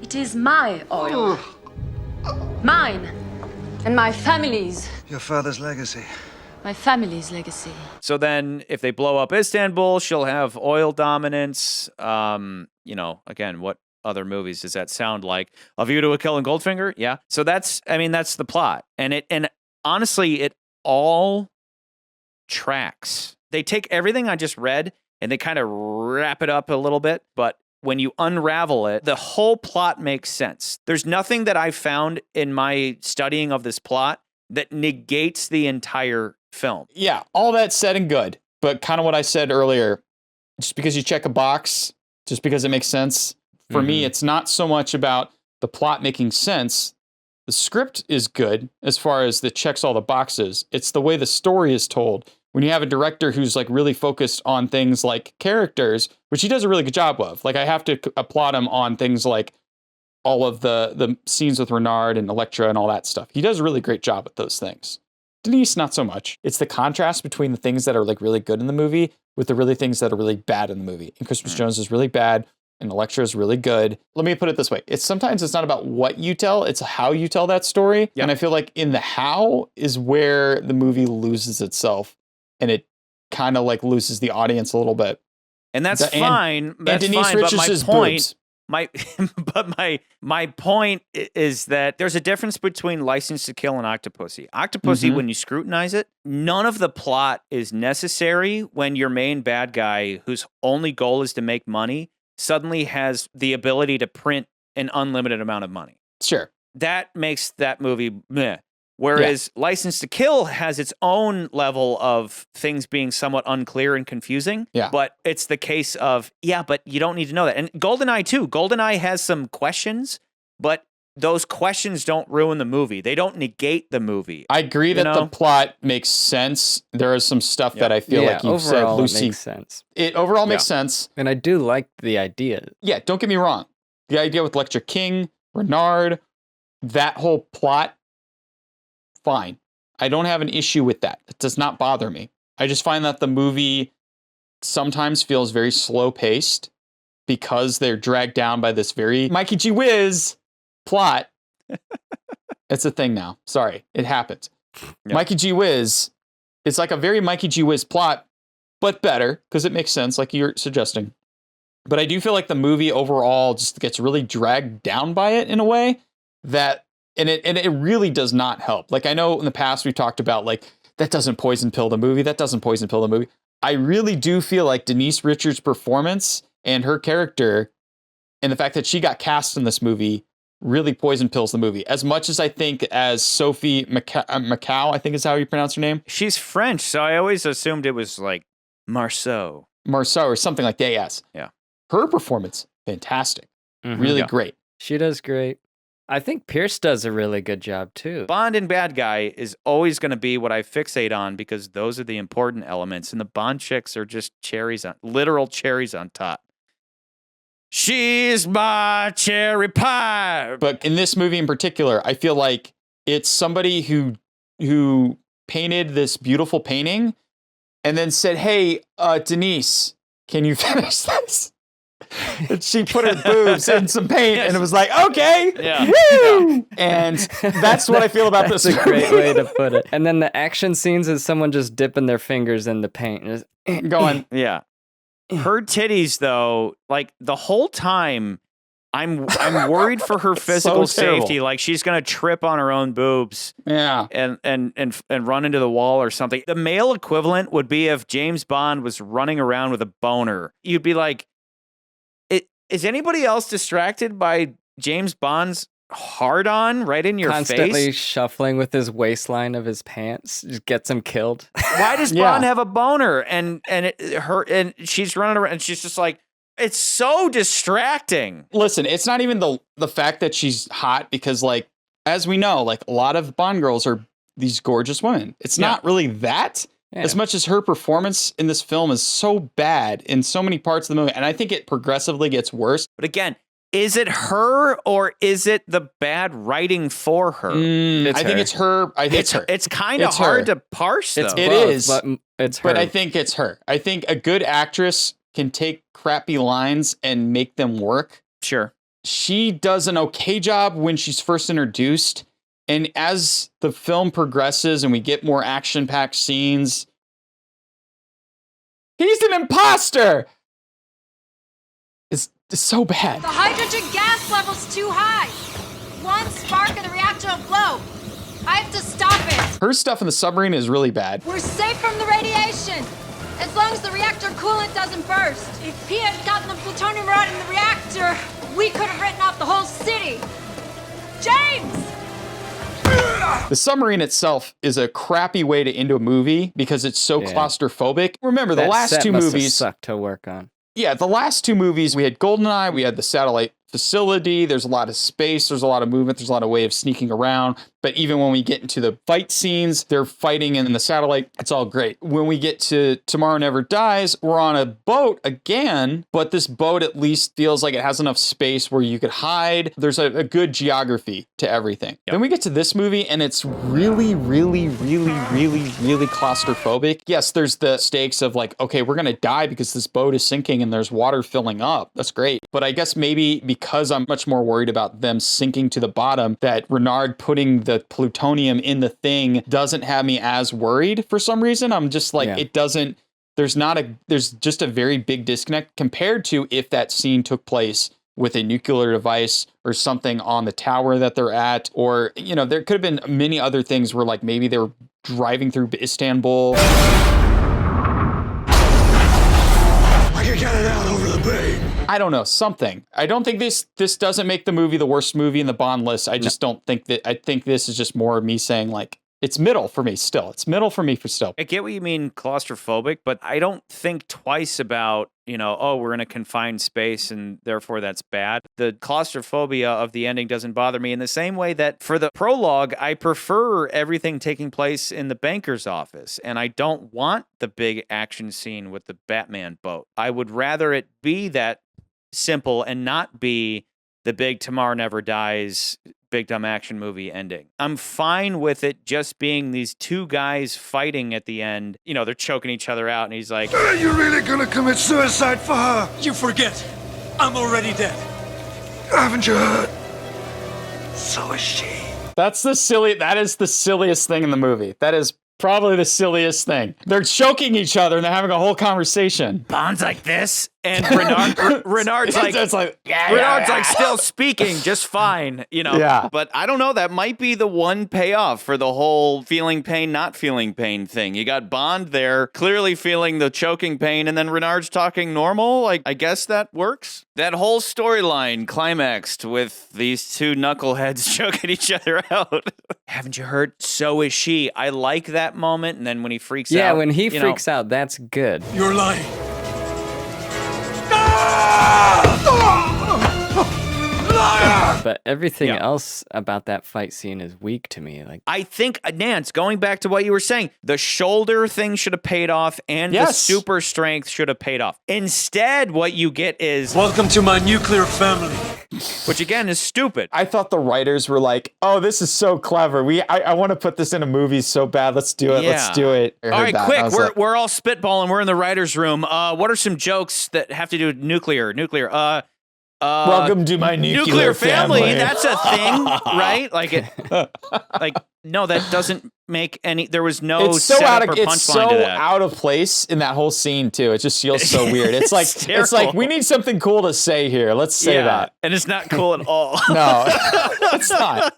[SPEAKER 17] It is my oil. Mine. And my family's.
[SPEAKER 11] Your father's legacy.
[SPEAKER 17] My family's legacy.
[SPEAKER 1] So then, if they blow up Istanbul, she'll have oil dominance. Again, what other movies does that sound like? A View to a Kill and Goldfinger? Yeah. So that's the plot. And honestly, it all tracks. They take everything I just read and they kind of wrap it up a little bit, but when you unravel it, the whole plot makes sense. There's nothing that I found in my studying of this plot that negates the entire film.
[SPEAKER 3] Yeah, all that said and good, but kind of what I said earlier, just because you check a box, just because it makes sense, for me, it's not so much about the plot making sense. The script is good as far as the checks all the boxes. It's the way the story is told. When you have a director who's like really focused on things like characters, which he does a really good job of. Like I have to applaud him on things like all of the scenes with Renard and Elektra and all that stuff. He does a really great job at those things. Denise, not so much. It's the contrast between the things that are like really good in the movie with the really things that are really bad in the movie. And Christmas Jones is really bad and Elektra is really good. Let me put it this way. Sometimes it's not about what you tell, it's how you tell that story. Yep. And I feel like in the how is where the movie loses itself and it kind of like loses the audience a little bit.
[SPEAKER 1] And that's fine. That's
[SPEAKER 3] and Denise
[SPEAKER 1] fine,
[SPEAKER 3] Richards'
[SPEAKER 1] but my point,
[SPEAKER 3] boobs.
[SPEAKER 1] my point is that there's a difference between License to Kill and Octopussy. Octopussy, when you scrutinize it, none of the plot is necessary when your main bad guy, whose only goal is to make money, suddenly has the ability to print an unlimited amount of money.
[SPEAKER 3] Sure.
[SPEAKER 1] That makes that movie meh. Whereas License to Kill has its own level of things being somewhat unclear and confusing.
[SPEAKER 3] Yeah.
[SPEAKER 1] But it's the case of, but you don't need to know that. And GoldenEye too. GoldenEye has some questions, but those questions don't ruin the movie. They don't negate the movie.
[SPEAKER 3] I agree that the plot makes sense. There is some stuff that I feel like you've said, Lucy.
[SPEAKER 6] It makes sense.
[SPEAKER 3] It overall makes sense.
[SPEAKER 6] And I do like the idea.
[SPEAKER 3] Yeah, don't get me wrong. The idea with Elektra King, Renard, that whole plot, fine. I don't have an issue with that. It does not bother me. I just find that the movie sometimes feels very slow paced because they're dragged down by this very Mikey G. Whiz plot. It's a thing now. Sorry, it happens. Yep. Mikey G. Whiz, it's like a very Mikey G. Whiz plot, but better because it makes sense, like you're suggesting. But I do feel like the movie overall just gets really dragged down by it in a way that And it really does not help. Like I know in the past we've talked about like that doesn't poison pill the movie. That doesn't poison pill the movie. I really do feel like Denise Richards' performance and her character and the fact that she got cast in this movie really poison pills the movie. As much as I think as Sophie Macau, I think is how you pronounce her name.
[SPEAKER 1] She's French, so I always assumed it was like Marceau
[SPEAKER 3] or something like that. Yes.
[SPEAKER 1] Yeah.
[SPEAKER 3] Her performance, fantastic. Really great.
[SPEAKER 4] She does great. I think Pierce does a really good job too.
[SPEAKER 1] Bond and bad guy is always going to be what I fixate on because those are the important elements, and the Bond chicks are just literal cherries on top. She's my cherry pie.
[SPEAKER 3] But in this movie in particular, I feel like it's somebody who painted this beautiful painting and then said, "Hey, Denise, can you finish this?" And she put her boobs in some paint, and it was like, okay, woo! And that's what I feel about this movie.
[SPEAKER 4] That's a great way to put it. And then the action scenes is someone just dipping their fingers in the paint. Just
[SPEAKER 1] going, yeah. Her titties, though, like the whole time, I'm worried for her physical safety. Like she's gonna trip on her own boobs, and run into the wall or something. The male equivalent would be if James Bond was running around with a boner. You'd be like, is anybody else distracted by James Bond's hard-on right in your
[SPEAKER 4] constantly
[SPEAKER 1] face?
[SPEAKER 4] Shuffling with his waistline of his pants just gets him killed.
[SPEAKER 1] Why does Bond have a boner? And she's running around and she's just like, it's so distracting.
[SPEAKER 3] Listen, it's not even the fact that she's hot because, like, as we know, like a lot of Bond girls are these gorgeous women. It's not really that. Yeah. As much as her performance in this film is so bad in so many parts of the movie, and I think it progressively gets worse.
[SPEAKER 1] But again, is it her or is it the bad writing for her?
[SPEAKER 3] I think it's her. I think it's her.
[SPEAKER 1] It's kind of hard to parse, though.
[SPEAKER 3] It is,
[SPEAKER 4] but it's her.
[SPEAKER 3] But I think it's her. I think a good actress can take crappy lines and make them work.
[SPEAKER 1] Sure.
[SPEAKER 3] She does an okay job when she's first introduced. And as the film progresses and we get more action-packed scenes, he's an imposter! It's so bad.
[SPEAKER 13] The hydrogen gas level's too high. One spark and the reactor will blow. I have to stop it.
[SPEAKER 3] Her stuff in the submarine is really bad.
[SPEAKER 13] We're safe from the radiation, as long as the reactor coolant doesn't burst. If he had gotten the plutonium rod in the reactor, we could have written off the whole city. James!
[SPEAKER 3] The submarine itself is a crappy way to end a movie because it's so claustrophobic. Remember, the last two movies
[SPEAKER 4] sucked to work on.
[SPEAKER 3] Yeah, the last two movies, we had GoldenEye, we had the satellite facility, there's a lot of space, there's a lot of movement, there's a lot of way of sneaking around. But even when we get into the fight scenes, they're fighting in the satellite, it's all great. When we get to Tomorrow Never Dies, we're on a boat again, but this boat at least feels like it has enough space where you could hide. There's a good geography to everything. Then we get to this movie and it's really, really, really, really, really claustrophobic. Yes, there's the stakes of like, okay, we're gonna die because this boat is sinking and there's water filling up. That's great. But I guess maybe because I'm much more worried about them sinking to the bottom, that Renard putting the plutonium in the thing doesn't have me as worried for some reason. I'm just like, it doesn't, there's just a very big disconnect compared to if that scene took place with a nuclear device or something on the tower that they're at, or, you know, there could have been many other things where like maybe they were driving through Istanbul.
[SPEAKER 23] I can get it out over the bay.
[SPEAKER 3] I don't know, something. I don't think this doesn't make the movie the worst movie in the Bond list. I just don't think that. I think this is just more of me saying like, it's middle for me still. It's middle for me for still.
[SPEAKER 1] I get what you mean claustrophobic, but I don't think twice about, you know, oh, we're in a confined space and therefore that's bad. The claustrophobia of the ending doesn't bother me in the same way that for the prologue, I prefer everything taking place in the banker's office. And I don't want the big action scene with the Batman boat. I would rather it be that simple and not be the big Tomorrow Never Dies big dumb action movie ending. I'm fine with it just being these two guys fighting at the end. You know, they're choking each other out and he's like,
[SPEAKER 23] Are you really gonna commit suicide for her?
[SPEAKER 20] You forget. I'm already dead.
[SPEAKER 23] Haven't you heard? So is she.
[SPEAKER 3] That is the silliest thing in the movie. That is probably the silliest thing. They're choking each other and they're having a whole conversation.
[SPEAKER 1] Bond's like this, And Renard's like, Renard's like still speaking just fine, you know.
[SPEAKER 3] Yeah.
[SPEAKER 1] But I don't know. That might be the one payoff for the whole feeling pain, not feeling pain thing. You got Bond there, clearly feeling the choking pain, and then Renard's talking normal. Like, I guess that works. That whole storyline climaxed with these two knuckleheads choking each other out. Haven't you heard? So is she. I like that moment. And then when he freaks out.
[SPEAKER 4] Yeah, when he freaks out, that's good.
[SPEAKER 20] You're lying.
[SPEAKER 4] But everything else about that fight scene is weak to me. Like,
[SPEAKER 1] I think, Nance, going back to what you were saying, the shoulder thing should have paid off and the super strength should have paid off. Instead, what you get is...
[SPEAKER 20] Welcome to my nuclear family.
[SPEAKER 1] Which, again, is stupid.
[SPEAKER 3] I thought the writers were like, oh, this is so clever. I want to put this in a movie so bad. Let's do it.
[SPEAKER 1] Yeah.
[SPEAKER 3] Let's do it.
[SPEAKER 1] All right, quick. We're all spitballing. We're in the writer's room. What are some jokes that have to do with nuclear?
[SPEAKER 3] Welcome to my nuclear
[SPEAKER 1] family.
[SPEAKER 3] family.
[SPEAKER 1] That's a thing, right? No, that doesn't make any. There was no
[SPEAKER 3] it's so
[SPEAKER 1] setup
[SPEAKER 3] out of
[SPEAKER 1] or
[SPEAKER 3] it's
[SPEAKER 1] punchline
[SPEAKER 3] so
[SPEAKER 1] to that.
[SPEAKER 3] out of place in that whole scene too. It just feels so weird. It's like we need something cool to say here. Let's say that.
[SPEAKER 1] And it's not cool at all.
[SPEAKER 3] No, it's not.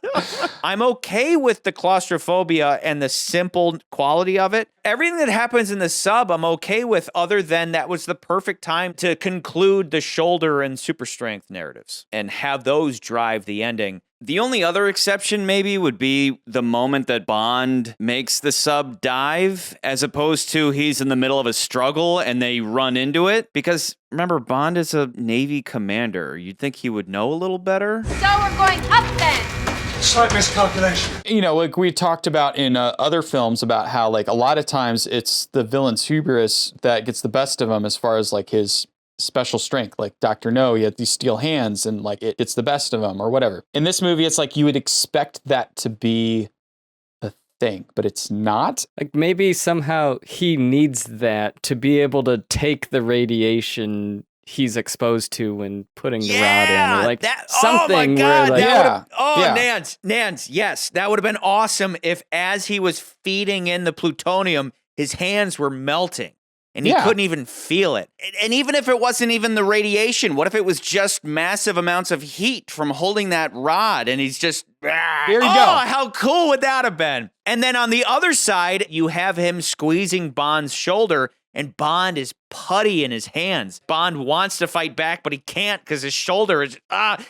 [SPEAKER 1] I'm okay with the claustrophobia and the simple quality of it. Everything that happens in the sub, I'm okay with, other than that was the perfect time to conclude the shoulder and super strength narratives and have those drive the ending. The only other exception maybe would be the moment that Bond makes the sub dive, as opposed to he's in the middle of a struggle and they run into it. Because remember, Bond is a Navy commander. You'd think he would know a little better.
[SPEAKER 13] So we're going up then.
[SPEAKER 20] Slight miscalculation.
[SPEAKER 3] You know, like we talked about in other films about how like a lot of times it's the villain's hubris that gets the best of him as far as like his special strength. Like Dr. No, he had these steel hands and like it's the best of him or whatever. In this movie, it's like you would expect that to be a thing, but it's not.
[SPEAKER 4] Like maybe somehow he needs that to be able to take the radiation he's exposed to when putting the rod in, or like something.
[SPEAKER 1] Oh my God,
[SPEAKER 4] where like,
[SPEAKER 1] Nance, yes, that would have been awesome if, as he was feeding in the plutonium, his hands were melting. And he couldn't even feel it. And even if it wasn't even the radiation, what if it was just massive amounts of heat from holding that rod and he's just...
[SPEAKER 3] Here you go.
[SPEAKER 1] How cool would that have been? And then on the other side, you have him squeezing Bond's shoulder, and Bond is putty in his hands. Bond wants to fight back, but he can't because his shoulder is...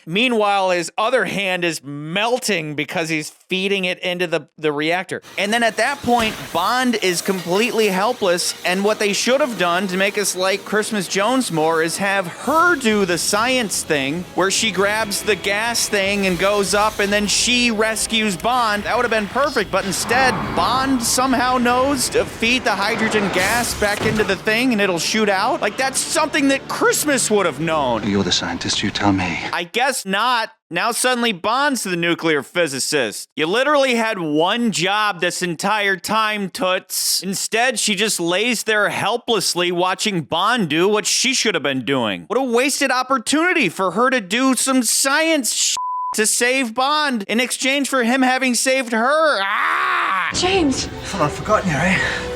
[SPEAKER 1] Meanwhile, his other hand is melting because he's feeding it into the reactor. And then at that point, Bond is completely helpless, and what they should have done to make us like Christmas Jones more is have her do the science thing, where she grabs the gas thing and goes up, and then she rescues Bond. That would have been perfect, but instead, Bond somehow knows to feed the hydrogen gas back into the thing, and it'll shoot out. Like, that's something that Christmas would have known.
[SPEAKER 11] You're the scientist, you tell me.
[SPEAKER 1] I guess not. Now suddenly Bond's the nuclear physicist. You literally had one job this entire time, Toots. Instead, she just lays there helplessly watching Bond do what she should have been doing. What a wasted opportunity for her to do some science to save Bond in exchange for him having saved her.
[SPEAKER 13] James!
[SPEAKER 23] Thought I'd forgotten you, eh?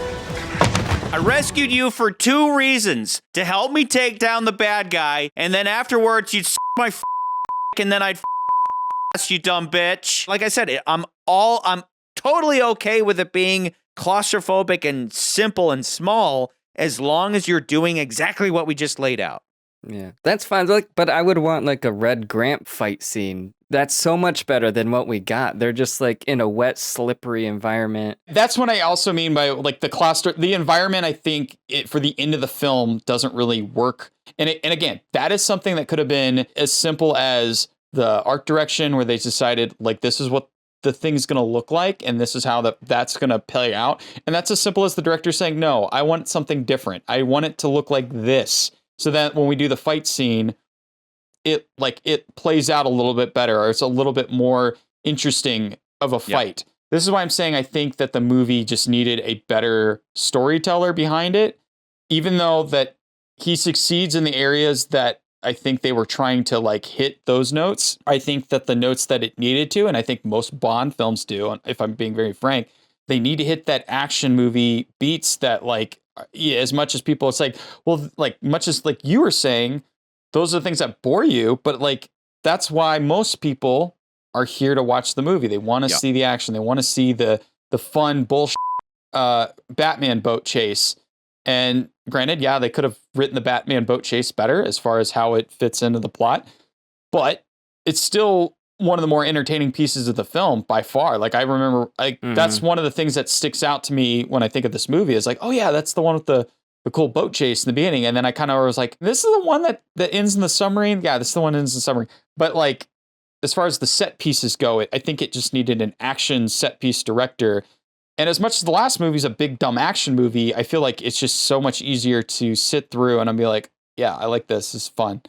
[SPEAKER 1] I rescued you for two reasons. To help me take down the bad guy, and then afterwards you'd my and then I'd you dumb bitch. Like I said, I'm totally okay with it being claustrophobic and simple and small as long as you're doing exactly what we just laid out.
[SPEAKER 4] Yeah, that's fine. Like, but I would want like a Red Grant fight scene. That's so much better than what we got. They're just like in a wet, slippery environment.
[SPEAKER 3] That's what I also mean by like the environment. I think for the end of the film doesn't really work. And again, that is something that could have been as simple as the art direction, where they decided like this is what the thing's going to look like, and this is how that's going to play out. And that's as simple as the director saying, no, I want something different. I want it to look like this. So that when we do the fight scene, it plays out a little bit better, or it's a little bit more interesting of a fight. Yep. This is why I'm saying I think that the movie just needed a better storyteller behind it, even though that he succeeds in the areas that I think they were trying to like hit those notes. I think that the notes that it needed to, and I think most Bond films do, if I'm being very frank, they need to hit that action movie beats that like yeah, as much as people, it's like, well, like much as like you were saying, those are the things that bore you, but like that's why most people are here to watch the movie. They want to see the action. They want to see the fun bullshit Batman boat chase. And granted, yeah, they could have written the Batman boat chase better as far as how it fits into the plot, but it's still one of the more entertaining pieces of the film by far. Like I remember, that's one of the things that sticks out to me when I think of this movie is like, oh yeah, that's the one with the cool boat chase in the beginning. And then I kind of was like, this is the one that ends in the submarine. Yeah, this is the one that ends in the submarine. But like, as far as the set pieces go, I think it just needed an action set piece director. And as much as the last movie is a big dumb action movie, I feel like it's just so much easier to sit through and I'll be like, yeah, I like this. This is fun.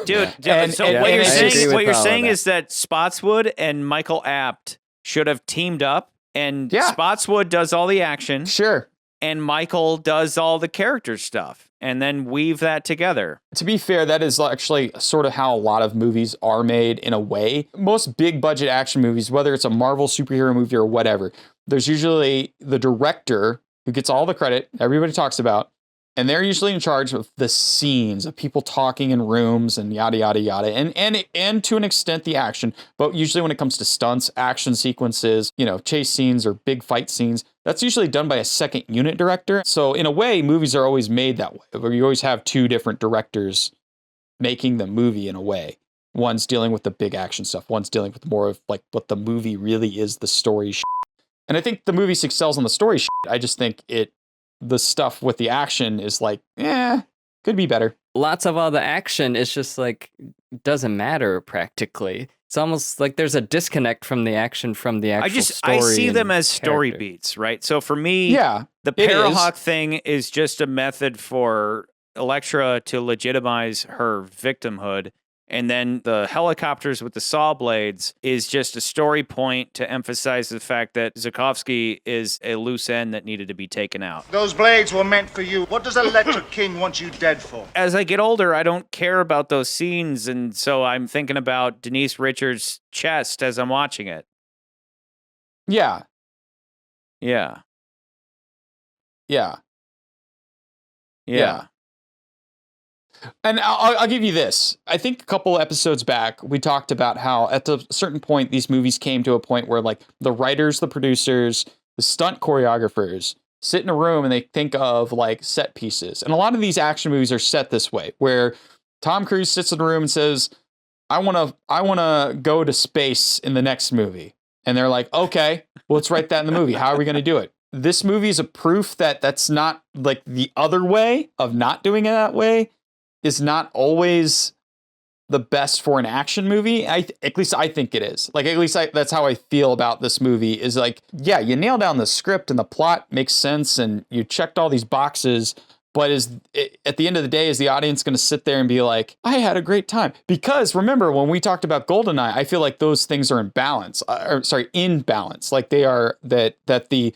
[SPEAKER 1] Dude, what you're saying is that Spotswood and Michael Apt should have teamed up, and Spotswood does all the action.
[SPEAKER 3] Sure.
[SPEAKER 1] And Michael does all the character stuff, and then weave that together.
[SPEAKER 3] To be fair, that is actually sort of how a lot of movies are made in a way. Most big budget action movies, whether it's a Marvel superhero movie or whatever, there's usually the director who gets all the credit everybody talks about, and they're usually in charge of the scenes of people talking in rooms and yada, yada, yada. And to an extent, the action. But usually when it comes to stunts, action sequences, chase scenes or big fight scenes, that's usually done by a second unit director. So in a way, movies are always made that way, where you always have two different directors making the movie in a way. One's dealing with the big action stuff. One's dealing with more of like what the movie really is, the story shit. And I think the movie excels on the story shit. I just think the stuff with the action is like, could be better.
[SPEAKER 4] Lots of all the action is just like, doesn't matter practically. It's almost like there's a disconnect from the action from the actual story.
[SPEAKER 1] I see them as story beats, right? So for me, the Parahawk thing is just a method for Elektra to legitimize her victimhood. And then the helicopters with the saw blades is just a story point to emphasize the fact that Zukovsky is a loose end that needed to be taken out.
[SPEAKER 23] Those blades were meant for you. What does Electra King want you dead for?
[SPEAKER 1] As I get older, I don't care about those scenes, and so I'm thinking about Denise Richards' chest as I'm watching it.
[SPEAKER 3] Yeah.
[SPEAKER 1] Yeah.
[SPEAKER 3] Yeah. Yeah. And I'll give you this. I think a couple episodes back, we talked about how at a certain point, these movies came to a point where like the writers, the producers, the stunt choreographers sit in a room and they think of like set pieces. And a lot of these action movies are set this way, where Tom Cruise sits in a room and says, I want to go to space in the next movie. And they're like, okay, well, let's write that in the movie. How are we going to do it? This movie is a proof that that's not like the other way of not doing it that way is not always the best for an action movie. At least I think it is. Like, at least that's how I feel about this movie is like, yeah, you nail down the script and the plot makes sense and you checked all these boxes. But at the end of the day, is the audience going to sit there and be like, I had a great time? Because remember, when we talked about GoldenEye, I feel like those things are in balance. In balance. Like they are that the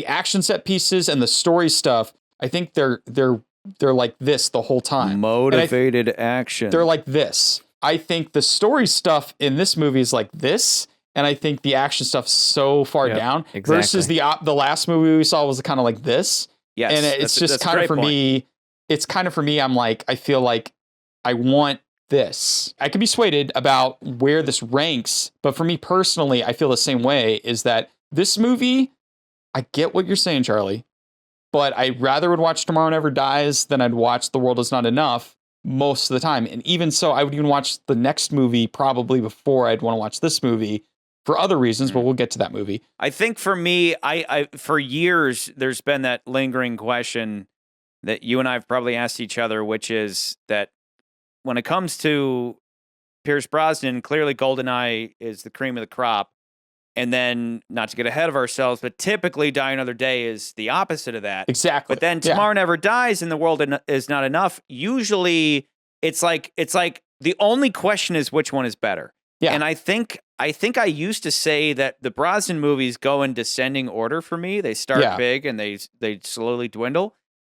[SPEAKER 3] action set pieces and the story stuff, I think they're like this the whole time.
[SPEAKER 1] Motivated action.
[SPEAKER 3] They're like this. I think the story stuff in this movie is like this, and I think the action stuff's so far down.
[SPEAKER 4] Exactly.
[SPEAKER 3] Versus the last movie we saw was kind of like this.
[SPEAKER 1] Yes,
[SPEAKER 3] and it's just kind of for me. It's kind of for me. I'm like, I feel like I want this. I could be swayed about where this ranks, but for me personally, I feel the same way. Is that this movie? I get what you're saying, Charlie. But I rather would watch Tomorrow Never Dies than I'd watch The World Is Not Enough most of the time. And even so, I would even watch the next movie probably before I'd want to watch this movie for other reasons, but we'll get to that movie.
[SPEAKER 1] I think for me, I for years, there's been that lingering question that you and I have probably asked each other, which is that when it comes to Pierce Brosnan, clearly GoldenEye is the cream of the crop. And then, not to get ahead of ourselves, but typically Die Another Day is the opposite of that.
[SPEAKER 3] Exactly.
[SPEAKER 1] But then Tomorrow Never Dies and The World Is Not Enough. Usually, it's like the only question is which one is better. Yeah. And I think I used to say that the Brosnan movies go in descending order for me. They start big and they slowly dwindle.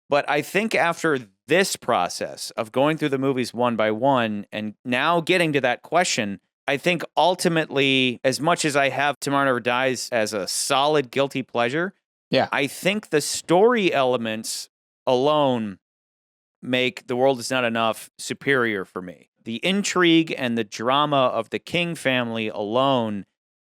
[SPEAKER 1] But I think after this process of going through the movies one by one and now getting to that question, I think ultimately, as much as I have Tomorrow Never Dies as a solid guilty pleasure, I think the story elements alone make The World Is Not Enough superior for me. The intrigue and the drama of the King family alone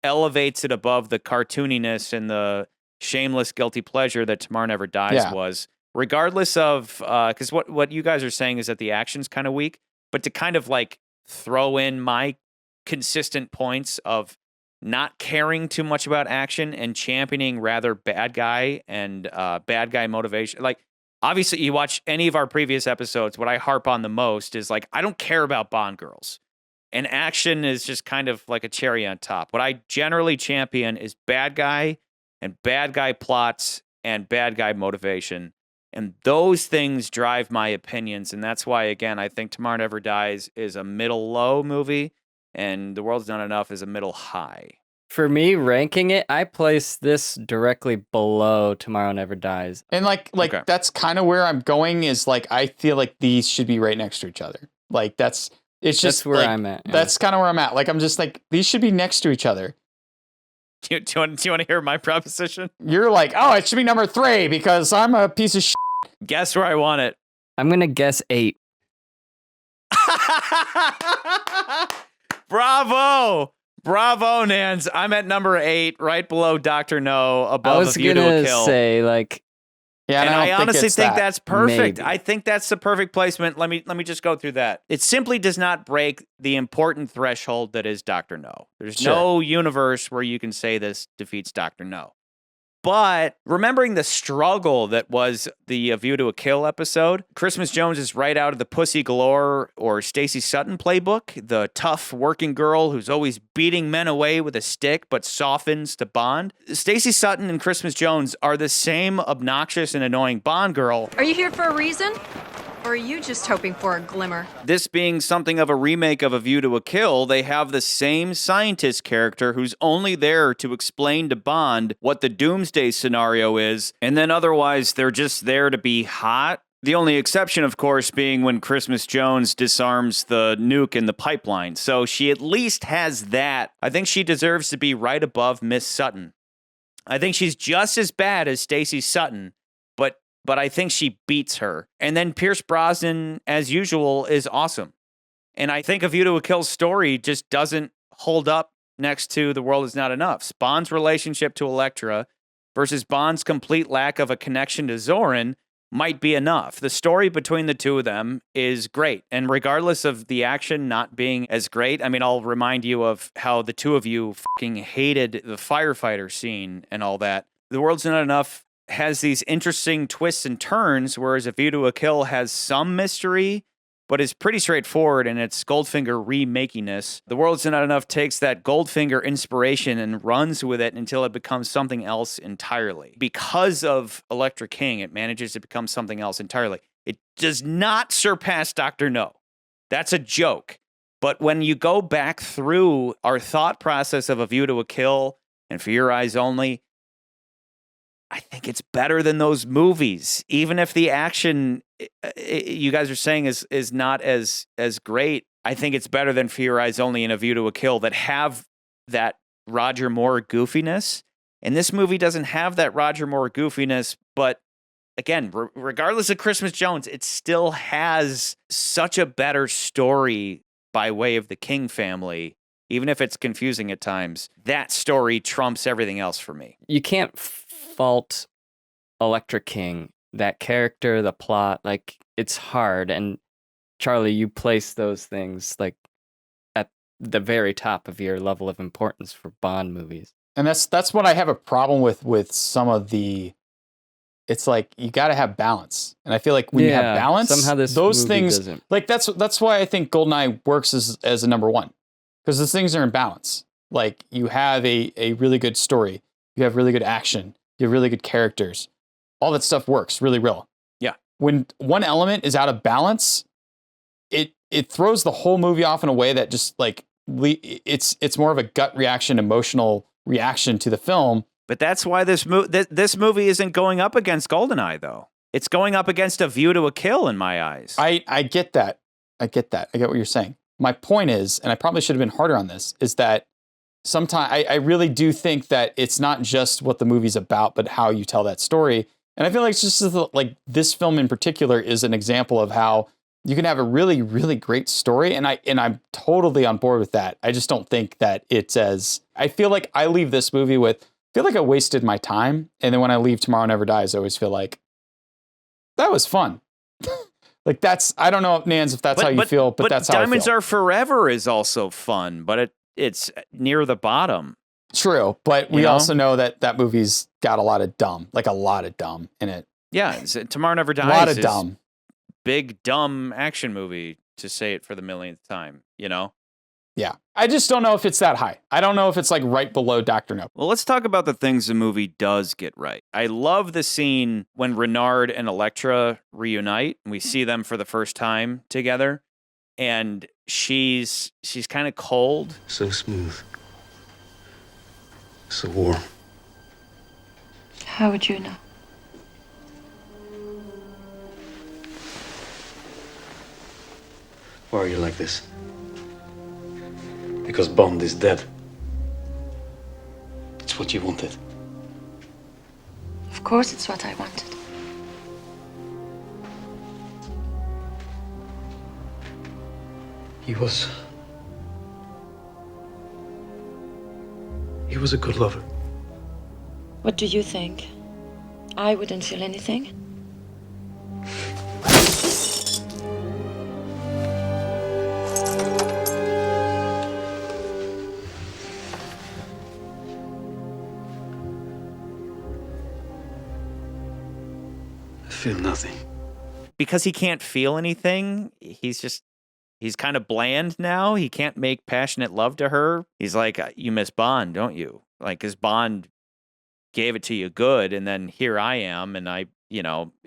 [SPEAKER 1] elevates it above the cartooniness and the shameless guilty pleasure that Tomorrow Never Dies was. Regardless of, because what you guys are saying is that the action's kind of weak, but to kind of like throw in my consistent points of not caring too much about action and championing rather bad guy and bad guy motivation. Like, obviously, you watch any of our previous episodes, what I harp on the most is like, I don't care about Bond girls. And action is just kind of like a cherry on top. What I generally champion is bad guy and bad guy plots and bad guy motivation. And those things drive my opinions. And that's why, again, I think Tomorrow Never Dies is a middle low movie and The World's Not Enough is a middle high.
[SPEAKER 4] For me, ranking it, I place this directly below Tomorrow Never Dies.
[SPEAKER 3] And okay. That's kind of where I'm going is like, I feel like these should be right next to each other. Like that's where like, I'm at. Yeah. That's kind of where I'm at. Like, I'm just like, these should be next to each other.
[SPEAKER 1] Do you want to hear my proposition?
[SPEAKER 3] You're like, oh, it should be number 3 because I'm a piece of shit.
[SPEAKER 1] Guess where I want it.
[SPEAKER 4] I'm going to guess 8.
[SPEAKER 1] Bravo! Bravo, Nans. I'm at number 8, right below Dr. No, above A View to a Kill.
[SPEAKER 4] I was going to say, like...
[SPEAKER 3] Yeah,
[SPEAKER 1] and I honestly think that's perfect.
[SPEAKER 4] Maybe.
[SPEAKER 1] I think that's the perfect placement. Let me just go through that. It simply does not break the important threshold that is Dr. No. There's no universe where you can say this defeats Dr. No. But remembering the struggle that was the A View to a Kill episode, Christmas Jones is right out of the Pussy Galore or Stacey Sutton playbook, the tough working girl who's always beating men away with a stick but softens to Bond. Stacey Sutton and Christmas Jones are the same obnoxious and annoying Bond girl.
[SPEAKER 13] Are you here for a reason? Or are you just hoping for a glimmer?
[SPEAKER 1] This being something of a remake of A View to a Kill, they have the same scientist character who's only there to explain to Bond what the doomsday scenario is, and then otherwise they're just there to be hot. The only exception, of course, being when Christmas Jones disarms the nuke in the pipeline. So she at least has that. I think she deserves to be right above Miss Sutton. I think she's just as bad as Stacey Sutton, but I think she beats her. And then Pierce Brosnan, as usual, is awesome. And I think A View to a Kill's story just doesn't hold up next to The World Is Not Enough. Bond's relationship to Elektra versus Bond's complete lack of a connection to Zorin might be enough. The story between the two of them is great. And regardless of the action not being as great, I mean, I'll remind you of how the two of you fucking hated the firefighter scene and all that. The World's Not Enough has these interesting twists and turns, whereas A View to a Kill has some mystery, but is pretty straightforward in its Goldfinger remakiness. The World's Not Enough takes that Goldfinger inspiration and runs with it until it becomes something else entirely. Because of Elektra King, it manages to become something else entirely. It does not surpass Dr. No. That's a joke. But when you go back through our thought process of A View to a Kill and For Your Eyes Only, I think it's better than those movies, even if the action you guys are saying is not as great. I think it's better than For Your Eyes Only and A View to a Kill that have that Roger Moore goofiness. And this movie doesn't have that Roger Moore goofiness, but again, regardless of Christmas Jones, it still has such a better story by way of the King family. Even if it's confusing at times, that story trumps everything else for me.
[SPEAKER 4] You can't fault Elektra King, that character, the plot, like it's hard. And Charlie, you place those things like at the very top of your level of importance for Bond movies.
[SPEAKER 3] And that's what I have a problem with some of the. It's like you got to have balance, and I feel like when you have balance,
[SPEAKER 4] somehow
[SPEAKER 3] those things
[SPEAKER 4] doesn't.
[SPEAKER 3] Like that's why I think GoldenEye works as a number one, because those things are in balance. Like you have a really good story, you have really good action, you have really good characters, all that stuff works really well.
[SPEAKER 1] Yeah.
[SPEAKER 3] When one element is out of balance, it throws the whole movie off in a way that just like it's more of a gut reaction, emotional reaction to the film.
[SPEAKER 1] But that's why this movie isn't going up against GoldenEye, though. It's going up against A View to a Kill in my eyes.
[SPEAKER 3] I get that. I get what you're saying. My point is, and I probably should have been harder on this, is that sometimes I really do think that it's not just what the movie's about, but how you tell that story. And I feel like it's just like this film in particular is an example of how you can have a really, really great story. And I'm totally on board with that. I just don't think that it's I feel like I leave this movie with, I feel like I wasted my time. And then when I leave Tomorrow Never Dies, I always feel like that was fun. Like I don't know, Nans, if that's how you feel, but that's how I feel.
[SPEAKER 1] Diamonds Are Forever is also fun, but it's near the bottom.
[SPEAKER 3] True, but we also know that movie's got a lot of dumb in it.
[SPEAKER 1] Yeah, Tomorrow Never Dies.
[SPEAKER 3] A lot of dumb.
[SPEAKER 1] Big, dumb action movie, to say it for the millionth time,
[SPEAKER 3] Yeah. I just don't know if it's that high. I don't know if it's like right below Dr. No.
[SPEAKER 1] Well, let's talk about the things the movie does get right. I love the scene when Renard and Elektra reunite, and we see them for the first time together, and she's kind of cold.
[SPEAKER 20] So smooth. So warm.
[SPEAKER 17] How would you know?
[SPEAKER 20] Why are you like this? Because Bond is dead. It's what you wanted.
[SPEAKER 17] Of course it's what I wanted.
[SPEAKER 20] He was a good lover.
[SPEAKER 17] What do you think? I wouldn't feel anything?
[SPEAKER 20] I feel nothing.
[SPEAKER 1] Because he can't feel anything, he's kind of bland now. He can't make passionate love to her. He's like, you miss Bond, don't you? Like, his Bond gave it to you good, and then here I am, and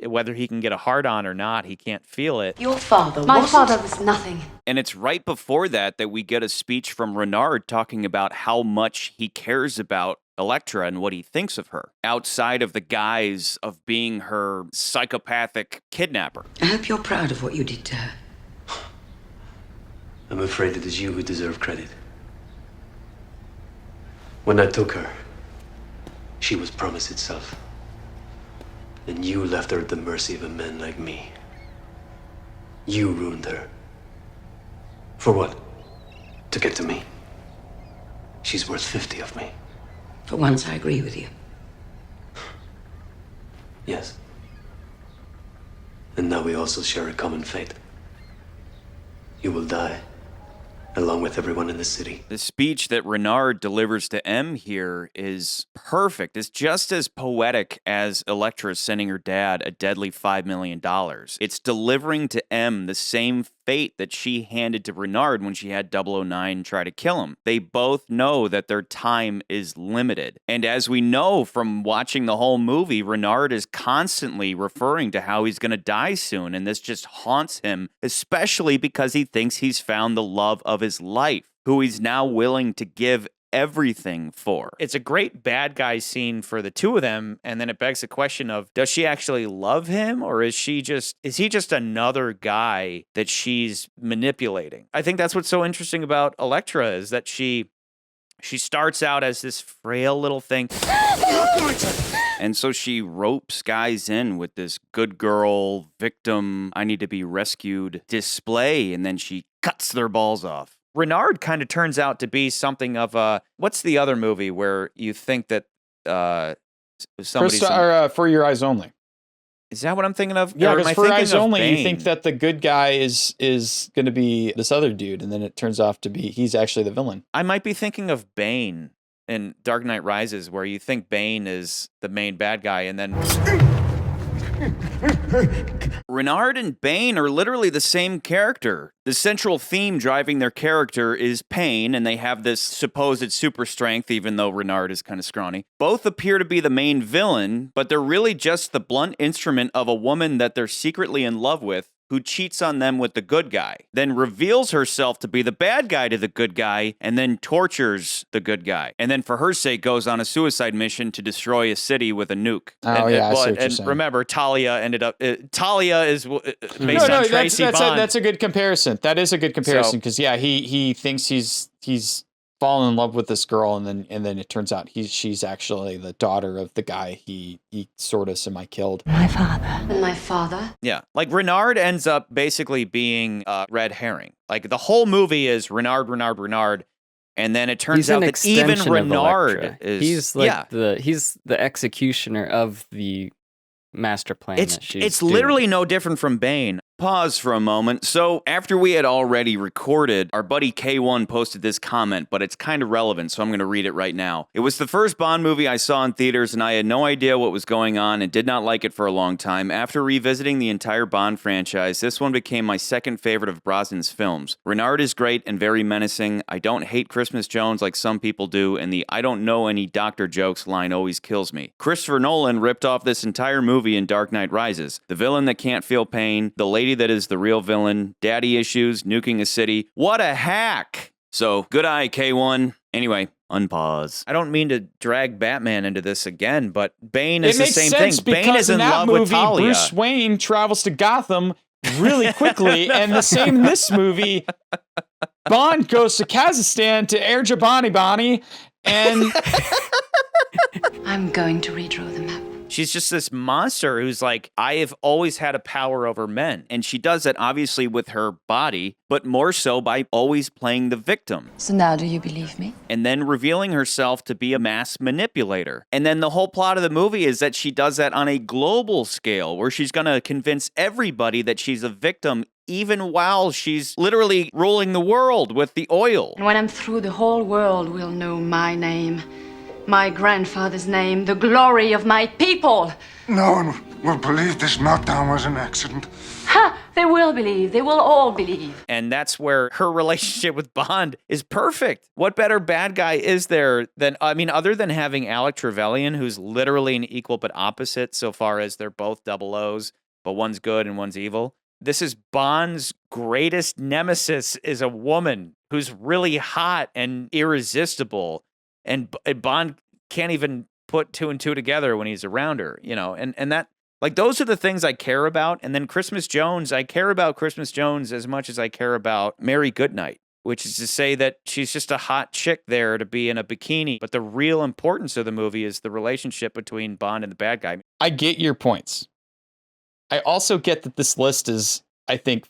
[SPEAKER 1] whether he can get a hard on or not, he can't feel it.
[SPEAKER 17] Your father My father was nothing.
[SPEAKER 1] And it's right before that we get a speech from Renard talking about how much he cares about Elektra and what he thinks of her, outside of the guise of being her psychopathic kidnapper.
[SPEAKER 2] I hope you're proud of what you did to her.
[SPEAKER 20] I'm afraid it is you who deserve credit. When I took her, she was promise itself. And you left her at the mercy of a man like me. You ruined her. For what? To get to me. She's worth 50 of me.
[SPEAKER 2] For once, I agree with you.
[SPEAKER 20] Yes. And now we also share a common fate. You will die, along with everyone in the city.
[SPEAKER 1] The speech that Renard delivers to M here is perfect. It's just as poetic as Elektra sending her dad a deadly $5 million. It's delivering to M the same fate that she handed to Renard when she had 009 try to kill him. They both know that their time is limited. And as we know from watching the whole movie, Renard is constantly referring to how he's going to die soon, and this just haunts him, especially because he thinks he's found the love of his life, who he's now willing to give everything for. It's a great bad guy scene for the two of them, and then it begs the question of, does she actually love him, or is he just another guy that she's manipulating? I think that's what's so interesting about Elektra, is that she starts out as this frail little thing. And so she ropes guys in with this good girl, victim, I need to be rescued display, and then she cuts their balls off. Renard kind of turns out to be something of a, what's the other movie where you think that somebody's...
[SPEAKER 3] For Your Eyes Only.
[SPEAKER 1] Is that what I'm thinking of?
[SPEAKER 3] Yeah,
[SPEAKER 1] Or am
[SPEAKER 3] because
[SPEAKER 1] I
[SPEAKER 3] For Your
[SPEAKER 1] thinking
[SPEAKER 3] Eyes
[SPEAKER 1] of
[SPEAKER 3] Only,
[SPEAKER 1] Bane?
[SPEAKER 3] you think that the good guy is going to be this other dude, and then it turns out to be he's actually the villain.
[SPEAKER 1] I might be thinking of Bane in Dark Knight Rises, where you think Bane is the main bad guy, and then... Renard and Bane are literally the same character. The central theme driving their character is pain, and they have this supposed super strength, even though Renard is kind of scrawny. Both appear to be the main villain, but they're really just the blunt instrument of a woman that they're secretly in love with, who cheats on them with the good guy, then reveals herself to be the bad guy to the good guy, and then tortures the good guy. And then for her sake goes on a suicide mission to destroy a city with a nuke.
[SPEAKER 3] Oh, yeah, I see what you're saying.
[SPEAKER 1] Remember, Talia ended up... Talia is based on Tracy Bond.
[SPEAKER 3] That's a good comparison. That is a good comparison, because, yeah, he thinks he's fallen in love with this girl, and then it turns out she's actually the daughter of the guy he sort of semi-killed.
[SPEAKER 17] My father. And my father?
[SPEAKER 1] Yeah. Like Renard ends up basically being a red herring. Like the whole movie is Renard. And then it turns out that even Renard is...
[SPEAKER 4] He's like he's the executioner of the master plan that she's
[SPEAKER 1] It's
[SPEAKER 4] doing.
[SPEAKER 1] literally no different from Bane. Pause for a moment. So after we had already recorded, our buddy K1 posted this comment, but it's kind of relevant, so I'm going to read it right now. It was the first Bond movie I saw in theaters, and I had no idea what was going on and did not like it for a long time. After revisiting the entire Bond franchise, this one became my second favorite of Brosnan's films. Renard is great and very menacing. I don't hate Christmas Jones like some people do, and the I don't know any doctor jokes line always kills me. Christopher Nolan ripped off this entire movie in Dark Knight Rises. The villain that can't feel pain, the lady that is the real villain, daddy issues, nuking a city. What a hack! So, good eye, K1. Anyway, unpause. I don't mean to drag Batman into this again, but Bane is the same thing. Bane is in love with Talia.
[SPEAKER 3] Bruce Wayne travels to Gotham really quickly, and the same in this movie. Bond goes to Kazakhstan to Air Jabani, and...
[SPEAKER 17] I'm going to redraw the map.
[SPEAKER 1] She's just this monster who's like, I have always had a power over men. And she does that obviously with her body, but more so by always playing the victim.
[SPEAKER 17] So now do you believe me?
[SPEAKER 1] And then revealing herself to be a mass manipulator. And then the whole plot of the movie is that she does that on a global scale, where she's going to convince everybody that she's a victim, even while she's literally ruling the world with the oil.
[SPEAKER 17] And when I'm through, the whole world will know my name. My grandfather's name, the glory of my people.
[SPEAKER 5] No one will believe this meltdown was an accident.
[SPEAKER 17] Ha! They will believe. They will all believe.
[SPEAKER 1] And that's where her relationship with Bond is perfect. What better bad guy is there than, I mean, other than having Alec Trevelyan, who's literally an equal but opposite so far as they're both double O's, but one's good and one's evil. This is Bond's greatest nemesis is a woman who's really hot and irresistible. And Bond can't even put two and two together when he's around her, you know, and that, like, those are the things I care about. And then Christmas Jones, I care about Christmas Jones as much as I care about Mary Goodnight, which is to say that she's just a hot chick there to be in a bikini. But the real importance of the movie is the relationship between Bond and the bad guy.
[SPEAKER 3] I get your points. I also get that this list is, I think,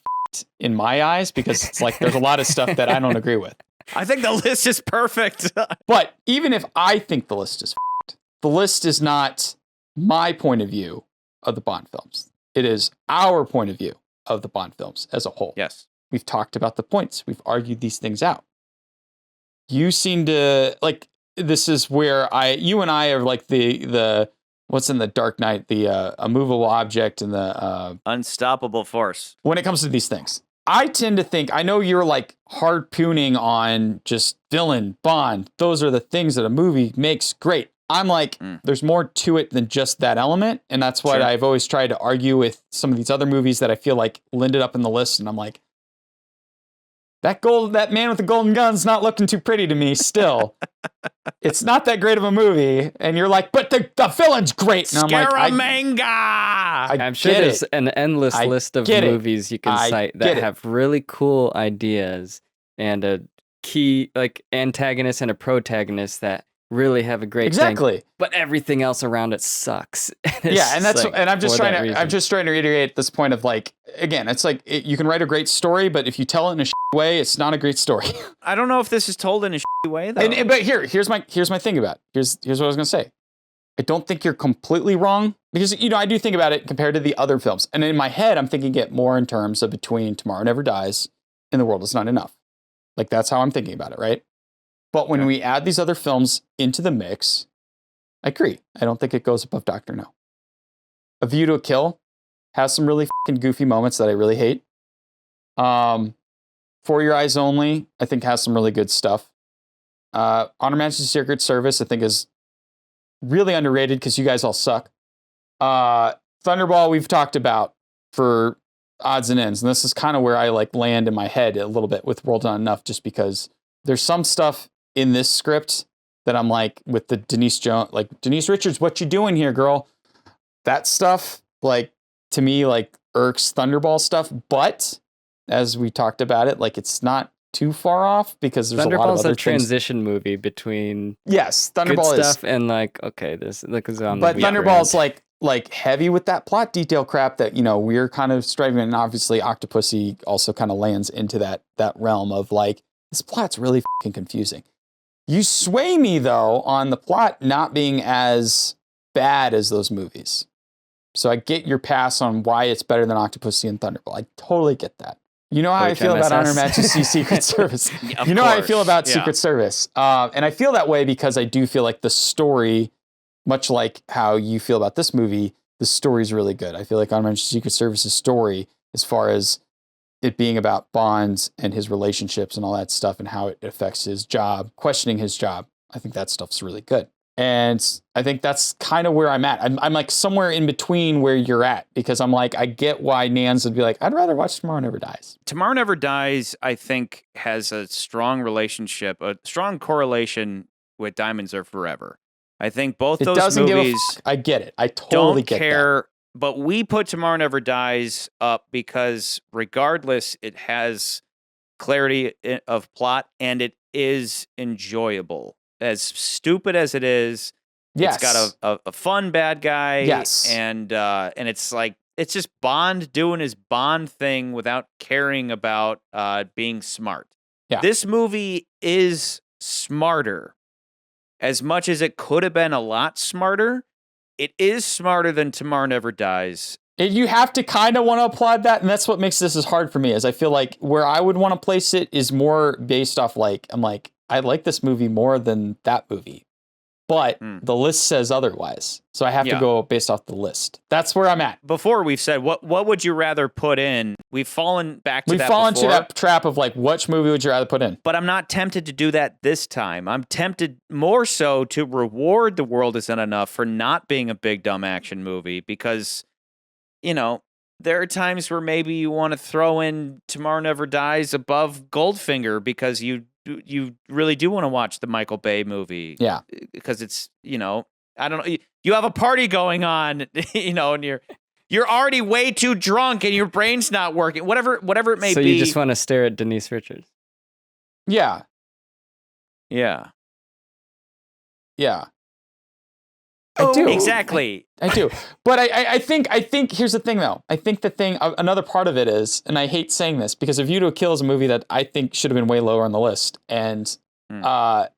[SPEAKER 3] in my eyes, because it's like there's a lot of stuff that I don't agree with.
[SPEAKER 1] I think the list is perfect.
[SPEAKER 3] But even if I think the list is the list is not my point of view of the Bond films. It is our point of view of the Bond films as a whole.
[SPEAKER 1] Yes.
[SPEAKER 3] We've talked about the points. We've argued these things out. You seem to, like, this is where you and I are like the what's in the Dark Knight, the immovable object and the...
[SPEAKER 1] unstoppable force.
[SPEAKER 3] When it comes to these things. I tend to think, I know you're like harpooning on just villain, Bond. Those are the things that a movie makes great. I'm like, there's more to it than just that element. And that's what I've always tried to argue with some of these other movies that I feel like ended up in the list. And I'm like, that man with the golden gun's not looking too pretty to me still. It's not that great of a movie. And you're like, but the villain's great. And
[SPEAKER 1] Scaramanga!
[SPEAKER 4] I'm sure there's an endless list of movies you can cite that have really cool ideas and a key, like, antagonist and a protagonist that really have a great thing, but everything else around it sucks.
[SPEAKER 3] Yeah, and that's like, and I'm just trying to reiterate this point of, like, again, it's like you can write a great story, but if you tell it in a way, it's not a great story.
[SPEAKER 1] I don't know if this is told in a way though.
[SPEAKER 3] But here's my thing about it. Here's what I was gonna say. I don't think you're completely wrong, because, you know, I do think about it compared to the other films, and in my head, I'm thinking it more in terms of between Tomorrow Never Dies and The World Is Not Enough. Like, that's how I'm thinking about it, right? But when we add these other films into the mix, I agree. I don't think it goes above Dr. No. A View to a Kill has some really fucking goofy moments that I really hate. For Your Eyes Only, I think, has some really good stuff. Honor Majesty's Secret Service, I think, is really underrated because you guys all suck. Thunderball, we've talked about for odds and ends, and this is kind of where I like land in my head a little bit with World Not Enough, just because there's some stuff in this script that I'm like, with the Denise Richards, what you doing here, girl? That stuff, like, to me, like, irks Thunderball stuff. But as we talked about it, like, it's not too far off because there's a lot of
[SPEAKER 4] Thunderball's
[SPEAKER 3] other
[SPEAKER 4] a
[SPEAKER 3] things.
[SPEAKER 4] transition movie between
[SPEAKER 3] Yes,
[SPEAKER 4] good
[SPEAKER 3] Thunderball is.
[SPEAKER 4] stuff and like, okay, this is on
[SPEAKER 3] But
[SPEAKER 4] the weaker
[SPEAKER 3] Thunderball's
[SPEAKER 4] end.
[SPEAKER 3] like heavy with that plot detail crap that, we're kind of striving, and obviously Octopussy also kind of lands into that realm of like, this plot's really fucking confusing. You sway me though on the plot not being as bad as those movies. So I get your pass on why it's better than Octopussy and Thunderball. I totally get that. You know how I feel about On Her Majesty's Secret Service. You know how I feel about Secret Service. And I feel that way because I do feel like the story, much like how you feel about this movie, the story's really good. I feel like On Her Majesty's Secret Service's story, as far as it being about Bond and his relationships and all that stuff and how it affects his job, questioning his job, I think that stuff's really good. And I think that's kind of where I'm at. I'm like somewhere in between where you're at, because I'm like, I get why Nans would be like, I'd rather watch Tomorrow Never Dies.
[SPEAKER 1] Tomorrow Never Dies, I think, has a strong relationship, a strong correlation with Diamonds Are Forever. I think both
[SPEAKER 3] It
[SPEAKER 1] those
[SPEAKER 3] doesn't
[SPEAKER 1] movies
[SPEAKER 3] give I get it. I totally
[SPEAKER 1] don't
[SPEAKER 3] get
[SPEAKER 1] care,
[SPEAKER 3] that.
[SPEAKER 1] but we put Tomorrow Never Dies up because regardless, it has clarity of plot and it is enjoyable. As stupid as it is,
[SPEAKER 3] Yes.
[SPEAKER 1] it's got a fun bad guy.
[SPEAKER 3] Yes.
[SPEAKER 1] And it's like, it's just Bond doing his Bond thing without caring about being smart.
[SPEAKER 3] Yeah.
[SPEAKER 1] This movie is smarter. As much as it could have been a lot smarter, it is smarter than Tomorrow Never Dies.
[SPEAKER 3] You have to kind of want to applaud that, and that's what makes this as hard for me, is I feel like where I would want to place it is more based off like, I'm like, I like this movie more than that movie. But the list says otherwise. So I have to go based off the list. That's where I'm at.
[SPEAKER 1] Before we've said, what would you rather put in? We've fallen back to
[SPEAKER 3] We've
[SPEAKER 1] that
[SPEAKER 3] fallen
[SPEAKER 1] before,
[SPEAKER 3] to that trap of like, which movie would you rather put in?
[SPEAKER 1] but I'm not tempted to do that this time. I'm tempted more so to reward The World Isn't Enough for not being a big dumb action movie because, there are times where maybe you want to throw in Tomorrow Never Dies above Goldfinger because you really do want to watch the Michael Bay movie.
[SPEAKER 3] Yeah.
[SPEAKER 1] Because it's, I don't know. You have a party going on, and you're already way too drunk and your brain's not working. Whatever it may be.
[SPEAKER 4] So you just want to stare at Denise Richards.
[SPEAKER 3] Yeah.
[SPEAKER 1] Yeah.
[SPEAKER 3] Yeah. I do.
[SPEAKER 1] Exactly.
[SPEAKER 3] I do. But I think here's the thing though. I think another part of it is, and I hate saying this because A View to a Kill is a movie that I think should have been way lower on the list. And, but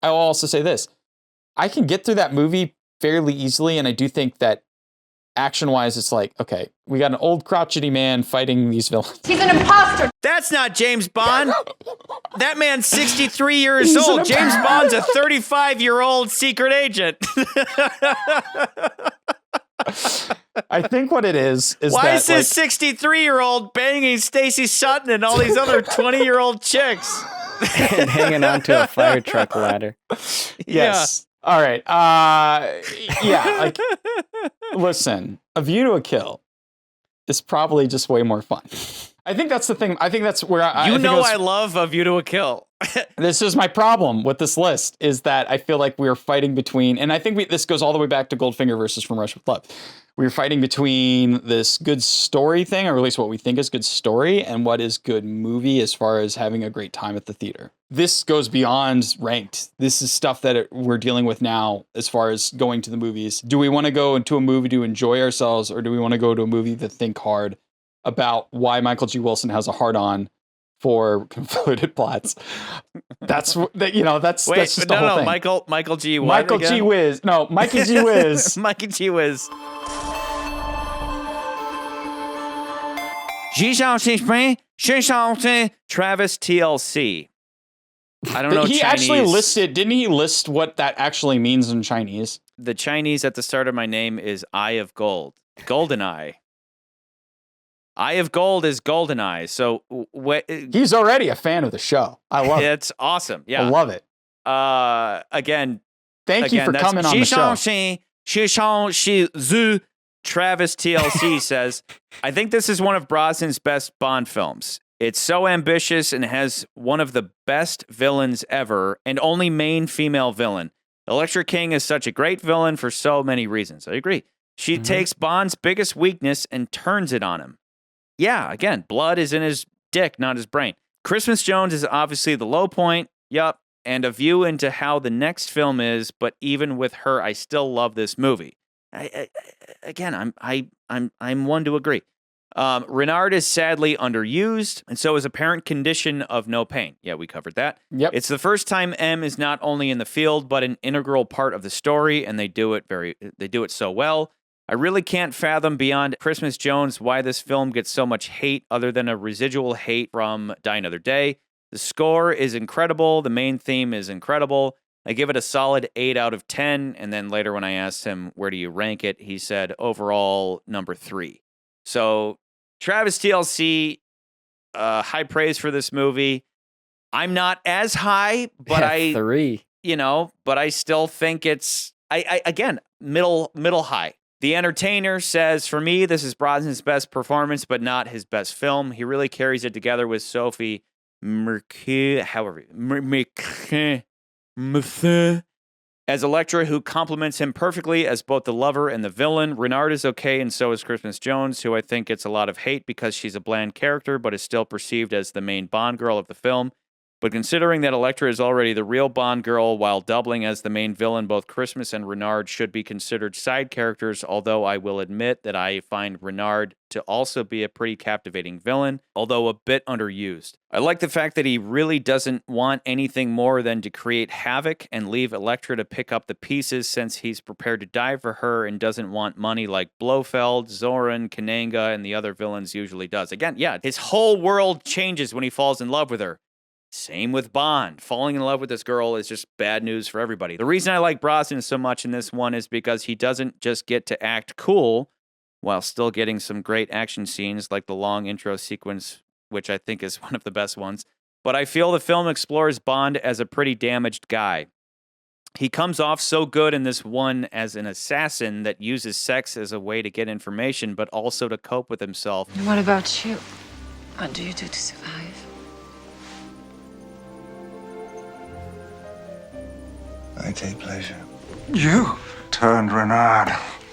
[SPEAKER 3] I will also say this, I can get through that movie fairly easily. And I do think that action wise, it's like, okay, we got an old crotchety man fighting these villains.
[SPEAKER 13] He's an imposter.
[SPEAKER 1] That's not James Bond. That man's 63 years
[SPEAKER 3] He's
[SPEAKER 1] old.
[SPEAKER 3] an
[SPEAKER 1] James Bond's a 35-year-old secret agent.
[SPEAKER 3] I think what it is
[SPEAKER 1] Why
[SPEAKER 3] that,
[SPEAKER 1] is this 63-year-old banging Stacey Sutton and all these other 20-year-old chicks?
[SPEAKER 4] And hanging onto a fire truck ladder.
[SPEAKER 3] Yes. All right. Yeah. Like, listen, A View to a Kill is probably just way more fun. I think that's the thing. I think that's where I
[SPEAKER 1] love A View to a Kill.
[SPEAKER 3] This is my problem with this list, is that I feel like we're fighting between, and I think this goes all the way back to Goldfinger versus From Russia with Love. We're fighting between this good story thing, or at least what we think is good story, and what is good movie as far as having a great time at the theater. This goes beyond ranked. This is stuff that we're dealing with now as far as going to the movies. Do we want to go into a movie to enjoy ourselves, or do we want to go to a movie to think hard about why Michael G. Wilson has a hard-on for convoluted plots? That's just the whole thing.
[SPEAKER 1] Michael G. What
[SPEAKER 3] Michael
[SPEAKER 1] again?
[SPEAKER 3] G. Wiz. No, Mikey G. Wiz.
[SPEAKER 1] Mikey G. Wiz. Travis TLC. I don't know
[SPEAKER 3] He
[SPEAKER 1] Chinese.
[SPEAKER 3] actually listed, didn't he list what that actually means in Chinese?
[SPEAKER 1] The Chinese at the start of my name is Eye of Gold. GoldenEye. Eye of Gold is GoldenEye. So
[SPEAKER 3] he's already a fan of the show. I love it.
[SPEAKER 1] It's awesome. Yeah.
[SPEAKER 3] I love it.
[SPEAKER 1] Again,
[SPEAKER 3] thank you for coming on the show.
[SPEAKER 1] Travis TLC says, I think this is one of Brosnan's best Bond films. It's so ambitious and has one of the best villains ever and only main female villain. Electra King is such a great villain for so many reasons. I agree. She takes Bond's biggest weakness and turns it on him. Yeah, again, blood is in his dick, not his brain. Christmas Jones is obviously the low point. Yup. And a view into how the next film is, but even with her, I still love this movie. I'm one to agree. Renard is sadly underused, and so is apparent condition of no pain. Yeah, we covered that.
[SPEAKER 3] Yep.
[SPEAKER 1] It's the first time M is not only in the field, but an integral part of the story, and they do it so well. I really can't fathom beyond Christmas Jones why this film gets so much hate other than a residual hate from Die Another Day. The score is incredible. The main theme is incredible. I give it a solid 8 out of 10. And then later when I asked him, where do you rank it? He said, overall, number 3. So Travis TLC, high praise for this movie. I'm not as high, but
[SPEAKER 4] 3.
[SPEAKER 1] But I still think it's, again, middle high. The Entertainer says, for me, this is Brosnan's best performance, but not his best film. He really carries it together with Sophie Mercure, as Elektra, who complements him perfectly as both the lover and the villain. Renard is okay, and so is Christmas Jones, who I think gets a lot of hate because she's a bland character, but is still perceived as the main Bond girl of the film. But considering that Elektra is already the real Bond girl while doubling as the main villain, both Christmas and Renard should be considered side characters, although I will admit that I find Renard to also be a pretty captivating villain, although a bit underused. I like the fact that he really doesn't want anything more than to create havoc and leave Elektra to pick up the pieces since he's prepared to die for her and doesn't want money like Blofeld, Zoran, Kananga, and the other villains usually does. Again, yeah, his whole world changes when he falls in love with her. Same with Bond. Falling in love with this girl is just bad news for everybody. The reason I like Brosnan so much in this one is because he doesn't just get to act cool while still getting some great action scenes like the long intro sequence, which I think is one of the best ones. But I feel the film explores Bond as a pretty damaged guy. He comes off so good in this one as an assassin that uses sex as a way to get information, but also to cope with himself.
[SPEAKER 17] And what about you? What do you do to survive?
[SPEAKER 11] I take pleasure. You turned Renard.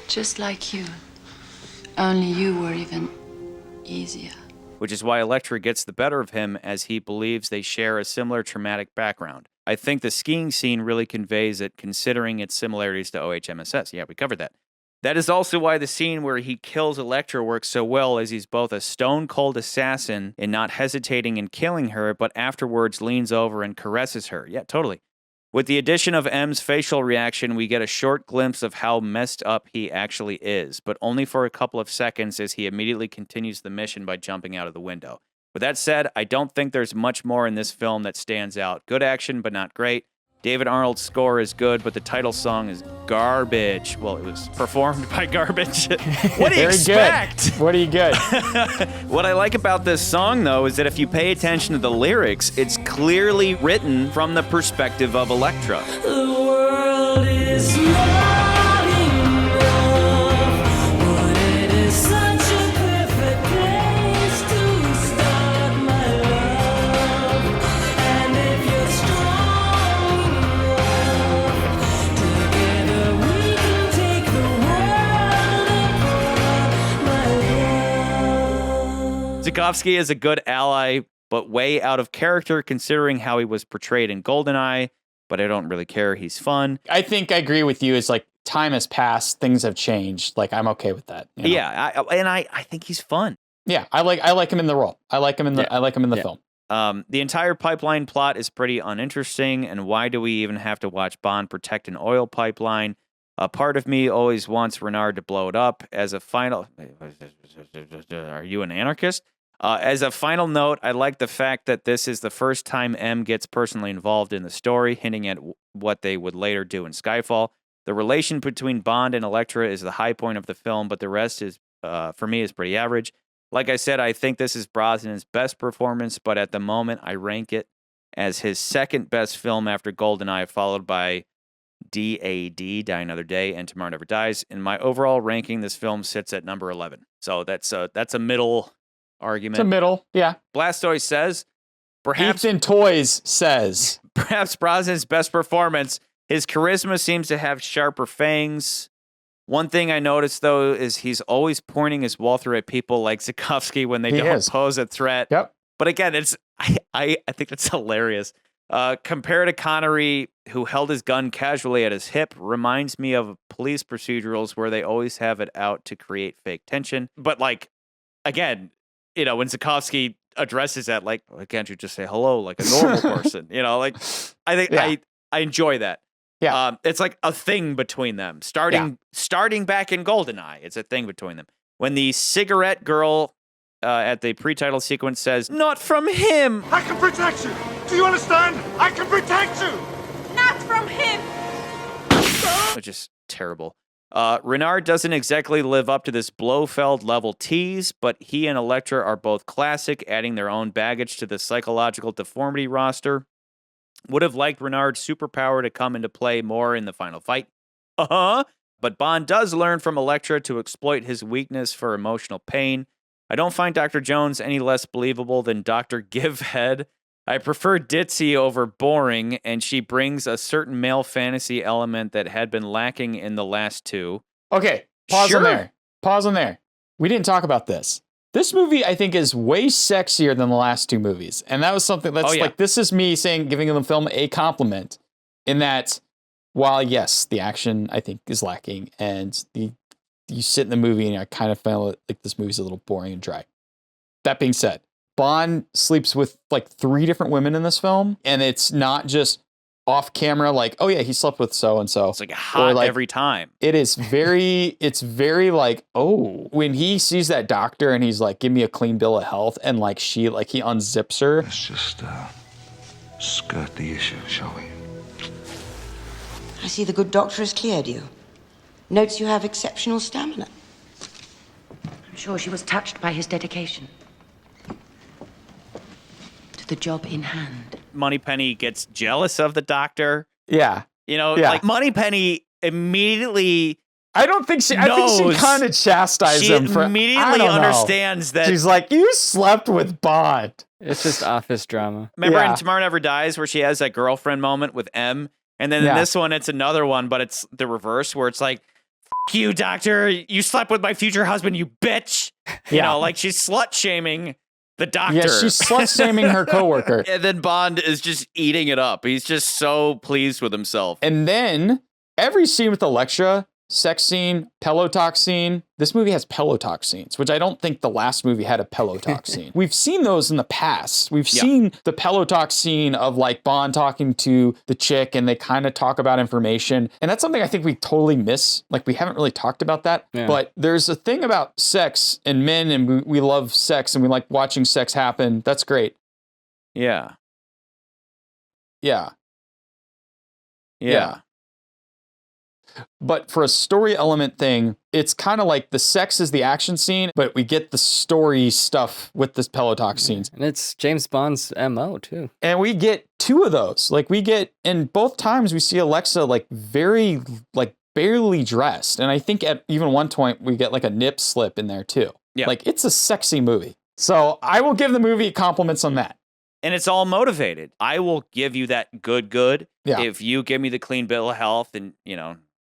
[SPEAKER 17] Just like you. Only you were even easier.
[SPEAKER 1] Which is why Elektra gets the better of him as he believes they share a similar traumatic background. I think the skiing scene really conveys it considering its similarities to OHMSS. Yeah, we covered that. That is also why the scene where he kills Elektra works so well, as he's both a stone-cold assassin in not hesitating in killing her, but afterwards leans over and caresses her. Yeah, totally. With the addition of M's facial reaction, we get a short glimpse of how messed up he actually is, but only for a couple of seconds as he immediately continues the mission by jumping out of the window. With that said, I don't think there's much more in this film that stands out. Good action, but not great. David Arnold's score is good, but the title song is garbage. Well, it was performed by garbage. What do you expect?
[SPEAKER 3] Good. What do you get?
[SPEAKER 1] What I like about this song, though, is that if you pay attention to the lyrics, it's clearly written from the perspective of Elektra.
[SPEAKER 10] The world is not enough, but it is such a perfect place to start my love. And if you're strong enough, together we can take the world apart, my love.
[SPEAKER 1] Zukovsky is a good ally, but way out of character considering how he was portrayed in GoldenEye. But I don't really care. He's fun.
[SPEAKER 3] I think I agree with you. It's like time has passed, things have changed. Like I'm okay with that. You know?
[SPEAKER 1] Yeah, I think he's fun.
[SPEAKER 3] Yeah, I like him in the role. I like him in the film.
[SPEAKER 1] The entire pipeline plot is pretty uninteresting, and why do we even have to watch Bond protect an oil pipeline? A part of me always wants Renard to blow it up as a final. Are you an anarchist? As a final note, I like the fact that this is the first time M gets personally involved in the story, hinting at what they would later do in Skyfall. The relation between Bond and Elektra is the high point of the film, but the rest is, for me, is pretty average. Like I said, I think this is Brosnan's best performance, but at the moment, I rank it as his second best film after GoldenEye, followed by DAD, Die Another Day, and Tomorrow Never Dies. In my overall ranking, this film sits at number 11. So that's a middle argument.
[SPEAKER 3] It's a middle, yeah.
[SPEAKER 1] Blastoise says, perhaps
[SPEAKER 3] Ethan Toys says,
[SPEAKER 1] perhaps Brosnan's best performance. His charisma seems to have sharper fangs. One thing I noticed though is he's always pointing his Walther at people like Zukovsky when they don't pose a threat.
[SPEAKER 3] Yep.
[SPEAKER 1] But again, I think that's hilarious. Compared to Connery, who held his gun casually at his hip, reminds me of police procedurals where they always have it out to create fake tension. But like, again, when Zukovsky addresses that, like, why can't you just say hello like a normal person? Like, I think I enjoy that.
[SPEAKER 3] Yeah.
[SPEAKER 1] It's like a thing between them. Starting back in GoldenEye, it's a thing between them. When the cigarette girl at the pre-title sequence says, "Not from him."
[SPEAKER 23] I can protect you. Do you understand? I can protect you.
[SPEAKER 13] Not from him.
[SPEAKER 1] Which is terrible. Renard doesn't exactly live up to this Blofeld level tease, but he and Elektra are both classic, adding their own baggage to the psychological deformity roster. Would have liked Renard's superpower to come into play more in the final fight. But Bond does learn from Elektra to exploit his weakness for emotional pain. I don't find Dr. Jones any less believable than Dr. Givehead. I prefer ditzy over boring, and she brings a certain male fantasy element that had been lacking in the last two.
[SPEAKER 3] Okay, pause on there. We didn't talk about this. This movie, I think, is way sexier than the last two movies. And that was something that's like, this is me giving the film a compliment in that while, yes, the action, I think, is lacking, and you sit in the movie and I kind of feel like this movie's a little boring and dry. That being said, Bond sleeps with like 3 different women in this film, and it's not just off camera like, oh yeah, he slept with so and so.
[SPEAKER 1] It's like hot every time.
[SPEAKER 3] It is very like, oh, when he sees that doctor and he's like, give me a clean bill of health, and like he unzips her.
[SPEAKER 11] Let's just skirt the issue, shall we?
[SPEAKER 2] I see the good doctor has cleared you. Notes you have exceptional stamina.
[SPEAKER 17] I'm sure she was touched by his dedication to the job in hand.
[SPEAKER 1] Moneypenny gets jealous of the doctor.
[SPEAKER 3] Yeah.
[SPEAKER 1] Like Moneypenny immediately.
[SPEAKER 3] I think she kind of chastised him for.
[SPEAKER 1] She immediately understands that.
[SPEAKER 3] She's like, you slept with Bond.
[SPEAKER 4] It's just office drama.
[SPEAKER 1] Remember in Tomorrow Never Dies where she has that girlfriend moment with M? And then in this one, it's another one, but it's the reverse where it's like, F you, doctor. You slept with my future husband, you bitch. Like she's slut-shaming the doctor.
[SPEAKER 3] Yeah, she's slut-shaming her coworker.
[SPEAKER 1] And then Bond is just eating it up. He's just so pleased with himself.
[SPEAKER 3] And then every scene with Elektra, sex scene, pillow talk scene. This movie has pillow talk scenes, which I don't think the last movie had a pillow talk scene. We've seen those in the past. We've seen the pillow talk scene of like Bond talking to the chick and they kind of talk about information. And that's something I think we totally miss. Like we haven't really talked about that. Yeah. But there's a thing about sex and men, and we love sex and we like watching sex happen. That's great.
[SPEAKER 1] Yeah.
[SPEAKER 3] Yeah. But for a story element thing, it's kind of like the sex is the action scene, but we get the story stuff with this pillow talk scenes.
[SPEAKER 4] And it's James Bond's MO too.
[SPEAKER 3] And we get 2 of those. Like and both times we see Alexa like very, like barely dressed. And I think at even one point we get like a nip slip in there too.
[SPEAKER 1] Yeah.
[SPEAKER 3] Like it's a sexy movie. So I will give the movie compliments on that.
[SPEAKER 1] And it's all motivated. I will give you that good.
[SPEAKER 3] Yeah.
[SPEAKER 1] If you give me the clean bill of health and,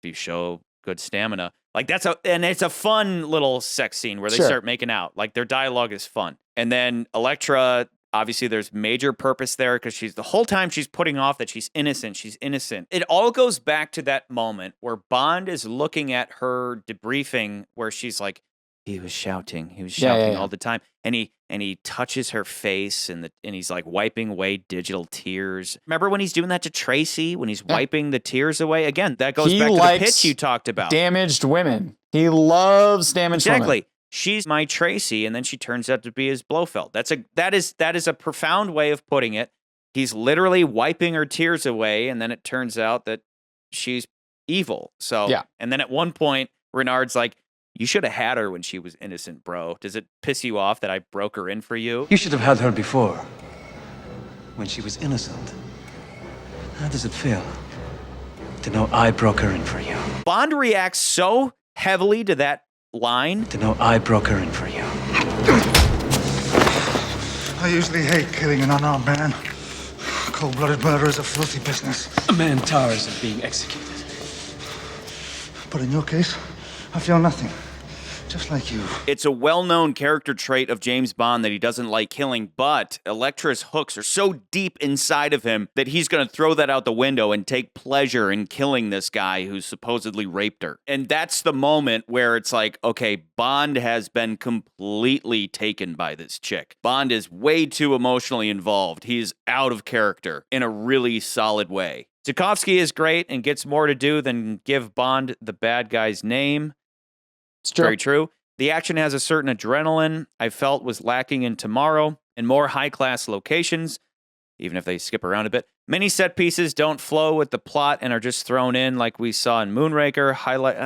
[SPEAKER 1] if you show good stamina. Like and it's a fun little sex scene where they start making out. Like their dialogue is fun. And then Elektra, obviously there's major purpose there because the whole time she's putting off that she's innocent. She's innocent. It all goes back to that moment where Bond is looking at her debriefing where she's like, he was shouting all the time. And he touches her face and he's like wiping away digital tears. Remember when he's doing that to Tracy, when he's wiping the tears away? Again, that goes back to the pitch you talked about.
[SPEAKER 3] Damaged women. He loves damaged women.
[SPEAKER 1] Exactly. She's my Tracy, and then she turns out to be his Blofeld. That is a profound way of putting it. He's literally wiping her tears away, and then it turns out that she's evil. So and then at one point, Renard's like, you should have had her when she was innocent, bro. Does it piss you off that I broke her in for you?
[SPEAKER 20] You should have had her before, when she was innocent. How does it feel to know I broke her in for you?
[SPEAKER 1] Bond reacts so heavily to that line.
[SPEAKER 20] To know I broke her in for you.
[SPEAKER 23] I usually hate killing an unarmed man. Cold-blooded murder is a filthy business.
[SPEAKER 8] A man tires of being executed.
[SPEAKER 23] But in your case, I feel nothing.
[SPEAKER 11] Just like you.
[SPEAKER 1] It's a well-known character trait of James Bond that he doesn't like killing, but Elektra's hooks are so deep inside of him that he's going to throw that out the window and take pleasure in killing this guy who supposedly raped her. And that's the moment where it's like, okay, Bond has been completely taken by this chick. Bond is way too emotionally involved. He's out of character in a really solid way. Tarkovsky is great and gets more to do than give Bond the bad guy's name.
[SPEAKER 3] It's true.
[SPEAKER 1] Very true. The action has a certain adrenaline I felt was lacking in Tomorrow and more high-class locations, even if they skip around a bit. Many set pieces don't flow with the plot and are just thrown in like we saw in Moonraker.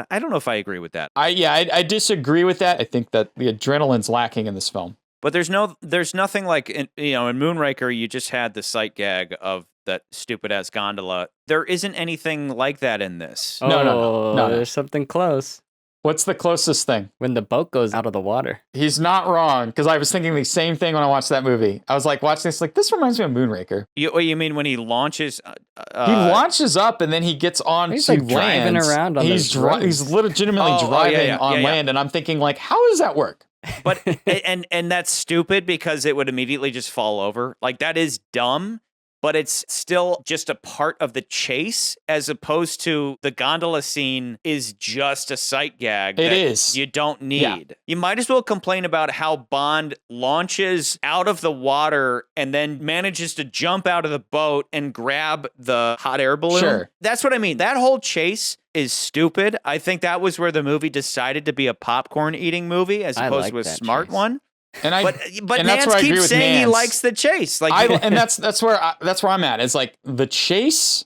[SPEAKER 1] I don't know if I agree with that.
[SPEAKER 3] I disagree with that. I think that the adrenaline's lacking in this film.
[SPEAKER 1] But there's nothing like, in Moonraker, you just had the sight gag of that stupid-ass gondola. There isn't anything like that in this.
[SPEAKER 3] No.
[SPEAKER 4] There's something close.
[SPEAKER 3] What's the closest thing?
[SPEAKER 4] When the boat goes out of the water.
[SPEAKER 3] He's not wrong, because I was thinking the same thing when I watched that movie. I was like watching this, like, this reminds me of Moonraker.
[SPEAKER 1] You mean when he launches?
[SPEAKER 3] He launches up and then he gets on
[SPEAKER 4] He's
[SPEAKER 3] to
[SPEAKER 4] like
[SPEAKER 3] land.
[SPEAKER 4] driving around on
[SPEAKER 3] He's
[SPEAKER 4] those roads.
[SPEAKER 3] he's legitimately driving on land, and I'm thinking, like, how does that work?
[SPEAKER 1] But and that's stupid because it would immediately just fall over. Like, that is dumb, but it's still just a part of the chase, as opposed to the gondola scene is just a sight gag.
[SPEAKER 3] It
[SPEAKER 1] that
[SPEAKER 3] is.
[SPEAKER 1] You don't need.
[SPEAKER 3] Yeah.
[SPEAKER 1] You might as well complain about how Bond launches out of the water and then manages to jump out of the boat and grab the hot air balloon.
[SPEAKER 3] Sure.
[SPEAKER 1] That's what I mean. That whole chase is stupid. I think that was where the movie decided to be a popcorn eating movie as opposed to a smart one.
[SPEAKER 3] And
[SPEAKER 1] But
[SPEAKER 3] and
[SPEAKER 1] Nance
[SPEAKER 3] that's where I agree
[SPEAKER 1] keeps
[SPEAKER 3] with
[SPEAKER 1] saying he
[SPEAKER 3] Nance.
[SPEAKER 1] likes the chase. Like,
[SPEAKER 3] and that's where I'm at. It's like the chase,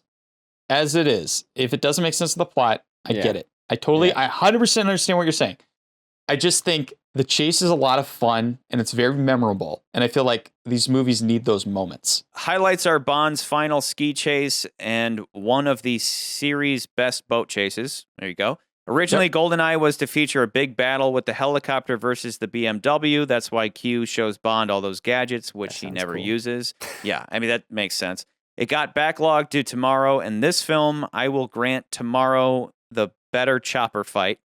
[SPEAKER 3] as it is. If it doesn't make sense to the plot, I get it. I 100% understand what you're saying. I just think the chase is a lot of fun and it's very memorable. And I feel like these movies need those moments.
[SPEAKER 1] highlights are Bond's final ski chase and one of the series' best boat chases. There you go. Originally, GoldenEye was to feature a big battle with the helicopter versus the BMW. That's why Q shows Bond all those gadgets, which he never uses. Yeah, I mean, that makes sense. It got backlogged to Tomorrow, and this film, I will grant Tomorrow the better chopper fight.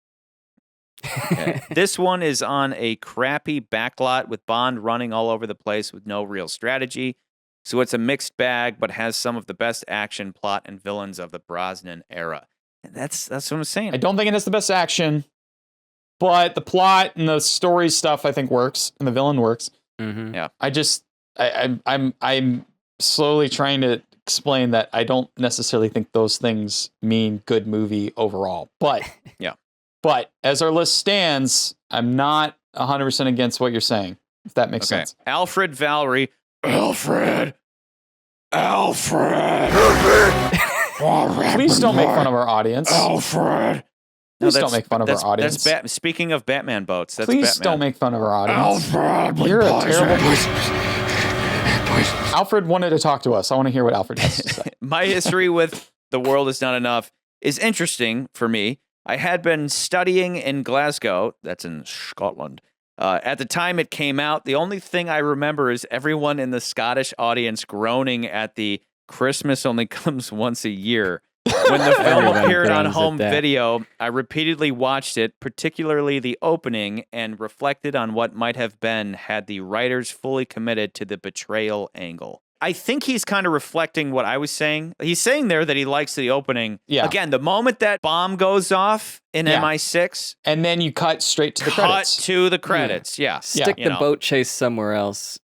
[SPEAKER 1] Okay. This one is on a crappy backlot with Bond running all over the place with no real strategy. So it's a mixed bag, but has some of the best action, plot, and villains of the Brosnan era. And that's what I'm saying.
[SPEAKER 3] I don't think it has the best action, but the plot and the story stuff I think works, and the villain works.
[SPEAKER 4] Mm-hmm.
[SPEAKER 1] Yeah.
[SPEAKER 3] I'm slowly trying to explain that I don't necessarily think those things mean good movie overall. But
[SPEAKER 1] yeah.
[SPEAKER 3] But as our list stands, I'm not 100% against what you're saying, if that makes sense.
[SPEAKER 1] Alfred Valerie. Alfred.
[SPEAKER 3] Please don't make fun of our audience.
[SPEAKER 1] Alfred.
[SPEAKER 3] Please don't make fun of our audience.
[SPEAKER 1] Speaking of Batman boats, that's
[SPEAKER 3] Please
[SPEAKER 1] Batman.
[SPEAKER 3] don't make fun of our audience.
[SPEAKER 1] Alfred.
[SPEAKER 3] You're a terrible person. Alfred wanted to talk to us. I want to hear what Alfred has to say.
[SPEAKER 1] My history with The World Is Not Enough is interesting for me. I had been studying in Glasgow, that's in Scotland. At the time it came out, the only thing I remember is everyone in the Scottish audience groaning at the Christmas only comes once a year. When the film appeared on home video, I repeatedly watched it, particularly the opening, and reflected on what might have been had the writers fully committed to the betrayal angle. I think he's kind of reflecting what I was saying. He's saying there that he likes the opening.
[SPEAKER 3] Yeah.
[SPEAKER 1] Again, the moment that bomb goes off in MI6.
[SPEAKER 3] And then you cut straight to the credits.
[SPEAKER 1] Cut to the credits, yeah.
[SPEAKER 4] Stick the boat chase somewhere else.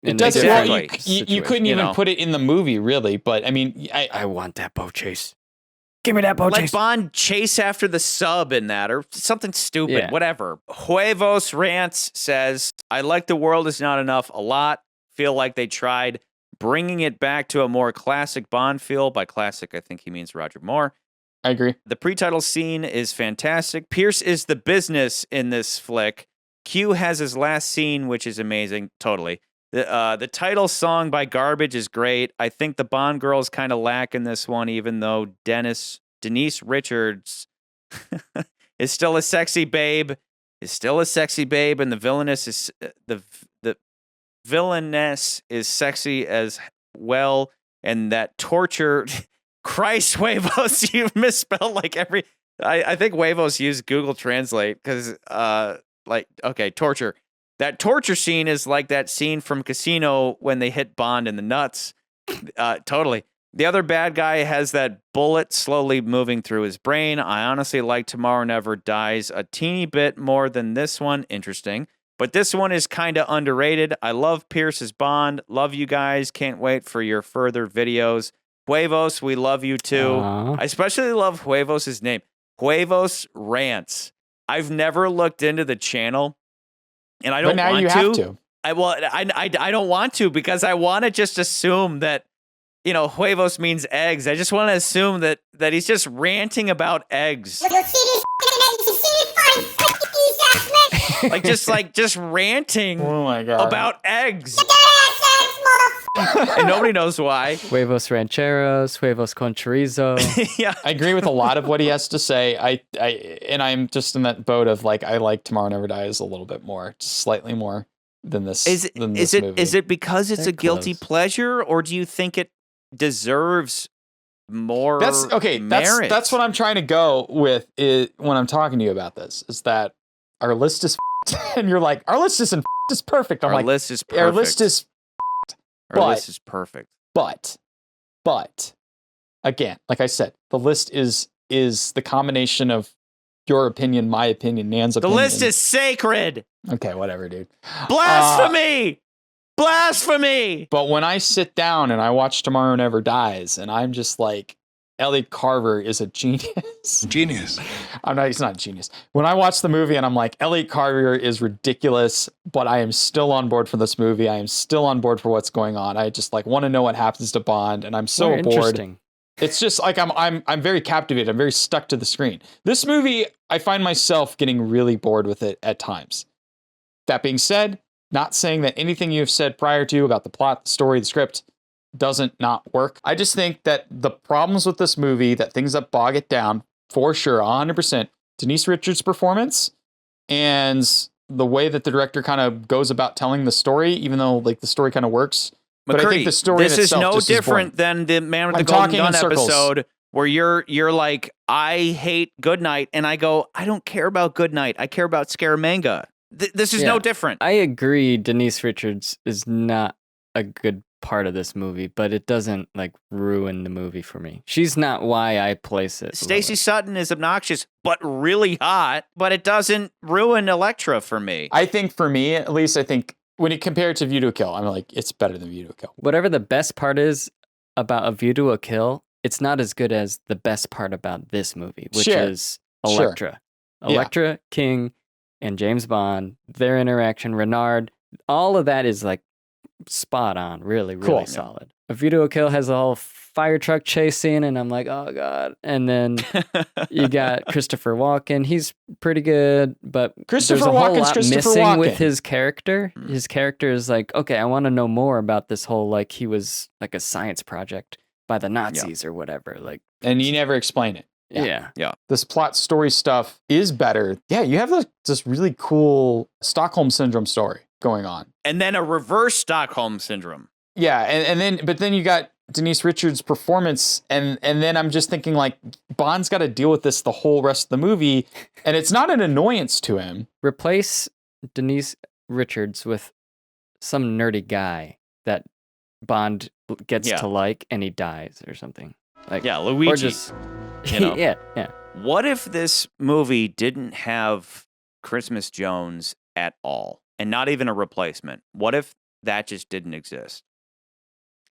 [SPEAKER 3] It doesn't. You couldn't even put it in the movie, really. But I mean,
[SPEAKER 4] I want that boat chase. Give me that boat
[SPEAKER 1] Let
[SPEAKER 4] chase.
[SPEAKER 1] Bond chase after the sub in that, or something stupid, whatever. Huevos Rants says, I like The World Is Not Enough a lot. Feel like they tried bringing it back to a more classic Bond feel. By classic, I think he means Roger Moore.
[SPEAKER 3] I agree.
[SPEAKER 1] The pre-title scene is fantastic. Pierce is the business in this flick. Q has his last scene, which is amazing. Totally. The title song by Garbage is great. I think the Bond girls kind of lack in this one, even though Denise Richards is still a sexy babe. And the villainess is sexy as well. And that torture, Christ, Huevos, you've misspelled like every. I think Huevos used Google Translate because, torture. That torture scene is like that scene from Casino when they hit Bond in the nuts. Totally. The other bad guy has that bullet slowly moving through his brain. I honestly like Tomorrow Never Dies a teeny bit more than this one. Interesting. But this one is kind of underrated. I love Pierce's Bond. Love you guys. Can't wait for your further videos. Huevos, we love you too. I especially love Huevos' name. Huevos Rants. I've never looked into the channel, and I don't
[SPEAKER 3] But now
[SPEAKER 1] want
[SPEAKER 3] you have to.
[SPEAKER 1] I don't want to because I want to just assume that, Huevos means eggs. I just want to assume that he's just ranting about eggs. just ranting
[SPEAKER 3] Oh my God.
[SPEAKER 1] about eggs. And nobody knows why.
[SPEAKER 4] Huevos rancheros, huevos con chorizo.
[SPEAKER 1] Yeah.
[SPEAKER 3] I agree with a lot of what he has to say. I'm just in that boat of like, I like Tomorrow Never Dies a little bit more, just slightly more than this. Movie.
[SPEAKER 1] Is it because it's a guilty pleasure, or do you think it deserves more?
[SPEAKER 3] Merit? That's what I'm trying to go with when I'm talking to you about this. Is that our list is and you're like, our list isn't it's perfect. I'm
[SPEAKER 1] Our
[SPEAKER 3] like,
[SPEAKER 1] list is perfect.
[SPEAKER 3] Our list is
[SPEAKER 1] Our list is perfect.
[SPEAKER 3] But again, like I said, the list is the combination of your opinion, my opinion, Nan's
[SPEAKER 1] The
[SPEAKER 3] opinion.
[SPEAKER 1] list is sacred.
[SPEAKER 3] Okay, whatever, dude.
[SPEAKER 1] Blasphemy! Blasphemy!
[SPEAKER 3] But when I sit down and I watch Tomorrow Never Dies, and I'm just like, Elliot Carver is a genius.
[SPEAKER 23] Genius.
[SPEAKER 3] He's not a genius. When I watch the movie and I'm like, Elliot Carver is ridiculous, but I am still on board for this movie. I am still on board for what's going on. I just like want to know what happens to Bond, and I'm so bored.
[SPEAKER 4] Interesting.
[SPEAKER 3] It's just like I'm very captivated. I'm very stuck to the screen. This movie, I find myself getting really bored with it at times. That being said, not saying that anything you've said prior to about the plot, the story, the script doesn't not work. I just think that the problems with this movie, that things that bog it down, for sure, 100%, Denise Richards' performance and the way that the director kind of goes about telling the story, even though like the story kind of works. But I think the story
[SPEAKER 1] this is no different than the Man with the Golden Gun episode where you're like, I hate Goodnight, and I go, I don't care about Goodnight. I care about Scaramanga. This is no different.
[SPEAKER 4] I agree Denise Richards is not a good part of this movie, but it doesn't like ruin the movie for me. She's not why I place it.
[SPEAKER 1] Stacey Sutton is obnoxious, but really hot, but it doesn't ruin Elektra for me.
[SPEAKER 3] I think for me, at least, I think when you compare it to View to a Kill, I'm like, it's better than View to a Kill.
[SPEAKER 4] Whatever the best part is about A View to a Kill, it's not as good as the best part about this movie, which is Elektra. Elektra, King, and James Bond, their interaction, Renard, all of that is like spot on, really solid. A View to a Kill has a whole fire truck chase scene, and I'm like, oh god. And then you got Christopher Walken. He's pretty good, but there's a whole lot missing with his character. His character is like, okay, I want to know more about this whole like he was like a science project by the Nazis or whatever. Like,
[SPEAKER 3] and you never explain it.
[SPEAKER 4] Yeah.
[SPEAKER 3] This plot story stuff is better. Yeah, you have this really cool Stockholm Syndrome story going on.
[SPEAKER 1] And then a reverse Stockholm Syndrome.
[SPEAKER 3] Yeah, but then you got Denise Richards' performance, and then I'm just thinking like Bond's got to deal with this the whole rest of the movie, and it's not an annoyance to him.
[SPEAKER 4] Replace Denise Richards with some nerdy guy that Bond gets to like, and he dies or something. Like
[SPEAKER 1] Luigi.
[SPEAKER 4] Or just, yeah.
[SPEAKER 1] What if this movie didn't have Christmas Jones at all, and not even a replacement? What if that just didn't exist?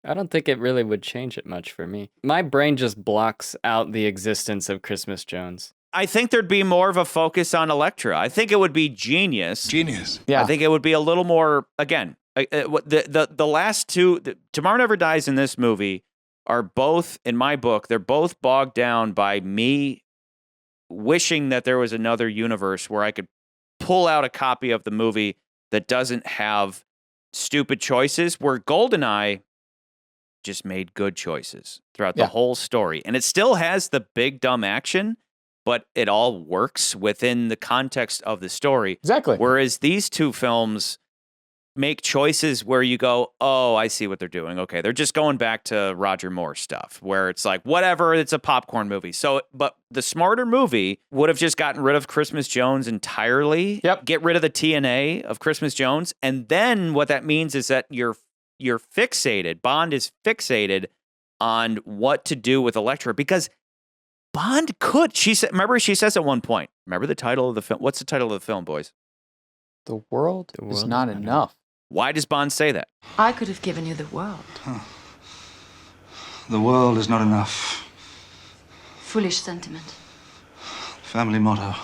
[SPEAKER 4] I don't think it really would change it much for me. My brain just blocks out the existence of Christmas Jones.
[SPEAKER 1] I think there'd be more of a focus on Elektra. I think it would be genius.
[SPEAKER 3] Yeah.
[SPEAKER 1] I think it would be a little more, again, the last two, Tomorrow Never Dies in this movie are both, in my book, they're both bogged down by me wishing that there was another universe where I could pull out a copy of the movie that doesn't have stupid choices, where GoldenEye just made good choices throughout the whole story. And it still has the big dumb action, but it all works within the context of the story.
[SPEAKER 3] Exactly.
[SPEAKER 1] Whereas these two films, make choices where you go, oh, I see what they're doing. Okay, they're just going back to Roger Moore stuff where it's like, whatever, it's a popcorn movie. So, but the smarter movie would have just gotten rid of Christmas Jones entirely.
[SPEAKER 3] Yep.
[SPEAKER 1] Get rid of the TNA of Christmas Jones. And then what that means is that you're fixated. Bond is fixated on what to do with Elektra because Bond could. She says at one point, remember the title of the film? What's the title of the film, boys?
[SPEAKER 3] The world is not enough.
[SPEAKER 1] Why does Bond say that?
[SPEAKER 17] I could have given you the world.
[SPEAKER 11] The world is not enough.
[SPEAKER 17] Foolish sentiment.
[SPEAKER 11] Family motto.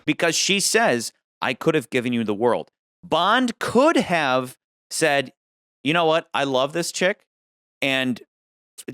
[SPEAKER 1] Because she says, I could have given you the world. Bond could have said, you know what? I love this chick. And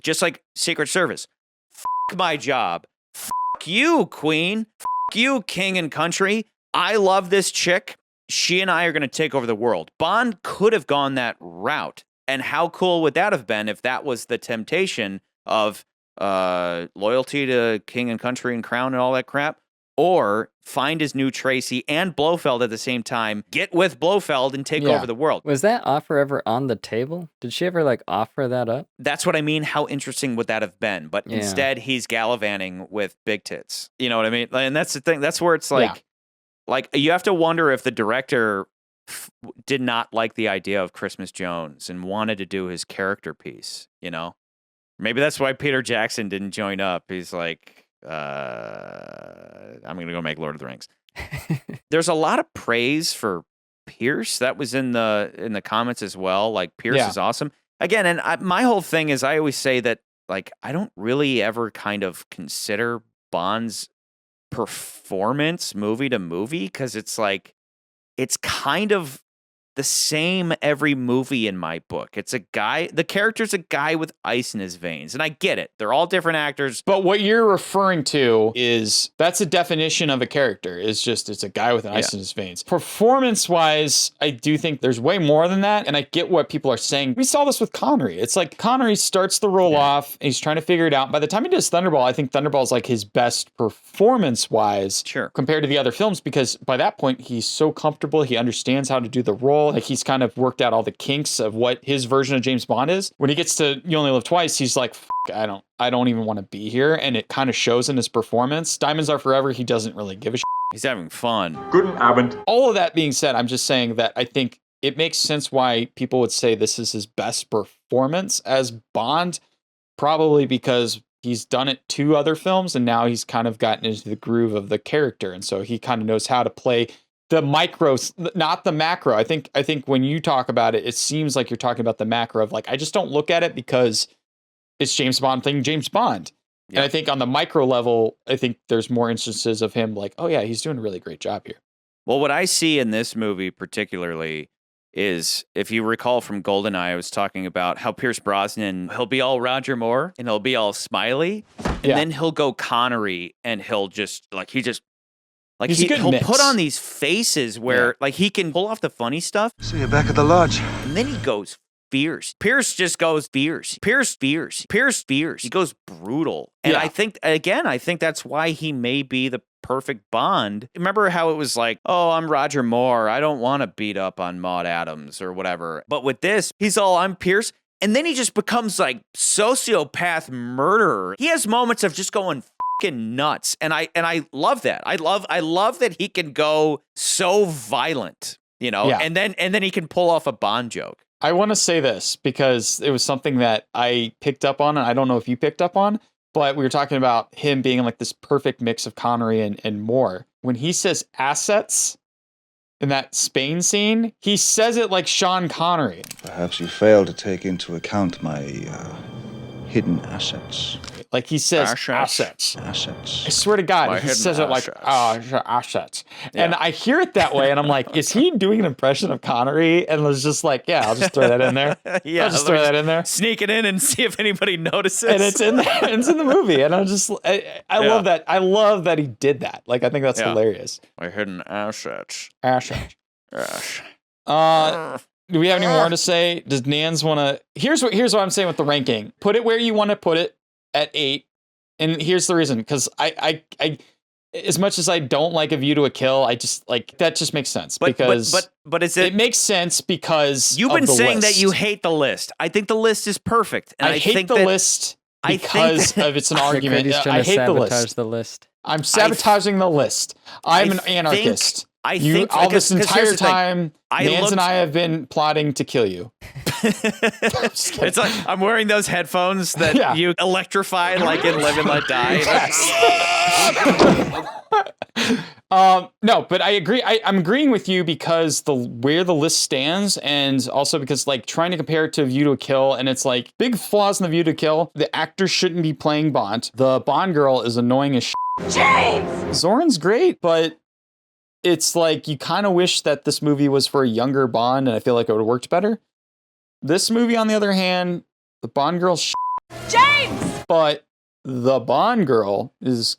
[SPEAKER 1] just like Secret Service, f*** my job. F*** you, Queen. F*** you, King and Country. I love this chick. She and I are going to take over the world. Bond could have gone that route. And how cool would that have been if that was the temptation of loyalty to King and Country and Crown and all that crap? Or find his new Tracy and Blofeld at the same time, get with Blofeld and take over the world.
[SPEAKER 4] Was that offer ever on the table? Did she ever like offer that up?
[SPEAKER 1] That's what I mean. How interesting would that have been? But instead, he's gallivanting with big tits. You know what I mean? And that's the thing. That's where it's like you have to wonder if the director did not like the idea of Christmas Jones and wanted to do his character piece, you know? Maybe that's why Peter Jackson didn't join up. He's like, I'm going to go make Lord of the Rings. There's a lot of praise for Pierce. That was in the comments as well. Like, Pierce is awesome. Again, and my whole thing is I always say that, like, I don't really ever kind of consider Bond's performance movie to movie because it's like it's kind of the same every movie in my book. It's a guy, the character's a guy with ice in his veins. And I get it. They're all different actors.
[SPEAKER 3] But what you're referring to is that's a definition of a character. It's a guy with an ice in his veins. Performance wise, I do think there's way more than that. And I get what people are saying. We saw this with Connery. It's like Connery starts the roll off. And he's trying to figure it out. By the time he does Thunderball, I think Thunderball is like his best performance wise compared to the other films, because by that point, he's so comfortable. He understands how to do the role. Like, he's kind of worked out all the kinks of what his version of James Bond is. When he gets to You Only Live Twice, he's like, I don't even want to be here. And it kind of shows in his performance. Diamonds Are Forever, he doesn't really give a shit.
[SPEAKER 1] He's having fun.
[SPEAKER 3] Guten Abend. All of that being said, I'm just saying that I think it makes sense why people would say this is his best performance as Bond, probably because he's done it 2 other films and now he's kind of gotten into the groove of the character. And so he kind of knows how to play the micros, not the macro. I think when you talk about it, it seems like you're talking about the macro of like, I just don't look at it because it's James Bond thing, James Bond. And I think on the micro level, I think there's more instances of him like, oh yeah, he's doing a really great job here.
[SPEAKER 1] Well, what I see in this movie particularly is, if you recall from GoldenEye, I was talking about how Pierce Brosnan, he'll be all Roger Moore and he'll be all smiley. And then he'll go Connery and he'll just he'll put on these faces where like he can pull off the funny stuff.
[SPEAKER 11] See you back at the lodge.
[SPEAKER 1] And then he goes fierce. Pierce just goes fierce. Pierce fierce. Pierce fierce. He goes brutal. And I think that's why he may be the perfect Bond. Remember how it was like, oh, I'm Roger Moore. I don't want to beat up on Maude Adams or whatever. But with this, he's all, I'm Pierce. And then he just becomes like sociopath murderer. He has moments of just going fucking nuts. And I love that. I love that he can go so violent, you know, and then he can pull off a Bond joke.
[SPEAKER 3] I want to say this because it was something that I picked up on, and I don't know if you picked up on, but we were talking about him being like this perfect mix of Connery and Moore. When he says assets in that Spain scene, he says it like Sean Connery.
[SPEAKER 11] Perhaps you failed to take into account my hidden assets.
[SPEAKER 3] Like he says assets. I swear to God, he says it like assets. And I hear it that way, and I'm like, is he doing an impression of Connery? And was just like, yeah, I'll just throw that in there. I'll just throw that in there.
[SPEAKER 1] Sneak it in and see if anybody notices.
[SPEAKER 3] And it's in there. It's in the movie, and I'm just, I love that. I love that he did that. Like, I think that's hilarious.
[SPEAKER 1] My hidden assets.
[SPEAKER 3] Assets. Do we have any more to say? Does Nans want to? Here's what I'm saying with the ranking. Put it where you want to put it at 8, and here's the reason. Because as much as I don't like A View to a Kill, I just like that just makes sense
[SPEAKER 1] But is it?
[SPEAKER 3] it makes sense because
[SPEAKER 1] You've
[SPEAKER 3] of
[SPEAKER 1] been
[SPEAKER 3] the
[SPEAKER 1] saying
[SPEAKER 3] list.
[SPEAKER 1] that you hate the list. I think the list is perfect, and I
[SPEAKER 3] hate
[SPEAKER 1] think
[SPEAKER 3] the
[SPEAKER 1] that,
[SPEAKER 3] list
[SPEAKER 1] I think
[SPEAKER 3] because
[SPEAKER 1] that-
[SPEAKER 3] of it's an argument.
[SPEAKER 4] Cody's trying
[SPEAKER 3] I
[SPEAKER 4] to
[SPEAKER 3] hate the
[SPEAKER 4] sabotage
[SPEAKER 3] list.
[SPEAKER 4] the list.
[SPEAKER 3] I'm sabotaging the list. I'm an anarchist.
[SPEAKER 1] I think
[SPEAKER 3] all this
[SPEAKER 1] 'cause here's
[SPEAKER 3] entire
[SPEAKER 1] the thing.
[SPEAKER 3] time, Nance
[SPEAKER 1] looked-
[SPEAKER 3] and I have been plotting to kill you.
[SPEAKER 1] It's like I'm wearing those headphones that
[SPEAKER 3] Yeah.
[SPEAKER 1] you electrify like in Live and Let Die.
[SPEAKER 3] No, but I agree. I'm agreeing with you because where the list stands, and also because like trying to compare it to View to a Kill, and it's like big flaws in the View to Kill. The actor shouldn't be playing Bond. The Bond girl is annoying as shit.
[SPEAKER 13] James!
[SPEAKER 3] Zoran's great, but it's like you kind of wish that this movie was for a younger Bond, and I feel like it would have worked better. This movie, on the other hand, the Bond girl's shit,
[SPEAKER 13] James!
[SPEAKER 3] but the Bond girl is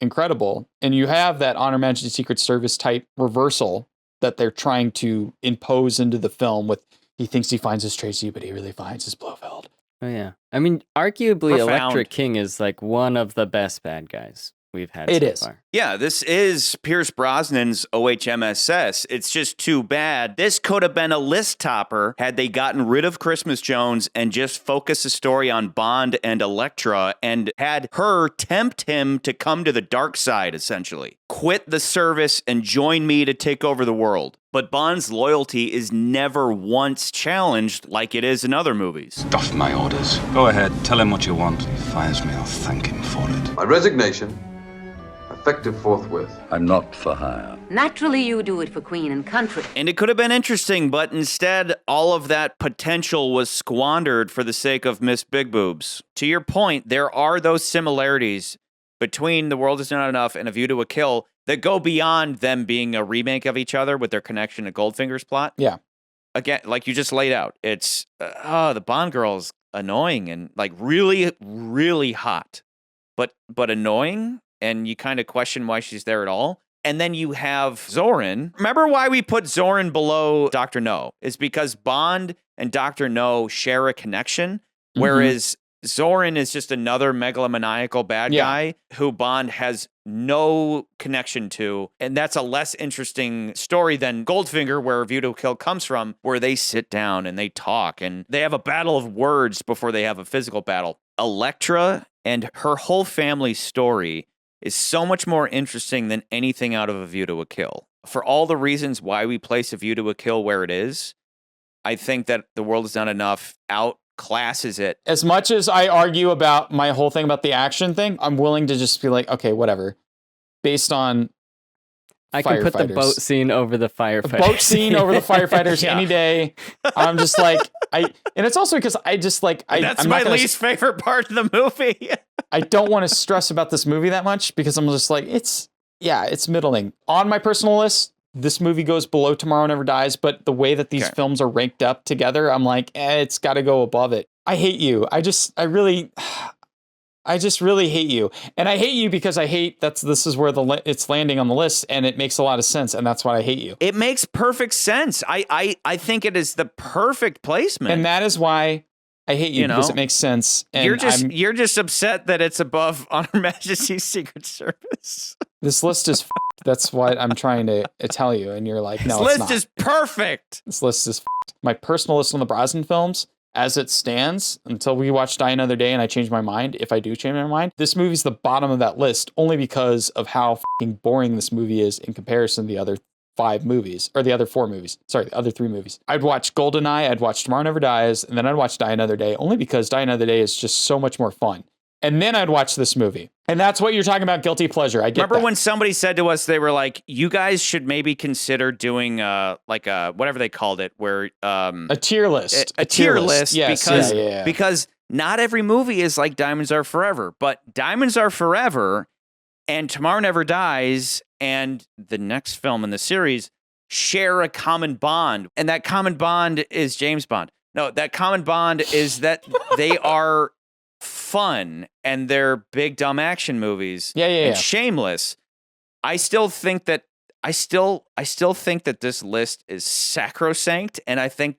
[SPEAKER 3] incredible, and you have that Honor Majesty Secret Service type reversal that they're trying to impose into the film with he thinks he finds his Tracy, but he really finds his Blofeld.
[SPEAKER 4] Oh yeah. I mean, arguably,
[SPEAKER 1] Profound.
[SPEAKER 4] Electric King is like one of the best bad guys we've had
[SPEAKER 3] It
[SPEAKER 4] so
[SPEAKER 3] is.
[SPEAKER 4] far.
[SPEAKER 1] Yeah, this is Pierce Brosnan's OHMSS. It's just too bad. This could have been a list topper had they gotten rid of Christmas Jones and just focused the story on Bond and Elektra and had her tempt him to come to the dark side, essentially. Quit the service and join me to take over the world. But Bond's loyalty is never once challenged like it is in other movies.
[SPEAKER 12] Stuff my orders. Go ahead, tell him what you want. If he fires me, I'll thank him for it.
[SPEAKER 19] My resignation, effective forthwith.
[SPEAKER 12] I'm not for hire.
[SPEAKER 21] Naturally, you do it for Queen and country.
[SPEAKER 1] And it could have been interesting, but instead, all of that potential was squandered for the sake of Miss Big Boobs. To your point, there are those similarities between The World Is Not Enough and A View to a Kill that go beyond them being a remake of each other with their connection to Goldfinger's plot.
[SPEAKER 3] Yeah.
[SPEAKER 1] Again, like you just laid out, it's, the Bond girl's annoying and like really, really hot, but annoying. And you kind of question why she's there at all. And then you have Zorin. Remember why we put Zorin below Dr. No? It's because Bond and Dr. No share a connection, whereas Zorin is just another megalomaniacal bad guy who Bond has no connection to. And that's a less interesting story than Goldfinger, where View to a Kill comes from, where they sit down and they talk and they have a battle of words before they have a physical battle. Elektra and her whole family's story is so much more interesting than anything out of A View to a Kill. For all the reasons why we place A View to a Kill where it is, I think that The World Is Not Enough outclasses it.
[SPEAKER 3] As much as I argue about my whole thing about the action thing, I'm willing to just be like, okay, whatever. Based on
[SPEAKER 4] I can put the
[SPEAKER 3] firefighters.
[SPEAKER 4] boat scene over the firefighter.
[SPEAKER 3] Boat scene over the firefighters any day. I'm just like, and it's also because I just like,
[SPEAKER 1] That's
[SPEAKER 3] I'm
[SPEAKER 1] my
[SPEAKER 3] not gonna,
[SPEAKER 1] least favorite part of the movie.
[SPEAKER 3] I don't want to stress about this movie that much because I'm just like, it's middling. On my personal list, this movie goes below Tomorrow Never Dies, but the way that these films are ranked up together, I'm like, it's got to go above it. I hate you. I just really hate you. And I hate you because I hate this is where it's landing on the list, and it makes a lot of sense, and that's why I hate you.
[SPEAKER 1] It makes perfect sense. I think it is the perfect placement.
[SPEAKER 3] And that is why I hate you, because it makes sense. And
[SPEAKER 1] you're just upset that it's above Honor Majesty's Secret Service.
[SPEAKER 3] This list is that's what I'm trying to tell you, and you're like, no,
[SPEAKER 1] this
[SPEAKER 3] it's
[SPEAKER 1] list
[SPEAKER 3] not.
[SPEAKER 1] is perfect.
[SPEAKER 3] This list is my personal list on the Brosnan films. As it stands, until we watch Die Another Day and I change my mind, if I do change my mind, this movie's the bottom of that list only because of how fucking boring this movie is in comparison to the other 5 movies, or the other 4 movies. Sorry, the other 3 movies. I'd watch GoldenEye, I'd watch Tomorrow Never Dies, and then I'd watch Die Another Day, only because Die Another Day is just so much more fun. And then I'd watch this movie. And that's what you're talking about, guilty pleasure. I get
[SPEAKER 1] Remember
[SPEAKER 3] that.
[SPEAKER 1] when somebody said to us, they were like, you guys should maybe consider doing like a, whatever they called it, where
[SPEAKER 3] a tier list.
[SPEAKER 1] A tier list,
[SPEAKER 3] yes,
[SPEAKER 1] because because not every movie is like Diamonds Are Forever, but Diamonds Are Forever and Tomorrow Never Dies and the next film in the series share a common bond, and that common bond is James Bond. No, that common bond is that they are fun and they're big dumb action movies. And shameless. I still think that this list is sacrosanct, and I think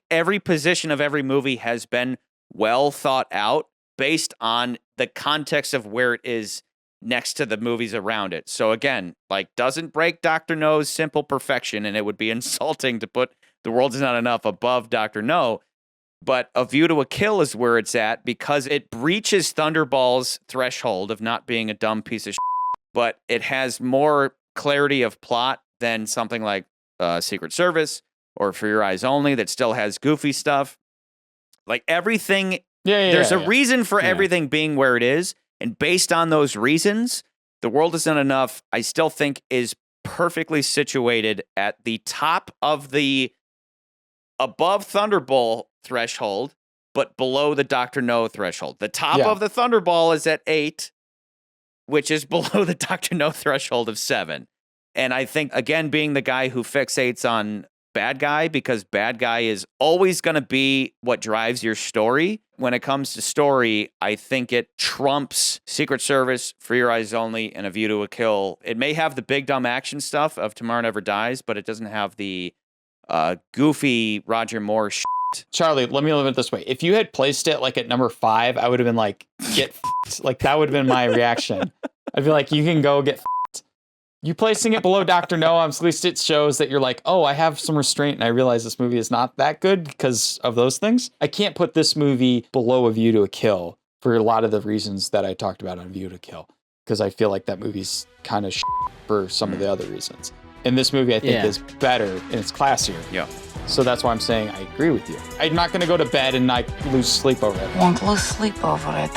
[SPEAKER 1] every position of every movie has been well thought out based on the context of where it is next to the movies around it. So again, like, doesn't break Dr. No's simple perfection, and it would be insulting to put The World Is Not Enough above Dr. No. But A View to a Kill is where it's at because it breaches Thunderball's threshold of not being a dumb piece of shit, but it has more clarity of plot than something like Secret Service or For Your Eyes Only that still has goofy stuff. Like everything, there's a reason for everything being where it is. And based on those reasons, The World Is Not Enough, I still think is perfectly situated at the top of the above Thunderball threshold, but below the Dr. No threshold. The top of the Thunderball is at 8, which is below the Dr. No threshold of 7. And I think, again, being the guy who fixates on bad guy, because bad guy is always going to be what drives your story. When it comes to story, I think it trumps Secret Service, For Your Eyes Only, and A View to a Kill. It may have the big dumb action stuff of Tomorrow Never Dies, but it doesn't have the goofy Roger Moore shit.
[SPEAKER 3] Charlie, let me live it this way. If you had placed it like at number 5, I would have been like, get f***ed. Like, that would have been my reaction. I'd be like, you can go get f***ed. You placing it below Dr. No, at least it shows that you're like, oh, I have some restraint and I realize this movie is not that good because of those things. I can't put this movie below A View to a Kill for a lot of the reasons that I talked about on View to Kill, because I feel like that movie's kind of for some of the other reasons. And this movie, I think, is better and it's classier.
[SPEAKER 1] Yeah.
[SPEAKER 3] So that's why I'm saying I agree with you. I'm not going to go to bed and like lose sleep over it.
[SPEAKER 2] Won't lose sleep over it.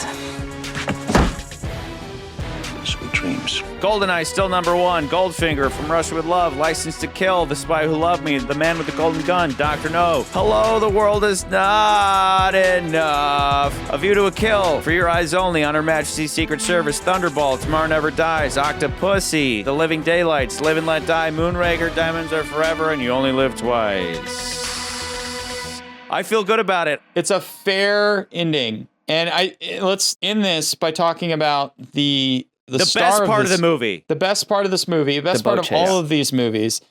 [SPEAKER 11] Sweet dreams.
[SPEAKER 1] GoldenEye still number 1. Goldfinger, From Russia with Love, License to Kill, The Spy Who Loved Me, The Man with the Golden Gun, Dr. No, Hello, The World Is Not Enough, A View to a Kill, For Your Eyes Only, On Her Majesty's Secret Service, Thunderball, Tomorrow Never Dies, Octopussy, The Living Daylights, Live and Let Die, Moonraker, Diamonds Are Forever, and You Only Live Twice. I feel good about it.
[SPEAKER 3] It's a fair ending. And let's end this by talking about the
[SPEAKER 1] best part of the movie.
[SPEAKER 3] The best part of this movie. The best part of all of these movies.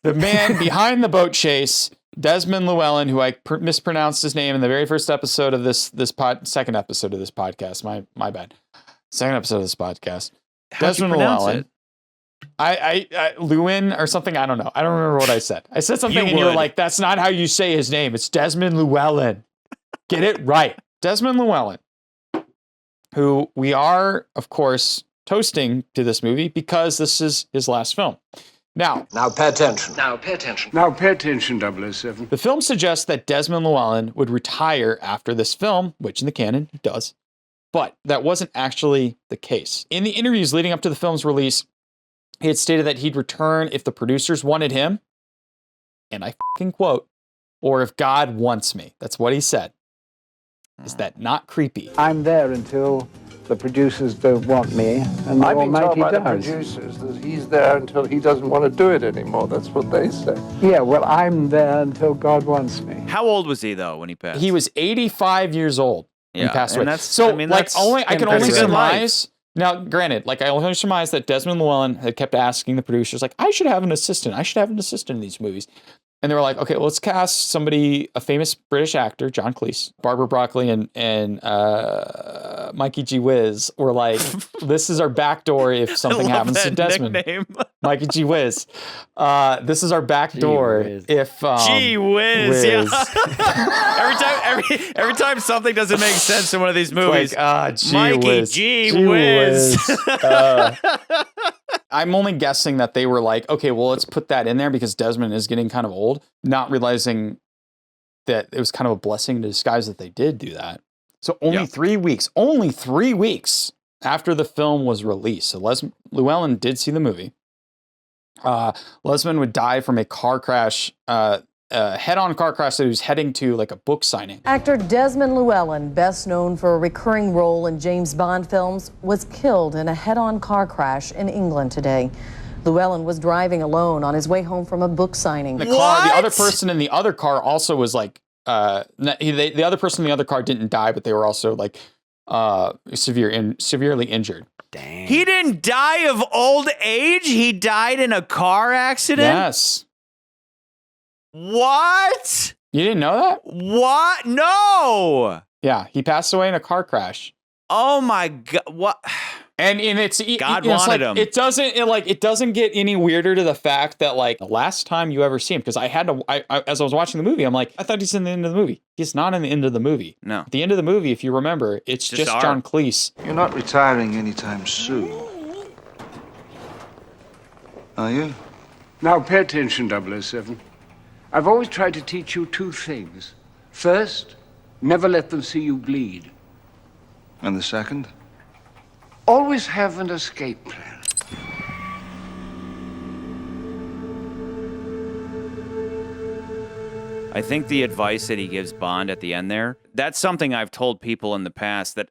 [SPEAKER 3] The man behind the boat chase, Desmond Llewellyn, who I mispronounced his name in the very first episode of second episode of this podcast. My bad. Second episode of this podcast.
[SPEAKER 1] How'd you pronounce it?
[SPEAKER 3] I Lewin or something. I don't know. I don't remember what I said. I said something and you were like, that's not how you say his name. It's Desmond Llewellyn. Get it right. Desmond Llewellyn, who we are, of course, toasting to this movie because this is his last film. Now pay attention.
[SPEAKER 23] Now pay attention, 007.
[SPEAKER 3] The film suggests that Desmond Llewellyn would retire after this film, which in the canon it does, but that wasn't actually the case. In the interviews leading up to the film's release, he had stated that he'd return if the producers wanted him, and I fucking quote, or if God wants me. That's what he said. Is that not creepy?
[SPEAKER 14] I'm there until the producers don't want me, and the
[SPEAKER 15] I've been told
[SPEAKER 14] Almighty
[SPEAKER 15] by the
[SPEAKER 14] does.
[SPEAKER 15] producers that he's there until he doesn't want to do it anymore. That's what they say.
[SPEAKER 14] Yeah, well, I'm there until God wants me.
[SPEAKER 1] How old was he though when he passed?
[SPEAKER 3] He was 85 years old when he passed away.
[SPEAKER 1] That's,
[SPEAKER 3] So,
[SPEAKER 1] I mean,
[SPEAKER 3] like,
[SPEAKER 1] that's
[SPEAKER 3] I can only
[SPEAKER 1] impressive.
[SPEAKER 3] surmise. Now, granted, like I only surmise that Desmond Llewellyn had kept asking the producers, like, I should have an assistant. I should have an assistant in these movies. And they were like, okay, well, let's cast somebody, a famous British actor, John Cleese, Barbara Broccoli, and Mikey G. Whiz. Or like, this is our backdoor if something happens to Desmond.
[SPEAKER 1] Nickname.
[SPEAKER 3] Mikey G. Whiz. This is our backdoor if
[SPEAKER 1] Gee whiz, yeah. every time something doesn't make sense in one of these movies,
[SPEAKER 3] like,
[SPEAKER 1] Mikey G. Whiz.
[SPEAKER 3] I'm only guessing that they were like, okay, well, let's put that in there because Desmond is getting kind of old, not realizing that it was kind of a blessing in disguise that they did do that. So only 3 weeks after the film was released. So Llewellyn did see the movie. Lesman would die from a car crash, head-on car crash that he was heading to like a book signing.
[SPEAKER 22] Actor Desmond Llewellyn, best known for a recurring role in James Bond films, was killed in a head-on car crash in England today. Llewellyn was driving alone on his way home from a book signing.
[SPEAKER 3] The other person in the other car also was like, the other person in the other car didn't die, but they were also like severely injured.
[SPEAKER 1] Dang. He didn't die of old age. He died in a car accident.
[SPEAKER 3] Yes.
[SPEAKER 1] What?
[SPEAKER 3] You didn't know that?
[SPEAKER 1] What? No.
[SPEAKER 3] Yeah, he passed away in a car crash.
[SPEAKER 1] Oh my God. What?
[SPEAKER 3] And it's
[SPEAKER 1] God
[SPEAKER 3] it's
[SPEAKER 1] wanted
[SPEAKER 3] like,
[SPEAKER 1] him.
[SPEAKER 3] It doesn't get any weirder to the fact that like the last time you ever see him, because I as I was watching the movie, I'm like, I thought he's in the end of the movie. He's not in the end of the movie.
[SPEAKER 1] No.
[SPEAKER 3] At the end of the movie, if you remember, it's just John Cleese.
[SPEAKER 11] You're not retiring anytime soon. Are you?
[SPEAKER 14] Now pay attention, 007. I've always tried to teach you two things. First, never let them see you bleed.
[SPEAKER 11] And the second?
[SPEAKER 14] Always have an escape plan.
[SPEAKER 1] I think the advice that he gives Bond at the end there, that's something I've told people in the past that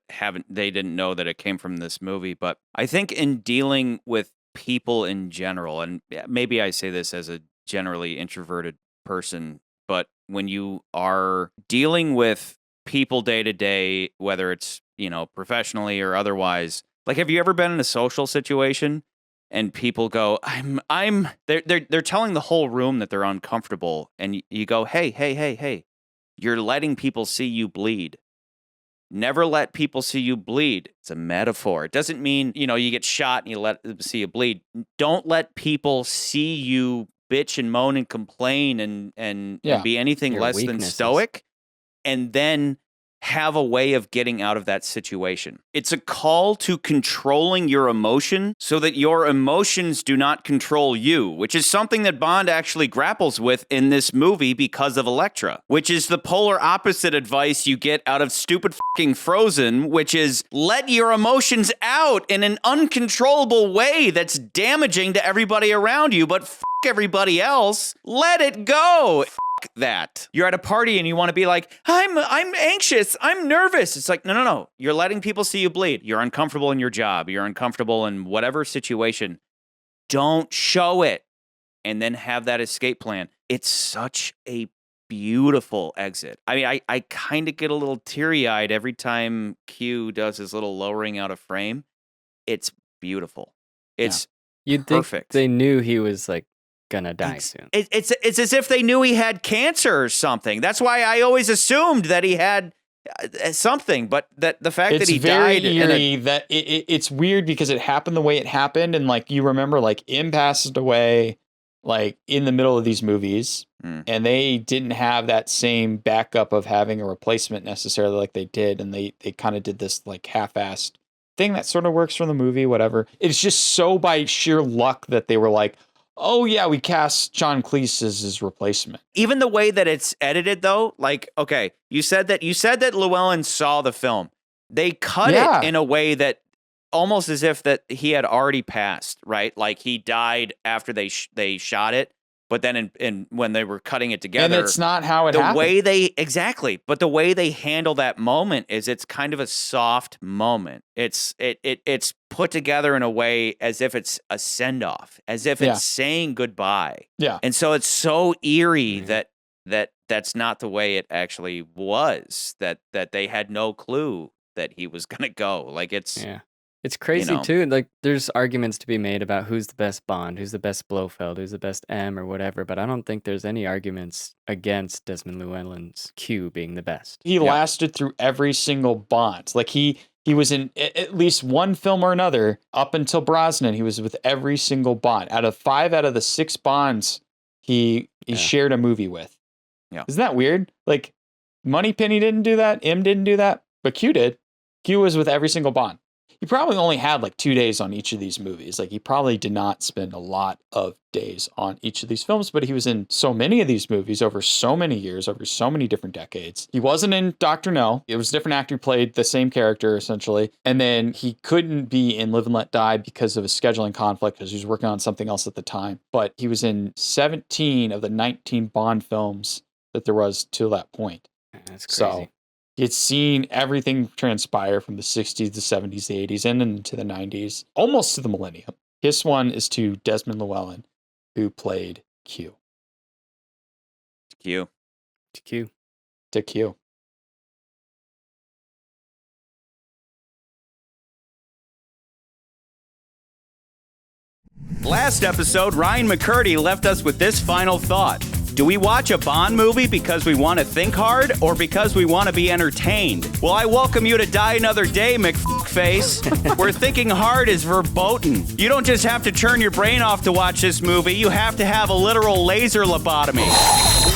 [SPEAKER 1] they didn't know that it came from this movie. But I think in dealing with people in general, and maybe I say this as a generally introverted person, but when you are dealing with people day to day, whether it's, professionally or otherwise, like, have you ever been in a social situation and people go, they're telling the whole room that they're uncomfortable, and you go, hey, you're letting people see you bleed. Never let people see you bleed. It's a metaphor. It doesn't mean, you get shot and you let them see you bleed. Don't let people see you bitch and moan and complain and be anything less than stoic, and then have a way of getting out of that situation. It's a call to controlling your emotion so that your emotions do not control you, which is something that Bond actually grapples with in this movie because of Elektra, which is the polar opposite advice you get out of stupid fucking Frozen, which is let your emotions out in an uncontrollable way that's damaging to everybody around you, but everybody else. Let it go. That. You're at a party and you want to be like, I'm anxious, I'm nervous. It's like, no. You're letting people see you bleed. You're uncomfortable in your job. You're uncomfortable in whatever situation. Don't show it. And then have that escape plan. It's such a beautiful exit. I mean, I kind of get a little teary-eyed every time Q does his little lowering out of frame. It's beautiful. It's
[SPEAKER 4] You'd
[SPEAKER 1] perfect.
[SPEAKER 4] think they knew he was like gonna die soon.
[SPEAKER 1] It's as if they knew he had cancer or something. That's why I always assumed that he had something, but that the fact that he died.
[SPEAKER 3] It's very eerie that it's weird because it happened the way it happened, and like you remember, like M passed away like in the middle of these movies, and they didn't have that same backup of having a replacement necessarily like they did, and they kind of did this like half-assed thing that sort of works for the movie, whatever. It's just so by sheer luck that they were like, oh yeah, we cast John Cleese as his replacement.
[SPEAKER 1] Even the way that it's edited, though, like, okay, you said that Llewellyn saw the film. They cut it in a way that almost as if that he had already passed, right? Like he died after they shot it, but then when they were cutting it together,
[SPEAKER 3] and it's not how it happened.
[SPEAKER 1] But the way they handle that moment is it's kind of a soft moment. It's put together in a way as if it's a send off, as if it's saying goodbye.
[SPEAKER 3] Yeah,
[SPEAKER 1] and so it's so eerie that's not the way it actually was. That they had no clue that he was gonna go. Like
[SPEAKER 4] It's crazy too. Like there's arguments to be made about who's the best Bond, who's the best Blofeld, who's the best M or whatever, but I don't think there's any arguments against Desmond Llewellyn's Q being the best.
[SPEAKER 3] He lasted through every single Bond. Like he was in at least one film or another up until Brosnan. He was with every single Bond. Out of 5 out of the 6 Bonds, he shared a movie with.
[SPEAKER 1] Yeah.
[SPEAKER 3] Isn't that weird? Like Moneypenny didn't do that. M didn't do that, but Q did. Q was with every single Bond. He probably only had like 2 days on each of these movies. Like he probably did not spend a lot of days on each of these films, but he was in so many of these movies over so many years, over so many different decades. He wasn't in Dr. No. It was a different actor who played the same character essentially. And then he couldn't be in Live and Let Die because of a scheduling conflict because he was working on something else at the time. But he was in 17 of the 19 Bond films that there was to that point.
[SPEAKER 4] That's crazy.
[SPEAKER 3] So he had seen everything transpire from the 60s, the 70s, the 80s, and into the 90s, almost to the millennium. This one is to Desmond Llewellyn, who played Q.
[SPEAKER 1] Q.
[SPEAKER 4] To Q.
[SPEAKER 3] To Q.
[SPEAKER 1] Last episode, Ryan McCurdy left us with this final thought. Do we watch a Bond movie because we want to think hard or because we want to be entertained? Well, I welcome you to Die Another Day, McFuck fuckface. We're thinking hard is verboten. You don't just have to turn your brain off to watch this movie, you have to have a literal laser lobotomy.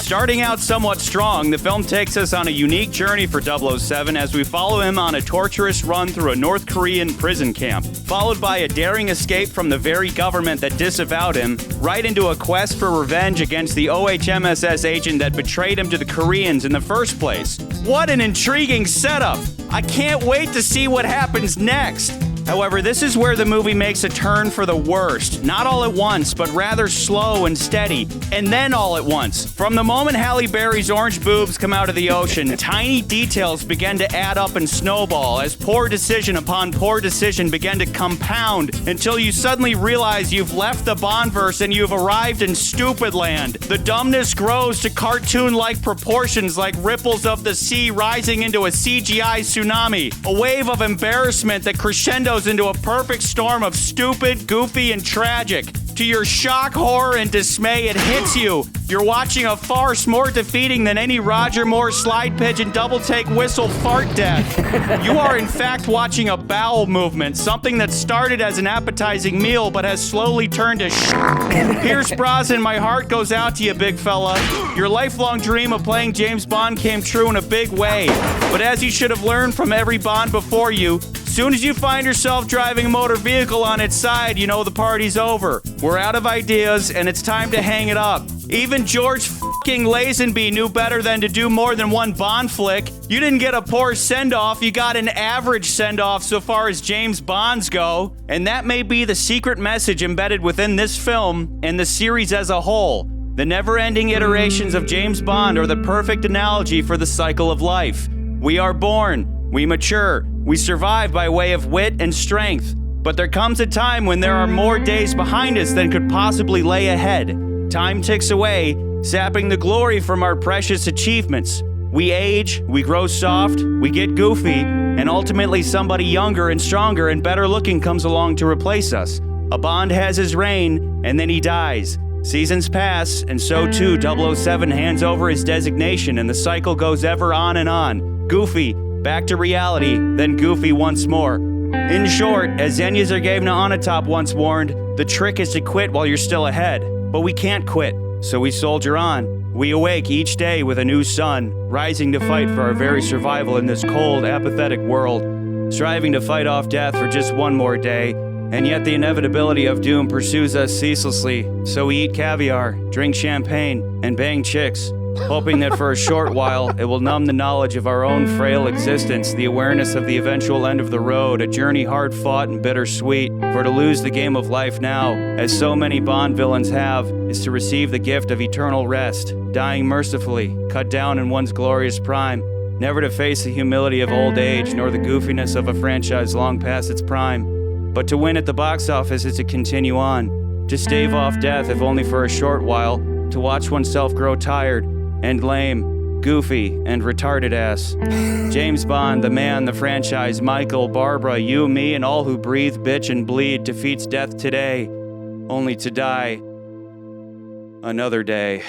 [SPEAKER 1] Starting out somewhat strong, the film takes us on a unique journey for 007 as we follow him on a torturous run through a North Korean prison camp, followed by a daring escape from the very government that disavowed him, right into a quest for revenge against the OHMSS agent that betrayed him to the Koreans in the first place. What an intriguing setup! I can't wait to see what happens next! However, this is where the movie makes a turn for the worst. Not all at once, but rather slow and steady, and then all at once. From the moment Halle Berry's orange boobs come out of the ocean, tiny details begin to add up and snowball as poor decision upon poor decision begin to compound until you suddenly realize you've left the Bondverse and you've arrived in stupid land. The dumbness grows to cartoon-like proportions like ripples of the sea rising into a CGI tsunami. A wave of embarrassment that crescendos into a perfect storm of stupid, goofy, and tragic. To your shock, horror, and dismay, it hits you. You're watching a farce more defeating than any Roger Moore slide pigeon double take whistle fart death. You are in fact watching a bowel movement, something that started as an appetizing meal but has slowly turned to Pierce Brosnan, my heart goes out to you, big fella. Your lifelong dream of playing James Bond came true in a big way. But as you should have learned from every Bond before you, soon as you find yourself driving a motor vehicle on its side, you know the party's over. We're out of ideas, and it's time to hang it up. Even George fucking Lazenby knew better than to do more than one Bond flick. You didn't get a poor send-off, you got an average send-off so far as James Bonds go. And that may be the secret message embedded within this film and the series as a whole. The never-ending iterations of James Bond are the perfect analogy for the cycle of life. We are born, we mature, we survive by way of wit and strength. But there comes a time when there are more days behind us than could possibly lay ahead. Time ticks away, sapping the glory from our precious achievements. We age, we grow soft, we get goofy, and ultimately somebody younger and stronger and better looking comes along to replace us. A Bond has his reign, and then he dies. Seasons pass, and so too 007 hands over his designation, and the cycle goes ever on and on. Goofy, back to reality, then goofy once more. In short, as Xenia Zergevna Onatop once warned, the trick is to quit while you're still ahead. But we can't quit, so we soldier on. We awake each day with a new sun, rising to fight for our very survival in this cold, apathetic world, striving to fight off death for just one more day, and yet the inevitability of doom pursues us ceaselessly, so we eat caviar, drink champagne, and bang chicks, hoping that for a short while it will numb the knowledge of our own frail existence, the awareness of the eventual end of the road, a journey hard fought and bittersweet. For to lose the game of life now, as so many Bond villains have, is to receive the gift of eternal rest, dying mercifully, cut down in one's glorious prime, never to face the humility of old age nor the goofiness of a franchise long past its prime, but to win at the box office is to continue on, to stave off death if only for a short while, to watch oneself grow tired and lame, goofy, and retarded ass. James Bond, the man, the franchise, Michael, Barbara, you, me, and all who breathe, bitch, and bleed defeats death today, only to die another day.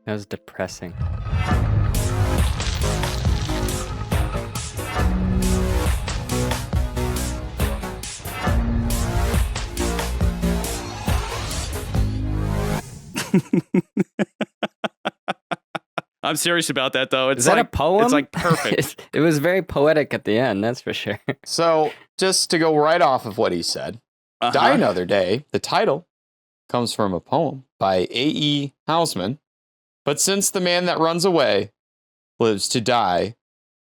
[SPEAKER 4] That was depressing.
[SPEAKER 1] I'm serious about that, though. It's
[SPEAKER 4] Is that
[SPEAKER 1] like
[SPEAKER 4] a poem?
[SPEAKER 1] It's like perfect.
[SPEAKER 4] It was very poetic at the end, that's for sure.
[SPEAKER 3] So, just to go right off of what he said, Die Another Day, the title, comes from a poem by A.E. Housman. But since the man that runs away lives to die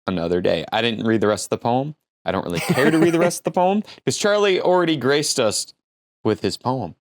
[SPEAKER 3] another day. I didn't read the rest of the poem. I don't really care to read the rest of the poem because Charlie already graced us with his poem.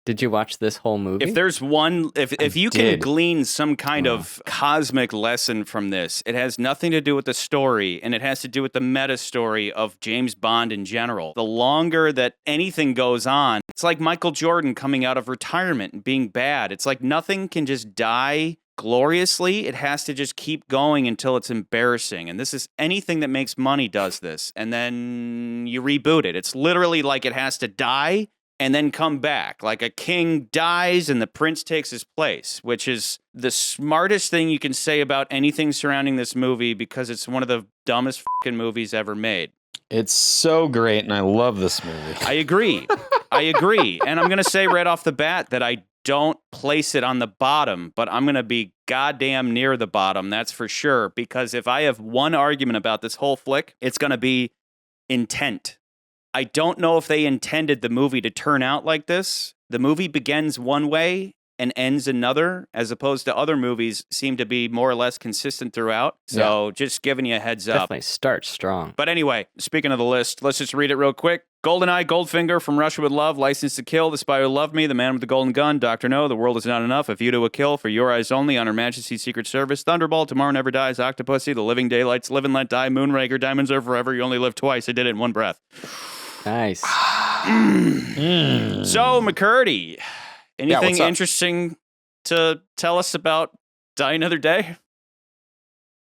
[SPEAKER 4] Did you watch this whole movie?
[SPEAKER 1] If there's one, if you can glean some kind of cosmic lesson from this, it has nothing to do with the story, and it has to do with the meta story of James Bond in general. The longer that anything goes on, it's like Michael Jordan coming out of retirement and being bad. It's like nothing can just die gloriously. It has to just keep going until it's embarrassing. And this is anything that makes money does this. And then you reboot it. It's literally like it has to die and then come back. Like a king dies and the prince takes his place, which is the smartest thing you can say about anything surrounding this movie because it's one of the dumbest fucking movies ever made.
[SPEAKER 3] It's so great, and I love this movie.
[SPEAKER 1] I agree. And I'm going to say right off the bat that I don't place it on the bottom, but I'm going to be goddamn near the bottom, that's for sure, because if I have one argument about this whole flick, it's going to be intent. I don't know if they intended the movie to turn out like this. The movie begins one way and ends another, as opposed to other movies seem to be more or less consistent throughout. So just giving you a heads up.
[SPEAKER 6] Definitely start strong.
[SPEAKER 1] But anyway, speaking of the list, let's just read it real quick. GoldenEye, Goldfinger, From Russia with Love, License to Kill, The Spy Who Loved Me, The Man with the Golden Gun, Dr. No, The World Is Not Enough, A View to a Kill, For Your Eyes Only, On Her Majesty's Secret Service, Thunderball, Tomorrow Never Dies, Octopussy, The Living Daylights, Live and Let Die, Moonraker, Diamonds Are Forever, You Only Live Twice. I did it in one breath.
[SPEAKER 6] Nice.
[SPEAKER 1] So, McCurdy, anything
[SPEAKER 3] what's up?
[SPEAKER 1] interesting to tell us about Die Another Day?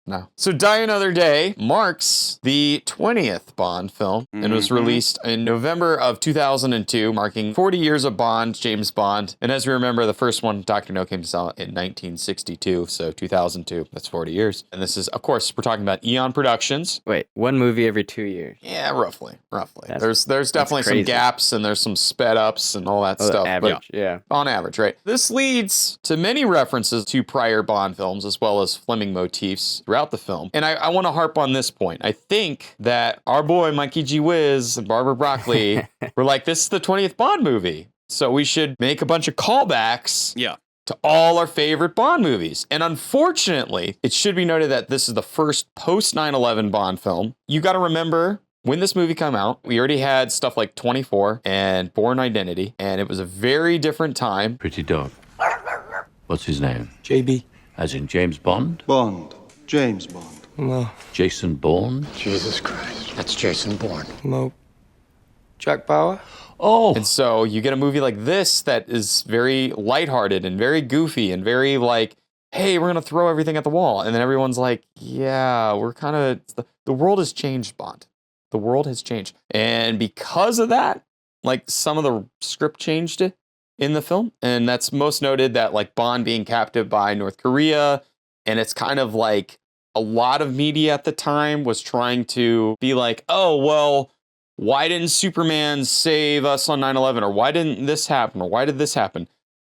[SPEAKER 3] No. So Die Another Day marks the 20th Bond film and was released in November of 2002, marking 40 years of Bond, James Bond. And as we remember, the first one, Dr. No, came out in 1962, so 2002, that's 40 years. And this is, of course, we're talking about Eon Productions.
[SPEAKER 6] Wait, one movie every 2 years.
[SPEAKER 3] Yeah, roughly. There's definitely some
[SPEAKER 6] crazy.
[SPEAKER 3] gaps and there's some sped ups and all that stuff.
[SPEAKER 6] Average,
[SPEAKER 3] but
[SPEAKER 6] yeah.
[SPEAKER 3] on average, right? This leads to many references to prior Bond films as well as Fleming motifs throughout the film. And I want to harp on this point. I think that our boy Mikey G. Wiz and Barbara Broccoli were like, this is the 20th Bond movie, so we should make a bunch of callbacks to all our favorite Bond movies. And unfortunately, it should be noted that this is the first post 9/11 Bond film. You got to remember, when this movie came out, we already had stuff like 24 and Bourne Identity, and it was a very different time.
[SPEAKER 7] Pretty dog. What's his name?
[SPEAKER 11] JB.
[SPEAKER 7] As in James Bond?
[SPEAKER 11] Bond. James Bond.
[SPEAKER 7] No. Jason Bourne?
[SPEAKER 11] Jesus Christ. That's Jason Bourne.
[SPEAKER 7] No.
[SPEAKER 11] Jack Bauer?
[SPEAKER 3] Oh. And so you get a movie like this that is very lighthearted and very goofy and very like, hey, we're going to throw everything at the wall. And then everyone's like, yeah, we're kind of, the world has changed, Bond. The world has changed. And because of that, like some of the script changed it in the film. And that's most noted that like Bond being captive by North Korea. And it's kind of like a lot of media at the time was trying to be like, oh, well, why didn't Superman save us on 9/11? Or why didn't this happen? Or why did this happen?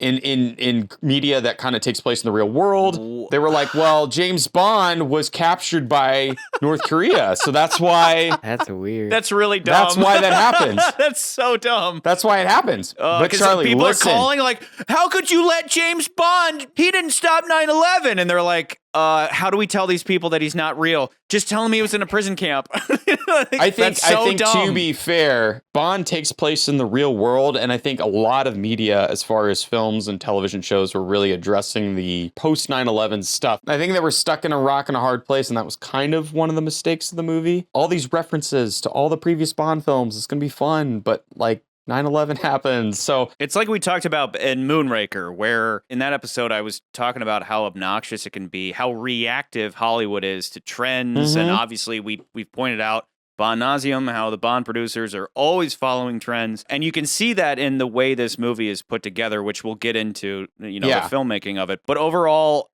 [SPEAKER 3] In media that kind of takes place in the real world, they were like, well, James Bond was captured by North Korea. So that's why.
[SPEAKER 6] That's weird.
[SPEAKER 1] That's really dumb.
[SPEAKER 3] That's why that happens.
[SPEAKER 1] That's so dumb.
[SPEAKER 3] That's why it happens. But Charlie,
[SPEAKER 1] people
[SPEAKER 3] listen.
[SPEAKER 1] are calling like, how could you let James Bond? He didn't stop 9/11. And they're like, how do we tell these people that he's not real? Just tell him he was in a prison camp.
[SPEAKER 3] I think
[SPEAKER 1] dumb.
[SPEAKER 3] to be fair, Bond takes place in the real world, and I think a lot of media, as far as films and television shows, were really addressing the post 9/11 stuff. I think they were stuck in a rock and a hard place, and that was kind of one of the mistakes of the movie. All these references to all the previous Bond films, it's gonna be fun, but like 9/11 happened, so
[SPEAKER 1] it's like we talked about in Moonraker, where in that episode I was talking about how obnoxious it can be, how reactive Hollywood is to trends, and obviously we've pointed out Bond nauseum, how the Bond producers are always following trends, and you can see that in the way this movie is put together, which we'll get into, the filmmaking of it. But overall,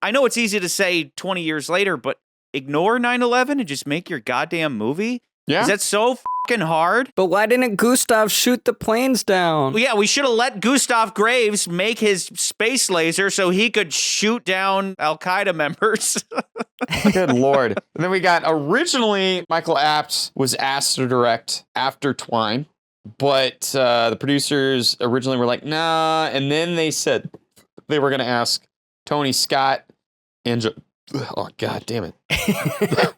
[SPEAKER 1] I know it's easy to say 20 years later, but ignore 9/11 and just make your goddamn movie?
[SPEAKER 3] Yeah.
[SPEAKER 1] Is that so fucking hard?
[SPEAKER 6] But why didn't Gustav shoot the planes down?
[SPEAKER 1] Well, yeah, we should have let Gustav Graves make his space laser so he could shoot down Al-Qaeda members.
[SPEAKER 3] Good Lord. And then we got, originally, Michael Apte was asked to direct after Twine, but the producers originally were like, nah, and then they said they were going to ask Tony Scott and... Oh, God damn it.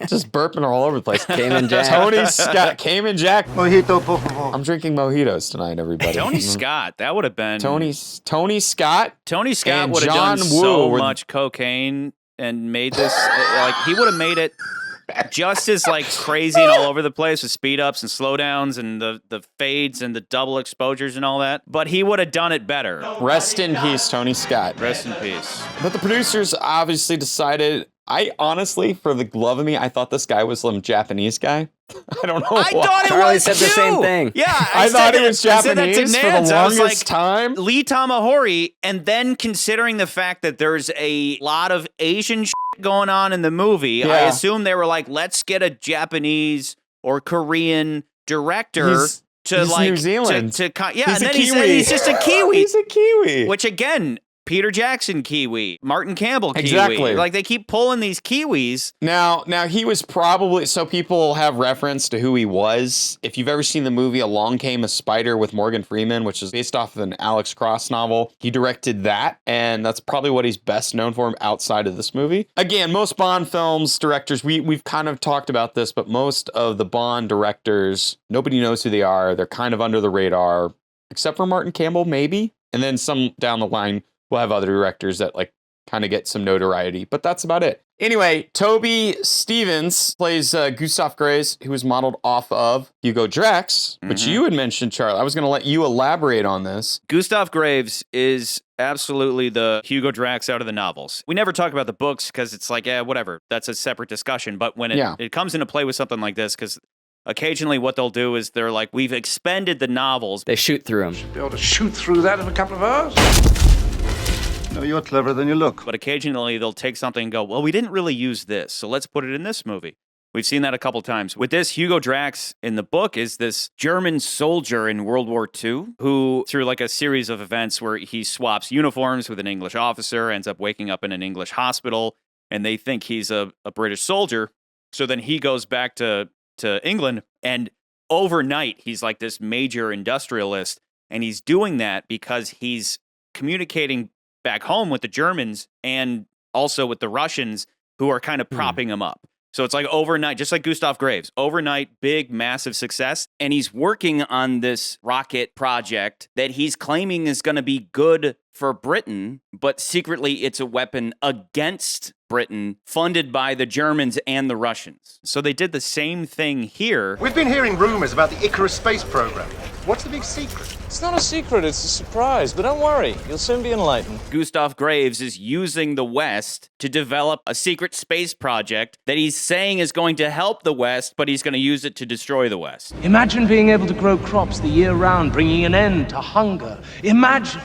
[SPEAKER 3] Just burping all over the place.
[SPEAKER 6] Cayman Jack.
[SPEAKER 3] Tony Scott. Cayman Jack.
[SPEAKER 11] Mojito, por favor.
[SPEAKER 3] I'm drinking mojitos tonight, everybody.
[SPEAKER 1] Tony Scott. That would have been...
[SPEAKER 3] Tony Scott.
[SPEAKER 1] Tony Scott
[SPEAKER 3] and
[SPEAKER 1] would have
[SPEAKER 3] John
[SPEAKER 1] done
[SPEAKER 3] Woo
[SPEAKER 1] so
[SPEAKER 3] were-
[SPEAKER 1] much cocaine and made this... like, he would have made it just as, like, crazy and all over the place with speed ups and slowdowns and the fades and the double exposures and all that. But he would have done it better.
[SPEAKER 3] Rest in peace, Tony Scott.
[SPEAKER 1] Rest in peace.
[SPEAKER 3] But the producers obviously decided... I honestly, for the love of me, I thought this guy was some Japanese guy. I don't know why.
[SPEAKER 1] I thought it
[SPEAKER 6] Charlie
[SPEAKER 1] was
[SPEAKER 6] said
[SPEAKER 1] too.
[SPEAKER 6] the same thing.
[SPEAKER 1] Yeah,
[SPEAKER 3] I thought it was
[SPEAKER 1] I said that to
[SPEAKER 3] Japanese for the
[SPEAKER 1] Nance. I was
[SPEAKER 3] longest
[SPEAKER 1] like,
[SPEAKER 3] time.
[SPEAKER 1] Lee Tamahori, and then considering the fact that there's a lot of Asian shit shit going on in the movie. I
[SPEAKER 3] Yeah.
[SPEAKER 1] assume they were like, let's get a Japanese or Korean director
[SPEAKER 3] He's New Zealand.
[SPEAKER 1] Yeah,
[SPEAKER 3] He's
[SPEAKER 1] and
[SPEAKER 3] a
[SPEAKER 1] then he said
[SPEAKER 3] Kiwi.
[SPEAKER 1] he's just a Kiwi.
[SPEAKER 3] He's a Kiwi.
[SPEAKER 1] Which again, Peter Jackson Kiwi, Martin Campbell Kiwi.
[SPEAKER 3] Exactly.
[SPEAKER 1] Like they keep pulling these Kiwis.
[SPEAKER 3] Now he was probably, so people have reference to who he was. If you've ever seen the movie Along Came a Spider with Morgan Freeman, which is based off of an Alex Cross novel, he directed that, and that's probably what he's best known for outside of this movie. Again, most Bond films directors, we've kind of talked about this, but most of the Bond directors, nobody knows who they are. They're kind of under the radar, except for Martin Campbell, maybe. And then some down the line, we'll have other directors that like kind of get some notoriety, but that's about it. Anyway, Toby Stevens plays Gustav Graves, who was modeled off of Hugo Drax, which you had mentioned, Charlie. I was going to let you elaborate on this.
[SPEAKER 1] Gustav Graves is absolutely the Hugo Drax out of the novels. We never talk about the books because it's like, whatever. That's a separate discussion. But when it comes into play with something like this, because occasionally what they'll do is they're like, we've expended the novels.
[SPEAKER 6] They shoot through them.
[SPEAKER 15] Be able to shoot through that in a couple of hours.
[SPEAKER 11] No, you're cleverer than you look.
[SPEAKER 1] But occasionally they'll take something and go, well, we didn't really use this, so let's put it in this movie. We've seen that a couple times. With this, Hugo Drax in the book is this German soldier in World War II who, through like a series of events where he swaps uniforms with an English officer, ends up waking up in an English hospital, and they think he's a British soldier. So then he goes back to England, and overnight he's like this major industrialist, and he's doing that because he's communicating back home with the Germans and also with the Russians who are kind of propping him up. So it's like overnight, just like Gustav Graves, overnight, big, massive success. And he's working on this rocket project that he's claiming is going to be good for Britain, but secretly it's a weapon against Britain, funded by the Germans and the Russians. So they did the same thing here.
[SPEAKER 9] We've been hearing rumors about the Icarus space program. What's the big secret?
[SPEAKER 16] It's not a secret, it's a surprise, but don't worry, you'll soon be enlightened.
[SPEAKER 1] Gustav Graves is using the West to develop a secret space project that he's saying is going to help the West, but he's going to use it to destroy the West.
[SPEAKER 18] Imagine being able to grow crops the year round, bringing an end to hunger. Imagine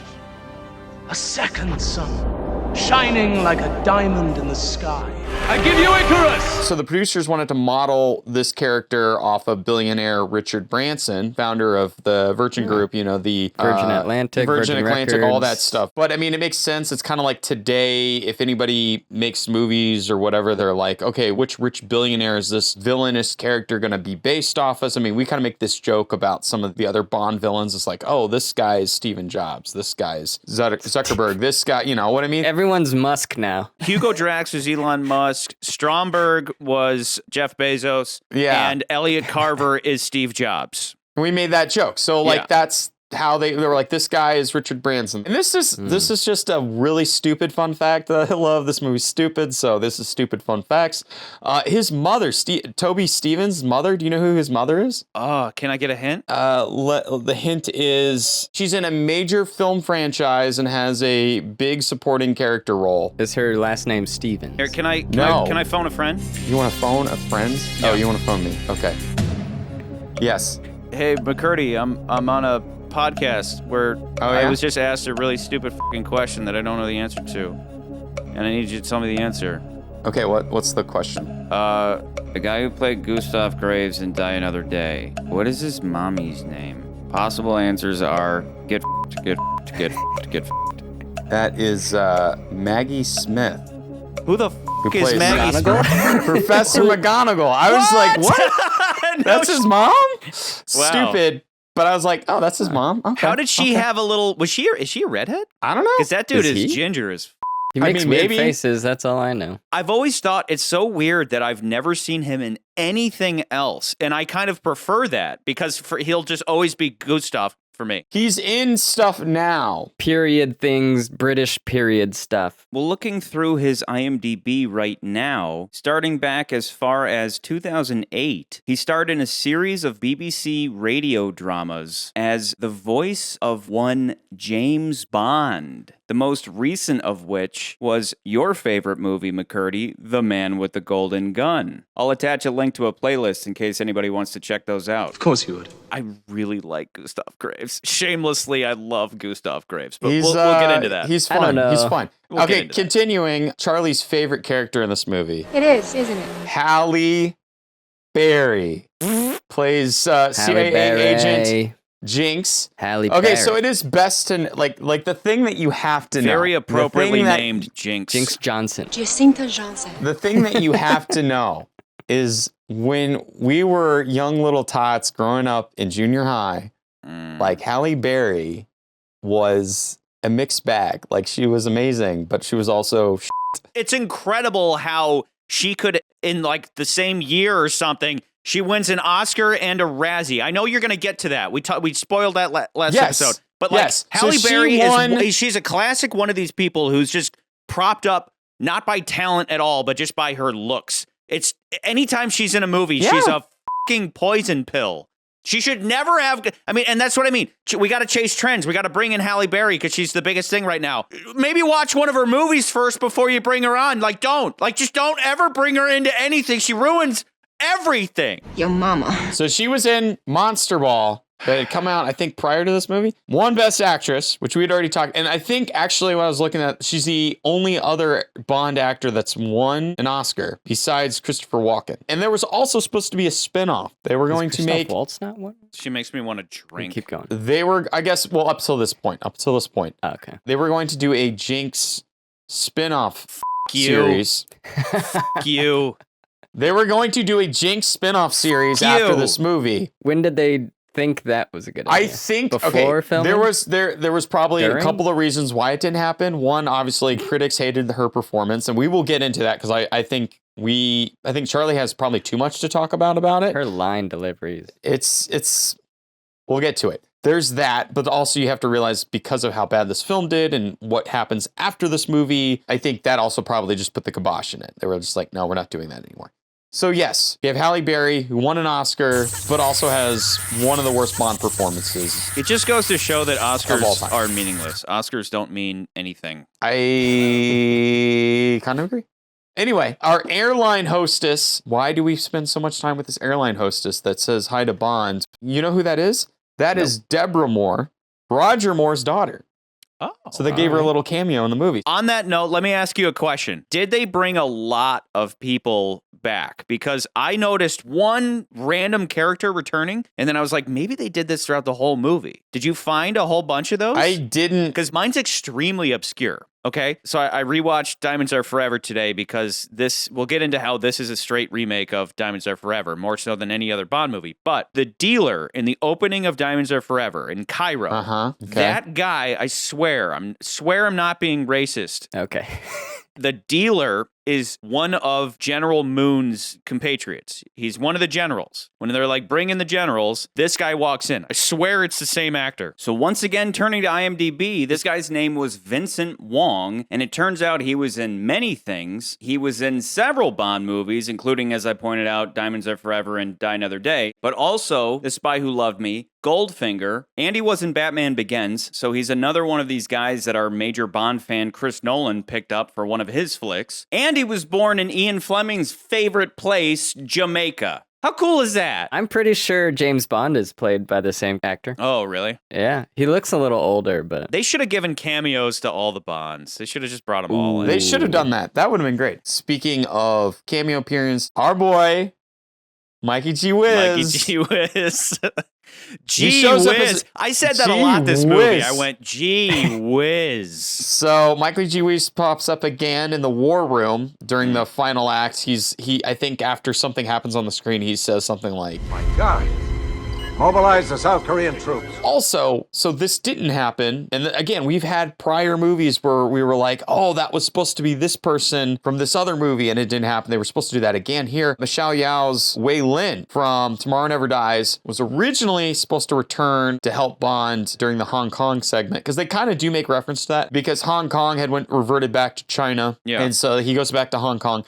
[SPEAKER 18] a second sun, shining like a diamond in the sky. I give you Icarus!
[SPEAKER 3] So the producers wanted to model this character off of billionaire Richard Branson, founder of the Virgin Group, the
[SPEAKER 6] Virgin Atlantic,
[SPEAKER 3] Virgin Atlantic, all that
[SPEAKER 6] Records.
[SPEAKER 3] stuff. But I mean, it makes sense. It's kind of like today, if anybody makes movies or whatever, they're like, okay, which rich billionaire is this villainous character going to be based off of? I mean, we kind of make this joke about some of the other Bond villains. It's like, oh, this guy's Stephen Jobs. This guy's Zuckerberg. This guy, you know what I mean?
[SPEAKER 6] Everyone's Musk now.
[SPEAKER 1] Hugo Drax was Elon Musk. Stromberg was Jeff Bezos.
[SPEAKER 3] Yeah.
[SPEAKER 1] And Elliot Carver is Steve Jobs.
[SPEAKER 3] We made that joke. So like that's how they were like, this guy is Richard Branson. And this is just a really stupid fun fact that I love. This movie's stupid, so this is stupid fun facts. His mother, Toby Stevens' mother, do you know who his mother is?
[SPEAKER 1] Can I get a hint?
[SPEAKER 3] The hint is she's in a major film franchise and has a big supporting character role.
[SPEAKER 6] Is her last name Stevens?
[SPEAKER 1] Here, can I phone a friend?
[SPEAKER 3] You want to phone a friend?
[SPEAKER 1] Yeah.
[SPEAKER 3] Oh, you want to phone me? Okay. Yes.
[SPEAKER 1] Hey, McCurdy, I'm on a podcast where I was just asked a really stupid fucking question that I don't know the answer to, and I need you to tell me the answer.
[SPEAKER 3] Okay, what's the question?
[SPEAKER 1] The guy who played Gustav Graves in Die Another Day, what is his mommy's name? Possible answers are get f***ed.
[SPEAKER 3] That is Maggie Smith.
[SPEAKER 1] Who the fuck is Maggie Smith?
[SPEAKER 3] Professor McGonagall. I was like, what? That's his mom?
[SPEAKER 1] Wow.
[SPEAKER 3] Stupid. But I was like, oh, that's his mom. Okay,
[SPEAKER 1] How did she have a little? Is she a redhead?
[SPEAKER 3] I don't know.
[SPEAKER 1] Because that dude
[SPEAKER 6] Is
[SPEAKER 1] is
[SPEAKER 6] he?
[SPEAKER 1] ginger as.
[SPEAKER 6] He makes weird faces, that's all I know.
[SPEAKER 1] I've always thought it's so weird that I've never seen him in anything else, and I kind of prefer that because he'll just always be Gustav for me.
[SPEAKER 3] He's in stuff now.
[SPEAKER 6] Period things, British period stuff.
[SPEAKER 1] Well, looking through his IMDb right now, starting back as far as 2008, he starred in a series of BBC radio dramas as the voice of one James Bond. The most recent of which was your favorite movie, McCurdy, The Man with the Golden Gun. I'll attach a link to a playlist in case anybody wants to check those out.
[SPEAKER 8] Of course you would.
[SPEAKER 1] I really like Gustav Graves. Shamelessly, I love Gustav Graves, but
[SPEAKER 3] He's,
[SPEAKER 1] we'll get into that.
[SPEAKER 3] He's fun. He's fun.
[SPEAKER 1] We'll
[SPEAKER 3] okay, continuing. Charlie's favorite character in this movie.
[SPEAKER 13] It is, isn't it?
[SPEAKER 3] Halle Berry plays CIA agent Jinx.
[SPEAKER 4] Halle
[SPEAKER 3] Okay,
[SPEAKER 4] Berry.
[SPEAKER 3] so it is best to like the thing that you have to know.
[SPEAKER 1] Very appropriately
[SPEAKER 3] the thing that-
[SPEAKER 1] named Jinx.
[SPEAKER 4] Jinx Johnson.
[SPEAKER 13] Jacinta Johnson.
[SPEAKER 3] The thing that you have to know is when we were young little tots growing up in junior high, like Halle Berry was a mixed bag. Like she was amazing, but she was also
[SPEAKER 1] It's incredible how she could, in like the same year or something, she wins an Oscar and a Razzie. I know you're going to get to that. We spoiled that last
[SPEAKER 3] Yes.
[SPEAKER 1] episode. But like
[SPEAKER 3] Yes.
[SPEAKER 1] Halle
[SPEAKER 3] So she
[SPEAKER 1] Berry
[SPEAKER 3] won-
[SPEAKER 1] she's a classic one of these people who's just propped up not by talent at all, but just by her looks. It's anytime she's in a movie, she's a fucking poison pill. She should never have. I mean, and that's what I mean. We got to chase trends. We got to bring in Halle Berry because she's the biggest thing right now. Maybe watch one of her movies first before you bring her on. Like, just don't ever bring her into anything. She ruins everything.
[SPEAKER 2] Your mama.
[SPEAKER 3] So she was in Monster Ball that had come out, I think, prior to this movie. Won Best Actress, which we had already talked. And I think actually when I was looking at, she's the only other Bond actor that's won an Oscar besides Christopher Walken. And there was also supposed to be a spinoff. They were going to make.
[SPEAKER 4] Waltz not one?
[SPEAKER 1] She makes me want to drink.
[SPEAKER 4] Keep going.
[SPEAKER 3] They were, I guess, well, up till this point.
[SPEAKER 4] Oh, okay.
[SPEAKER 3] They were going to do a Jinx spinoff
[SPEAKER 1] you.
[SPEAKER 3] series.
[SPEAKER 1] Fuck you.
[SPEAKER 3] They were going to do a Jinx spinoff series after this movie.
[SPEAKER 4] When did they think that was a good idea?
[SPEAKER 3] I think
[SPEAKER 4] before filming.
[SPEAKER 3] There was probably
[SPEAKER 4] During?
[SPEAKER 3] a couple of reasons why it didn't happen. One, obviously, critics hated her performance, and we will get into that because I think Charlie has probably too much to talk about it.
[SPEAKER 4] Her line deliveries.
[SPEAKER 3] It's we'll get to it. There's that, but also you have to realize because of how bad this film did and what happens after this movie, I think that also probably just put the kibosh in it. They were just like, no, we're not doing that anymore. So yes, you have Halle Berry, who won an Oscar, but also has one of the worst Bond performances.
[SPEAKER 1] It just goes to show that Oscars are meaningless. Oscars don't mean anything.
[SPEAKER 3] I kind of agree. Anyway, our airline hostess. Why do we spend so much time with this airline hostess that says hi to Bond? You know who that is? That is Deborah Moore, Roger Moore's daughter.
[SPEAKER 1] Oh,
[SPEAKER 3] so they gave her a little cameo in the movie.
[SPEAKER 1] On that note, let me ask you a question. Did they bring a lot of people back? Because I noticed one random character returning, and then I was like, maybe they did this throughout the whole movie. Did you find a whole bunch of those?
[SPEAKER 3] I didn't.
[SPEAKER 1] Because mine's extremely obscure. Okay, so I rewatched Diamonds Are Forever today because we'll get into how this is a straight remake of Diamonds Are Forever, more so than any other Bond movie. But the dealer in the opening of Diamonds Are Forever in Cairo, that guy, I swear I'm not being racist.
[SPEAKER 4] Okay.
[SPEAKER 1] The dealer is one of General Moon's compatriots. He's one of the generals. When they're like, bring in the generals, this guy walks in. I swear it's the same actor. So once again, turning to IMDb, this guy's name was Vincent Wong, and it turns out he was in many things. He was in several Bond movies, including, as I pointed out, Diamonds Are Forever and Die Another Day, but also The Spy Who Loved Me, Goldfinger, and he was in Batman Begins, so he's another one of these guys that our major Bond fan Chris Nolan picked up for one of his flicks. And he was born in Ian Fleming's favorite place, Jamaica. How cool is that?
[SPEAKER 4] I'm pretty sure James Bond is played by the same actor.
[SPEAKER 1] Oh, really?
[SPEAKER 4] Yeah. He looks a little older, but...
[SPEAKER 1] They should have given cameos to all the Bonds. They should have just brought them all in.
[SPEAKER 3] They should have done that. That would have been great. Speaking of cameo appearance, our boy, Mikey G. Wiz.
[SPEAKER 1] Mikey G. Wiz.
[SPEAKER 3] Gee
[SPEAKER 1] whiz. I said that a lot this movie. I went, gee whiz.
[SPEAKER 3] So Michael G. Wiz pops up again in the war room during the final act. He I think after something happens on the screen, he says something like,
[SPEAKER 15] My God. Mobilize the South Korean troops.
[SPEAKER 3] Also, so this didn't happen. And again, we've had prior movies where we were like, oh, that was supposed to be this person from this other movie, and it didn't happen. They were supposed to do that again here. Michelle Yeoh's Wei Lin from Tomorrow Never Dies was originally supposed to return to help Bond during the Hong Kong segment, because they kind of do make reference to that, because Hong Kong had reverted back to China.
[SPEAKER 1] Yeah.
[SPEAKER 3] And so he goes back to Hong Kong.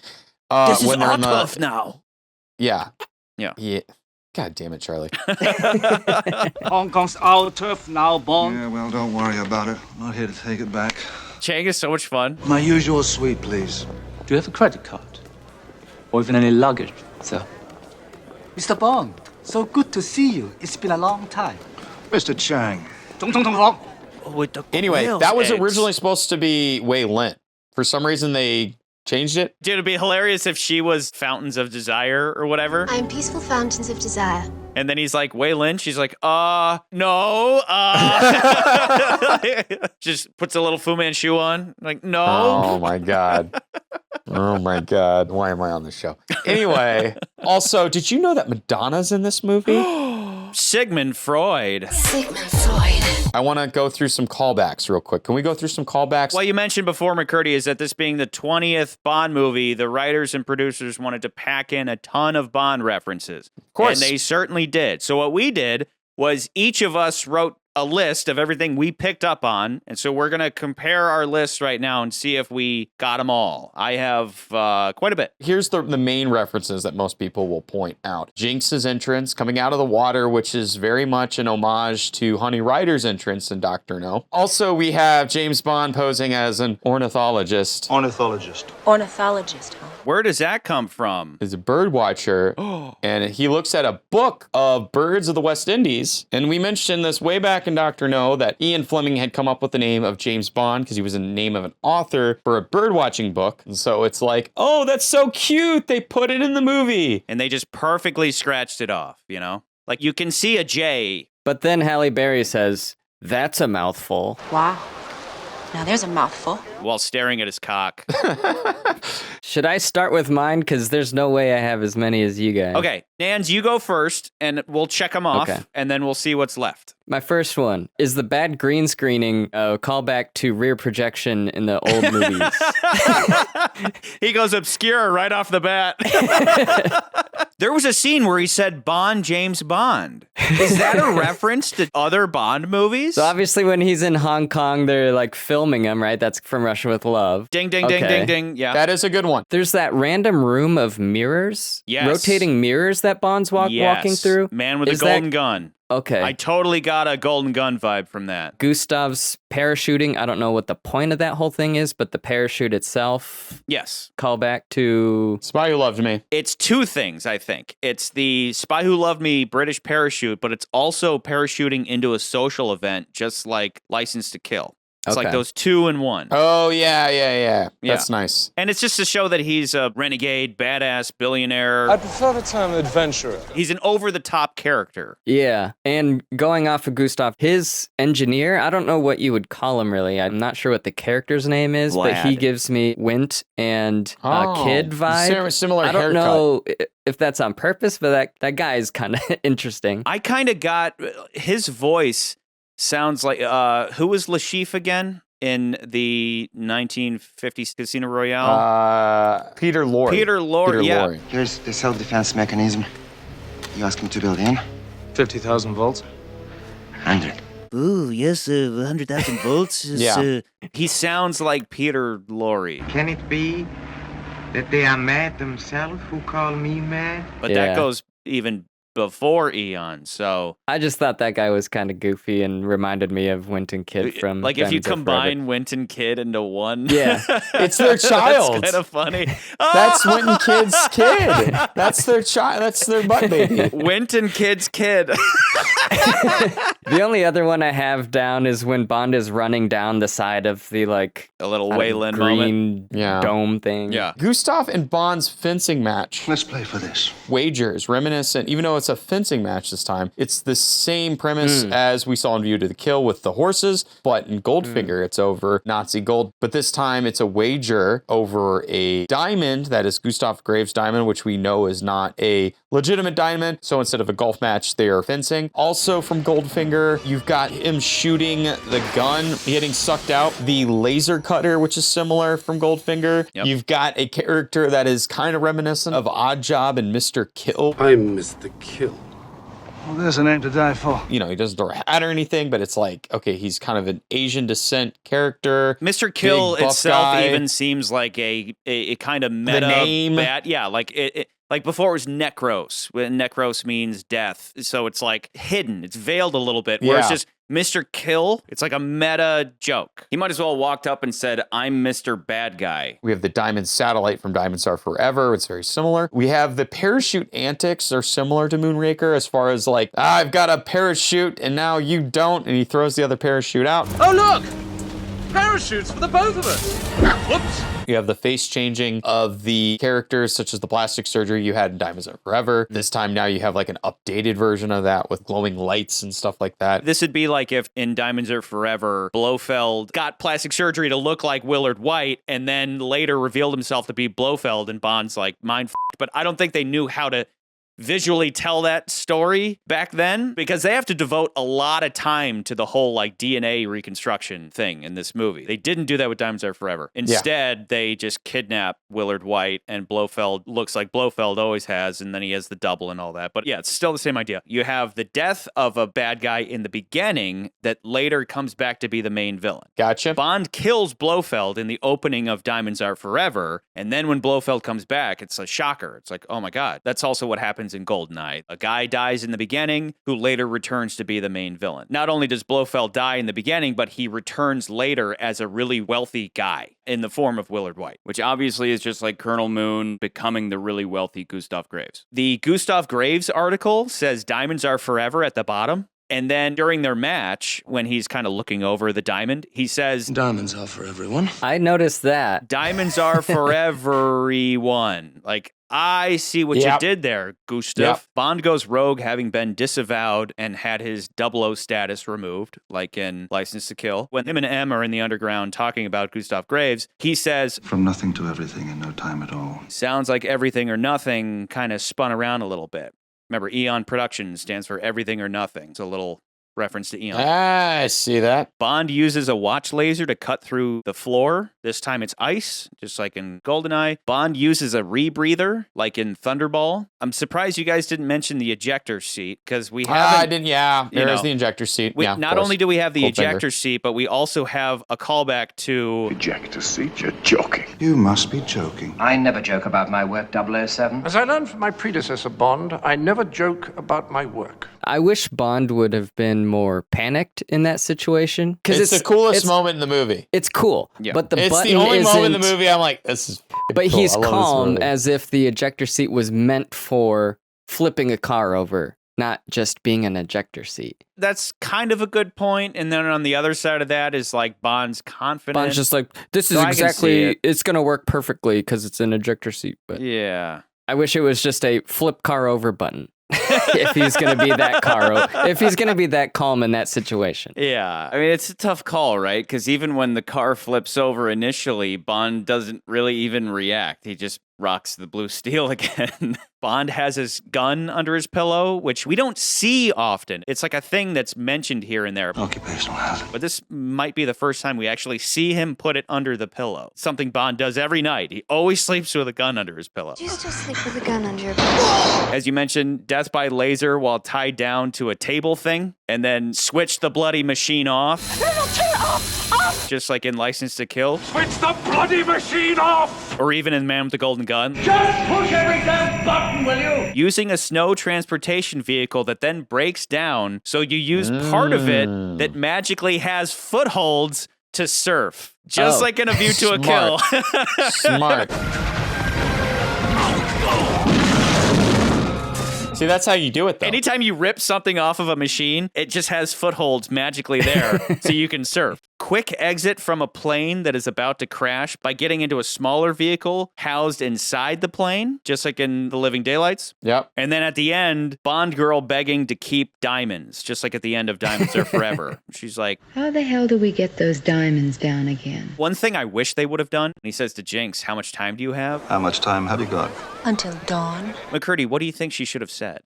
[SPEAKER 1] This is our turf now.
[SPEAKER 3] Yeah.
[SPEAKER 1] Yeah.
[SPEAKER 3] God damn it, Charlie.
[SPEAKER 18] Hong Kong's our turf now, Bond.
[SPEAKER 11] Yeah, well, don't worry about it. I'm not here to take it back.
[SPEAKER 1] Chang is so much fun.
[SPEAKER 23] My usual suite, please.
[SPEAKER 16] Do you have a credit card? Or even any luggage, sir?
[SPEAKER 23] Mr. Bond, so good to see you. It's been a long time.
[SPEAKER 11] Mr. Chang.
[SPEAKER 3] Anyway, that was originally supposed to be Wei Lin. For some reason, they changed it.
[SPEAKER 1] Dude, it'd be hilarious if she was Fountains of Desire or whatever.
[SPEAKER 5] I'm peaceful fountains of desire.
[SPEAKER 1] And then he's like, Wei Lin. She's like, no. Just puts a little Fu Manchu on. Like, no.
[SPEAKER 3] Oh, my God. Oh, my God. Why am I on this show? Anyway, also, did you know that Madonna's in this movie?
[SPEAKER 1] Sigmund Freud.
[SPEAKER 3] I want to go through some callbacks real quick. Can we go through some callbacks?
[SPEAKER 1] What you mentioned before, McCurdy, is that this being the 20th Bond movie, the writers and producers wanted to pack in a ton of Bond references.
[SPEAKER 3] Of course.
[SPEAKER 1] And they certainly did. So what we did was each of us wrote a list of everything we picked up on. And so we're going to compare our lists right now and see if we got them all. I have quite a bit.
[SPEAKER 3] Here's the main references that most people will point out. Jinx's entrance coming out of the water, which is very much an homage to Honey Ryder's entrance in Dr. No. Also, we have James Bond posing as an ornithologist.
[SPEAKER 11] Ornithologist.
[SPEAKER 5] Ornithologist, huh?
[SPEAKER 1] Where does that come from?
[SPEAKER 3] He's a bird watcher, and he looks at a book of birds of the West Indies. And we mentioned this way back in Dr. No that Ian Fleming had come up with the name of James Bond because he was in the name of an author for a bird watching book. And so it's like, oh, that's so cute. They put it in the movie.
[SPEAKER 1] And they just perfectly scratched it off, you know? Like you can see a J.
[SPEAKER 6] But then Halle Berry says, that's a mouthful.
[SPEAKER 5] Wow. Now there's a mouthful.
[SPEAKER 1] While staring at his cock.
[SPEAKER 6] Should I start with mine? Because there's no way I have as many as you guys.
[SPEAKER 1] Okay, Nans, you go first, and we'll check them off,
[SPEAKER 6] Okay.
[SPEAKER 1] and then we'll see what's left.
[SPEAKER 6] My first one is the bad green screening callback to rear projection in the old movies.
[SPEAKER 1] He goes obscure right off the bat. There was a scene where he said Bond, James Bond. Is that a reference to other Bond movies?
[SPEAKER 6] So obviously when he's in Hong Kong, they're like filming him, right? That's from Russia with Love.
[SPEAKER 1] Ding, ding, ding, ding, ding. Yeah.
[SPEAKER 3] That is a good one.
[SPEAKER 6] There's that random room of mirrors.
[SPEAKER 1] Yes.
[SPEAKER 6] Rotating mirrors that Bond's walking through.
[SPEAKER 1] Man with a golden gun.
[SPEAKER 6] Okay.
[SPEAKER 1] I totally got a golden gun vibe from that.
[SPEAKER 6] Gustav's parachuting. I don't know what the point of that whole thing is, but the parachute itself.
[SPEAKER 1] Yes.
[SPEAKER 6] Callback to
[SPEAKER 3] Spy Who Loved Me.
[SPEAKER 1] It's two things, I think. It's the Spy Who Loved Me British parachute, but it's also parachuting into a social event, just like License to Kill. It's like those two in one.
[SPEAKER 3] Oh, yeah. That's nice.
[SPEAKER 1] And it's just to show that he's a renegade, badass, billionaire.
[SPEAKER 16] I prefer the term adventurer.
[SPEAKER 1] He's an over-the-top character.
[SPEAKER 6] Yeah. And going off of Gustav, his engineer, I don't know what you would call him really. I'm not sure what the character's name is, but he gives me Wint and Kid vibe.
[SPEAKER 3] Similar
[SPEAKER 6] I don't
[SPEAKER 3] haircut.
[SPEAKER 6] know if that's on purpose, but that guy is kind of interesting.
[SPEAKER 1] I kind of got his voice. Sounds like, who was Lashif again in the 1950s Casino Royale?
[SPEAKER 3] Peter Lorre.
[SPEAKER 1] Peter Lorre, yeah.
[SPEAKER 10] Lorre. Here's the self-defense mechanism. You ask him to build in.
[SPEAKER 16] 50,000 volts?
[SPEAKER 10] 100.
[SPEAKER 1] Ooh, yes, 100,000 volts. He sounds like Peter Lorre.
[SPEAKER 10] Can it be that they are mad themselves who call me mad?
[SPEAKER 1] But that goes even before Eon, so
[SPEAKER 6] I just thought that guy was kind of goofy and reminded me of Winton Kid from
[SPEAKER 1] like if you combine Winton Kid into one.
[SPEAKER 6] Yeah.
[SPEAKER 3] It's their child.
[SPEAKER 1] That's kind of funny.
[SPEAKER 3] That's Winton Kid's kid. That's their child. That's their butt baby.
[SPEAKER 1] Winton Kid's kid.
[SPEAKER 6] The only other one I have down is when Bond is running down the side of the
[SPEAKER 1] a little Wei Lin
[SPEAKER 6] green
[SPEAKER 1] moment.
[SPEAKER 6] dome thing.
[SPEAKER 1] Yeah.
[SPEAKER 3] Gustav and Bond's fencing match.
[SPEAKER 11] Let's play for this.
[SPEAKER 3] Wagers, reminiscent, even though it's a fencing match this time, it's the same premise as we saw in View to the Kill with the horses, but in Goldfinger, it's over Nazi gold. But this time it's a wager over a diamond that is Gustav Graves' diamond, which we know is not a legitimate diamond. So instead of a golf match, they are fencing. Also from Goldfinger, you've got him shooting the gun, getting sucked out. The laser cutter, which is similar from Goldfinger. Yep. You've got a character that is kind of reminiscent of Odd Job and Mr. Kill.
[SPEAKER 15] I'm Mr. Kill.
[SPEAKER 23] Well, there's a name to die for.
[SPEAKER 3] You know, he doesn't throw a hat or anything, but it's like, okay, he's kind of an Asian descent character.
[SPEAKER 1] Mr. Kill
[SPEAKER 3] big, buff
[SPEAKER 1] itself
[SPEAKER 3] guy.
[SPEAKER 1] even seems like a kind of meta
[SPEAKER 3] name.
[SPEAKER 1] bad. Yeah, like Like before it was Necros, when Necros means death. So it's like hidden. It's veiled a little bit. Where it's just Mr. Kill. It's like a meta joke. He might as well have walked up and said, I'm Mr. Bad Guy.
[SPEAKER 3] We have the Diamond Satellite from Diamonds Are Forever. It's very similar. We have the parachute antics are similar to Moonraker as far as like, I've got a parachute and now you don't. And he throws the other parachute out.
[SPEAKER 18] Oh, look! Parachutes for the both of us. Whoops.
[SPEAKER 3] You have the face changing of the characters, such as the plastic surgery you had in Diamonds Are Forever. This time now you have like an updated version of that with glowing lights and stuff like that.
[SPEAKER 1] This would be like if in Diamonds Are Forever, Blofeld got plastic surgery to look like Willard White and then later revealed himself to be Blofeld and Bond's like, mind f***ed. But I don't think they knew how to visually tell that story back then because they have to devote a lot of time to the whole like DNA reconstruction thing in this movie. They didn't do that with Diamonds Are Forever. Instead, they just kidnap Willard White and Blofeld looks like Blofeld always has, and then he has the double and all that. But yeah, it's still the same idea. You have the death of a bad guy in the beginning that later comes back to be the main villain.
[SPEAKER 3] Gotcha.
[SPEAKER 1] Bond kills Blofeld in the opening of Diamonds Are Forever, and then when Blofeld comes back, it's a shocker. It's like, oh my God. That's also what happens in GoldenEye. A guy dies in the beginning who later returns to be the main villain. Not only does Blofeld die in the beginning, but he returns later as a really wealthy guy in the form of Willard White, which obviously is just like Colonel Moon becoming the really wealthy Gustav Graves. The Gustav Graves article says Diamonds Are Forever at the bottom. And then during their match, when he's kind of looking over the diamond, he says,
[SPEAKER 18] Diamonds are for everyone.
[SPEAKER 6] I noticed that.
[SPEAKER 1] Diamonds are for everyone. Like, I see what you did there, Gustav. Bond goes rogue, having been disavowed and had his 00 status removed, like in License to Kill. When him and M are in the underground talking about Gustav Graves, he says,
[SPEAKER 11] From nothing to everything in no time at all.
[SPEAKER 1] Sounds like Everything or Nothing kind of spun around a little bit. Remember, Eon Productions stands for Everything or Nothing. It's a little reference to Eon.
[SPEAKER 3] I see that.
[SPEAKER 1] Bond uses a watch laser to cut through the floor. This time it's ice, just like in GoldenEye. Bond uses a rebreather, like in Thunderball. I'm surprised you guys didn't mention the ejector seat, because we haven't...
[SPEAKER 3] I didn't, there is the ejector seat.
[SPEAKER 1] Not only do we have the ejector seat, but we also have a callback to...
[SPEAKER 11] Ejector seat? You're joking. You must be joking.
[SPEAKER 10] I never joke about my work, 007.
[SPEAKER 15] As I learned from my predecessor, Bond, I never joke about my work.
[SPEAKER 6] I wish Bond would have been more panicked in that situation.
[SPEAKER 3] It's the coolest moment in the movie.
[SPEAKER 6] It's cool.
[SPEAKER 3] Yeah.
[SPEAKER 6] But the
[SPEAKER 3] it's
[SPEAKER 6] button
[SPEAKER 3] the only
[SPEAKER 6] isn't,
[SPEAKER 3] moment in the movie I'm like, this is
[SPEAKER 6] But
[SPEAKER 3] cool.
[SPEAKER 6] he's
[SPEAKER 3] I love this
[SPEAKER 6] calm
[SPEAKER 3] movie.
[SPEAKER 6] as if the ejector seat was meant for flipping a car over, not just being an ejector seat.
[SPEAKER 1] That's kind of a good point. And then on the other side of that is like Bond's confidence.
[SPEAKER 6] Bond's just like, this is it's going to work perfectly because it's an ejector seat. But
[SPEAKER 1] yeah.
[SPEAKER 6] I wish it was just a flip car over button. If he's going to be that if he's going to be that calm in that situation.
[SPEAKER 1] Yeah. I mean, it's a tough call, right? Because even when the car flips over initially, Bond doesn't really even react. He just rocks the blue steel again. Bond has his gun under his pillow, which we don't see often. It's like a thing that's mentioned here and there.
[SPEAKER 11] Occupational hazard.
[SPEAKER 1] But this might be the first time we actually see him put it under the pillow. Something Bond does every night. He always sleeps with a gun under his pillow.
[SPEAKER 5] Do you still sleep with a gun under your pillow?
[SPEAKER 1] As you mentioned, death by laser while tied down to a table thing, and then switch the bloody machine off.
[SPEAKER 13] No, turn it off!
[SPEAKER 1] Just like in License to Kill.
[SPEAKER 18] Switch the bloody machine off!
[SPEAKER 1] Or even in Man with the Golden Gun.
[SPEAKER 18] Just push every damn button, will you?
[SPEAKER 1] Using a snow transportation vehicle that then breaks down, so you use part of it that magically has footholds to surf. Just like in A View to a Kill.
[SPEAKER 3] Smart. See, that's how you do it, though.
[SPEAKER 1] Anytime you rip something off of a machine, it just has footholds magically there so you can surf. Quick exit from a plane that is about to crash by getting into a smaller vehicle housed inside the plane, just like in The Living Daylights.
[SPEAKER 3] Yep.
[SPEAKER 1] And then at the end, Bond girl begging to keep diamonds, just like at the end of Diamonds Are Forever. She's like,
[SPEAKER 2] How the hell do we get those diamonds down again?
[SPEAKER 1] one thing I wish they would have done, and he says to Jinx, how much time do you have?
[SPEAKER 11] How much time have you got?
[SPEAKER 5] Until dawn.
[SPEAKER 1] McCurdy, what do you think she should have said?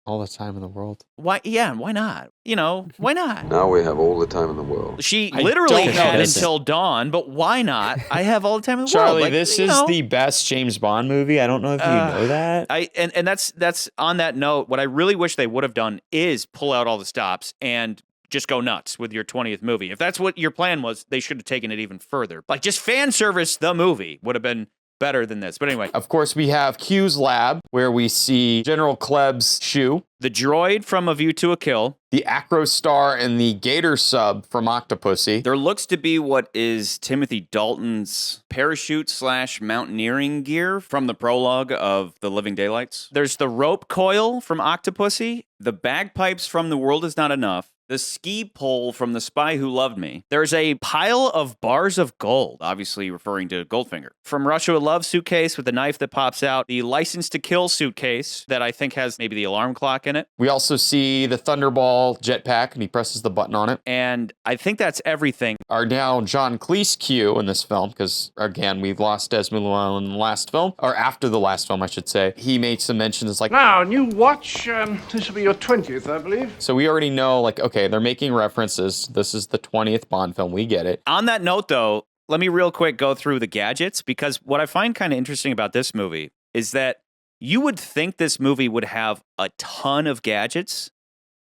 [SPEAKER 3] All the time in the world.
[SPEAKER 1] Why? Yeah, why not? You know, why not?
[SPEAKER 17] Now we have all the time in the world.
[SPEAKER 1] She literally had until dawn, but why not? I have all the time in the world.
[SPEAKER 3] Charlie,
[SPEAKER 1] Like,
[SPEAKER 3] this
[SPEAKER 1] you
[SPEAKER 3] is
[SPEAKER 1] know.
[SPEAKER 3] the best James Bond movie. I don't know if you know that.
[SPEAKER 1] And that's on that note. What I really wish they would have done is pull out all the stops and just go nuts with your 20th movie. If that's what your plan was, they should have taken it even further. Like just fan service the movie would have been better than this. But anyway.
[SPEAKER 3] Of course, we have Q's lab, where we see General Kleb's shoe.
[SPEAKER 1] The droid from A View to a Kill.
[SPEAKER 3] The Acrostar and the Gator sub from Octopussy.
[SPEAKER 1] There looks to be what is Timothy Dalton's parachute / mountaineering gear from the prologue of The Living Daylights. There's the rope coil from Octopussy. The bagpipes from The World Is Not Enough. The ski pole from The Spy Who Loved Me. There's a pile of bars of gold, obviously referring to Goldfinger. From Russia with Love suitcase with the knife that pops out. The License to Kill suitcase that I think has maybe the alarm clock in it.
[SPEAKER 3] We also see the Thunderball jetpack, and he presses the button on it.
[SPEAKER 1] And I think that's everything.
[SPEAKER 3] Our now John Cleese Q in this film, because again, we've lost Desmond Llewellyn in the last film, or after the last film, I should say. He made some mentions like,
[SPEAKER 15] now, new watch. This will be your 20th, I believe.
[SPEAKER 3] So we already know, like, okay, they're making references. This is the 20th Bond film. We get it.
[SPEAKER 1] On that note, though, let me real quick go through the gadgets, because what I find kind of interesting about this movie is that you would think this movie would have a ton of gadgets,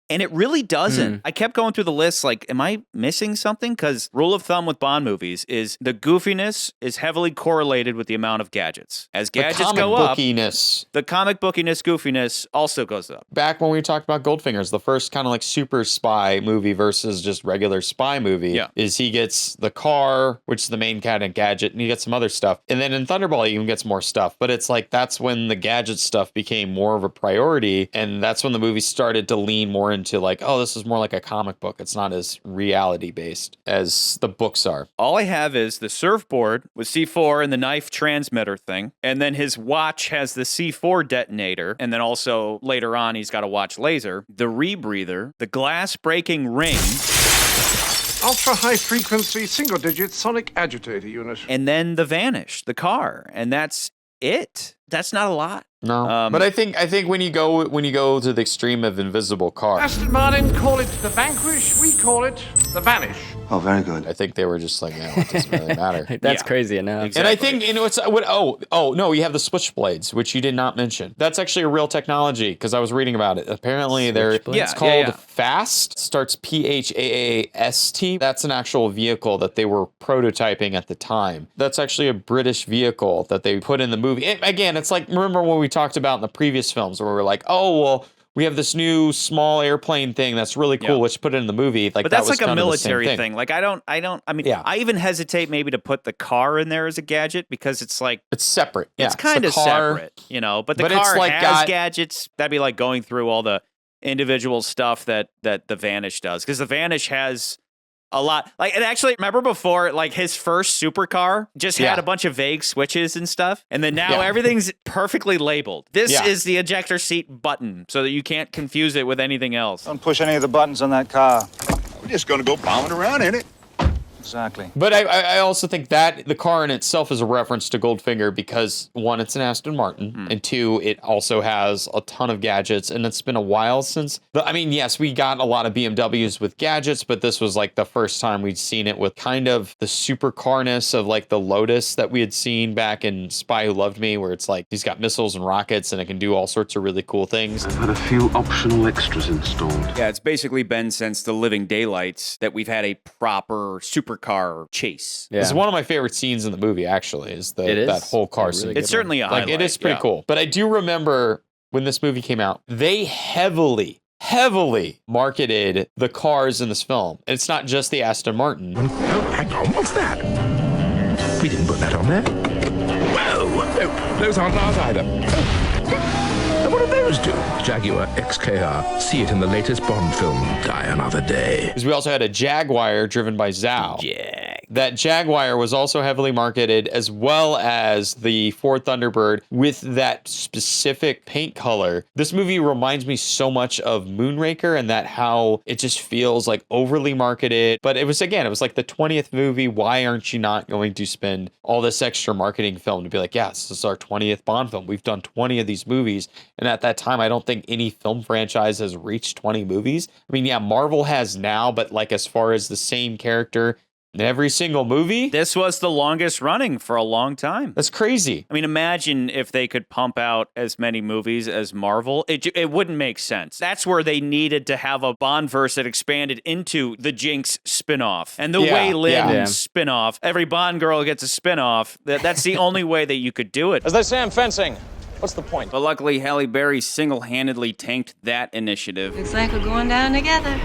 [SPEAKER 1] and it really doesn't. I kept going through the list like, am I missing something? Because rule of thumb with Bond movies is the goofiness is heavily correlated with the amount of gadgets. As gadgets go up, the comic bookiness, goofiness also goes up.
[SPEAKER 3] Back when we talked about Goldfingers, the first kind of like super spy movie versus just regular spy movie is he gets the car, which is the main kind of gadget, and he gets some other stuff. And then in Thunderball, he even gets more stuff. But it's like that's when the gadget stuff became more of a priority. And that's when the movie started to lean more into like, oh, this is more like a comic book. It's not as reality based as the books are.
[SPEAKER 1] All I have is the surfboard with C4 and the knife transmitter thing. And then his watch has the C4 detonator. And then also later on, he's got a watch laser, the rebreather, the glass breaking ring.
[SPEAKER 15] Ultra-high frequency single-digit sonic agitator unit.
[SPEAKER 1] And then the Vanish, the car. And that's it. That's not a lot.
[SPEAKER 3] No, but I think when you go to the extreme of invisible cars,
[SPEAKER 15] Aston Martin call it the Vanquish, we call it the Vanish.
[SPEAKER 11] Oh, very good.
[SPEAKER 3] I think they were just like, it doesn't really matter.
[SPEAKER 4] That's crazy enough.
[SPEAKER 3] Exactly. And I think it's no, you have the switchblades, which you did not mention. That's actually a real technology because I was reading about it. Apparently, it's called FAST. Starts PHAAST. That's an actual vehicle that they were prototyping at the time. That's actually a British vehicle that they put in the movie. It's like, remember what we talked about in the previous films where we're like, oh, well, we have this new small airplane thing that's really cool. Let's put it in the movie. Like,
[SPEAKER 1] but that's like a military thing. Like, I even hesitate maybe to put the car in there as a gadget because it's like,
[SPEAKER 3] it's separate.
[SPEAKER 1] It's kind of separate, but the car has gadgets. That'd be like going through all the individual stuff that the Vanish does. Because the Vanish has a lot. Like, and actually, remember before, like, his first supercar just had a bunch of vague switches and stuff. And then now everything's perfectly labeled. This is the ejector seat button so that you can't confuse it with anything else.
[SPEAKER 23] Don't push any of the buttons on that car. We're just going to go bombing around in it. Exactly.
[SPEAKER 3] But I also think that the car in itself is a reference to Goldfinger because, one, it's an Aston Martin, and two, it also has a ton of gadgets, and it's been a while since... yes, we got a lot of BMWs with gadgets, but this was like the first time we'd seen it with kind of the supercarness of like the Lotus that we had seen back in Spy Who Loved Me, where it's like he's got missiles and rockets, and it can do all sorts of really cool things.
[SPEAKER 17] I've had a few optional extras installed.
[SPEAKER 1] Yeah, it's basically been since The Living Daylights that we've had a proper supercar chase.
[SPEAKER 3] It's one of my favorite scenes in the movie, actually, is that whole car scene.
[SPEAKER 1] It's certainly a highlight.
[SPEAKER 3] It is pretty cool. But I do remember when this movie came out, they heavily marketed the cars in this film. It's not just the Aston Martin.
[SPEAKER 12] Oh, hang on, what's that? We didn't put that on there. Whoa, those aren't ours either. And what do those do? Jaguar XKR. See it in the latest Bond film, Die Another Day.
[SPEAKER 3] Because we also had a Jaguar driven by Zhao. That Jaguar was also heavily marketed, as well as the Ford Thunderbird with that specific paint color. This movie reminds me so much of Moonraker, and that how it just feels like overly marketed. But it was like the 20th movie. Why aren't you not going to spend all this extra marketing film to be like, yes, this is our 20th Bond film. We've done 20 of these movies. And at that time, I don't think any film franchise has reached 20 movies. I mean, yeah, Marvel has now, but like as far as the same character in every single movie.
[SPEAKER 1] This was the longest running for a long time.
[SPEAKER 3] That's crazy.
[SPEAKER 1] I mean, imagine if they could pump out as many movies as Marvel. It wouldn't make sense. That's where they needed to have a Bond-verse that expanded into the Jinx spinoff and the Wei Lin spinoff. Every Bond girl gets a spinoff. That's the only way that you could do it.
[SPEAKER 16] As they say in fencing, what's the point?
[SPEAKER 1] But luckily, Halle Berry single-handedly tanked that initiative.
[SPEAKER 5] Looks like we're going down together.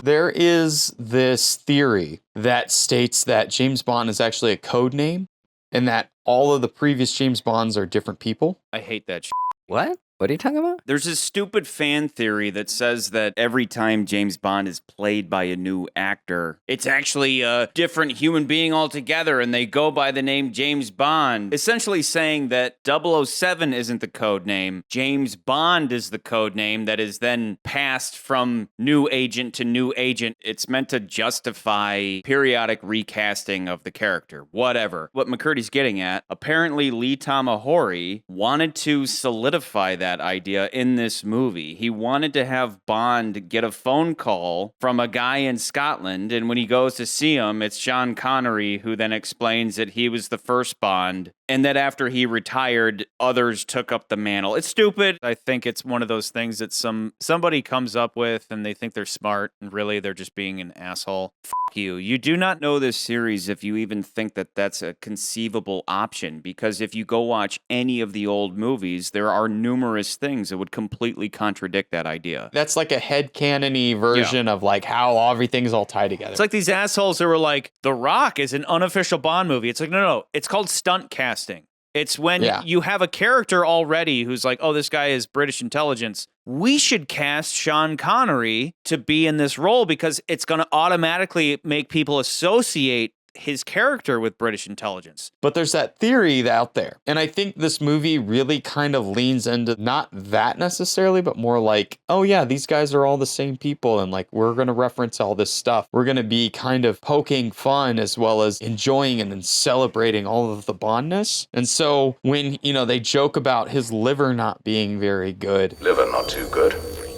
[SPEAKER 3] There is this theory that states that James Bond is actually a code name and that all of the previous James Bonds are different people.
[SPEAKER 1] I hate that shit.
[SPEAKER 4] What? What are you talking about?
[SPEAKER 1] There's this stupid fan theory that says that every time James Bond is played by a new actor, it's actually a different human being altogether, and they go by the name James Bond, essentially saying that 007 isn't the code name. James Bond is the code name that is then passed from new agent to new agent. It's meant to justify periodic recasting of the character, whatever. What McCurdy's getting at, apparently Lee Tamahori wanted to solidify that idea in this movie. He wanted to have Bond get a phone call from a guy in Scotland, and when he goes to see him, it's Sean Connery who then explains that he was the first Bond, and that after he retired, others took up the mantle. It's stupid. I think it's one of those things that somebody comes up with and they think they're smart, and really they're just being an asshole. Fuck you. You do not know this series if you even think that that's a conceivable option, because if you go watch any of the old movies, there are numerous things that would completely contradict that idea.
[SPEAKER 3] That's like a headcanon-y version of like how everything's all tied together.
[SPEAKER 1] It's like these assholes that were like, The Rock is an unofficial Bond movie. It's like, no, it's called stunt casting. It's when you have a character already who's like, oh, this guy is British intelligence. We should cast Sean Connery to be in this role because it's going to automatically make people associate his character with British intelligence.
[SPEAKER 3] But there's that theory out there. And I think this movie really kind of leans into not that necessarily, but more like, oh yeah, these guys are all the same people. And like, we're going to reference all this stuff. We're going to be kind of poking fun as well as enjoying and then celebrating all of the Bondness. And so when, they joke about his liver not being very good.
[SPEAKER 12] Liver not too good.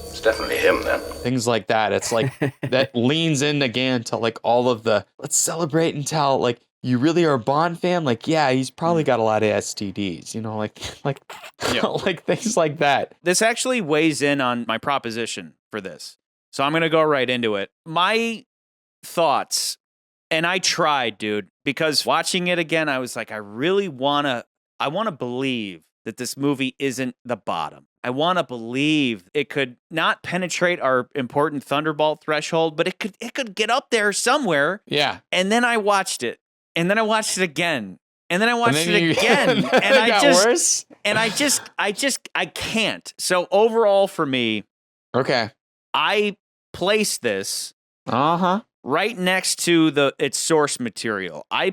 [SPEAKER 12] It's definitely him then.
[SPEAKER 3] Things like that. It's like that leans in again to like all of the let's celebrate and tell like you really are a Bond fan. Like, yeah, he's probably got a lot of STDs, like things like that.
[SPEAKER 1] This actually weighs in on my proposition for this. So I'm going to go right into it. My thoughts, and I tried, dude, because watching it again, I was like, I want to believe that this movie isn't the bottom. I want to believe it could not penetrate our important Thunderbolt threshold, but it could get up there somewhere.
[SPEAKER 3] Yeah.
[SPEAKER 1] And then I watched it. And then I watched it again. And then I watched it again.
[SPEAKER 3] And I got worse.
[SPEAKER 1] And I can't. So overall for me,
[SPEAKER 3] okay,
[SPEAKER 1] I place this right next to its source material. I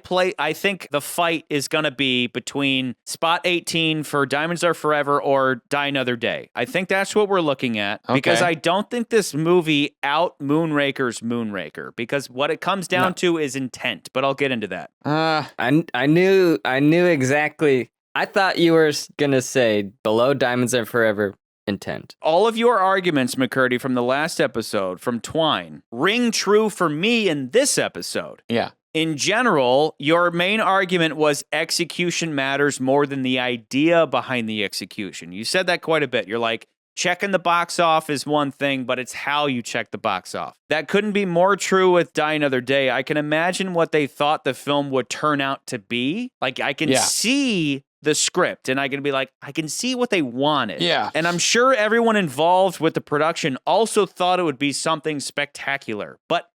[SPEAKER 1] think the fight is going to be between Spot 18 for Diamonds Are Forever or Die Another Day. I think that's what we're looking at because I don't think this movie out Moonraker's Moonraker because what it comes down to is intent, but I'll get into that.
[SPEAKER 4] I knew exactly. I thought you were going to say below Diamonds Are Forever. Intent.
[SPEAKER 1] All of your arguments, McCurdy, from the last episode, from Twine, ring true for me in this episode.
[SPEAKER 3] Yeah.
[SPEAKER 1] In general, your main argument was execution matters more than the idea behind the execution. You said that quite a bit. You're like, checking the box off is one thing, but it's how you check the box off. That couldn't be more true with Die Another Day. I can imagine what they thought the film would turn out to be. Like, I can see the script and I can be like, I can see what they wanted.
[SPEAKER 3] Yeah.
[SPEAKER 1] And I'm sure everyone involved with the production also thought it would be something spectacular, but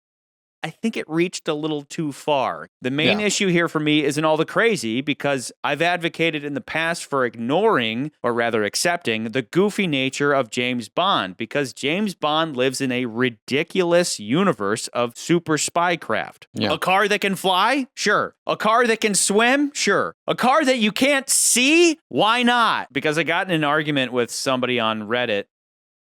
[SPEAKER 1] I think it reached a little too far. The main issue here for me isn't all the crazy because I've advocated in the past for ignoring, or rather accepting, the goofy nature of James Bond because James Bond lives in a ridiculous universe of super spycraft.
[SPEAKER 3] Yeah.
[SPEAKER 1] A car that can fly? Sure. A car that can swim? Sure. A car that you can't see? Why not? Because I got in an argument with somebody on Reddit.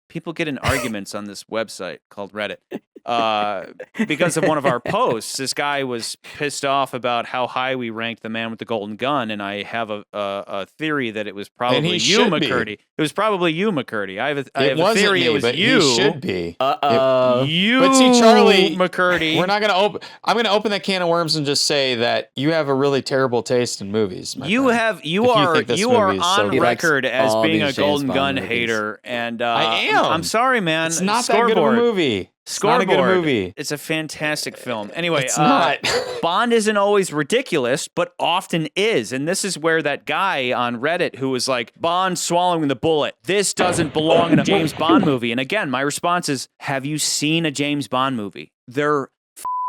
[SPEAKER 1] People get in arguments on this website called Reddit. because of one of our posts. This guy was pissed off about how high we ranked The Man with the Golden Gun, and I have a theory that it was probably you, McCurdy. It was probably you, McCurdy. I have a theory
[SPEAKER 3] me,
[SPEAKER 1] it was
[SPEAKER 3] but
[SPEAKER 1] you.
[SPEAKER 3] He should be.
[SPEAKER 1] You,
[SPEAKER 3] but see, Charlie
[SPEAKER 1] McCurdy.
[SPEAKER 3] We're not going to open. I'm going to open that can of worms and just say that you have a really terrible taste in movies.
[SPEAKER 1] You are on record as being a Golden Gun hater, and
[SPEAKER 3] I am.
[SPEAKER 1] I'm sorry, man.
[SPEAKER 3] It's not that good of a movie. It's not a good movie.
[SPEAKER 1] It's a fantastic film. Anyway,
[SPEAKER 3] it's not.
[SPEAKER 1] Bond isn't always ridiculous, but often is. And this is where that guy on Reddit who was like, Bond swallowing the bullet. This doesn't belong in a James Bond movie. And again, my response is, have you seen a James Bond movie? They're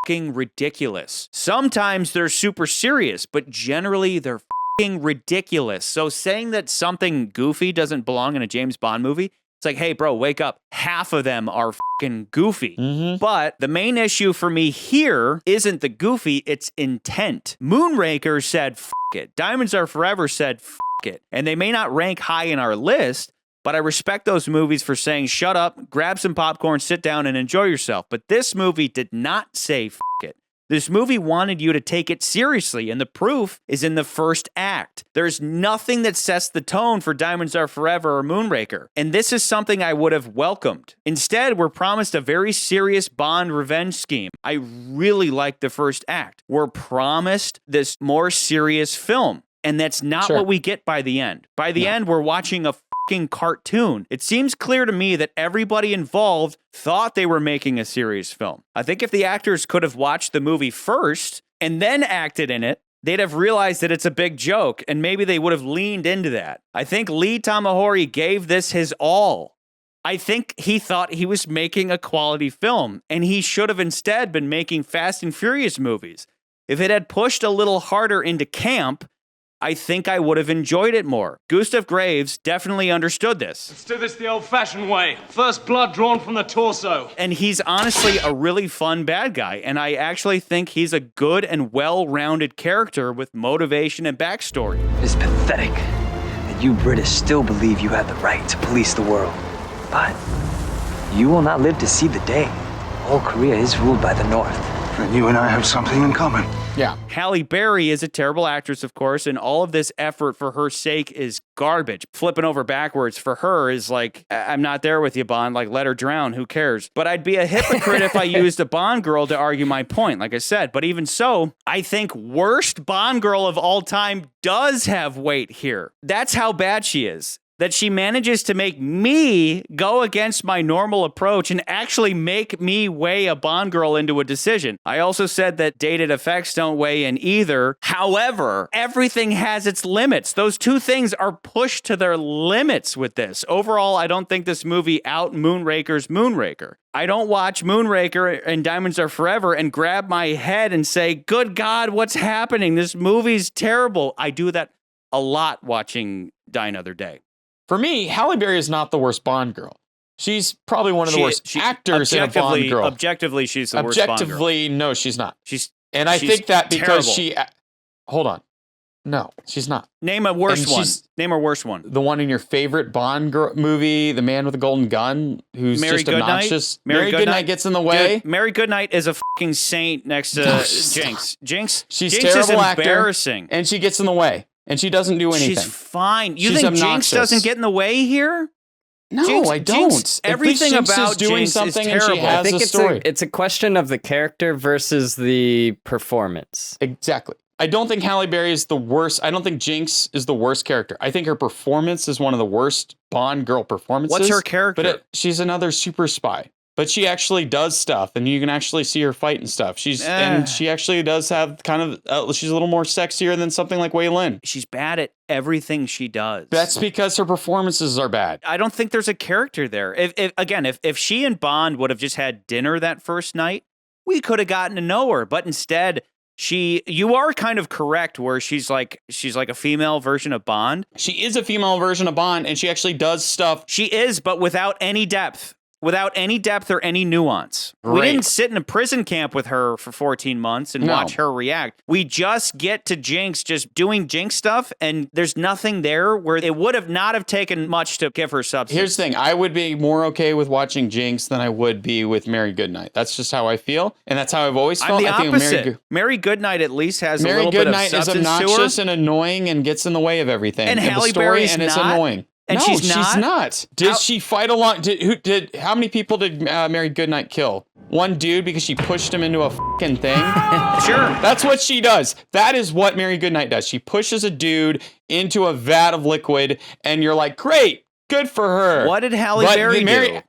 [SPEAKER 1] fucking ridiculous. Sometimes they're super serious, but generally they're fucking ridiculous. So saying that something goofy doesn't belong in a James Bond movie, it's like, hey, bro, wake up. Half of them are fucking goofy. But the main issue for me here isn't the goofy, it's intent. Moonraker said, f it. Diamonds Are Forever said, f it. And they may not rank high in our list, but I respect those movies for saying, shut up, grab some popcorn, sit down, and enjoy yourself. But this movie did not say, f it. This movie wanted you to take it seriously, and the proof is in the first act. There's nothing that sets the tone for Diamonds Are Forever or Moonraker, and this is something I would have welcomed. Instead, we're promised a very serious Bond revenge scheme. I really like the first act. We're promised this more serious film, and that's not what we get by the end. By the end, we're watching a fucking cartoon. It seems clear to me that everybody involved thought they were making a serious film. I think if the actors could have watched the movie first and then acted in it, they'd have realized that it's a big joke, and maybe they would have leaned into that. I think Lee Tamahori gave this his all. I think he thought he was making a quality film, and he should have instead been making Fast and Furious movies. If it had pushed a little harder into camp, I think I would have enjoyed it more. Gustav Graves definitely understood this.
[SPEAKER 18] Let's do this the old-fashioned way. First blood drawn from the torso.
[SPEAKER 1] And he's honestly a really fun bad guy, and I actually think he's a good and well-rounded character with motivation and backstory.
[SPEAKER 19] It's pathetic that you British still believe you have the right to police the world. But you will not live to see the day. All Korea is ruled by the North.
[SPEAKER 11] Then you and I have something in common.
[SPEAKER 3] Yeah.
[SPEAKER 1] Halle Berry is a terrible actress, of course, and all of this effort for her sake is garbage. Flipping over backwards for her is like, I'm not there with you, Bond. Like, let her drown. Who cares? But I'd be a hypocrite if I used a Bond girl to argue my point, like I said. But even so, I think worst Bond girl of all time does have weight here. That's how bad she is. That she manages to make me go against my normal approach and actually make me weigh a Bond girl into a decision. I also said that dated effects don't weigh in either. However, everything has its limits. Those two things are pushed to their limits with this. Overall, I don't think this movie out Moonraker's Moonraker. I don't watch Moonraker and Diamonds Are Forever and grab my head and say, good God, what's happening? This movie's terrible. I do that a lot watching Die Another Day.
[SPEAKER 3] For me, Halle Berry is not the worst Bond girl. She's probably one of the worst actors in a Bond girl.
[SPEAKER 1] Objectively, she's the worst Bond girl.
[SPEAKER 3] Objectively, no, she's not. And I
[SPEAKER 1] she's
[SPEAKER 3] think that because
[SPEAKER 1] terrible.
[SPEAKER 3] Hold on. No, she's not.
[SPEAKER 1] Name a worse one. Name a worse one.
[SPEAKER 3] The one in your favorite Bond movie, The Man with the Golden Gun, who's just obnoxious. Mary Goodnight gets in the way.
[SPEAKER 1] Dude, Mary Goodnight is a fucking saint next to Jinx. Jinx
[SPEAKER 3] She's
[SPEAKER 1] Jinx
[SPEAKER 3] terrible
[SPEAKER 1] is embarrassing.
[SPEAKER 3] Actor, and she gets in the way. And she doesn't do anything.
[SPEAKER 1] She's fine. You
[SPEAKER 3] She's
[SPEAKER 1] think
[SPEAKER 3] obnoxious.
[SPEAKER 1] Jinx doesn't get in the way here?
[SPEAKER 3] No,
[SPEAKER 1] Jinx,
[SPEAKER 3] I don't.
[SPEAKER 1] Jinx, everything about
[SPEAKER 3] doing
[SPEAKER 1] Jinx
[SPEAKER 3] something
[SPEAKER 1] is
[SPEAKER 3] and
[SPEAKER 1] terrible.
[SPEAKER 3] she has
[SPEAKER 4] I think
[SPEAKER 3] a story.
[SPEAKER 4] it's a question of the character versus the performance.
[SPEAKER 3] Exactly. I don't think Halle Berry is the worst. I don't think Jinx is the worst character. I think her performance is one of the worst Bond girl performances.
[SPEAKER 1] What's her character?
[SPEAKER 3] But she's another super spy. But she actually does stuff, and you can actually see her fight and stuff. And she actually does have kind of. She's a little more sexier than something like Wei Lin.
[SPEAKER 1] She's bad at everything she does.
[SPEAKER 3] That's because her performances are bad.
[SPEAKER 1] I don't think there's a character there. If she and Bond would have just had dinner that first night, we could have gotten to know her. But instead, you are kind of correct where she's like a female version of Bond.
[SPEAKER 3] She is a female version of Bond, and she actually does stuff.
[SPEAKER 1] She is, but without any depth. without any depth or any nuance.
[SPEAKER 3] Great.
[SPEAKER 1] We didn't sit in a prison camp with her for 14 months and watch her react. We just get to Jinx just doing Jinx stuff, and there's nothing there where it would have not have taken much to give her substance.
[SPEAKER 3] Here's the thing. I would be more okay with watching Jinx than I would be with Mary Goodnight. That's just how I feel, and that's how I've always felt.
[SPEAKER 1] I'm the opposite. Mary Goodnight at least has a little bit of substance to her.
[SPEAKER 3] Mary Goodnight is obnoxious and annoying and gets in the way of everything.
[SPEAKER 1] And Halle Berry's not.
[SPEAKER 3] It's annoying.
[SPEAKER 1] And
[SPEAKER 3] no,
[SPEAKER 1] she's
[SPEAKER 3] not. Did she fight along? How many people did Mary Goodnight kill? One dude because she pushed him into a fucking thing?
[SPEAKER 1] Sure.
[SPEAKER 3] That's what she does. That is what Mary Goodnight does. She pushes a dude into a vat of liquid, and you're like, great, good for her.
[SPEAKER 1] What did Halle Berry do?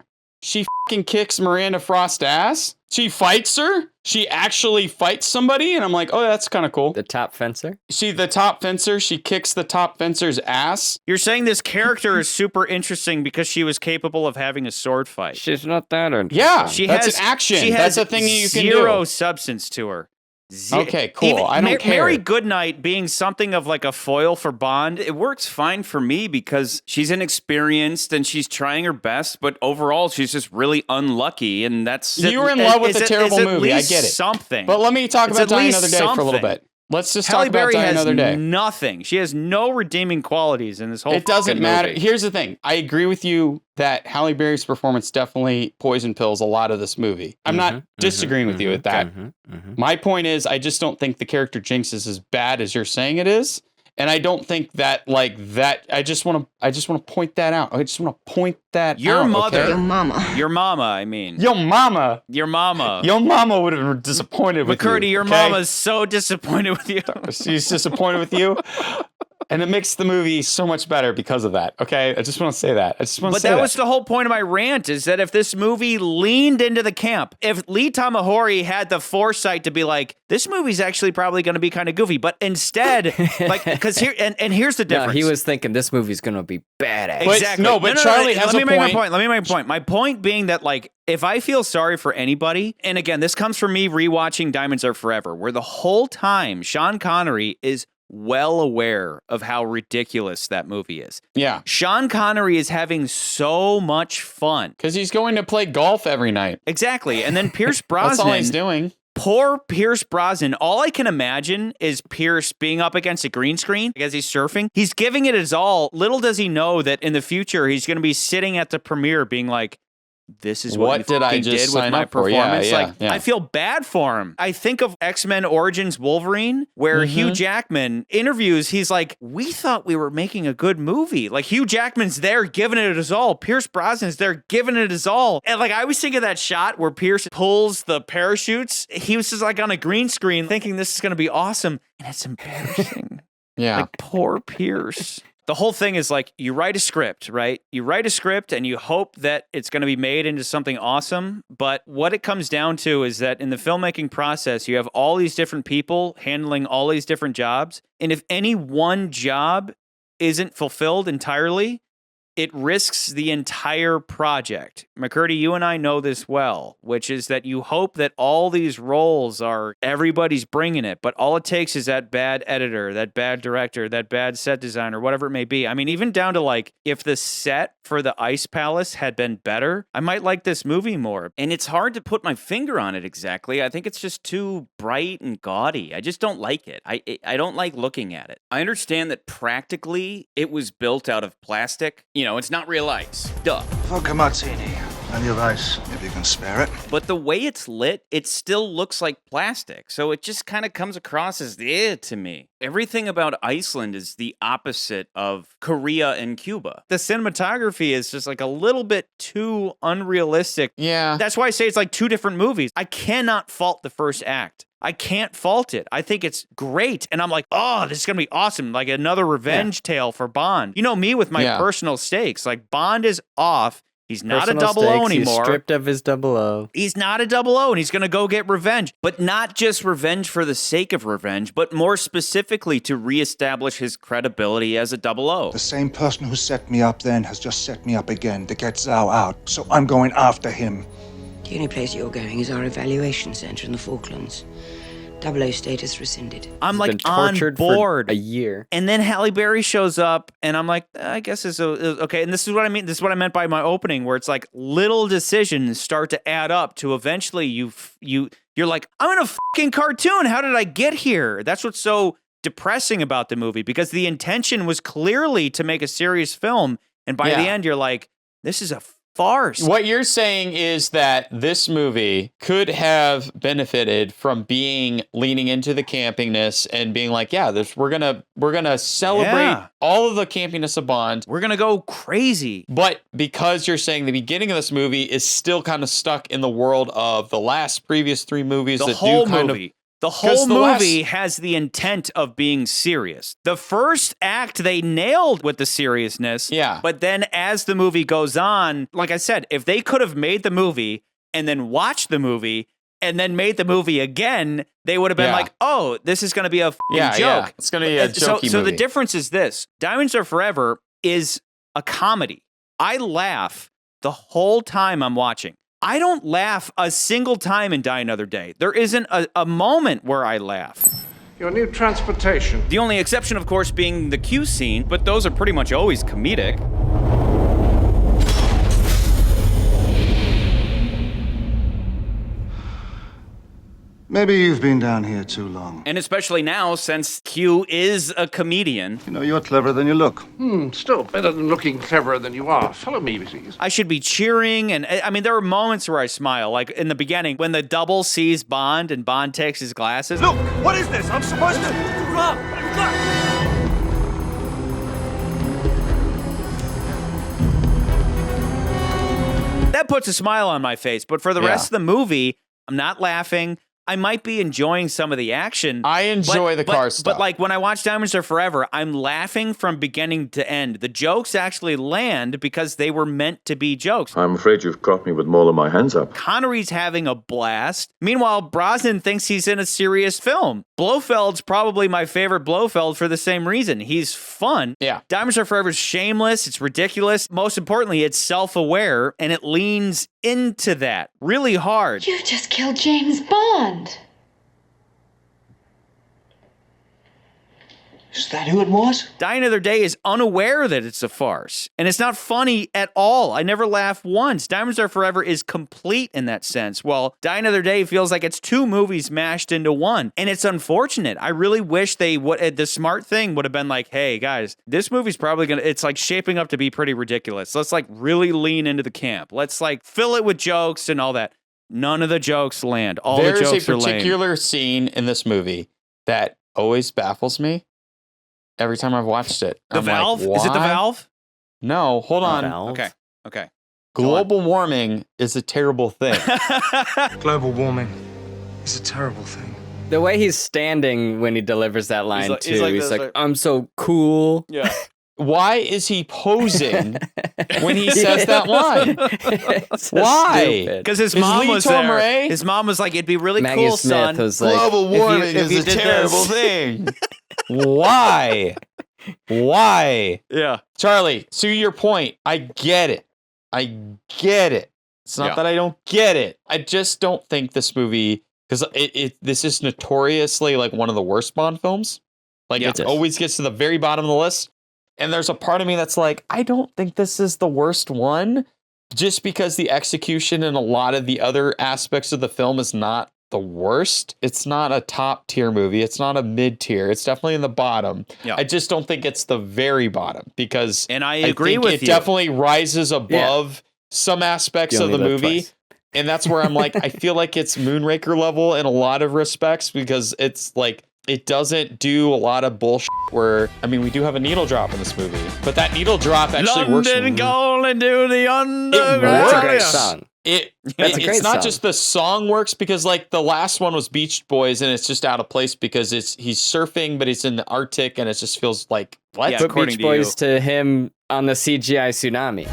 [SPEAKER 3] She fucking kicks Miranda Frost's ass. She fights her. She actually fights somebody, and I'm like, oh, that's kind of cool.
[SPEAKER 4] The top fencer?
[SPEAKER 3] The top fencer. She kicks the top fencer's ass.
[SPEAKER 1] You're saying this character is super interesting because she was capable of having a sword fight.
[SPEAKER 4] She's not that interesting.
[SPEAKER 3] Yeah, that's an action.
[SPEAKER 1] She
[SPEAKER 3] that's
[SPEAKER 1] has
[SPEAKER 3] a thing you can do.
[SPEAKER 1] Zero substance to her.
[SPEAKER 3] Okay, cool. I don't care.
[SPEAKER 1] Mary Goodnight being something of like a foil for Bond, it works fine for me because she's inexperienced and she's trying her best, but overall she's just really unlucky, and that's...
[SPEAKER 3] You were in love with a terrible movie. I get it.
[SPEAKER 1] Something.
[SPEAKER 3] But let me talk about Die Another Day for a little bit. Let's just talk about Die Another Day.
[SPEAKER 1] Halle Berry has nothing. She has no redeeming qualities in this whole
[SPEAKER 3] It doesn't matter.
[SPEAKER 1] movie.
[SPEAKER 3] Here's the thing. I agree with you that Halle Berry's performance definitely poison pills a lot of this movie. I'm not disagreeing with you with that. My point is, I just don't think the character Jinx is as bad as you're saying it is. And I don't think that I just want to point that out. I just want to point that out.
[SPEAKER 1] Your mother.
[SPEAKER 3] Okay?
[SPEAKER 2] Your mama.
[SPEAKER 1] Your mama, I mean.
[SPEAKER 3] Your mama.
[SPEAKER 1] Your mama.
[SPEAKER 3] Your mama would have been disappointed with
[SPEAKER 1] McCurdy,
[SPEAKER 3] you.
[SPEAKER 1] your mama's so disappointed with you.
[SPEAKER 3] She's disappointed with you. And it makes the movie so much better because of that. Okay, I just want to say that.
[SPEAKER 1] But that was the whole point of my rant, is that if this movie leaned into the camp, if Lee Tamahori had the foresight to be like, this movie's actually probably going to be kind of goofy, but instead, because here's the difference.
[SPEAKER 4] No, he was thinking this movie's going to be badass.
[SPEAKER 1] Exactly.
[SPEAKER 3] But Charlie has
[SPEAKER 1] Let me make my point. My point being that, like, if I feel sorry for anybody, and again, this comes from me rewatching Diamonds Are Forever, where the whole time Sean Connery is well aware of how ridiculous that movie is.
[SPEAKER 3] Yeah.
[SPEAKER 1] Sean Connery is having so much fun.
[SPEAKER 3] Because he's going to play golf every night.
[SPEAKER 1] Exactly. And then Pierce Brosnan.
[SPEAKER 3] That's all he's doing.
[SPEAKER 1] Poor Pierce Brosnan. All I can imagine is Pierce being up against a green screen as he's surfing. He's giving it his all. Little does he know that in the future, he's going to be sitting at the premiere being like, this is what
[SPEAKER 3] did I just
[SPEAKER 1] did with
[SPEAKER 3] sign
[SPEAKER 1] my
[SPEAKER 3] up for?
[SPEAKER 1] performance.
[SPEAKER 3] Yeah.
[SPEAKER 1] I feel bad for him. I think of X-Men Origins Wolverine, where Hugh Jackman interviews, he's like, we thought we were making a good movie. Like, Hugh Jackman's there giving it his all. Pierce Brosnan's there giving it his all. And like, I always think of that shot where Pierce pulls the parachutes. He was just like on a green screen thinking this is going to be awesome. And it's embarrassing.
[SPEAKER 3] Yeah.
[SPEAKER 1] Like, poor Pierce. The whole thing is like, you write a script, right? You write a script and you hope that it's going to be made into something awesome. But what it comes down to is that in the filmmaking process, you have all these different people handling all these different jobs. And if any one job isn't fulfilled entirely, it risks the entire project. McCurdy, you and I know this well, which is that you hope that all these roles everybody's bringing it, but all it takes is that bad editor, that bad director, that bad set designer, whatever it may be. I mean, even down to like, if the set for the Ice Palace had been better, I might like this movie more. And it's hard to put my finger on it exactly. I think it's just too bright and gaudy. I just don't like it. I don't like looking at it. I understand that practically it was built out of plastic. You know, it's not real ice. Duh.
[SPEAKER 11] Vodka martini. Plenty of ice, if you can spare it.
[SPEAKER 1] But the way it's lit, it still looks like plastic. So it just kind of comes across as to me. Everything about Iceland is the opposite of Korea and Cuba. The cinematography is just like a little bit too unrealistic.
[SPEAKER 3] Yeah.
[SPEAKER 1] That's why I say it's like two different movies. I cannot fault the first act. I can't fault it. I think it's great. And I'm like, oh, this is going to be awesome. Like another revenge tale for Bond. You know me with my personal stakes. Like, Bond is off. He's not
[SPEAKER 4] Personal
[SPEAKER 1] a 00 anymore.
[SPEAKER 4] He's stripped of his 00.
[SPEAKER 1] He's not a 00, and he's going to go get revenge. But not just revenge for the sake of revenge, but more specifically to reestablish his credibility as a 00.
[SPEAKER 11] The same person who set me up then has just set me up again to get Zhao out. So I'm going after him.
[SPEAKER 2] The only place you're going is our evaluation center in the Falklands. 00 status rescinded.
[SPEAKER 1] I'm like
[SPEAKER 6] been tortured
[SPEAKER 1] on board
[SPEAKER 6] for a year.
[SPEAKER 1] And then Halle Berry shows up, and I'm like, I guess it's okay. And this is what I mean. This is what I meant by my opening, where it's like little decisions start to add up to eventually you're like, I'm in a fucking cartoon. How did I get here? That's what's so depressing about the movie, because the intention was clearly to make a serious film, and by the end, you're like, this is a farce.
[SPEAKER 3] What you're saying is that this movie could have benefited from leaning into the campiness and being like, we're gonna celebrate all of the campiness of Bond.
[SPEAKER 1] We're gonna go crazy.
[SPEAKER 3] But because you're saying the beginning of this movie is still kind of stuck in the world of the previous 3 movies,
[SPEAKER 1] the whole movie. The whole movie has the intent of being serious. The first act they nailed with the seriousness.
[SPEAKER 3] Yeah.
[SPEAKER 1] But then as the movie goes on, like I said, if they could have made the movie and then watched the movie and then made the movie again, they would have been like, oh, this is going to be a joke.
[SPEAKER 3] Yeah. It's going to be a jokey movie.
[SPEAKER 1] So the difference is this. Diamonds Are Forever is a comedy. I laugh the whole time I'm watching. I don't laugh a single time in Die Another Day. There isn't a moment where I laugh.
[SPEAKER 15] Your new transportation.
[SPEAKER 1] The only exception, of course, being the Q scene, but those are pretty much always comedic.
[SPEAKER 11] Maybe you've been down here too long.
[SPEAKER 1] And especially now, since Q is a comedian.
[SPEAKER 11] You know, you're cleverer than you look.
[SPEAKER 15] Still better than looking cleverer than you are. Follow me, please.
[SPEAKER 1] I should be cheering, and I mean, there are moments where I smile, like in the beginning, when the double sees Bond and Bond takes his glasses.
[SPEAKER 23] Look, what is this? I'm supposed to... Rob,
[SPEAKER 1] that puts a smile on my face, but for the rest of the movie, I'm not laughing. I might be enjoying some of the action.
[SPEAKER 3] I enjoy the car stuff.
[SPEAKER 1] But like when I watch Diamonds Are Forever, I'm laughing from beginning to end. The jokes actually land because they were meant to be jokes.
[SPEAKER 20] I'm afraid you've caught me with more than my hands up.
[SPEAKER 1] Connery's having a blast. Meanwhile, Brosnan thinks he's in a serious film. Blofeld's probably my favorite Blofeld for the same reason. He's fun.
[SPEAKER 3] Yeah.
[SPEAKER 1] Diamonds Are Forever is shameless. It's ridiculous. Most importantly, it's self-aware, and it leans into that really hard.
[SPEAKER 13] You just killed James Bond.
[SPEAKER 19] Is that who it was?
[SPEAKER 1] Die Another Day is unaware that it's a farce, and it's not funny at all. I never laugh once. Diamonds Are Forever is complete in that sense. Well, Die Another Day feels like it's 2 movies mashed into one, and it's unfortunate. I really wish they would. The smart thing would have been like, hey, guys, this movie's probably it's like shaping up to be pretty ridiculous. Let's like really lean into the camp. Let's like fill it with jokes and all that. None of the jokes land. All the jokes are lame.
[SPEAKER 3] There's a particular scene in this movie that always baffles me. Every time I've watched it.
[SPEAKER 1] The valve?
[SPEAKER 3] Like,
[SPEAKER 1] is it the valve?
[SPEAKER 3] No, hold on.
[SPEAKER 1] Okay.
[SPEAKER 3] Global warming is a terrible thing.
[SPEAKER 19] Global warming is a terrible thing.
[SPEAKER 6] The way he's standing when he delivers that line, he's like, I'm so cool.
[SPEAKER 1] Yeah.
[SPEAKER 3] Why is he posing when he says that line? Why?
[SPEAKER 1] Because his mom was there.
[SPEAKER 3] Marais?
[SPEAKER 1] His mom was like, it'd be really
[SPEAKER 6] Maggie
[SPEAKER 1] cool,
[SPEAKER 6] Smith
[SPEAKER 1] son.
[SPEAKER 6] was like,
[SPEAKER 3] global warming is a terrible thing. Why? Yeah. Charlie, to your point, I get it. It's not that I don't get it. I just don't think this movie, because this is notoriously like one of the worst Bond films. Like it always gets to the very bottom of the list. And there's a part of me that's like, I don't think this is the worst one, just because the execution and a lot of the other aspects of the film is not the worst. It's not a top tier movie. It's not a mid tier. It's definitely in the bottom. Yeah. I just don't think it's the very bottom, because
[SPEAKER 1] I agree with you.
[SPEAKER 3] It definitely rises above some aspects of the movie. Twice. And that's where I'm like, I feel like it's Moonraker level in a lot of respects, because it's like, it doesn't do a lot of bullshit where, I mean, we do have a needle drop in this movie, but that needle drop actually works.
[SPEAKER 1] London calling to the underground.
[SPEAKER 6] That's a great song.
[SPEAKER 3] It's not just the song works, because like the last one was Beach Boys, and it's just out of place because he's surfing, but he's in the Arctic, and it just feels like, what?
[SPEAKER 6] Yeah, put Beach Boys to him on the CGI tsunami.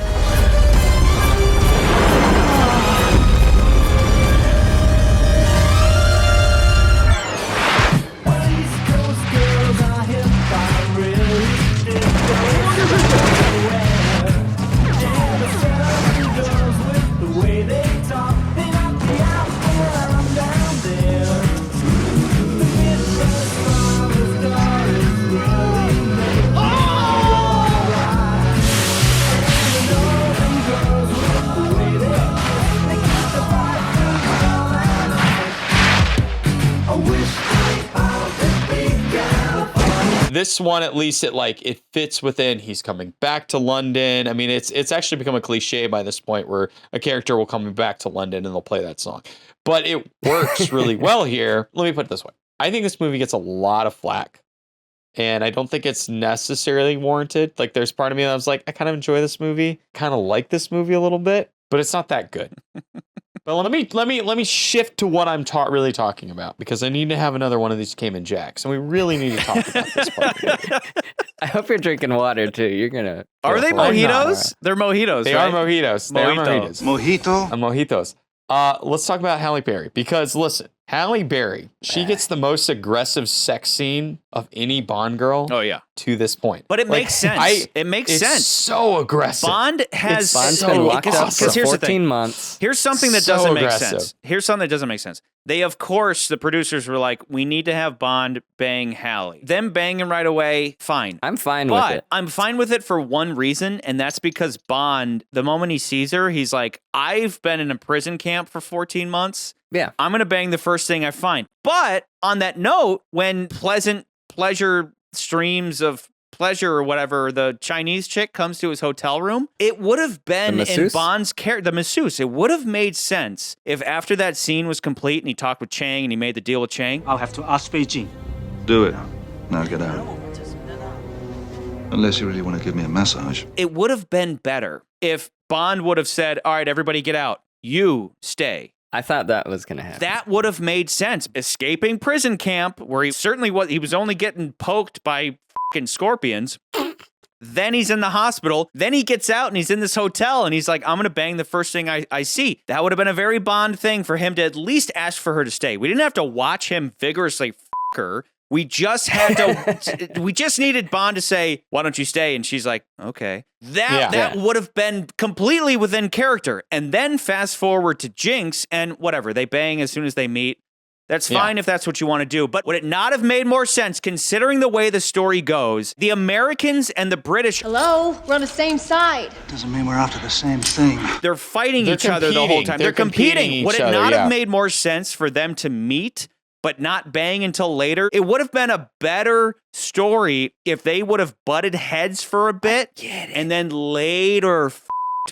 [SPEAKER 3] this one, at least it fits within. He's coming back to London. I mean, it's actually become a cliche by this point where a character will come back to London and they'll play that song. But it works really well here. Let me put it this way. I think this movie gets a lot of flack. And I don't think it's necessarily warranted. Like, there's part of me that I was like, I kind of enjoy this movie, kind of like this movie a little bit, but it's not that good. But let me shift to what I'm really talking about, because I need to have another one of these Cayman Jacks, and we really need to talk about this part of the movie.
[SPEAKER 6] I hope you're drinking water too. You're gonna.
[SPEAKER 1] Are they mojitos? They're mojitos.
[SPEAKER 3] They
[SPEAKER 1] right?
[SPEAKER 3] are mojitos. They are mojitos.
[SPEAKER 11] Mojito?
[SPEAKER 3] Mojitos. Let's talk about Halle Berry, because listen, Halle Berry, she gets the most aggressive sex scene of any Bond girl.
[SPEAKER 1] Oh yeah,
[SPEAKER 3] to this point.
[SPEAKER 1] But it makes sense. It makes sense.
[SPEAKER 3] It's so aggressive.
[SPEAKER 1] Bond has
[SPEAKER 6] Bond's been locked up for 14 months.
[SPEAKER 1] Here's something that doesn't make sense. Here's something that doesn't make sense. They, of course, the producers were like, we need to have Bond bang Halle. Them banging right away, fine.
[SPEAKER 6] I'm fine with it.
[SPEAKER 1] I'm fine with it for one reason, and that's because Bond, the moment he sees her, he's like, I've been in a prison camp for 14 months.
[SPEAKER 6] Yeah.
[SPEAKER 1] I'm going to bang the first thing I find. But on that note, when pleasure streams of pleasure or whatever, the Chinese chick comes to his hotel room, it would have been in Bond's character, the masseuse. It would have made sense if after that scene was complete and he talked with Chang and he made the deal with Chang.
[SPEAKER 23] I'll have to ask Beijing.
[SPEAKER 11] Do it. Now get out. Unless you really want to give me a massage.
[SPEAKER 1] It would have been better if Bond would have said, all right, everybody get out. You stay.
[SPEAKER 6] I thought that was going to happen.
[SPEAKER 1] That would have made sense. Escaping prison camp, where he was only getting poked by fucking scorpions. Then he's in the hospital. Then he gets out and he's in this hotel and he's like, I'm going to bang the first thing I see. That would have been a very Bond thing for him to at least ask for her to stay. We didn't have to watch him vigorously fuck her. We just had to, we just needed Bond to say, why don't you stay? And she's like, okay. That would have been completely within character. And then fast forward to Jinx and whatever, they bang as soon as they meet. That's fine if that's what you want to do. But would it not have made more sense, considering the way the story goes, the Americans and the British...
[SPEAKER 13] Hello? We're on the same side.
[SPEAKER 11] Doesn't mean we're after the same thing.
[SPEAKER 1] They're fighting each other the whole time. They're competing. Would it not have made more sense for them to meet but not bang until later? It would have been a better story if they would have butted heads for a bit and then later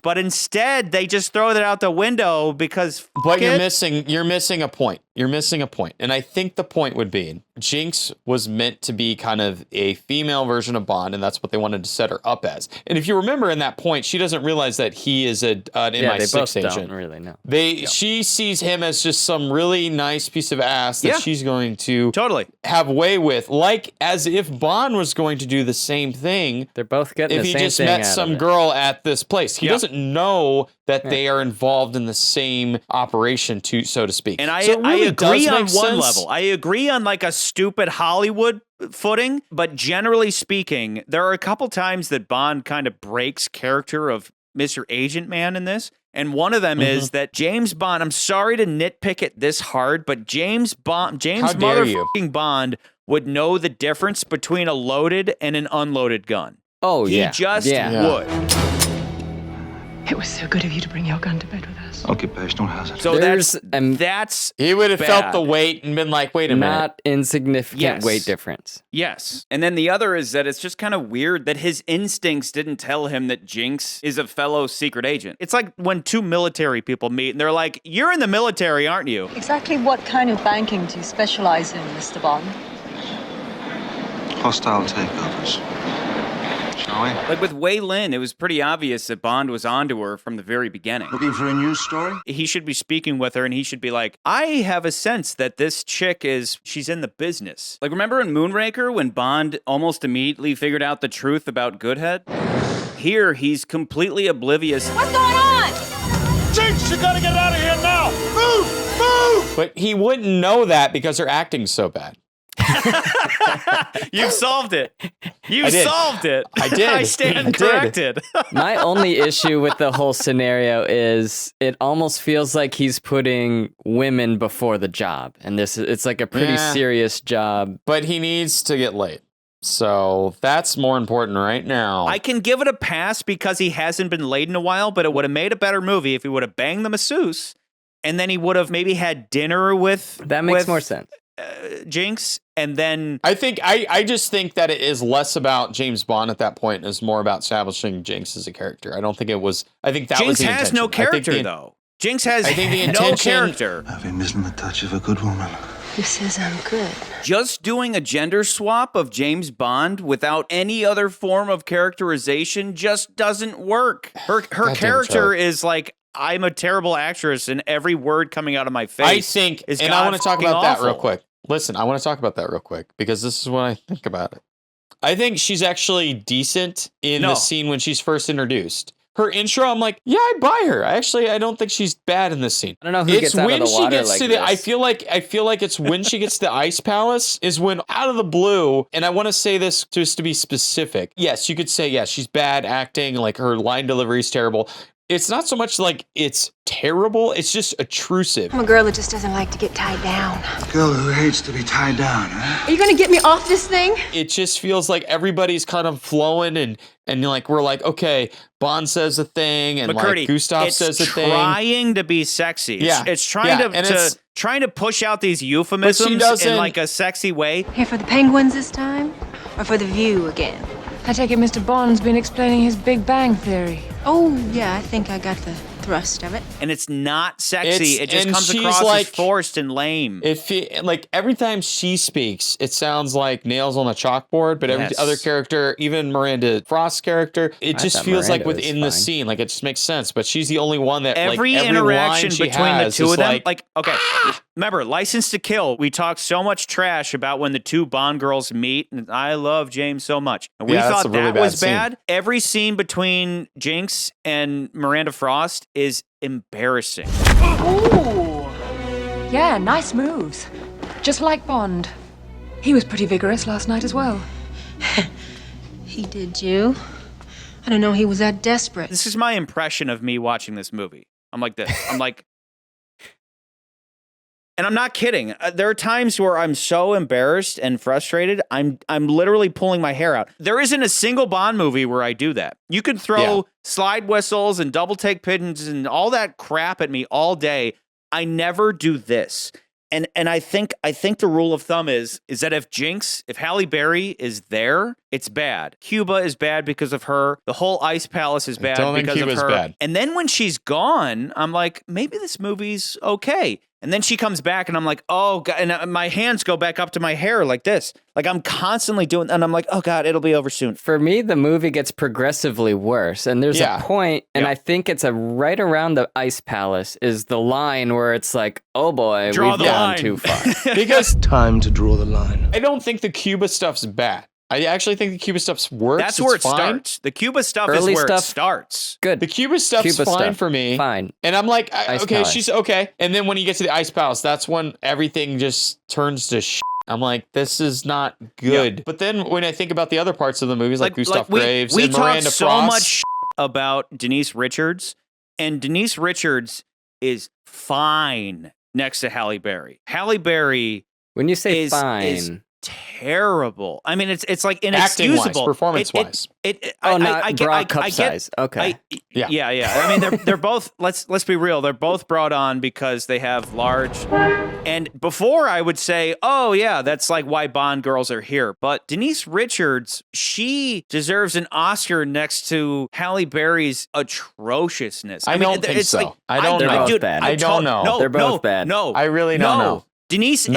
[SPEAKER 1] but instead they just throw that out the window because
[SPEAKER 3] But you're missing a point. You're missing a point. And I think the point would be Jinx was meant to be kind of a female version of Bond, and that's what they wanted to set her up as. And if you remember in that point, she doesn't realize that he is an MI6 agent.
[SPEAKER 6] Don't really know.
[SPEAKER 3] She sees him as just some really nice piece of ass that she's going to have way with, like as if Bond was going to do the same thing.
[SPEAKER 6] They're both getting the same thing.
[SPEAKER 3] If he just met some girl at this place, he doesn't know that they are involved in the same operation, so to speak.
[SPEAKER 1] And I
[SPEAKER 3] really
[SPEAKER 1] agree on one level. I agree on like a stupid Hollywood footing, but generally speaking, there are a couple times that Bond kind of breaks character of Mr. Agent Man in this. And one of them is that James Bond, I'm sorry to nitpick it this hard, but James motherfucking Bond would know the difference between a loaded and an unloaded gun.
[SPEAKER 6] Oh,
[SPEAKER 1] He just would.
[SPEAKER 5] It was so good of you to bring your gun to bed with us.
[SPEAKER 11] Occupational hazard.
[SPEAKER 1] So that's
[SPEAKER 3] he would have
[SPEAKER 1] bad.
[SPEAKER 3] felt the weight and been like, wait a minute.
[SPEAKER 6] Not insignificant weight difference.
[SPEAKER 1] Yes. And then the other is that it's just kind of weird that his instincts didn't tell him that Jinx is a fellow secret agent. It's like when two military people meet and they're like, you're in the military, aren't you?
[SPEAKER 5] Exactly what kind of banking do you specialize in, Mr. Bond?
[SPEAKER 11] Hostile takeovers. Shall we?
[SPEAKER 1] Like with Wei Lin, it was pretty obvious that Bond was onto her from the very beginning.
[SPEAKER 11] Looking for a news story?
[SPEAKER 1] He should be speaking with her and he should be like, I have a sense that this chick she's in the business. Like remember in Moonraker when Bond almost immediately figured out the truth about Goodhead? Here, he's completely oblivious.
[SPEAKER 13] What's going on?
[SPEAKER 23] Jinx, you gotta get out of here now! Move! Move!
[SPEAKER 3] But he wouldn't know that because her acting's so bad.
[SPEAKER 1] You've solved it. You solved it.
[SPEAKER 3] I did.
[SPEAKER 1] I stand corrected.
[SPEAKER 6] My only issue with the whole scenario is it almost feels like he's putting women before the job. And it's like a pretty serious job.
[SPEAKER 3] But he needs to get laid. So that's more important right now.
[SPEAKER 1] I can give it a pass because he hasn't been laid in a while, but it would have made a better movie if he would have banged the masseuse and then he would have maybe had dinner with...
[SPEAKER 6] That makes more sense.
[SPEAKER 1] Jinx, and then
[SPEAKER 3] I just think that it is less about James Bond at that point and is more about establishing Jinx as a character. I don't think it was. I think that
[SPEAKER 1] Jinx
[SPEAKER 3] was the
[SPEAKER 1] has
[SPEAKER 3] intention.
[SPEAKER 1] no character though. Jinx has no character.
[SPEAKER 11] I've been missing the touch of a good woman.
[SPEAKER 2] Who says I'm good?
[SPEAKER 1] Just doing a gender swap of James Bond without any other form of characterization just doesn't work. Her character is like, I'm a terrible actress, and every word coming out of my face.
[SPEAKER 3] I think,
[SPEAKER 1] is
[SPEAKER 3] and I want to talk about that real
[SPEAKER 1] awful.
[SPEAKER 3] quick. Listen, I want to talk about that real quick because this is what I think about it. I think she's actually decent in the scene when she's first introduced. Her intro, I'm like, yeah, I buy her. I don't think she's bad in this scene.
[SPEAKER 6] I don't know who gets out of the water like this.
[SPEAKER 3] I feel like it's when she gets to the ice palace is when out of the blue, and I want to say this just to be specific. Yes, you could say, yes, she's bad acting, like her line delivery is terrible. It's not so much like it's terrible, it's just intrusive.
[SPEAKER 13] I'm a girl that just doesn't like to get tied down.
[SPEAKER 11] A girl who hates to be tied down, huh?
[SPEAKER 13] Are you gonna get me off this thing?
[SPEAKER 3] It just feels like everybody's kind of flowing and like we're like, okay, Bond says a thing and
[SPEAKER 1] McCurdy,
[SPEAKER 3] like Gustav says a thing.
[SPEAKER 1] It's trying to be sexy.
[SPEAKER 3] Yeah.
[SPEAKER 1] It's trying to push out these euphemisms in like a sexy way.
[SPEAKER 13] Here for the penguins this time? Or for the view again?
[SPEAKER 5] I take it Mr. Bond's been explaining his Big Bang Theory.
[SPEAKER 13] Oh, yeah, I think I got the thrust of it.
[SPEAKER 1] And it's not sexy. It just comes
[SPEAKER 3] she's
[SPEAKER 1] across
[SPEAKER 3] like,
[SPEAKER 1] as forced and lame.
[SPEAKER 3] Like every time she speaks, it sounds like nails on a chalkboard, but every other character, even Miranda Frost's character, it just feels like within the scene. Like it just makes sense. But she's the only one that
[SPEAKER 1] every interaction between the two of them, like okay. Remember, License to Kill, we talked so much trash about when the two Bond girls meet, and I love James so much. And we thought that was bad. Every scene between Jinx and Miranda Frost is embarrassing.
[SPEAKER 5] Ooh. Yeah, nice moves. Just like Bond. He was pretty vigorous last night as well.
[SPEAKER 13] He did you. I don't know he was that desperate.
[SPEAKER 1] This is my impression of me watching this movie. I'm like this. I'm like... And I'm not kidding. There are times where I'm so embarrassed and frustrated, I'm literally pulling my hair out. There isn't a single Bond movie where I do that. You could throw slide whistles and double take pigeons and all that crap at me all day. I never do this. And I think the rule of thumb is that if Halle Berry is there, it's bad. Cuba is bad because of her. The whole Ice Palace is bad because of her.
[SPEAKER 3] Bad.
[SPEAKER 1] And then when she's gone, I'm like, maybe this movie's okay. And then she comes back and I'm like, oh God, and my hands go back up to my hair like this. Like I'm constantly doing, and I'm like, oh God, it'll be over soon.
[SPEAKER 6] For me, the movie gets progressively worse. And there's a point, and I think it's right around the Ice Palace is the line where it's like, oh boy, we've gone too far.
[SPEAKER 3] Because
[SPEAKER 18] time to draw the line.
[SPEAKER 3] I don't think the Cuba stuff's bad. I actually think the Cuba stuff's works.
[SPEAKER 1] That's where it
[SPEAKER 3] fine.
[SPEAKER 1] starts. The Cuba stuff is where it starts.
[SPEAKER 6] Good.
[SPEAKER 3] The Cuba stuff's fine for me.
[SPEAKER 6] Fine.
[SPEAKER 3] And I'm like,
[SPEAKER 6] Ice
[SPEAKER 3] okay,
[SPEAKER 6] Palace.
[SPEAKER 3] she's okay. And then when you get to the Ice Palace, that's when everything just turns to shit. I'm like, this is not good. Yeah. But then when I think about the other parts of the movies, like Gustav Graves and Miranda Frost.
[SPEAKER 1] We talk so much about Denise Richards, and Denise Richards is fine next to Halle Berry. Halle Berry,
[SPEAKER 6] when you say
[SPEAKER 1] fine, is terrible. I mean, it's like inexcusable.
[SPEAKER 3] Acting-wise, performance-wise.
[SPEAKER 6] Not broad cup size. Okay.
[SPEAKER 1] Yeah. I mean, they're both. Let's be real. They're both brought on because they have large. And before I would say, oh yeah, that's like why Bond girls are here. But Denise Richards, she deserves an Oscar next to Halle Berry's atrociousness.
[SPEAKER 3] I don't think so.
[SPEAKER 1] Like,
[SPEAKER 3] I don't know.
[SPEAKER 6] Both bad.
[SPEAKER 3] I don't know.
[SPEAKER 6] No, they're both bad.
[SPEAKER 1] No,
[SPEAKER 3] I really don't know.
[SPEAKER 1] Denise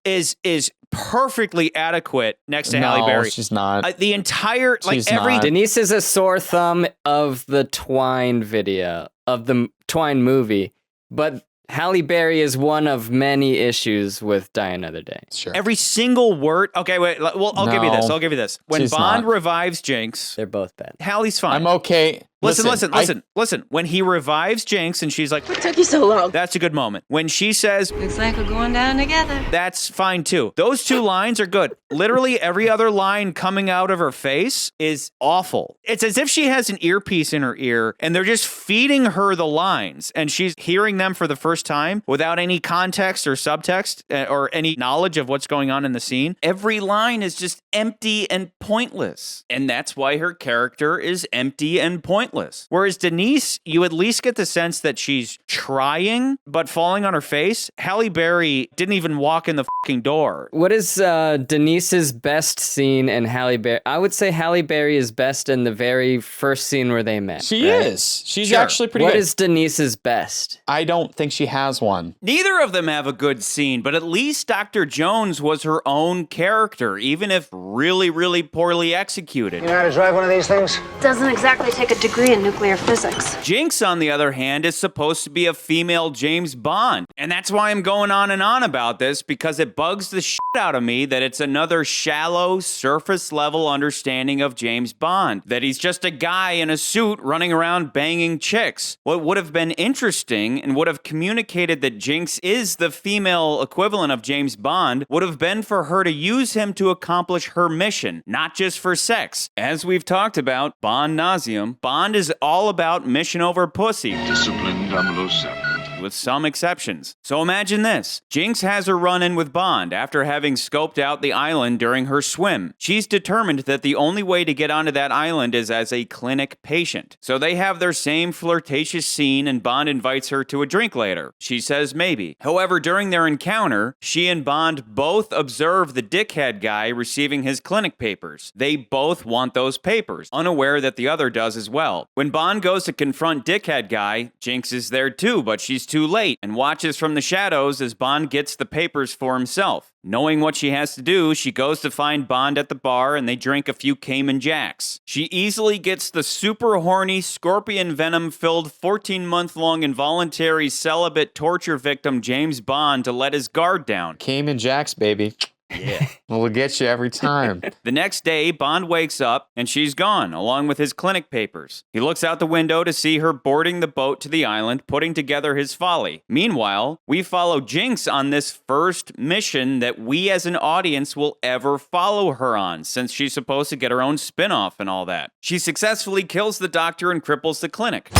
[SPEAKER 1] is perfectly adequate next to Halle Berry.
[SPEAKER 3] She's not.
[SPEAKER 1] The entire
[SPEAKER 6] Denise is a sore thumb of the Twine video, of the Twine movie, but Halle Berry is one of many issues with Die Another Day.
[SPEAKER 3] Sure.
[SPEAKER 1] Every single word. Okay, wait. Well, I'll give you this. When Bond revives Jinx,
[SPEAKER 6] they're both bad.
[SPEAKER 1] Halle's fine.
[SPEAKER 3] I'm okay.
[SPEAKER 1] Listen. When he revives Jinx and she's like,
[SPEAKER 13] what took you so long?
[SPEAKER 1] That's a good moment. When she says,
[SPEAKER 13] looks like we're going down together.
[SPEAKER 1] That's fine too. Those two lines are good. Literally every other line coming out of her face is awful. It's as if she has an earpiece in her ear and they're just feeding her the lines and she's hearing them for the first time without any context or subtext or any knowledge of what's going on in the scene. Every line is just empty and pointless. And that's why her character is empty and pointless. pointless. Whereas Denise, you at least get the sense that she's trying, but falling on her face. Halle Berry didn't even walk in the fucking door.
[SPEAKER 6] What is Denise's best scene in Halle Berry? I would say Halle Berry is best in the very first scene where they met.
[SPEAKER 3] She is. She's actually pretty
[SPEAKER 6] good.
[SPEAKER 3] good.
[SPEAKER 6] What is Denise's best?
[SPEAKER 3] I don't think she has one.
[SPEAKER 1] Neither of them have a good scene, but at least Dr. Jones was her own character, even if really, really poorly executed.
[SPEAKER 14] You know how to drive one of these things?
[SPEAKER 13] Doesn't exactly take a degree in nuclear physics.
[SPEAKER 1] Jinx, on the other hand, is supposed to be a female James Bond. And that's why I'm going on and on about this, because it bugs the shit out of me that it's another shallow, surface-level understanding of James Bond. That he's just a guy in a suit running around banging chicks. What would have been interesting and would have communicated that Jinx is the female equivalent of James Bond would have been for her to use him to accomplish her mission, not just for sex. As we've talked about, Bond nauseum, Bond is all about mission over pussy.
[SPEAKER 17] Discipline 007.
[SPEAKER 1] With some exceptions. So imagine this. Jinx has her run-in with Bond after having scoped out the island during her swim. She's determined that the only way to get onto that island is as a clinic patient. So they have their same flirtatious scene and Bond invites her to a drink later. She says maybe. However, during their encounter, she and Bond both observe the dickhead guy receiving his clinic papers. They both want those papers, unaware that the other does as well. When Bond goes to confront dickhead guy, Jinx is there too, but she's too late and watches from the shadows as Bond gets the papers for himself. Knowing what she has to do, she goes to find Bond at the bar and they drink a few Cayman Jacks. She easily gets the super horny, scorpion venom-filled 14-month-long involuntary celibate torture victim James Bond to let his guard down.
[SPEAKER 3] Cayman Jacks, baby.
[SPEAKER 1] Yeah.
[SPEAKER 3] We'll get you every time.
[SPEAKER 1] The next day, Bond wakes up and she's gone, along with his clinic papers. He looks out the window to see her boarding the boat to the island, putting together his folly. Meanwhile, we follow Jinx on this first mission that we as an audience will ever follow her on, since she's supposed to get her own spin-off and all that. She successfully kills the doctor and cripples the clinic.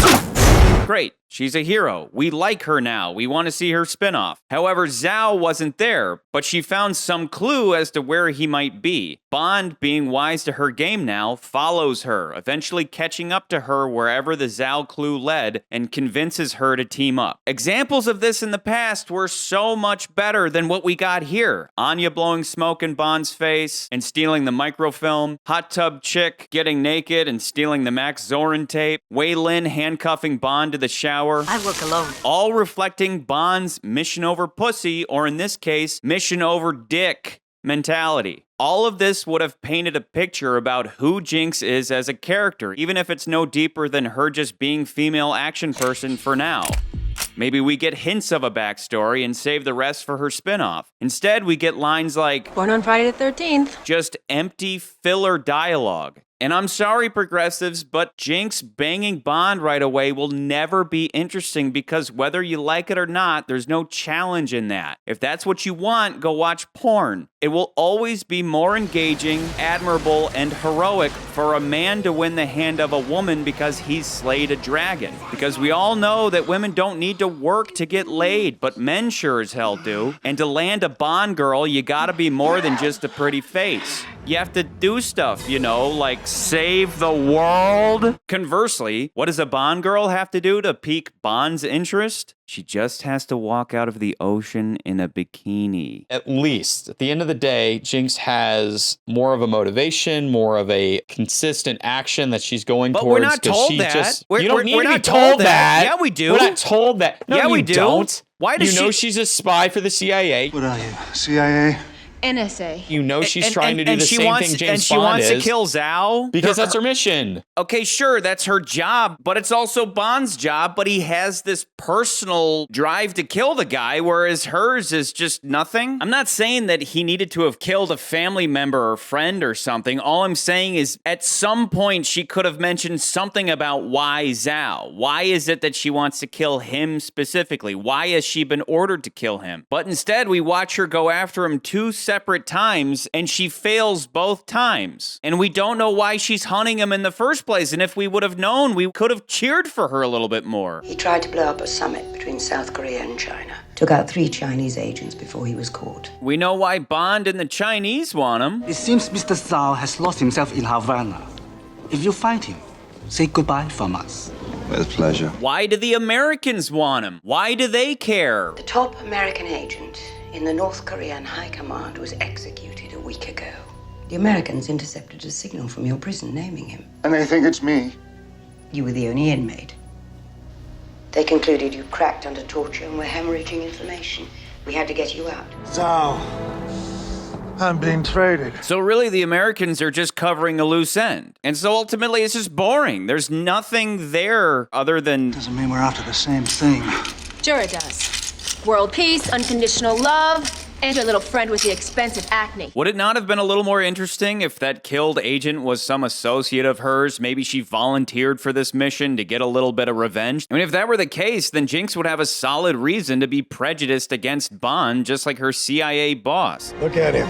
[SPEAKER 1] Great. She's a hero. We like her now. We want to see her spin-off. However, Zhao wasn't there, but she found some clue as to where he might be. Bond, being wise to her game now, follows her, eventually catching up to her wherever the Zhao clue led and convinces her to team up. Examples of this in the past were so much better than what we got here. Anya blowing smoke in Bond's face and stealing the microfilm. Hot tub chick getting naked and stealing the Max Zorin tape. Wei Lin handcuffing Bond to the shower.
[SPEAKER 2] I work alone.
[SPEAKER 1] All reflecting Bond's mission over pussy, or in this case, mission over dick mentality. All of this would have painted a picture about who Jinx is as a character, even if it's no deeper than her just being female action person for now. Maybe we get hints of a backstory and save the rest for her spin-off. Instead, we get lines like,
[SPEAKER 5] "Born on Friday the 13th.
[SPEAKER 1] Just empty filler dialogue. And I'm sorry, progressives, but Jinx banging Bond right away will never be interesting because whether you like it or not, there's no challenge in that. If that's what you want, go watch porn. It will always be more engaging, admirable, and heroic for a man to win the hand of a woman because he's slayed a dragon. Because we all know that women don't need to work to get laid, but men sure as hell do. And to land a Bond girl, you gotta be more than just a pretty face. You have to do stuff, you know, like save the world. Conversely, what does a Bond girl have to do to pique Bond's interest? She just has to walk out of the ocean in a bikini.
[SPEAKER 3] At least. At the end of the day, Jinx has more of a motivation, more of a consistent action that she's going towards.
[SPEAKER 1] But we're not told that.
[SPEAKER 3] You don't need to be told that.
[SPEAKER 1] Yeah, we do.
[SPEAKER 3] We're not told that. No,
[SPEAKER 1] yeah, we
[SPEAKER 3] you
[SPEAKER 1] do.
[SPEAKER 3] Don't.
[SPEAKER 1] Why does
[SPEAKER 3] you know she's a spy for the CIA.
[SPEAKER 11] What are you, CIA?
[SPEAKER 5] NSA.
[SPEAKER 3] You know she's trying to do the same thing James Bond is.
[SPEAKER 1] And she wants to kill Zhao?
[SPEAKER 3] Because that's her mission.
[SPEAKER 1] Okay, sure, that's her job, but it's also Bond's job, but he has this personal drive to kill the guy, whereas hers is just nothing. I'm not saying that he needed to have killed a family member or friend or something. All I'm saying is at some point she could have mentioned something about why Zhao. Why is it that she wants to kill him specifically? Why has she been ordered to kill him? But instead, we watch her go after him two separate times, and she fails both times. And we don't know why she's hunting him in the first place, and if we would have known, we could have cheered for her a little bit more.
[SPEAKER 2] He tried to blow up a summit between South Korea and China. Took out 3 Chinese agents before he was caught.
[SPEAKER 1] We know why Bond and the Chinese want him.
[SPEAKER 21] It seems Mr. Zhao has lost himself in Havana. If you find him,
[SPEAKER 14] say goodbye from us.
[SPEAKER 11] With pleasure.
[SPEAKER 1] Why do the Americans want him? Why do they care?
[SPEAKER 2] The top American agent in the North Korean High Command was executed a week ago. The Americans intercepted a signal from your prison naming him.
[SPEAKER 11] And they think it's me.
[SPEAKER 2] You were the only inmate. They concluded you cracked under torture and were hemorrhaging information. We had to get you out.
[SPEAKER 23] So, I'm being traded.
[SPEAKER 1] So really, the Americans are just covering a loose end. And so ultimately, it's just boring. There's nothing there other than...
[SPEAKER 23] Doesn't mean we're after the same thing.
[SPEAKER 13] Sure it does. World peace, unconditional love, and your little friend with the expensive acne.
[SPEAKER 1] Would it not have been a little more interesting if that killed agent was some associate of hers? Maybe she volunteered for this mission to get a little bit of revenge? I mean, if that were the case, then Jinx would have a solid reason to be prejudiced against Bond, just like her CIA boss.
[SPEAKER 23] Look at him.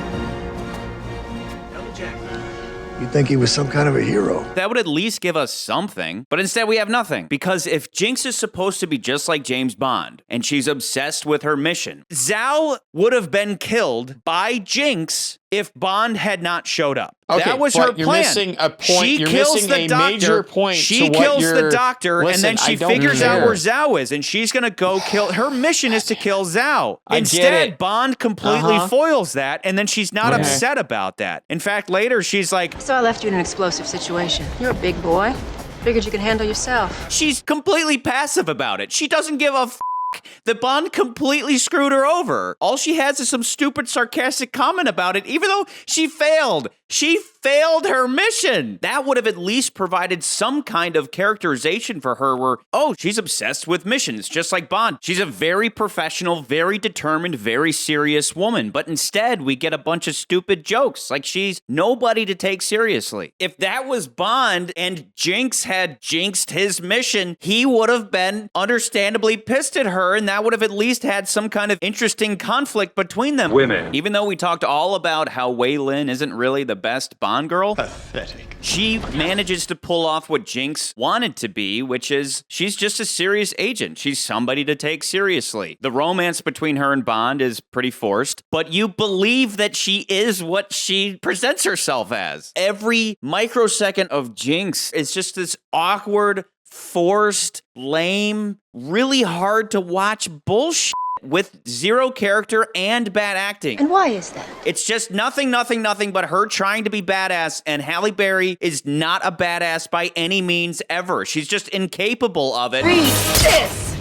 [SPEAKER 23] You'd think he was some kind of a hero.
[SPEAKER 1] That would at least give us something, but instead we have nothing. Because if Jinx is supposed to be just like James Bond, and she's obsessed with her mission, Zhao would have been killed by Jinx if Bond had not showed up.
[SPEAKER 3] Okay,
[SPEAKER 1] that was her
[SPEAKER 3] you're
[SPEAKER 1] plan.
[SPEAKER 3] missing a point.
[SPEAKER 1] She
[SPEAKER 3] You're
[SPEAKER 1] kills
[SPEAKER 3] missing
[SPEAKER 1] the
[SPEAKER 3] a
[SPEAKER 1] doctor.
[SPEAKER 3] major point
[SPEAKER 1] She
[SPEAKER 3] to what
[SPEAKER 1] kills
[SPEAKER 3] you're...
[SPEAKER 1] the doctor,
[SPEAKER 3] Listen,
[SPEAKER 1] and then she
[SPEAKER 3] I don't
[SPEAKER 1] figures out
[SPEAKER 3] care.
[SPEAKER 1] where Zhao is, and she's gonna go kill. Her mission is to kill Zhao.
[SPEAKER 3] I get
[SPEAKER 1] Instead,
[SPEAKER 3] it.
[SPEAKER 1] Bond completely foils that, and then she's not
[SPEAKER 3] Okay.
[SPEAKER 1] upset about that. In fact, later she's like,
[SPEAKER 5] So I left you in an explosive situation. You're a big boy. Figured you could handle yourself.
[SPEAKER 1] she's completely passive about it. She doesn't give a f that Bond completely screwed her over. All she has is some stupid sarcastic comment about it, even though she failed. She failed her mission. That would have at least provided some kind of characterization for her where, oh, she's obsessed with missions, just like Bond. She's a very professional, very determined, very serious woman. But instead, we get a bunch of stupid jokes, like she's nobody to take seriously. If that was Bond and Jinx had jinxed his mission, he would have been understandably pissed at her, and that would have at least had some kind of interesting conflict between them.
[SPEAKER 8] Women.
[SPEAKER 1] Even though we talked all about how Wei Lin isn't really the best Bond girl,
[SPEAKER 8] Pathetic.
[SPEAKER 1] she manages to pull off what Jinx wanted to be, which is she's just a serious agent. She's somebody to take seriously. The romance between her and Bond is pretty forced, but you believe that she is what she presents herself as. Every microsecond of Jinx is just this awkward, forced, lame, really hard to watch bullshit with zero character and bad acting.
[SPEAKER 13] And why is that?
[SPEAKER 1] It's just nothing but her trying to be badass, and Halle Berry is not a badass by any means ever. She's just incapable of it.
[SPEAKER 13] Read this,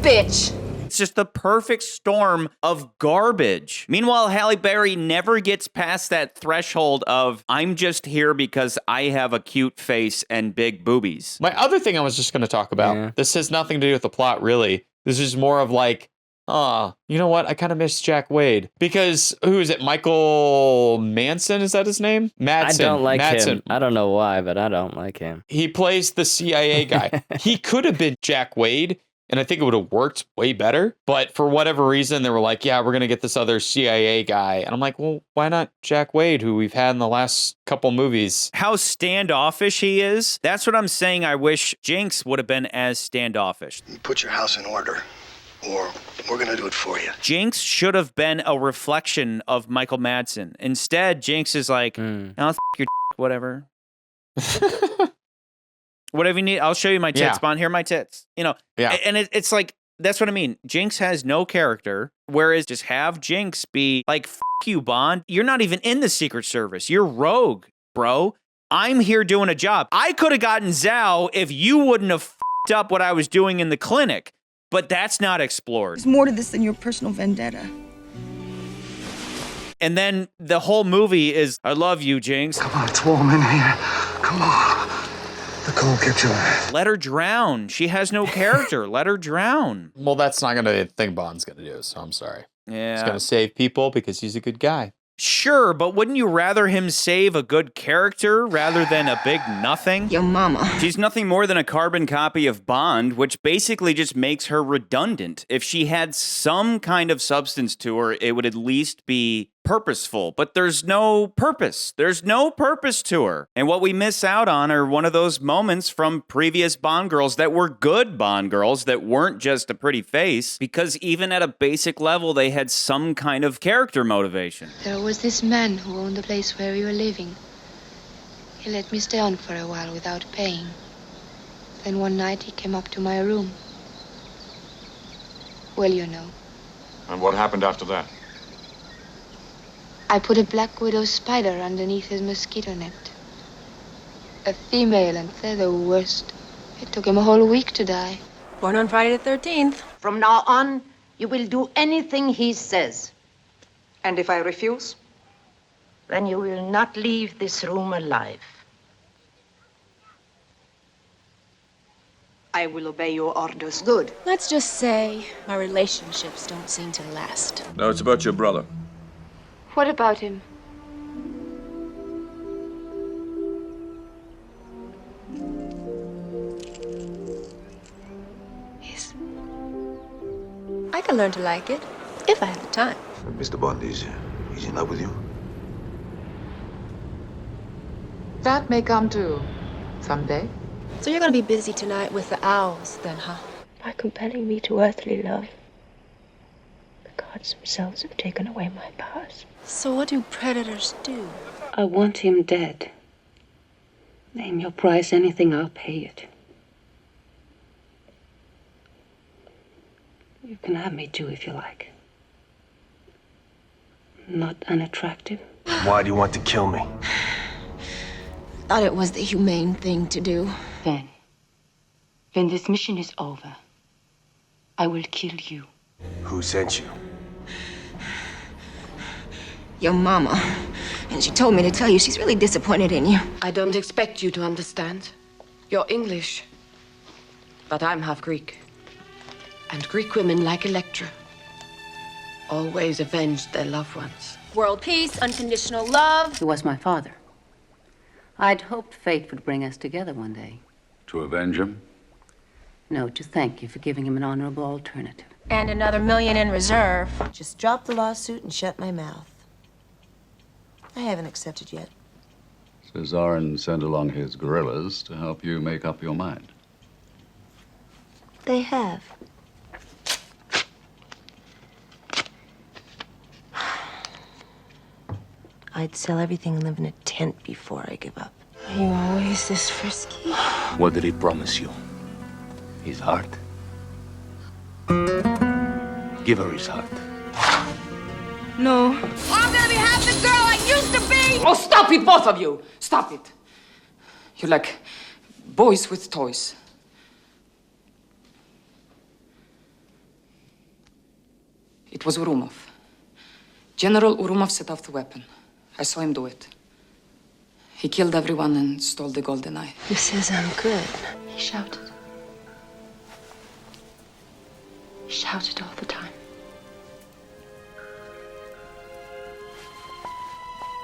[SPEAKER 13] bitch.
[SPEAKER 1] It's just the perfect storm of garbage. Meanwhile, Halle Berry never gets past that threshold of, I'm just here because I have a cute face and big boobies.
[SPEAKER 3] My other thing I was just going to talk about, this has nothing to do with the plot, really. This is more of like, you know what? I kind of miss Jack Wade. Because, who is it? Michael Manson? Is that his name? Madsen.
[SPEAKER 4] I don't like
[SPEAKER 3] Madsen.
[SPEAKER 4] him. I don't know why, but I don't like him.
[SPEAKER 3] He plays the CIA guy. He could have been Jack Wade, and I think it would have worked way better. But for whatever reason, they were like, yeah, we're going to get this other CIA guy. And I'm like, well, why not Jack Wade, who we've had in the last couple movies?
[SPEAKER 1] How standoffish he is. That's what I'm saying. I wish Jinx would have been as standoffish.
[SPEAKER 23] Put your house in order, or we're gonna do it for you.
[SPEAKER 1] Jinx should have been a reflection of Michael Madsen. Instead, Jinx is like, oh, f your whatever. Whatever you need, I'll show you my tits, Bond. Here are my tits. You know, and it's like, that's what I mean. Jinx has no character, whereas just have Jinx be like, f you, Bond. You're not even in the Secret Service. You're rogue, bro. I'm here doing a job. I could have gotten Zhao if you wouldn't have f***ed up what I was doing in the clinic, but that's not explored.
[SPEAKER 21] There's more to this than your personal vendetta.
[SPEAKER 1] And then the whole movie is, I love you, Jinx.
[SPEAKER 23] Come on, it's warm in here. Come on. The cold kept your ass.
[SPEAKER 1] Let her drown. She has no character. Let her drown.
[SPEAKER 3] Well, that's not going to be the thing Bond's going to do, so I'm sorry.
[SPEAKER 1] Yeah.
[SPEAKER 3] He's going to save people because he's a good guy.
[SPEAKER 1] Sure, but wouldn't you rather him save a good character rather than a big nothing?
[SPEAKER 21] Your mama.
[SPEAKER 1] She's nothing more than a carbon copy of Bond, which basically just makes her redundant. If she had some kind of substance to her, it would at least be purposeful, but there's no purpose. There's no purpose to her. And what we miss out on are one of those moments from previous Bond girls that were good Bond girls that weren't just a pretty face, because even at a basic level, they had some kind of character motivation.
[SPEAKER 22] There was this man who owned the place where we were living.
[SPEAKER 2] He let me stay on for a while without paying. Then one night he came up to my room. Well, you know.
[SPEAKER 20] And what happened after that?
[SPEAKER 2] I put a black widow spider underneath his mosquito net. A female, and they're the worst. It took him a whole week to die.
[SPEAKER 5] Born on Friday the 13th.
[SPEAKER 7] From now on, you will do anything he says.
[SPEAKER 2] And if I refuse?
[SPEAKER 7] Then you will not leave this room alive.
[SPEAKER 2] I will obey your orders.
[SPEAKER 5] Good. Let's just say our relationships don't seem to last.
[SPEAKER 20] No, it's about your brother.
[SPEAKER 2] What about him?
[SPEAKER 5] I can learn to like it, if I have the time.
[SPEAKER 11] Mr. Bond, he's in love with you.
[SPEAKER 5] That may come too, someday. So you're gonna be busy tonight with the owls, then, huh?
[SPEAKER 2] By compelling me to earthly love, the gods themselves have taken away my powers.
[SPEAKER 5] So what do predators do?
[SPEAKER 2] I want him dead. Name your price, anything, I'll pay it. You can have me too if you like. Not unattractive.
[SPEAKER 14] Why do you want to kill me?
[SPEAKER 5] Thought it was the humane thing to do.
[SPEAKER 2] Then, when this mission is over, I will kill you.
[SPEAKER 14] Who sent you?
[SPEAKER 5] Your mama. And she told me to tell you she's really disappointed in you.
[SPEAKER 22] I don't expect you to understand. You're English. But I'm half Greek. And Greek women, like Electra, always avenged their loved ones.
[SPEAKER 5] World peace, unconditional love.
[SPEAKER 2] He was my father. I'd hoped fate would bring us together one day.
[SPEAKER 17] To avenge him?
[SPEAKER 2] No, to thank you for giving him an honorable alternative.
[SPEAKER 5] And another $1 million in reserve.
[SPEAKER 21] Just drop the lawsuit and shut my mouth. I haven't accepted yet.
[SPEAKER 17] Cesarin sent along his guerrillas to help you make up your mind.
[SPEAKER 21] They have. I'd sell everything and live in a tent before I give up. Are you always this frisky?
[SPEAKER 14] What did he promise you? His heart? Give her his heart.
[SPEAKER 21] No.
[SPEAKER 13] I'm gonna be half the girl I used to be!
[SPEAKER 22] Oh, stop it, both of you! Stop it. You're like boys with toys. It was Urumov. General Urumov set off the weapon. I saw him do it. He killed everyone and stole the GoldenEye.
[SPEAKER 21] He says I'm good.
[SPEAKER 2] He shouted. He shouted all the time.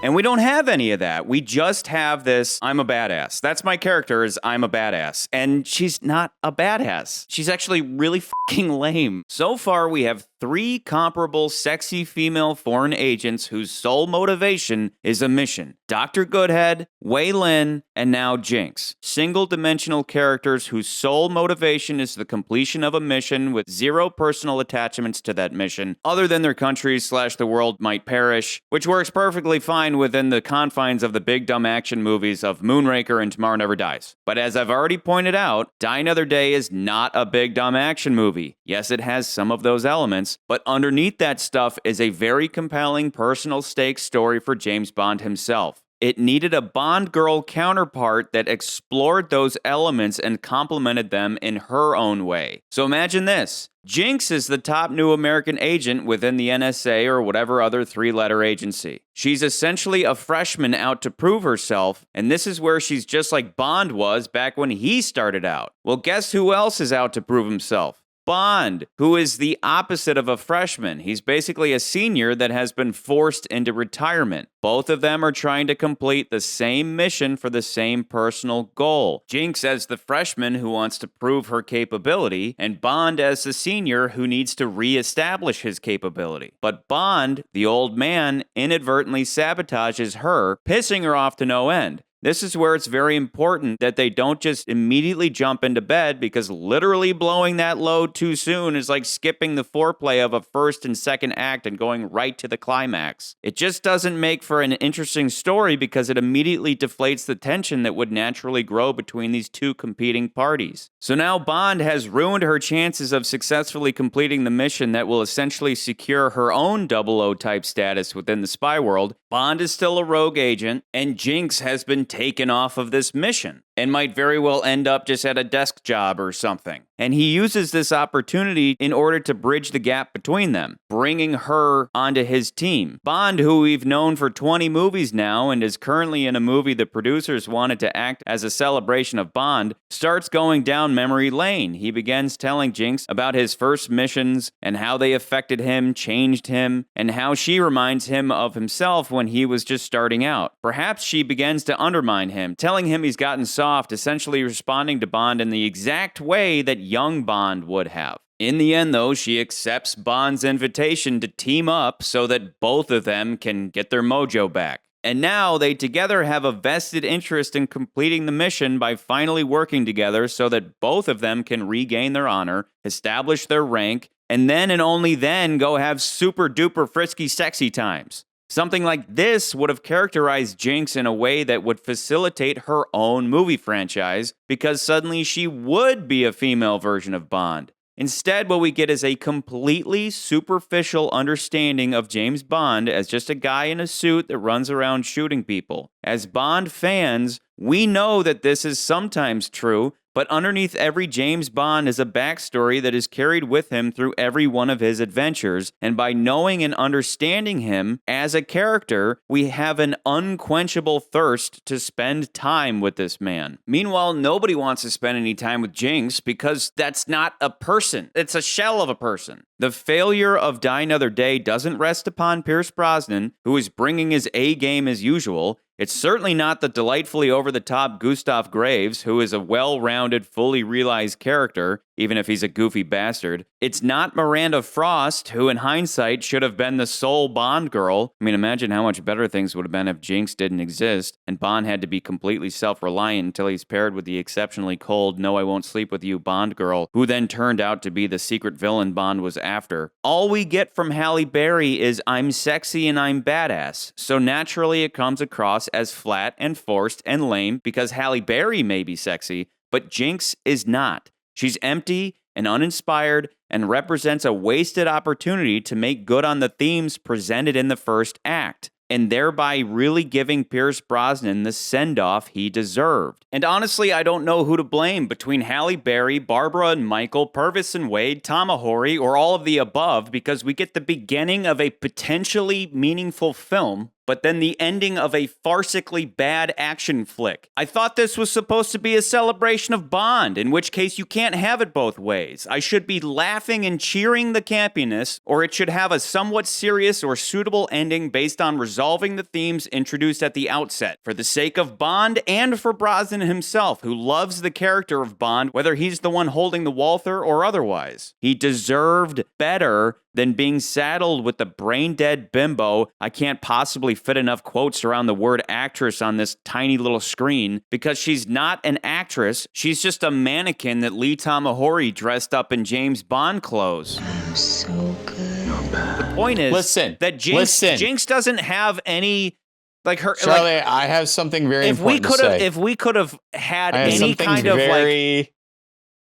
[SPEAKER 1] And we don't have any of that. We just have this, I'm a badass. That's my character, is I'm a badass. And she's not a badass. She's actually really fucking lame. So far, we have 3 comparable sexy female foreign agents whose sole motivation is a mission. Dr. Goodhead, Wei Lin, and now Jinx. Single-dimensional characters whose sole motivation is the completion of a mission with 0 personal attachments to that mission, other than their countries / the world might perish, which works perfectly fine within the confines of the big dumb action movies of Moonraker and Tomorrow Never Dies. But as I've already pointed out, Die Another Day is not a big dumb action movie. Yes, it has some of those elements, but underneath that stuff is a very compelling personal stakes story for James Bond himself. It needed a Bond girl counterpart that explored those elements and complemented them in her own way. So imagine this. Jinx is the top new American agent within the NSA or whatever other 3-letter agency. She's essentially a freshman out to prove herself, and this is where she's just like Bond was back when he started out. Well, guess who else is out to prove himself? Bond, who is the opposite of a freshman. He's basically a senior that has been forced into retirement. Both of them are trying to complete the same mission for the same personal goal. Jinx as the freshman who wants to prove her capability, and Bond as the senior who needs to reestablish his capability. But Bond, the old man, inadvertently sabotages her, pissing her off to no end. This is where it's very important that they don't just immediately jump into bed, because literally blowing that load too soon is like skipping the foreplay of a first and second act and going right to the climax. It just doesn't make for an interesting story because it immediately deflates the tension that would naturally grow between these two competing parties. So now Bond has ruined her chances of successfully completing the mission that will essentially secure her own 00 type status within the spy world. Bond is still a rogue agent, and Jinx has been taken off of this mission and might very well end up just at a desk job or something. And he uses this opportunity in order to bridge the gap between them, bringing her onto his team. Bond, who we've known for 20 movies now and is currently in a movie the producers wanted to act as a celebration of Bond, starts going down memory lane. He begins telling Jinx about his first missions and how they affected him, changed him, and how she reminds him of himself when he was just starting out. Perhaps she begins to undermine him, telling him he's gotten soft, essentially responding to Bond in the exact way that young Bond would have. In the end, though, she accepts Bond's invitation to team up so that both of them can get their mojo back. And now they together have a vested interest in completing the mission by finally working together so that both of them can regain their honor, establish their rank, and then and only then go have super duper frisky sexy times. Something like this would have characterized Jinx in a way that would facilitate her own movie franchise, because suddenly she would be a female version of Bond. Instead, what we get is a completely superficial understanding of James Bond as just a guy in a suit that runs around shooting people. As Bond fans, we know that this is sometimes true, but underneath every James Bond is a backstory that is carried with him through every one of his adventures, and by knowing and understanding him as a character, we have an unquenchable thirst to spend time with this man. Meanwhile, nobody wants to spend any time with Jinx because that's not a person. It's a shell of a person. The failure of Die Another Day doesn't rest upon Pierce Brosnan, who is bringing his A game as usual. It's certainly not the delightfully over-the-top Gustav Graves, who is a well-rounded, fully realized character, even if he's a goofy bastard. It's not Miranda Frost, who in hindsight should have been the sole Bond girl. I mean, imagine how much better things would have been if Jinx didn't exist, and Bond had to be completely self-reliant until he's paired with the exceptionally cold, no I won't sleep with you Bond girl, who then turned out to be the secret villain Bond was after. All we get from Halle Berry is I'm sexy and I'm badass, so naturally it comes across as flat and forced and lame because Halle Berry may be sexy, but Jinx is not. She's empty and uninspired and represents a wasted opportunity to make good on the themes presented in the first act, and thereby really giving Pierce Brosnan the send-off he deserved. And honestly, I don't know who to blame between Halle Berry, Barbara and Michael, Purvis and Wade, Tamahori, or all of the above, because we get the beginning of a potentially meaningful film, but then the ending of a farcically bad action flick. I thought this was supposed to be a celebration of Bond, in which case you can't have it both ways. I should be laughing and cheering the campiness, or it should have a somewhat serious or suitable ending based on resolving the themes introduced at the outset, for the sake of Bond and for Brosnan himself, who loves the character of Bond, whether he's the one holding the Walther or otherwise. He deserved better than being saddled with the brain-dead bimbo. I can't possibly fit enough quotes around the word actress on this tiny little screen, because she's not an actress. She's just a mannequin that Lee Tamahori dressed up in James Bond clothes.
[SPEAKER 21] So good. Not bad.
[SPEAKER 1] The point is that Jinx doesn't have any... Like her,
[SPEAKER 3] Charlie, I have something very important to say.
[SPEAKER 1] If we could have had any kind of
[SPEAKER 3] very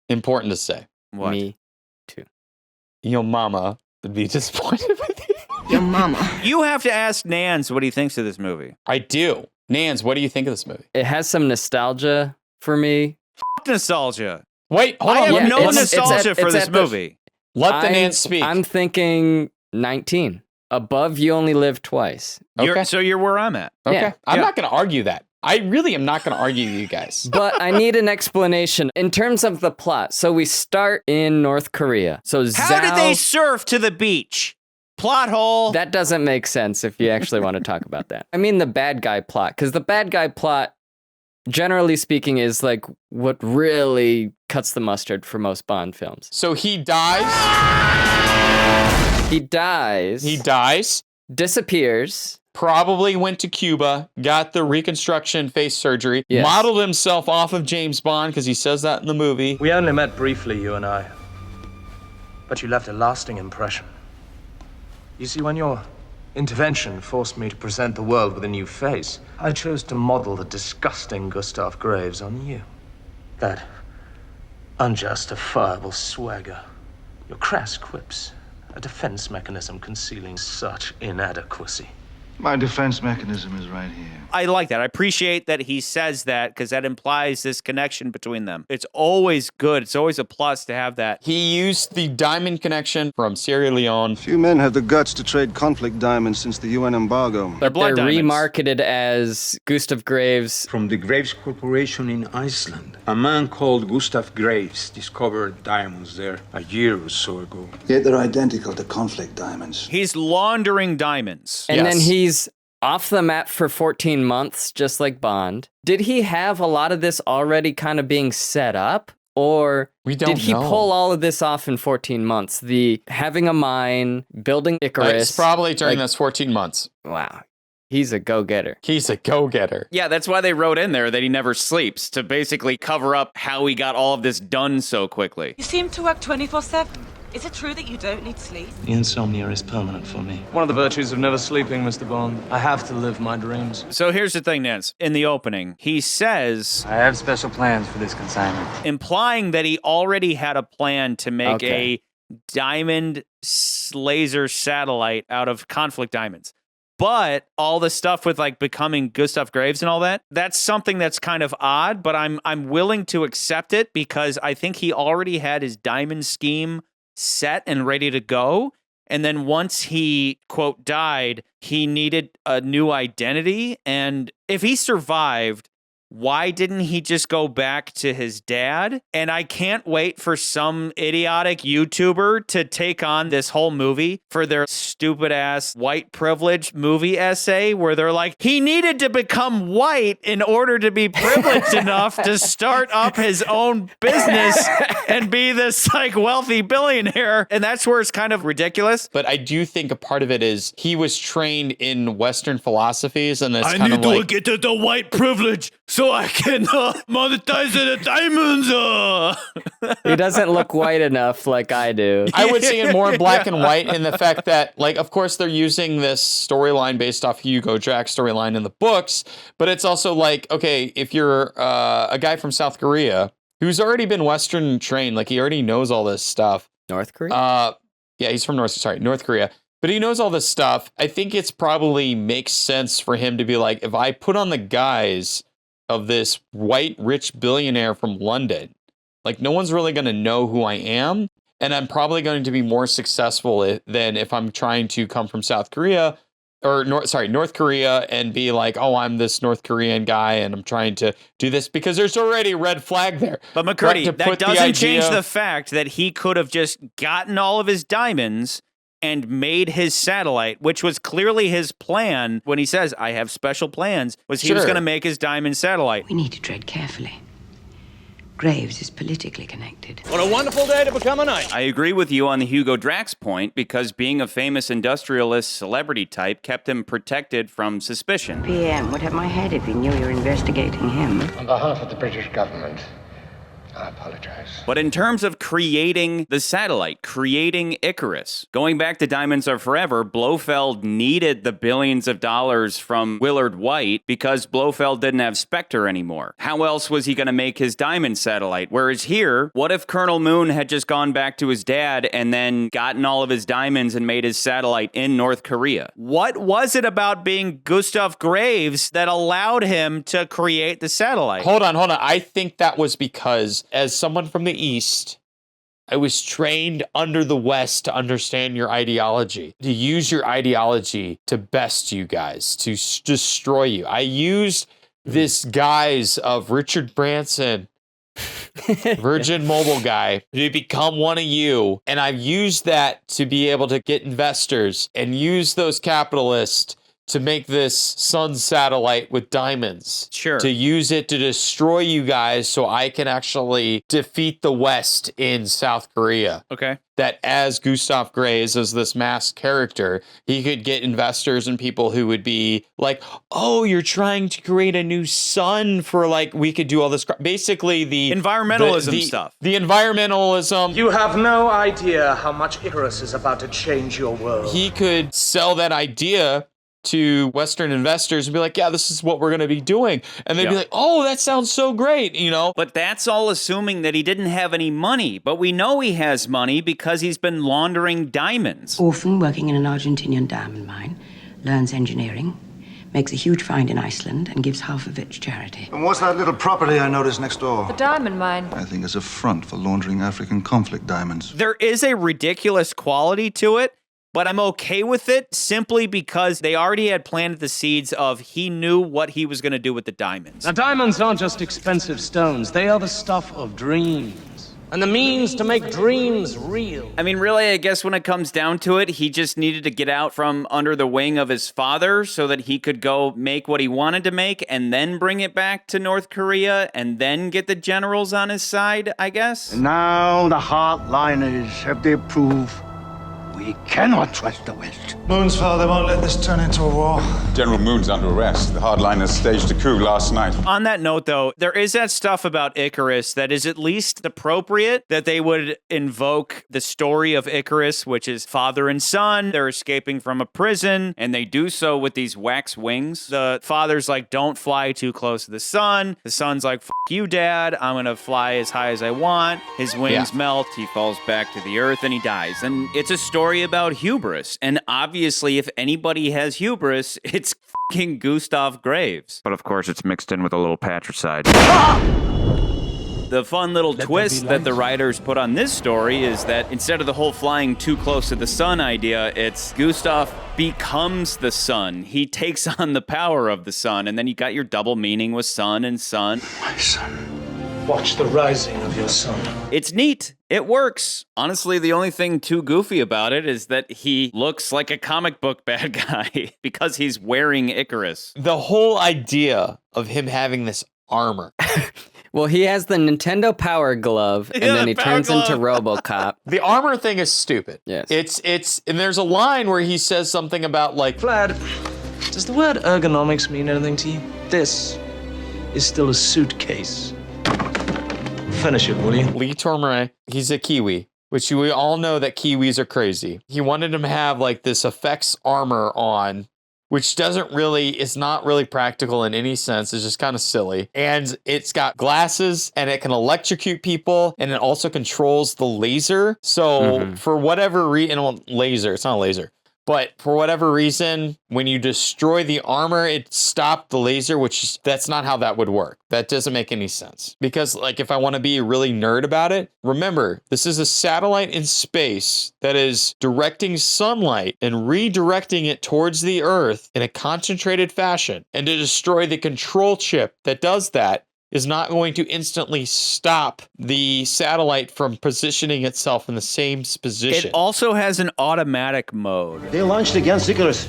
[SPEAKER 3] important to say.
[SPEAKER 1] What?
[SPEAKER 6] Me too.
[SPEAKER 3] Your mama would be disappointed with you.
[SPEAKER 21] Your mama.
[SPEAKER 1] You have to ask Nans what he thinks of this movie.
[SPEAKER 3] I do. Nans, what do you think of this movie?
[SPEAKER 6] It has some nostalgia for me.
[SPEAKER 1] F*** nostalgia.
[SPEAKER 3] Wait, hold on.
[SPEAKER 1] I have no nostalgia for this movie.
[SPEAKER 3] Let the Nans speak.
[SPEAKER 6] I'm thinking 19. Above You Only Live Twice.
[SPEAKER 1] Okay. So you're where I'm at.
[SPEAKER 3] Okay.
[SPEAKER 6] Yeah.
[SPEAKER 3] I'm not going to argue that. I really am not going to argue you guys.
[SPEAKER 6] But I need an explanation in terms of the plot. So we start in North Korea. So
[SPEAKER 1] How did they surf to the beach? Plot hole.
[SPEAKER 6] That doesn't make sense if you actually want to talk about that. I mean the bad guy plot, because the bad guy plot, generally speaking, is like what really cuts the mustard for most Bond films.
[SPEAKER 3] So he dies.
[SPEAKER 6] He dies.
[SPEAKER 3] He dies.
[SPEAKER 6] Disappears.
[SPEAKER 3] probably went to Cuba, got the reconstruction face surgery, modeled himself off of James Bond, because he says that in the movie.
[SPEAKER 18] We only met briefly, you and I. But you left a lasting impression. You see, when your intervention forced me to present the world with a new face, I chose to model the disgusting Gustav Graves on you. That unjustifiable swagger, your crass quips, a defense mechanism concealing such inadequacy.
[SPEAKER 11] My defense mechanism is right here.
[SPEAKER 1] I like that. I appreciate that he says that because that implies this connection between them. It's always good. It's always a plus to have that.
[SPEAKER 3] He used the diamond connection from Sierra Leone.
[SPEAKER 11] Few men have the guts to trade conflict diamonds since the UN embargo.
[SPEAKER 6] But they're remarketed as Gustav Graves.
[SPEAKER 9] From the Graves Corporation in Iceland. A man called Gustav Graves discovered diamonds there a year or so ago.
[SPEAKER 11] Yet they're identical to conflict diamonds.
[SPEAKER 1] He's laundering diamonds.
[SPEAKER 6] And then he's off the map for 14 months, just like Bond. Did he have a lot of this already kind of being set up? Or did he pull all of this off in 14 months? The having a mine, building Icarus.
[SPEAKER 3] It's probably during those 14 months.
[SPEAKER 6] Wow. He's a go-getter.
[SPEAKER 3] He's a go-getter.
[SPEAKER 1] Yeah, that's why they wrote in there that he never sleeps, to basically cover up how he got all of this done so quickly.
[SPEAKER 10] You seem to work 24/7. Is it true that you don't need sleep?
[SPEAKER 18] The insomnia is permanent for me. One of the virtues of never sleeping, Mr. Bond. I have to live my dreams.
[SPEAKER 1] So here's the thing, Nance. In the opening, he says,
[SPEAKER 19] I have special plans for this consignment.
[SPEAKER 1] Implying that he already had a plan to make a diamond laser satellite out of conflict diamonds. But all the stuff with like becoming Gustav Graves and all that, that's something that's kind of odd, but I'm willing to accept it because I think he already had his diamond scheme set and ready to go. And then once he, quote, died, he needed a new identity. And if he survived, why didn't he just go back to his dad? And I can't wait for some idiotic YouTuber to take on this whole movie for their stupid ass white privilege movie essay where they're like, he needed to become white in order to be privileged enough to start up his own business and be this like wealthy billionaire. And that's where it's kind of ridiculous.
[SPEAKER 3] But I do think a part of it is he was trained in Western philosophies and this
[SPEAKER 1] I
[SPEAKER 3] kind
[SPEAKER 1] need
[SPEAKER 3] of
[SPEAKER 1] to
[SPEAKER 3] like...
[SPEAKER 1] get to the white privilege so I can monetize the diamonds.
[SPEAKER 6] He doesn't look white enough like I do.
[SPEAKER 3] I would see it more in black and white in the fact that, like, of course, they're using this storyline based off Hugo Drax's storyline in the books, but it's also like, okay, if you're a guy from South Korea who's already been Western trained, like he already knows all this stuff.
[SPEAKER 6] North Korea?
[SPEAKER 3] Yeah, he's from North Korea. But he knows all this stuff. I think it's probably makes sense for him to be like, if I put on the guise of this white rich billionaire from London, like no one's really going to know who I am, and I'm probably going to be more successful than if I'm trying to come from South Korea or North Korea and be like, oh, I'm this North Korean guy and I'm trying to do this, because there's already a red flag there.
[SPEAKER 1] But McCurdy, that doesn't change the fact that he could have just gotten all of his diamonds and made his satellite, which was clearly his plan when he says, I have special plans, was he was going to make his diamond satellite.
[SPEAKER 2] We need to tread carefully. Graves is politically connected.
[SPEAKER 1] What a wonderful day to become a knight. I agree with you on the Hugo Drax point, because being a famous industrialist celebrity type kept him protected from suspicion.
[SPEAKER 2] PM would have my head if he knew you were investigating him.
[SPEAKER 14] On behalf of the British government, I apologize.
[SPEAKER 1] But in terms of creating the satellite, creating Icarus, going back to Diamonds Are Forever, Blofeld needed the billions of dollars from Willard White because Blofeld didn't have Spectre anymore. How else was he going to make his diamond satellite? Whereas here, what if Colonel Moon had just gone back to his dad and then gotten all of his diamonds and made his satellite in North Korea? What was it about being Gustav Graves that allowed him to create the satellite?
[SPEAKER 3] Hold on. I think that was because as someone from the East, I was trained under the West to understand your ideology, to use your ideology to best you guys, to destroy you. I used this guise of Richard Branson, Virgin Mobile guy, to become one of you. And I've used that to be able to get investors and use those capitalists to make this sun satellite with diamonds.
[SPEAKER 1] Sure.
[SPEAKER 3] To use it to destroy you guys so I can actually defeat the West in South Korea.
[SPEAKER 1] Okay.
[SPEAKER 3] that as Gustav Graves, as this masked character, he could get investors and people who would be like, oh, you're trying to create a new sun for like, we could do all this. Basically the
[SPEAKER 1] environmentalism stuff.
[SPEAKER 3] The environmentalism.
[SPEAKER 18] You have no idea how much Icarus is about to change your world.
[SPEAKER 3] He could sell that idea to Western investors and be like, yeah, this is what we're going to be doing. And they'd be like, oh, that sounds so great, you know?
[SPEAKER 1] But that's all assuming that he didn't have any money. But we know he has money because he's been laundering diamonds.
[SPEAKER 2] Orphan working in an Argentinian diamond mine, learns engineering, makes a huge find in Iceland, and gives half of it to charity.
[SPEAKER 11] And what's that little property I noticed next door?
[SPEAKER 5] The diamond mine.
[SPEAKER 11] I think it's a front for laundering African conflict diamonds.
[SPEAKER 1] There is a ridiculous quality to it, but I'm okay with it simply because they already had planted the seeds of he knew what he was going to do with the diamonds.
[SPEAKER 18] Now, diamonds aren't just expensive stones. They are the stuff of dreams and the means to make dreams real.
[SPEAKER 1] I mean, really, I guess when it comes down to it, he just needed to get out from under the wing of his father so that he could go make what he wanted to make and then bring it back to North Korea and then get the generals on his side, I guess.
[SPEAKER 23] And now the hardliners have their proof. We cannot trust the West.
[SPEAKER 9] Moon's father won't let this turn into a war.
[SPEAKER 20] General Moon's under arrest. The hardliners staged a coup last night.
[SPEAKER 1] On that note, though, there is that stuff about Icarus that is at least appropriate, that they would invoke the story of Icarus, which is father and son. They're escaping from a prison, and they do so with these wax wings. The father's like, don't fly too close to the sun. The son's like, F you, Dad. I'm going to fly as high as I want. His wings melt. He falls back to the earth, and he dies. And it's a story about hubris. And obviously, if anybody has hubris, it's fucking Gustav Graves. But of course, it's mixed in with a little patricide. The fun little twist that the writers put on this story is that instead of the whole flying too close to the sun idea, it's Gustav becomes the sun. He takes on the power of the sun, and then you got your double meaning with sun and sun.
[SPEAKER 18] My son. Watch the rising of your sun.
[SPEAKER 1] It's neat. It works. Honestly, the only thing too goofy about it is that he looks like a comic book bad guy because he's wearing Icarus.
[SPEAKER 3] The whole idea of him having this armor.
[SPEAKER 6] Well, he has the Nintendo Power Glove, and then he turns into RoboCop.
[SPEAKER 3] The armor thing is stupid.
[SPEAKER 6] Yes.
[SPEAKER 3] It's and there's a line where he says something about like,
[SPEAKER 18] Vlad, does the word ergonomics mean anything to you? This is still a suitcase. Finish it, will you?
[SPEAKER 3] Lee Tormere, he's a Kiwi, which we all know that Kiwis are crazy. He wanted him to have like this effects armor on, which is not really practical in any sense. It's just kind of silly. And it's got glasses and it can electrocute people and it also controls the laser. So for whatever reason, it's not a laser. But for whatever reason, when you destroy the armor, it stopped the laser, that's not how that would work. That doesn't make any sense. Because like, if I want to be really nerd about it, remember, this is a satellite in space that is directing sunlight and redirecting it towards the Earth in a concentrated fashion. And to destroy the control chip that does that is not going to instantly stop the satellite from positioning itself in the same position.
[SPEAKER 1] It also has an automatic mode.
[SPEAKER 23] They launched against Icarus.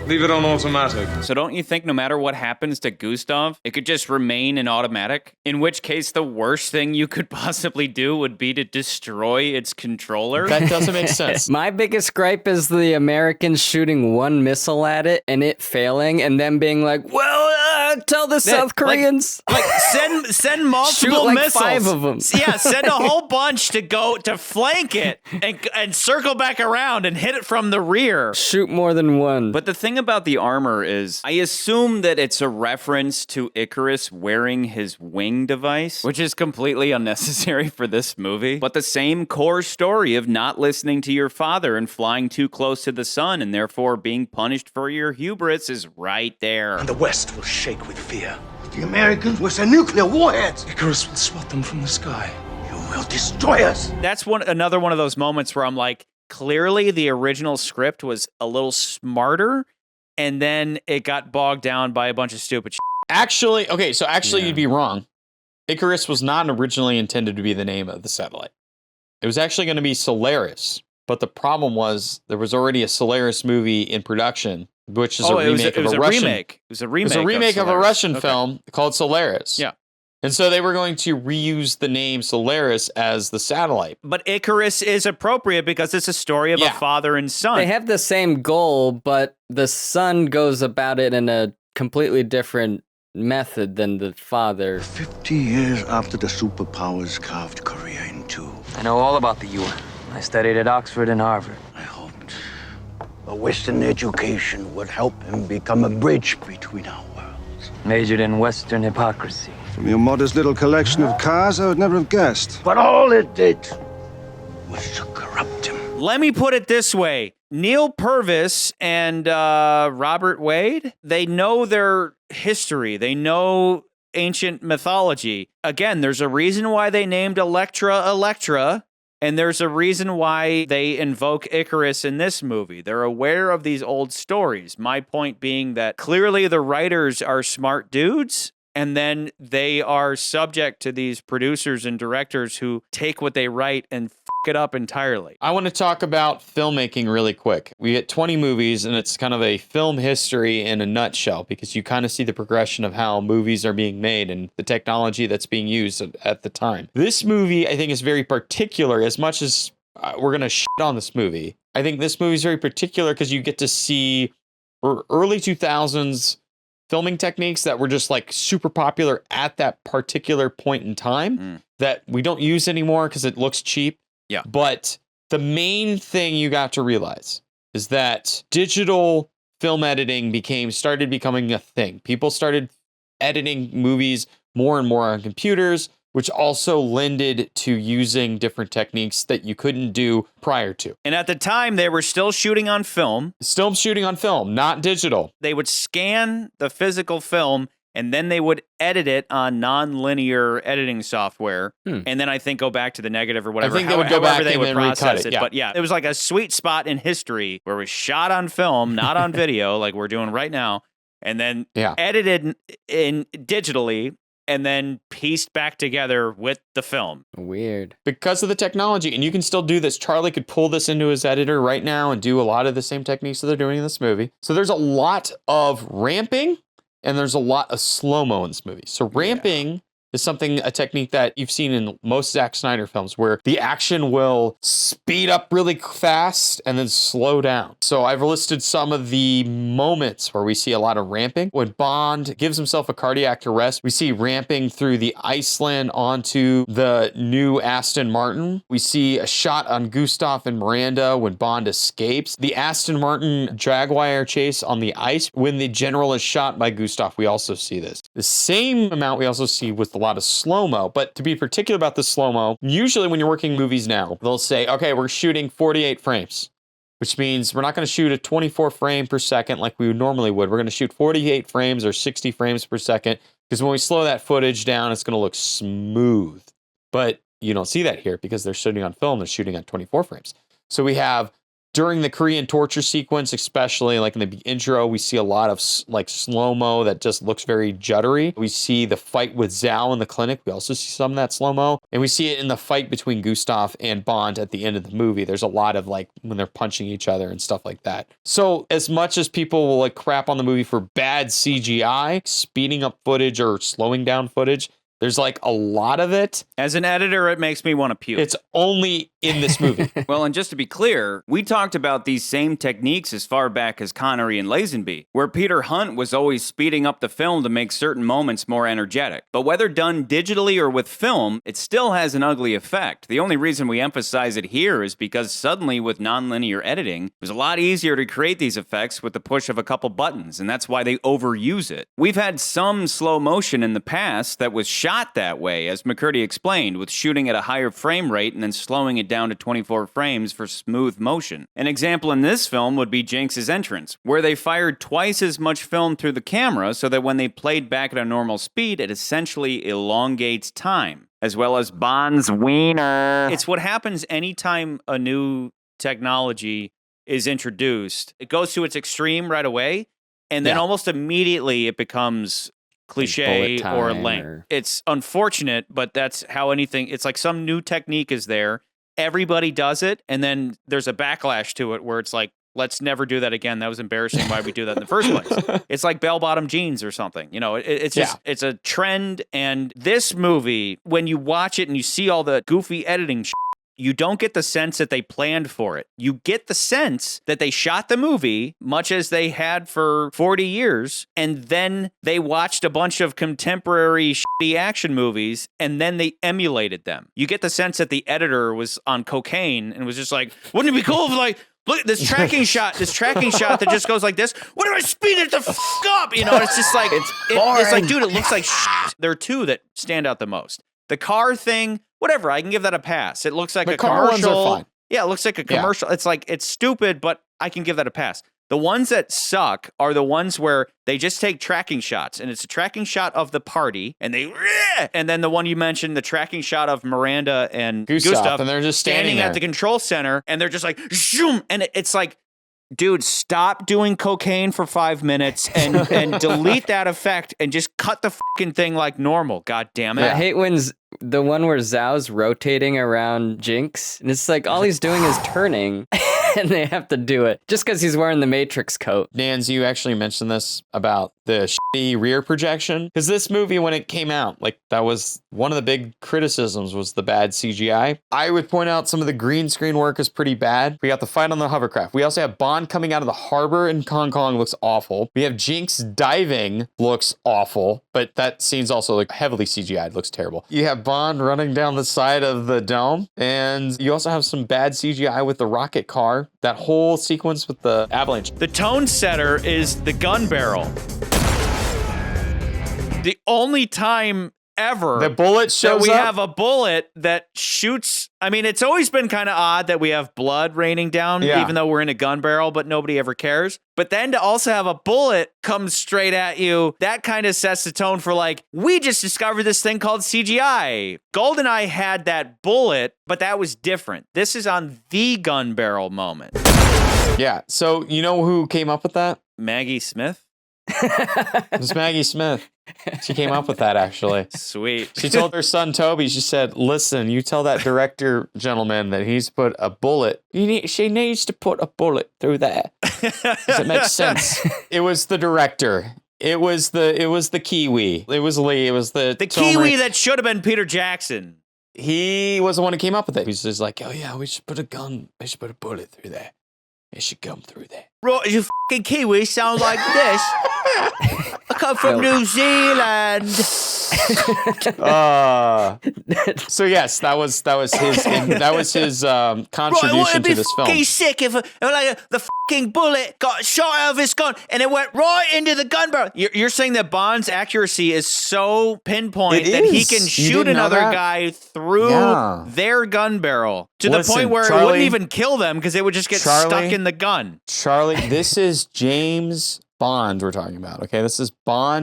[SPEAKER 20] Leave it on automatic.
[SPEAKER 1] So don't you think no matter what happens to Gustav, it could just remain in automatic? In which case, the worst thing you could possibly do would be to destroy its controller?
[SPEAKER 3] That doesn't make sense.
[SPEAKER 6] My biggest gripe is the Americans shooting one missile at it and it failing and then being like, well, tell the South Koreans.
[SPEAKER 1] Like send multiple
[SPEAKER 6] Shoot like
[SPEAKER 1] missiles.
[SPEAKER 6] 5 of them.
[SPEAKER 1] Yeah, send a whole bunch to go to flank it and circle back around and hit it from the rear.
[SPEAKER 6] Shoot more than one.
[SPEAKER 1] But the thing about the armor is, I assume that it's a reference to Icarus wearing his wing device, which is completely unnecessary for this movie. But the same core story of not listening to your father and flying too close to the sun and therefore being punished for your hubris is right there.
[SPEAKER 18] And the West will shake with fear.
[SPEAKER 23] The Americans with their nuclear warheads.
[SPEAKER 18] Icarus will swat them from the sky.
[SPEAKER 23] You will destroy us.
[SPEAKER 1] That's another one of those moments where I'm like, clearly the original script was a little smarter, and then it got bogged down by a bunch of stupid shit.
[SPEAKER 3] Actually, you'd be wrong. Icarus was not originally intended to be the name of the satellite. It was actually going to be Solaris. But the problem was there was already a Solaris movie in production, which is a remake of a Russian.
[SPEAKER 1] It was a remake.
[SPEAKER 3] It was a remake of a Russian film called Solaris.
[SPEAKER 1] Yeah.
[SPEAKER 3] And so they were going to reuse the name Solaris as the satellite.
[SPEAKER 1] But Icarus is appropriate because it's a story of a father and son.
[SPEAKER 6] They have the same goal, but the son goes about it in a completely different method than the father.
[SPEAKER 12] 50 years after the superpowers carved Korea in two.
[SPEAKER 19] I know all about the UN. I studied at Oxford and Harvard.
[SPEAKER 12] A Western education would help him become a bridge between our worlds.
[SPEAKER 19] Majored in Western hypocrisy.
[SPEAKER 11] From your modest little collection of cars, I would never have guessed.
[SPEAKER 12] But all it did was to corrupt him.
[SPEAKER 1] Let me put it this way. Neil Purvis and Robert Wade, they know their history. They know ancient mythology. Again, there's a reason why they named Electra, and there's a reason why they invoke Icarus in this movie. They're aware of these old stories. My point being that clearly the writers are smart dudes, and then they are subject to these producers and directors who take what they write and f it up entirely.
[SPEAKER 3] I want to talk about filmmaking really quick. We get 20 movies, and it's kind of a film history in a nutshell, because you kind of see the progression of how movies are being made and the technology that's being used at the time. This movie, I think, is very particular. As much as we're going to shit on this movie, I think this movie is very particular because you get to see early 2000s filming techniques that were just like super popular at that particular point in time that we don't use anymore because it looks cheap.
[SPEAKER 1] Yeah.
[SPEAKER 3] But the main thing you got to realize is that digital film editing started becoming a thing. People started editing movies more and more on computers, which also lended to using different techniques that you couldn't do prior to.
[SPEAKER 1] And at the time, they were still shooting on film.
[SPEAKER 3] Still shooting on film, not digital.
[SPEAKER 1] They would scan the physical film, and then they would edit it on non-linear editing software. And then I think go back to the negative or whatever.
[SPEAKER 3] I think they would go back
[SPEAKER 1] they
[SPEAKER 3] and
[SPEAKER 1] would
[SPEAKER 3] then
[SPEAKER 1] process
[SPEAKER 3] recut it.
[SPEAKER 1] it. But yeah, it was like a sweet spot in history where it was shot on film, not on video, like we're doing right now, and then edited in digitally, and then pieced back together with the film.
[SPEAKER 4] Weird.
[SPEAKER 3] Because of the technology, and you can still do this. Charlie could pull this into his editor right now and do a lot of the same techniques that they're doing in this movie. So there's a lot of ramping, and there's a lot of slow-mo in this movie. So ramping is a technique that you've seen in most Zack Snyder films, where the action will speed up really fast and then slow down. So I've listed some of the moments where we see a lot of ramping. When Bond gives himself a cardiac arrest, we see ramping through the Iceland onto the new Aston Martin. We see a shot on Gustav and Miranda when Bond escapes. The Aston Martin Jaguar chase on the ice. When the general is shot by Gustav, we also see this. The same amount we also see with a lot of slow-mo, but to be particular about the slow-mo, usually when you're working movies now, they'll say, okay, we're shooting 48 frames, which means we're not going to shoot a 24 frame per second like we normally would. We're going to shoot 48 frames or 60 frames per second, because when we slow that footage down, it's going to look smooth. But you don't see that here because they're shooting on film, they're shooting at 24 frames. So we have, during the Korean torture sequence, especially like in the intro, we see a lot of like slow-mo that just looks very juddery. We see the fight with Zhao in the clinic. We also see some of that slow-mo. And we see it in the fight between Gustav and Bond at the end of the movie. There's a lot of like when they're punching each other and stuff like that. So as much as people will like crap on the movie for bad CGI, speeding up footage or slowing down footage, there's like a lot of it.
[SPEAKER 1] As an editor, it makes me want to puke.
[SPEAKER 3] It's only in this movie.
[SPEAKER 1] Well, and just to be clear, we talked about these same techniques as far back as Connery and Lazenby, where Peter Hunt was always speeding up the film to make certain moments more energetic. But whether done digitally or with film, it still has an ugly effect. The only reason we emphasize it here is because suddenly with nonlinear editing, it was a lot easier to create these effects with the push of a couple buttons, and that's why they overuse it. We've had some slow motion in the past that was shot that way, as McCurdy explained, with shooting at a higher frame rate and then slowing it down to 24 frames for smooth motion. An example in this film would be Jinx's entrance, where they fired twice as much film through the camera so that when they played back at a normal speed, it essentially elongates time, as well as Bond's wiener. It's what happens anytime a new technology is introduced. It goes to its extreme right away, and then almost immediately it becomes cliche or lame. It's unfortunate, but that's how anything, it's like some new technique is there. Everybody does it, and then there's a backlash to it where it's like, let's never do that again. That was embarrassing. Why we do that in the first place? It's like bell-bottom jeans or something. You know, it's just it's a trend. And this movie, when you watch it and you see all the goofy editing you don't get the sense that they planned for it. You get the sense that they shot the movie, much as they had for 40 years, and then they watched a bunch of contemporary shitty action movies, and then they emulated them. You get the sense that the editor was on cocaine and was just like, wouldn't it be cool if, like, look at this tracking shot that just goes like this. What do I speed it the fuck up? You know, it's just like, it's like, dude, it looks like shit. There are two that stand out the most. The car thing, whatever, I can give that a pass. It looks like a commercial. Ones are fine. Yeah, it looks like a commercial. Yeah. It's like, it's stupid, but I can give that a pass. The ones that suck are the ones where they just take tracking shots, and it's a tracking shot of the party, and then the one you mentioned, the tracking shot of Miranda and Gustav,
[SPEAKER 3] and they're just standing
[SPEAKER 1] at the control center, and they're just like, zoom, and it's like, dude, stop doing cocaine for 5 minutes and delete that effect and just cut the fucking thing like normal. God damn it.
[SPEAKER 6] I hate when the one where Zhao's rotating around Jinx, and it's like all he's doing is turning. And they have to do it just because he's wearing the Matrix coat.
[SPEAKER 3] Nans, you actually mentioned this about the shitty rear projection. Because this movie, when it came out, like, that was one of the big criticisms was the bad CGI. I would point out some of the green screen work is pretty bad. We got the fight on the hovercraft. We also have Bond coming out of the harbor in Hong Kong, looks awful. We have Jinx diving, looks awful. But that scene's also like heavily CGI'd, looks terrible. You have Bond running down the side of the dome. And you also have some bad CGI with the rocket car. That whole sequence with the avalanche.
[SPEAKER 1] The tone setter is the gun barrel. The only time ever
[SPEAKER 3] the bullet shows
[SPEAKER 1] that we
[SPEAKER 3] up?
[SPEAKER 1] have a bullet that shoots. I mean, it's always been kind of odd that we have blood raining down, even though we're in a gun barrel, but nobody ever cares. But then to also have a bullet come straight at you, that kind of sets the tone for like, we just discovered this thing called CGI. GoldenEye had that bullet, but that was different. This is on the gun barrel moment.
[SPEAKER 3] Yeah. So you know who came up with that?
[SPEAKER 1] Maggie Smith?
[SPEAKER 3] It's Maggie Smith. She came up with that, actually.
[SPEAKER 1] Sweet.
[SPEAKER 3] She told her son, Toby, she said, listen, you tell that director gentleman that he's put a bullet. She needs to put a bullet through there. Does it make sense? It was the director. It was the Kiwi. It was Lee. It was the
[SPEAKER 1] Kiwi that should have been Peter Jackson.
[SPEAKER 3] He was the one who came up with it. He was just like, oh yeah, we should put a bullet through there. It should come through there.
[SPEAKER 1] Right, you fucking Kiwi sound like this. I come from New Zealand.
[SPEAKER 3] So yes, that was his contribution to this film.
[SPEAKER 1] Fucking sick if like the fucking bullet got shot out of his gun and it went right into the gun barrel. You're saying that Bond's accuracy is so pinpoint that he can shoot another guy through their gun barrel to the point where it wouldn't even kill them because it would just get stuck in the gun.
[SPEAKER 3] Charlie, this is James Bond we're talking about, okay? This is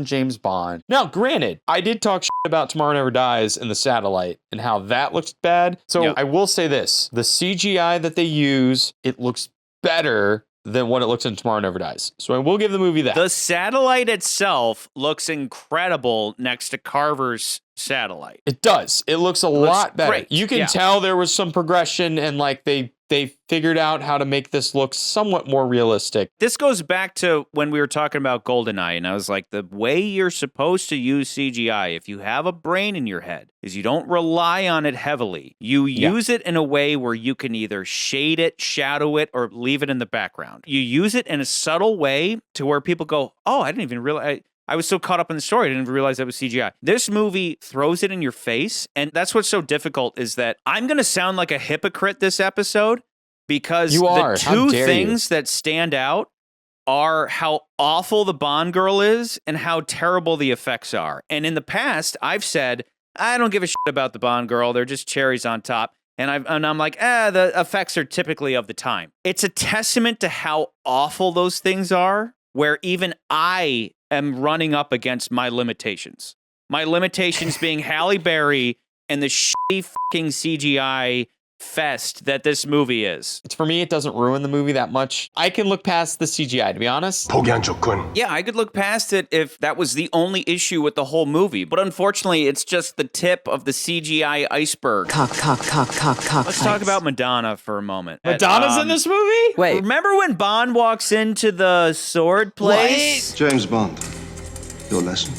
[SPEAKER 3] James Bond. Now, granted, I did talk shit about Tomorrow Never Dies and The Satellite and how that looks bad. So I will say this. The CGI that they use, it looks better than what it looks in Tomorrow Never Dies. So I will give the movie that.
[SPEAKER 1] The Satellite itself looks incredible next to Carver's Satellite.
[SPEAKER 3] It does. It looks a lot better.
[SPEAKER 1] Great.
[SPEAKER 3] You can tell there was some progression and like they figured out how to make this look somewhat more realistic.
[SPEAKER 1] This goes back to when we were talking about GoldenEye, and I was like, the way you're supposed to use CGI, if you have a brain in your head, is you don't rely on it heavily. You use it in a way where you can either shade it, shadow it, or leave it in the background. You use it in a subtle way to where people go, oh, I didn't even realize... I was so caught up in the story, I didn't even realize that was CGI. This movie throws it in your face, and that's what's so difficult is that I'm going to sound like a hypocrite this episode because the two things that stand out are how awful the Bond girl is and how terrible the effects are. And in the past, I've said, I don't give a shit about the Bond girl. They're just cherries on top. And I'm like, the effects are typically of the time. It's a testament to how awful those things are, where even I am running up against my limitations. My limitations being Halle Berry and the shitty fucking CGI fest that this movie is.
[SPEAKER 3] For me, it doesn't ruin the movie that much. I can look past the CGI, to be honest.
[SPEAKER 1] Yeah, I could look past it if that was the only issue with the whole movie. But unfortunately, it's just the tip of the CGI iceberg.
[SPEAKER 2] Cock.
[SPEAKER 1] Let's talk about Madonna for a moment.
[SPEAKER 3] Madonna's in this movie?
[SPEAKER 4] Wait.
[SPEAKER 1] Remember when Bond walks into the sword place?
[SPEAKER 11] James Bond, your lesson.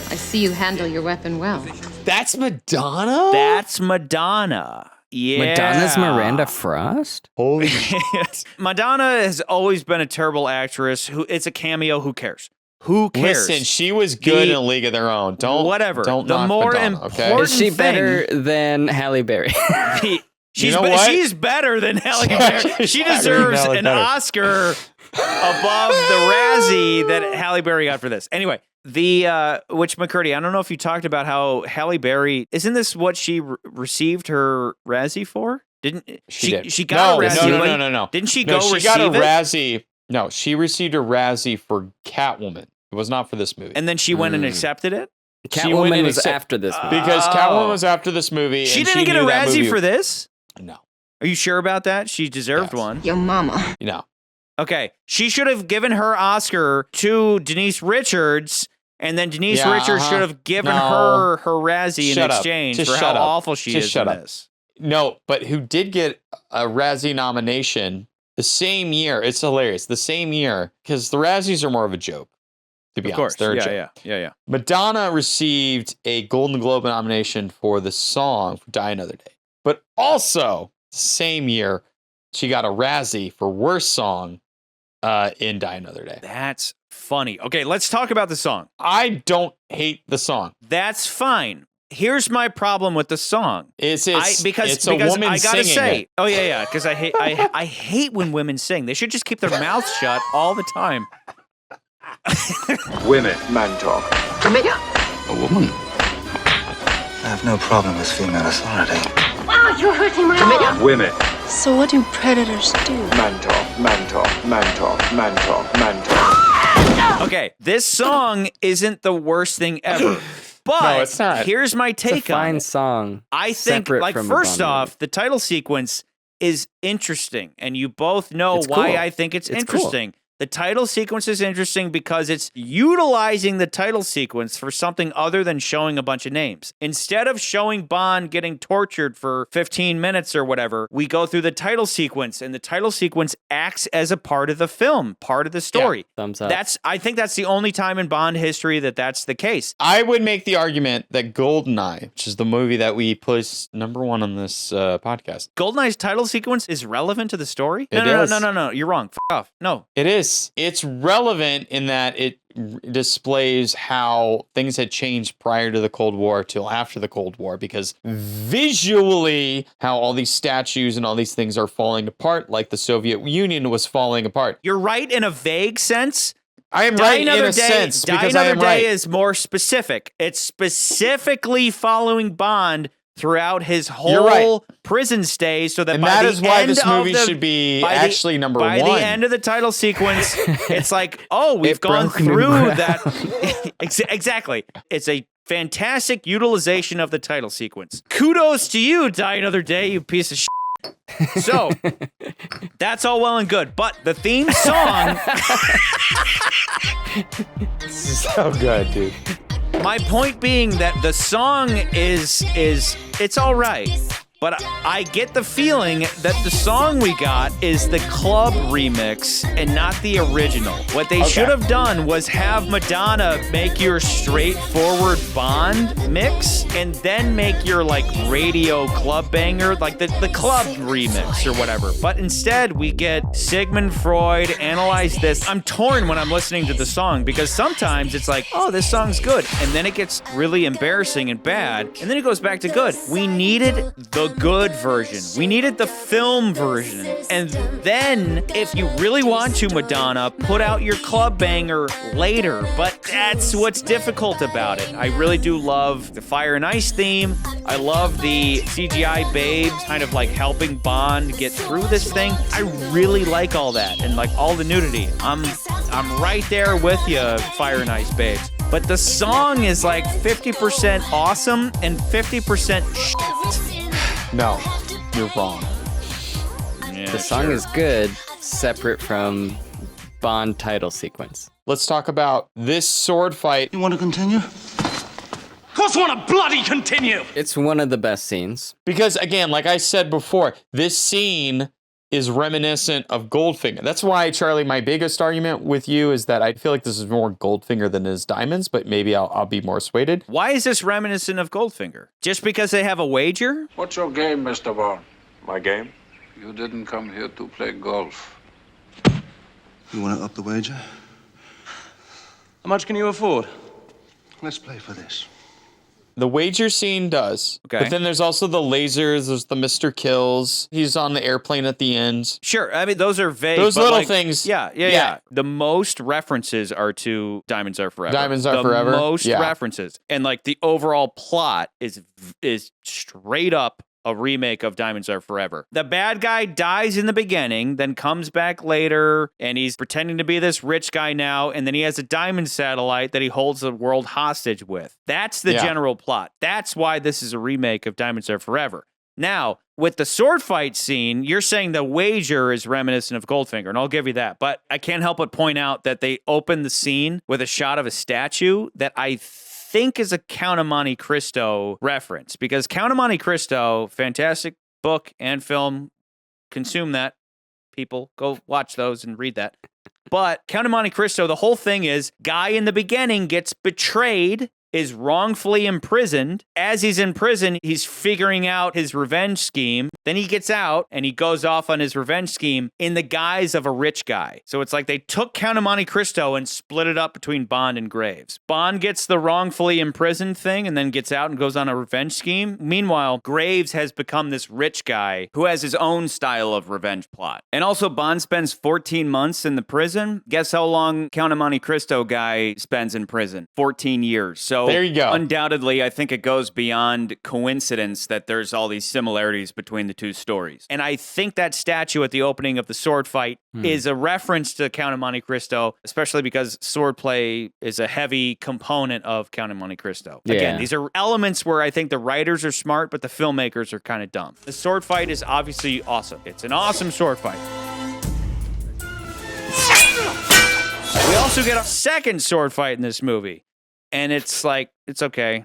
[SPEAKER 8] I see you handle your weapon well.
[SPEAKER 3] That's Madonna?
[SPEAKER 1] That's Madonna. Yeah.
[SPEAKER 6] Madonna's Miranda Frost?
[SPEAKER 3] Holy
[SPEAKER 1] Yes. Madonna has always been a terrible actress. It's a cameo. Who cares? Who cares?
[SPEAKER 3] Listen, she was good in A League of Their Own. Don't knock Madonna, okay?
[SPEAKER 6] Is she better than Halle Berry?
[SPEAKER 1] She's better than Halle Berry. She deserves an Oscar above the Razzie that Halle Berry got for this. Anyway, which McCurdy, I don't know if you talked about how Halle Berry, isn't this what she received her Razzie for? Didn't she? She got a Razzie.
[SPEAKER 3] No.
[SPEAKER 1] Didn't she
[SPEAKER 3] she
[SPEAKER 1] receive
[SPEAKER 3] got a
[SPEAKER 1] it?
[SPEAKER 3] Razzie. No, she received a Razzie for Catwoman. It was not for this movie.
[SPEAKER 1] And then she went and accepted it?
[SPEAKER 6] Catwoman was after this movie.
[SPEAKER 3] Because Catwoman was after this movie.
[SPEAKER 1] She didn't get a Razzie for this?
[SPEAKER 3] No.
[SPEAKER 1] Are you sure about that? She deserved one.
[SPEAKER 8] Your mama.
[SPEAKER 3] No.
[SPEAKER 1] Okay. She should have given her Oscar to Denise Richards, and then Denise Richards should have given her Razzie in exchange for how awful she is in this.
[SPEAKER 3] No, but who did get a Razzie nomination the same year? It's hilarious. The same year, because the Razzies are more of a joke. To be honest, they're a joke.
[SPEAKER 1] Yeah.
[SPEAKER 3] Madonna received a Golden Globe nomination for the song for Die Another Day. But also, same year, she got a Razzie for Worst Song in Die Another Day.
[SPEAKER 1] That's funny. Okay, let's talk about the song.
[SPEAKER 3] I don't hate the song.
[SPEAKER 1] That's fine. Here's my problem with the song.
[SPEAKER 3] It's a woman
[SPEAKER 1] I gotta
[SPEAKER 3] singing
[SPEAKER 1] say,
[SPEAKER 3] it.
[SPEAKER 1] because I hate when women sing. They should just keep their mouths shut all the time.
[SPEAKER 11] Women. Man talk.
[SPEAKER 12] A woman.
[SPEAKER 11] I have no problem with female authority.
[SPEAKER 13] Wow, you're hurting my arm.
[SPEAKER 11] Women.
[SPEAKER 21] So what do predators do?
[SPEAKER 11] Man talk, man talk, man talk, man talk, man talk.
[SPEAKER 1] Okay, this song isn't the worst thing ever. But
[SPEAKER 3] no, it's not.
[SPEAKER 1] Here's my take
[SPEAKER 6] it's a fine
[SPEAKER 1] on it.
[SPEAKER 6] Song.
[SPEAKER 1] I think, first off, the title sequence is interesting, and you both know why I think it's interesting. Cool. The title sequence is interesting because it's utilizing the title sequence for something other than showing a bunch of names. Instead of showing Bond getting tortured for 15 minutes or whatever, we go through the title sequence, and the title sequence acts as a part of the film, part of the story.
[SPEAKER 6] Yeah, thumbs up.
[SPEAKER 1] I think that's the only time in Bond history that's the case.
[SPEAKER 3] I would make the argument that GoldenEye, which is the movie that we placed number one on this podcast.
[SPEAKER 1] GoldenEye's title sequence is relevant to the story? No. You're wrong. F off. No.
[SPEAKER 3] It is. It's relevant in that it displays how things had changed prior to the Cold War till after the Cold War, because visually how all these statues and all these things are falling apart, like the Soviet Union was falling apart.
[SPEAKER 1] You're right in a vague sense.
[SPEAKER 3] I am right in a sense because I am right.
[SPEAKER 1] Die Another Day is more specific. It's specifically following Bond throughout his whole prison stay, so that
[SPEAKER 3] that is why this movie should be actually number one.
[SPEAKER 1] By the end of the title sequence, it's like, oh, we've gone through that. Exactly. It's a fantastic utilization of the title sequence. Kudos to you, Die Another Day, you piece of shit. So, that's all well and good, but the theme song...
[SPEAKER 3] This is so good, dude.
[SPEAKER 1] My point being that the song is it's all right, but I get the feeling that the song we got is the club remix and not the original. What they should have done was have Madonna make your straightforward Bond mix and then make your like radio club banger, like the club remix or whatever. But instead we get Sigmund Freud, Analyze This. I'm torn when I'm listening to the song because sometimes it's like, oh, this song's good. And then it gets really embarrassing and bad. And then it goes back to good. We needed the good version. We needed the film version. And then, if you really want to, Madonna, put out your club banger later. But that's what's difficult about it. I really do love the Fire and Ice theme. I love the CGI babes kind of like helping Bond get through this thing. I really like all that and like all the nudity. I'm right there with you, Fire and Ice babes. but the song is like 50% awesome and 50% shit.
[SPEAKER 3] No, you're wrong.
[SPEAKER 6] The song is good, separate from Bond title sequence.
[SPEAKER 3] Let's talk about this sword fight.
[SPEAKER 11] You want to continue?
[SPEAKER 18] Of course I want to bloody continue!
[SPEAKER 6] It's one of the best scenes.
[SPEAKER 3] Because, again, like I said before, this scene is reminiscent of Goldfinger. That's why, Charlie, my biggest argument with you is that I feel like this is more Goldfinger than it is Diamonds, but maybe I'll be more swayed.
[SPEAKER 1] Why is this reminiscent of Goldfinger? Just because they have a wager?
[SPEAKER 17] What's your game, Mr. Bond?
[SPEAKER 20] My game?
[SPEAKER 17] You didn't come here to play golf.
[SPEAKER 11] You want to up the wager?
[SPEAKER 18] How much can you afford?
[SPEAKER 11] Let's play for this.
[SPEAKER 3] The wager scene does.
[SPEAKER 1] Okay.
[SPEAKER 3] But then there's also the lasers, there's the Mr. Kills. He's on the airplane at the end.
[SPEAKER 1] Sure. I mean, those are vague.
[SPEAKER 3] Those
[SPEAKER 1] but
[SPEAKER 3] little
[SPEAKER 1] like,
[SPEAKER 3] things.
[SPEAKER 1] Yeah. The most references are to Diamonds Are Forever.
[SPEAKER 3] Diamonds Are Forever.
[SPEAKER 1] The most
[SPEAKER 3] Yeah.
[SPEAKER 1] references. And like the overall plot is straight up a remake of Diamonds Are Forever. The bad guy dies in the beginning, then comes back later, and he's pretending to be this rich guy now, and then he has a diamond satellite that he holds the world hostage with. That's the general plot. That's why this is a remake of Diamonds Are Forever. Now, with the sword fight scene, you're saying the wager is reminiscent of Goldfinger, and I'll give you that. But I can't help but point out that they open the scene with a shot of a statue that I think is a Count of Monte Cristo reference, because Count of Monte Cristo, fantastic book and film. Consume that, people. Go watch those and read that. But Count of Monte Cristo, the whole thing is guy in the beginning gets betrayed, is wrongfully imprisoned. As he's in prison, he's figuring out his revenge scheme. Then he gets out and he goes off on his revenge scheme in the guise of a rich guy. So it's like they took Count of Monte Cristo and split it up between Bond and Graves. Bond gets the wrongfully imprisoned thing and then gets out and goes on a revenge scheme. Meanwhile, Graves has become this rich guy who has his own style of revenge plot. And also Bond spends 14 months in the prison. Guess how long Count of Monte Cristo guy spends in prison? 14 years. So
[SPEAKER 3] there you go.
[SPEAKER 1] Undoubtedly, I think it goes beyond coincidence that there's all these similarities between the two stories. And I think that statue at the opening of the sword fight is a reference to Count of Monte Cristo, especially because swordplay is a heavy component of Count of Monte Cristo.
[SPEAKER 6] Yeah.
[SPEAKER 1] Again, these are elements where I think the writers are smart, but the filmmakers are kind of dumb. The sword fight is obviously awesome. It's an awesome sword fight. We also get a second sword fight in this movie. And it's like, it's okay.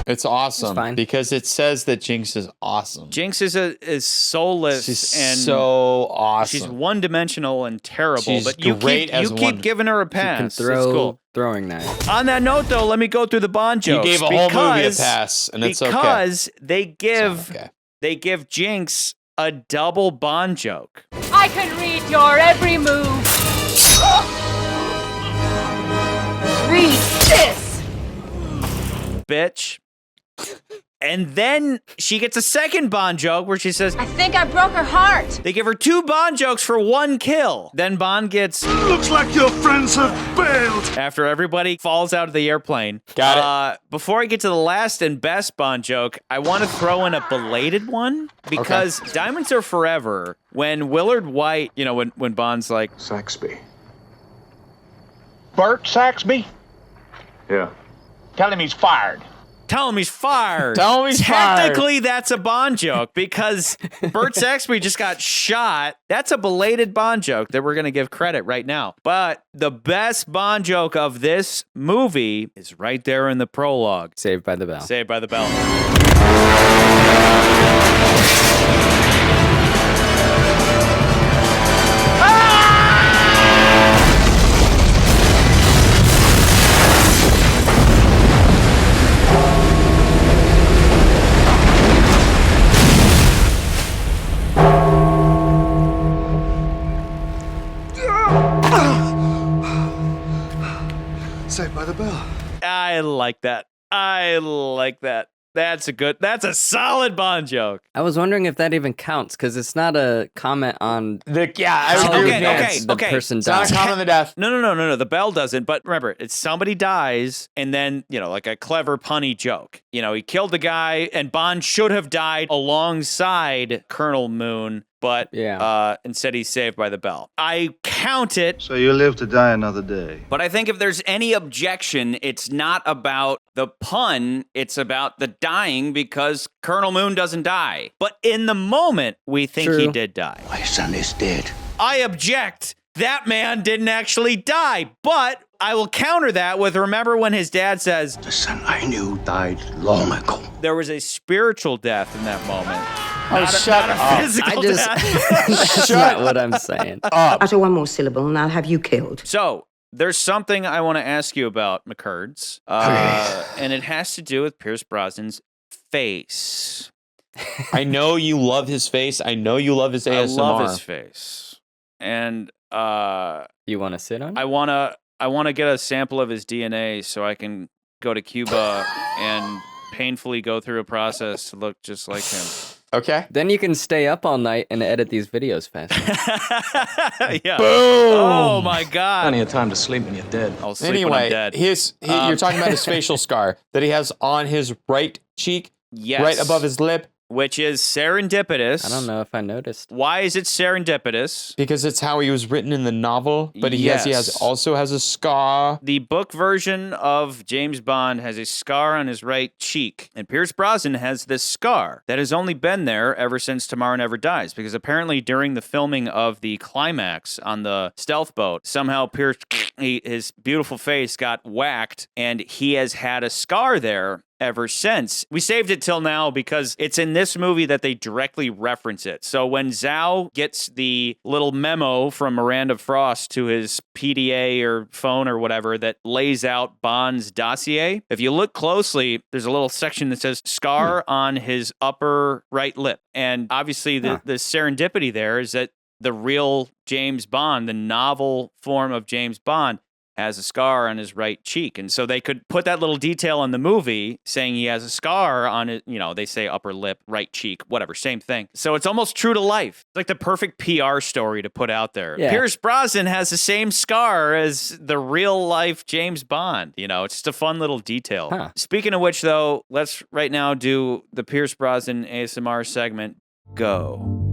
[SPEAKER 3] It's awesome.
[SPEAKER 6] It's fine.
[SPEAKER 3] Because it says that Jinx is awesome.
[SPEAKER 1] Jinx is soulless
[SPEAKER 3] She's
[SPEAKER 1] and
[SPEAKER 3] so awesome.
[SPEAKER 1] She's one-dimensional and terrible.
[SPEAKER 3] She's
[SPEAKER 1] but you
[SPEAKER 3] great
[SPEAKER 1] keep,
[SPEAKER 3] as
[SPEAKER 1] you keep
[SPEAKER 3] one.
[SPEAKER 1] giving her a
[SPEAKER 6] She
[SPEAKER 1] pass.
[SPEAKER 6] can
[SPEAKER 1] It's
[SPEAKER 6] throw
[SPEAKER 1] cool.
[SPEAKER 6] throwing knife.
[SPEAKER 1] On that note, though, let me go through the Bond jokes.
[SPEAKER 3] You gave a whole movie a pass, and it's okay.
[SPEAKER 1] Because they give
[SPEAKER 3] okay.
[SPEAKER 1] they give Jinx a double Bond joke.
[SPEAKER 10] I can read your every move. Read this.
[SPEAKER 1] Bitch. And then she gets a second Bond joke where she says,
[SPEAKER 13] I think I broke her heart.
[SPEAKER 1] they give her two Bond jokes for one kill. Then Bond gets,
[SPEAKER 23] Looks like your friends have bailed.
[SPEAKER 1] after everybody falls out of the airplane.
[SPEAKER 3] Got
[SPEAKER 1] it. Before I get to the last and best Bond joke, I want to throw in a belated one because Diamonds Are Forever, when Willard White, you know, when Bond's like,
[SPEAKER 11] Saxby.
[SPEAKER 12] Bert Saxby?
[SPEAKER 20] Yeah.
[SPEAKER 12] Tell him he's fired.
[SPEAKER 1] tell him he's fired.
[SPEAKER 3] Tell him he's fired.
[SPEAKER 1] Technically, that's a Bond joke because Bert Saxby just got shot. That's a belated Bond joke that we're going to give credit right now. But the best Bond joke of this movie is right there in the prologue.
[SPEAKER 6] Saved by the Bell.
[SPEAKER 1] Saved by the Bell.
[SPEAKER 11] Saved by the Bell.
[SPEAKER 1] I like that. I like that. That's a solid Bond joke.
[SPEAKER 6] I was wondering if that even counts because it's not a comment on
[SPEAKER 3] I
[SPEAKER 6] how
[SPEAKER 3] agree
[SPEAKER 6] the
[SPEAKER 3] with
[SPEAKER 6] person
[SPEAKER 3] It's not
[SPEAKER 6] dies.
[SPEAKER 3] a comment on the death.
[SPEAKER 1] No. The bell doesn't. But remember, it's somebody dies, and then, you know, like a clever punny joke. You know, he killed the guy, and Bond should have died alongside Colonel Moon. but instead he's saved by the bell. I count it.
[SPEAKER 11] So you live to die another day.
[SPEAKER 1] But I think if there's any objection, it's not about the pun, it's about the dying, because Colonel Moon doesn't die. But in the moment, we think he did die.
[SPEAKER 12] My son is dead.
[SPEAKER 1] I object. That man didn't actually die, but I will counter that with, remember when his dad says,
[SPEAKER 12] the son I knew died long ago.
[SPEAKER 1] There was a spiritual death in that moment.
[SPEAKER 11] Shut up.
[SPEAKER 1] Physical death.
[SPEAKER 6] That's not what I'm saying.
[SPEAKER 2] Utter one more syllable and I'll have you killed.
[SPEAKER 1] So, there's something I want to ask you about, McCurds, and it has to do with Pierce Brosnan's face.
[SPEAKER 3] I know you love his face. I know you love his ASMR.
[SPEAKER 1] I love his face. And
[SPEAKER 6] you want to sit on it?
[SPEAKER 1] I want to get a sample of his DNA so I can go to Cuba and painfully go through a process to look just like him.
[SPEAKER 3] Okay.
[SPEAKER 6] Then you can stay up all night and edit these videos faster.
[SPEAKER 1] Yeah.
[SPEAKER 3] Boom.
[SPEAKER 1] Oh my God.
[SPEAKER 18] Plenty of time to sleep when you're dead.
[SPEAKER 1] I'll sleep when I'm dead.
[SPEAKER 3] You're talking about his facial scar that he has on his right cheek, right above his lip.
[SPEAKER 1] Which is serendipitous.
[SPEAKER 6] I don't know if I noticed.
[SPEAKER 1] Why is it serendipitous?
[SPEAKER 3] Because it's how he was written in the novel, but he also has a scar.
[SPEAKER 1] The book version of James Bond has a scar on his right cheek, and Pierce Brosnan has this scar that has only been there ever since Tomorrow Never Dies, because apparently during the filming of the climax on the stealth boat, somehow Pierce, his beautiful face got whacked, and he has had a scar there ever since. We saved it till now because it's in this movie that they directly reference it. So when Zhao gets the little memo from Miranda Frost to his PDA or phone or whatever that lays out Bond's dossier, if you look closely, there's a little section that says scar on his upper right lip. And obviously the serendipity there is that the real James Bond, the novel form of James Bond, has a scar on his right cheek. And so they could put that little detail in the movie saying he has a scar on his, they say upper lip, right cheek, whatever, same thing. So it's almost true to life. It's like the perfect PR story to put out there.
[SPEAKER 6] Yeah.
[SPEAKER 1] Pierce Brosnan has the same scar as the real life James Bond. It's just a fun little detail.
[SPEAKER 6] Huh.
[SPEAKER 1] Speaking of which, though, let's right now do the Pierce Brosnan ASMR segment. Go.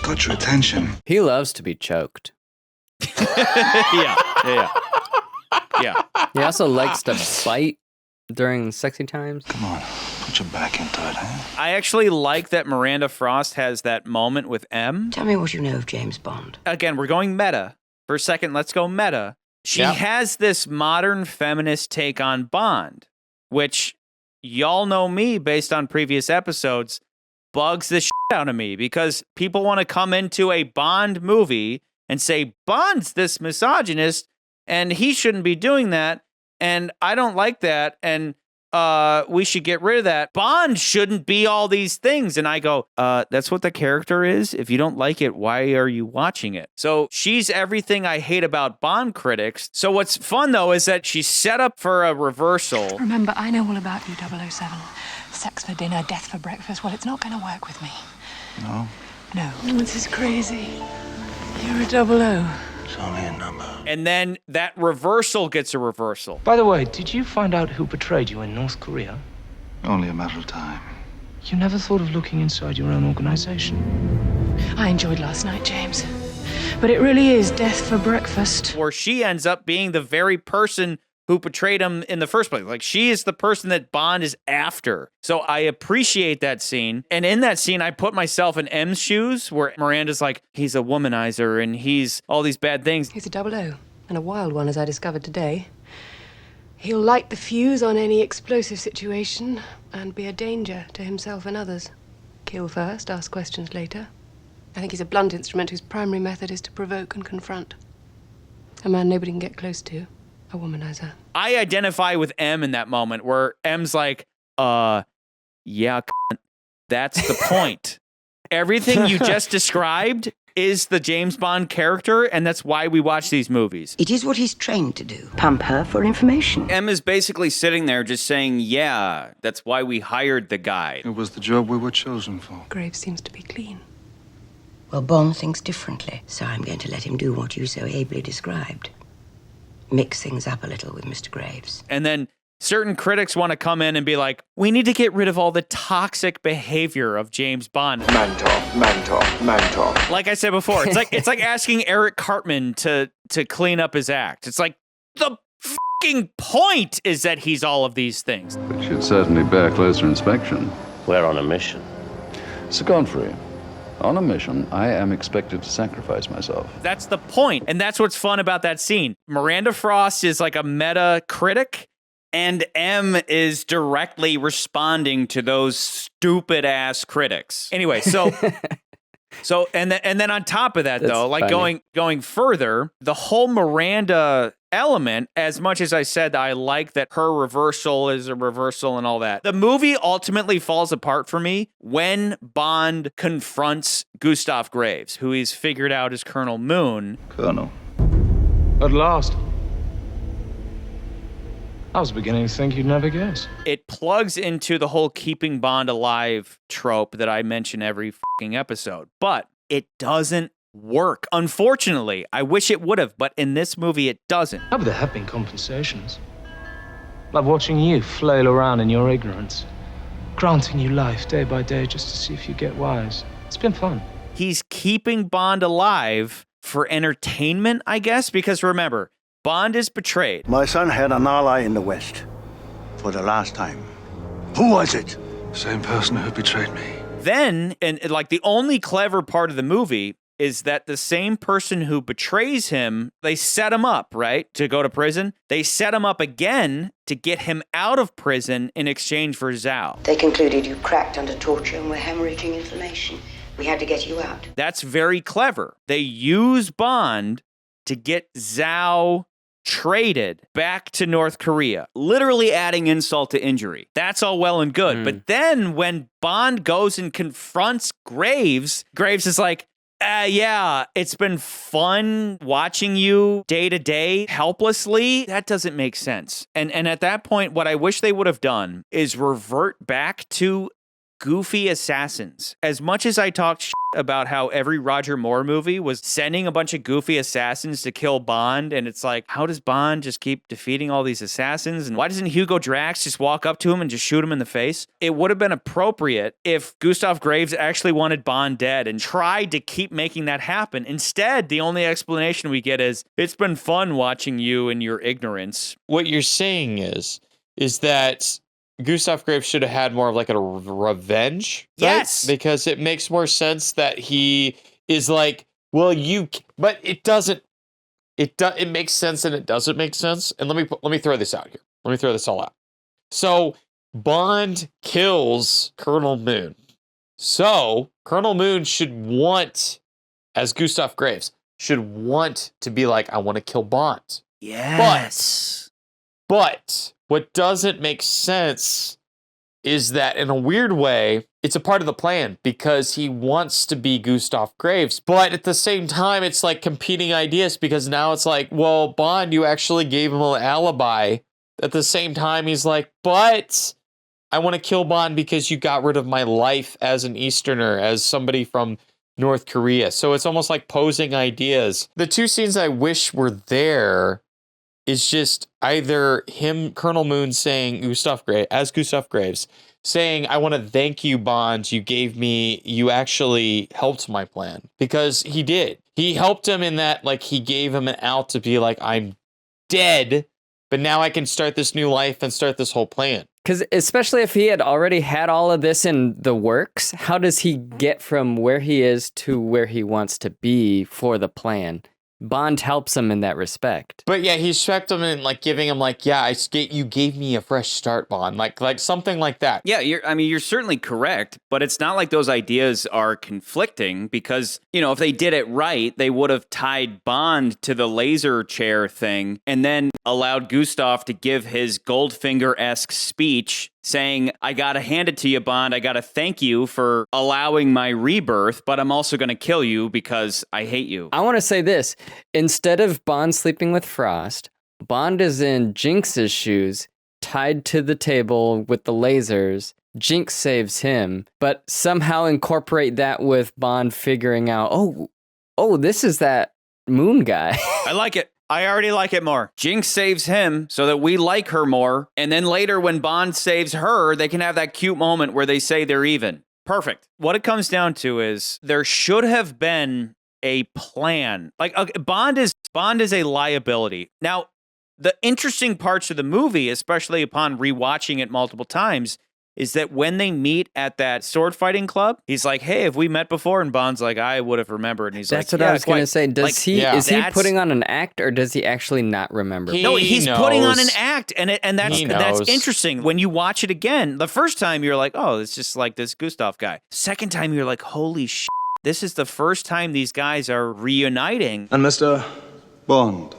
[SPEAKER 11] Got your attention.
[SPEAKER 6] He loves to be choked.
[SPEAKER 1] Yeah.
[SPEAKER 6] He also likes to bite during sexy times.
[SPEAKER 11] Come on, put your back into it, huh?
[SPEAKER 1] I actually like that Miranda Frost has that moment with M.
[SPEAKER 2] Tell me what you know of James Bond.
[SPEAKER 1] Again, we're going meta. For a second, let's go meta. She has this modern feminist take on Bond, which y'all know me based on previous episodes, bugs the shit out of me because people want to come into a Bond movie and say Bond's this misogynist and he shouldn't be doing that. And I don't like that. And we should get rid of that. Bond shouldn't be all these things. And I go, that's what the character is. If you don't like it, why are you watching it? So she's everything I hate about Bond critics. So what's fun, though, is that she's set up for a reversal.
[SPEAKER 5] Remember, I know all about you, 007. Sex for dinner, death for breakfast. Well, it's not going to work with me.
[SPEAKER 11] No?
[SPEAKER 5] No. This is crazy. You're a 00.
[SPEAKER 11] It's only a number.
[SPEAKER 1] And then that reversal gets a reversal.
[SPEAKER 18] By the way, did you find out who betrayed you in North Korea?
[SPEAKER 11] Only a matter of time.
[SPEAKER 18] You never thought of looking inside your own organization?
[SPEAKER 5] I enjoyed last night, James. But it really is death for breakfast.
[SPEAKER 1] Where she ends up being the very person who betrayed him in the first place. Like, she is the person that Bond is after. So I appreciate that scene. And in that scene, I put myself in M's shoes, where Miranda's like, he's a womanizer and he's all these bad things.
[SPEAKER 5] He's a 00, and a wild one, as I discovered today. He'll light the fuse on any explosive situation and be a danger to himself and others. Kill first, ask questions later. I think he's a blunt instrument whose primary method is to provoke and confront. A man nobody can get close to. A womanizer.
[SPEAKER 1] I identify with M in that moment where M's like, yeah, cunt. That's the point. Everything you just described is the James Bond character, and that's why we watch these movies.
[SPEAKER 2] It is what he's trained to do. Pump her for information.
[SPEAKER 1] M is basically sitting there just saying, yeah, that's why we hired the guy.
[SPEAKER 11] It was the job we were chosen for.
[SPEAKER 5] Graves seems to be clean.
[SPEAKER 2] Well, Bond thinks differently, so I'm going to let him do what you so ably described. Mix things up a little with Mr. Graves.
[SPEAKER 1] And then certain critics want to come in and be like, we need to get rid of all the toxic behavior of James Bond.
[SPEAKER 12] Man talk, man talk, man talk.
[SPEAKER 1] Like I said before, it's like asking Eric Cartman to clean up his act. It's like the fucking point is that he's all of these things.
[SPEAKER 17] But should certainly bear closer inspection.
[SPEAKER 7] We're on a mission.
[SPEAKER 17] Sir Godfrey, on a mission, I am expected to sacrifice myself.
[SPEAKER 1] That's the point, and that's what's fun about that scene. Miranda Frost is like a meta critic, and M is directly responding to those stupid ass critics. Anyway, and then on top of that,
[SPEAKER 6] That's
[SPEAKER 1] though, like
[SPEAKER 6] funny.
[SPEAKER 1] going further, the whole Miranda element, as much as I said I like that her reversal is a reversal and all that, the movie ultimately falls apart for me when Bond confronts Gustav Graves, who he's figured out as Colonel Moon.
[SPEAKER 11] Colonel.
[SPEAKER 18] At last. I was beginning to think you'd never guess.
[SPEAKER 1] It plugs into the whole keeping Bond alive trope that I mention every fucking episode, but it doesn't work. Unfortunately, I wish it would have, but in this movie, it doesn't.
[SPEAKER 18] How would there have been compensations? Like watching you flail around in your ignorance, granting you life day by day just to see if you get wise. It's been fun.
[SPEAKER 1] He's keeping Bond alive for entertainment, I guess, because remember, Bond is betrayed.
[SPEAKER 12] My son had an ally in the West. For the last time. Who was it?
[SPEAKER 11] Same person who betrayed me.
[SPEAKER 1] Then, and like the only clever part of the movie is that the same person who betrays him, they set him up, right, to go to prison. They set him up again to get him out of prison in exchange for Zhao.
[SPEAKER 2] They concluded you cracked under torture and were hemorrhaging information. We had to get you out.
[SPEAKER 1] That's very clever. They use Bond to get Zhao traded back to North Korea, literally adding insult to injury. That's all well and good. But then when Bond goes and confronts Graves, Graves is like, yeah, it's been fun watching you day to day helplessly. That doesn't make sense. And at that point, what I wish they would have done is revert back to goofy assassins. As much as I talked shit about how every Roger Moore movie was sending a bunch of goofy assassins to kill Bond, and it's like, how does Bond just keep defeating all these assassins? And why doesn't Hugo Drax just walk up to him and just shoot him in the face? It would have been appropriate if Gustav Graves actually wanted Bond dead and tried to keep making that happen. Instead, the only explanation we get is, it's been fun watching you in your ignorance.
[SPEAKER 3] What you're saying is that Gustav Graves should have had more of like a revenge. Right?
[SPEAKER 1] Yes.
[SPEAKER 3] Because it makes more sense that he is like, well, but it doesn't, it makes sense and it doesn't make sense. And let me throw this out here. Let me throw this all out. So Bond kills Colonel Moon. So Colonel Moon should want, as Gustav Graves, should want to be like, I want to kill Bond.
[SPEAKER 1] Yes.
[SPEAKER 3] But what doesn't make sense is that in a weird way, it's a part of the plan because he wants to be Gustav Graves. But at the same time, it's like competing ideas because now it's like, well, Bond, you actually gave him an alibi. At the same time, he's like, but I want to kill Bond because you got rid of my life as an Easterner, as somebody from North Korea. So it's almost like posing ideas. The two scenes I wish were there is just either him, Colonel Moon, saying Gustav Graves, saying, I want to thank you, Bond. You actually helped my plan. Because he did. He helped him in that, like, he gave him an out to be like, I'm dead, but now I can start this new life and start this whole plan.
[SPEAKER 6] Because especially if he had already had all of this in the works, how does he get from where he is to where he wants to be for the plan Bond helps him in that respect.
[SPEAKER 3] But yeah, he respects him and like giving him like, yeah, you gave me a fresh start, Bond, like something like that.
[SPEAKER 1] Yeah, you're certainly correct, but it's not like those ideas are conflicting because, if they did it right, they would have tied Bond to the laser chair thing and then allowed Gustav to give his Goldfinger-esque speech saying, I gotta hand it to you, Bond. I gotta thank you for allowing my rebirth, but I'm also gonna kill you because I hate you.
[SPEAKER 6] I want to say this. Instead of Bond sleeping with Frost, Bond is in Jinx's shoes, tied to the table with the lasers. Jinx saves him, but somehow incorporate that with Bond figuring out, oh, this is that moon guy.
[SPEAKER 1] I like it. I already like it more. Jinx saves him so that we like her more. And then later when Bond saves her, they can have that cute moment where they say they're even. Perfect. What it comes down to is there should have been a plan. Like, okay, Bond is a liability. Now, the interesting parts of the movie, especially upon rewatching it multiple times, is that when they meet at that sword fighting club, he's like, hey, have we met before? And Bond's like, I would have remembered. And he's
[SPEAKER 6] That's
[SPEAKER 1] like,
[SPEAKER 6] what I was going to say. Is he putting on an act or does he actually not remember?
[SPEAKER 1] No, he's putting on an act. And that's interesting. When you watch it again, the first time you're like, oh, it's just like this Gustav guy. Second time you're like, holy shit. This is the first time these guys are reuniting.
[SPEAKER 11] And Mr. Bond.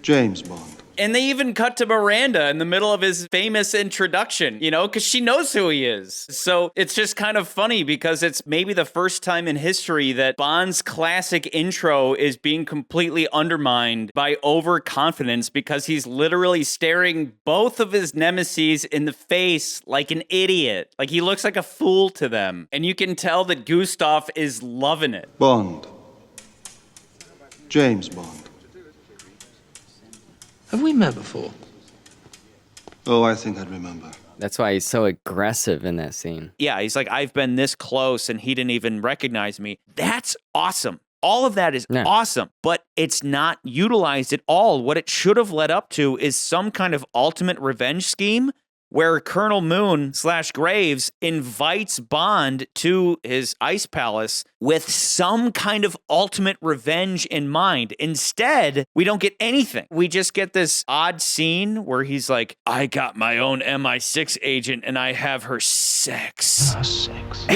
[SPEAKER 11] James Bond.
[SPEAKER 1] And they even cut to Miranda in the middle of his famous introduction, because she knows who he is. So it's just kind of funny because it's maybe the first time in history that Bond's classic intro is being completely undermined by overconfidence because he's literally staring both of his nemeses in the face like an idiot. Like he looks like a fool to them. And you can tell that Gustav is loving it.
[SPEAKER 11] Bond. James Bond.
[SPEAKER 18] Have we met before?
[SPEAKER 11] Oh, I think I'd remember.
[SPEAKER 6] That's why he's so aggressive in that scene.
[SPEAKER 1] Yeah, he's like, I've been this close and he didn't even recognize me. That's awesome. All of that is awesome, but it's not utilized at all. What it should have led up to is some kind of ultimate revenge scheme where Colonel Moon / Graves invites Bond to his ice palace with some kind of ultimate revenge in mind. Instead, we don't get anything. We just get this odd scene where he's like, I got my own MI6 agent and I have her sex.
[SPEAKER 18] Sex.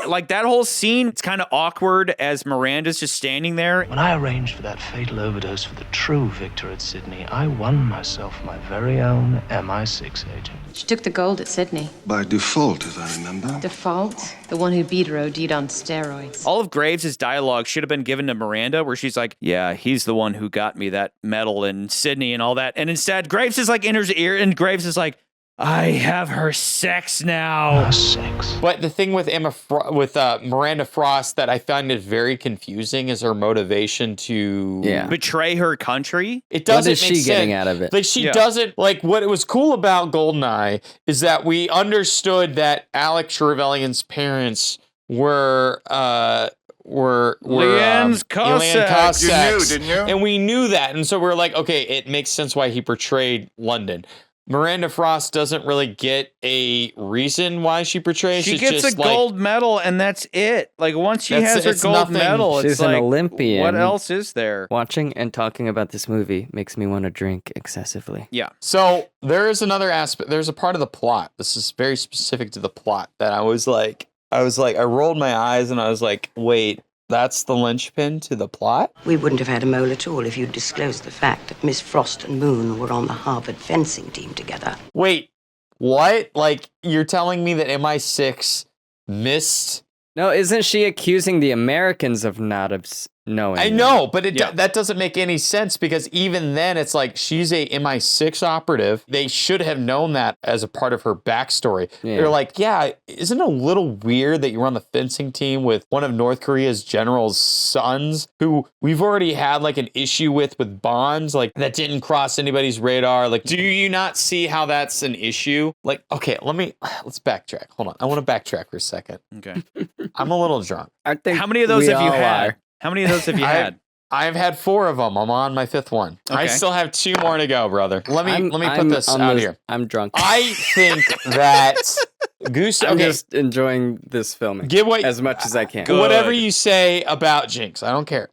[SPEAKER 1] like that whole scene, it's kind of awkward as Miranda's just standing there.
[SPEAKER 18] When I arranged for that fatal overdose for the true Victor at Sydney, I won myself my very own MI6 agent.
[SPEAKER 8] She took the gold at Sydney.
[SPEAKER 11] By default, as I remember.
[SPEAKER 8] Default? The one who beat her OD'd on steroids.
[SPEAKER 1] All of Graves' dialogue should have been given to Miranda, where she's like, yeah, he's the one who got me that medal in Sydney and all that. And instead, Graves is like in her ear, and Graves is like, I have her sex now.
[SPEAKER 18] Her sex.
[SPEAKER 3] But the thing with Miranda Frost that I find is very confusing is her motivation to
[SPEAKER 1] betray her country.
[SPEAKER 3] It doesn't
[SPEAKER 6] What is she getting out of it?
[SPEAKER 3] Like she doesn't like what it was cool about GoldenEye is that we understood that Alex Trevelyan's parents were
[SPEAKER 1] Leanne's Cossacks.
[SPEAKER 20] You knew, didn't you?
[SPEAKER 3] And we knew that, and so we were like, okay, it makes sense why he portrayed London. Miranda Frost doesn't really get a reason why she portrays.
[SPEAKER 1] She gets a gold medal, and that's it. Like, once she has her gold medal,
[SPEAKER 6] she's
[SPEAKER 1] it's
[SPEAKER 6] an
[SPEAKER 1] like,
[SPEAKER 6] Olympian.
[SPEAKER 1] what else is there?
[SPEAKER 6] Watching and talking about this movie makes me want to drink excessively.
[SPEAKER 1] Yeah.
[SPEAKER 3] So there is another aspect. There's a part of the plot. This is very specific to the plot that I rolled my eyes and I was like, wait, that's the linchpin to the plot?
[SPEAKER 2] We wouldn't have had a mole at all if you'd disclosed the fact that Miss Frost and Moon were on the Harvard fencing team together.
[SPEAKER 3] Wait, what? Like, you're telling me that MI6 missed?
[SPEAKER 6] No, isn't she accusing the Americans of not knowing?
[SPEAKER 3] I know, but that doesn't make any sense because even then it's like she's a MI6 operative. They should have known that as a part of her backstory. Yeah. They're like, yeah, isn't it a little weird that you were on the fencing team with one of North Korea's general's sons who we've already had like an issue with Bonds, like that didn't cross anybody's radar. Like, do you not see how that's an issue? Like, okay, let's backtrack. Hold on. I want to backtrack for a second.
[SPEAKER 1] Okay.
[SPEAKER 3] I'm a little drunk.
[SPEAKER 1] How many of those have you had? How many of those have you had?
[SPEAKER 3] I've had 4 of them. I'm on my 5th one. Okay. I still have 2 more to go, brother. Let me put this out here.
[SPEAKER 6] I'm drunk.
[SPEAKER 3] I think that Goose.
[SPEAKER 6] I'm just enjoying this filming as much as I can.
[SPEAKER 3] Whatever you say about Jinx, I don't care.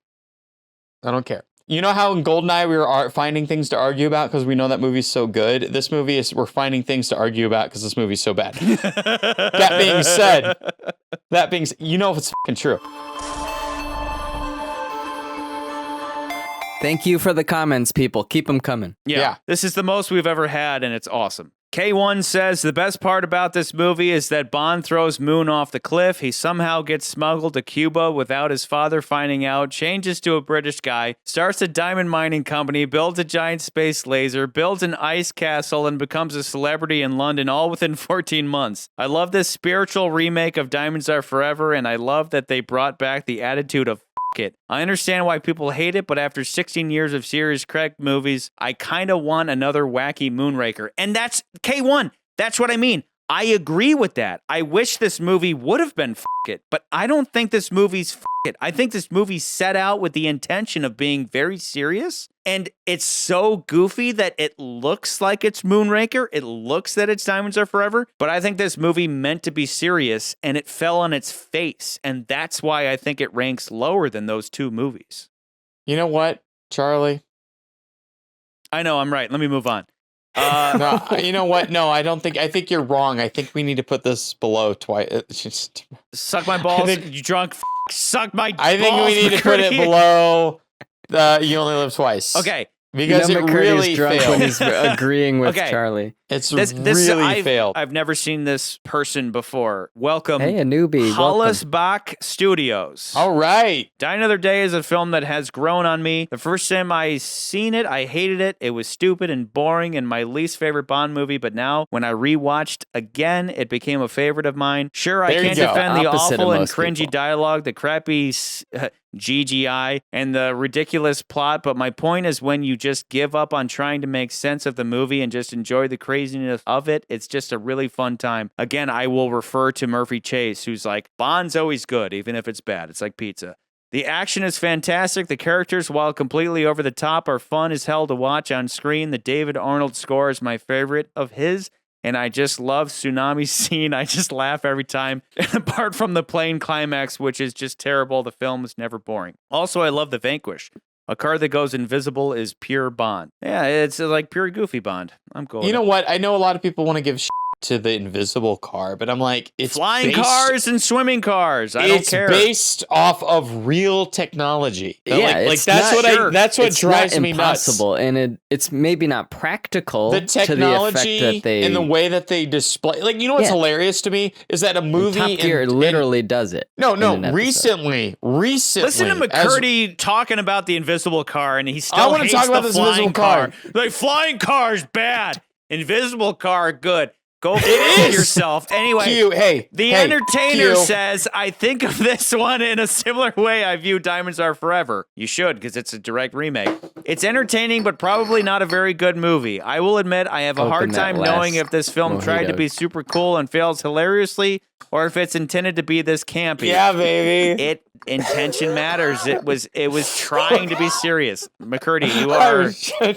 [SPEAKER 3] I don't care. You know how in GoldenEye we were finding things to argue about because we know that movie's so good? This movie we're finding things to argue about because this movie's so bad. That being said, you know if it's fucking true.
[SPEAKER 6] Thank you for the comments, people. Keep them coming.
[SPEAKER 1] Yeah. This is the most we've ever had, and it's awesome. K1 says, the best part about this movie is that Bond throws Moon off the cliff. He somehow gets smuggled to Cuba without his father finding out, changes to a British guy, starts a diamond mining company, builds a giant space laser, builds an ice castle, and becomes a celebrity in London all within 14 months. I love this spiritual remake of Diamonds Are Forever, and I love that they brought back the attitude of it. I understand why people hate it, but after 16 years of serious Craig movies, I kind of want another wacky Moonraker. And that's K1. That's what I mean. I agree with that. I wish this movie would have been it, but I don't think this movie's it. I think this movie set out with the intention of being very serious, and it's so goofy that it looks like it's Moonraker. It looks that it's Diamonds Are Forever, but I think this movie meant to be serious, and it fell on its face, and that's why I think it ranks lower than those two movies.
[SPEAKER 3] You know what, Charlie?
[SPEAKER 1] I know, I'm right. Let me move on.
[SPEAKER 3] No, you know what? No, I don't think. I think you're wrong. I think we need to put this below twice. Just
[SPEAKER 1] suck my balls. You drunk. Suck my balls.
[SPEAKER 3] I think we need to put it below. You Only Live Twice.
[SPEAKER 1] Okay.
[SPEAKER 3] Because it really
[SPEAKER 6] drunk
[SPEAKER 3] failed.
[SPEAKER 6] when he's agreeing with Charlie.
[SPEAKER 3] It's really failed.
[SPEAKER 1] I've never seen this person before. Welcome.
[SPEAKER 6] Hey, a newbie.
[SPEAKER 1] Hollisbach Studios.
[SPEAKER 3] All right.
[SPEAKER 1] Die Another Day is a film that has grown on me. The first time I seen it, I hated it. It was stupid and boring and my least favorite Bond movie. But now, when I rewatched again, it became a favorite of mine. Sure, I can't defend the awful and cringy dialogue, the crappy GGI, and the ridiculous plot, but my point is when you just give up on trying to make sense of the movie and just enjoy the craziness of it, it's just a really fun time. Again, I will refer to Murphy Chase, who's like, Bond's always good, even if it's bad. It's like pizza. The action is fantastic. The characters, while completely over the top, are fun as hell to watch on screen. The David Arnold score is my favorite of his. And I just love Tsunami scene. I just laugh every time. And apart from the plane climax, which is just terrible, the film is never boring. Also, I love The Vanquish. A car that goes invisible is pure Bond. Yeah, it's like pure goofy Bond. I'm cool.
[SPEAKER 3] You know what? I know a lot of people want to give to the invisible car, but I'm like, it's
[SPEAKER 1] flying cars and swimming cars. I don't care.
[SPEAKER 3] It's based off of real technology.
[SPEAKER 6] Yeah,
[SPEAKER 3] like that's what drives me
[SPEAKER 6] impossible,
[SPEAKER 3] nuts.
[SPEAKER 6] And it's maybe not practical.
[SPEAKER 3] The technology
[SPEAKER 6] to the effect that they
[SPEAKER 3] and the way that they display. Like, you know what's hilarious to me is that a movie
[SPEAKER 6] Top Gear literally does it.
[SPEAKER 3] No, recently.
[SPEAKER 1] Listen to McCurdy talking about the invisible car, and he still
[SPEAKER 3] I want to talk about this invisible car.
[SPEAKER 1] Like, flying cars bad, invisible car good. Go f*** yourself. Anyway, the Entertainer says, I think of this one in a similar way I view Diamonds Are Forever. You should, because it's a direct remake. It's entertaining, but probably not a very good movie. I will admit I have a hard time knowing if this film tried to be super cool and fails hilariously, or if it's intended to be this campy.
[SPEAKER 3] Yeah, baby.
[SPEAKER 1] Intention matters. It was trying to be serious. McCurdy,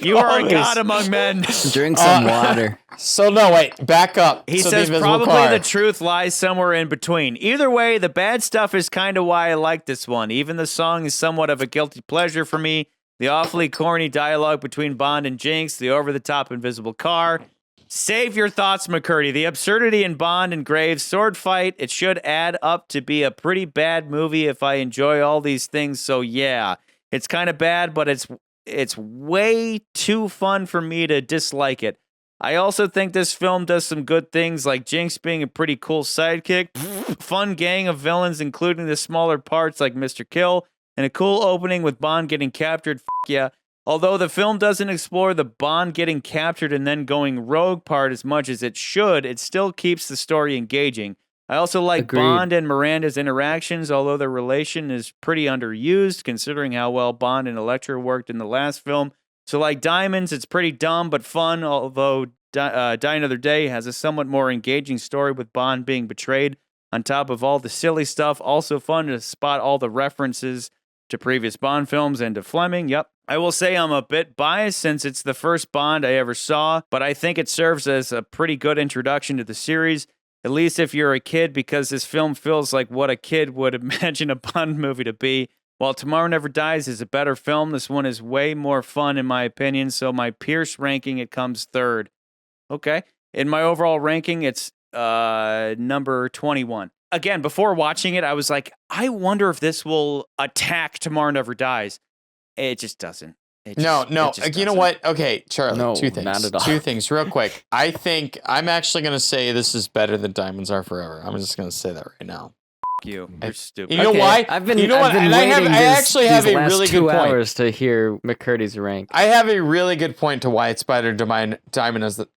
[SPEAKER 1] you are a god among men.
[SPEAKER 6] Drink some water.
[SPEAKER 3] So no, wait, back up.
[SPEAKER 1] He says probably the truth lies somewhere in between. Either way, the bad stuff is kind of why I like this one. Even the song is somewhat of a guilty pleasure for me. The awfully corny dialogue between Bond and Jinx, the over-the-top invisible car. Save your thoughts, McCurdy. The absurdity in Bond and Graves' sword fight, it should add up to be a pretty bad movie if I enjoy all these things. So yeah, it's kind of bad, but it's way too fun for me to dislike it. I also think this film does some good things, like Jinx being a pretty cool sidekick, fun gang of villains, including the smaller parts like Mr. Kill, and a cool opening with Bond getting captured. Yeah. Although the film doesn't explore the Bond getting captured and then going rogue part as much as it should, it still keeps the story engaging. I also like Bond and Miranda's interactions, although their relation is pretty underused, considering how well Bond and Elektra worked in the last film. So like Diamonds, it's pretty dumb but fun, although Die Another Day has a somewhat more engaging story with Bond being betrayed. On top of all the silly stuff, also fun to spot all the references to previous Bond films and to Fleming. Yep. I will say I'm a bit biased since it's the first Bond I ever saw, but I think it serves as a pretty good introduction to the series, at least if you're a kid, because this film feels like what a kid would imagine a Bond movie to be. While Tomorrow Never Dies is a better film, this one is way more fun in my opinion, so my Pierce ranking, it comes third. Okay. In my overall ranking, it's number 21. Again, before watching it, I was like, I wonder if this will attack Tomorrow Never Dies. It just doesn't.
[SPEAKER 3] No. You know what? Okay, Charlie,
[SPEAKER 6] No,
[SPEAKER 3] two things.
[SPEAKER 6] not at all.
[SPEAKER 3] Two things real quick. I think I'm actually going to say this is better than Diamonds Are Forever. I'm just going to say that right now.
[SPEAKER 1] You. You're stupid.
[SPEAKER 3] You know why?
[SPEAKER 6] I've been
[SPEAKER 3] waiting I actually have a really good point.
[SPEAKER 6] hours to hear McCurdy's rank.
[SPEAKER 3] I have a really good point to why it's Spider Diamond as the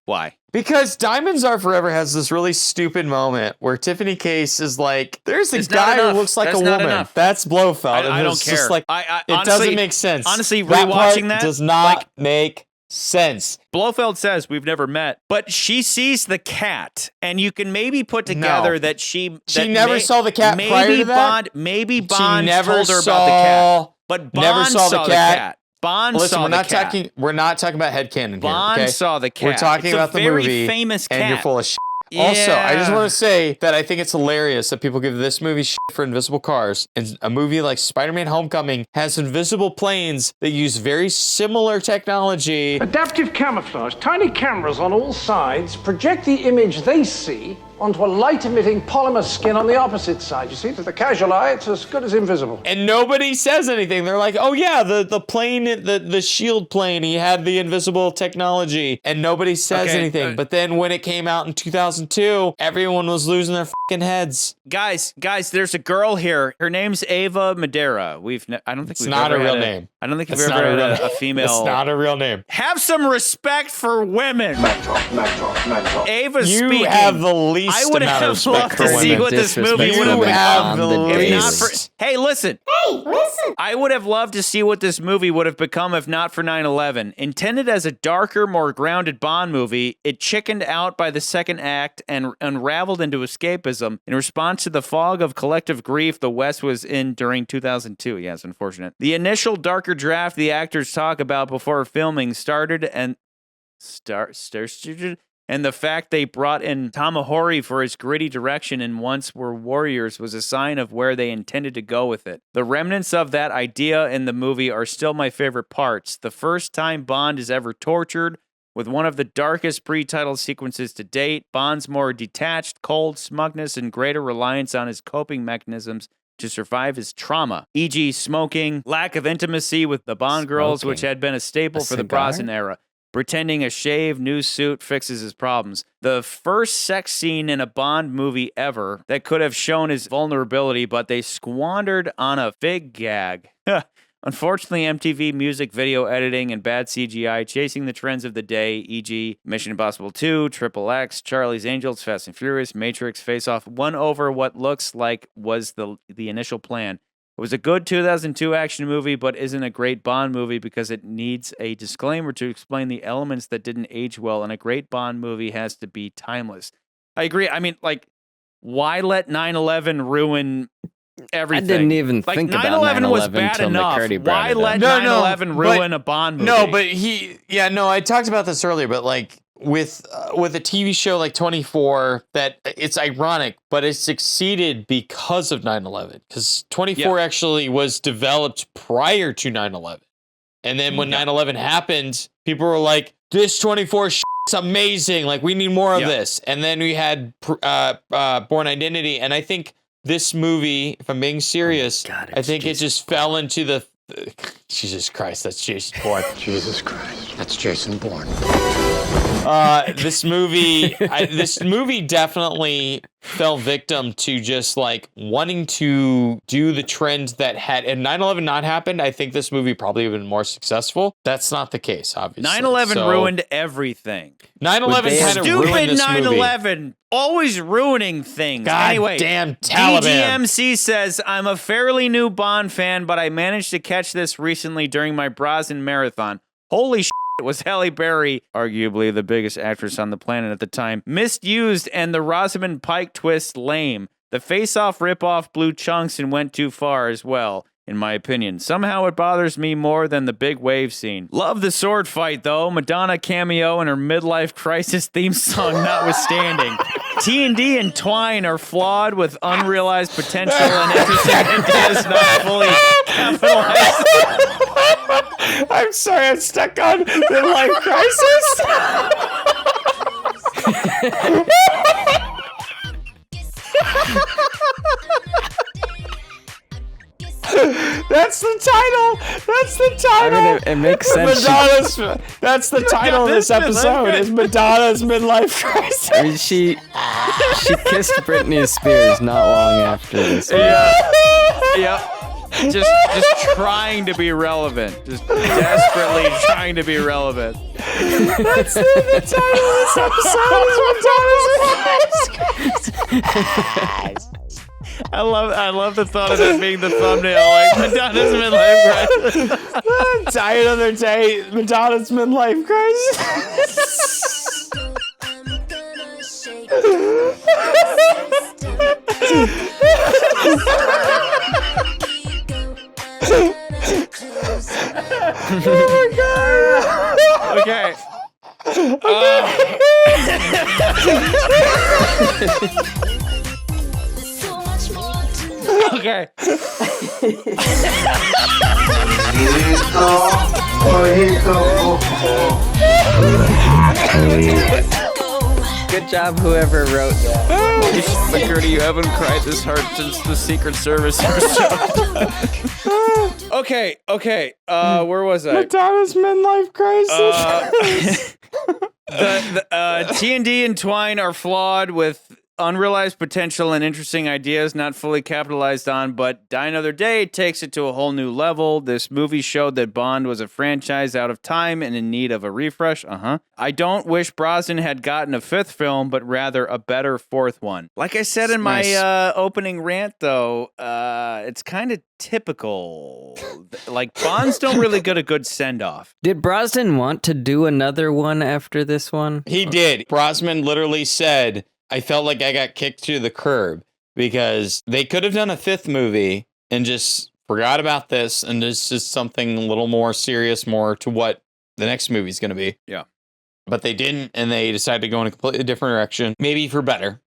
[SPEAKER 1] Why?
[SPEAKER 3] Because Diamonds Are Forever has this really stupid moment where Tiffany Case is like, there's a guy who looks like a woman. That's Blofeld.
[SPEAKER 1] I don't care.
[SPEAKER 3] Just like,
[SPEAKER 1] I
[SPEAKER 3] it
[SPEAKER 1] honestly,
[SPEAKER 3] doesn't make sense.
[SPEAKER 1] Honestly,
[SPEAKER 3] that
[SPEAKER 1] rewatching
[SPEAKER 3] part
[SPEAKER 1] that
[SPEAKER 3] does not make sense.
[SPEAKER 1] Blofeld says we've never met, but she sees the cat, and you can maybe put together that she
[SPEAKER 3] never saw the cat prior to that.
[SPEAKER 1] Maybe Bond
[SPEAKER 3] never
[SPEAKER 1] told her
[SPEAKER 3] saw,
[SPEAKER 1] about the cat, but Bond
[SPEAKER 3] never saw the
[SPEAKER 1] cat. Bond
[SPEAKER 3] Listen,
[SPEAKER 1] saw
[SPEAKER 3] we're
[SPEAKER 1] the
[SPEAKER 3] not
[SPEAKER 1] cat.
[SPEAKER 3] We're not talking about headcanon
[SPEAKER 1] Bond
[SPEAKER 3] here. Okay?
[SPEAKER 1] saw the cat.
[SPEAKER 3] We're talking
[SPEAKER 1] It's
[SPEAKER 3] about
[SPEAKER 1] a
[SPEAKER 3] the
[SPEAKER 1] very
[SPEAKER 3] movie,
[SPEAKER 1] famous
[SPEAKER 3] and you're
[SPEAKER 1] cat.
[SPEAKER 3] full of shit.
[SPEAKER 1] Yeah.
[SPEAKER 3] Also, I just want to say that I think it's hilarious that people give this movie shit for invisible cars. And a movie like Spider-Man Homecoming has invisible planes that use very similar technology.
[SPEAKER 7] Adaptive camouflage. Tiny cameras on all sides project the image they see onto a light-emitting polymer skin on the opposite side. You see, to the casual eye, it's as good as invisible.
[SPEAKER 3] And nobody says anything. They're like, oh yeah, the plane, the shield plane, he had the invisible technology. And nobody says anything. But then when it came out in 2002, everyone was losing their fucking heads.
[SPEAKER 1] Guys, there's a girl here. Her name's Ava Madera. I don't think
[SPEAKER 3] It's
[SPEAKER 1] we've
[SPEAKER 3] not
[SPEAKER 1] ever
[SPEAKER 3] a real
[SPEAKER 1] had
[SPEAKER 3] name.
[SPEAKER 1] I don't think we've
[SPEAKER 3] It's
[SPEAKER 1] ever
[SPEAKER 3] not a
[SPEAKER 1] had
[SPEAKER 3] real
[SPEAKER 1] a female.
[SPEAKER 3] It's not a real name.
[SPEAKER 1] Have some respect for women. Ava's
[SPEAKER 3] You
[SPEAKER 1] speaking.
[SPEAKER 3] have the least
[SPEAKER 1] I would
[SPEAKER 3] amount of
[SPEAKER 1] have
[SPEAKER 3] respect
[SPEAKER 1] loved
[SPEAKER 3] for
[SPEAKER 1] to see
[SPEAKER 3] women.
[SPEAKER 1] what this movie would have
[SPEAKER 3] You have
[SPEAKER 1] become.
[SPEAKER 3] the
[SPEAKER 1] If not
[SPEAKER 3] least.
[SPEAKER 1] Hey, listen. I would have loved to see what this movie would have become if not for 9/11. Intended as a darker, more grounded Bond movie, it chickened out by the second act and unraveled into escapism in response to the fog of collective grief the West was in during 2002. Yeah, it's unfortunate. The initial darker draft the actors talk about before filming started and and the fact they brought in Tamahori for his gritty direction and Once Were Warriors was a sign of where they intended to go with it. The remnants of that idea in the movie are still my favorite parts. The first time Bond is ever tortured, with one of the darkest pre-title sequences to date, Bond's more detached, cold smugness and greater reliance on his coping mechanisms to survive his trauma, e.g. smoking, lack of intimacy with the Bond girls, which had been a staple for the Brosnan era. Pretending a shaved new suit fixes his problems. The first sex scene in a Bond movie ever that could have shown his vulnerability, but they squandered on a fig gag. Unfortunately, MTV music video editing and bad CGI chasing the trends of the day, e.g. Mission Impossible 2, XXX, Charlie's Angels, Fast and Furious, Matrix, Face Off, won over what looks like was the initial plan. It was a good 2002 action movie, but isn't a great Bond movie because it needs a disclaimer to explain the elements that didn't age well, and a great Bond movie has to be timeless. I agree. I mean, like, why let 9/11 ruin everything?
[SPEAKER 6] I didn't even think about
[SPEAKER 1] 9/11 was
[SPEAKER 6] 9/11
[SPEAKER 1] bad
[SPEAKER 6] till
[SPEAKER 1] enough.
[SPEAKER 6] McCurdy brought
[SPEAKER 1] Why
[SPEAKER 6] it
[SPEAKER 1] let
[SPEAKER 6] up.
[SPEAKER 1] 9/11 ruin a Bond movie?
[SPEAKER 3] No, but I talked about this earlier, but like with a TV show like 24, that it's ironic, but it succeeded because of 9/11. Because 24 actually was developed prior to 9/11, and then when 9/11 happened, people were like, "This 24 shit's amazing! Like, we need more of this." And then we had Born Identity, and I think this movie, if I'm being serious, I think it just fell into the. Jesus Christ, that's Jason Bourne.
[SPEAKER 12] Jesus Christ, that's Jason Bourne.
[SPEAKER 3] This movie definitely fell victim to just like wanting to do the trend that had, and 9/11 not happened, I think this movie probably would have been more successful. That's not the case, obviously.
[SPEAKER 1] 9/11 ruined everything.
[SPEAKER 3] 9/11 kind of ruined this movie.
[SPEAKER 1] 9/11 always ruining things. Anyway,
[SPEAKER 3] damn Taliban.
[SPEAKER 1] DGMC says, I'm a fairly new Bond fan, but I managed to catch this recently during my Brosnan marathon. Holy shit, was Halle Berry, arguably the biggest actress on the planet at the time, misused and the Rosamund Pike twist lame. The face-off ripoff blew chunks and went too far as well, in my opinion. Somehow it bothers me more than the big wave scene. Love the sword fight, though. Madonna cameo and her midlife crisis theme song notwithstanding. T&D and Twine are flawed with unrealized potential and interesting ideas not fully capitalized.
[SPEAKER 3] I'm sorry, I'm stuck on midlife crisis. That's the title. That's the title.
[SPEAKER 4] I mean, it makes sense.
[SPEAKER 3] That's the title of this episode. Is Madonna's midlife crisis.
[SPEAKER 4] I mean, she kissed Britney Spears not long after this.
[SPEAKER 1] Yeah. Yep. Just trying to be relevant. Just desperately trying to be relevant.
[SPEAKER 3] That's the title of this episode. Is Madonna's midlife crisis.
[SPEAKER 1] I love the thought of that being the thumbnail, like Madonna's midlife crisis.
[SPEAKER 3] Die another day, Madonna's midlife crisis. Oh my god.
[SPEAKER 1] Okay. Okay.
[SPEAKER 4] Good job, whoever wrote that.
[SPEAKER 1] Security, you haven't cried this hard since the Secret Service episode. Okay. Where was I?
[SPEAKER 3] Madonna's midlife crisis.
[SPEAKER 1] The T&D and Twine are flawed with unrealized potential and interesting ideas not fully capitalized on, but Die Another Day takes it to a whole new level. This movie showed that Bond was a franchise out of time and in need of a refresh. I don't wish Brosnan had gotten a fifth film, but rather a better fourth one. Like I said in my opening rant, though, it's kind of typical. Like, Bonds don't really get a good send-off.
[SPEAKER 6] Did Brosnan want to do another one after this one?
[SPEAKER 3] He did. Brosnan literally said, I felt like I got kicked to the curb because they could have done a fifth movie and just forgot about this and it's just something a little more serious, more to what the next movie is going to be.
[SPEAKER 1] Yeah.
[SPEAKER 3] But they didn't, and they decided to go in a completely different direction, maybe for better,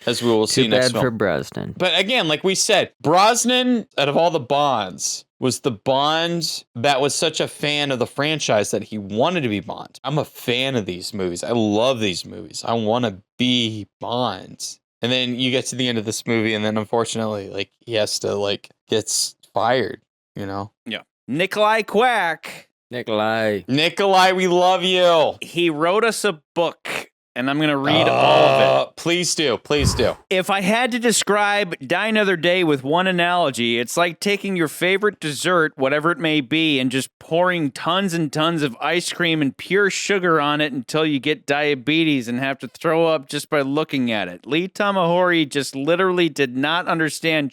[SPEAKER 3] as we will see next
[SPEAKER 6] film. Too bad for Brosnan.
[SPEAKER 3] But again, like we said, Brosnan, out of all the Bonds, was the Bond that was such a fan of the franchise that he wanted to be Bond. I'm a fan of these movies. I love these movies. I want to be Bond. And then you get to the end of this movie, and then unfortunately, like, he has to, like, gets fired, you know?
[SPEAKER 1] Yeah. Nikolai Quack.
[SPEAKER 3] Nikolai, we love you.
[SPEAKER 1] He wrote us a book, and I'm going to read all of it.
[SPEAKER 3] Please do.
[SPEAKER 1] If I had to describe Die Another Day with one analogy, it's like taking your favorite dessert, whatever it may be, and just pouring tons and tons of ice cream and pure sugar on it until you get diabetes and have to throw up just by looking at it. Lee Tamahori just literally did not understand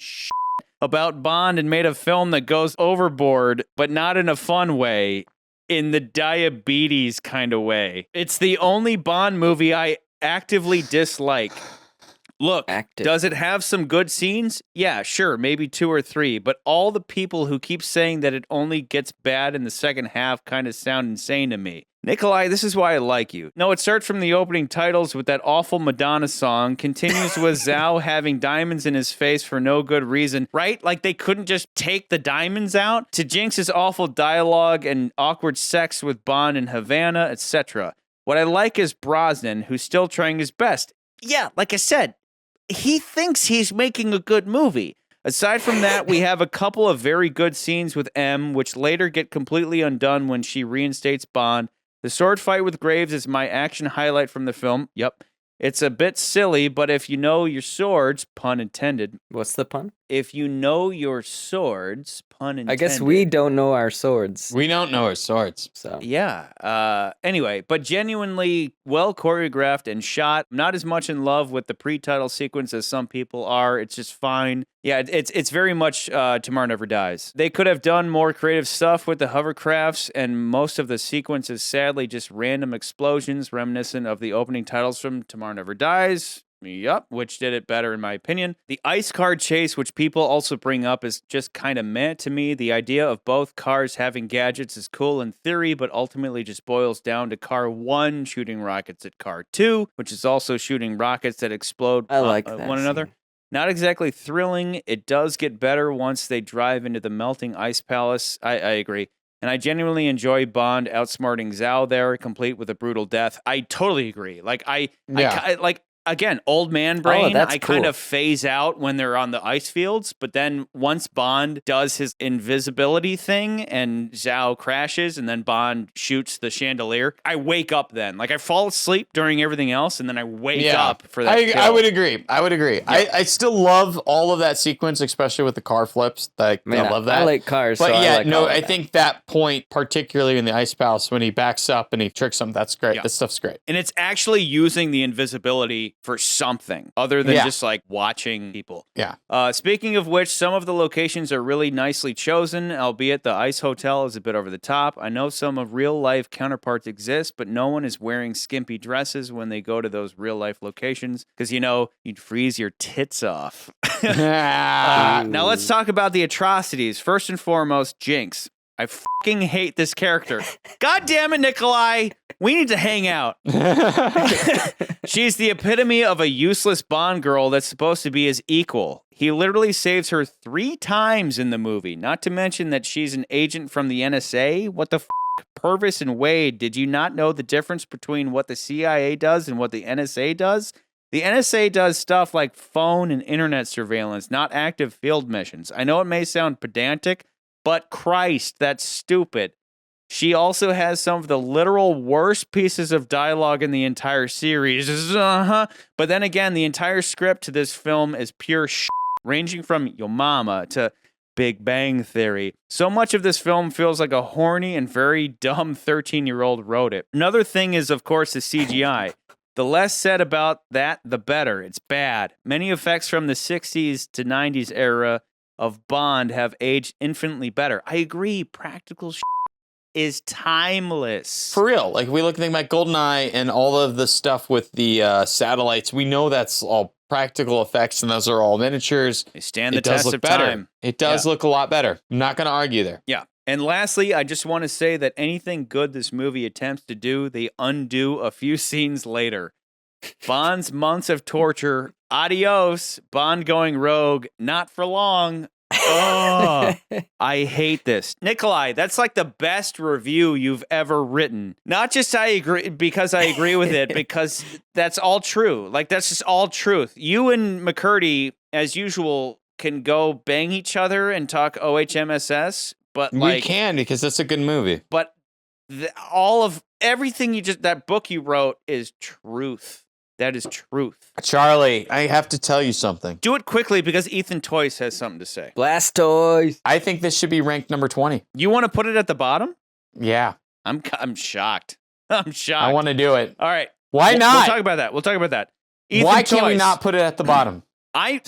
[SPEAKER 1] about Bond and made a film that goes overboard, but not in a fun way. In the diabetes kind of way. It's the only Bond movie I actively dislike. Look, does it have some good scenes? Yeah, sure, maybe 2 or 3, but all the people who keep saying that it only gets bad in the second half kind of sound insane to me. Nikolai, this is why I like you. No, it starts from the opening titles with that awful Madonna song, continues with Zhao having diamonds in his face for no good reason, right? Like they couldn't just take the diamonds out? To Jinx's awful dialogue and awkward sex with Bond and Havana, etc. What I like is Brosnan, who's still trying his best. Yeah, like I said, he thinks he's making a good movie. Aside from that, we have a couple of very good scenes with M, which later get completely undone when she reinstates Bond. The sword fight with Graves is my action highlight from the film. Yep. It's a bit silly, but if you know your swords, pun intended.
[SPEAKER 6] What's the pun?
[SPEAKER 1] If you know your swords, pun intended.
[SPEAKER 6] I guess we don't know our swords.
[SPEAKER 3] We don't know our swords.
[SPEAKER 6] So
[SPEAKER 1] yeah. Anyway, but genuinely well choreographed and shot. I'm not as much in love with the pre-title sequence as some people are. It's just fine. Yeah, it's very much Tomorrow Never Dies. They could have done more creative stuff with the hovercrafts, and most of the sequence is sadly just random explosions reminiscent of the opening titles from Tomorrow Never Dies. Yup, which did it better in my opinion. The ice car chase, which people also bring up, is just kind of meh to me. The idea of both cars having gadgets is cool in theory, but ultimately just boils down to car 1 shooting rockets at car 2, which is also shooting rockets that explode one another. Not exactly thrilling. It does get better once they drive into the melting ice palace. I agree. And I genuinely enjoy Bond outsmarting Zhao there, complete with a brutal death. I totally agree. Like, again, old man brain, I kind of phase out when they're on the ice fields, but then once Bond does his invisibility thing and Zhao crashes and then Bond shoots the chandelier, I wake up then. Like, I fall asleep during everything else and then I wake up for that kill.
[SPEAKER 3] I would agree. Yeah. I still love all of that sequence, especially with the car flips. Like, I love that.
[SPEAKER 4] I like cars,
[SPEAKER 3] but
[SPEAKER 4] so
[SPEAKER 3] yeah,
[SPEAKER 4] I like all of that.
[SPEAKER 3] think that point, particularly in the ice palace, when he backs up and he tricks him, that's great. That stuff's great.
[SPEAKER 1] And it's actually using the invisibility for something other than just like watching people.
[SPEAKER 3] Yeah.
[SPEAKER 1] Speaking of which, some of the locations are really nicely chosen, albeit the ice hotel is a bit over the top. I know some of real life counterparts exist, but no one is wearing skimpy dresses when they go to those real life locations because, you'd freeze your tits off. Now let's talk about the atrocities. First and foremost, Jinx. I fucking hate this character. God damn it, Nikolai. We need to hang out. She's the epitome of a useless Bond girl that's supposed to be his equal. He literally saves her 3 times in the movie, not to mention that she's an agent from the NSA. What the f***? Purvis and Wade, did you not know the difference between what the CIA does and what the NSA does? The NSA does stuff like phone and internet surveillance, not active field missions. I know it may sound pedantic, but Christ, that's stupid. She also has some of the literal worst pieces of dialogue in the entire series. But then again, the entire script to this film is pure shit, ranging from Yo Mama to Big Bang Theory. So much of this film feels like a horny and very dumb 13-year-old wrote it. Another thing is, of course, the CGI. The less said about that, the better. It's bad. Many effects from the 60s to 90s era of Bond have aged infinitely better. I agree. Practical shit is timeless.
[SPEAKER 3] For real. Like, we think about GoldenEye and all of the stuff with the satellites. We know that's all practical effects, and those are all miniatures.
[SPEAKER 1] They stand the test of time.
[SPEAKER 3] It does look a lot better. I'm not going to argue there.
[SPEAKER 1] Yeah. And lastly, I just want to say that anything good this movie attempts to do, they undo a few scenes later. Bond's months of torture. Adios. Bond going rogue. Not for long. Oh, I hate this. Nikolai, that's like the best review you've ever written. Not just I agree because I agree with it, because that's all true. Like, that's just all truth. You and McCurdy, as usual, can go bang each other and talk OHMSS, but
[SPEAKER 3] we can, because that's a good movie.
[SPEAKER 1] But all of everything that book you wrote is truth. That is truth.
[SPEAKER 3] Charlie, I have to tell you something.
[SPEAKER 1] Do it quickly because Ethan Toyce has something to say.
[SPEAKER 4] Blastoise.
[SPEAKER 3] I think this should be ranked number 20.
[SPEAKER 1] You want to put it at the bottom?
[SPEAKER 3] Yeah.
[SPEAKER 1] I'm shocked. I'm shocked.
[SPEAKER 3] I want to do it.
[SPEAKER 1] All right.
[SPEAKER 3] Why not?
[SPEAKER 1] We'll talk about that. Ethan
[SPEAKER 3] Why can't we
[SPEAKER 1] Toyce.
[SPEAKER 3] not put it at the bottom?
[SPEAKER 1] I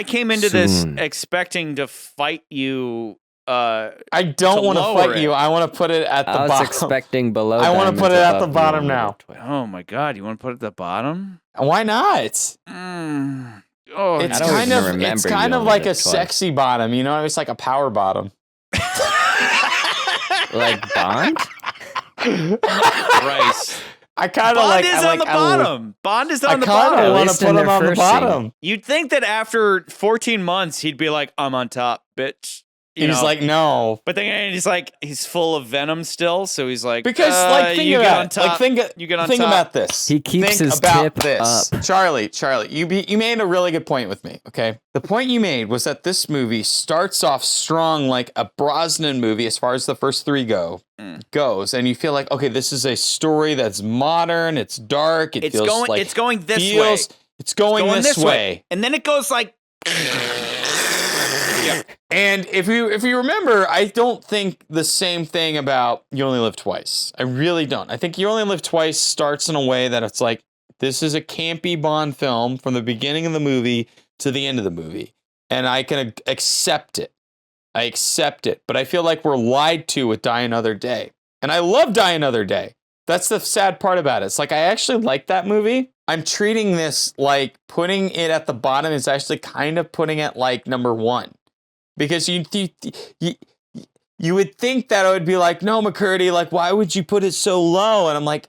[SPEAKER 1] came into this expecting to fight you.
[SPEAKER 3] I don't want to fight you. I want to put it at the bottom.
[SPEAKER 4] I was expecting below.
[SPEAKER 3] I want to put it at the bottom now.
[SPEAKER 1] Oh my God! You want to put it at the bottom?
[SPEAKER 3] Why not?
[SPEAKER 1] It's
[SPEAKER 3] kind of like a sexy bottom. You know, it's like a power bottom.
[SPEAKER 4] Like Bond?
[SPEAKER 1] Christ.
[SPEAKER 3] I kind of like.
[SPEAKER 1] Bond is on the bottom. Bond is on the bottom.
[SPEAKER 3] I kind of want to put him on the bottom.
[SPEAKER 1] You'd think that after 14 months, he'd be like, "I'm on top, bitch."
[SPEAKER 3] He's like, no.
[SPEAKER 1] But then he's full of venom still, so he's like,
[SPEAKER 3] because think about this.
[SPEAKER 4] He keeps his tip up.
[SPEAKER 3] Charlie, you made a really good point with me. Okay, the point you made was that this movie starts off strong, like a Brosnan movie, as far as the first 3 goes, and you feel like, okay, this is a story that's modern, it's dark, it's going this way,
[SPEAKER 1] and then it goes like.
[SPEAKER 3] Yeah. And if you remember, I don't think the same thing about You Only Live Twice. I really don't. I think You Only Live Twice starts in a way that it's like, this is a campy Bond film from the beginning of the movie to the end of the movie. And I can accept it. I accept it. But I feel like we're lied to with Die Another Day. And I love Die Another Day. That's the sad part about it. It's like, I actually like that movie. I'm treating this like putting it at the bottom is actually kind of putting it like number 1. Because you would think that it would be like, no, McCurdy, like, why would you put it so low? And I'm like,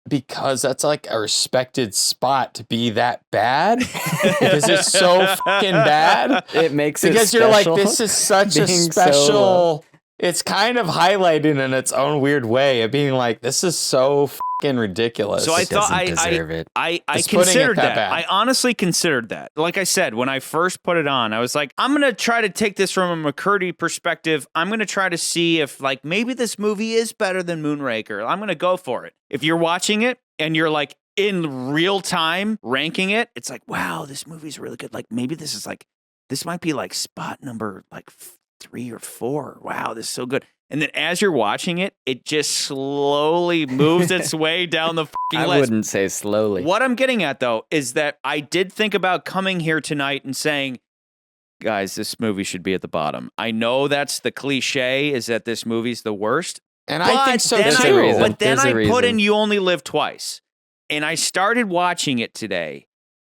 [SPEAKER 3] because that's like a respected spot to be that bad. Because it's so fucking bad.
[SPEAKER 4] It makes it
[SPEAKER 3] because
[SPEAKER 4] special.
[SPEAKER 3] You're like, this is such a special. It's kind of highlighted in its own weird way of being like, this is so fucking ridiculous.
[SPEAKER 1] So I thought I considered that. I honestly considered that. Like I said, when I first put it on, I was like, I'm going to try to take this from a McCurdy perspective. I'm going to try to see if like maybe this movie is better than Moonraker. I'm going to go for it. If you're watching it and you're like in real time ranking it, it's like, wow, this movie's really good. Like maybe this might be like spot number like 3 or 4. Wow, this is so good. And then as you're watching it, it just slowly moves its way down the fucking list.
[SPEAKER 4] I wouldn't say slowly.
[SPEAKER 1] What I'm getting at, though, is that I did think about coming here tonight and saying, guys, this movie should be at the bottom. I know that's the cliche, is that this movie's the worst.
[SPEAKER 3] And I think so,
[SPEAKER 1] too. But then I put in You Only Live Twice. And I started watching it today.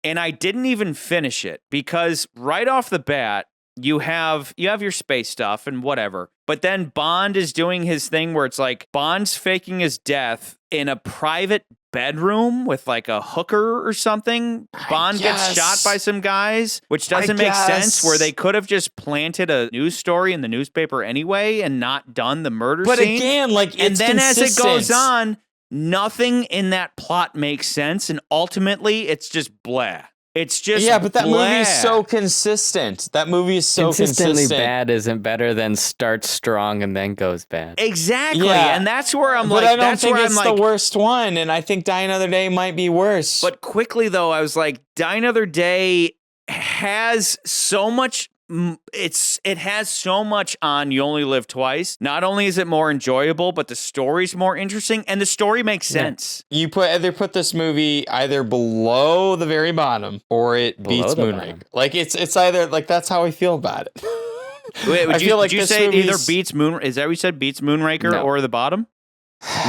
[SPEAKER 1] And I didn't even finish it. Because right off the bat, you have your space stuff and whatever, but then Bond is doing his thing where it's like Bond's faking his death in a private bedroom with like a hooker or something. Bond gets shot by some guys, which doesn't make sense, where they could have just planted a news story in the newspaper anyway and not done the murder scene.
[SPEAKER 3] But again, like, it's
[SPEAKER 1] and then
[SPEAKER 3] consistent.
[SPEAKER 1] As it goes on, nothing in that plot makes sense, and ultimately it's just blah. It's just
[SPEAKER 3] but that
[SPEAKER 1] blah.
[SPEAKER 3] movie is so consistent. That movie is so
[SPEAKER 4] consistently
[SPEAKER 3] consistent.
[SPEAKER 4] bad isn't better than starts strong and then goes bad.
[SPEAKER 1] Exactly, and that's where I'm
[SPEAKER 3] but
[SPEAKER 1] like,
[SPEAKER 3] I don't
[SPEAKER 1] that's
[SPEAKER 3] think
[SPEAKER 1] where
[SPEAKER 3] it's
[SPEAKER 1] I'm like,
[SPEAKER 3] the worst one, and I think Die Another Day might be worse.
[SPEAKER 1] But quickly though, I was like, Die Another Day has so much. It has so much on You Only Live Twice. Not only is it more enjoyable, but the story's more interesting, and the story makes sense.
[SPEAKER 3] You either put this movie either below the very bottom or it beats Moonraker. Like it's either like that's how I feel about it.
[SPEAKER 1] Wait, would you say it either beats Moon? Is that what you said? Beats Moonraker or the bottom?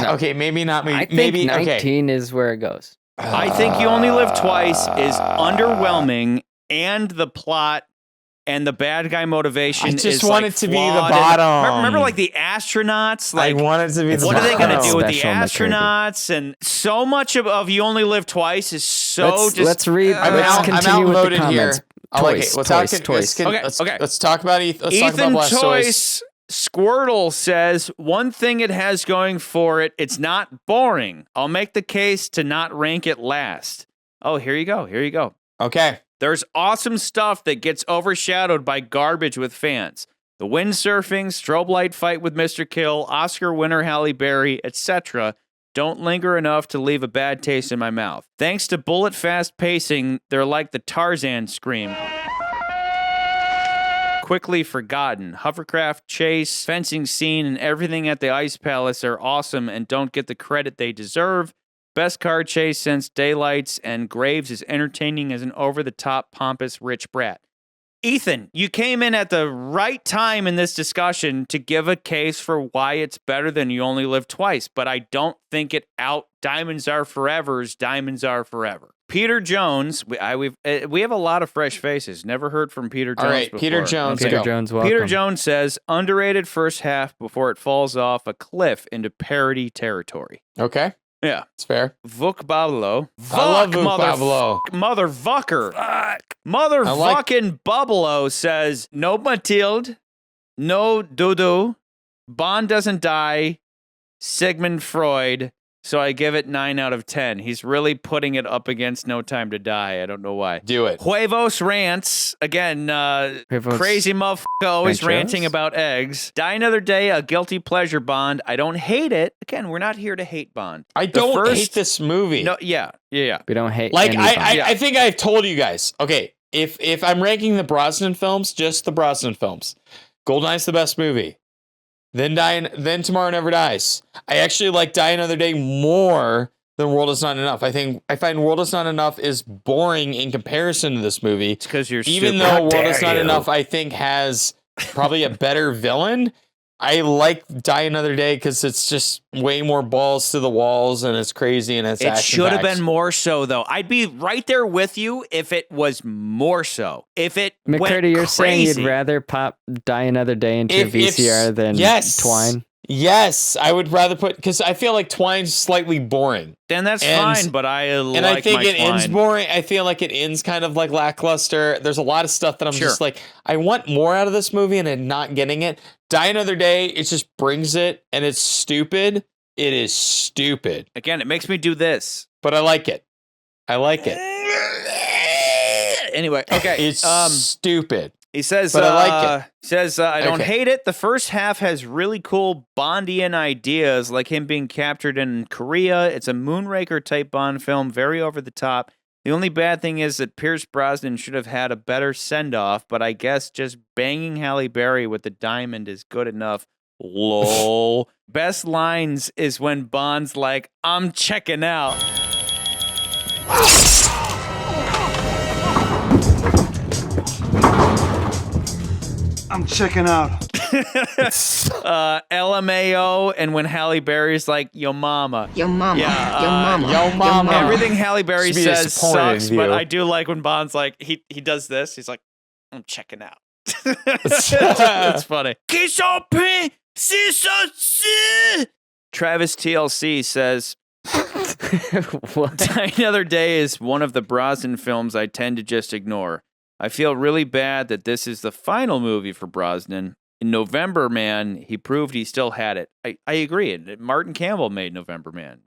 [SPEAKER 4] No.
[SPEAKER 3] Okay, maybe not.
[SPEAKER 4] I think 19 is where it goes.
[SPEAKER 1] I think You Only Live Twice is underwhelming, and the plot and the bad guy motivation.
[SPEAKER 3] I just
[SPEAKER 1] is
[SPEAKER 3] want
[SPEAKER 1] like
[SPEAKER 3] it to be the
[SPEAKER 1] flawed.
[SPEAKER 3] bottom.
[SPEAKER 1] Remember, like the astronauts. Like,
[SPEAKER 3] I want it to be the
[SPEAKER 1] what
[SPEAKER 3] bottom.
[SPEAKER 1] are they going to do with the
[SPEAKER 4] Special
[SPEAKER 1] astronauts? And so much of You Only Live Twice is so.
[SPEAKER 4] Let's read.
[SPEAKER 1] let's
[SPEAKER 4] continue with the comments.
[SPEAKER 3] Let's talk about Ethan. Let's talk about Blast Choice.
[SPEAKER 1] Squirtle says, one thing it has going for it, it's not boring. I'll make the case to not rank it last. Oh, here you go.
[SPEAKER 3] Okay.
[SPEAKER 1] There's awesome stuff that gets overshadowed by garbage with fans. The windsurfing, strobe light fight with Mr. Kill, Oscar winner Halle Berry, etc. don't linger enough to leave a bad taste in my mouth. Thanks to bullet fast pacing, they're like the Tarzan scream. Quickly forgotten. Hovercraft chase, fencing scene, and everything at the Ice Palace are awesome and don't get the credit they deserve. Best car chase since Daylights, and Graves is entertaining as an over-the-top, pompous, rich brat. Ethan, you came in at the right time in this discussion to give a case for why it's better than You Only Live Twice, but I don't think it out Diamonds Are Forever's Diamonds Are Forever. Peter Jones, we have a lot of fresh faces. Never heard from Peter Jones
[SPEAKER 3] All right,
[SPEAKER 1] before.
[SPEAKER 3] Peter Jones.
[SPEAKER 4] Peter Jones, welcome.
[SPEAKER 1] Peter Jones says, underrated first half before it falls off a cliff into parody territory.
[SPEAKER 3] Okay.
[SPEAKER 1] Yeah.
[SPEAKER 3] It's fair.
[SPEAKER 1] Vuk Bablo.
[SPEAKER 3] I love Vuk Bablo.
[SPEAKER 1] Motherfucker. Motherfucking Bablo says, no Mathilde, no Dudu, Bond doesn't die, Sigmund Freud, so I give it 9 out of 10. He's really putting it up against No Time to Die. I don't know why.
[SPEAKER 3] Do it.
[SPEAKER 1] Huevos rants. Again, crazy motherfucker always ranting about eggs. Die Another Day, a guilty pleasure Bond. I don't hate it. Again, we're not here to hate Bond.
[SPEAKER 3] I don't hate this movie.
[SPEAKER 1] No, yeah.
[SPEAKER 4] We don't hate
[SPEAKER 3] like
[SPEAKER 4] any Bond.
[SPEAKER 3] I think I've told you guys. Okay, if I'm ranking the Brosnan films, just the Brosnan films, GoldenEye's the best movie. Then Tomorrow Never Dies. I actually like Die Another Day more than World Is Not Enough. I find World Is Not Enough is boring in comparison to this movie.
[SPEAKER 1] It's because you're
[SPEAKER 3] even though World Is Not Enough, I think, has probably a better villain. I like Die Another Day because it's just way more balls to the walls and it's crazy and it's
[SPEAKER 1] It should have
[SPEAKER 3] action-packed.
[SPEAKER 1] been more so, though. I'd be right there with you if it was more so. If it went
[SPEAKER 6] McCurdy, you're saying
[SPEAKER 1] crazy.
[SPEAKER 6] you'd rather pop Die Another Day into a VCR than Twine?
[SPEAKER 3] Yes, I would rather put, because I feel like Twine's slightly boring.
[SPEAKER 1] Then that's fine, but I like
[SPEAKER 3] and I think
[SPEAKER 1] my
[SPEAKER 3] it ends
[SPEAKER 1] Twine.
[SPEAKER 3] boring. I feel like it ends kind of like lackluster. There's a lot of stuff that I'm just like, I want more out of this movie and I'm not getting it. Die Another Day, it just brings it and it's stupid. It is stupid.
[SPEAKER 1] Again, it makes me do this.
[SPEAKER 3] But I like it. I like it.
[SPEAKER 1] Anyway, okay.
[SPEAKER 3] It's stupid.
[SPEAKER 1] He says,
[SPEAKER 3] but I like it.
[SPEAKER 1] He says, I don't
[SPEAKER 3] Okay.
[SPEAKER 1] hate it. The first half has really cool Bondian ideas, like him being captured in Korea. It's a Moonraker type Bond film, very over the top. The only bad thing is that Pierce Brosnan should have had a better send-off, but I guess just banging Halle Berry with the diamond is good enough. Lol. Best lines is when Bond's like, I'm checking out.
[SPEAKER 23] I'm checking out.
[SPEAKER 1] LMAO, and when Halle Berry's like, yo mama.
[SPEAKER 2] Yo mama.
[SPEAKER 1] Yeah,
[SPEAKER 2] Yo mama.
[SPEAKER 3] Yo mama.
[SPEAKER 1] Everything Halle Berry
[SPEAKER 3] Should be
[SPEAKER 1] says
[SPEAKER 3] disappointed
[SPEAKER 1] sucks,
[SPEAKER 3] in
[SPEAKER 1] but
[SPEAKER 3] you.
[SPEAKER 1] I do like when Bond's like, he does this. He's like, I'm checking out. It's funny. Travis TLC says, Die Another Day is one of the Brosnan films I tend to just ignore. I feel really bad that this is the final movie for Brosnan. In November Man, he proved he still had it. I agree. Martin Campbell made November Man.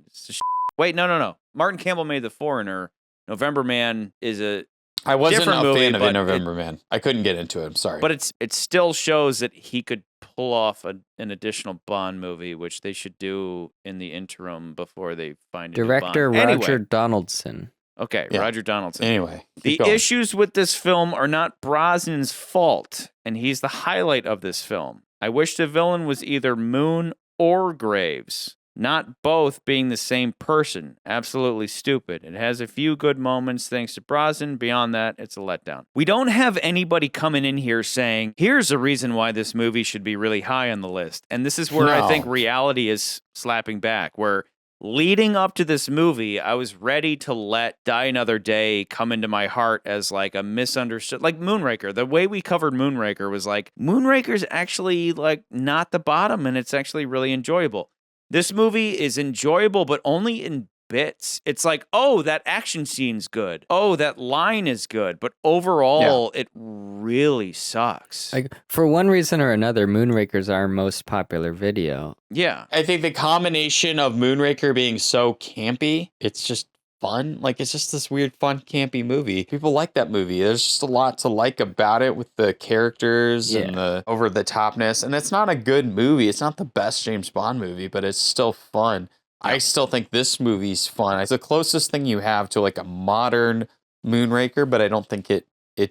[SPEAKER 1] Wait, no. Martin Campbell made The Foreigner. November Man is a
[SPEAKER 3] I wasn't
[SPEAKER 1] different
[SPEAKER 3] a
[SPEAKER 1] movie,
[SPEAKER 3] fan of
[SPEAKER 1] but
[SPEAKER 3] November Man. I couldn't get into it. I'm sorry.
[SPEAKER 1] But it still shows that he could pull off an additional Bond movie, which they should do in the interim before they find a new
[SPEAKER 6] Director
[SPEAKER 1] Bond.
[SPEAKER 6] Roger
[SPEAKER 1] Anyway.
[SPEAKER 6] Donaldson.
[SPEAKER 1] Okay,
[SPEAKER 3] Yeah.
[SPEAKER 1] Roger Donaldson.
[SPEAKER 3] Anyway,
[SPEAKER 1] The
[SPEAKER 3] keep going.
[SPEAKER 1] issues with this film are not Brosnan's fault, and he's the highlight of this film. I wish the villain was either Moon or Graves, not both being the same person. Absolutely stupid. It has a few good moments thanks to Brosnan. Beyond that, it's a letdown. We don't have anybody coming in here saying, here's a reason why this movie should be really high on the list. And this is where I
[SPEAKER 3] No.
[SPEAKER 1] think reality is slapping back, where leading up to this movie, I was ready to let Die Another Day come into my heart as like a misunderstood, like Moonraker. The way we covered Moonraker was like, Moonraker's actually like not the bottom and it's actually really enjoyable. This movie is enjoyable, but only in bits. It's like, oh, that action scene's good. Oh, that line is good. But overall, it really sucks.
[SPEAKER 6] Like, for one reason or another, Moonraker's our most popular video.
[SPEAKER 1] Yeah.
[SPEAKER 3] I think the combination of Moonraker being so campy, it's just fun. Like, it's just this weird, fun, campy movie. People like that movie. There's just a lot to like about it with the characters and the over-the-topness. And it's not a good movie. It's not the best James Bond movie, but it's still fun. I still think this movie's fun. It's the closest thing you have to like a modern Moonraker, but I don't think it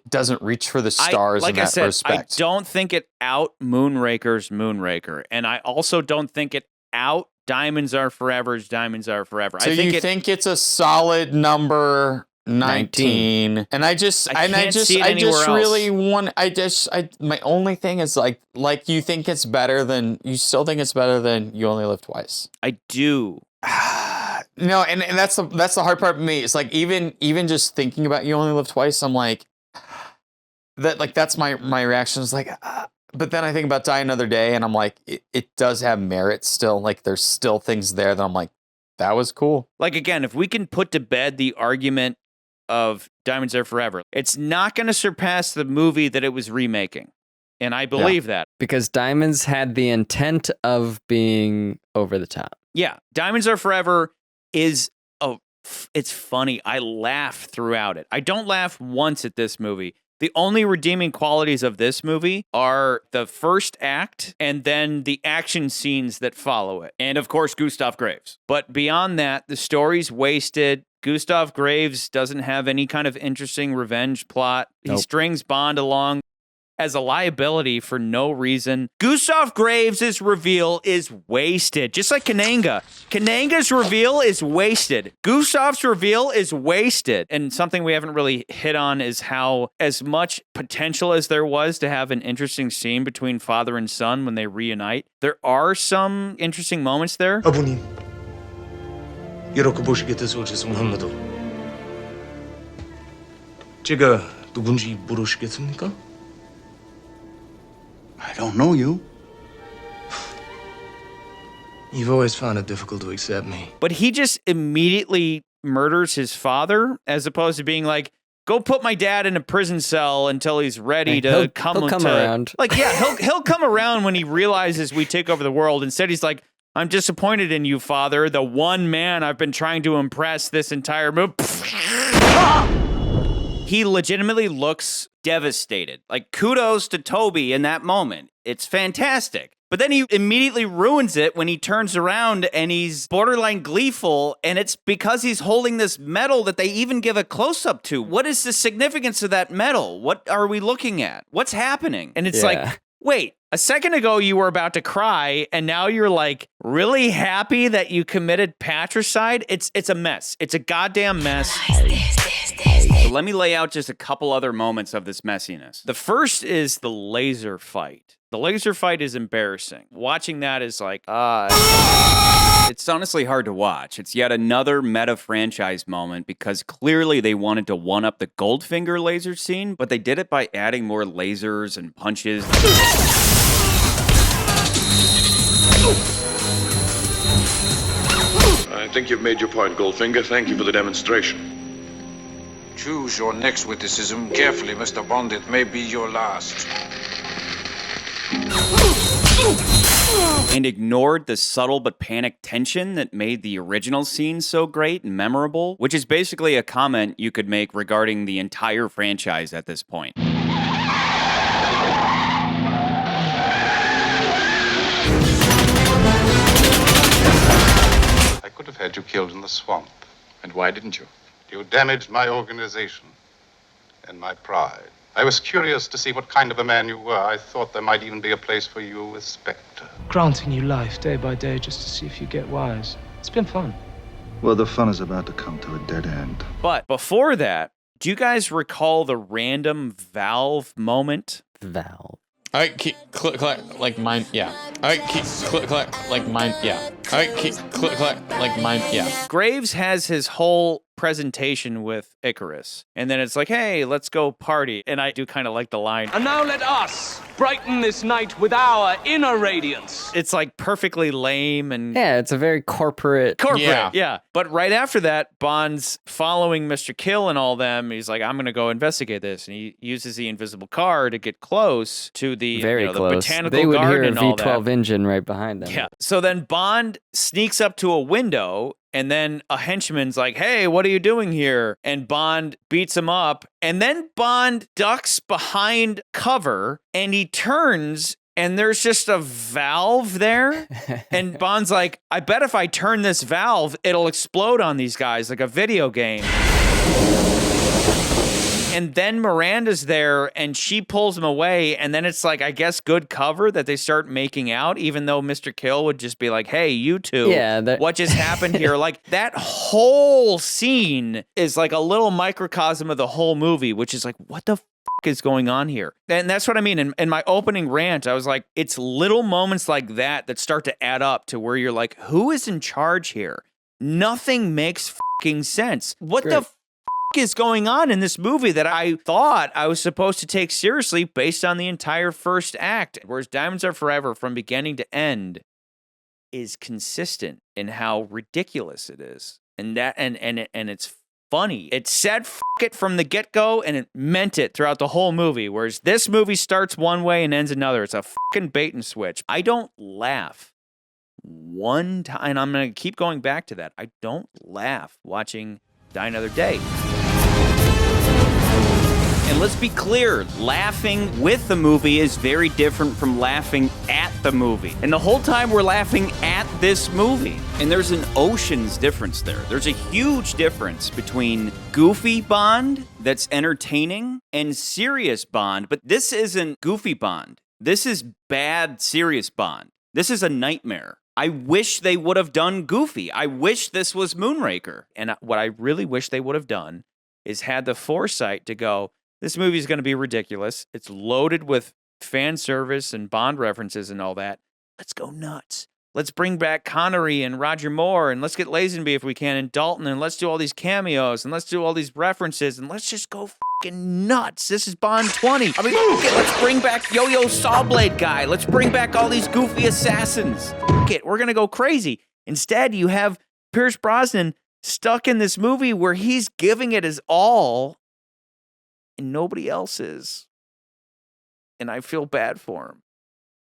[SPEAKER 3] doesn't reach for the stars in that respect.
[SPEAKER 1] I don't think it out Moonraker's Moonraker. And I also don't think it out Diamonds Are Forever's Diamonds Are Forever.
[SPEAKER 3] So
[SPEAKER 1] I think
[SPEAKER 3] you think it's a solid number 19. And I just really want, my only thing is like you think it's better than, you still think it's better than You Only Live Twice.
[SPEAKER 1] I do.
[SPEAKER 3] No, and that's the hard part for me. It's like even just thinking about You Only Live Twice, I'm like, that's my reaction is like, but then I think about Die Another Day and I'm like, it does have merit still. Like there's still things there that I'm like, that was cool.
[SPEAKER 1] Like, again, if we can put to bed the argument of Diamonds Are Forever, it's not going to surpass the movie that it was remaking. And I believe that.
[SPEAKER 6] Because Diamonds had the intent of being over the top.
[SPEAKER 1] Yeah. Diamonds Are Forever is, it's funny. I laugh throughout it. I don't laugh once at this movie. The only redeeming qualities of this movie are the first act and then the action scenes that follow it. And of course, Gustav Graves. But beyond that, the story's wasted. Gustav Graves doesn't have any kind of interesting revenge plot. He strings Bond along. as a liability for no reason. Gustav Graves' reveal is wasted, just like Kananga. Kananga's reveal is wasted. Gustav's reveal is wasted. And something we haven't really hit on is how, as much potential as there was to have an interesting scene between father and son when they reunite, there are some interesting moments there.
[SPEAKER 15] 아버님, 이렇게 보시게 돼서 죄송합니다. 제가 누군지 모르시겠습니까?
[SPEAKER 12] I don't know you.
[SPEAKER 15] You've always found it difficult to accept me.
[SPEAKER 1] But he just immediately murders his father, as opposed to being like, go put my dad in a prison cell until he's ready to
[SPEAKER 4] he'll
[SPEAKER 1] come
[SPEAKER 4] around.
[SPEAKER 1] Like, yeah, he'll come around when he realizes we take over the world. Instead, he's like, I'm disappointed in you, father. The one man I've been trying to impress this entire movie. He legitimately looks devastated. Like, kudos to Toby in that moment. It's fantastic. But then he immediately ruins it when he turns around and he's borderline gleeful, and it's because he's holding this medal that they even give a close-up to. What is the significance of that medal? What are we looking at? What's happening? And it's like, wait, a second ago you were about to cry, and now you're like really happy that you committed patricide? It's a mess. It's a goddamn mess. So let me lay out just a couple other moments of this messiness. The first is the laser fight. The laser fight is embarrassing. Watching that is like, it's honestly hard to watch. It's yet another meta franchise moment because clearly they wanted to one-up the Goldfinger laser scene, but they did it by adding more lasers and punches.
[SPEAKER 16] I think you've made your point, Goldfinger. Thank you for the demonstration.
[SPEAKER 22] Choose your next witticism carefully, Mr. Bond. It may be your last.
[SPEAKER 1] And ignored the subtle but panicked tension that made the original scene so great and memorable, which is basically a comment you could make regarding the entire franchise at this point.
[SPEAKER 24] I could have had you killed in the swamp.
[SPEAKER 16] And why didn't you?
[SPEAKER 24] You damaged my organization and my pride. I was curious to see what kind of a man you were. I thought there might even be a place for you with Spectre.
[SPEAKER 15] Granting you life day by day just to see if you get wise. It's been fun.
[SPEAKER 11] Well, the fun is about to come to a dead end.
[SPEAKER 1] But before that, do you guys recall the random valve moment?
[SPEAKER 4] Valve.
[SPEAKER 3] I keep click clack like mine, yeah. I keep click clack like mine, yeah. I keep click clack like mine, yeah.
[SPEAKER 1] Graves has his whole presentation with Icarus, and then it's like, hey, let's go party. And I do kind of like the line.
[SPEAKER 18] And now let us brighten this night with our inner radiance.
[SPEAKER 1] It's like perfectly lame and
[SPEAKER 4] it's a very corporate.
[SPEAKER 1] Yeah. But right after that, Bond's following Mr. Kill and all them. He's like, I'm gonna go investigate this, and he uses the invisible car to get close to the
[SPEAKER 4] Very
[SPEAKER 1] the
[SPEAKER 4] close.
[SPEAKER 1] botanical
[SPEAKER 4] they would
[SPEAKER 1] garden
[SPEAKER 4] hear a
[SPEAKER 1] and all
[SPEAKER 4] V12
[SPEAKER 1] that.
[SPEAKER 4] engine right behind them.
[SPEAKER 1] Yeah. So then Bond sneaks up to a window, and then a henchman's like, hey, what are you doing here? And Bond beats him up. And then Bond ducks behind cover, and he turns, and there's just a valve there. And Bond's like, I bet if I turn this valve, it'll explode on these guys like a video game. And then Miranda's there, and she pulls him away, and then it's like, I guess, good cover that they start making out, even though Mr. Kill would just be like, hey, you two, what just happened here? Like, that whole scene is like a little microcosm of the whole movie, which is like, what the is going on here? And that's what I mean. In my opening rant, I was like, it's little moments like that that start to add up to where you're like, who is in charge here? Nothing makes fucking sense. What the is going on in this movie that I thought I was supposed to take seriously based on the entire first act? Whereas Diamonds Are Forever, from beginning to end, is consistent in how ridiculous it is. And that and it's funny. It said f it from the get-go, and it meant it throughout the whole movie. Whereas this movie starts one way and ends another. It's a fucking bait and switch. I don't laugh one time, and I'm going to keep going back to that. I don't laugh watching Die Another Day. And let's be clear, laughing with the movie is very different from laughing at the movie. And the whole time we're laughing at this movie. And there's an ocean's difference there. There's a huge difference between goofy Bond that's entertaining and serious Bond. But this isn't goofy Bond. This is bad, serious Bond. This is a nightmare. I wish they would have done Goofy. I wish this was Moonraker. And what I really wish they would have done is had the foresight to go, this movie is going to be ridiculous. It's loaded with fan service and Bond references and all that. Let's go nuts. Let's bring back Connery and Roger Moore, and let's get Lazenby if we can, and Dalton, and let's do all these cameos, and let's do all these references, and let's just go fucking nuts. This is Bond 20. I mean, okay, let's bring back Yo-Yo Sawblade guy. Let's bring back all these goofy assassins. Fuck it, we're going to go crazy. Instead, you have Pierce Brosnan stuck in this movie where he's giving it his all, and nobody else is. And I feel bad for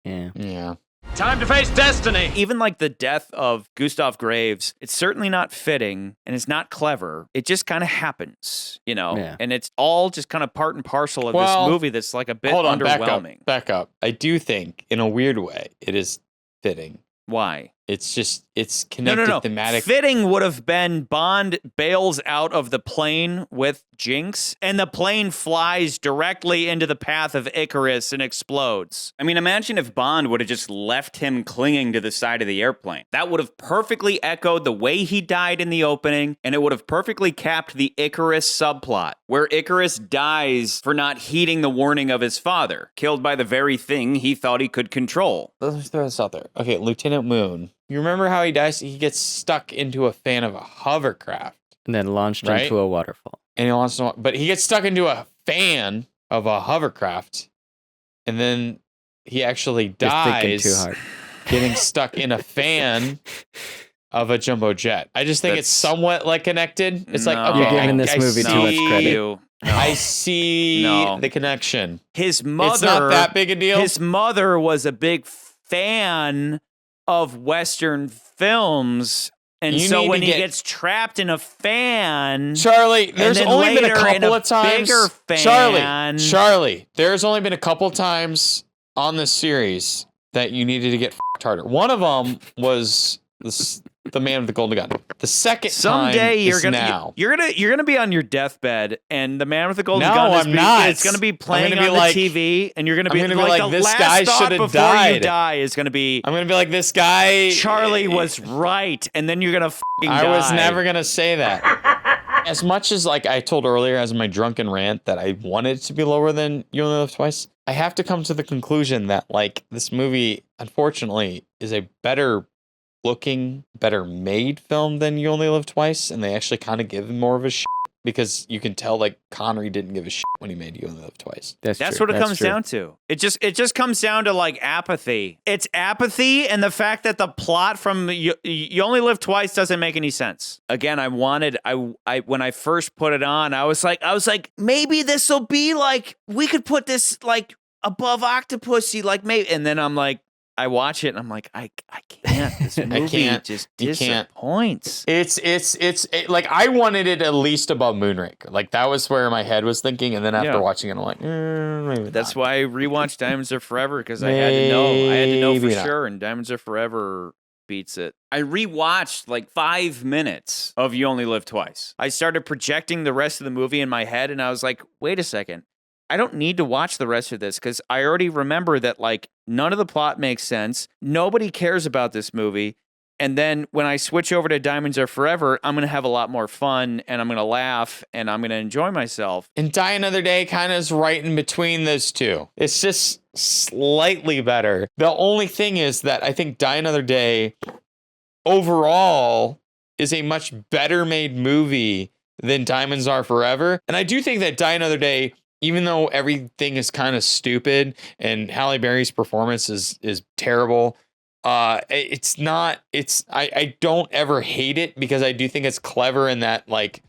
[SPEAKER 1] him.
[SPEAKER 3] Yeah.
[SPEAKER 18] Time to face destiny.
[SPEAKER 1] Even like the death of Gustav Graves, it's certainly not fitting and it's not clever. It just kind of happens, you know?
[SPEAKER 3] Yeah.
[SPEAKER 1] And it's all just kind of part and parcel of this movie that's like a bit underwhelming.
[SPEAKER 3] Back up. I do think, in a weird way, it is fitting.
[SPEAKER 1] Why?
[SPEAKER 3] It's just, it's connected thematic.
[SPEAKER 1] Fitting would have been Bond bails out of the plane with Jinx, and the plane flies directly into the path of Icarus and explodes. I mean, imagine if Bond would have just left him clinging to the side of the airplane. That would have perfectly echoed the way he died in the opening, and it would have perfectly capped the Icarus subplot, where Icarus dies for not heeding the warning of his father, killed by the very thing he thought he could control.
[SPEAKER 3] Let's throw this out there. Okay, Lieutenant Moon. You remember how he dies? He gets stuck into a fan of a hovercraft.
[SPEAKER 4] And then launched into a waterfall.
[SPEAKER 3] And but he gets stuck into a fan of a hovercraft. And then he actually dies
[SPEAKER 4] too hard.
[SPEAKER 3] getting stuck in a fan of a jumbo jet. I just think it's somewhat like connected. It's like, okay,
[SPEAKER 4] you're giving this movie too much credit.
[SPEAKER 1] No.
[SPEAKER 3] I see the connection.
[SPEAKER 1] His mother,
[SPEAKER 3] it's not that big a deal.
[SPEAKER 1] His mother was a big fan of Western films, and so when he gets trapped in a fan,
[SPEAKER 3] Charlie, there's only been a couple of times.
[SPEAKER 1] Bigger fan,
[SPEAKER 3] Charlie, there's only been a couple times on this series that you needed to get f***ed harder. One of them was the man with the golden gun. The second
[SPEAKER 1] someday
[SPEAKER 3] time
[SPEAKER 1] you're gonna be on your deathbed, and the man with the golden gun it's gonna be playing on the TV, and you're gonna be like the
[SPEAKER 3] this
[SPEAKER 1] last
[SPEAKER 3] guy
[SPEAKER 1] thought
[SPEAKER 3] should have
[SPEAKER 1] before
[SPEAKER 3] died.
[SPEAKER 1] you die is gonna be.
[SPEAKER 3] I'm gonna be like, this guy.
[SPEAKER 1] Charlie was right, and then you're gonna fucking die.
[SPEAKER 3] I was never gonna say that. As much as like I told earlier as my drunken rant that I wanted it to be lower than You Only Live Twice, I have to come to the conclusion that like this movie, unfortunately, is a better looking, better made film than You Only Live Twice, and they actually kind of give him more of a shit because you can tell like Connery didn't give a shit when he made You Only Live Twice.
[SPEAKER 1] That's what it comes down to. It just comes down to like apathy. It's apathy and the fact that the plot from You Only Live Twice doesn't make any sense. Again, I when I first put it on, I was like maybe this will be like we could put this like above Octopussy, like maybe, and then I'm like, I watch it and I'm like, I can't. This movie just disappoints.
[SPEAKER 3] It's like I wanted it at least above Moonraker. Like that was where my head was thinking, and then after watching it, I'm like, maybe
[SPEAKER 1] that's why I rewatched Diamonds Are Forever, because I had to know. I had to know for sure, and Diamonds Are Forever beats it. I rewatched like 5 minutes of You Only Live Twice. I started projecting the rest of the movie in my head, and I was like, wait a second. I don't need to watch the rest of this because I already remember that like none of the plot makes sense. Nobody cares about this movie. And then when I switch over to Diamonds Are Forever, I'm going to have a lot more fun and I'm going to laugh and I'm going to enjoy myself.
[SPEAKER 3] And Die Another Day kind of is right in between those two. It's just slightly better. The only thing is that I think Die Another Day overall is a much better made movie than Diamonds Are Forever. And I do think that Die Another Day, even though everything is kind of stupid and Halle Berry's performance is terrible, I don't ever hate it because I do think it's clever in that like,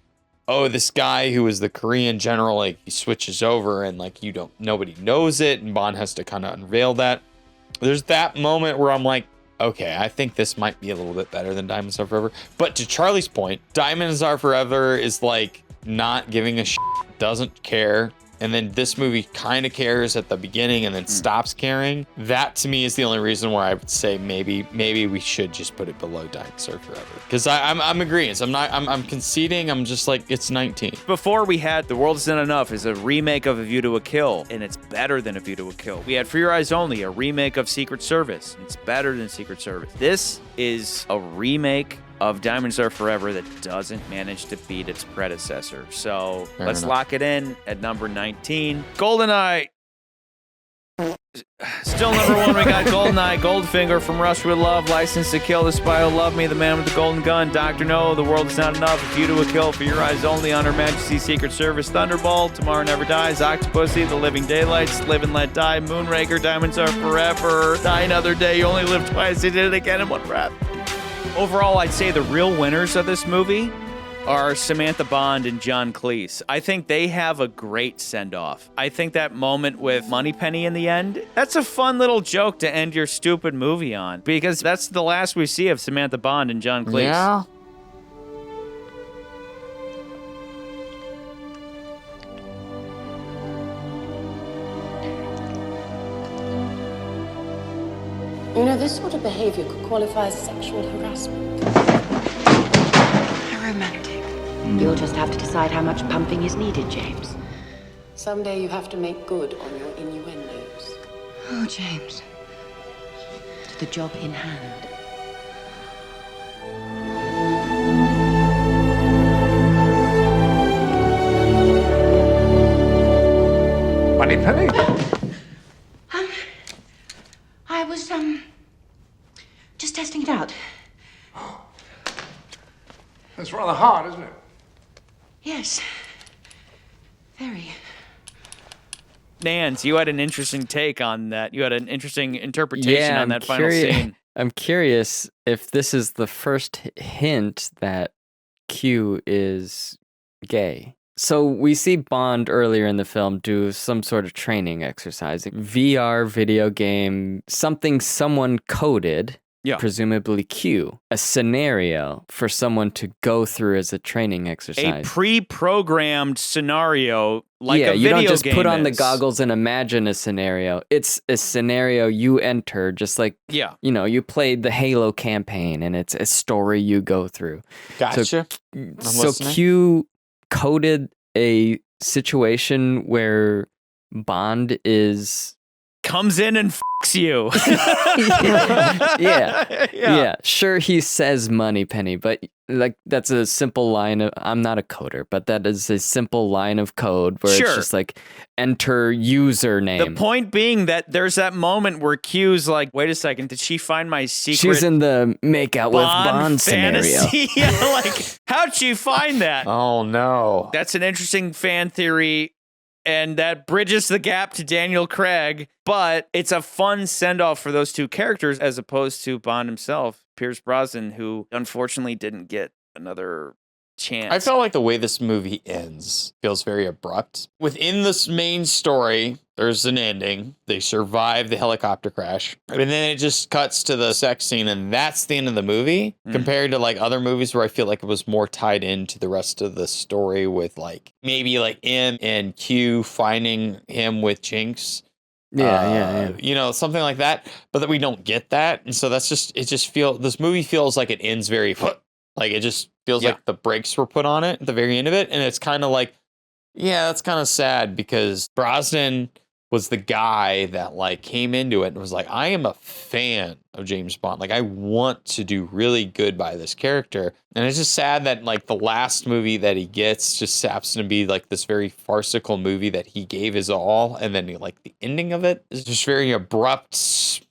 [SPEAKER 3] oh, this guy who was the Korean general, like he switches over and like nobody knows it, and Bond has to kind of unveil that. There's that moment where I'm like, okay, I think this might be a little bit better than Diamonds Are Forever. But to Charlie's point, Diamonds Are Forever is like not giving a shit, doesn't care. and then this movie kind of cares at the beginning and then stops caring. That to me is the only reason why I would say maybe we should just put it below Dinosaur Forever. Because I'm agreeing. I'm conceding. I'm just like, it's 19.
[SPEAKER 1] Before we had The World Is Not Enough is a remake of A View to a Kill, and it's better than A View to a Kill. We had For Your Eyes Only, a remake of Secret Service. It's better than Secret Service. This is a remake of Diamonds Are Forever that doesn't manage to beat its predecessor. So let's lock it in at number 19. GoldenEye. Still number 1, we got GoldenEye, Goldfinger, From Rush with Love, License to Kill, The Spy Who Loved Me, The Man with the Golden Gun, Dr. No, The World Is Not Enough, A View to a Kill, For Your Eyes Only, On Her Majesty's Secret Service, Thunderball, Tomorrow Never Dies, Octopussy, The Living Daylights, Live and Let Die, Moonraker, Diamonds Are Forever, Die Another Day, You Only Live Twice, They Did It Again in One Breath. Overall, I'd say the real winners of this movie are Samantha Bond and John Cleese. I think they have a great send-off. I think that moment with Moneypenny in the end, that's a fun little joke to end your stupid movie on, because that's the last we see of Samantha Bond and John Cleese.
[SPEAKER 3] Yeah.
[SPEAKER 8] You know, this sort of behavior could qualify as sexual harassment.
[SPEAKER 2] How romantic.
[SPEAKER 8] You'll just have to decide how much pumping is needed, James. Someday you have to make good on your innuendos.
[SPEAKER 2] Oh, James.
[SPEAKER 8] To the job in hand.
[SPEAKER 7] Moneypenny?
[SPEAKER 2] I was, just testing it out.
[SPEAKER 7] That's rather hard, isn't it?
[SPEAKER 2] Yes. Very.
[SPEAKER 1] Nance, you had an interesting take on that. You had an interesting interpretation on that final scene.
[SPEAKER 4] I'm curious if this is the first hint that Q is gay. So we see Bond earlier in the film do some sort of training exercise, VR video game, something someone coded, presumably Q, a scenario for someone to go through as a training exercise.
[SPEAKER 1] A pre-programmed scenario like a video game.
[SPEAKER 4] You don't just put on the goggles and imagine a scenario. It's a scenario you enter, just like, you played the Halo campaign and it's a story you go through.
[SPEAKER 3] Gotcha.
[SPEAKER 4] So Q coded a situation where Bond
[SPEAKER 1] comes in and fucks you.
[SPEAKER 4] yeah. Sure, he says Moneypenny, but like that's a simple line of. I'm not a coder, but that is a simple line of code where it's just like enter username.
[SPEAKER 1] The point being that there's that moment where Q's like, "Wait a second, did she find my secret?"
[SPEAKER 4] She's in the make out with Bond
[SPEAKER 1] fantasy.
[SPEAKER 4] scenario.
[SPEAKER 1] Like, how'd she find that?
[SPEAKER 3] Oh no,
[SPEAKER 1] that's an interesting fan theory. And that bridges the gap to Daniel Craig, but it's a fun send-off for those two characters as opposed to Bond himself, Pierce Brosnan, who unfortunately didn't get another chance.
[SPEAKER 3] I felt like the way this movie ends feels very abrupt. Within this main story, there's an ending. They survive the helicopter crash. And then it just cuts to the sex scene, and that's the end of the movie. Compared to like other movies where I feel like it was more tied into the rest of the story with like maybe like M and Q finding him with Jinx.
[SPEAKER 4] Yeah.
[SPEAKER 3] You know, something like that. But that we don't get that. And so this movie feels like it ends very like it just feels like the brakes were put on it at the very end of it. And it's kind of like, that's kind of sad because Brosnan was the guy that like came into it and was like, I am a fan of James Bond. Like I want to do really good by this character. And it's just sad that like the last movie that he gets just happens to be like this very farcical movie that he gave his all. And then like the ending of it is just very abrupt.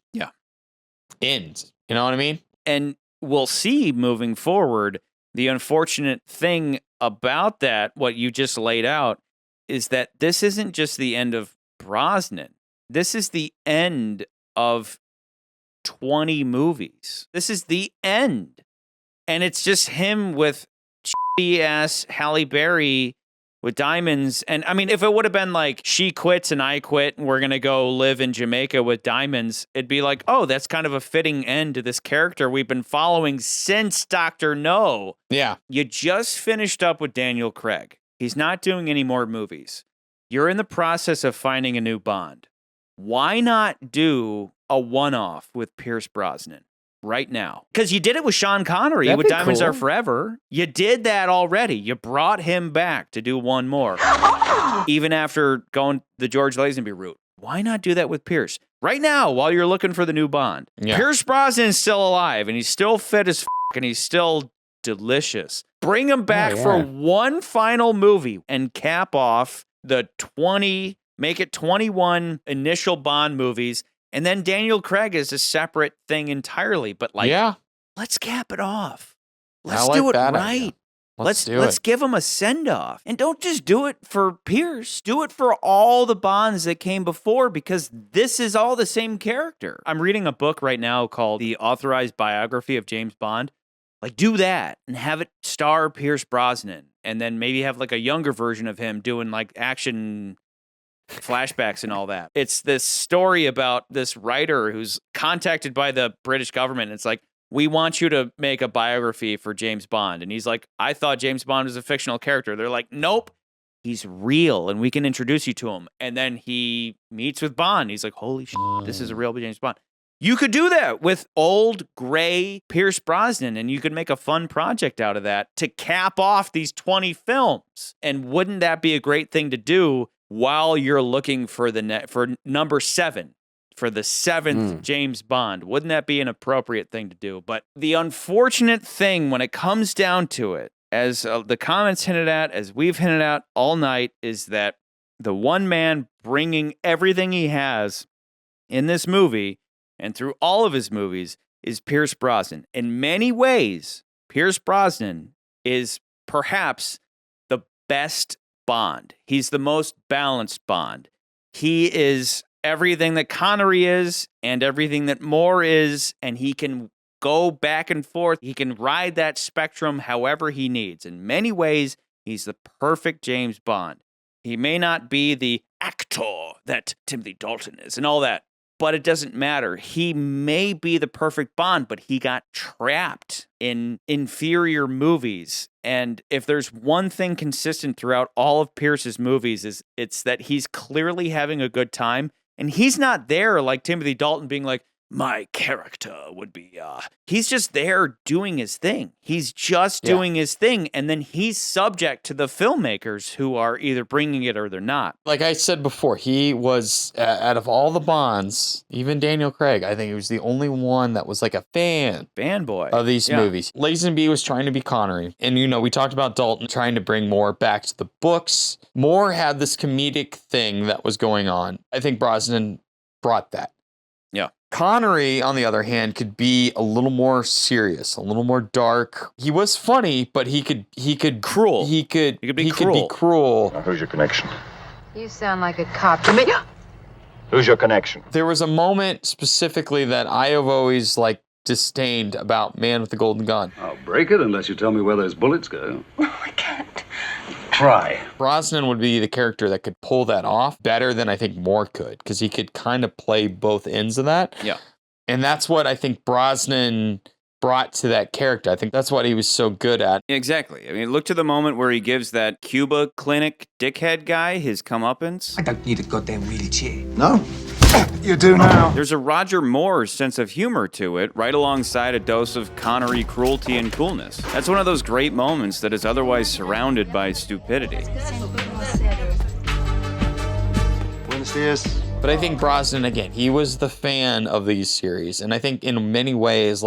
[SPEAKER 3] End. You know what I mean?
[SPEAKER 1] And we'll see moving forward, the unfortunate thing about that, what you just laid out, is that this isn't just the end of Brosnan. This is the end of 20 movies. This is the end. And it's just him with shitty-ass Halle Berry with diamonds. And I mean, if it would have been like she quits and I quit and we're going to go live in Jamaica with diamonds, it'd be like, oh, that's kind of a fitting end to this character we've been following since Dr. No.
[SPEAKER 3] Yeah.
[SPEAKER 1] You just finished up with Daniel Craig. He's not doing any more movies. You're in the process of finding a new Bond. Why not do a one-off with Pierce Brosnan right now? Because you did it with Sean Connery
[SPEAKER 4] That'd
[SPEAKER 1] with
[SPEAKER 4] be
[SPEAKER 1] Diamonds
[SPEAKER 4] cool.
[SPEAKER 1] Are Forever. You did that already. You brought him back to do one more. Even after going the George Lazenby route. Why not do that with Pierce? Right now, while you're looking for the new Bond.
[SPEAKER 3] Yeah.
[SPEAKER 1] Pierce Brosnan is still alive, and he's still fit as and he's still delicious. Bring him back for one final movie and cap off the 20, make it 21 initial Bond movies, and then Daniel Craig is a separate thing entirely. But let's cap it off. Let's do it right.
[SPEAKER 3] Idea.
[SPEAKER 1] Let's give him a send-off. And don't just do it for Pierce. Do it for all the Bonds that came before, because this is all the same character. I'm reading a book right now called The Authorized Biography of James Bond. Like, do that and have it star Pierce Brosnan, and then maybe have like a younger version of him doing like action flashbacks and all that. It's this story about this writer who's contacted by the British government. And it's like, we want you to make a biography for James Bond. And he's like, I thought James Bond was a fictional character. They're like, nope, he's real, and we can introduce you to him. And then he meets with Bond. He's like, holy shit, this is a real James Bond. You could do that with old, gray Pierce Brosnan, and you could make a fun project out of that to cap off these 20 films. And wouldn't that be a great thing to do while you're looking for for number 7? For the 7th James Bond. Wouldn't that be an appropriate thing to do? But the unfortunate thing when it comes down to it, as the comments hinted at, as we've hinted at all night, is that the one man bringing everything he has in this movie and through all of his movies is Pierce Brosnan. In many ways, Pierce Brosnan is perhaps the best Bond. He's the most balanced Bond. He is everything that Connery is and everything that Moore is, and he can go back and forth. He can ride that spectrum however he needs. In many ways, he's the perfect James Bond. He may not be the actor that Timothy Dalton is and all that, but it doesn't matter. He may be the perfect Bond, but he got trapped in inferior movies. And if there's one thing consistent throughout all of Pierce's movies, it's that he's clearly having a good time. And he's not there like Timothy Dalton being like, my character would be, he's just there doing his thing. He's just doing his thing. And then he's subject to the filmmakers who are either bringing it or they're not.
[SPEAKER 3] Like I said before, he was, out of all the Bonds, even Daniel Craig, I think he was the only one that was like a
[SPEAKER 1] fanboy
[SPEAKER 3] of these movies. Lazenby was trying to be Connery. And, we talked about Dalton trying to bring Moore back to the books. Moore had this comedic thing that was going on. I think Brosnan brought that.
[SPEAKER 1] Yeah.
[SPEAKER 3] Connery, on the other hand, could be a little more serious, a little more dark. He was funny, but he could
[SPEAKER 1] cruel.
[SPEAKER 3] He could be cruel.
[SPEAKER 24] Now, who's your connection?
[SPEAKER 8] You sound like a cop to me.
[SPEAKER 24] Who's your connection?
[SPEAKER 3] There was a moment specifically that I have always disdained about Man with the Golden Gun.
[SPEAKER 17] I'll break it unless you tell me where those bullets go.
[SPEAKER 8] I can't.
[SPEAKER 17] Try.
[SPEAKER 3] Brosnan would be the character that could pull that off better than I think Moore could, because he could kind of play both ends of that.
[SPEAKER 1] Yeah.
[SPEAKER 3] And that's what I think Brosnan brought to that character. I think that's what he was so good at.
[SPEAKER 1] Exactly. I mean, look to the moment where he gives that Cuba clinic dickhead guy his comeuppance.
[SPEAKER 23] I don't need a goddamn wheelchair.
[SPEAKER 11] No?
[SPEAKER 23] You do now.
[SPEAKER 1] There's a Roger Moore sense of humor to it, right alongside a dose of Connery cruelty and coolness. That's one of those great moments that is otherwise surrounded by stupidity.
[SPEAKER 11] Buenos dias.
[SPEAKER 3] But I think Brosnan, again, he was the fan of these series. And I think in many ways,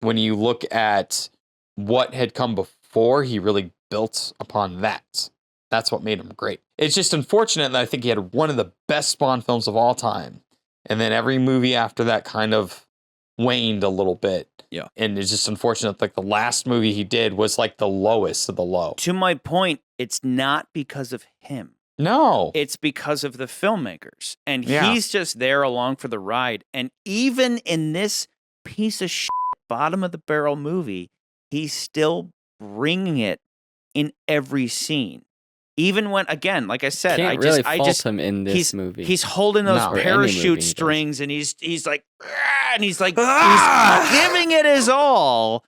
[SPEAKER 3] when you look at what had come before, he really built upon that. That's what made him great. It's just unfortunate that I think he had one of the best Bond films of all time. And then every movie after that kind of waned a little bit.
[SPEAKER 1] Yeah.
[SPEAKER 3] And it's just unfortunate, the last movie he did was the lowest of the low.
[SPEAKER 1] To my point, it's not because of him.
[SPEAKER 3] No.
[SPEAKER 1] It's because of the filmmakers. And he's just there along for the ride. And even in this piece of shit, bottom of the barrel movie, he's still bringing it in every scene. Even when, again, like I said,
[SPEAKER 4] Can't really fault him in this movie.
[SPEAKER 1] He's holding those parachute strings, and he's like, he's giving it his all.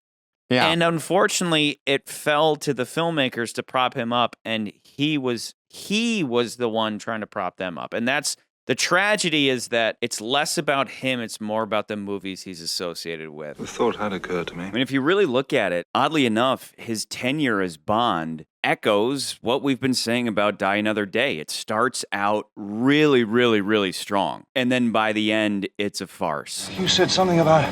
[SPEAKER 1] Yeah. And unfortunately, it fell to the filmmakers to prop him up, and he was He was the one trying to prop them up. And that's the tragedy, is that it's less about him, it's more about the movies he's associated with.
[SPEAKER 11] The thought had occurred to me.
[SPEAKER 1] I mean, if you really look at it, oddly enough, his tenure as Bond echoes what we've been saying about Die Another Day. It starts out really, really, really strong. And then by the end, it's a farce.
[SPEAKER 11] You said something about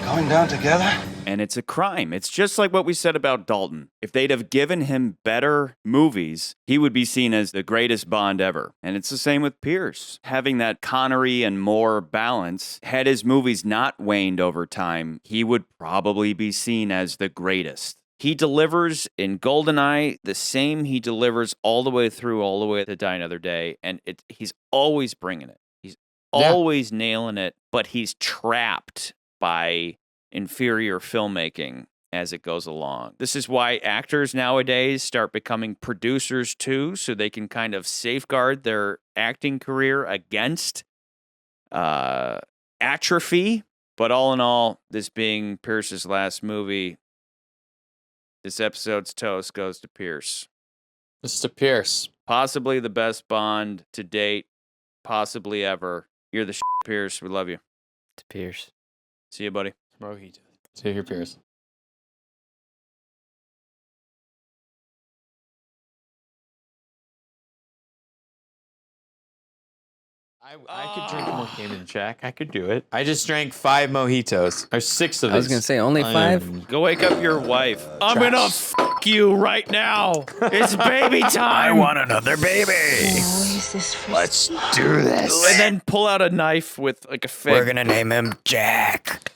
[SPEAKER 11] going down together?
[SPEAKER 1] And it's a crime. It's just like what we said about Dalton. If they'd have given him better movies, he would be seen as the greatest Bond ever. And it's the same with Pierce. Having that Connery and Moore balance, had his movies not waned over time, he would probably be seen as the greatest. He delivers in GoldenEye the same he delivers all the way through, all the way to Die Another Day. And he's always bringing it. He's always nailing it, but he's trapped by inferior filmmaking as it goes along. This is why actors nowadays start becoming producers too, so they can kind of safeguard their acting career against atrophy. But all in all, this being Pierce's last movie, this episode's toast goes to Pierce.
[SPEAKER 3] Mr. Pierce.
[SPEAKER 1] Possibly the best Bond to date, possibly ever. You're the Pierce. We love you.
[SPEAKER 4] To Pierce.
[SPEAKER 1] See you, buddy.
[SPEAKER 3] Mojito. See you here, Pierce. I could drink more Cayman Jack. I could do it. I just drank 5 mojitos. Or 6 of these.
[SPEAKER 4] I was going to say only 5.
[SPEAKER 1] Go wake up your wife. I'm going to fuck you right now. It's baby time.
[SPEAKER 9] I want another baby.
[SPEAKER 1] Let's do this. And then pull out a knife with like a fig.
[SPEAKER 9] We're going to name him Jack.